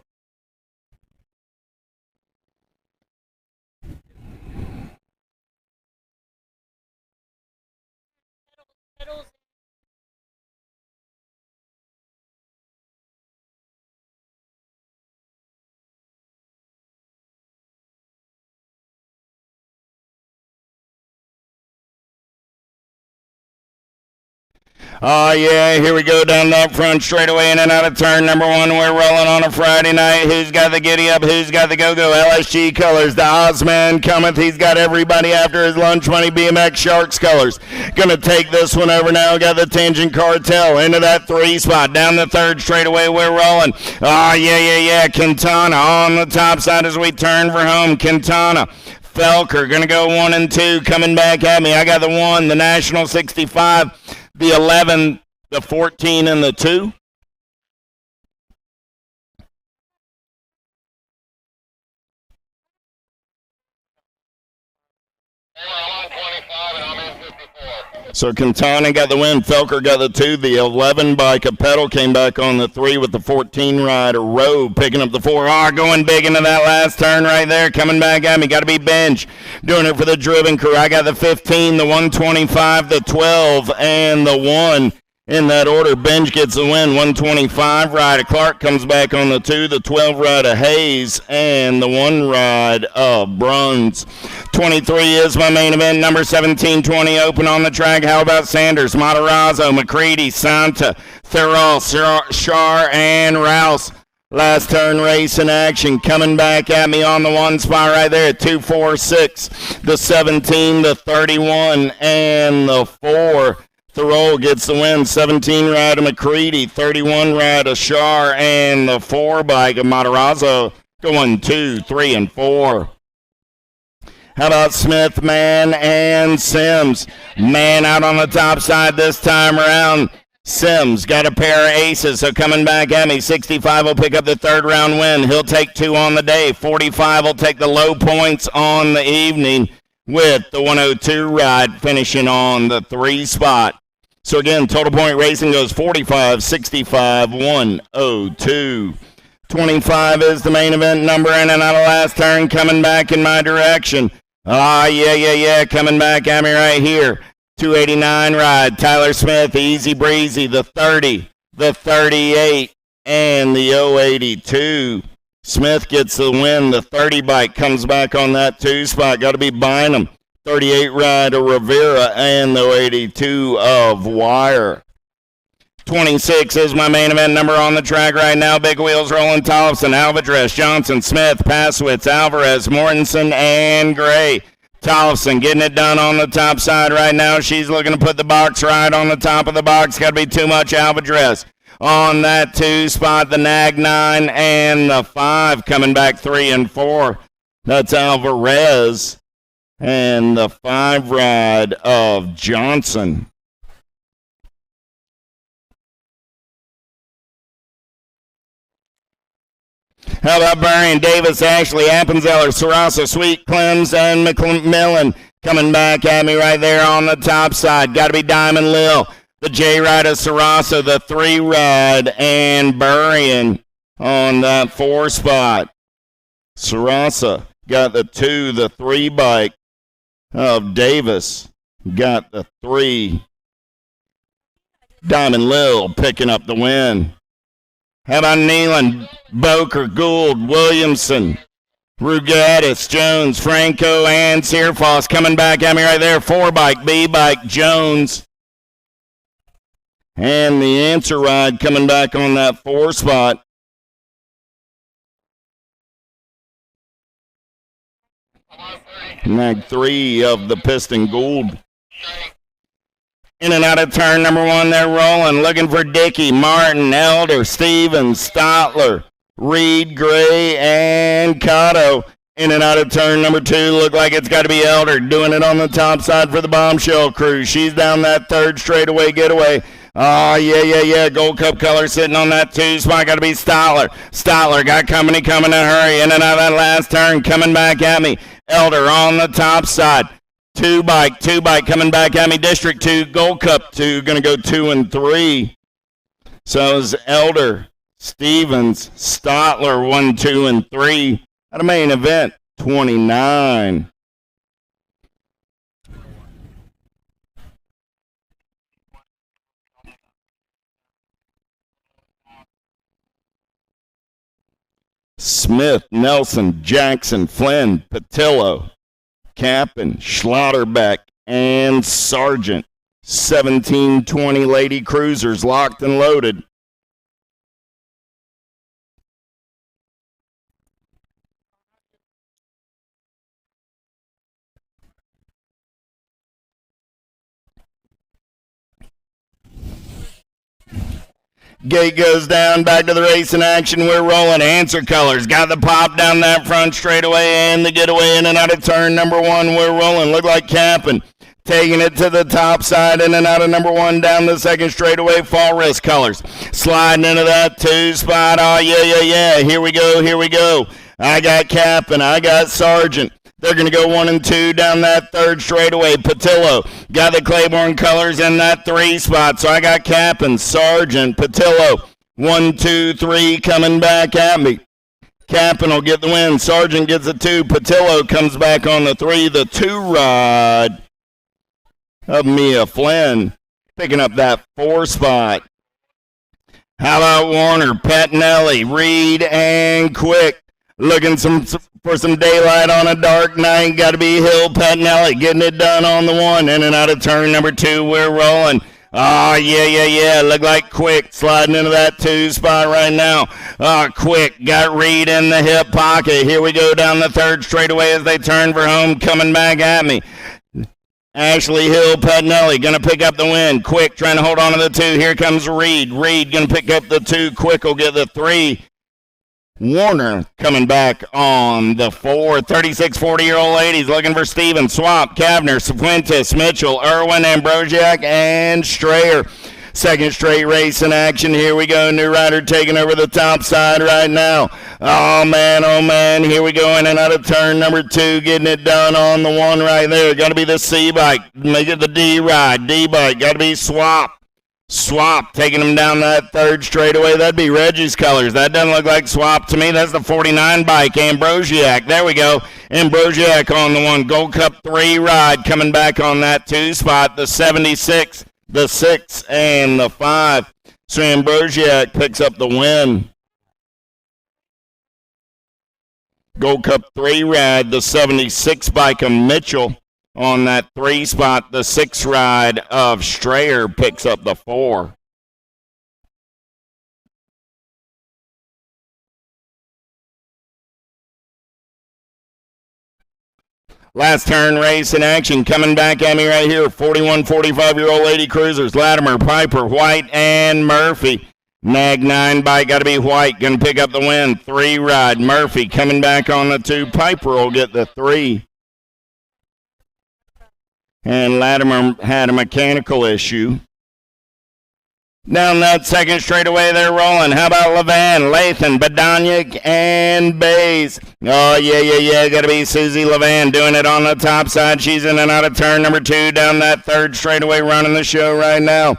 Oh, yeah, here we go down the front straightaway in and out of turn number 1. We're rolling on a Friday night. Who's got the giddy up? Who's got the go-go? LSG colors. The Ozman cometh. He's got everybody after his lunch money. BMX Sharks colors. Gonna take this one over now. Got the Tangent Cartel into that 3 spot. Down the third straightaway, we're rolling. Oh, yeah. Quintana on the top side as we turn for home. Quintana. Felker gonna go 1 and 2. Coming back at me. I got the 1, the National 65. The 11, the 14, and the 2. So Quintana got the win. Felker got the 2. The 11 by Capetto came back on the 3 with the 14 ride. Rowe picking up the 4. Going big into that last turn right there. Coming back at me. Got to be Bench. Doing it for the Driven crew. I got the 15, the 125, the 12, and the 1. In that order, Benj gets the win. 125 ride of Clark comes back on the 2, the 12 ride of Hayes, and the 1 ride of Bruns. 23 is my main event. Number 17, 20 open on the track. How about Sanders, Matarazzo, McCready, Santa, Thurall, Shar, and Rouse. Last turn race in action. Coming back at me on the 1 spot right there. 246, the 17, the 31, and the 4. Thoreau gets the win. 17 ride of McCready, 31 ride of Shar, and the 4 bike of Matarazzo going 2, 3, and 4. How about Smith, Mann, and Sims? Mann out on the top side this time around. Sims got a pair of aces, so coming back at me. 65 will pick up the 3rd round win. He'll take 2 on the day. 45 will take the low points on the evening with the 102 ride finishing on the 3 spot. So again, total point racing goes 45, 65, 102. 25 is the main event number in and out of last turn, coming back in my direction. Yeah, coming back at me right here. 289 ride, Tyler Smith, easy breezy, the 30, the 38, and the 082. Smith gets the win. The 30 bike comes back on that 2 spot. Got to be Bynum. 38 ride of Rivera and the 82 of Wire. 26 is my main event number on the track right now. Big wheels rolling. Tollefson, Alvarez, Johnson, Smith, Passwitz, Alvarez, Mortensen, and Gray. Tollefson getting it done on the top side right now. She's looking to put the box right on the top of the box. Got to be too much Alvarez. On that 2 spot, the Nag 9 and the 5 coming back 3 and 4. That's Alvarez and the 5 ride of Johnson. How about Burry and Davis, Ashley, Appenzeller, Sarasa, Sweet, Clems, and McMillan coming back at me right there on the top side. Got to be Diamond Lil. The J ride of Sarasa, the 3 ride, and Burrian on that 4 spot. Sarasa got the 2, the 3 bike of Davis. Got the 3. Diamond Lil picking up the win. How about Nealon, Boker, Gould, Williamson, Rugatis, Jones, Franco, and Searfoss coming back at me right there. 4 bike, B bike, Jones. And the answer ride coming back on that 4 spot. Nag 3 of the Piston Gould. In and out of turn number 1, they're rolling. Looking for Dickey, Martin, Elder, Stevens, Stotler, Reed, Gray, and Cotto. In and out of turn number 2, look like it's got to be Elder doing it on the top side for the Bombshell crew. She's down that 3rd straightaway getaway. Oh, yeah. Gold Cup color sitting on that 2 spot. Got to be Stotler. Stotler got company coming to hurry. In and out of that last turn, coming back at me. Elder on the top side. Two bike coming back at me. District 2, Gold Cup 2, going to go 2 and 3. So is Elder, Stevens, Stotler 1, 2, and 3. At a main event, 29. Smith, Nelson, Jackson, Flynn, Patillo, Captain, Schlotterbeck, and Sargent. 1720 Lady Cruisers locked and loaded. Gate goes down, back to the race in action. We're rolling. Answer Colors got the pop down that front straightaway and the getaway in and out of turn number 1. We're rolling. Look like Camping. Taking it to the top side in and out of number 1 down the second straightaway. Fall Risk Colors sliding into that 2 spot. Oh, yeah. Here we go. I got Camping. I got Sargent. They're going to go 1 and 2 down that third straightaway. Patillo got the Claiborne Colors in that 3 spot. So I got Captain, Sargent, Patillo. 1, 2, 3 coming back at me. Captain will get the win. Sargent gets a 2. Patillo comes back on the 3. The 2 ride of Mia Flynn picking up that 4 spot. How about Warner, Pettinelli, Reed, and Quick? Looking for some daylight on a dark night. Got to be Hill, Pettinelli getting it done on the 1. In and out of turn number 2, we're rolling. Oh, yeah. Look like Quick sliding into that 2 spot right now. Quick got Reed in the hip pocket. Here we go down the third straightaway as they turn for home. Coming back at me. Ashley Hill, Pettinelli going to pick up the win. Quick trying to hold on to the 2. Here comes Reed. Reed going to pick up the 2. Quick will get the 3. Warner coming back on the 4. 36 40-year-old ladies looking for Steven, Swamp, Kavner, Fuentes, Mitchell, Irwin, Ambrosiak, and Strayer. Second straight race in action. Here we go. New rider taking over the top side right now. Oh, man. Here we go in and out of turn number 2. Getting it done on the 1 right there. Got to be the C-bike. Make it the D ride. D-bike. Got to be Swap. Swap taking him down that third straightaway. That'd be Reggie's Colors. That doesn't look like Swap to me. That's the 49 bike. Ambrosiak. There we go. Ambrosiak on the 1. Gold Cup 3 ride coming back on that 2 spot. The 76, the 6, and the 5. So Ambrosiak picks up the win. Gold Cup 3 ride. The 76 bike of Mitchell. On that 3 spot, the 6 ride of Strayer picks up the 4. Last turn race in action. Coming back at me right here. 41, 45-year-old Lady Cruisers. Latimer, Piper, White, and Murphy. Nag 9 bike got to be White. Going to pick up the win. 3 ride. Murphy coming back on the 2. Piper will get the 3. And Latimer had a mechanical issue. Down that second straightaway, they're rolling. How about Levan, Lathan, Badaniak, and Bays? Oh, yeah. Got to be Susie Levan doing it on the top side. She's in and out of turn number 2 down that third straightaway, running the show right now.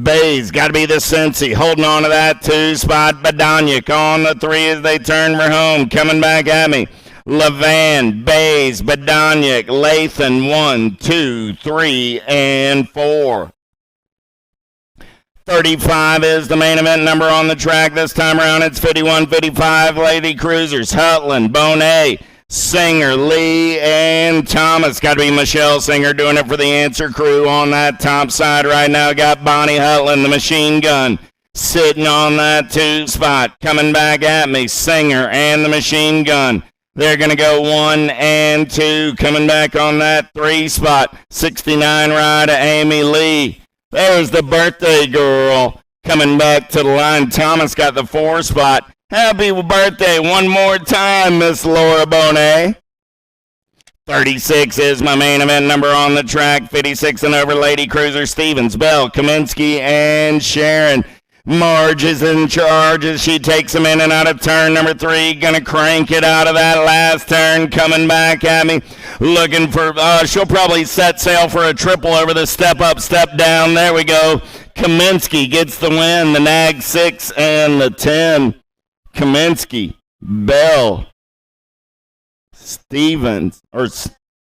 Bays got to be the Cincy, holding on to that 2 spot. Badaniak on the 3 as they turn for home. Coming back at me. Levan, Bays, Badaniak, Lathan, 1, 2, 3, and 4. 35 is the main event number on the track. This time around, it's 51-55 Lady Cruisers. Hutland, Bonet, Singer, Lee, and Thomas. Got to be Michelle Singer doing it for the Answer crew on that top side right now. Got Bonnie Hutland, the machine gun, sitting on that 2 spot. Coming back at me, Singer and the machine gun. They're going to go 1 and 2. Coming back on that 3 spot. 69 ride of Amy Lee. There's the birthday girl coming back to the line. Thomas got the 4 spot. Happy birthday one more time, Miss Laura Bonet. 36 is my main event number on the track. 56 and over Lady Cruiser. Stevens, Bell, Kaminsky, and Sharon. Marge is in charge as she takes him in and out of turn number 3. Gonna crank it out of that last turn. Coming back at me. Looking for, she'll probably set sail for a triple over the step up, step down. There we go. Kaminsky gets the win. The nag 6 and the 10. Kaminsky, Bell, Stevens, or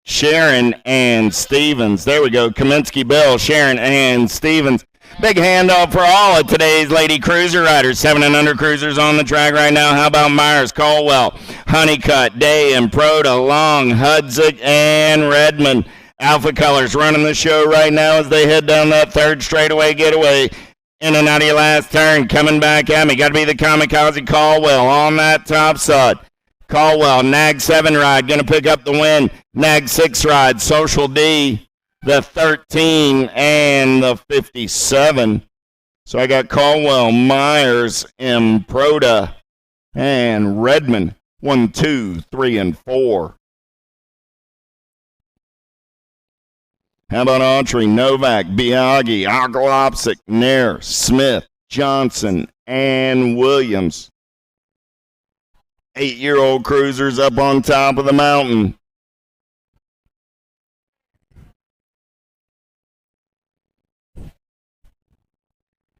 Sharon and Stevens. There we go. Kaminsky, Bell, Sharon and Stevens. Big handoff for all of today's Lady Cruiser riders. 7 and under cruisers on the track right now. How about Myers, Caldwell, Honeycutt, Day, and Proda, Long, Hudzik, and Redmond. Alpha Colors running the show right now as they head down that third straightaway getaway. In and out of your last turn. Coming back at me. Got to be the Kamikaze Caldwell on that top side. Caldwell, Nag 7 ride, going to pick up the win. Nag 6 ride, Social D, the 13 and the 57. So I got Caldwell, Myers, Proda, and Redmond. 1, 2, 3, and 4. How about Autry, Novak, Biaggi, Oglopsic, Nair, Smith, Johnson, and Williams. 8-year-old cruisers up on top of the mountain.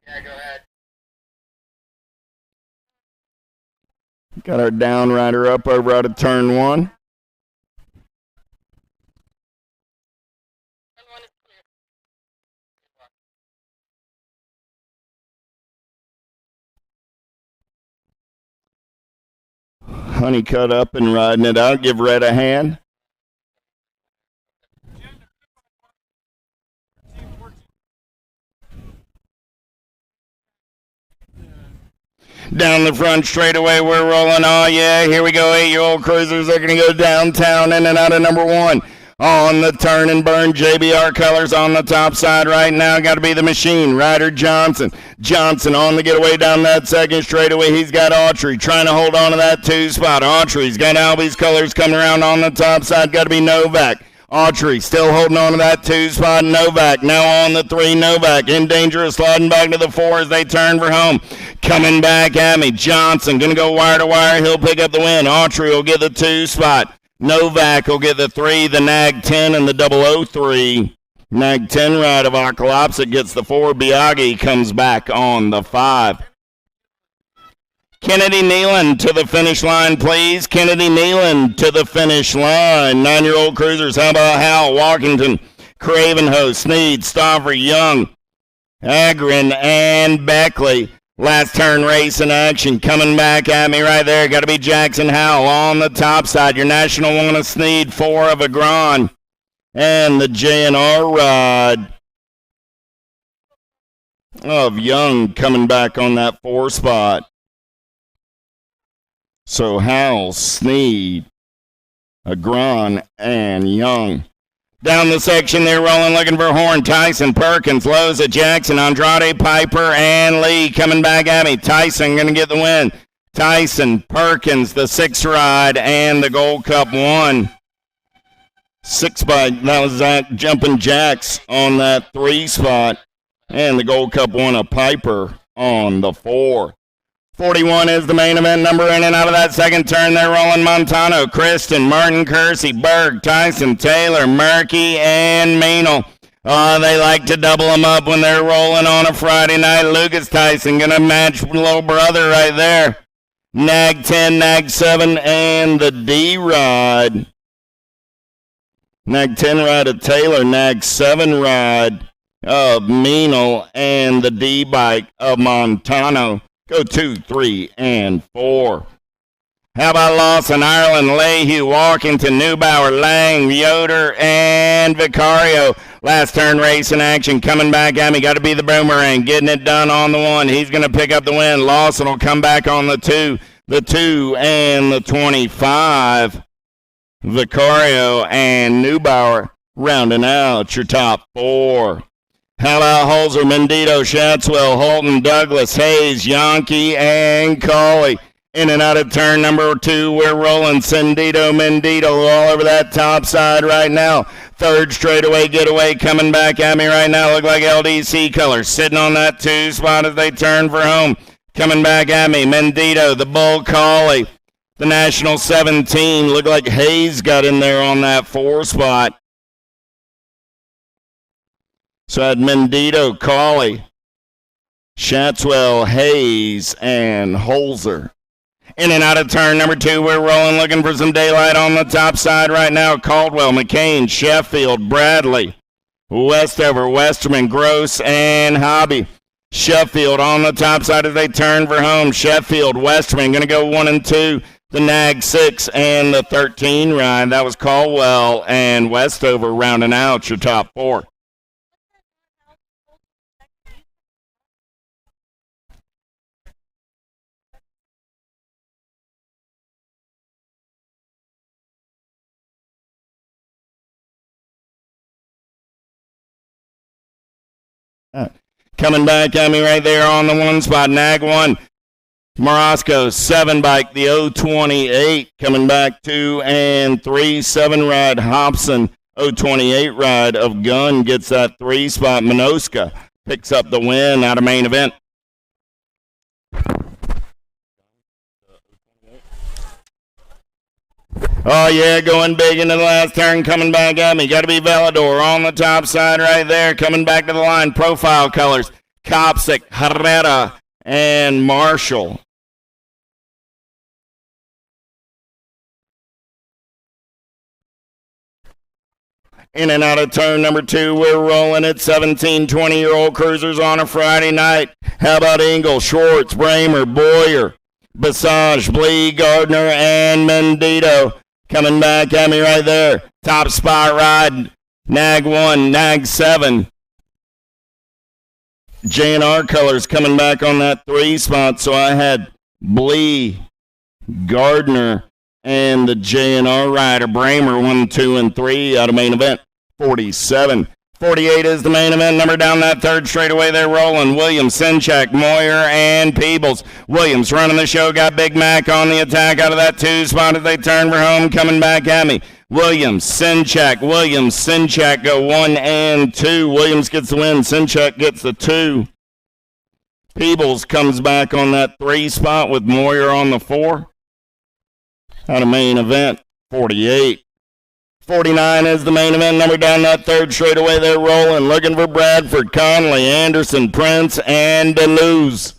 Yeah, go ahead. Got our down rider up over out of turn 1. Honeycutt up and riding it out. Give Red a hand. Down the front straightaway, we're rolling. Oh, yeah, here we go. 8-year-old cruisers are going to go downtown in and out of number 1. On the turn and burn, JBR Colors on the top side right now. Got to be the machine. Ryder Johnson. Johnson on the getaway down that second straightaway. He's got Autry trying to hold on to that 2 spot. Autry's got Albie's Colors coming around on the top side. Got to be Novak. Autry still holding on to that 2 spot. Novak now on the 3. Novak in danger of sliding back to the 4 as they turn for home. Coming back at me. Johnson going to go wire to wire. He'll pick up the win. Autry will get the 2 spot. Novak will get the 3, the Nag 10, and the 003. Nag 10 ride of Oklopsic gets the 4. Biaggi comes back on the 5. Kennedy Nealon to the finish line, please. Kennedy Nealon to the finish line. 9-year-old cruisers. How about Hal, Walkington, Cravenhoe, Sneed, Stauffer, Young, Agrin, and Beckley. Last turn race in action. Coming back at me right there. Got to be Jackson Howell on the top side. Your National 1 of Sneed, 4 of Agron. And the JNR ride of Young coming back on that 4 spot. So Howell, Sneed, Agron, and Young. Down the section, they're rolling, looking for Horn, Tyson, Perkins, Loza, Jackson, Andrade, Piper, and Lee coming back at me. Tyson going to get the win. Tyson, Perkins, the 6 ride, and the Gold Cup 1. 6 by, that was Zach Jumping Jacks on that 3 spot. And the Gold Cup 1 of Piper on the 4. 41 is the main event number in and out of that second turn. They're rolling Montano, Kristen, Martin, Kersey, Berg, Tyson, Taylor, Murky, and Meanel. They like to double them up when they're rolling on a Friday night. Lucas Tyson going to match little brother right there. Nag 10, Nag 7, and the D ride. Nag 10 ride of Taylor, Nag 7 ride of Meanel, and the D bike of Montano. Go 2, 3, and 4. How about Lawson, Ireland, Lehue, Walkington, Neubauer, Lang, Yoder, and Vicario. Last turn race in action. Coming back at me. Got to be the Boomerang. Getting it done on the 1. He's going to pick up the win. Lawson will come back on the 2. The 2 and the 25. Vicario and Neubauer rounding out your top 4. How about Holzer, Mendito, Shatswell, Holton, Douglas, Hayes, Yankee, and Colley. In and out of turn number 2, we're rolling. Mendito all over that top side right now. Third straightaway getaway coming back at me right now. Look like LDC colors sitting on that 2 spot as they turn for home. Coming back at me, Mendito, the Bull Collie, the National 17. Look like Hayes got in there on that 4 spot. So I had Mendito, Collie, Shatswell, Hayes, and Holzer. In and out of turn number 2, we're rolling, looking for some daylight on the top side right now. Caldwell, McCain, Sheffield, Bradley, Westover, Westerman, Gross, and Hobby. Sheffield on the top side as they turn for home. Sheffield, Westerman, going to go 1 and 2. The Nag 6 and the 13 ride. That was Caldwell and Westover rounding out your top 4. Coming back at me right there on the 1 spot. Nag 1. Morosco 7 bike, the 028 coming back 2 and 3. 7 ride Hobson, 028 ride of Gunn gets that 3 spot. Minoska picks up the win out of main event. Oh, yeah, going big into the last turn, coming back at me. Got to be Velador on the top side right there, coming back to the line. Profile colors, Kopsic, Herrera, and Marshall. In and out of turn number 2, we're rolling at 17, 20-year-old cruisers on a Friday night. How about Engel, Schwartz, Bramer, Boyer, Basage, Blee, Gardner, and Mendito? Coming back at me right there. Top spot ride, Nag 1, Nag 7. J&R colors coming back on that 3 spot. So I had Blee, Gardner, and the J&R rider. Bramer 1, 2, and 3 out of main event. 47. 48 is the main event number down that third straightaway. They're rolling. Williams, Sinchak, Moyer, and Peebles. Williams running the show. Got Big Mac on the attack out of that 2 spot as they turn for home. Coming back at me. Williams, Sinchak, go 1 and 2. Williams gets the win. Sinchak gets the 2. Peebles comes back on that 3 spot with Moyer on the 4. Out of main event, 48. 49 is the main event number down that third straightaway. They're rolling, looking for Bradford, Conley, Anderson, Prince, and Deleuze.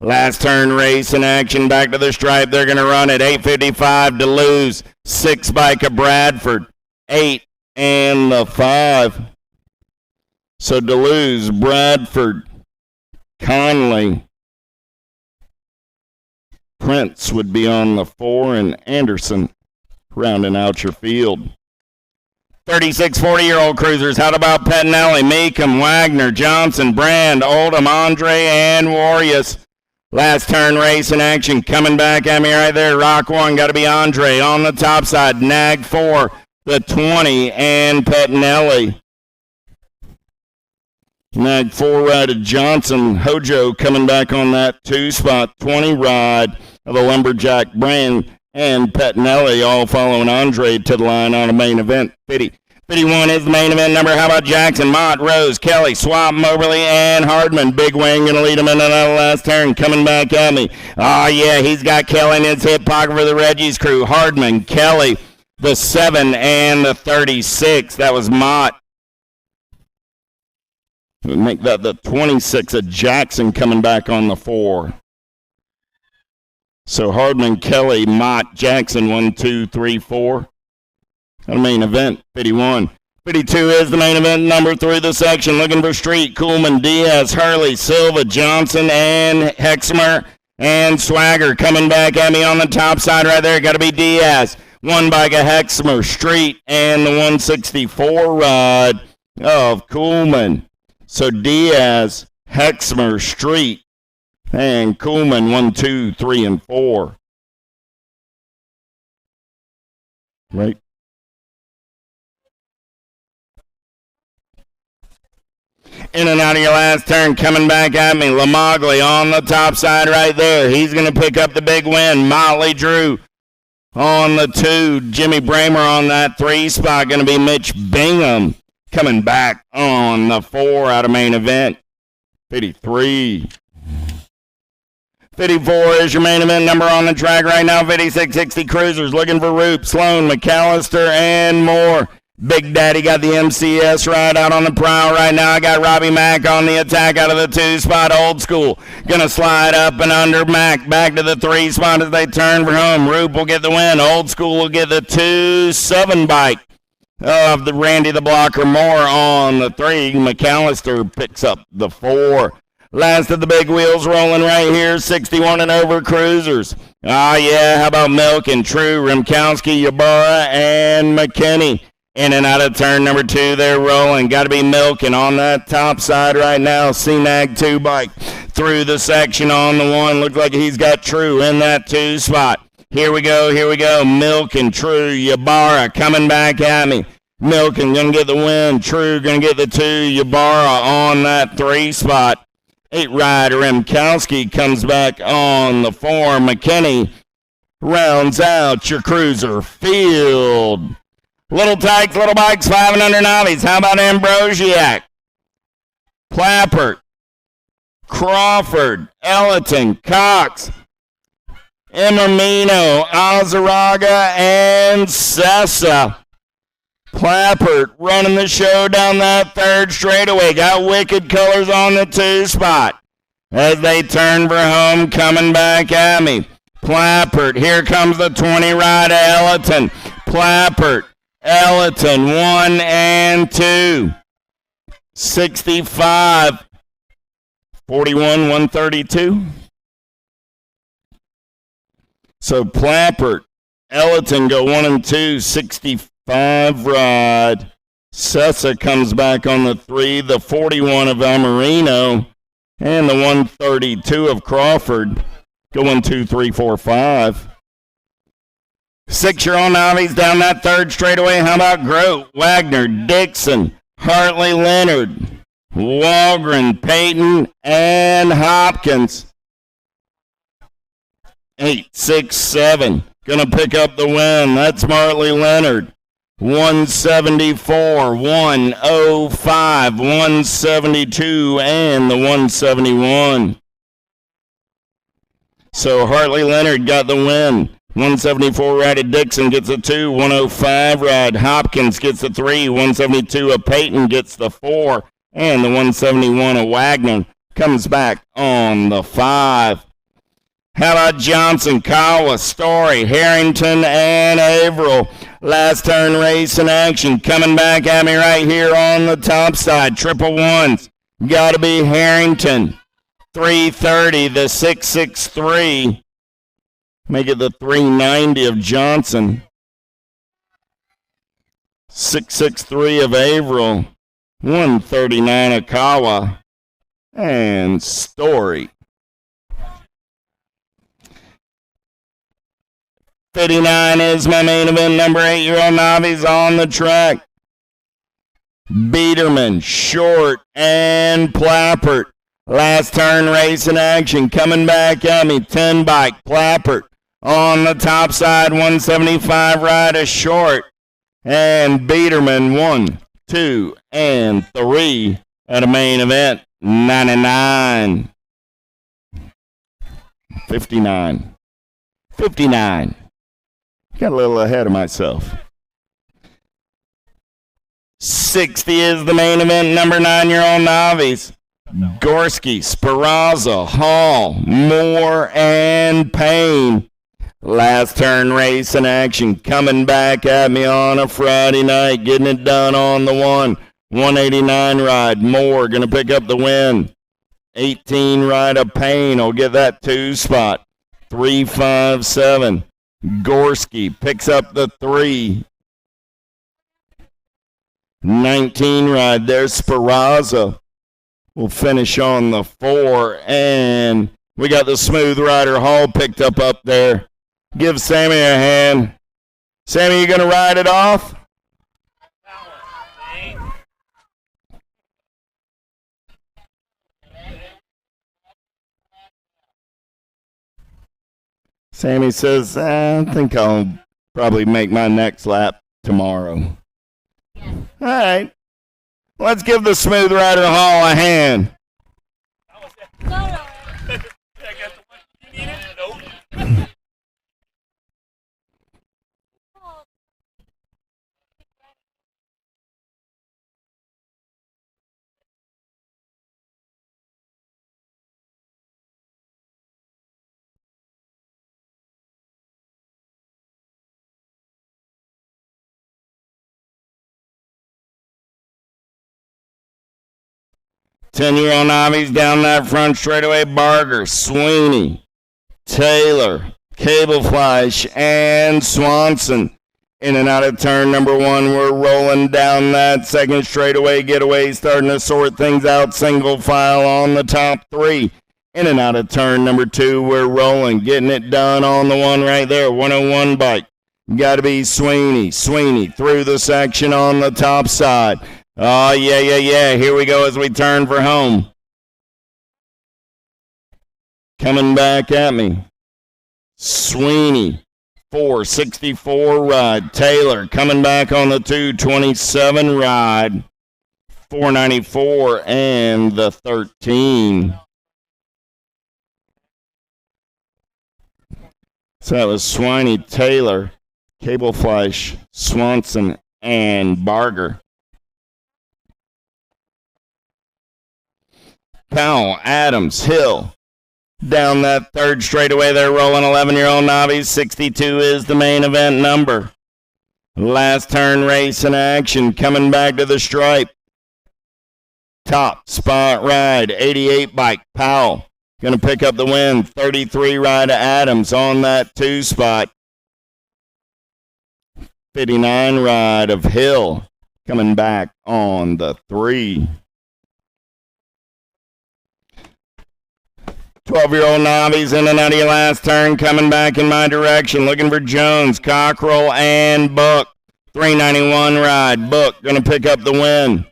Last turn race in action, back to the stripe. They're going to run at 8:55. Deleuze, 6 bike of Bradford, 8 and the 5. So Deleuze, Bradford, Conley, Prince would be on the 4, and Anderson rounding out your field. 36 40-year-old cruisers. How about Pettinelli, Meekum, Wagner, Johnson, Brand, Oldham, Andre, and Warriors. Last turn race in action. Coming back at me right there. Rock 1, got to be Andre on the top side. Nag 4, the 20, and Pettinelli. Nag 4 ride of Johnson. Hojo coming back on that 2 spot. 20 ride of the Lumberjack Brand. And Pettinelli all following Andre to the line on a main event. 51 is the main event number. How about Jackson, Mott, Rose, Kelly, Swap, Moberly, and Hardman. Big Wing going to lead him into that last turn. Coming back at me. Oh, yeah, he's got Kelly in his hip pocket for the Reggie's crew. Hardman, Kelly, the 7 and the 36. That was Mott. We'll make that the 26 of Jackson coming back on the 4. So Hardman, Kelly, Mott, Jackson, 1, 2, 3, 4. The main event, 51. 52 is the main event number through the section. Looking for Street, Kuhlman, Diaz, Hurley, Silva, Johnson, and Hexmer, and Swagger coming back at me on the top side right there. Got to be Diaz. 1 bike of Hexmer, Street, and the 164 ride of Kuhlman. So Diaz, Hexmer, Street, and Kuhlman, 1, 2, 3, and 4. Right. In and out of your last turn, coming back at me. Lamogly on the top side right there. He's going to pick up the big win. Motley Drew on the 2. Jimmy Bramer on that 3 spot. Going to be Mitch Bingham coming back on the 4 out of main event. 53. 54 is your main event number on the track right now. 5660 Cruisers looking for Roop, Sloan, McAllister, and more. Big Daddy got the MCS right out on the prowl right now. I got Robbie Mack on the attack out of the 2 spot. Old School gonna slide up and under Mack. Back to the 3 spot as they turn for home. Roop will get the win. Old School will get the 2-7 bike of the Randy the Blocker Moore on the 3. McAllister picks up the 4. Last of the big wheels rolling right here. 61 and over Cruisers. Ah, yeah, how about Milk and True, Rimkowski, Ybarra, and McKinney. In and out of turn number 2, they're rolling. Got to be Milking on that top side right now. CNAG 2 bike through the section on the 1. Looks like he's got True in that 2 spot. Here we go. Milk and True. Ybarra coming back at me. Milking going to get the win. True going to get the 2. Ybarra on that 3 spot. 8 rider Rimkowski comes back on the 4. McKinney rounds out your Cruiser field. Little Tykes, Little Bikes, 5 and under novice. How about Ambrosiak? Plappert, Crawford, Ellerton, Cox, Emermino, Azaraga, and Sessa. Plappert running the show down that 3rd straightaway. Got Wicked Colors on the 2 spot. As they turn for home, coming back at me. Plappert, here comes the 20 rider Ellerton. Plappert. Ellerton, 1 and 2. 65. 41, 132. So Plappert, Ellerton go 1 and 2. 65 ride. Sessa comes back on the 3. The 41 of Almarino. And the 132 of Crawford. Go 1, 2, 3, 4, 5. 6-year-old novice down that 3rd straightaway. How about Grote, Wagner, Dixon, Hartley Leonard, Walgren, Payton, and Hopkins. 8, 6, 7. Gonna pick up the win. That's Hartley Leonard. 174, 105, 172, and the 171. So Hartley Leonard got the win. 174 ride Dixon gets a 2. 105 ride Hopkins gets a 3. 172 of Payton gets the 4. And the 171 of Wagner comes back on the 5. How about Johnson, Kawa, Story, Harrington, and Averill? Last turn race in action. Coming back at me right here on the top side. Triple ones. Got to be Harrington. 330, the 663. Make it the 390 of Johnson. 663 of Averill. 139 of Kawa. And Story. 59 is my main event. Number 8-year-old novice on the track. Biederman, Short, and Plappert. Last turn race in action. Coming back at me. 10 bike. Plappert. On the top side, 175 rider Short. And Biederman, 1, 2, and 3 at a main event. 99. 59. 59. Got a little ahead of myself. 60 is the main event. Number 9-year-old novice. Gorski, Speranza, Hall, Moore, and Payne. Last turn race in action. Coming back at me on a Friday night. Getting it done on the 1. 189 ride. Moore going to pick up the win. 18 ride of Payne will get that 2 spot. 357. Gorski picks up the 3. 19 ride. There's Speranza. We'll finish on the 4. And we got the Smooth Rider Hall picked up there. Give Sammy a hand. Sammy, you going to ride it off? Sammy says, I think I'll probably make my next lap tomorrow. All right. Let's give the Smooth Rider Hall a hand. Ten-year-old novice down that front straightaway. Barger, Sweeney, Taylor, Cable Flash, and Swanson. In and out of turn number one. We're rolling down that second straightaway getaway, starting to sort things out. Single file on the top three. In and out of turn number two. We're rolling, getting it done on the one right there. 101 bike. Got to be Sweeney. Sweeney through the section on the top side. Oh, yeah. Here we go as we turn for home. Coming back at me. Sweeney, 464 ride. Taylor coming back on the 227 ride. 494 and the 13. So that was Sweeney, Taylor, Cable Flash, Swanson, and Barger. Powell, Adams, Hill. Down that third straightaway, they're rolling 11-year-old novice. 62 is the main event number. Last turn race in action, coming back to the stripe. Top spot ride, 88 bike, Powell. Going to pick up the win, 33 ride Adams on that 2 spot. 59 ride of Hill, coming back on the 3. 12-year-old novice in and out of your last turn, coming back in my direction, looking for Jones, Cockrell, and Book. 391 ride, Book going to pick up the win.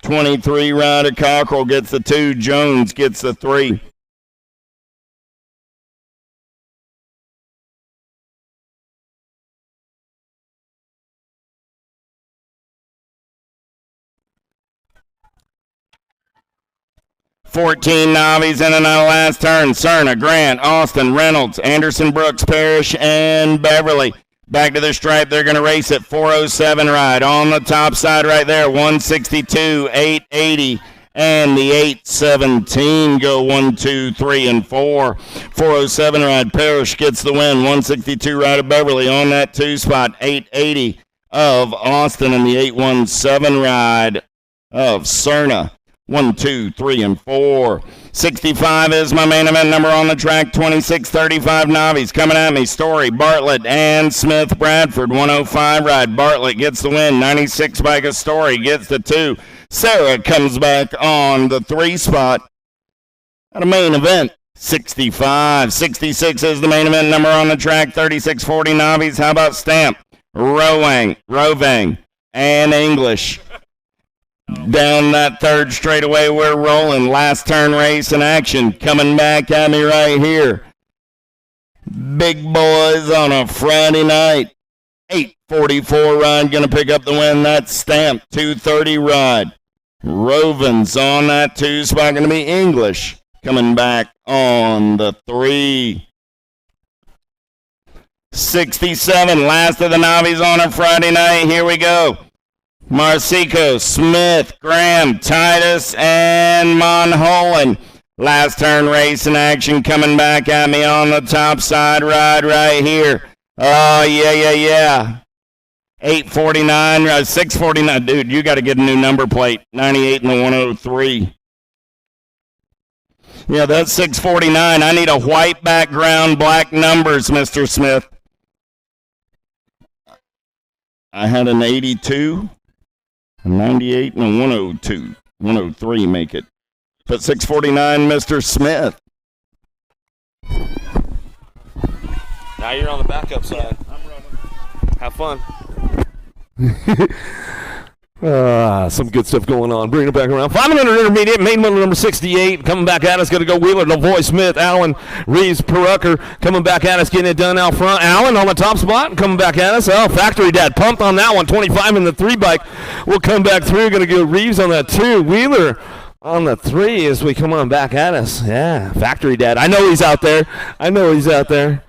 23 ride of Cockrell gets the 2, Jones gets the 3. $14 novice in and out of last turn. Cerna, Grant, Austin, Reynolds, Anderson, Brooks, Parrish, and Beverly. Back to the stripe. They're going to race at 407 ride. On the top side right there, 162, 880, and the 817 go 1, 2, 3, and 4. 407 ride. Parrish gets the win. 162 ride of Beverly on that 2 spot. 880 of Austin and the 817 ride of Cerna. 1, 2, 3, and 4. 65 is my main event number on the track. 26-35 novice coming at me. Story, Bartlett, and Smith Bradford. 105 ride. Bartlett gets the win. 96 bike of Story gets the 2. Sarah comes back on the 3 spot. At a main event, 65. 66 is the main event number on the track. 36-40 novice. How about Stamp, Rovang, and English? Down that third straightaway, we're rolling. Last turn race in action. Coming back at me right here. Big boys on a Friday night. 844 ride going to pick up the win. That's Stamp. 230 ride. Rovens on that 2 spot. Going to be English. Coming back on the 3. 67. Last of the novies on a Friday night. Here we go. Marsico, Smith, Graham, Titus, and Monholen. Last turn race in action coming back at me on the top side ride right here. Oh, yeah. 849, 649. Dude, you got to get a new number plate. 98 and the 103. Yeah, that's 649. I need a white background, black numbers, Mr. Smith. I had an 82. 98 and a 102. 103 make it. But 649, Mr. Smith. Now you're on the backup side. I'm running. Have fun. Some good stuff going on. Bring it back around. 500 intermediate, main model number 68. Coming back at us, going to go Wheeler, Lavoy Smith, Allen, Reeves, Perucker. Coming back at us, getting it done out front. Allen on the top spot, coming back at us. Oh, Factory Dad pumped on that one. 25 in the 3 bike. We'll come back through. Going to go Reeves on that 2. Wheeler on the 3 as we come on back at us. Yeah, Factory Dad. I know he's out there.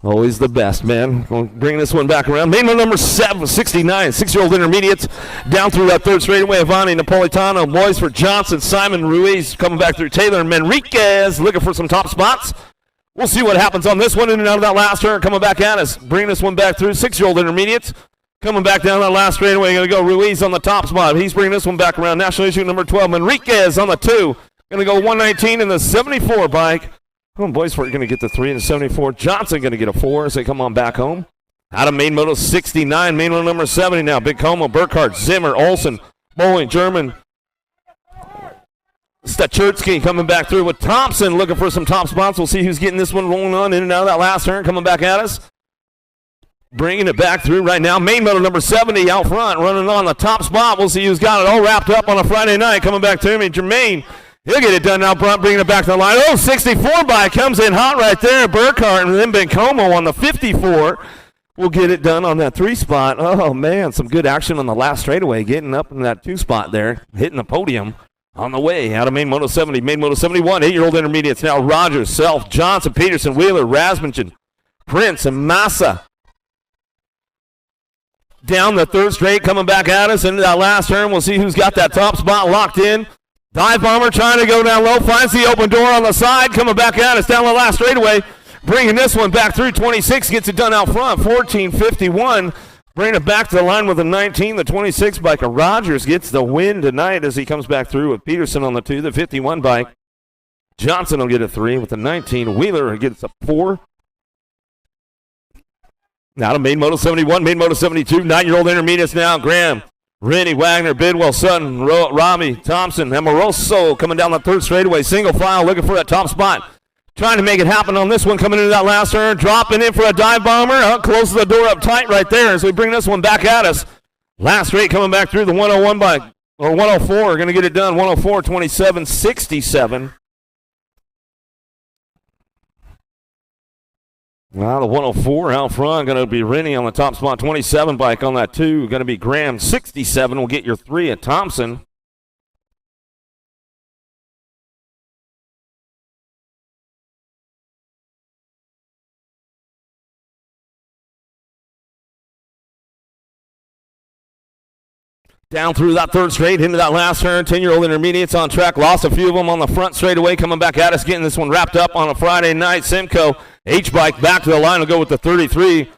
Always the best, man. Going to bring this one back around. Main model number 69, 6-year-old intermediates. Down through that 3rd straightaway. Avani, Napolitano, Boys for Johnson, Simon Ruiz coming back through. Taylor and Manriquez looking for some top spots. We'll see what happens on this one. In and out of that last turn. Coming back at us. Bringing this one back through. 6-year-old intermediates. Coming back down that last straightaway. Going to go Ruiz on the top spot. He's bringing this one back around. National issue number 12. Manriquez on the 2. Going to go 119 in the 74 bike. Oh, Boys for going to get the 3 and 74. Johnson going to get a 4 as they come on back home. Out of main moto 69, main moto number 70 now. Big Como, Burkhardt, Zimmer, Olsen, Bowling, German. Stachertsky coming back through with Thompson looking for some top spots. We'll see who's getting this one rolling on in and out of that last turn. Coming back at us. Bringing it back through right now. Main moto number 70 out front running on the top spot. We'll see who's got it all wrapped up on a Friday night. Coming back to me, Jermaine. He'll get it done out front, bringing it back to the line. Oh, 64 bike comes in hot right there. Burkhardt and then Bencomo on the 54. We'll get it done on that 3 spot. Oh, man, some good action on the last straightaway, getting up in that 2 spot there, hitting the podium on the way out of main moto 70. Main moto 71, 8-year-old intermediates now. Rogers, Self, Johnson, Peterson, Wheeler, Rasmussen, Prince, and Massa. Down the 3rd straight, coming back at us into that last turn. We'll see who's got that top spot locked in. Dive Bomber trying to go down low, finds the open door on the side, coming back at us down the last straightaway, bringing this one back through. 26 gets it done out front, 14:51, bringing it back to the line with a 19. The 26 bike of Rogers gets the win tonight as he comes back through with Peterson on the 2. The 51 bike, Johnson will get a 3 with the 19. Wheeler gets a 4. Now to main moto 71, main moto 72, 9-year-old intermediates now. Graham, Rennie, Wagner, Bidwell, Sutton, Robbie, Thompson, Amoroso coming down the 3rd straightaway. Single file looking for that top spot. Trying to make it happen on this one, coming into that last turn. Dropping in for a dive bomber. Closes the door up tight right there as we bring this one back at us. Last straight coming back through the 101 bike, or 104. Going to get it done. 104, 27, 67. Well, the 104 out front going to be Rennie on the top spot. 27 bike on that 2. Going to be Graham. 67 will get your 3 at Thompson. Down through that 3rd straight, into that last turn. 10-year-old intermediates on track. Lost a few of them on the front straightaway. Coming back at us, getting this one wrapped up on a Friday night. Simcoe, H-bike back to the line. Will go with the 33.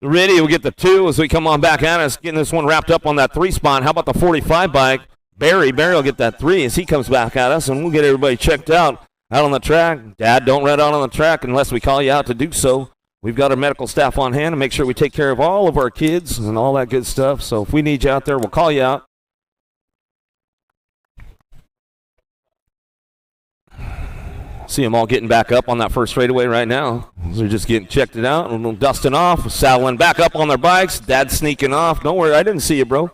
Ready will get the 2 as we come on back at us, getting this one wrapped up on that 3 spot. How about the 45 bike? Barry will get that 3 as he comes back at us, and we'll get everybody checked out on the track. Dad, don't run out on the track unless we call you out to do so. We've got our medical staff on hand to make sure we take care of all of our kids and all that good stuff. So if we need you out there, we'll call you out. See them all getting back up on that first straightaway right now. They're just getting checked it out and dusting off, saddling back up on their bikes. Dad's sneaking off. Don't worry, I didn't see you, bro.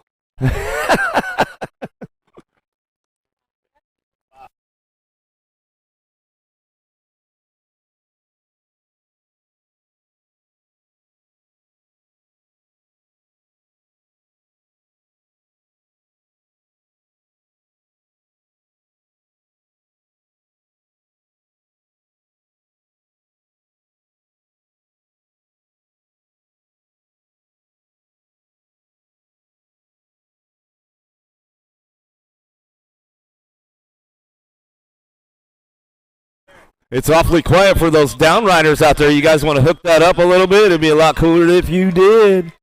It's awfully quiet for those downriders out there. You guys want to hook that up a little bit? It'd be a lot cooler if you did.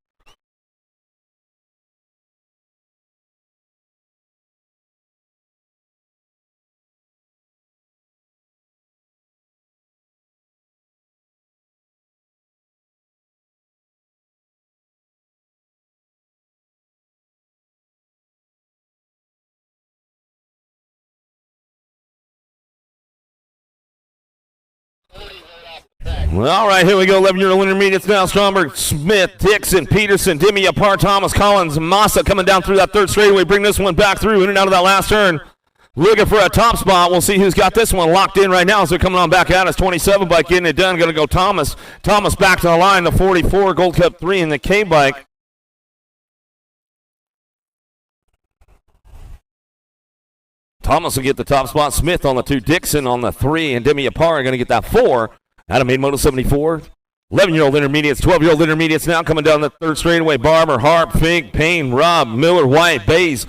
All right, here we go. 11-year-old intermediates now. Stromberg, Smith, Dixon, Peterson, Dimmy apart, Thomas, Collins, Massa coming down through that third straightaway. Bring this one back through in and out of that last turn. Looking for a top spot. We'll see who's got this one locked in right now as they're coming on back out. It's 27 bike getting it done. Going to go Thomas. Thomas back to the line, the 44, Gold Cup 3 in the K bike. Thomas will get the top spot. Smith on the 2, Dixon on the 3, and Demi Apar are going to get that 4. Adam made Moto 74. 11-year-old intermediates, 12-year-old intermediates now coming down the third straightaway. Barber, Harp, Fink, Payne, Robb, Miller, White, Bays.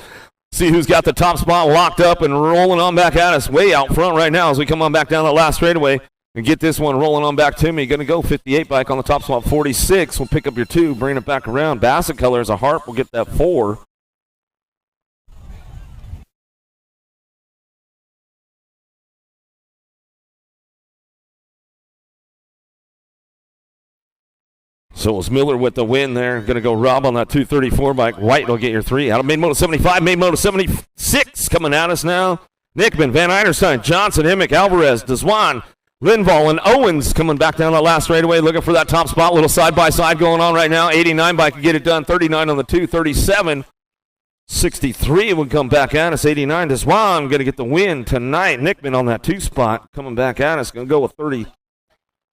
See who's got the top spot locked up and rolling on back at us way out front right now as we come on back down the last straightaway and get this one rolling on back to me. Going to go 58 bike on the top spot. 46 will pick up your 2, bring it back around. Bassett colors, a Harp will get that 4. So it's Miller with the win there. Going to go Robb on that 234 bike. White will get your 3. Out of Main Moto 75, Main Moto 76 coming at us now. Nickman, Van Eiderstein, Johnson, Himmick, Alvarez, Deswan, Linval, and Owens coming back down the last straightaway looking for that top spot. Little side-by-side going on right now. 89 bike can get it done. 39 on the 2, 37. 63 would come back at us. 89, Deswan going to get the win tonight. Nickman on that 2 spot coming back at us. Going to go with 30.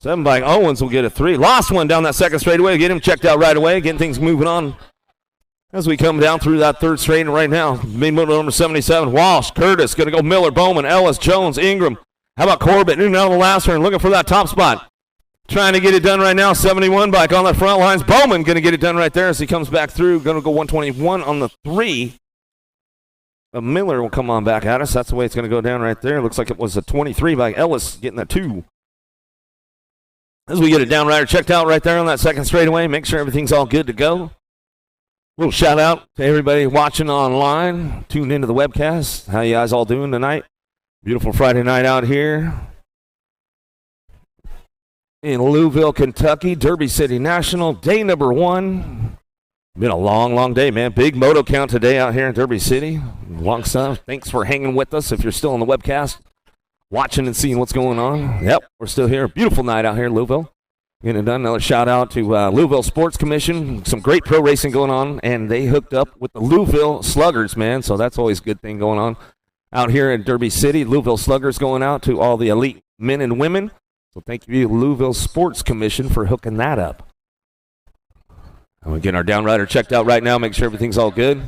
7 bike Owens will get a 3. Lost one down that second straightaway. Get him checked out right away. Getting things moving on as we come down through that third straight right now. Main Moto number 77. Walsh, Curtis, going to go Miller, Bowman, Ellis, Jones, Ingram. How about Corbett? In and out of the last turn, looking for that top spot. Trying to get it done right now. 71 bike on the front lines. Bowman going to get it done right there as he comes back through. Going to go 121 on the 3. Miller will come on back at us. That's the way it's going to go down right there. Looks like it was a 23 bike. Ellis getting the 2. As we get it down right, checked out right there on that second straightaway, make sure everything's all good to go. Little shout out to everybody watching online, tuned into the webcast. How you guys all doing tonight? Beautiful Friday night out here in Louisville, Kentucky, Derby City National, day number 1. Been a long, long day, man. Big moto count today out here in Derby City. Long stuff. Thanks for hanging with us if you're still on the webcast. Watching and seeing what's going on. Yep, we're still here. Beautiful night out here in Louisville. Getting it done. Another shout out to Louisville Sports Commission. Some great pro racing going on, and they hooked up with the Louisville Sluggers, man. So that's always a good thing going on out here in Derby City. Louisville Sluggers going out to all the elite men and women. So thank you, Louisville Sports Commission, for hooking that up. And we're getting our downrider checked out right now. Make sure everything's all good.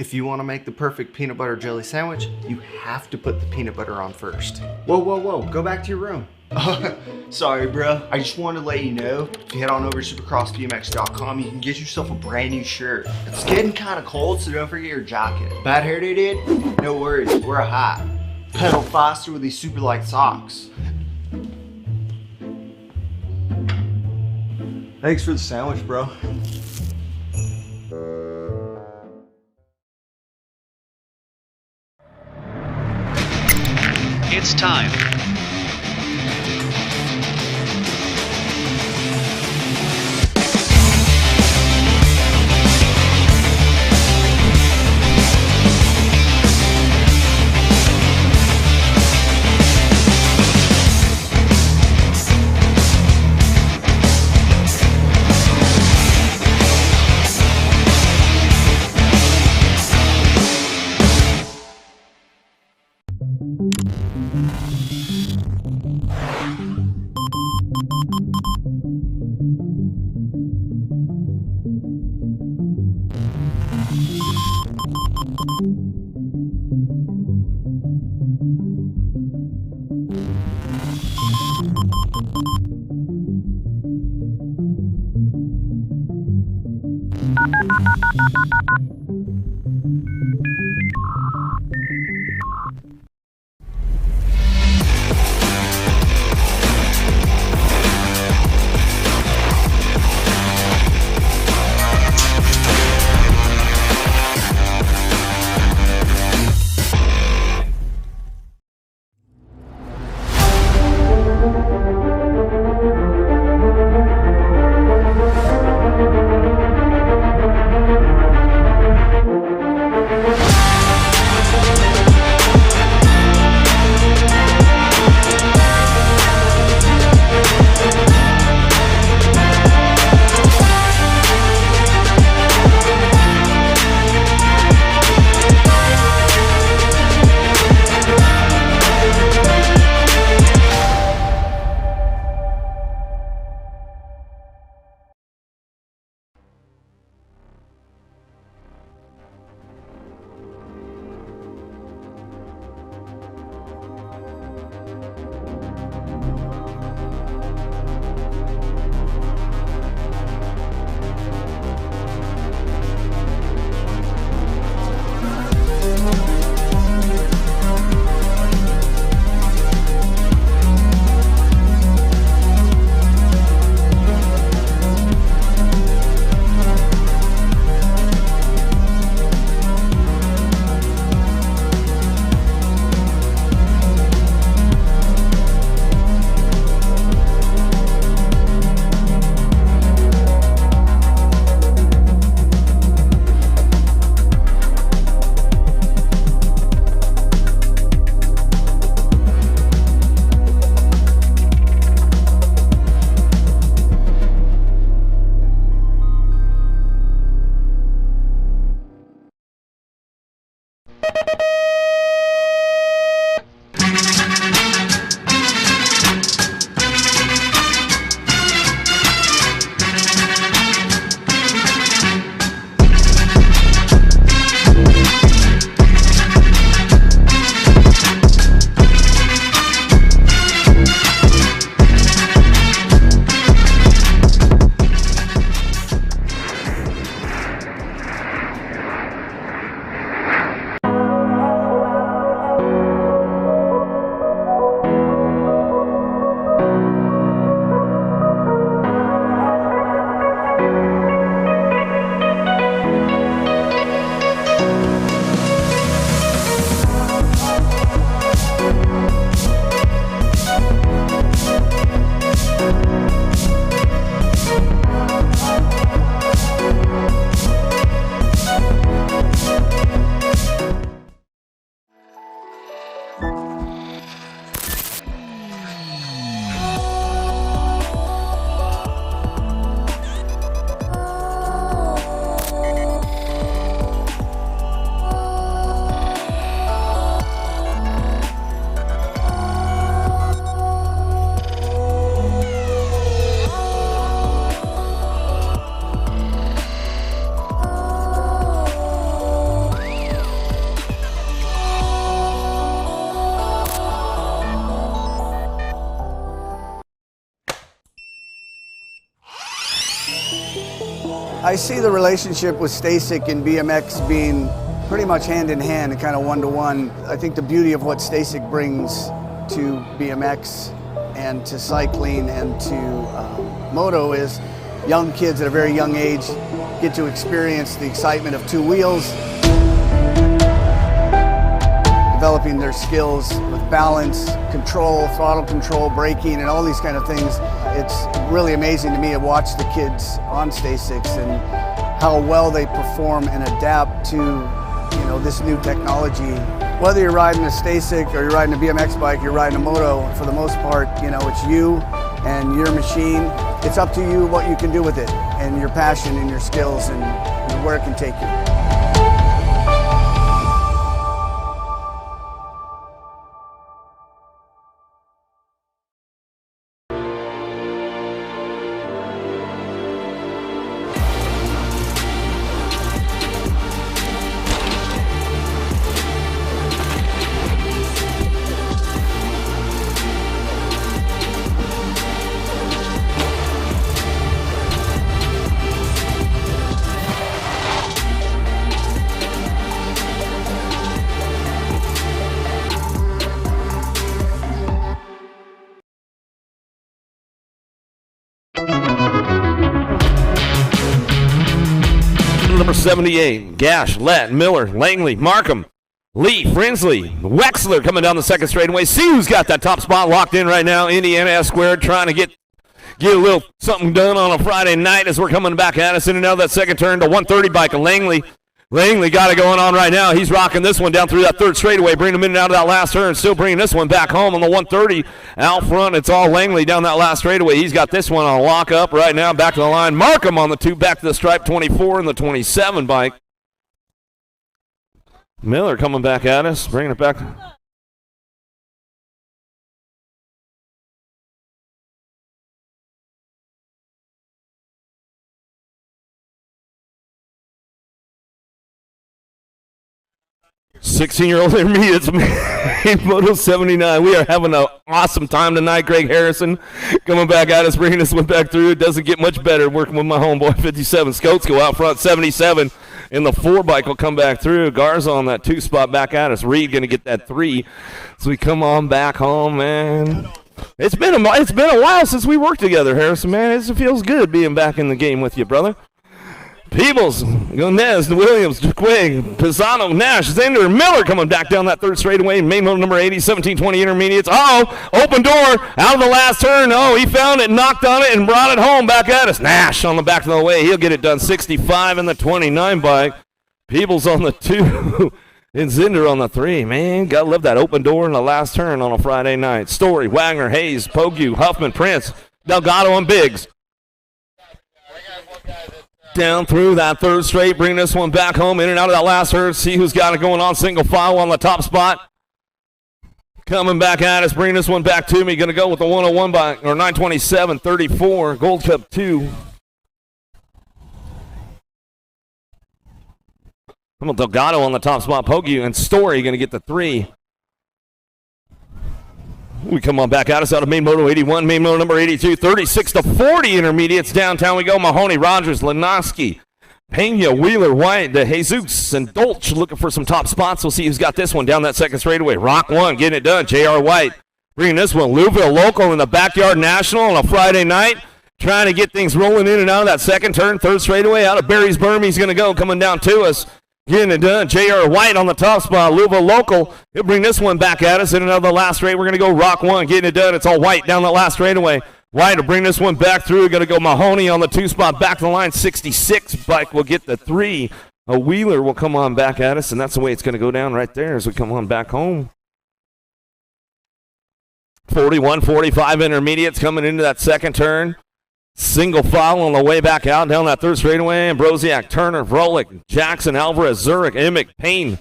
If you want to make the perfect peanut butter jelly sandwich, you have to put the peanut butter on first. Whoa, whoa, whoa, go back to your room. Sorry, bro. I just wanted to let you know, if you head on over to supercrossbmx.com, you can get yourself a brand new shirt. It's getting kind of cold, so don't forget your jacket. Bad hair day, dude? No worries, wear a hat. Pedal faster with these super light socks. Thanks for the sandwich, bro. It's time. I see the relationship with Stacyc and BMX being pretty much hand in hand and kind of one-to-one. I think the beauty of what Stacyc brings to BMX and to cycling and to Moto is young kids at a very young age get to experience the excitement of two wheels, developing their skills with balance, control, throttle control, braking, and all these kind of things. It's really amazing to me to watch the kids on Stacycs and how well they perform and adapt to this new technology. Whether you're riding a Stacyc or you're riding a BMX bike, you're riding a Moto, for the most part, it's you and your machine. It's up to you what you can do with it and your passion and your skills and where it can take you. Number 78, Gash, Lett, Miller, Langley, Markham, Lee, Frinsley, Wexler coming down the second straightaway. See who's got that top spot locked in right now. Indiana S squared trying to get a little something done on a Friday night as we're coming back at us in and out of that second turn to 130 bike of Langley. Langley got it going on right now. He's rocking this one down through that third straightaway, bringing him in and out of that last turn, still bringing this one back home on the 130. Out front, it's all Langley down that last straightaway. He's got this one on lock up right now, back to the line. Markham on the 2, back to the stripe, 24 and the 27 bike. Miller coming back at us, bringing it back. "16-year-old intermediates, Moto 79. We are having an awesome time tonight. Greg Harrison coming back at us, bringing this one back through. It doesn't get much better working with my homeboy, 57. Scotes go out front, 77. And the 4 bike will come back through. Garza on that 2 spot back at us. Reed going to get that 3. So we come on back home, man. It's been a while since we worked together, Harrison, man. It feels good being back in the game with you, brother. Peebles, Gonez, Williams, Quig, Pisano, Nash, Zender, Miller coming back down that third straightaway. Main motor number 80, 1720 intermediates. Open door out of the last turn. He found it, knocked on it, and brought it home back at us. Nash on the back of the way. He'll get it done. 65 in the 29 bike. Peebles on the 2. And Zender on the 3. Man, gotta love that open door in the last turn on a Friday night. Story, Wagner, Hayes, Pogue, Huffman, Prince, Delgado, and Biggs. Down through that third straight, bring this one back home, in and out of that last herd. See who's got it going on. Single file on the top spot. Coming back at us, bring this one back to me. Going to go with the 101 by, or 927, 34, Gold Cup 2. Delgado on the top spot. Pogue and Story going to get the 3. We come on back at us out of main moto 81, main moto number 82, 36 to 40 intermediates. Downtown we go. Mahoney, Rogers, Lenoski, Pena, Wheeler, White, De Jesus, and Dolch looking for some top spots. We'll see who's got this one down that second straightaway. Rock 1 getting it done. J.R. White bringing this one. Louisville local in the Backyard National on a Friday night. Trying to get things rolling in and out of that second turn. Third straightaway out of Barry's Berm. He's going to go coming down to us. Getting it done. J.R. White on the top spot. Louisville local. He'll bring this one back at us in another last straight. We're going to go Rock 1. Getting it done. It's all White down the last straightaway. White will bring this one back through. We're going to go Mahoney on the 2 spot. Back to the line. 66 bike will get the 3. A Wheeler will come on back at us, and that's the way it's going to go down right there as we come on back home. 41, 45 intermediates coming into that second turn. Single file on the way back out down that third straightaway. Ambrosiak, Turner, Vrolik, Jackson, Alvarez, Zurich, Emick, Payne.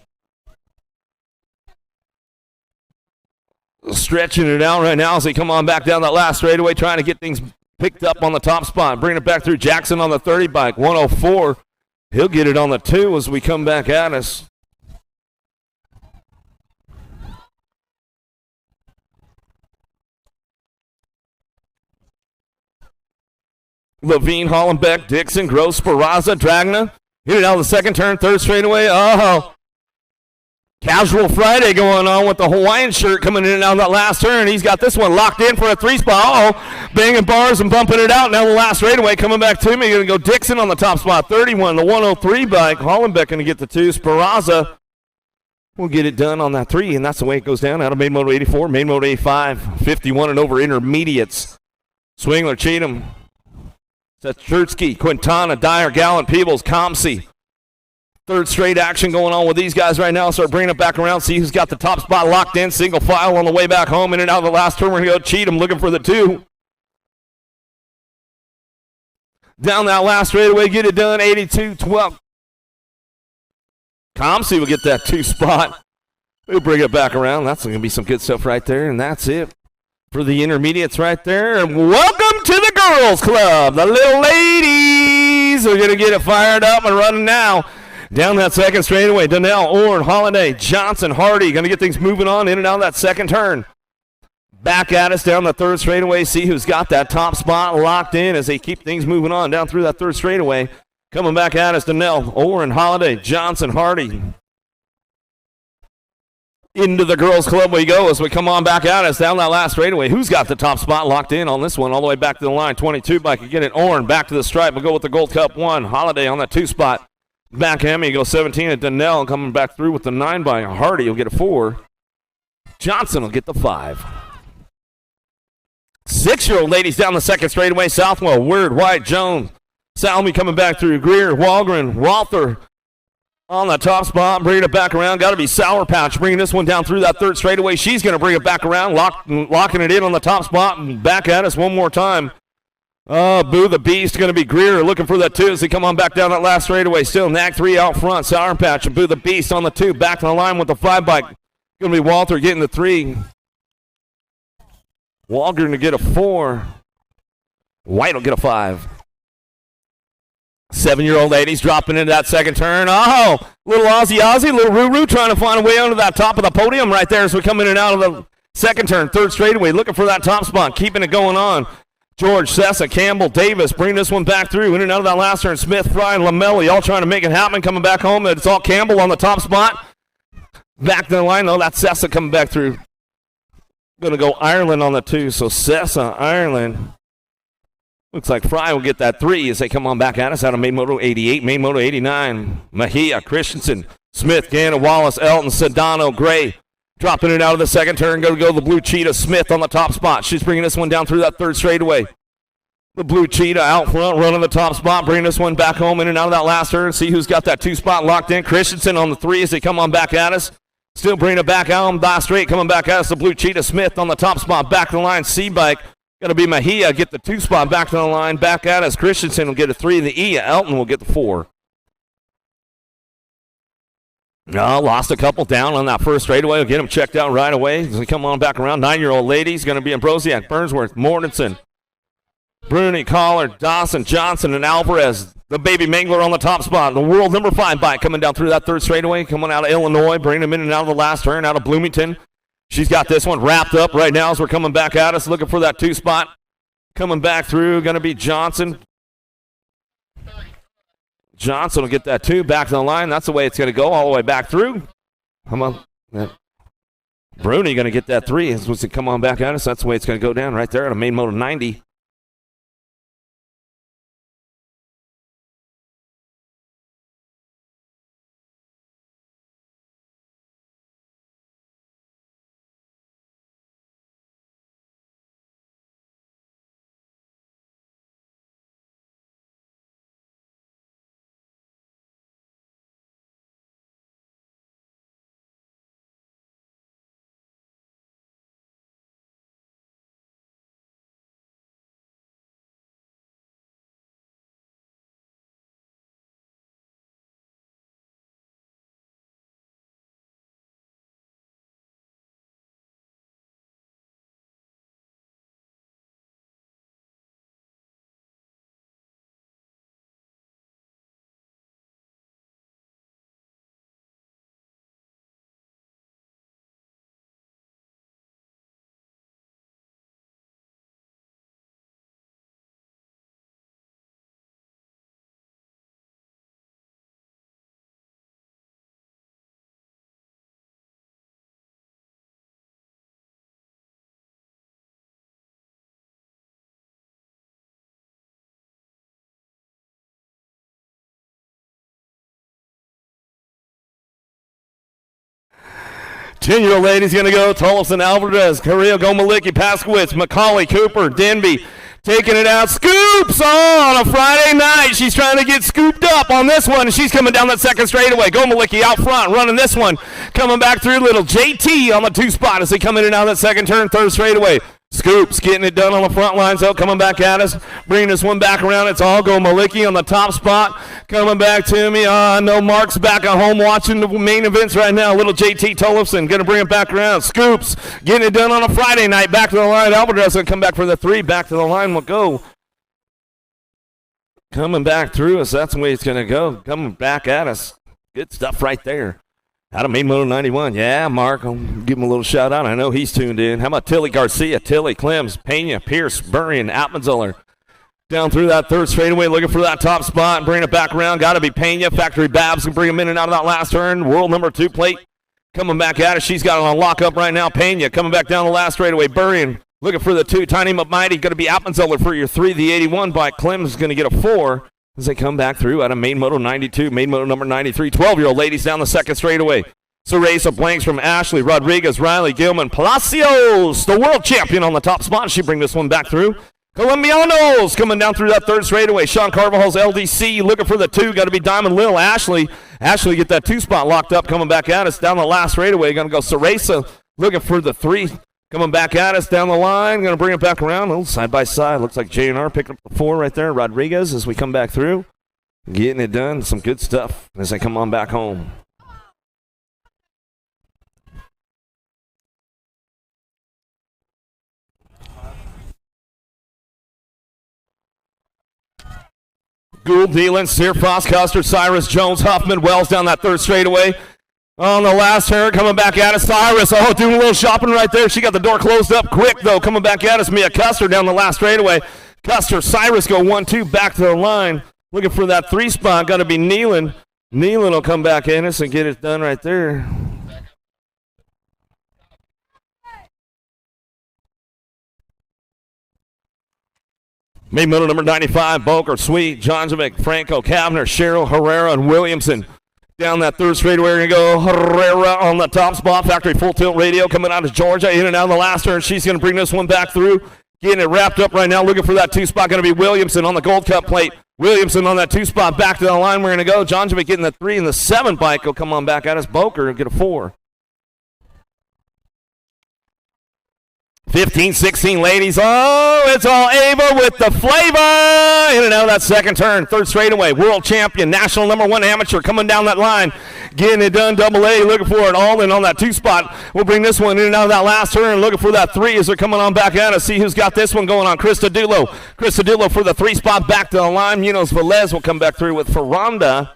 Stretching it out right now as they come on back down that last straightaway, trying to get things picked up on the top spot. Bringing it back through. Jackson on the 30 bike, 104. He'll get it on the 2 as we come back at us. Levine, Hollenbeck, Dixon, Gross, Peraza, Dragna. Hit it out of the second turn, third straightaway. Oh, Casual Friday going on with the Hawaiian shirt coming in and out of that last turn. He's got this one locked in for a 3-spot. Uh-oh, banging bars and bumping it out. Now the last straightaway coming back to me. Going to go Dixon on the top spot, 31. The 103 bike. Hollenbeck going to get the 2. Peraza will get it done on that 3, and that's the way it goes down. Out of Main Moto 84, Main Moto 85, 51 and over intermediates. Swingler, Cheatham, Chertsky, Quintana, Dyer, Gallant, Peebles, Comsey. Third straight action going on with these guys right now. Start bringing it back around. See who's got the top spot locked in. Single file on the way back home. In and out of the last turn. We're going to go Cheatham looking for the 2. Down that last straightaway. Get it done. 82-12. Comsey will get that 2 spot. We'll bring it back around. That's going to be some good stuff right there. And that's it for the intermediates right there. And welcome to the girls club. The little ladies are going to get it fired up and running now. Down that second straightaway, Donnell, Orr, Holiday, Johnson, Hardy, going to get things moving on in and out of that second turn. Back at us down the third straightaway. See who's got that top spot locked in as they keep things moving on down through that third straightaway. Coming back at us, Donnell, Orr, and Holiday, Johnson, Hardy. Into the girls' club we go as we come on back at us down that last straightaway. Who's got the top spot locked in on this one? All the way back to the line. 22 bike again at Orr, back to the stripe. We'll go with the Gold Cup 1. Holiday on that 2 spot. Back Hemi goes 17 at Donnell, and coming back through with the 9 by Hardy will get a 4. Johnson will get the 5. 6-year-old ladies down the second straightaway. Southwell, Word, White, Jones, Salmi coming back through. Greer, Walgren, Walther on the top spot, bringing it back around. Got to be Sour Patch bringing this one down through that third straightaway. She's going to bring it back around, locking it in on the top spot, and back at us one more time. Boo the Beast, going to be Greer looking for that 2 as they come on back down that last straightaway. Still Nag 3 out front. Sour Patch and Boo the Beast on the 2. Back to the line with the 5 bike. Going to be Walter getting the 3. Walgren to get a 4. White will get a 5. 7-year-old ladies dropping into that second turn. Oh, little Aussie, little Ruru trying to find a way onto that top of the podium right there as we come in and out of the second turn. Third straightaway looking for that top spot. Keeping it going on. George, Sessa, Campbell, Davis, bring this one back through. In and out of that last turn. Smith, Fry, and Lamelli all trying to make it happen. Coming back home. It's all Campbell on the top spot. Back to the line, though. That's Sessa coming back through. Going to go Ireland on the 2. So Sessa, Ireland. Looks like Fry will get that 3 as they come on back at us out of Main Moto 88, Main Moto 89. Mejia, Christensen, Smith, Gannon, Wallace, Elton, Sedano, Gray. Dropping it out of the second turn. Going to go the Blue Cheetah. Smith on the top spot. She's bringing this one down through that third straightaway. The Blue Cheetah out front, running the top spot. Bringing this one back home in and out of that last turn. See who's got that 2 spot locked in. Christensen on the 3 as they come on back at us. Still bringing it back out. Last straight coming back at us. The Blue Cheetah. Smith on the top spot. Back to the line. C-Bike. Going to be Mejia. Get the 2 spot back to the line. Back at us. Christensen will get a 3. The E. Elton will get the 4. No, lost a couple down on that first straightaway. We'll get them checked out right away as we come on back around. 9-year-old ladies going to be Ambrosiak, Burnsworth, Mortensen, Bruni, Collar, Dawson, Johnson, and Alvarez. The Baby Mangler on the top spot. The world number 5 bike coming down through that third straightaway. Coming out of Illinois, bringing them in and out of the last turn out of Bloomington. She's got this one wrapped up right now as we're coming back at us, looking for that 2 spot. Coming back through, going to be Johnson. Johnson will get that 2 back to the line. That's the way it's going to go all the way back through. Come on. Bruni going to get that 3 as we come on back at us. That's the way it's going to go down right there at a Main Moto 90. 10-year-old lady's going to go. Tollefson, Alvarez, Carrillo, Gomalicki, Paskowitz, McCauley, Cooper, Denby. Taking it out, scoops on a Friday night. She's trying to get scooped up on this one, and she's coming down that second straightaway. Gomalicki out front, running this one. Coming back through, little JT on the 2 spot as they come in and out that second turn, third straightaway. Scoops getting it done on the front line, so coming back at us, bringing this one back around. It's all Gomalicki on the top spot. Coming back to me. No, Mark's back at home watching the main events right now. Little JT Tollefson going to bring it back around. Scoops getting it done on a Friday night. Back to the line. Alvarez going to come back for the 3. Back to the line will go. Coming back through us. That's the way it's going to go. Coming back at us. Good stuff right there. Out of Main Moto 91. Yeah, Mark, I'll give him a little shout out. I know he's tuned in. How about Tilly Garcia, Tilly, Clems, Pena, Pierce, Burrian, Appenzeller. Down through that third straightaway, looking for that top spot and bringing it back around. Got to be Pena. Factory Babs can bring him in and out of that last turn. World number 2 plate coming back at her. She's got it on lockup right now. Pena coming back down the last straightaway. Burrian looking for the 2. Tiny McMighty going to be Appenzeller for your 3. The 81 bike. Clems is going to get a 4. As they come back through out of Main Moto 92, Main Moto number 93. 12-year-old ladies down the second straightaway. Cereza blanks from Ashley, Rodriguez, Riley, Gilman, Palacios, the world champion on the top spot. She bring this one back through. Colombianos coming down through that third straightaway. Sean Carvajal's LDC looking for the 2. Got to be Diamond Lil. Ashley get that 2 spot locked up. Coming back at us down the last straightaway. Going to go Cereza looking for the 3. Coming back at us down the line. Going to bring it back around. A little side by side. Looks like J&R picking up the 4 right there. Rodriguez as we come back through. Getting it done. Some good stuff as they come on back home. Gould, Dealan, Searfoss, Custer, Cyrus, Jones, Huffman, Wells down that third straightaway. On the last turn, coming back at us, Cyrus. Oh, doing a little shopping right there. She got the door closed up quick, though. Coming back at us, Mia Custer down the last straightaway. Custer, Cyrus go 1-2 back to the line. Looking for that 3 spot. Got to be Nealon. Nealon will come back in us and get it done right there. Main Moto number 95, Boker, Sweet, Jonjovic, Franco, Kavner, Cheryl, Herrera, and Williamson. Down that third straightaway, we're going to go Herrera on the top spot. Factory Full Tilt Radio coming out of Georgia. In and out of the last turn. She's going to bring this one back through. Getting it wrapped up right now. Looking for that 2 spot. Going to be Williamson on the Gold Cup plate. Williamson on that 2 spot. Back to the line. We're going to go. Jonjovic getting the 3 and the 7 bike. Will come on back at us. Boker will get a 4. 15, 16 ladies. Oh, it's all Ava with the flavor. In and out of that second turn. Third straightaway. World champion. National number 1 amateur coming down that line. Getting it done. Double A. Looking for it all in on that 2 spot. We'll bring this one in and out of that last turn. Looking for that 3 as they're coming on back at us. See who's got this one going on. Krista Dulo. Krista Dulo for the 3 spot back to the line. Munoz Velez will come back through with Ferranda.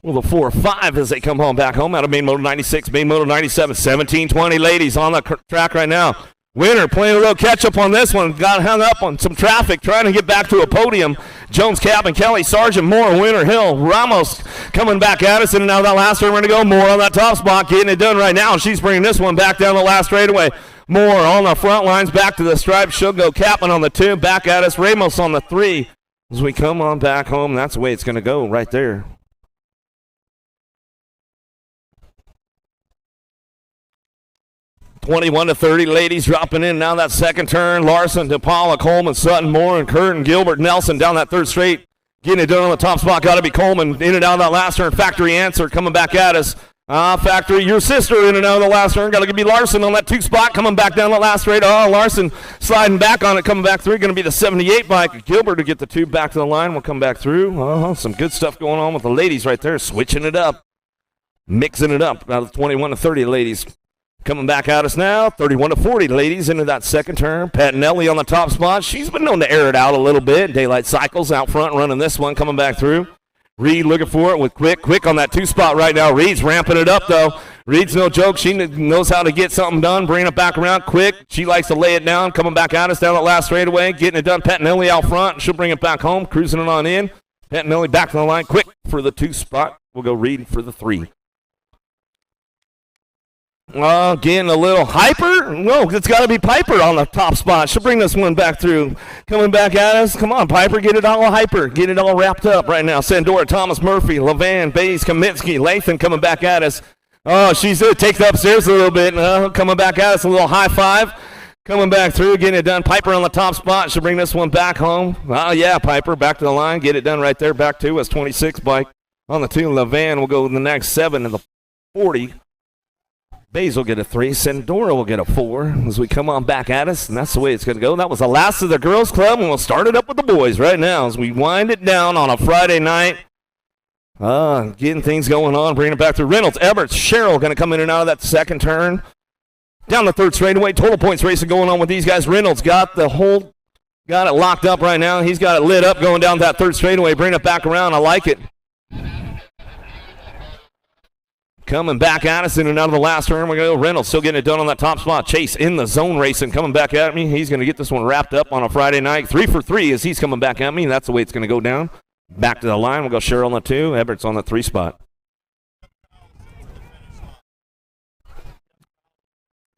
Well, the 4-5 as they come home back home out of Main Moto 96, Main Moto 97, 17-20 ladies on the track right now. Winner playing a little catch-up on this one. Got hung up on some traffic trying to get back to a podium. Jones, Cabin, Kelly, Sargent, Moore, Winner, Hill, Ramos coming back at us. In and out of that last turn, we're going to go Moore on that top spot, getting it done right now. She's bringing this one back down the last straightaway. Moore on the front lines, back to the stripe. She'll go Capman on the 2, back at us. Ramos on the 3. As we come on back home, that's the way it's going to go right there. 21-30 ladies dropping in now that second turn. Larson, DePaula, Coleman, Sutton, Moore, and Curtin, Gilbert, Nelson down that third straight. Getting it done on the top spot. Got to be Coleman. In and out of that last turn. Factory Answer coming back at us. Factory, your sister in and out of the last turn. Got to be Larson on that 2 spot coming back down the last straight. Oh, Larson sliding back on it, coming back through. Going to be the 78 bike. Gilbert to get the 2 back to the line. We'll come back through. Oh, some good stuff going on with the ladies right there. Switching it up. Mixing it up out of 21-30 ladies. Coming back at us now, 31-40 ladies into that second turn. Patinelli on the top spot. She's been known to air it out a little bit. Daylight Cycles out front running this one, coming back through. Reed looking for it with Quick on that 2 spot right now. Reed's ramping it up, though. Reed's no joke. She knows how to get something done, bringing it back around quick. She likes to lay it down, coming back at us down that last straightaway, getting it done. Patinelli out front. She'll bring it back home, cruising it on in. Patinelli back to the line, Quick for the 2 spot. We'll go Reed for the 3. Getting a little hyper. No, it's got to be Piper on the top spot. She'll bring this one back through. Coming back at us. Come on, Piper. Get it all hyper. Get it all wrapped up right now. Sandora, Thomas, Murphy, Levan, Bays, Kaminsky, Lathan coming back at us. Oh, she's going to take the upstairs a little bit. Coming back at us. A little high five. Coming back through. Getting it done. Piper on the top spot. She'll bring this one back home. Oh, yeah, Piper. Back to the line. Get it done right there. Back to us. 26 bike on the 2. Levan will go to the next 7 in the 40. Bays will get a 3. Sandora will get a 4 as we come on back at us, and that's the way it's going to go. That was the last of the girls' club, and we'll start it up with the boys right now as we wind it down on a Friday night. Getting things going on, bringing it back to Reynolds, Everts, Cheryl going to come in and out of that second turn. Down the third straightaway, total points racing going on with these guys. Reynolds got it locked up right now. He's got it lit up going down that third straightaway, bringing it back around. I like it. Coming back at us in and out of the last turn. We're going to go Reynolds still getting it done on that top spot. Chase in the zone racing coming back at me. He's going to get this one wrapped up on a Friday night. 3 for 3 as he's coming back at me. That's the way it's going to go down. Back to the line. We'll go Cheryl on the 2. Everett's on the 3 spot.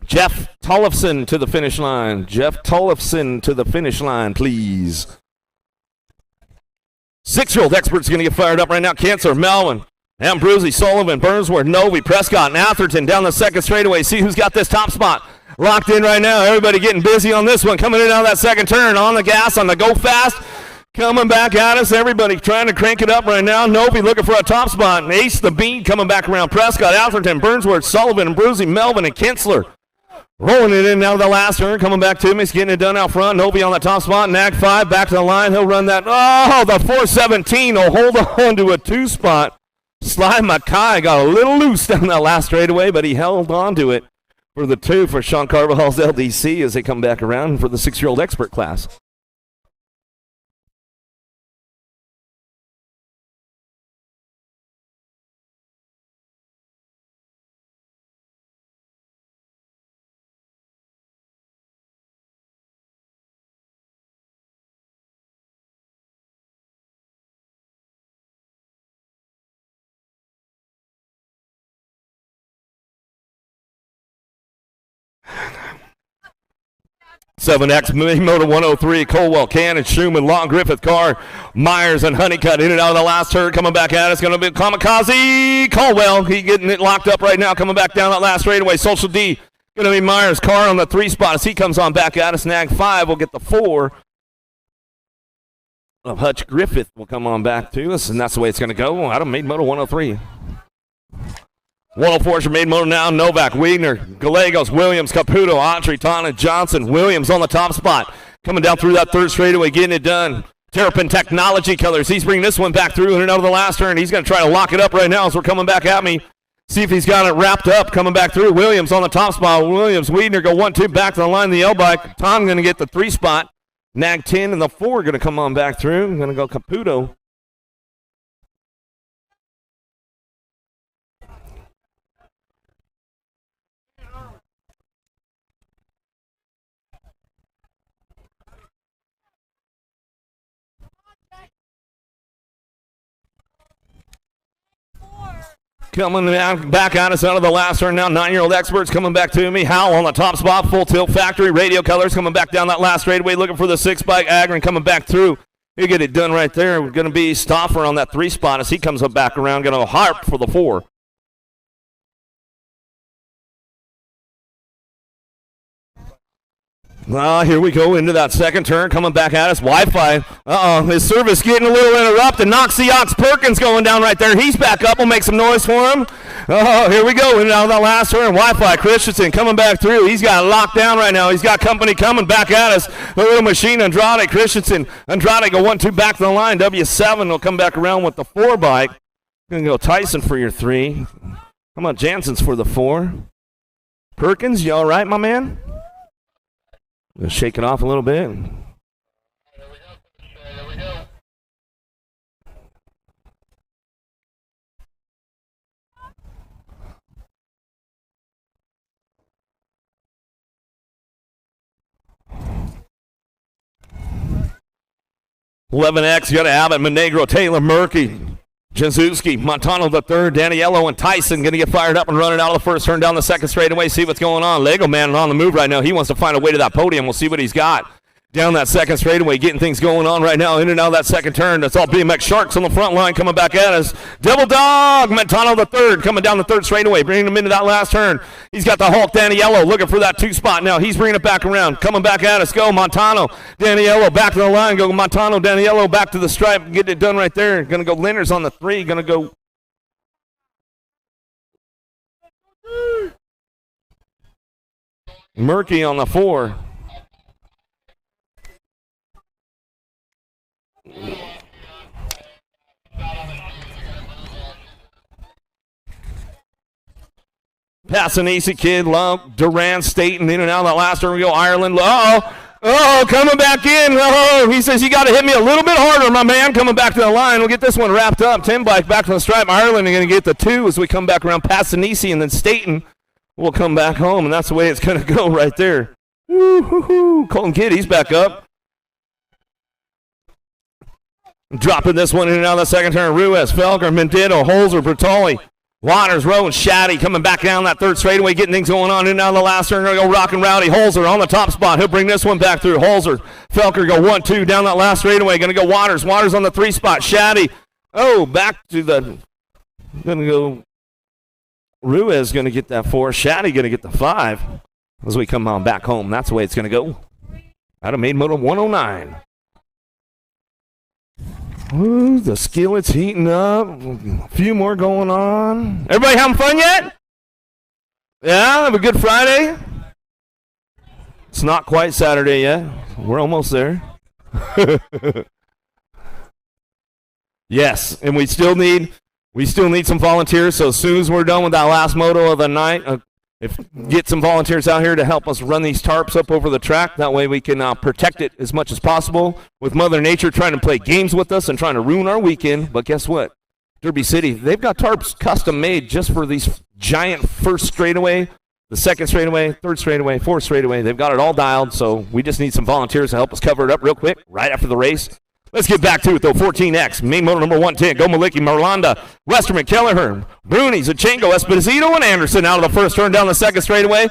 Jeff Tollefson to the finish line. Jeff Tollefson to the finish line, please. 6-year-old expert's going to get fired up right now. Cancer, Melvin. Ambrosi, Sullivan, Burnsworth, Novi, Prescott, and Atherton down the second straightaway. See who's got this top spot locked in right now. Everybody getting busy on this one. Coming in out of that second turn. On the gas, on the go fast. Coming back at us. Everybody trying to crank it up right now. Novi looking for a top spot. And Ace the Bean coming back around. Prescott, Atherton, Burnsworth, Sullivan, Ambrosi, Melvin, and Kinsler. Rolling it in now the last turn. Coming back to me. He's getting it done out front. Novi on the top spot. Nag 5 back to the line. He'll run that. Oh, the 417 will hold on to a 2 spot. Sly Mackay got a little loose down that last straightaway, but he held on to it for the 2 for Sean Carvajal's LDC as they come back around for the 6-year-old expert class. X Moto 103, Colwell, Cannon, Schumann, Long, Griffith, Carr, Myers, and Honeycutt in and out of the last turn. Coming back at us, going to be Kamikaze. Colwell, he getting it locked up right now. Coming back down that last straightaway. Social D, going to be Myers. Carr on the 3 spot as he comes on back at us. Nag 5 will get the 4. Hutch Griffith will come on back to us, and that's the way it's going to go. Out of Made Moto 103. 104 is Made Moto now. Novak, Weidner, Gallegos, Williams, Caputo, Autry, Tana, Johnson. Williams on the top spot. Coming down through that third straightaway, getting it done. Terrapin Technology Colors. He's bringing this one back through and out of the last turn. He's going to try to lock it up right now as we're coming back at me. See if he's got it wrapped up. Coming back through. Williams on the top spot. Williams, Weidner go 1-2 back to the line of the L-bike. Tom going to get the 3 spot. Nag 10 and the 4 going to come on back through. Going to go Caputo. Coming back at us out of the last turn now. 9-year-old experts coming back to me. Howell on the top spot. Full tilt factory. Radio Colors coming back down that last straightaway. Looking for the 6 bike. Agron coming back through. He'll get it done right there. We're going to be Stauffer on that 3 spot as he comes up back around. Going to harp for the 4. Here we go into that second turn. Coming back at us. Wi-Fi. His service getting a little interrupted. Noxie Ox Perkins going down right there. He's back up. We'll make some noise for him. Here we go. In out of that last turn. Wi-Fi Christensen coming back through. He's got it locked down right now. He's got company coming back at us. The little machine Andrade. Christensen. Andrade go 1-2 back to the line. W7 will come back around with the 4 bike. Going to go Tyson for your 3. How about Jansen's for the 4? Perkins, you all right, my man? We'll shake it off a little bit. There we go. 11X, you got to have it. Monegro, Taylor, Murky. Jazuski, Montano the third, Daniello and Tyson going to get fired up and running out of the first turn down the second straightaway. See what's going on. Lego Man on the move right now. He wants to find a way to that podium. We'll see what he's got. Down that second straightaway, getting things going on right now. In and out of that second turn. That's all BMX Sharks on the front line coming back at us. Devil Dog, Montano the third, coming down the third straightaway, bringing him into that last turn. He's got the Hulk, Daniello, looking for that 2 spot now. He's bringing it back around, coming back at us. Go, Montano, Daniello, back to the line. Go, Montano, Daniello, back to the stripe. Getting it done right there. Going to go Lenners on the 3. Going to go. Murky on the 4. Passanese Kid, Love, Duran, Staten, in and out of that last turn. We go Ireland. Oh, coming back in. Oh, he says, you got to hit me a little bit harder, my man. Coming back to the line. We'll get this one wrapped up. 10 bike back to the stripe. Ireland are going to get the 2 as we come back around Passanese, and then Staten will come back home, and that's the way it's going to go right there. Woo-hoo-hoo. Colton Kidd, he's back up. Dropping this one in and out of the second turn. Ruiz, Felger, Mendito, Holzer, Bertoli, Waters, Rowe, and Shaddy coming back down that third straightaway, getting things going on in and out of the last turn. Going to go Rock and Rowdy. Holzer on the top spot. He'll bring this one back through. Holzer, Felker go 1-2 down that last straightaway. Going to go Waters. Waters on the 3 spot. Shaddy. Oh, back to the. Going to go. Ruiz going to get that 4. Shaddy going to get the 5 as we come on back home. That's the way it's going to go. Out of Main Moto 109. Ooh, the skillet's heating up. A few more going on. Everybody having fun yet? Yeah, have a good Friday. It's not quite Saturday yet. We're almost there. Yes, and we still need some volunteers. So as soon as we're done with that last moto of the night, get some volunteers out here to help us run these tarps up over the track. That way we can protect it as much as possible. With Mother Nature trying to play games with us and trying to ruin our weekend. But guess what? Derby City, they've got tarps custom made just for these giant first straightaway, the second straightaway, third straightaway, fourth straightaway. They've got it all dialed. So we just need some volunteers to help us cover it up real quick right after the race. Let's get back to it, though. 14X, main motor number 110. Go Malicki, Merlanda, Westerman, Kelleher, Bruni, Zachenko, Esposito, and Anderson out of the first turn down the second straightaway.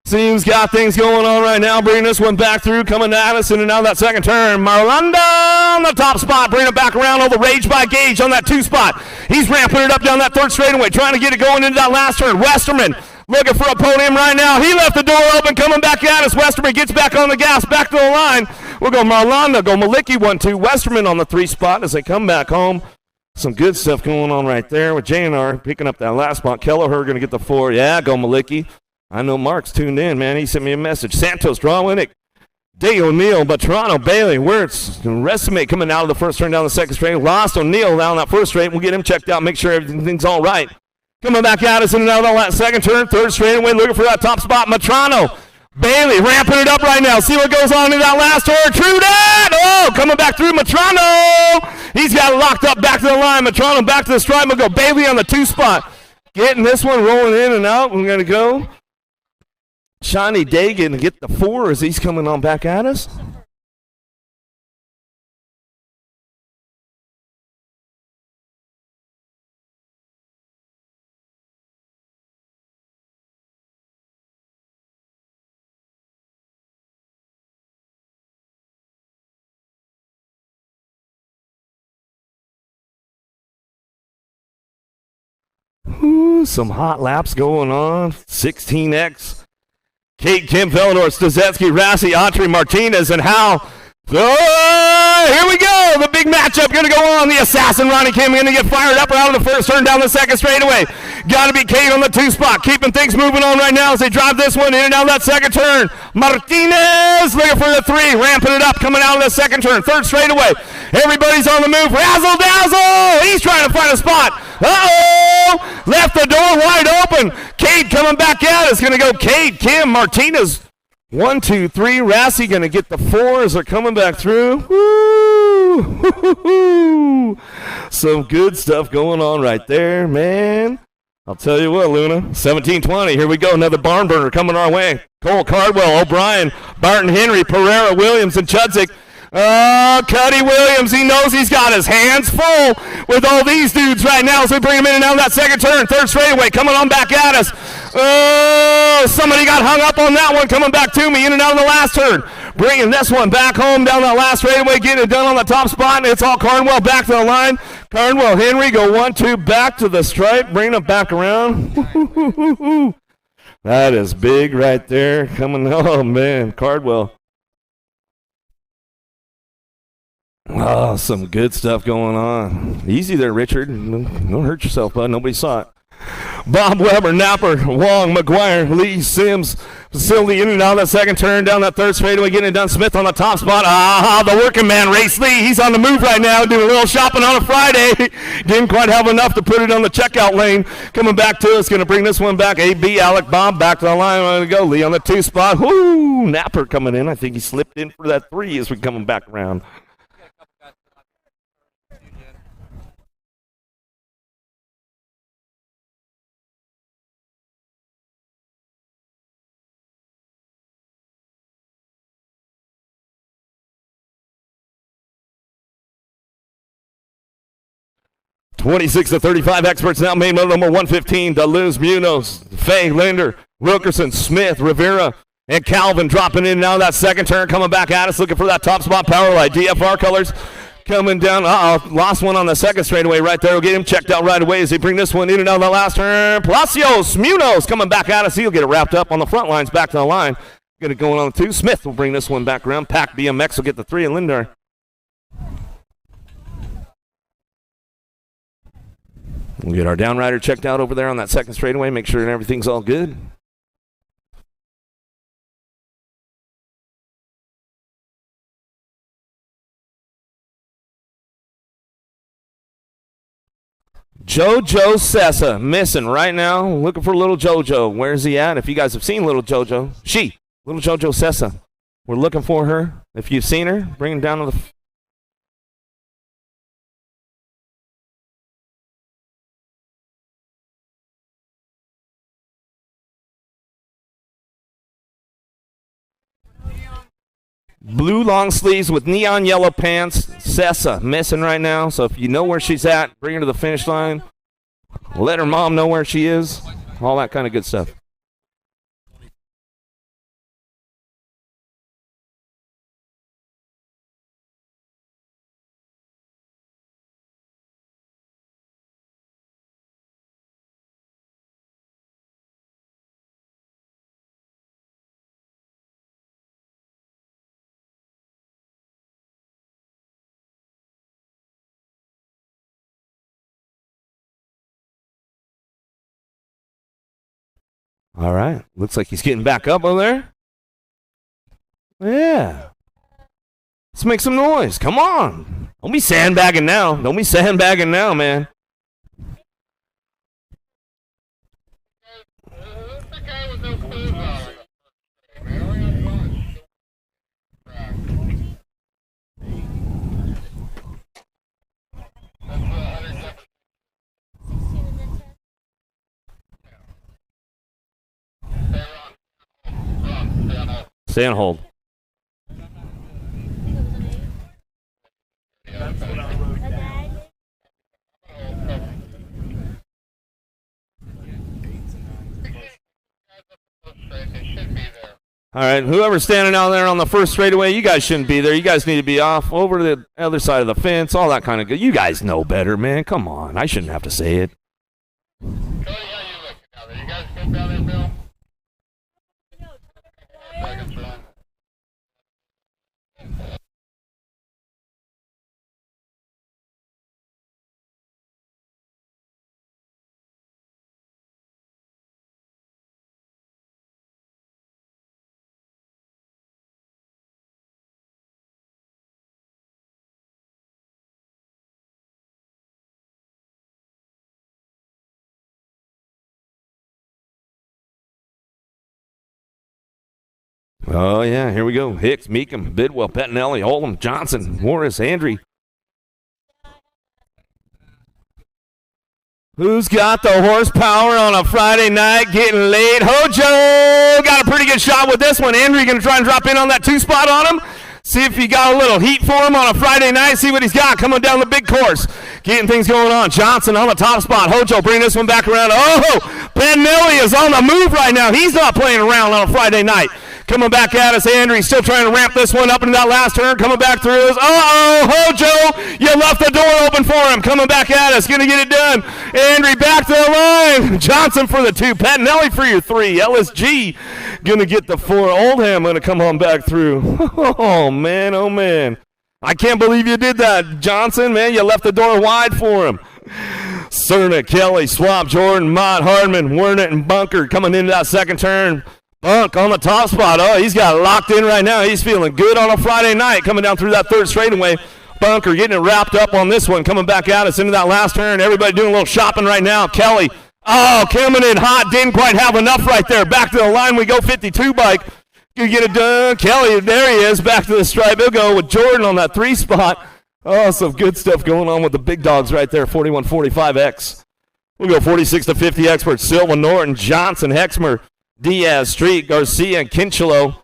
See who's got things going on right now. Bringing this one back through, coming at us in and out of that second turn. Merlanda on the top spot, bringing it back around. The Rage by Gage on that 2 spot. He's ramping it up down that third straightaway, trying to get it going into that last turn. Westerman looking for a podium right now. He left the door open, coming back at us. Westerman gets back on the gas, back to the line. We'll go Marlanda, go Malicki, 1-2. Westerman on the 3 spot as they come back home. Some good stuff going on right there with JNR picking up that last spot. Kelleher going to get the 4. Yeah, go Malicki. I know Mark's tuned in, man. He sent me a message. Santos, Drawinick, Day O'Neill, Batrano, Bailey, Wirtz, Resumate coming out of the first turn down the second straight. Lost O'Neill down that first straight. We'll get him checked out, make sure everything's all right. Coming back at us in and out of that second turn, third straightaway, looking for that top spot. Matrano, Bailey ramping it up right now. See what goes on in that last turn. True that. Oh, coming back through Matrano. He's got it locked up back to the line. Matrano back to the stripe. We'll go Bailey on the 2 spot. Getting this one rolling in and out. We're going to go Shiny Dagan to get the 4 as he's coming on back at us. Ooh, some hot laps going on. 16X. Kate, Kim, Vellador, Stazetsky, Rassi, Autry, Martinez, and Hal. Oh, here we go. The big matchup going to go on. The assassin, Ronnie Kim, going to get fired up out of the first turn down the second straightaway. Got to be Kate on the 2 spot. Keeping things moving on right now as they drive this one in and out of that second turn. Martinez looking for the 3. Ramping it up coming out of the second turn. Third straightaway. Everybody's on the move. Razzle dazzle. He's trying to find a spot. Uh-oh. Left the door wide open. Cade coming back out. It's going to go Cade, Kim, Martinez. 1, 2, 3. Rassi going to get the 4 as they're coming back through. Woo! Some good stuff going on right there, man. I'll tell you what, Luna. 17-20. Here we go. Another barn burner coming our way. Cole Cardwell, O'Brien, Barton Henry, Pereira, Williams, and Chudzik. Oh, Cuddy Williams, he knows he's got his hands full with all these dudes right now. So we bring him in and out of that second turn. Third straightaway coming on back at us. Oh, somebody got hung up on that one coming back to me in and out of the last turn. Bringing this one back home down that last straightaway, getting it done on the top spot, and it's all Carnwell back to the line. Carnwell, Henry go 1-2 back to the stripe, bringing it back around. That is big right there. Coming, oh man, Cardwell. Oh, some good stuff going on. Easy there, Richard. Don't hurt yourself, bud. Nobody saw it. Bob Weber, Napper, Wong, McGuire, Lee, Sims, Facility in and out of that second turn, down that third straightaway, getting it done. Smith on the top spot. The working man, Race Lee. He's on the move right now, doing a little shopping on a Friday. Didn't quite have enough to put it on the checkout lane. Coming back to us, going to bring this one back. AB, Alec, Bob, back to the line. Ready to go. Lee on the 2 spot. Whoo! Napper coming in. I think he slipped in for that 3 as we're coming back around. $26-35 experts now. Main motor number 115. Deleuze, Munoz, Fay, Linder, Wilkerson, Smith, Rivera, and Calvin dropping in now. That second turn coming back at us, looking for that top spot power light. DFR colors coming down. Lost one on the second straightaway right there. We'll get him checked out right away as they bring this one in and out of the last turn. Palacios, Munoz coming back at us. He'll get it wrapped up on the front lines back to the line. Get it going on the 2. Smith will bring this one back around. Pack BMX will get the 3, and Linder. We'll get our downrider checked out over there on that second straightaway, make sure everything's all good. JoJo Sessa missing right now. Looking for little JoJo. Where's he at? If you guys have seen little JoJo, little JoJo Sessa. We're looking for her. If you've seen her, bring her down to the... Blue long sleeves with neon yellow pants. Sessa missing right now. So if you know where she's at, bring her to the finish line. Let her mom know where she is. All that kind of good stuff. All right. Looks like he's getting back up over there. Yeah. Let's make some noise. Come on. Don't be sandbagging now. Don't be sandbagging now, man. Stay on hold. All right, whoever's standing out there on the first straightaway, you guys shouldn't be there. You guys need to be off over to the other side of the fence, all that kind of good. You guys know better, man. Come on. I shouldn't have to say it. Cody, how you looking down there? You guys good down there, Bill? Seconds run. Oh, yeah, here we go. Hicks, Meekum, Bidwell, Pettinelli, Oldham, Johnson, Morris, Andry. Who's got the horsepower on a Friday night getting late? Hojo got a pretty good shot with this one. Andry going to try and drop in on that 2 spot on him. See if you got a little heat for him on a Friday night. See what he's got coming down the big course. Getting things going on. Johnson on the top spot. Hojo bring this one back around. Oh, Benelli is on the move right now. He's not playing around on a Friday night. Coming back at us, Andrew still trying to ramp this one up into that last turn. Coming back through us. Hojo, you left the door open for him. Coming back at us, gonna get it done. Andrew back to the line. Johnson for the 2, Patinelli for your 3. LSG gonna get the 4. Oldham gonna come on back through. Oh man, oh man. I can't believe you did that, Johnson, man. You left the door wide for him. Cerna, Kelly, Swap, Jordan, Mott, Hardman, Werner, and Bunker coming into that second turn. Bunk on the top spot. Oh, he's got it locked in right now. He's feeling good on a Friday night coming down through that third straightaway. Bunker getting it wrapped up on this one, coming back at us into that last turn. Everybody doing a little shopping right now. Kelly, coming in hot. Didn't quite have enough right there. Back to the line we go, 52 bike. You get it done. Kelly, there he is, back to the stripe. He'll go with Jordan on that 3 spot. Oh, some good stuff going on with the big dogs right there, 41-45X. We'll go 46 to 50 experts. Silva, Norton, Johnson, Hexmer, Diaz, Street, Garcia, and Kinchelo.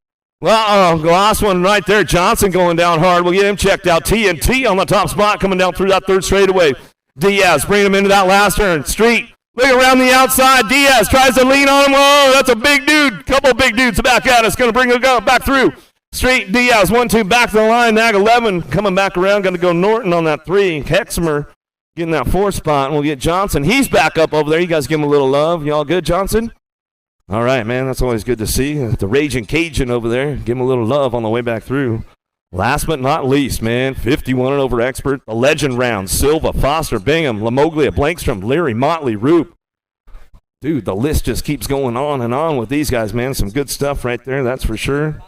The last one right there. Johnson going down hard. We'll get him checked out. TNT on the top spot coming down through that third straightaway. Diaz bringing him into that last turn. Street, look around the outside. Diaz tries to lean on him. Oh, that's a big dude. Couple big dudes back at us. Going to bring it back through. Street, Diaz, 1-2, back to the line. Nag 11 coming back around. Going to go Norton on that 3. Hexmer getting that 4 spot. And we'll get Johnson. He's back up over there. You guys give him a little love. You all good, Johnson? All right, man. That's always good to see. The Raging Cajun over there. Give him a little love on the way back through. Last but not least, man, 51 and over expert. The legend round. Silva, Foster, Bingham, Lamoglia, Blankstrom, Leary, Motley, Roop. Dude, the list just keeps going on and on with these guys, man. Some good stuff right there, that's for sure.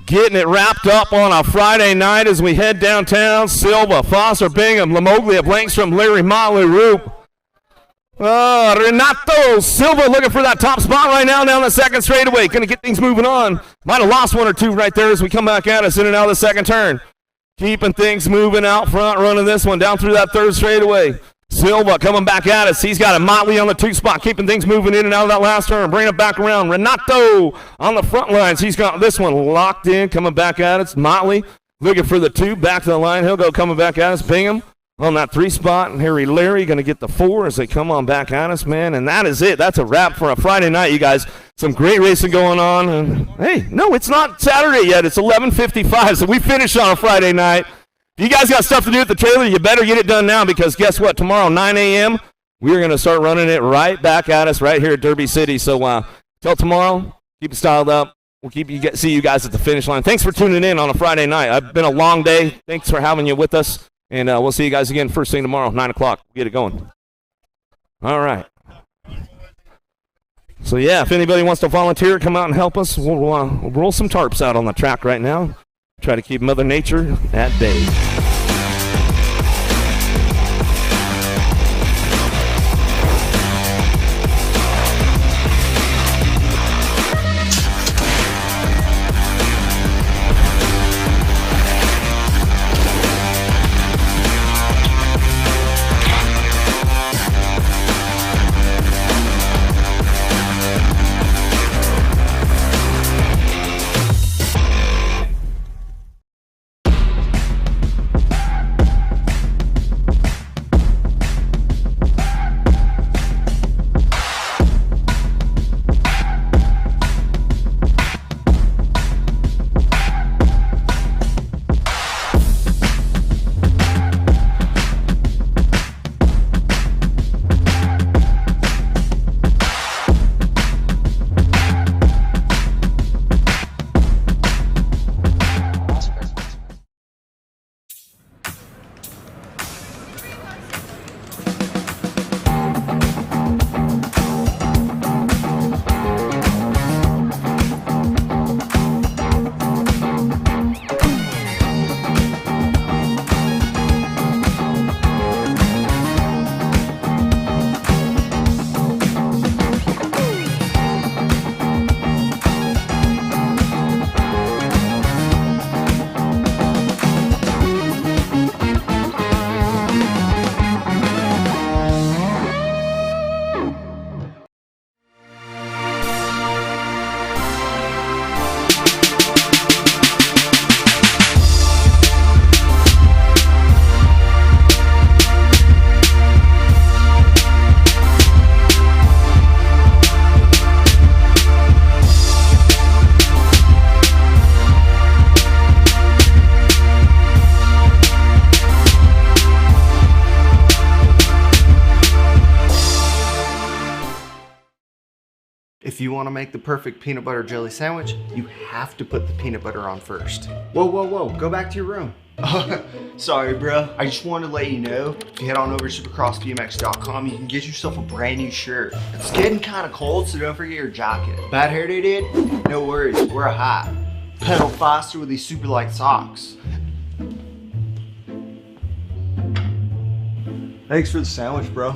Getting it wrapped up on a Friday night as we head downtown. Silva, Foster, Bingham, Lamoglia, Blankstrom, Leary, Motley, Roop. Renato Silva looking for that top spot right now down the second straightaway. Going to get things moving on. Might have lost 1 or 2 right there as we come back at us in and out of the second turn. Keeping things moving out front, running this one down through that third straightaway. Silva coming back at us. He's got a Motley on the 2 spot, keeping things moving in and out of that last turn. Bringing it back around. Renato on the front lines. He's got this one locked in, coming back at us. Motley looking for the 2, back to the line. He'll go coming back at us. Bingham on that 3 spot. And Harry Larry going to get the 4 as they come on back at us, man. And that is it. That's a wrap for a Friday night, you guys. Some great racing going on. And hey, no, it's not Saturday yet. It's 11:55, so we finished on a Friday night. If you guys got stuff to do at the trailer, you better get it done now, because guess what? Tomorrow, 9 a.m., we're going to start running it right back at us right here at Derby City. So till tomorrow, keep it styled up. We'll see you guys at the finish line. Thanks for tuning in on a Friday night. It's been a long day. Thanks for having you with us. And we'll see you guys again first thing tomorrow, 9 o'clock. We'll get it going. All right. So, yeah, if anybody wants to volunteer, come out and help us. We'll roll some tarps out on the track right now. Try to keep Mother Nature at bay. If you want to make the perfect peanut butter jelly sandwich, you have to put the peanut butter on first. Whoa, whoa, whoa, go back to your room. Sorry, bro. I just wanted to let you know, if you head on over to supercrossbmx.com, you can get yourself a brand new shirt. It's getting kind of cold, so don't forget your jacket. Bad hair day, dude? No worries, wear a hat. Pedal faster with these super light socks. Thanks for the sandwich, bro.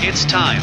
It's time.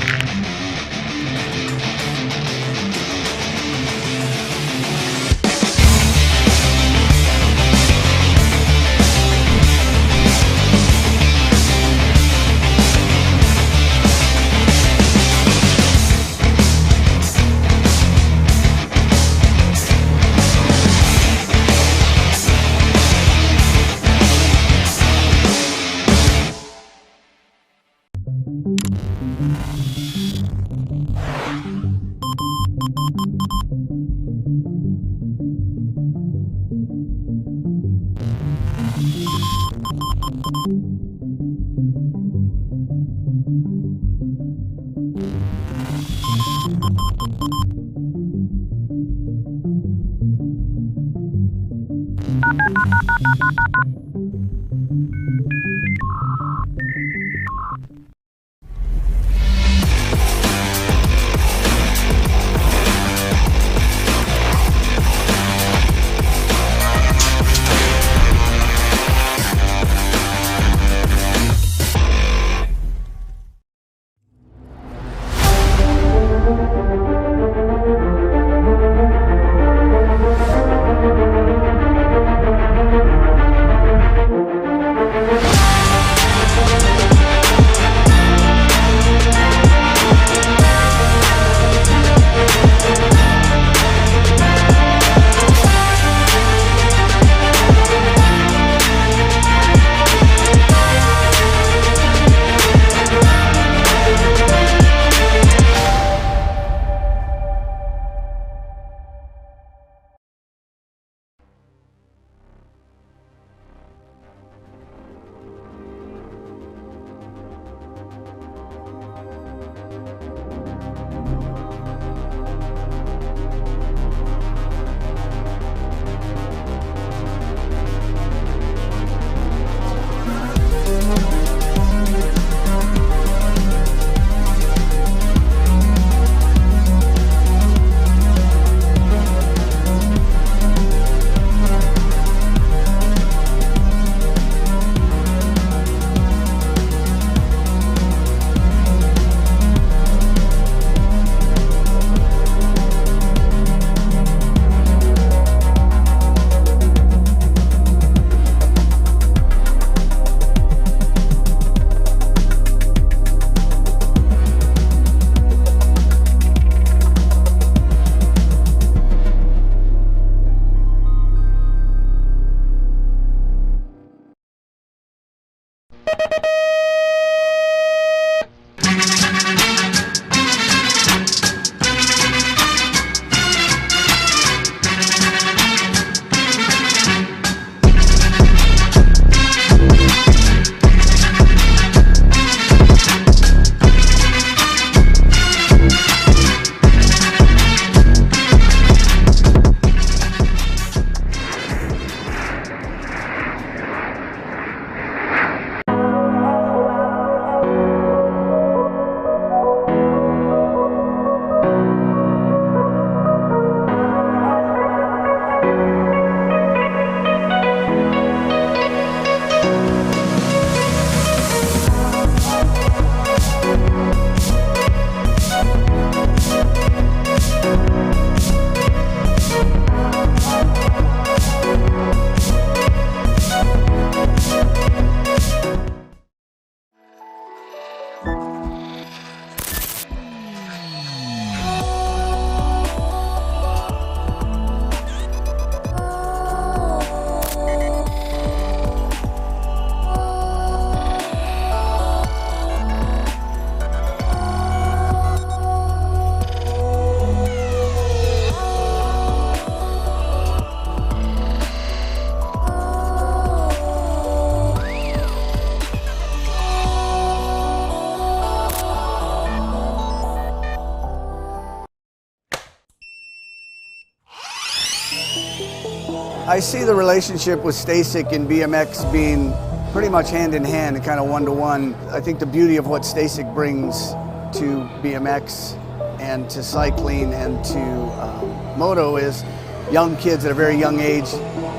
I see the relationship with Stacyc and BMX being pretty much hand in hand and kind of one-to-one. I think the beauty of what Stacyc brings to BMX and to cycling and to Moto is young kids at a very young age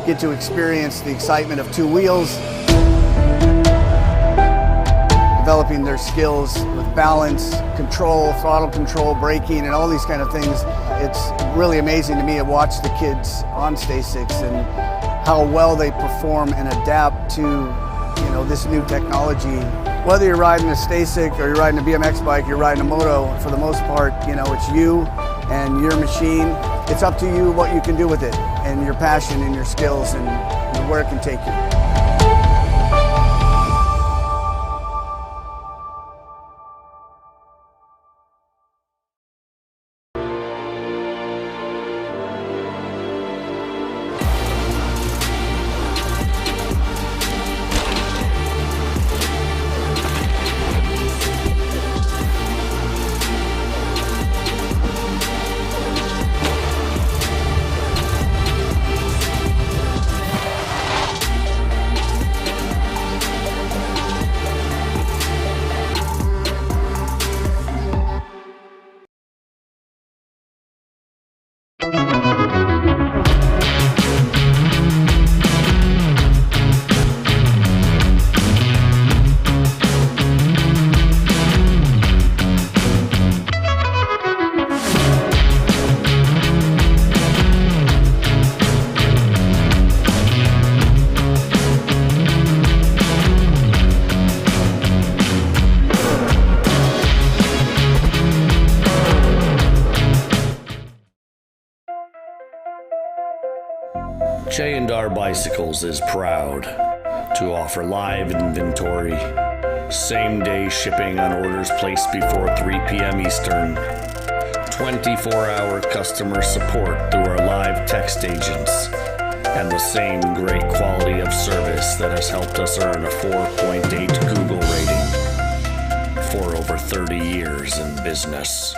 get to experience the excitement of two wheels, developing their skills with balance, control, throttle control, braking, and all these kind of things. It's really amazing to me to watch the kids on Stacycs and how well they perform and adapt to this new technology. Whether you're riding a Stacyc or you're riding a BMX bike, you're riding a Moto, for the most part, it's you and your machine. It's up to you what you can do with it and your passion and your skills and where it can take you. J&R Bicycles is proud to offer live inventory, same-day shipping on orders placed before 3 p.m. Eastern, 24-hour customer support through our live text agents, and the same great quality of service that has helped us earn a 4.8 Google rating for over 30 years in business.